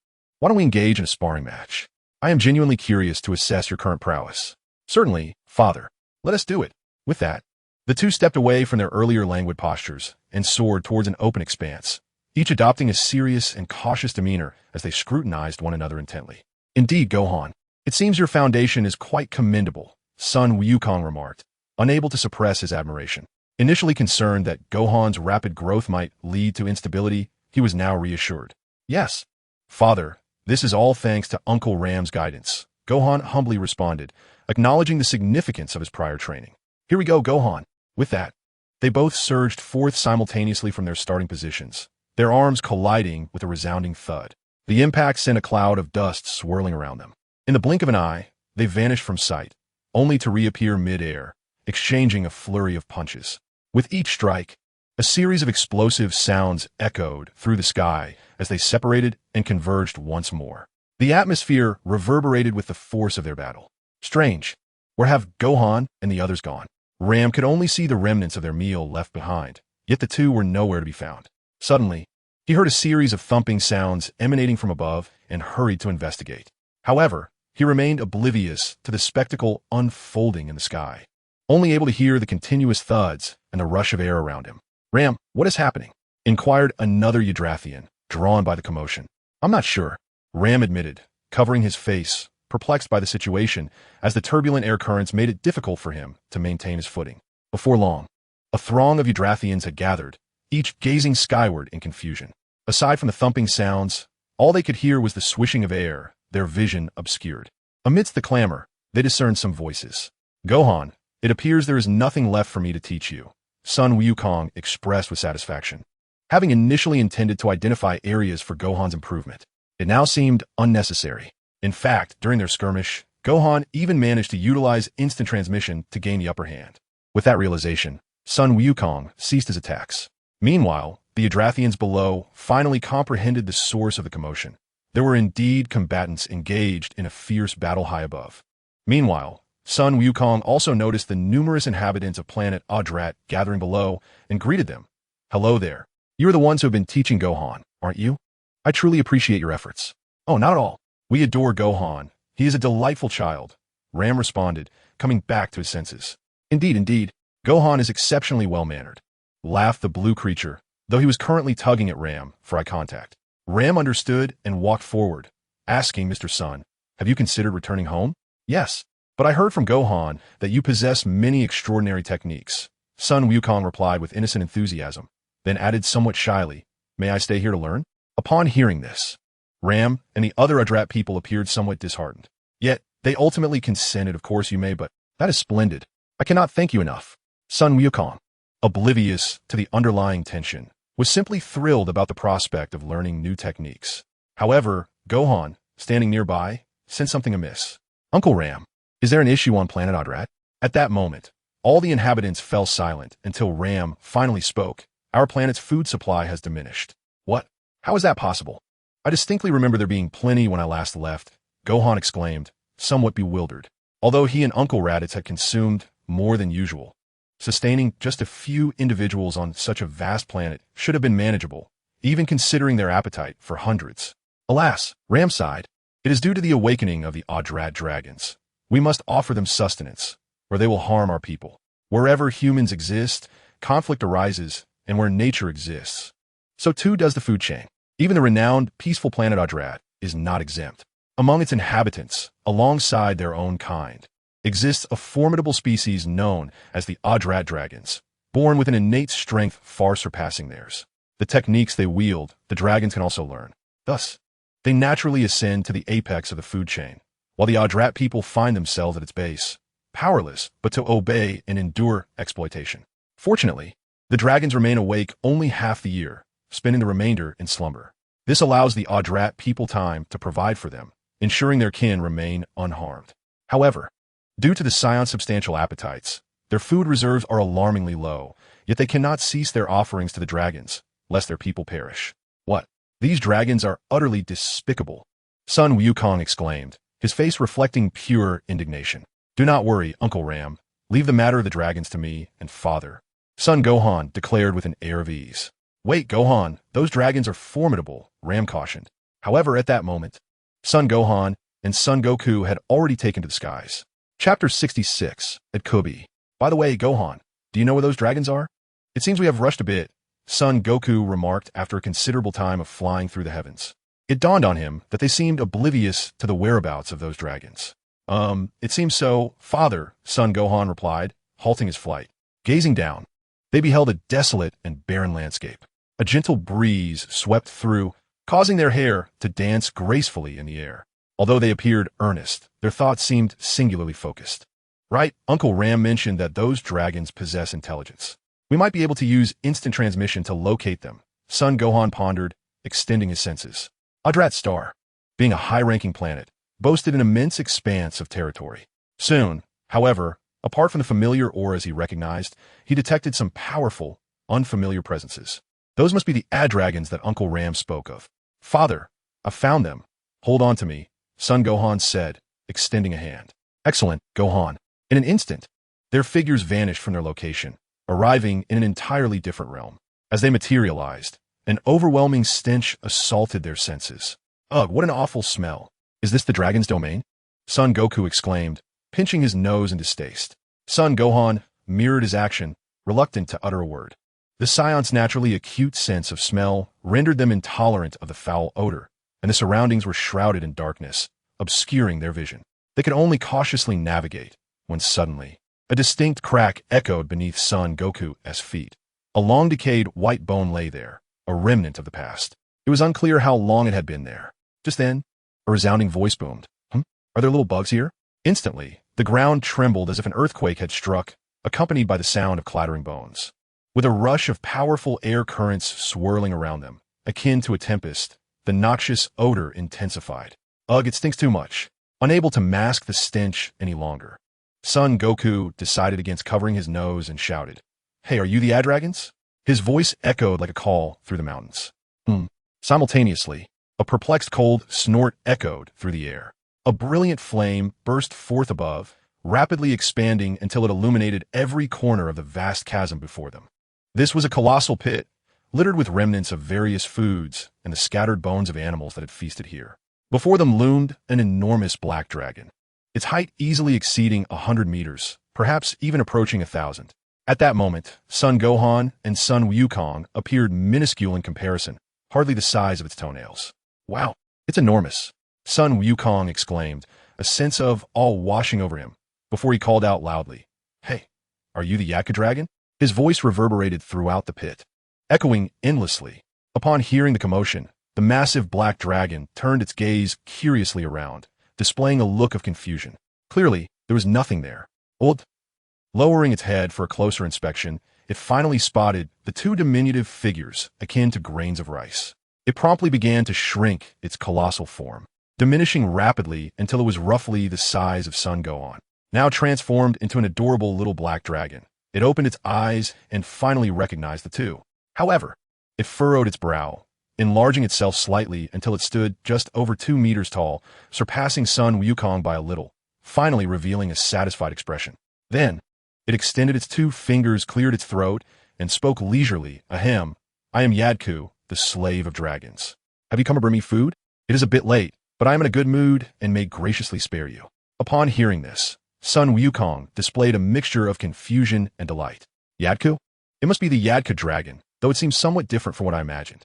[SPEAKER 1] Why don't we engage in a sparring match? I am genuinely curious to assess your current prowess. Certainly, father. Let us do it. With that, the two stepped away from their earlier languid postures and soared towards an open expanse, each adopting a serious and cautious demeanor as they scrutinized one another intently. Indeed, Gohan, it seems your foundation is quite commendable, son Wukong remarked, unable to suppress his admiration. Initially concerned that Gohan's rapid growth might lead to instability, he was now reassured. Yes, father, this is all thanks to Uncle Ram's guidance, Gohan humbly responded, acknowledging the significance of his prior training. Here we go, Gohan. With that, they both surged forth simultaneously from their starting positions, their arms colliding with a resounding thud. The impact sent a cloud of dust swirling around them. In the blink of an eye, they vanished from sight, only to reappear mid-air, exchanging a flurry of punches. With each strike, a series of explosive sounds echoed through the sky as they separated and converged once more. The atmosphere reverberated with the force of their battle. Strange. Where have Gohan and the others gone? Ram could only see the remnants of their meal left behind, yet the two were nowhere to be found. Suddenly, he heard a series of thumping sounds emanating from above and hurried to investigate. However, he remained oblivious to the spectacle unfolding in the sky, only able to hear the continuous thuds and the rush of air around him. Ram, what is happening? Inquired another Ydrathian, drawn by the commotion. I'm not sure, Ram admitted, covering his face, perplexed by the situation as the turbulent air currents made it difficult for him to maintain his footing. Before long, a throng of Ydrathians had gathered, each gazing skyward in confusion. Aside from the thumping sounds, all they could hear was the swishing of air, their vision obscured. Amidst the clamor, they discerned some voices. Gohan, it appears there is nothing left for me to teach you, son Wukong expressed with satisfaction. Having initially intended to identify areas for Gohan's improvement, it now seemed unnecessary. In fact, during their skirmish, Gohan even managed to utilize instant transmission to gain the upper hand. With that realization, son Wukong ceased his attacks. Meanwhile, the Ydrathians below finally comprehended the source of the commotion. There were indeed combatants engaged in a fierce battle high above. Meanwhile, son Wukong also noticed the numerous inhabitants of planet Adrat gathering below and greeted them. Hello there. You are the ones who have been teaching Gohan, aren't you? I truly appreciate your efforts. Oh, not at all. We adore Gohan. He is a delightful child, Ram responded, coming back to his senses. Indeed, Gohan is exceptionally well-mannered, laughed the blue creature, though he was currently tugging at Ram for eye contact. Ram understood and walked forward, asking Mr. Sun, have you considered returning home? Yes, but I heard from Gohan that you possess many extraordinary techniques. Son Wukong replied with innocent enthusiasm, then added somewhat shyly, may I stay here to learn? Upon hearing this, Ram and the other Adrat people appeared somewhat disheartened. Yet, they ultimately consented. Of course you may, but that is splendid. I cannot thank you enough. Son Wukong, oblivious to the underlying tension, was simply thrilled about the prospect of learning new techniques. However, Gohan, standing nearby, sensed something amiss. Uncle Ram, is there an issue on planet Adrat? At that moment, all the inhabitants fell silent until Ram finally spoke. Our planet's food supply has diminished. What? How is that possible? I distinctly remember there being plenty when I last left, Gohan exclaimed, somewhat bewildered. Although he and Uncle Raditz had consumed more than usual, sustaining just a few individuals on such a vast planet should have been manageable, even considering their appetite for hundreds. Alas, Ram sighed, it is due to the awakening of the Adrat dragons. We must offer them sustenance, or they will harm our people. Wherever humans exist, conflict arises, and where nature exists, so too does the food chain. Even the renowned, peaceful planet Adrat is not exempt. Among its inhabitants, alongside their own kind, exists a formidable species known as the Adrat dragons, born with an innate strength far surpassing theirs. The techniques they wield, the dragons can also learn. Thus, they naturally ascend to the apex of the food chain, while the Adrat people find themselves at its base, powerless but to obey and endure exploitation. Fortunately, the dragons remain awake only half the year, spending the remainder in slumber. This allows the Adrat people time to provide for them, ensuring their kin remain unharmed. However, due to the Saiyans' substantial appetites, their food reserves are alarmingly low, yet they cannot cease their offerings to the dragons, lest their people perish. What? These dragons are utterly despicable, son Wukong exclaimed, his face reflecting pure indignation. Do not worry, Uncle Ram. Leave the matter of the dragons to me and father, son Gohan declared with an air of ease. Wait, Gohan, those dragons are formidable, Ram cautioned. However, at that moment, Son Gohan and Son Goku had already taken to the skies. Chapter 66 at Kubi. By the way, Gohan, do you know where those dragons are? It seems we have rushed a bit, Son Goku remarked after a considerable time of flying through the heavens. It dawned on him that they seemed oblivious to the whereabouts of those dragons. It seems so, Father, Son Gohan replied, halting his flight. Gazing down, they beheld a desolate and barren landscape. A gentle breeze swept through, causing their hair to dance gracefully in the air. Although they appeared earnest, their thoughts seemed singularly focused. Right, Uncle Ram mentioned that those dragons possess intelligence. We might be able to use instant transmission to locate them, Son Gohan pondered, extending his senses. Adrat Star, being a high-ranking planet, boasted an immense expanse of territory. Soon, however, apart from the familiar auras he recognized, he detected some powerful, unfamiliar presences. Those must be the Ad-Dragons that Uncle Ram spoke of. Father, I found them. Hold on to me, Son Gohan said, extending a hand. Excellent, Gohan. In an instant, their figures vanished from their location, arriving in an entirely different realm. As they materialized, an overwhelming stench assaulted their senses. Ugh, what an awful smell. Is this the dragon's domain? Son Goku exclaimed, pinching his nose in distaste. Son Gohan mirrored his action, reluctant to utter a word. The Saiyans' naturally acute sense of smell rendered them intolerant of the foul odor, and the surroundings were shrouded in darkness, obscuring their vision. They could only cautiously navigate, when suddenly, a distinct crack echoed beneath Son Goku's feet. A long-decayed white bone lay there, a remnant of the past. It was unclear how long it had been there. Just then, a resounding voice boomed. Are there little bugs here? Instantly, the ground trembled as if an earthquake had struck, accompanied by the sound of clattering bones. With a rush of powerful air currents swirling around them, akin to a tempest, the noxious odor intensified. Ugh, it stinks too much. Unable to mask the stench any longer, Son Goku decided against covering his nose and shouted, Hey, are you the Ad-Dragons? His voice echoed like a call through the mountains. Simultaneously, a perplexed cold snort echoed through the air. A brilliant flame burst forth above, rapidly expanding until it illuminated every corner of the vast chasm before them. This was a colossal pit, littered with remnants of various foods and the scattered bones of animals that had feasted here. Before them loomed an enormous black dragon, its height easily exceeding 100 meters, perhaps even approaching 1,000. At that moment, Son Gohan and Son Wukong appeared minuscule in comparison, hardly the size of its toenails. Wow, it's enormous, Son Wukong exclaimed, a sense of awe washing over him, before he called out loudly, Hey, are you the Yatka Dragon? His voice reverberated throughout the pit, echoing endlessly. Upon hearing the commotion, the massive black dragon turned its gaze curiously around, displaying a look of confusion. Clearly, there was nothing there. Lowering its head for a closer inspection, it finally spotted the two diminutive figures akin to grains of rice. It promptly began to shrink its colossal form, diminishing rapidly until it was roughly the size of Son Gohan. Now transformed into an adorable little black dragon, it opened its eyes and finally recognized the two. However, it furrowed its brow, enlarging itself slightly until it stood just over 2 meters tall, surpassing Son Wukong by a little, finally revealing a satisfied expression. Then, it extended its 2 fingers, cleared its throat, and spoke leisurely, Ahem, I am Yadku, the slave of dragons. Have you come to bring me food? It is a bit late, but I am in a good mood and may graciously spare you. Upon hearing this, Son Wukong displayed a mixture of confusion and delight. Yadku? It must be the Yadka dragon, though it seems somewhat different from what I imagined.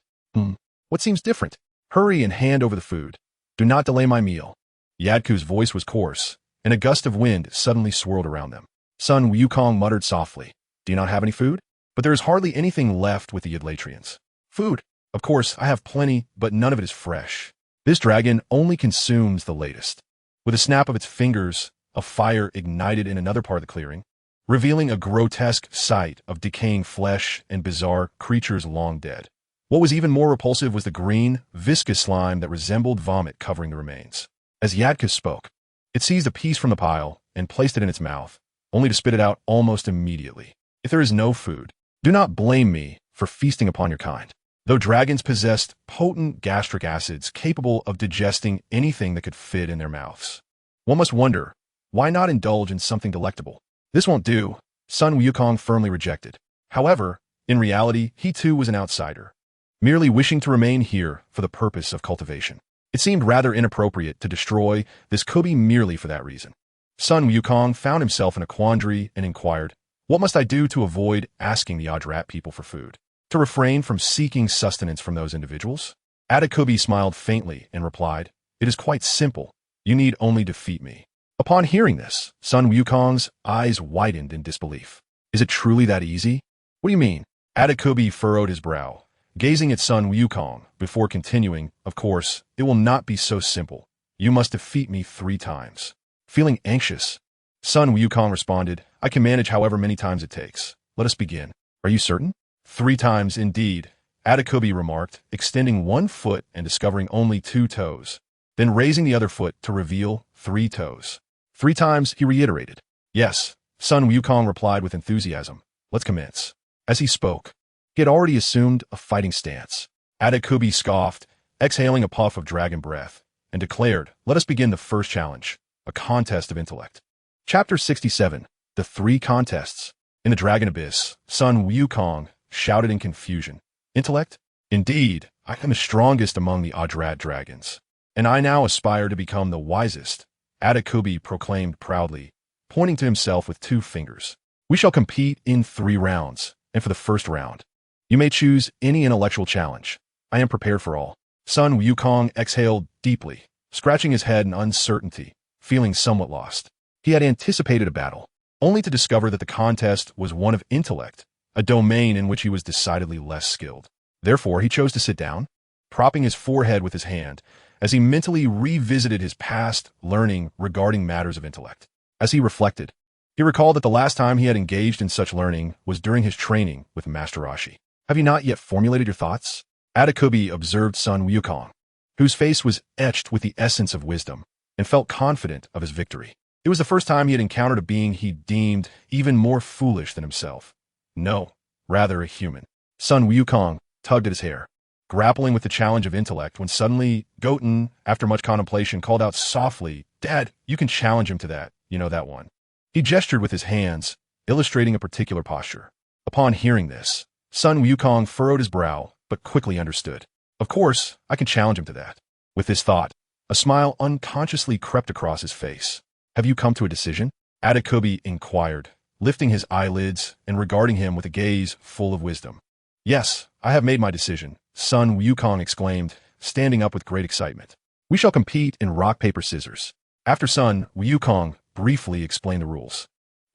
[SPEAKER 1] What seems different? Hurry and hand over the food. Do not delay my meal. Yadku's voice was coarse, and a gust of wind suddenly swirled around them. Son Wukong muttered softly, Do you not have any food? But there is hardly anything left with the Yidlatrians. Food? Of course, I have plenty, but none of it is fresh. This dragon only consumes the latest. With a snap of its fingers, a fire ignited in another part of the clearing, revealing a grotesque sight of decaying flesh and bizarre creatures long dead. What was even more repulsive was the green, viscous slime that resembled vomit covering the remains. As Yadka spoke, it seized a piece from the pile and placed it in its mouth, only to spit it out almost immediately. If there is no food, do not blame me for feasting upon your kind. Though dragons possessed potent gastric acids capable of digesting anything that could fit in their mouths, one must wonder, why not indulge in something delectable? This won't do, Son Wukong firmly rejected. However, in reality, he too was an outsider, merely wishing to remain here for the purpose of cultivation. It seemed rather inappropriate to destroy this Kobe merely for that reason. Sun Wukong found himself in a quandary and inquired, "What must I do to avoid asking the Ajrat people for food? To refrain from seeking sustenance from those individuals?" Adakubi smiled faintly and replied, "It is quite simple. You need only defeat me." Upon hearing this, Sun Wukong's eyes widened in disbelief. "Is it truly that easy?" "What do you mean?" Adakubi furrowed his brow, gazing at Sun Wukong, before continuing, "Of course, it will not be so simple. You must defeat me 3 times. Feeling anxious, Sun Wukong responded, "I can manage however many times it takes. Let us begin." "Are you certain?" "3 times, indeed," Adakubi remarked, extending one foot and discovering only 2 toes, then raising the other foot to reveal 3 toes. 3 times, he reiterated. "Yes," Sun Wukong replied with enthusiasm. "Let's commence." As he spoke, he had already assumed a fighting stance. Adakubi scoffed, exhaling a puff of dragon breath, and declared, "Let us begin the first challenge, a contest of intellect." Chapter 67, The 3 Contests. In the Dragon Abyss, Sun Wukong shouted in confusion, "Intellect? Indeed, I am the strongest among the Ajrat dragons, and I now aspire to become the wisest," Adakubi proclaimed proudly, pointing to himself with 2 fingers. "We shall compete in 3 rounds, and for the first round, you may choose any intellectual challenge. I am prepared for all." Sun Wukong exhaled deeply, scratching his head in uncertainty, feeling somewhat lost. He had anticipated a battle, only to discover that the contest was one of intellect, a domain in which he was decidedly less skilled. Therefore, he chose to sit down, propping his forehead with his hand, as he mentally revisited his past learning regarding matters of intellect. As he reflected, he recalled that the last time he had engaged in such learning was during his training with Master Roshi. "Have you not yet formulated your thoughts?" Adakubi observed Sun Wukong, whose face was etched with the essence of wisdom, and felt confident of his victory. It was the first time he had encountered a being he deemed even more foolish than himself. No, rather a human. Sun Wukong tugged at his hair, grappling with the challenge of intellect, when suddenly Goten, after much contemplation, called out softly, "Dad, you can challenge him to that. You know that one." He gestured with his hands, illustrating a particular posture. Upon hearing this, Sun Wukong furrowed his brow, but quickly understood. "Of course, I can challenge him to that." With this thought, a smile unconsciously crept across his face. "Have you come to a decision?" Adakubi inquired, lifting his eyelids and regarding him with a gaze full of wisdom. "Yes, I have made my decision," Sun Wukong exclaimed, standing up with great excitement. "We shall compete in rock, paper, scissors." After Sun Wukong briefly explained the rules,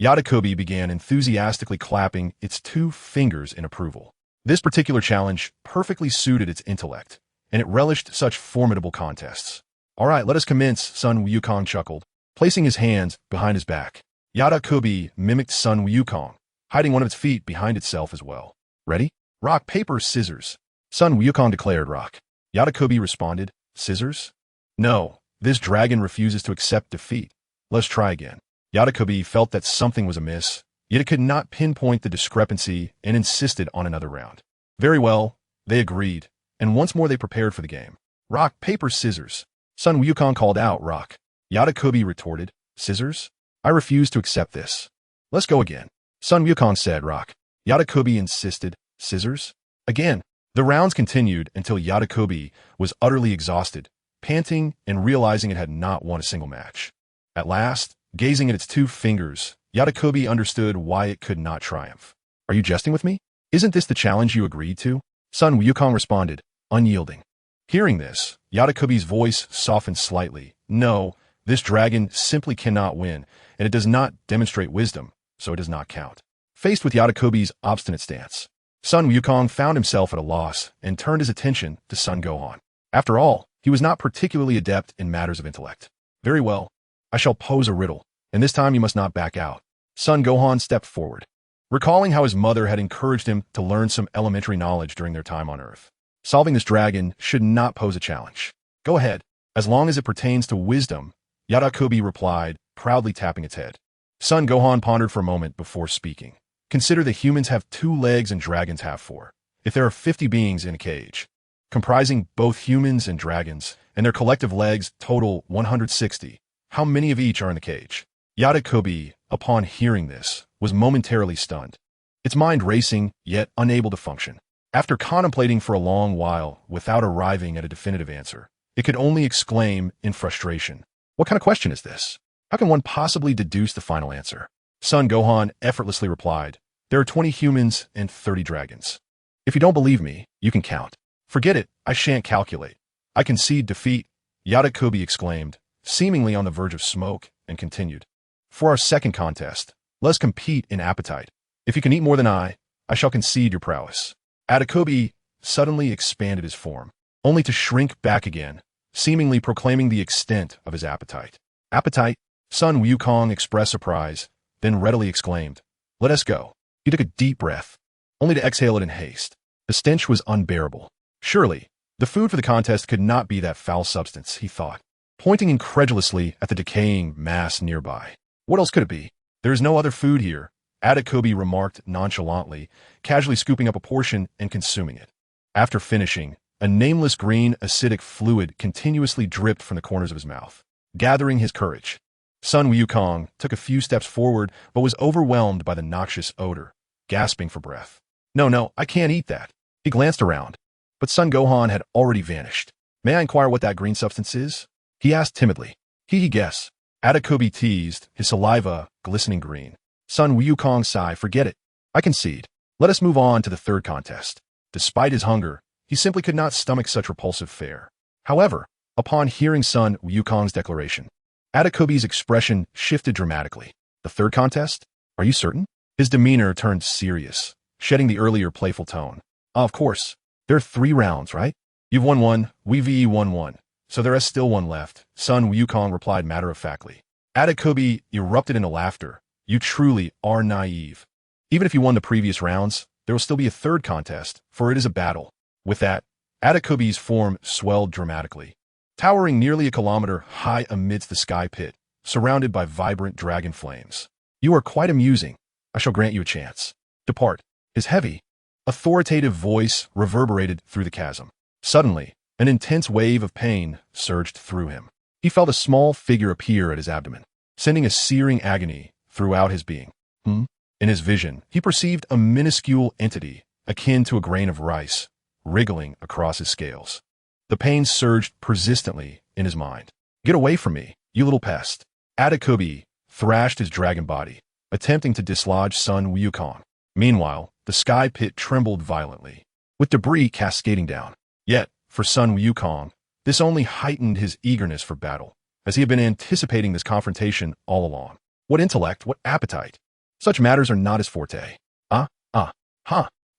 [SPEAKER 1] Adakubi began enthusiastically clapping its 2 fingers in approval. This particular challenge perfectly suited its intellect, and it relished such formidable contests. "All right, let us commence," Sun Wukong chuckled, placing his hands behind his back. Adakubi mimicked Sun Wukong, hiding one of its feet behind itself as well. "Ready? Rock, paper, scissors." Sun Wukong declared rock. Adakubi responded, "Scissors? No, this dragon refuses to accept defeat. Let's try again." Adakubi felt that something was amiss, yet it could not pinpoint the discrepancy and insisted on another round. Very well, they agreed, and once more they prepared for the game. "Rock, paper, scissors." Sun Wukong called out, "Rock." Adakubi retorted, "Scissors? I refuse to accept this." "Let's go again." Sun Wukong said, "Rock." Adakubi insisted, "Scissors?" Again, the rounds continued until Adakubi was utterly exhausted, panting and realizing it had not won a single match. At last, gazing at its 2 fingers, Adakubi understood why it could not triumph. "Are you jesting with me? Isn't this the challenge you agreed to?" Sun Wukong responded, unyielding. Hearing this, Adakubi's voice softened slightly. "No, this dragon simply cannot win, and it does not demonstrate wisdom, so it does not count." Faced with Adakubi's obstinate stance, Sun Wukong found himself at a loss and turned his attention to Sun Gohan. After all, he was not particularly adept in matters of intellect. "Very well, I shall pose a riddle, and this time you must not back out." Sun Gohan stepped forward, recalling how his mother had encouraged him to learn some elementary knowledge during their time on Earth. Solving this dragon should not pose a challenge. "Go ahead, as long as it pertains to wisdom," Adakubi replied, proudly tapping its head. Sun Gohan pondered for a moment before speaking. "Consider that humans have 2 legs and dragons have 4. If there are 50 beings in a cage, comprising both humans and dragons, and their collective legs total 160, how many of each are in the cage?" Adakubi, upon hearing this, was momentarily stunned, its mind racing, yet unable to function. After contemplating for a long while without arriving at a definitive answer, It could only exclaim in frustration. What kind of question is this? How can one possibly deduce the final answer? Son Gohan effortlessly replied, there are 20 humans and 30 dragons. If you don't believe me, you can count. Forget it, I shan't calculate. I concede defeat, Yadakubi exclaimed, seemingly on the verge of smoke, and continued. For our second contest, let's compete in appetite. If you can eat more than I shall concede your prowess. Adakobi suddenly expanded his form, only to shrink back again, seemingly proclaiming the extent of his appetite. Appetite? Sun Wukong expressed surprise, then readily exclaimed, let us go. He took a deep breath, only to exhale it in haste. The stench was unbearable. Surely, the food for the contest could not be that foul substance, he thought, pointing incredulously at the decaying mass nearby. What else could it be? There is no other food here, Adakobi remarked nonchalantly, casually scooping up a portion and consuming it. After finishing, a nameless green acidic fluid continuously dripped from the corners of his mouth. Gathering his courage, Sun Wukong took a few steps forward but was overwhelmed by the noxious odor, gasping for breath. No, I can't eat that. He glanced around, but Son Gohan had already vanished. May I inquire what that green substance is? He asked timidly. He guess. Adakobi teased, his saliva glistening green. Sun Wukong sighed, forget it. I concede. Let us move on to the third contest. Despite his hunger, he simply could not stomach such repulsive fare. However, upon hearing Sun Wukong's declaration, Adakobi's expression shifted dramatically. The third contest? Are you certain? His demeanor turned serious, shedding the earlier playful tone. Of course. There are 3 rounds, right? You've won 1, we won 1. So there is still 1 left, Sun Wukong replied matter-of-factly. Adakobi erupted into laughter. You truly are naive. Even if you won the previous rounds, there will still be a third contest, for it is a battle. With that, Adakobi's form swelled dramatically, towering nearly a kilometer high amidst the sky pit, surrounded by vibrant dragon flames. You are quite amusing. I shall grant you a chance. Depart. His heavy, authoritative voice reverberated through the chasm. Suddenly, an intense wave of pain surged through him. He felt a small figure appear at his abdomen, sending a searing agony throughout his being. In his vision, he perceived a minuscule entity, akin to a grain of rice, wriggling across his scales. The pain surged persistently in his mind. Get away from me, you little pest. Adakobi thrashed his dragon body, attempting to dislodge Sun Wukong. Meanwhile, the sky pit trembled violently, with debris cascading down. Yet, for Sun Wukong, this only heightened his eagerness for battle, as he had been anticipating this confrontation all along. What intellect, what appetite! Such matters are not his forte.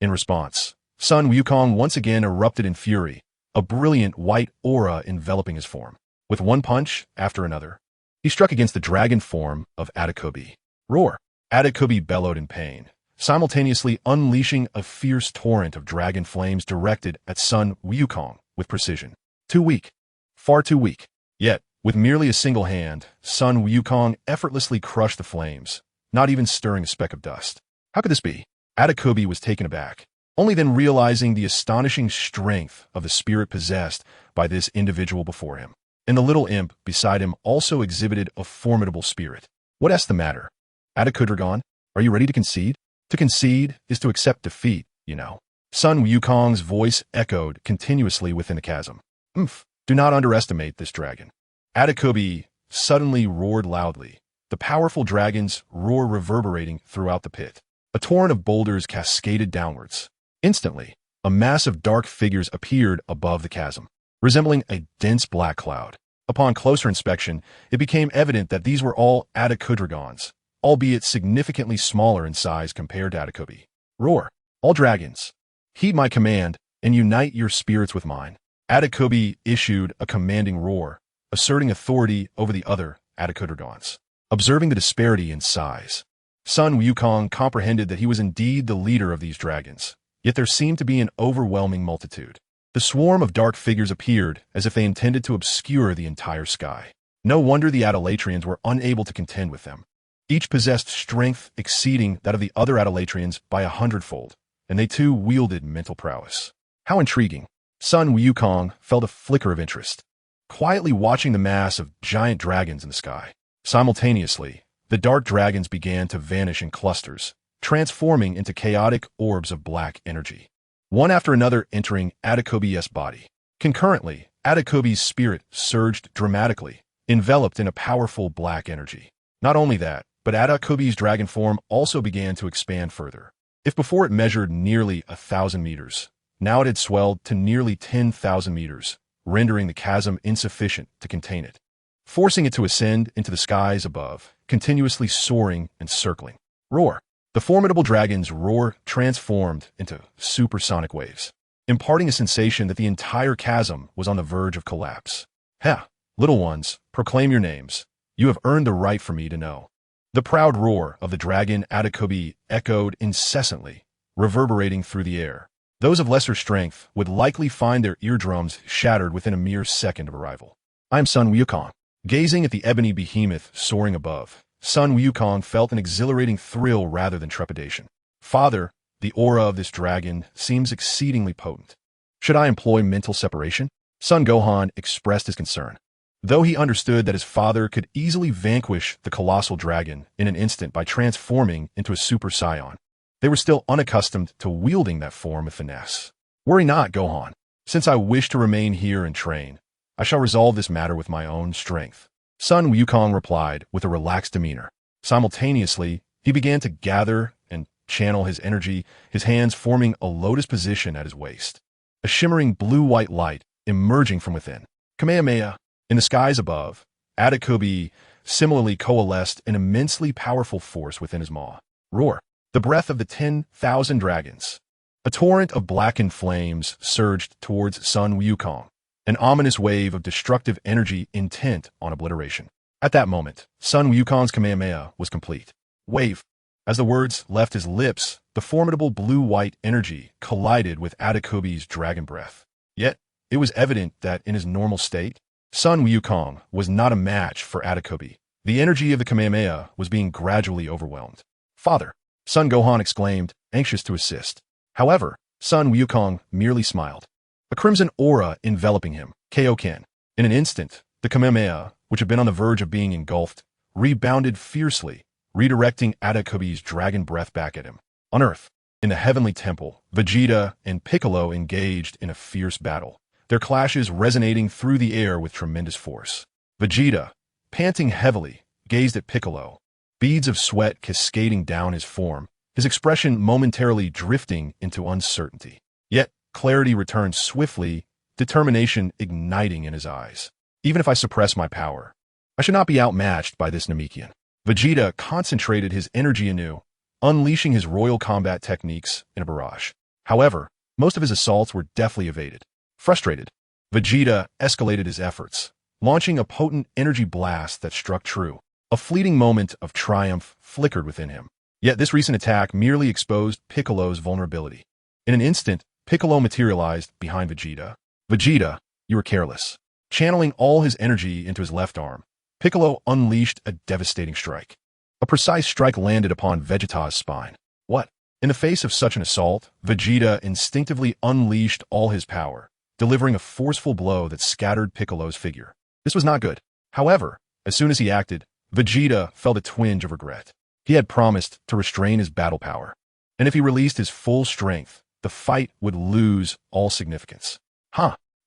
[SPEAKER 1] In response, Sun Wukong once again erupted in fury, a brilliant white aura enveloping his form. With one punch after another, he struck against the dragon form of Adakobi. Roar! Adakobi bellowed in pain, simultaneously unleashing a fierce torrent of dragon flames directed at Sun Wukong with precision. Too weak. Far too weak. Yet, with merely a single hand, Sun Wukong effortlessly crushed the flames, not even stirring a speck of dust. How could this be? Adakobi was taken aback, only then realizing the astonishing strength of the spirit possessed by this individual before him. And the little imp beside him also exhibited a formidable spirit. What's the matter? Adakodragon, are you ready to concede? To concede is to accept defeat, you know. Sun Wukong's voice echoed continuously within the chasm. Do not underestimate this dragon. Adakobi suddenly roared loudly, the powerful dragon's roar reverberating throughout the pit. A torrent of boulders cascaded downwards. Instantly, a mass of dark figures appeared above the chasm, resembling a dense black cloud. Upon closer inspection, it became evident that these were all Adakodragons, albeit significantly smaller in size compared to Adakobi. Roar! All dragons! Heed my command and unite your spirits with mine. Adakobi issued a commanding roar, asserting authority over the other Adakodragons. Observing the disparity in size, Sun Wukong comprehended that he was indeed the leader of these dragons, yet there seemed to be an overwhelming multitude. The swarm of dark figures appeared as if they intended to obscure the entire sky. No wonder the Adalatrians were unable to contend with them. Each possessed strength exceeding that of the other Adalatrians by 100-fold, and they too wielded mental prowess. How intriguing! Sun Wukong felt a flicker of interest, quietly watching the mass of giant dragons in the sky. Simultaneously, the dark dragons began to vanish in clusters, transforming into chaotic orbs of black energy, one after another entering Adakobi's body. Concurrently, Adakobi's spirit surged dramatically, enveloped in a powerful black energy. Not only that, but Adakobi's dragon form also began to expand further. If before it measured nearly 1,000 meters, now it had swelled to nearly 10,000 meters, rendering the chasm insufficient to contain it, forcing it to ascend into the skies above, continuously soaring and circling. Roar! The formidable dragon's roar transformed into supersonic waves, imparting a sensation that the entire chasm was on the verge of collapse. Ha! Little ones, proclaim your names. You have earned the right for me to know. The proud roar of the dragon Adakobi echoed incessantly, reverberating through the air. Those of lesser strength would likely find their eardrums shattered within a mere second of arrival. I am Sun Wukong. Gazing at the ebony behemoth soaring above, Sun Wukong felt an exhilarating thrill rather than trepidation. Father, the aura of this dragon seems exceedingly potent. Should I employ mental separation? Son Gohan expressed his concern. Though he understood that his father could easily vanquish the colossal dragon in an instant by transforming into a Super Saiyan, they were still unaccustomed to wielding that form with finesse. Worry not, Gohan. Since I wish to remain here and train, I shall resolve this matter with my own strength. Sun Wukong replied with a relaxed demeanor. Simultaneously, he began to gather and channel his energy, his hands forming a lotus position at his waist. A shimmering blue-white light emerging from within. Kamehameha! In the skies above, Adakobi similarly coalesced an immensely powerful force within his maw. Roar! The breath of the 10,000 dragons. A torrent of blackened flames surged towards Sun Wukong, an ominous wave of destructive energy intent on obliteration. At that moment, Sun Wukong's Kamehameha was complete. Wave! As the words left his lips, the formidable blue-white energy collided with Adakobi's dragon breath. Yet, it was evident that in his normal state, Sun Wukong was not a match for Adakobi. The energy of the Kamehameha was being gradually overwhelmed. Father! Son Gohan exclaimed, anxious to assist. However, Sun Wukong merely smiled, a crimson aura enveloping him. Kaioken. In an instant, the Kamehameha, which had been on the verge of being engulfed, rebounded fiercely, redirecting Adakobi's dragon breath back at him. On Earth, in the heavenly temple, Vegeta and Piccolo engaged in a fierce battle, their clashes resonating through the air with tremendous force. Vegeta, panting heavily, gazed at Piccolo, beads of sweat cascading down his form, his expression momentarily drifting into uncertainty. Yet, clarity returned swiftly, determination igniting in his eyes. Even if I suppress my power, I should not be outmatched by this Namekian. Vegeta concentrated his energy anew, unleashing his royal combat techniques in a barrage. However, most of his assaults were deftly evaded. Frustrated, Vegeta escalated his efforts, launching a potent energy blast that struck true. A fleeting moment of triumph flickered within him. Yet this recent attack merely exposed Piccolo's vulnerability. In an instant, Piccolo materialized behind Vegeta. Vegeta, you were careless. Channeling all his energy into his left arm, Piccolo unleashed a devastating strike. A precise strike landed upon Vegeta's spine. What? In the face of such an assault, Vegeta instinctively unleashed all his power, delivering a forceful blow that scattered Piccolo's figure. This was not good. However, as soon as he acted, Vegeta felt a twinge of regret. He had promised to restrain his battle power, and if he released his full strength, the fight would lose all significance.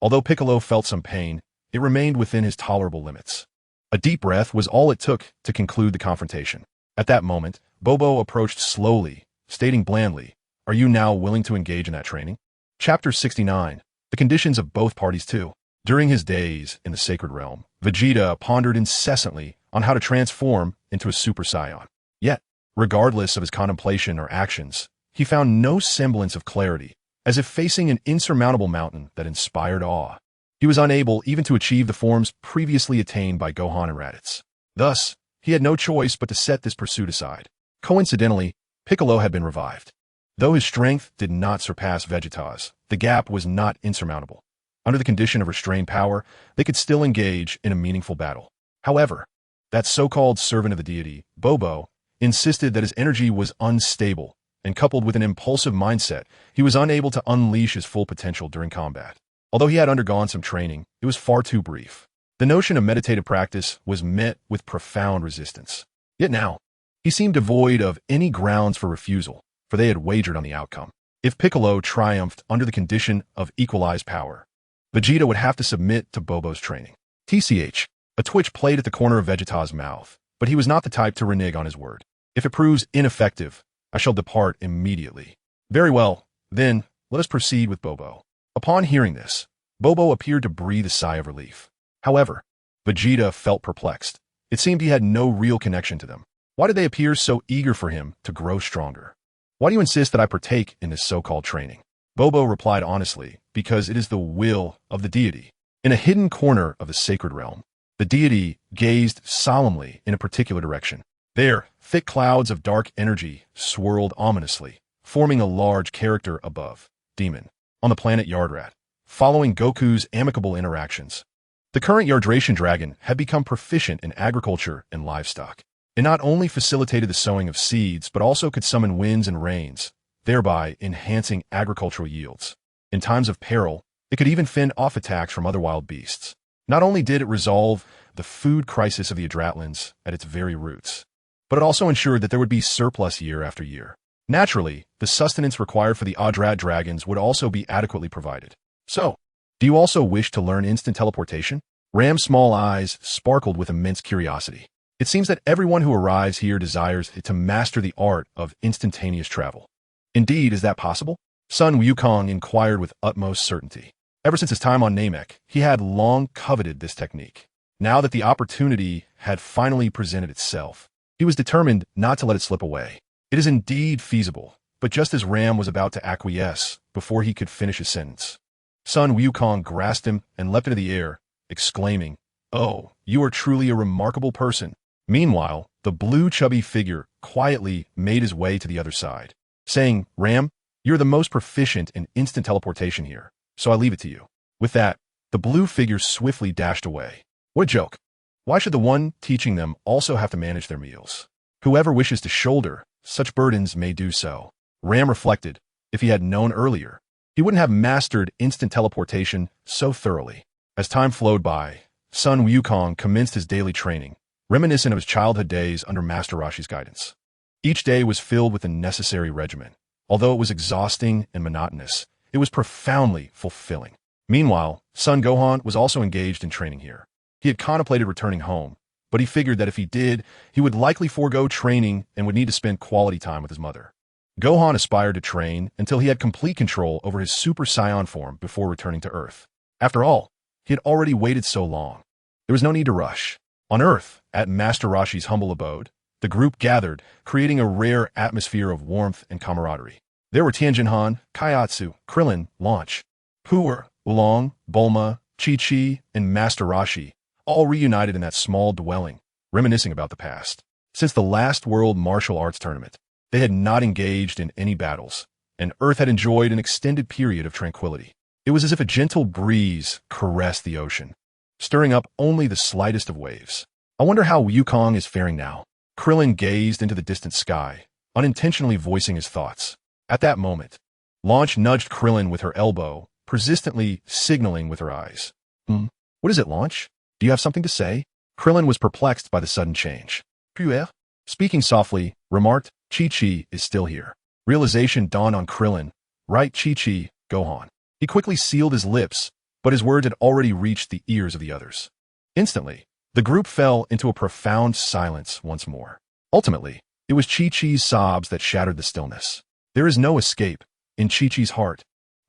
[SPEAKER 1] Although Piccolo felt some pain, it remained within his tolerable limits. A deep breath was all it took to conclude the confrontation. At that moment, Bobo approached slowly, stating blandly, "Are you now willing to engage in that training?" Chapter 69. The conditions of both parties too. During his days in the Sacred Realm, Vegeta pondered incessantly on how to transform into a Super Saiyan. Yet, regardless of his contemplation or actions, he found no semblance of clarity, as if facing an insurmountable mountain that inspired awe. He was unable even to achieve the forms previously attained by Gohan and Raditz. Thus, he had no choice but to set this pursuit aside. Coincidentally, Piccolo had been revived. Though his strength did not surpass Vegeta's, the gap was not insurmountable. Under the condition of restrained power, they could still engage in a meaningful battle. However, that so-called servant of the deity, Bobo, insisted that his energy was unstable, and coupled with an impulsive mindset, he was unable to unleash his full potential during combat. Although he had undergone some training, it was far too brief. The notion of meditative practice was met with profound resistance. Yet now, he seemed devoid of any grounds for refusal, for they had wagered on the outcome. If Piccolo triumphed under the condition of equalized power, Vegeta would have to submit to Bobo's training. TCH. A twitch played at the corner of Vegeta's mouth, but he was not the type to renege on his word. If it proves ineffective, I shall depart immediately. Very well, then, let us proceed with Bobo. Upon hearing this, Bobo appeared to breathe a sigh of relief. However, Vegeta felt perplexed. It seemed he had no real connection to them. Why did they appear so eager for him to grow stronger? Why do you insist that I partake in this so-called training? Bobo replied honestly, because it is the will of the deity. In a hidden corner of the sacred realm, the deity gazed solemnly in a particular direction. There, thick clouds of dark energy swirled ominously, forming a large character above, Demon, on the planet Yardrat, following Goku's amicable interactions. The current Yardration dragon had become proficient in agriculture and livestock. It not only facilitated the sowing of seeds, but also could summon winds and rains, thereby enhancing agricultural yields. In times of peril, it could even fend off attacks from other wild beasts. Not only did it resolve the food crisis of the Adratlans at its very roots, but it also ensured that there would be surplus year after year. Naturally, the sustenance required for the Adrat dragons would also be adequately provided. So, do you also wish to learn instant teleportation? Ram's small eyes sparkled with immense curiosity. It seems that everyone who arrives here desires to master the art of instantaneous travel. Indeed, is that possible? Sun Wukong inquired with utmost certainty. Ever since his time on Namek, he had long coveted this technique. Now that the opportunity had finally presented itself, he was determined not to let it slip away. It is indeed feasible, but just as Ram was about to acquiesce before he could finish his sentence, Sun Wukong grasped him and leapt into the air, exclaiming, "Oh, you are truly a remarkable person." Meanwhile, the blue chubby figure quietly made his way to the other side, saying, "Ram, you're the most proficient in instant teleportation here, so I leave it to you." With that, the blue figure swiftly dashed away. What a joke. Why should the one teaching them also have to manage their meals? Whoever wishes to shoulder such burdens may do so. Ram reflected, if he had known earlier, he wouldn't have mastered instant teleportation so thoroughly. As time flowed by, Sun Wukong commenced his daily training, reminiscent of his childhood days under Master Roshi's guidance. Each day was filled with the necessary regimen. Although it was exhausting and monotonous, it was profoundly fulfilling. Meanwhile, son Gohan was also engaged in training here. He had contemplated returning home, but he figured that if he did, he would likely forego training and would need to spend quality time with his mother. Gohan aspired to train until he had complete control over his Super Saiyan form before returning to Earth. After all, he had already waited so long. There was no need to rush. On Earth, at Master Roshi's humble abode, the group gathered, creating a rare atmosphere of warmth and camaraderie. There were Tianjin, Kaiatsu, Krillin, Launch, Puer, Oolong, Bulma, Chi-Chi, and Master Roshi, all reunited in that small dwelling, reminiscing about the past. Since the last World Martial Arts Tournament, they had not engaged in any battles, and Earth had enjoyed an extended period of tranquility. It was as if a gentle breeze caressed the ocean, stirring up only the slightest of waves. I wonder how Wukong is faring now. Krillin gazed into the distant sky, unintentionally voicing his thoughts. At that moment, Launch nudged Krillin with her elbow, persistently signaling with her eyes. What is it, Launch? Do you have something to say? Krillin was perplexed by the sudden change. Puer, speaking softly, remarked, Chi-Chi is still here. Realization dawned on Krillin. Right, Chi-Chi, Gohan. He quickly sealed his lips, but his words had already reached the ears of the others. Instantly, the group fell into a profound silence once more. Ultimately, it was Chi-Chi's sobs that shattered the stillness. There is no escape in Chi-Chi's heart.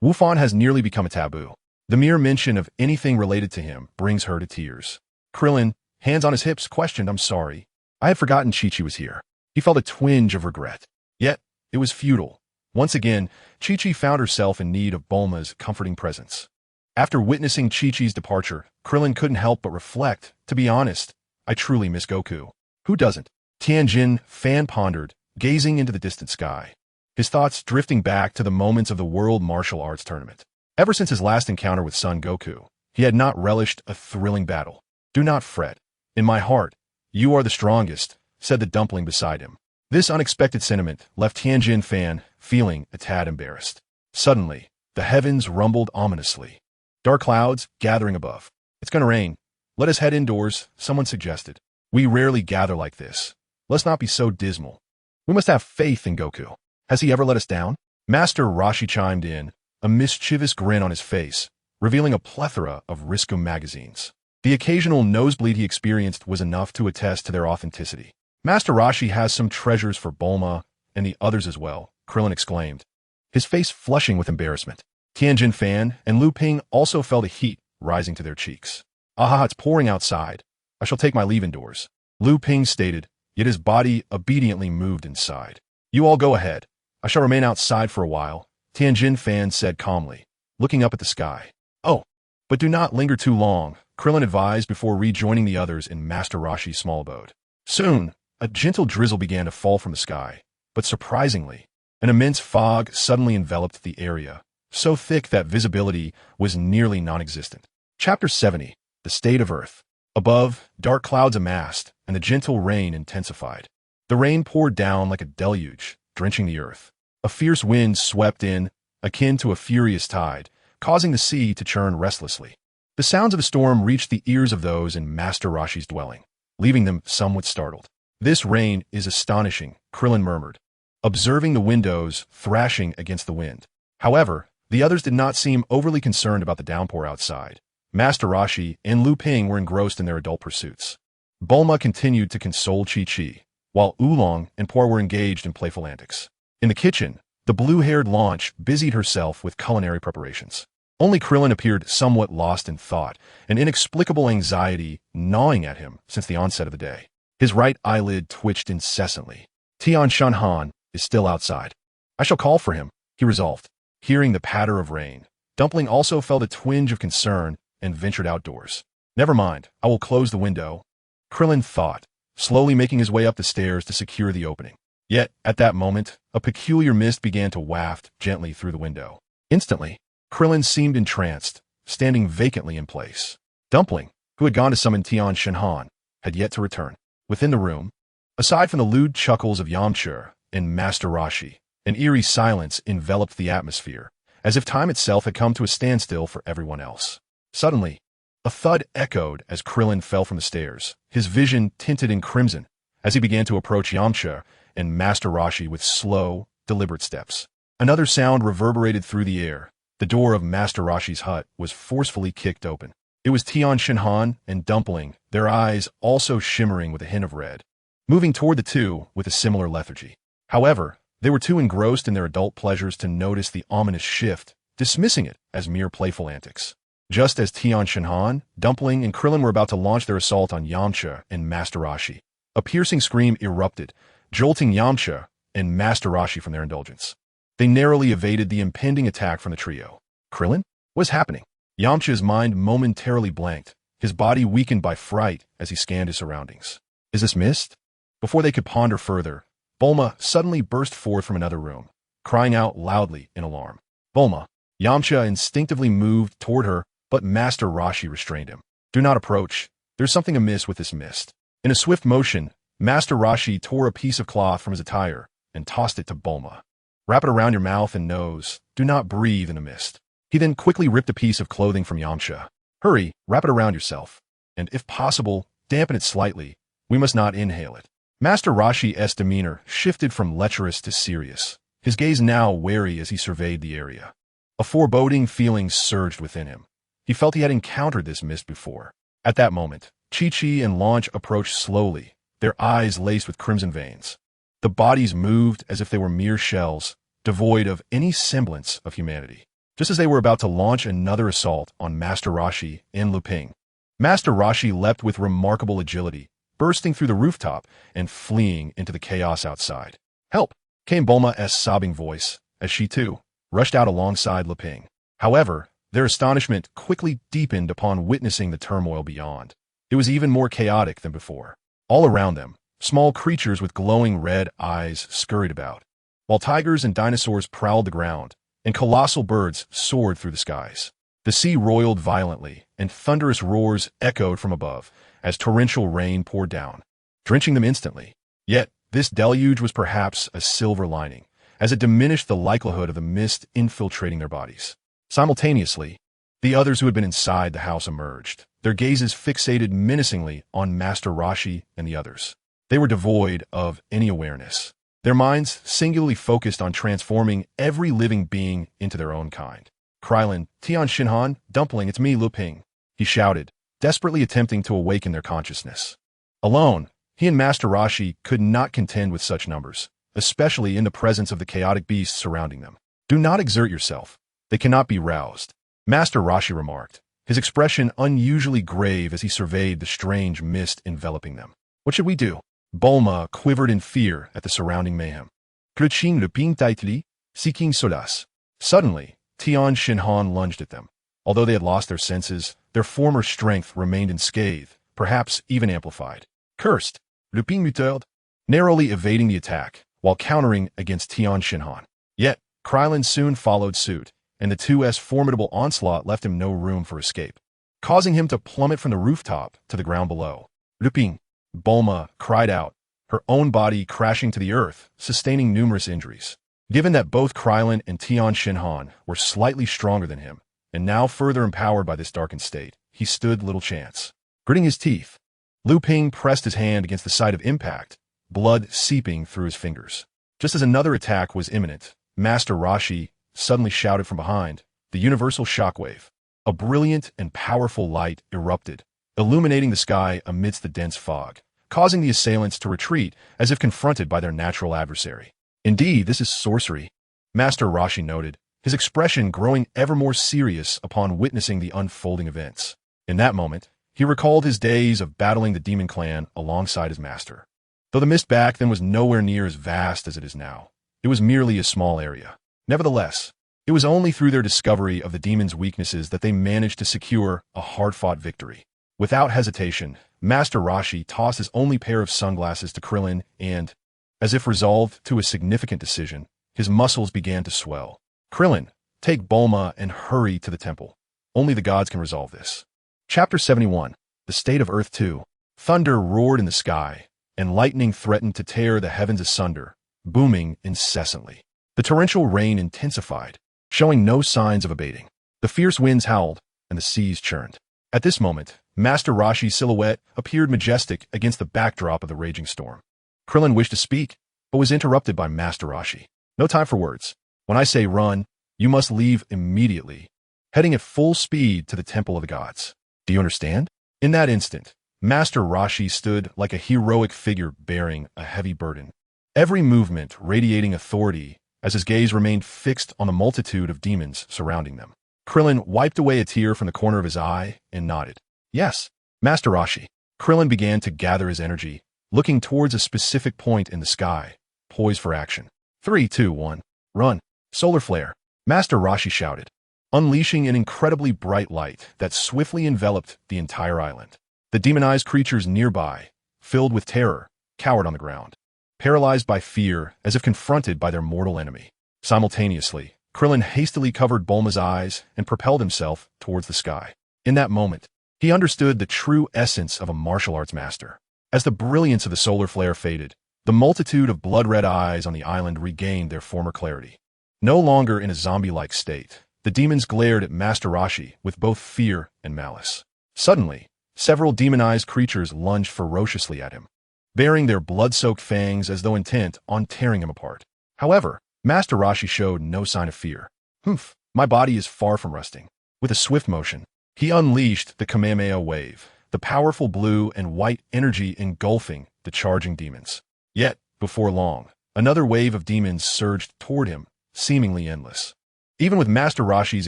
[SPEAKER 1] Wufan has nearly become a taboo. The mere mention of anything related to him brings her to tears. Krillin, hands on his hips, questioned, I'm sorry. I had forgotten Chi-Chi was here. He felt a twinge of regret. Yet, it was futile. Once again, Chi-Chi found herself in need of Bulma's comforting presence. After witnessing Chi-Chi's departure, Krillin couldn't help but reflect, to be honest, I truly miss Goku. Who doesn't? Tianjin fan pondered, gazing into the distant sky, his thoughts drifting back to the moments of the World Martial Arts Tournament. Ever since his last encounter with Son Goku, he had not relished a thrilling battle. Do not fret. In my heart, you are the strongest, said the dumpling beside him. This unexpected sentiment left Tianjin fan feeling a tad embarrassed. Suddenly, the heavens rumbled ominously. Dark clouds gathering above. It's gonna rain. Let us head indoors, someone suggested. We rarely gather like this. Let's not be so dismal. We must have faith in Goku. Has he ever let us down? Master Roshi chimed in, a mischievous grin on his face, revealing a plethora of Riscum magazines. The occasional nosebleed he experienced was enough to attest to their authenticity. Master Roshi has some treasures for Bulma and the others as well, Krillin exclaimed, his face flushing with embarrassment. Tianjin Fan and Lu Ping also felt the heat rising to their cheeks. "Aha, it's pouring outside. I shall take my leave indoors," Lu Ping stated, yet his body obediently moved inside. "You all go ahead. I shall remain outside for a while," Tianjin Fan said calmly, looking up at the sky. "Oh, but do not linger too long," Krillin advised before rejoining the others in Master Roshi's small abode. Soon, a gentle drizzle began to fall from the sky, but surprisingly, an immense fog suddenly enveloped the area, so thick that visibility was nearly non-existent. Chapter 70. The State of Earth. Above, dark clouds amassed, and the gentle rain intensified. The rain poured down like a deluge, drenching the earth. A fierce wind swept in, akin to a furious tide, causing the sea to churn restlessly. The sounds of the storm reached the ears of those in Master Roshi's dwelling, leaving them somewhat startled. "This rain is astonishing," Krillin murmured, observing the windows thrashing against the wind. However, the others did not seem overly concerned about the downpour outside. Master Roshi and Lu Ping were engrossed in their adult pursuits. Bulma continued to console Chi-Chi, while Oolong and Por were engaged in playful antics. In the kitchen, the blue-haired Launch busied herself with culinary preparations. Only Krillin appeared somewhat lost in thought, an inexplicable anxiety gnawing at him since the onset of the day. His right eyelid twitched incessantly. Tian Shanhan is still outside. "I shall call for him," he resolved. Hearing the patter of rain, Dumpling also felt a twinge of concern and ventured outdoors. "Never mind, I will close the window," Krillin thought, slowly making his way up the stairs to secure the opening. Yet, at that moment, a peculiar mist began to waft gently through the window. Instantly, Krillin seemed entranced, standing vacantly in place. Dumpling, who had gone to summon Tian Shanhan, had yet to return. Within the room, aside from the lewd chuckles of Yamcha and Master Roshi, an eerie silence enveloped the atmosphere, as if time itself had come to a standstill for everyone else. Suddenly, a thud echoed as Krillin fell from the stairs, his vision tinted in crimson as he began to approach Yamcha and Master Roshi with slow, deliberate steps. Another sound reverberated through the air. The door of Master Roshi's hut was forcefully kicked open. It was Tian Shinhan and Dumpling, their eyes also shimmering with a hint of red, moving toward the two with a similar lethargy. However, they were too engrossed in their adult pleasures to notice the ominous shift, dismissing it as mere playful antics. Just as Tian Shinhan, Dumpling, and Krillin were about to launch their assault on Yamcha and Master Roshi, a piercing scream erupted, jolting Yamcha and Master Roshi from their indulgence. They narrowly evaded the impending attack from the trio. "Krillin? What's happening?" Yamcha's mind momentarily blanked, his body weakened by fright as he scanned his surroundings. "Is this mist?" Before they could ponder further, Bulma suddenly burst forth from another room, crying out loudly in alarm. "Bulma!" Yamcha instinctively moved toward her, but Master Roshi restrained him. "Do not approach. There's something amiss with this mist." In a swift motion, Master Roshi tore a piece of cloth from his attire and tossed it to Bulma. "Wrap it around your mouth and nose. Do not breathe in the mist." He then quickly ripped a piece of clothing from Yamcha. "Hurry, wrap it around yourself. And if possible, dampen it slightly. We must not inhale it." Master Roshi's demeanor shifted from lecherous to serious, his gaze now wary as he surveyed the area. A foreboding feeling surged within him. He felt he had encountered this mist before. At that moment, Chi-Chi and Launch approached slowly, their eyes laced with crimson veins. The bodies moved as if they were mere shells, devoid of any semblance of humanity. Just as they were about to launch another assault on Master Roshi and Lu Ping, Master Roshi leapt with remarkable agility, bursting through the rooftop and fleeing into the chaos outside. "Help!" came Bulma's sobbing voice, as she too rushed out alongside Lu Ping. However, their astonishment quickly deepened upon witnessing the turmoil beyond. It was even more chaotic than before. All around them, small creatures with glowing red eyes scurried about, while tigers and dinosaurs prowled the ground, and colossal birds soared through the skies. The sea roiled violently, and thunderous roars echoed from above as torrential rain poured down, drenching them instantly. Yet, this deluge was perhaps a silver lining, as it diminished the likelihood of the mist infiltrating their bodies. Simultaneously, the others who had been inside the house emerged, their gazes fixated menacingly on Master Roshi and the others. They were devoid of any awareness, their minds singularly focused on transforming every living being into their own kind. Krylin, Tian Shinhan, Dumpling, it's me, Lu Ping, he shouted, desperately attempting to awaken their consciousness. Alone, he and Master Roshi could not contend with such numbers, especially in the presence of the chaotic beasts surrounding them. Do not exert yourself. They cannot be roused, Master Roshi remarked, his expression unusually grave as he surveyed the strange mist enveloping them. What should we do? Bulma quivered in fear at the surrounding mayhem. Clutching le ping tightly, seeking solace. Suddenly, Tian Shinhan lunged at them. Although they had lost their senses, their former strength remained unscathed, perhaps even amplified. Cursed, le ping mutard, narrowly evading the attack, while countering against Tian Shinhan. Yet, Krylin soon followed suit, and the 2's formidable onslaught left him no room for escape, causing him to plummet from the rooftop to the ground below. Le ping, Bulma cried out, her own body crashing to the earth, sustaining numerous injuries. Given that both Krylin and Tian Shinhan were slightly stronger than him, and now further empowered by this darkened state, he stood little chance. Gritting his teeth, Lu Ping pressed his hand against the site of impact, blood seeping through his fingers. Just as another attack was imminent, Master Roshi suddenly shouted from behind, the universal shockwave. A brilliant and powerful light erupted, illuminating the sky amidst the dense fog, causing the assailants to retreat as if confronted by their natural adversary. Indeed, this is sorcery, Master Roshi noted, his expression growing ever more serious upon witnessing the unfolding events. In that moment, he recalled his days of battling the demon clan alongside his master. Though the mist back then was nowhere near as vast as it is now, it was merely a small area. Nevertheless, it was only through their discovery of the demon's weaknesses that they managed to secure a hard-fought victory. Without hesitation, Master Roshi tossed his only pair of sunglasses to Krillin and, as if resolved to a significant decision, his muscles began to swell. Krillin, take Bulma and hurry to the temple. Only the gods can resolve this. Chapter 71, The State of Earth 2. Thunder roared in the sky, and lightning threatened to tear the heavens asunder, booming incessantly. The torrential rain intensified, showing no signs of abating. The fierce winds howled, and the seas churned. At this moment, Master Roshi's silhouette appeared majestic against the backdrop of the raging storm. Krillin wished to speak, but was interrupted by Master Roshi. No time for words. When I say run, you must leave immediately, heading at full speed to the Temple of the Gods. Do you understand? In that instant, Master Roshi stood like a heroic figure bearing a heavy burden, every movement radiating authority as his gaze remained fixed on the multitude of demons surrounding them. Krillin wiped away a tear from the corner of his eye and nodded. Yes, Master Roshi. Krillin began to gather his energy, looking towards a specific point in the sky, poised for action. 3, 2, 1, run. Solar flare, Master Roshi shouted, unleashing an incredibly bright light that swiftly enveloped the entire island. The demonized creatures nearby, filled with terror, cowered on the ground, paralyzed by fear as if confronted by their mortal enemy. Simultaneously, Krillin hastily covered Bulma's eyes and propelled himself towards the sky. In that moment, he understood the true essence of a martial arts master. As the brilliance of the solar flare faded, the multitude of blood-red eyes on the island regained their former clarity. No longer in a zombie-like state, the demons glared at Master Roshi with both fear and malice. Suddenly, several demonized creatures lunged ferociously at him, baring their blood-soaked fangs as though intent on tearing him apart. However, Master Roshi showed no sign of fear. Humph, my body is far from resting. With a swift motion, he unleashed the Kamehameha wave, the powerful blue and white energy engulfing the charging demons. Yet, before long, another wave of demons surged toward him, seemingly endless. Even with Master Roshi's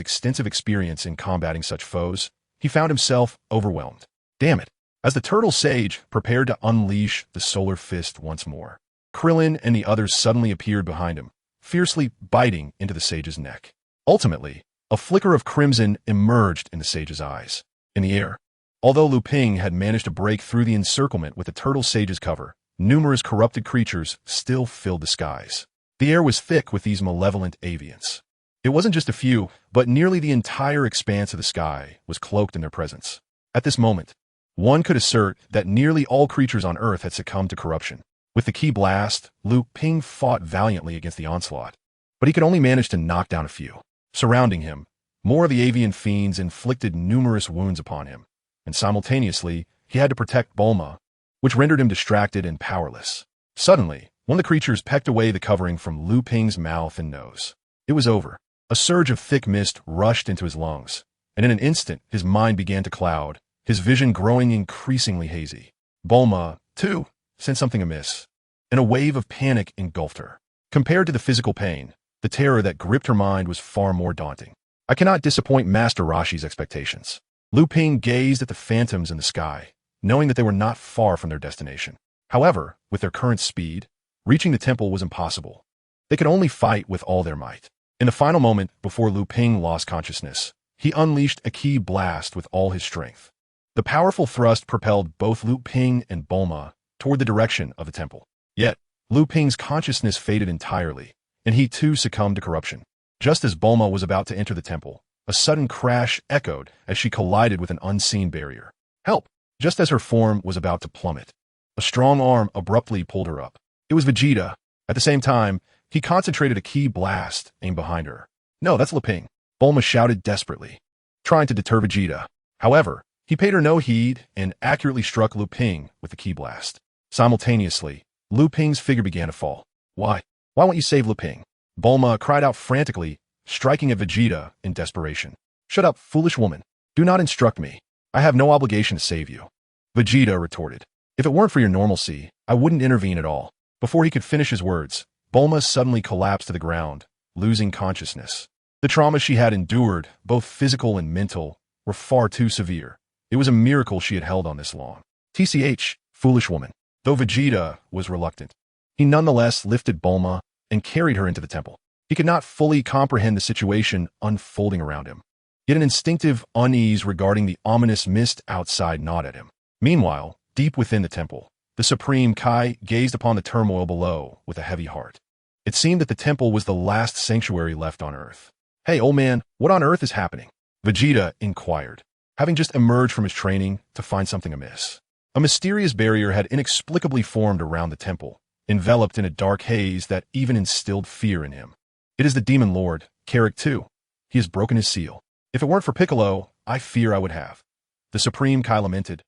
[SPEAKER 1] extensive experience in combating such foes, he found himself overwhelmed. Damn it! As the Turtle Sage prepared to unleash the Solar Fist once more, Krillin and the others suddenly appeared behind him, fiercely biting into the Sage's neck. Ultimately, a flicker of crimson emerged in the Sage's eyes. In the air, although Lu Ping had managed to break through the encirclement with the Turtle Sage's cover, numerous corrupted creatures still filled the skies. The air was thick with these malevolent avians. It wasn't just a few, but nearly the entire expanse of the sky was cloaked in their presence. At this moment, one could assert that nearly all creatures on Earth had succumbed to corruption. With the key blast, Lu Ping fought valiantly against the onslaught, but he could only manage to knock down a few. Surrounding him, more of the avian fiends inflicted numerous wounds upon him, and simultaneously, he had to protect Bulma, which rendered him distracted and powerless. Suddenly, one of the creatures pecked away the covering from Lu Ping's mouth and nose. It was over. A surge of thick mist rushed into his lungs, and in an instant his mind began to cloud, his vision growing increasingly hazy. Bulma, too, sensed something amiss, and a wave of panic engulfed her. Compared to the physical pain, the terror that gripped her mind was far more daunting. I cannot disappoint Master Roshi's expectations. Lu Ping gazed at the phantoms in the sky, knowing that they were not far from their destination. However, with their current speed, reaching the temple was impossible. They could only fight with all their might. In the final moment before Lu Ping lost consciousness, he unleashed a ki blast with all his strength. The powerful thrust propelled both Lu Ping and Bulma toward the direction of the temple. Yet, Lu Ping's consciousness faded entirely, and he too succumbed to corruption. Just as Bulma was about to enter the temple, a sudden crash echoed as she collided with an unseen barrier. Help! Just as her form was about to plummet, a strong arm abruptly pulled her up. It was Vegeta. At the same time, he concentrated a ki blast aimed behind her. No, that's Lu Ping, Bulma shouted desperately, trying to deter Vegeta. However, he paid her no heed and accurately struck Lu Ping with the ki blast. Simultaneously, Lu Ping's figure began to fall. Why? Why won't you save Lu Ping? Bulma cried out frantically, striking at Vegeta in desperation. Shut up, foolish woman. Do not instruct me. I have no obligation to save you. Vegeta retorted. If it weren't for your normalcy, I wouldn't intervene at all. Before he could finish his words, Bulma suddenly collapsed to the ground, losing consciousness. The trauma she had endured, both physical and mental, were far too severe. It was a miracle she had held on this long. TCH, foolish woman. Though Vegeta was reluctant, he nonetheless lifted Bulma and carried her into the temple. He could not fully comprehend the situation unfolding around him. Yet an instinctive unease regarding the ominous mist outside gnawed at him. Meanwhile, deep within the temple, the Supreme Kai gazed upon the turmoil below with a heavy heart. It seemed that the temple was the last sanctuary left on Earth. Hey, old man, what on earth is happening? Vegeta inquired, having just emerged from his training to find something amiss. A mysterious barrier had inexplicably formed around the temple, enveloped in a dark haze that even instilled fear in him. It is the Demon Lord, Karrick II. He has broken his seal. If it weren't for Piccolo, I fear I would have. The Supreme Kai lamented,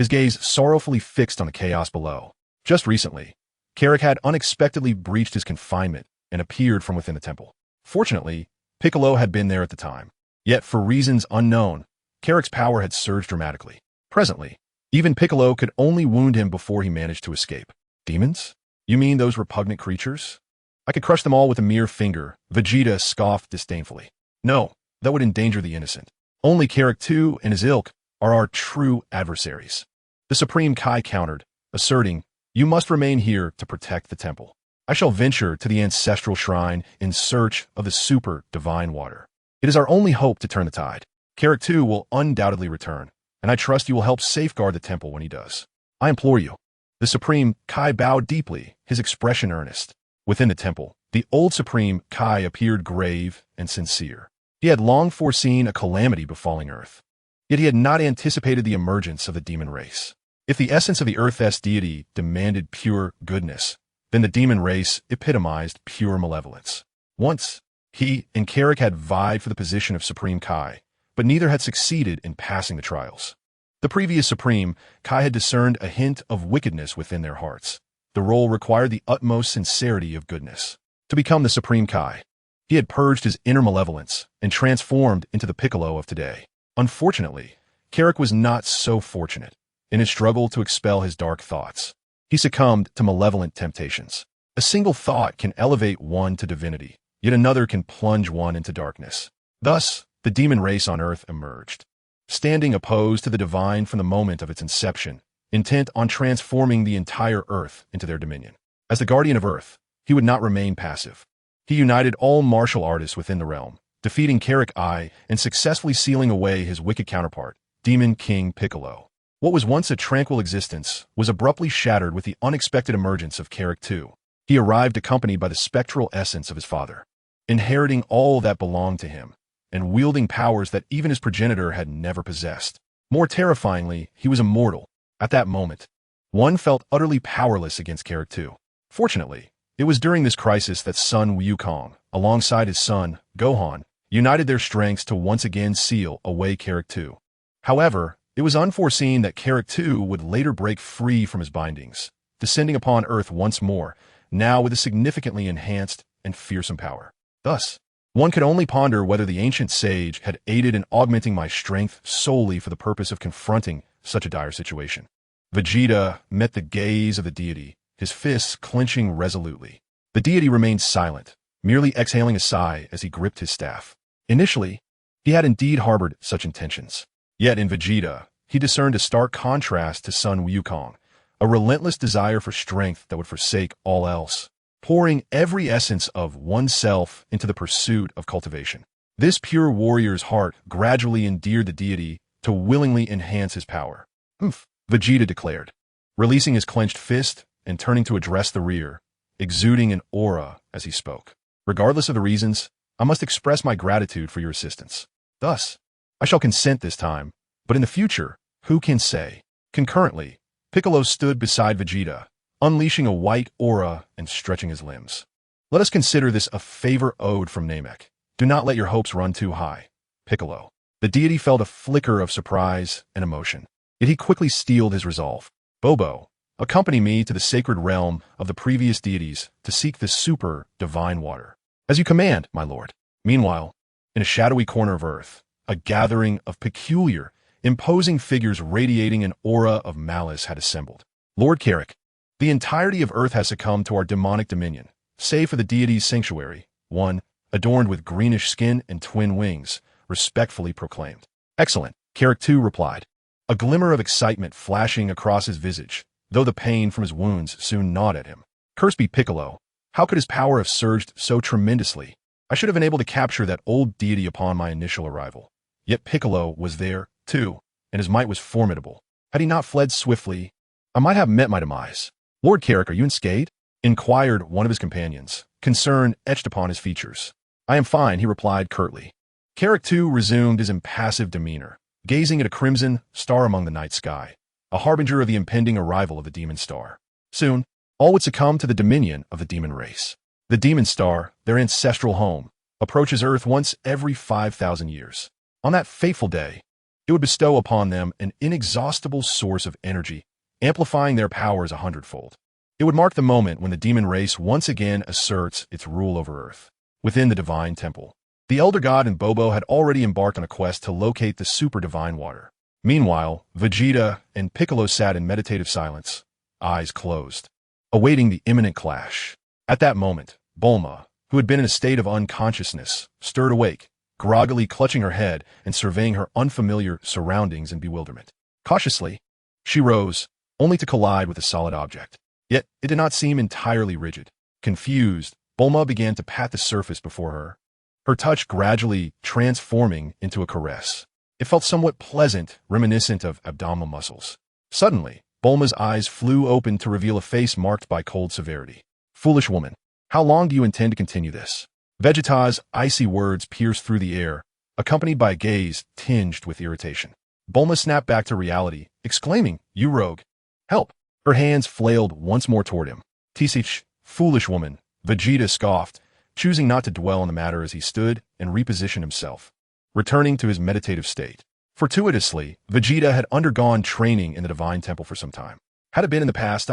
[SPEAKER 1] his gaze sorrowfully fixed on the chaos below. Just recently, Karrick had unexpectedly breached his confinement and appeared from within the temple. Fortunately, Piccolo had been there at the time. Yet, for reasons unknown, Karrick's power had surged dramatically. Presently, even Piccolo could only wound him before he managed to escape. Demons? You mean those repugnant creatures? I could crush them all with a mere finger, Vegeta scoffed disdainfully. No, that would endanger the innocent. Only Karrick II and his ilk are our true adversaries. The Supreme Kai countered, asserting, you must remain here to protect the temple. I shall venture to the ancestral shrine in search of the super divine water. It is our only hope to turn the tide. Karrick II will undoubtedly return, and I trust you will help safeguard the temple when he does. I implore you. The Supreme Kai bowed deeply, his expression earnest. Within the temple, the old Supreme Kai appeared grave and sincere. He had long foreseen a calamity befalling Earth. Yet he had not anticipated the emergence of the demon race. If the essence of the Earth's deity demanded pure goodness, then the demon race epitomized pure malevolence. Once, he and Karrick had vied for the position of Supreme Kai, but neither had succeeded in passing the trials. The previous Supreme Kai had discerned a hint of wickedness within their hearts. The role required the utmost sincerity of goodness. To become the Supreme Kai, he had purged his inner malevolence and transformed into the Piccolo of today. Unfortunately, Karrick was not so fortunate. In his struggle to expel his dark thoughts, he succumbed to malevolent temptations. A single thought can elevate one to divinity, yet another can plunge one into darkness. Thus, the demon race on Earth emerged, standing opposed to the divine from the moment of its inception, intent on transforming the entire Earth into their dominion. As the guardian of Earth, he would not remain passive. He united all martial artists within the realm, defeating Karrick I and successfully sealing away his wicked counterpart, Demon King Piccolo. What was once a tranquil existence was abruptly shattered with the unexpected emergence of Karrick II. He arrived accompanied by the spectral essence of his father, inheriting all that belonged to him, and wielding powers that even his progenitor had never possessed. More terrifyingly, he was immortal. At that moment, one felt utterly powerless against Karrick II. Fortunately, it was during this crisis that Sun Wukong, alongside his son, Gohan, united their strengths to once again seal away Karrick II. However, it was unforeseen that Karrick II would later break free from his bindings, descending upon Earth once more, now with a significantly enhanced and fearsome power. Thus, One could only ponder whether the ancient sage had aided in augmenting my strength solely for the purpose of confronting such a dire situation. Vegeta met the gaze of the deity, his fists clenching resolutely. The deity remained silent, merely exhaling a sigh as he gripped his staff. Initially, he had indeed harbored such intentions. Yet in Vegeta, he discerned a stark contrast to Sun Wukong, a relentless desire for strength that would forsake all else, pouring every essence of oneself into the pursuit of cultivation. This pure warrior's heart gradually endeared the deity to willingly enhance his power. "Humph," Vegeta declared, releasing his clenched fist and turning to address the rear, exuding an aura as he spoke. "Regardless of the reasons, I must express my gratitude for your assistance. Thus, I shall consent this time, but in the future, who can say?" Concurrently, Piccolo stood beside Vegeta, unleashing a white aura and stretching his limbs. "Let us consider this a favor owed from Namek. Do not let your hopes run too high, Piccolo." The deity felt a flicker of surprise and emotion, yet he quickly steeled his resolve. "Bobo, accompany me to the sacred realm of the previous deities to seek the super divine water." "As you command, my lord." Meanwhile, in a shadowy corner of Earth, a gathering of peculiar, imposing figures radiating an aura of malice had assembled. "Lord Carrick, the entirety of Earth has succumbed to our demonic dominion, save for the deity's sanctuary," one, adorned with greenish skin and twin wings, respectfully proclaimed. "Excellent," Carrick too replied, a glimmer of excitement flashing across his visage, though the pain from his wounds soon gnawed at him. "Cursed be Piccolo, how could his power have surged so tremendously? I should have been able to capture that old deity upon my initial arrival. Yet Piccolo was there, too, and his might was formidable. Had he not fled swiftly, I might have met my demise." "Lord Carrick, are you unscathed?" inquired one of his companions, concern etched upon his features. "I am fine," he replied curtly. Carrick too resumed his impassive demeanor, gazing at a crimson star among the night sky, a harbinger of the impending arrival of the demon star. Soon, all would succumb to the dominion of the demon race. The demon star, their ancestral home, approaches Earth once every 5,000 years. On that fateful day, it would bestow upon them an inexhaustible source of energy, amplifying their powers 100-fold. It would mark the moment when the demon race once again asserts its rule over Earth. Within the divine temple, the elder god and Bobo had already embarked on a quest to locate the super divine water. Meanwhile, Vegeta and Piccolo sat in meditative silence, eyes closed, awaiting the imminent clash. At that moment, Bulma, who had been in a state of unconsciousness, stirred awake, groggily clutching her head and surveying her unfamiliar surroundings in bewilderment. Cautiously, she rose, only to collide with a solid object. Yet it did not seem entirely rigid. Confused, Bulma began to pat the surface before her, her touch gradually transforming into a caress. It felt somewhat pleasant, reminiscent of abdominal muscles. Suddenly, Bulma's eyes flew open to reveal a face marked by cold severity. "Foolish woman, how long do you intend to continue this?" Vegeta's icy words pierced through the air, accompanied by a gaze tinged with irritation. Bulma snapped back to reality, exclaiming, "You rogue! Help!" Her hands flailed once more toward him. "Tisich, foolish woman," Vegeta scoffed, choosing not to dwell on the matter as he stood and repositioned himself, returning to his meditative state. Fortuitously, Vegeta had undergone training in the Divine Temple for some time. Had it been in the past,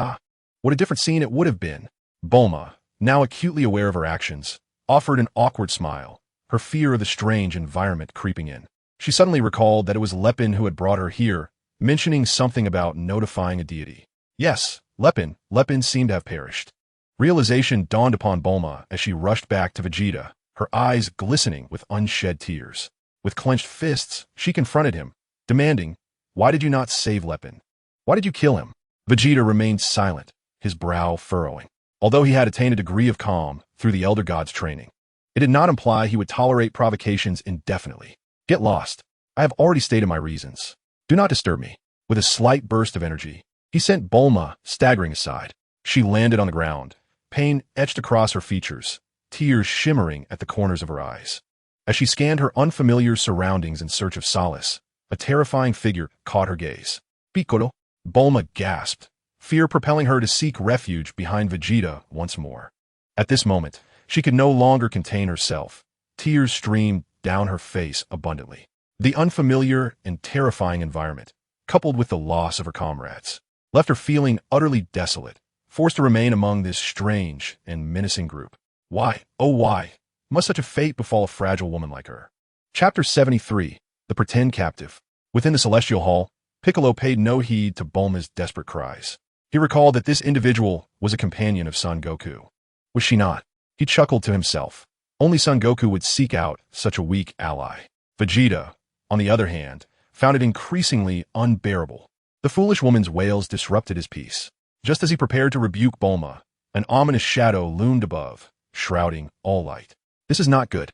[SPEAKER 1] what a different scene it would have been. Bulma, now acutely aware of her actions, offered an awkward smile, her fear of the strange environment creeping in. She suddenly recalled that it was Lepin who had brought her here, mentioning something about notifying a deity. Yes, Lepin seemed to have perished. Realization dawned upon Bulma as she rushed back to Vegeta, her eyes glistening with unshed tears. With clenched fists, she confronted him, demanding, "Why did you not save Lepin? Why did you kill him?" Vegeta remained silent, his brow furrowing. Although he had attained a degree of calm through the Elder God's training, it did not imply he would tolerate provocations indefinitely. "Get lost. I have already stated my reasons. Do not disturb me." With a slight burst of energy, he sent Bulma staggering aside. She landed on the ground, pain etched across her features, tears shimmering at the corners of her eyes. As she scanned her unfamiliar surroundings in search of solace, a terrifying figure caught her gaze. "Piccolo!" Bulma gasped, fear propelling her to seek refuge behind Vegeta once more. At this moment, she could no longer contain herself. Tears streamed down her face abundantly. The unfamiliar and terrifying environment, coupled with the loss of her comrades, left her feeling utterly desolate, forced to remain among this strange and menacing group. Why, oh why, Must such a fate befall a fragile woman like her? Chapter 73. The Pretend Captive. Within the Celestial Hall, Piccolo paid no heed to Bulma's desperate cries. He recalled that this individual was a companion of Son Goku. Was she not? He chuckled to himself. Only Son Goku would seek out such a weak ally. Vegeta, on the other hand, found it increasingly unbearable. The foolish woman's wails disrupted his peace. Just as he prepared to rebuke Bulma, an ominous shadow loomed above, shrouding all light. This is not good.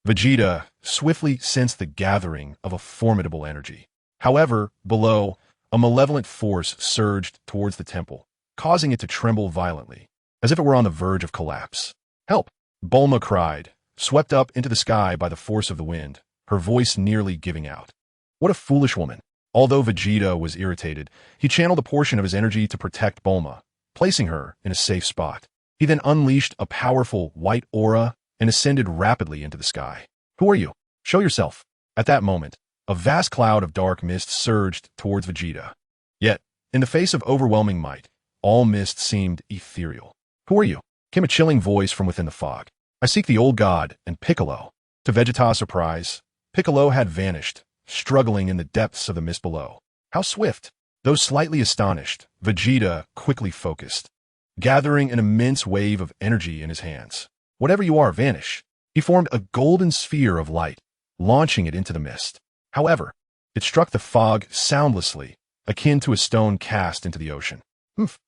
[SPEAKER 1] Vegeta swiftly sensed the gathering of a formidable energy. However, below, a malevolent force surged towards the temple, causing it to tremble violently, as if it were on the verge of collapse. "Help!" Bulma cried, swept up into the sky by the force of the wind, her voice nearly giving out. What a foolish woman. Although Vegeta was irritated, he channeled a portion of his energy to protect Bulma, placing her in a safe spot. He then unleashed a powerful white aura and ascended rapidly into the sky. "Who are you? Show yourself." At that moment, a vast cloud of dark mist surged towards Vegeta. Yet, in the face of overwhelming might, all mist seemed ethereal. "Who are you?" came a chilling voice from within the fog. "I seek the old god and Piccolo." To Vegeta's surprise, Piccolo had vanished, struggling in the depths of the mist below. How swift! Though slightly astonished, Vegeta quickly focused, gathering an immense wave of energy in his hands. "Whatever you are, vanish." He formed a golden sphere of light, launching it into the mist. However, it struck the fog soundlessly, akin to a stone cast into the ocean.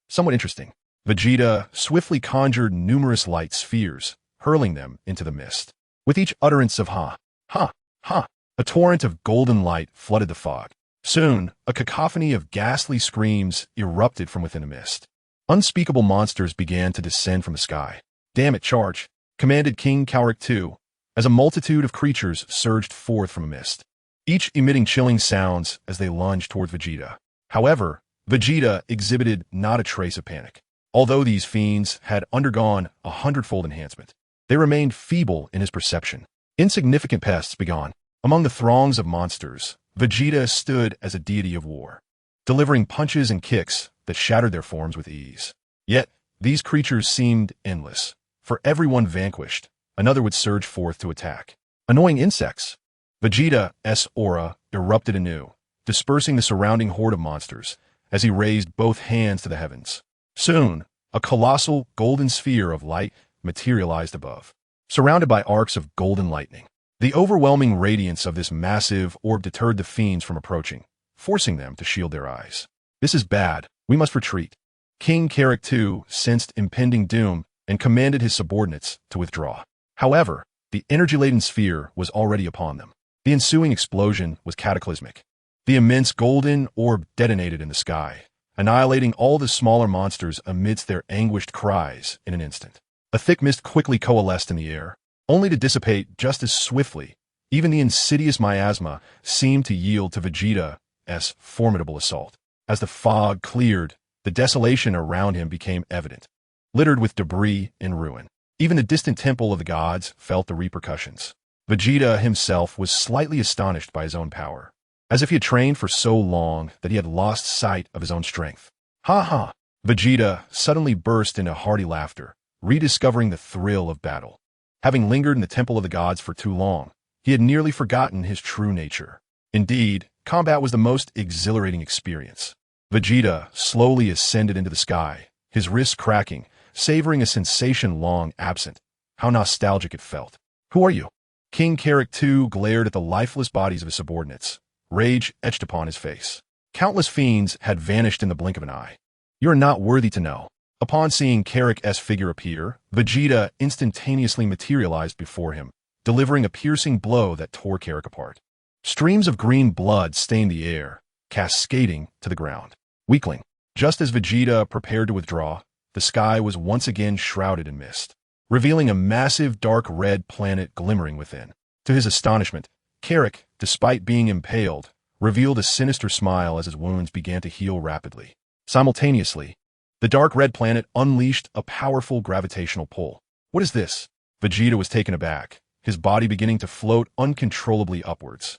[SPEAKER 1] Somewhat interesting. Vegeta swiftly conjured numerous light spheres, hurling them into the mist. With each utterance of ha, ha, ha, a torrent of golden light flooded the fog. Soon, a cacophony of ghastly screams erupted from within the mist. Unspeakable monsters began to descend from the sky. "Damn it, charge!" commanded King Karak II, as a multitude of creatures surged forth from a mist, each emitting chilling sounds as they lunged toward Vegeta. However, Vegeta exhibited not a trace of panic. Although these fiends had undergone 100-fold enhancement, they remained feeble in his perception. Insignificant pests begone. Among the throngs of monsters, Vegeta stood as a deity of war, delivering punches and kicks that shattered their forms with ease. Yet, these creatures seemed endless. For every one vanquished, another would surge forth to attack. Annoying insects. Vegeta's aura erupted anew, dispersing the surrounding horde of monsters as he raised both hands to the heavens. Soon, a colossal golden sphere of light materialized above, surrounded by arcs of golden lightning. The overwhelming radiance of this massive orb deterred the fiends from approaching, forcing them to shield their eyes. "This is bad. We must retreat." King Karak II sensed impending doom and commanded his subordinates to withdraw. However, the energy-laden sphere was already upon them. The ensuing explosion was cataclysmic. The immense golden orb detonated in the sky, annihilating all the smaller monsters amidst their anguished cries in an instant. A thick mist quickly coalesced in the air, only to dissipate just as swiftly. Even the insidious miasma seemed to yield to Vegeta's formidable assault. As the fog cleared, the desolation around him became evident, littered with debris and ruin. Even the distant temple of the gods felt the repercussions. Vegeta himself was slightly astonished by his own power, as if he had trained for so long that he had lost sight of his own strength. "Ha ha!" Vegeta suddenly burst into hearty laughter, rediscovering the thrill of battle. Having lingered in the temple of the gods for too long, he had nearly forgotten his true nature. Indeed, combat was the most exhilarating experience. Vegeta slowly ascended into the sky, his wrists cracking, savoring a sensation long absent. How nostalgic it felt. "Who are you?" King Karak II glared at the lifeless bodies of his subordinates, rage etched upon his face. Countless fiends had vanished in the blink of an eye. "You are not worthy to know." Upon seeing Karak's figure appear, Vegeta instantaneously materialized before him, delivering a piercing blow that tore Karak apart. Streams of green blood stained the air, cascading to the ground. Weakling. Just as Vegeta prepared to withdraw, the sky was once again shrouded in mist, revealing a massive dark red planet glimmering within. To his astonishment, Karak, despite being impaled, revealed a sinister smile as his wounds began to heal rapidly. Simultaneously, the dark red planet unleashed a powerful gravitational pull. "What is this?" Vegeta was taken aback, his body beginning to float uncontrollably upwards.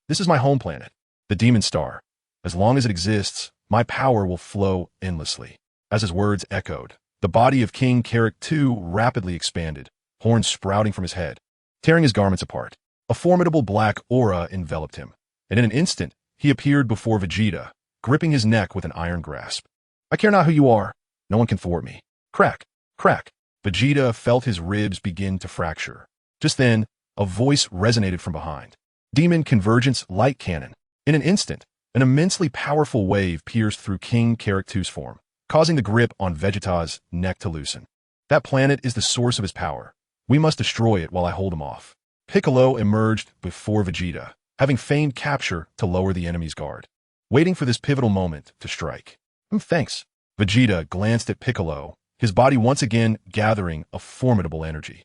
[SPEAKER 1] This is my home planet, the Demon Star. As long as it exists, my power will flow endlessly." As his words echoed, the body of King Karak II rapidly expanded, horns sprouting from his head, tearing his garments apart. A formidable black aura enveloped him, and in an instant, he appeared before Vegeta, gripping his neck with an iron grasp. I care not who you are. No one can thwart me. Crack, crack. Vegeta felt his ribs begin to fracture. Just then, a voice resonated from behind. Demon Convergence Light Cannon. In an instant, an immensely powerful wave pierced through King Character's form, causing the grip on Vegeta's neck to loosen. That planet is the source of his power. We must destroy it while I hold him off. Piccolo emerged before Vegeta, having feigned capture to lower the enemy's guard, waiting for this pivotal moment to strike. Thanks. Vegeta glanced at Piccolo, his body once again gathering a formidable energy.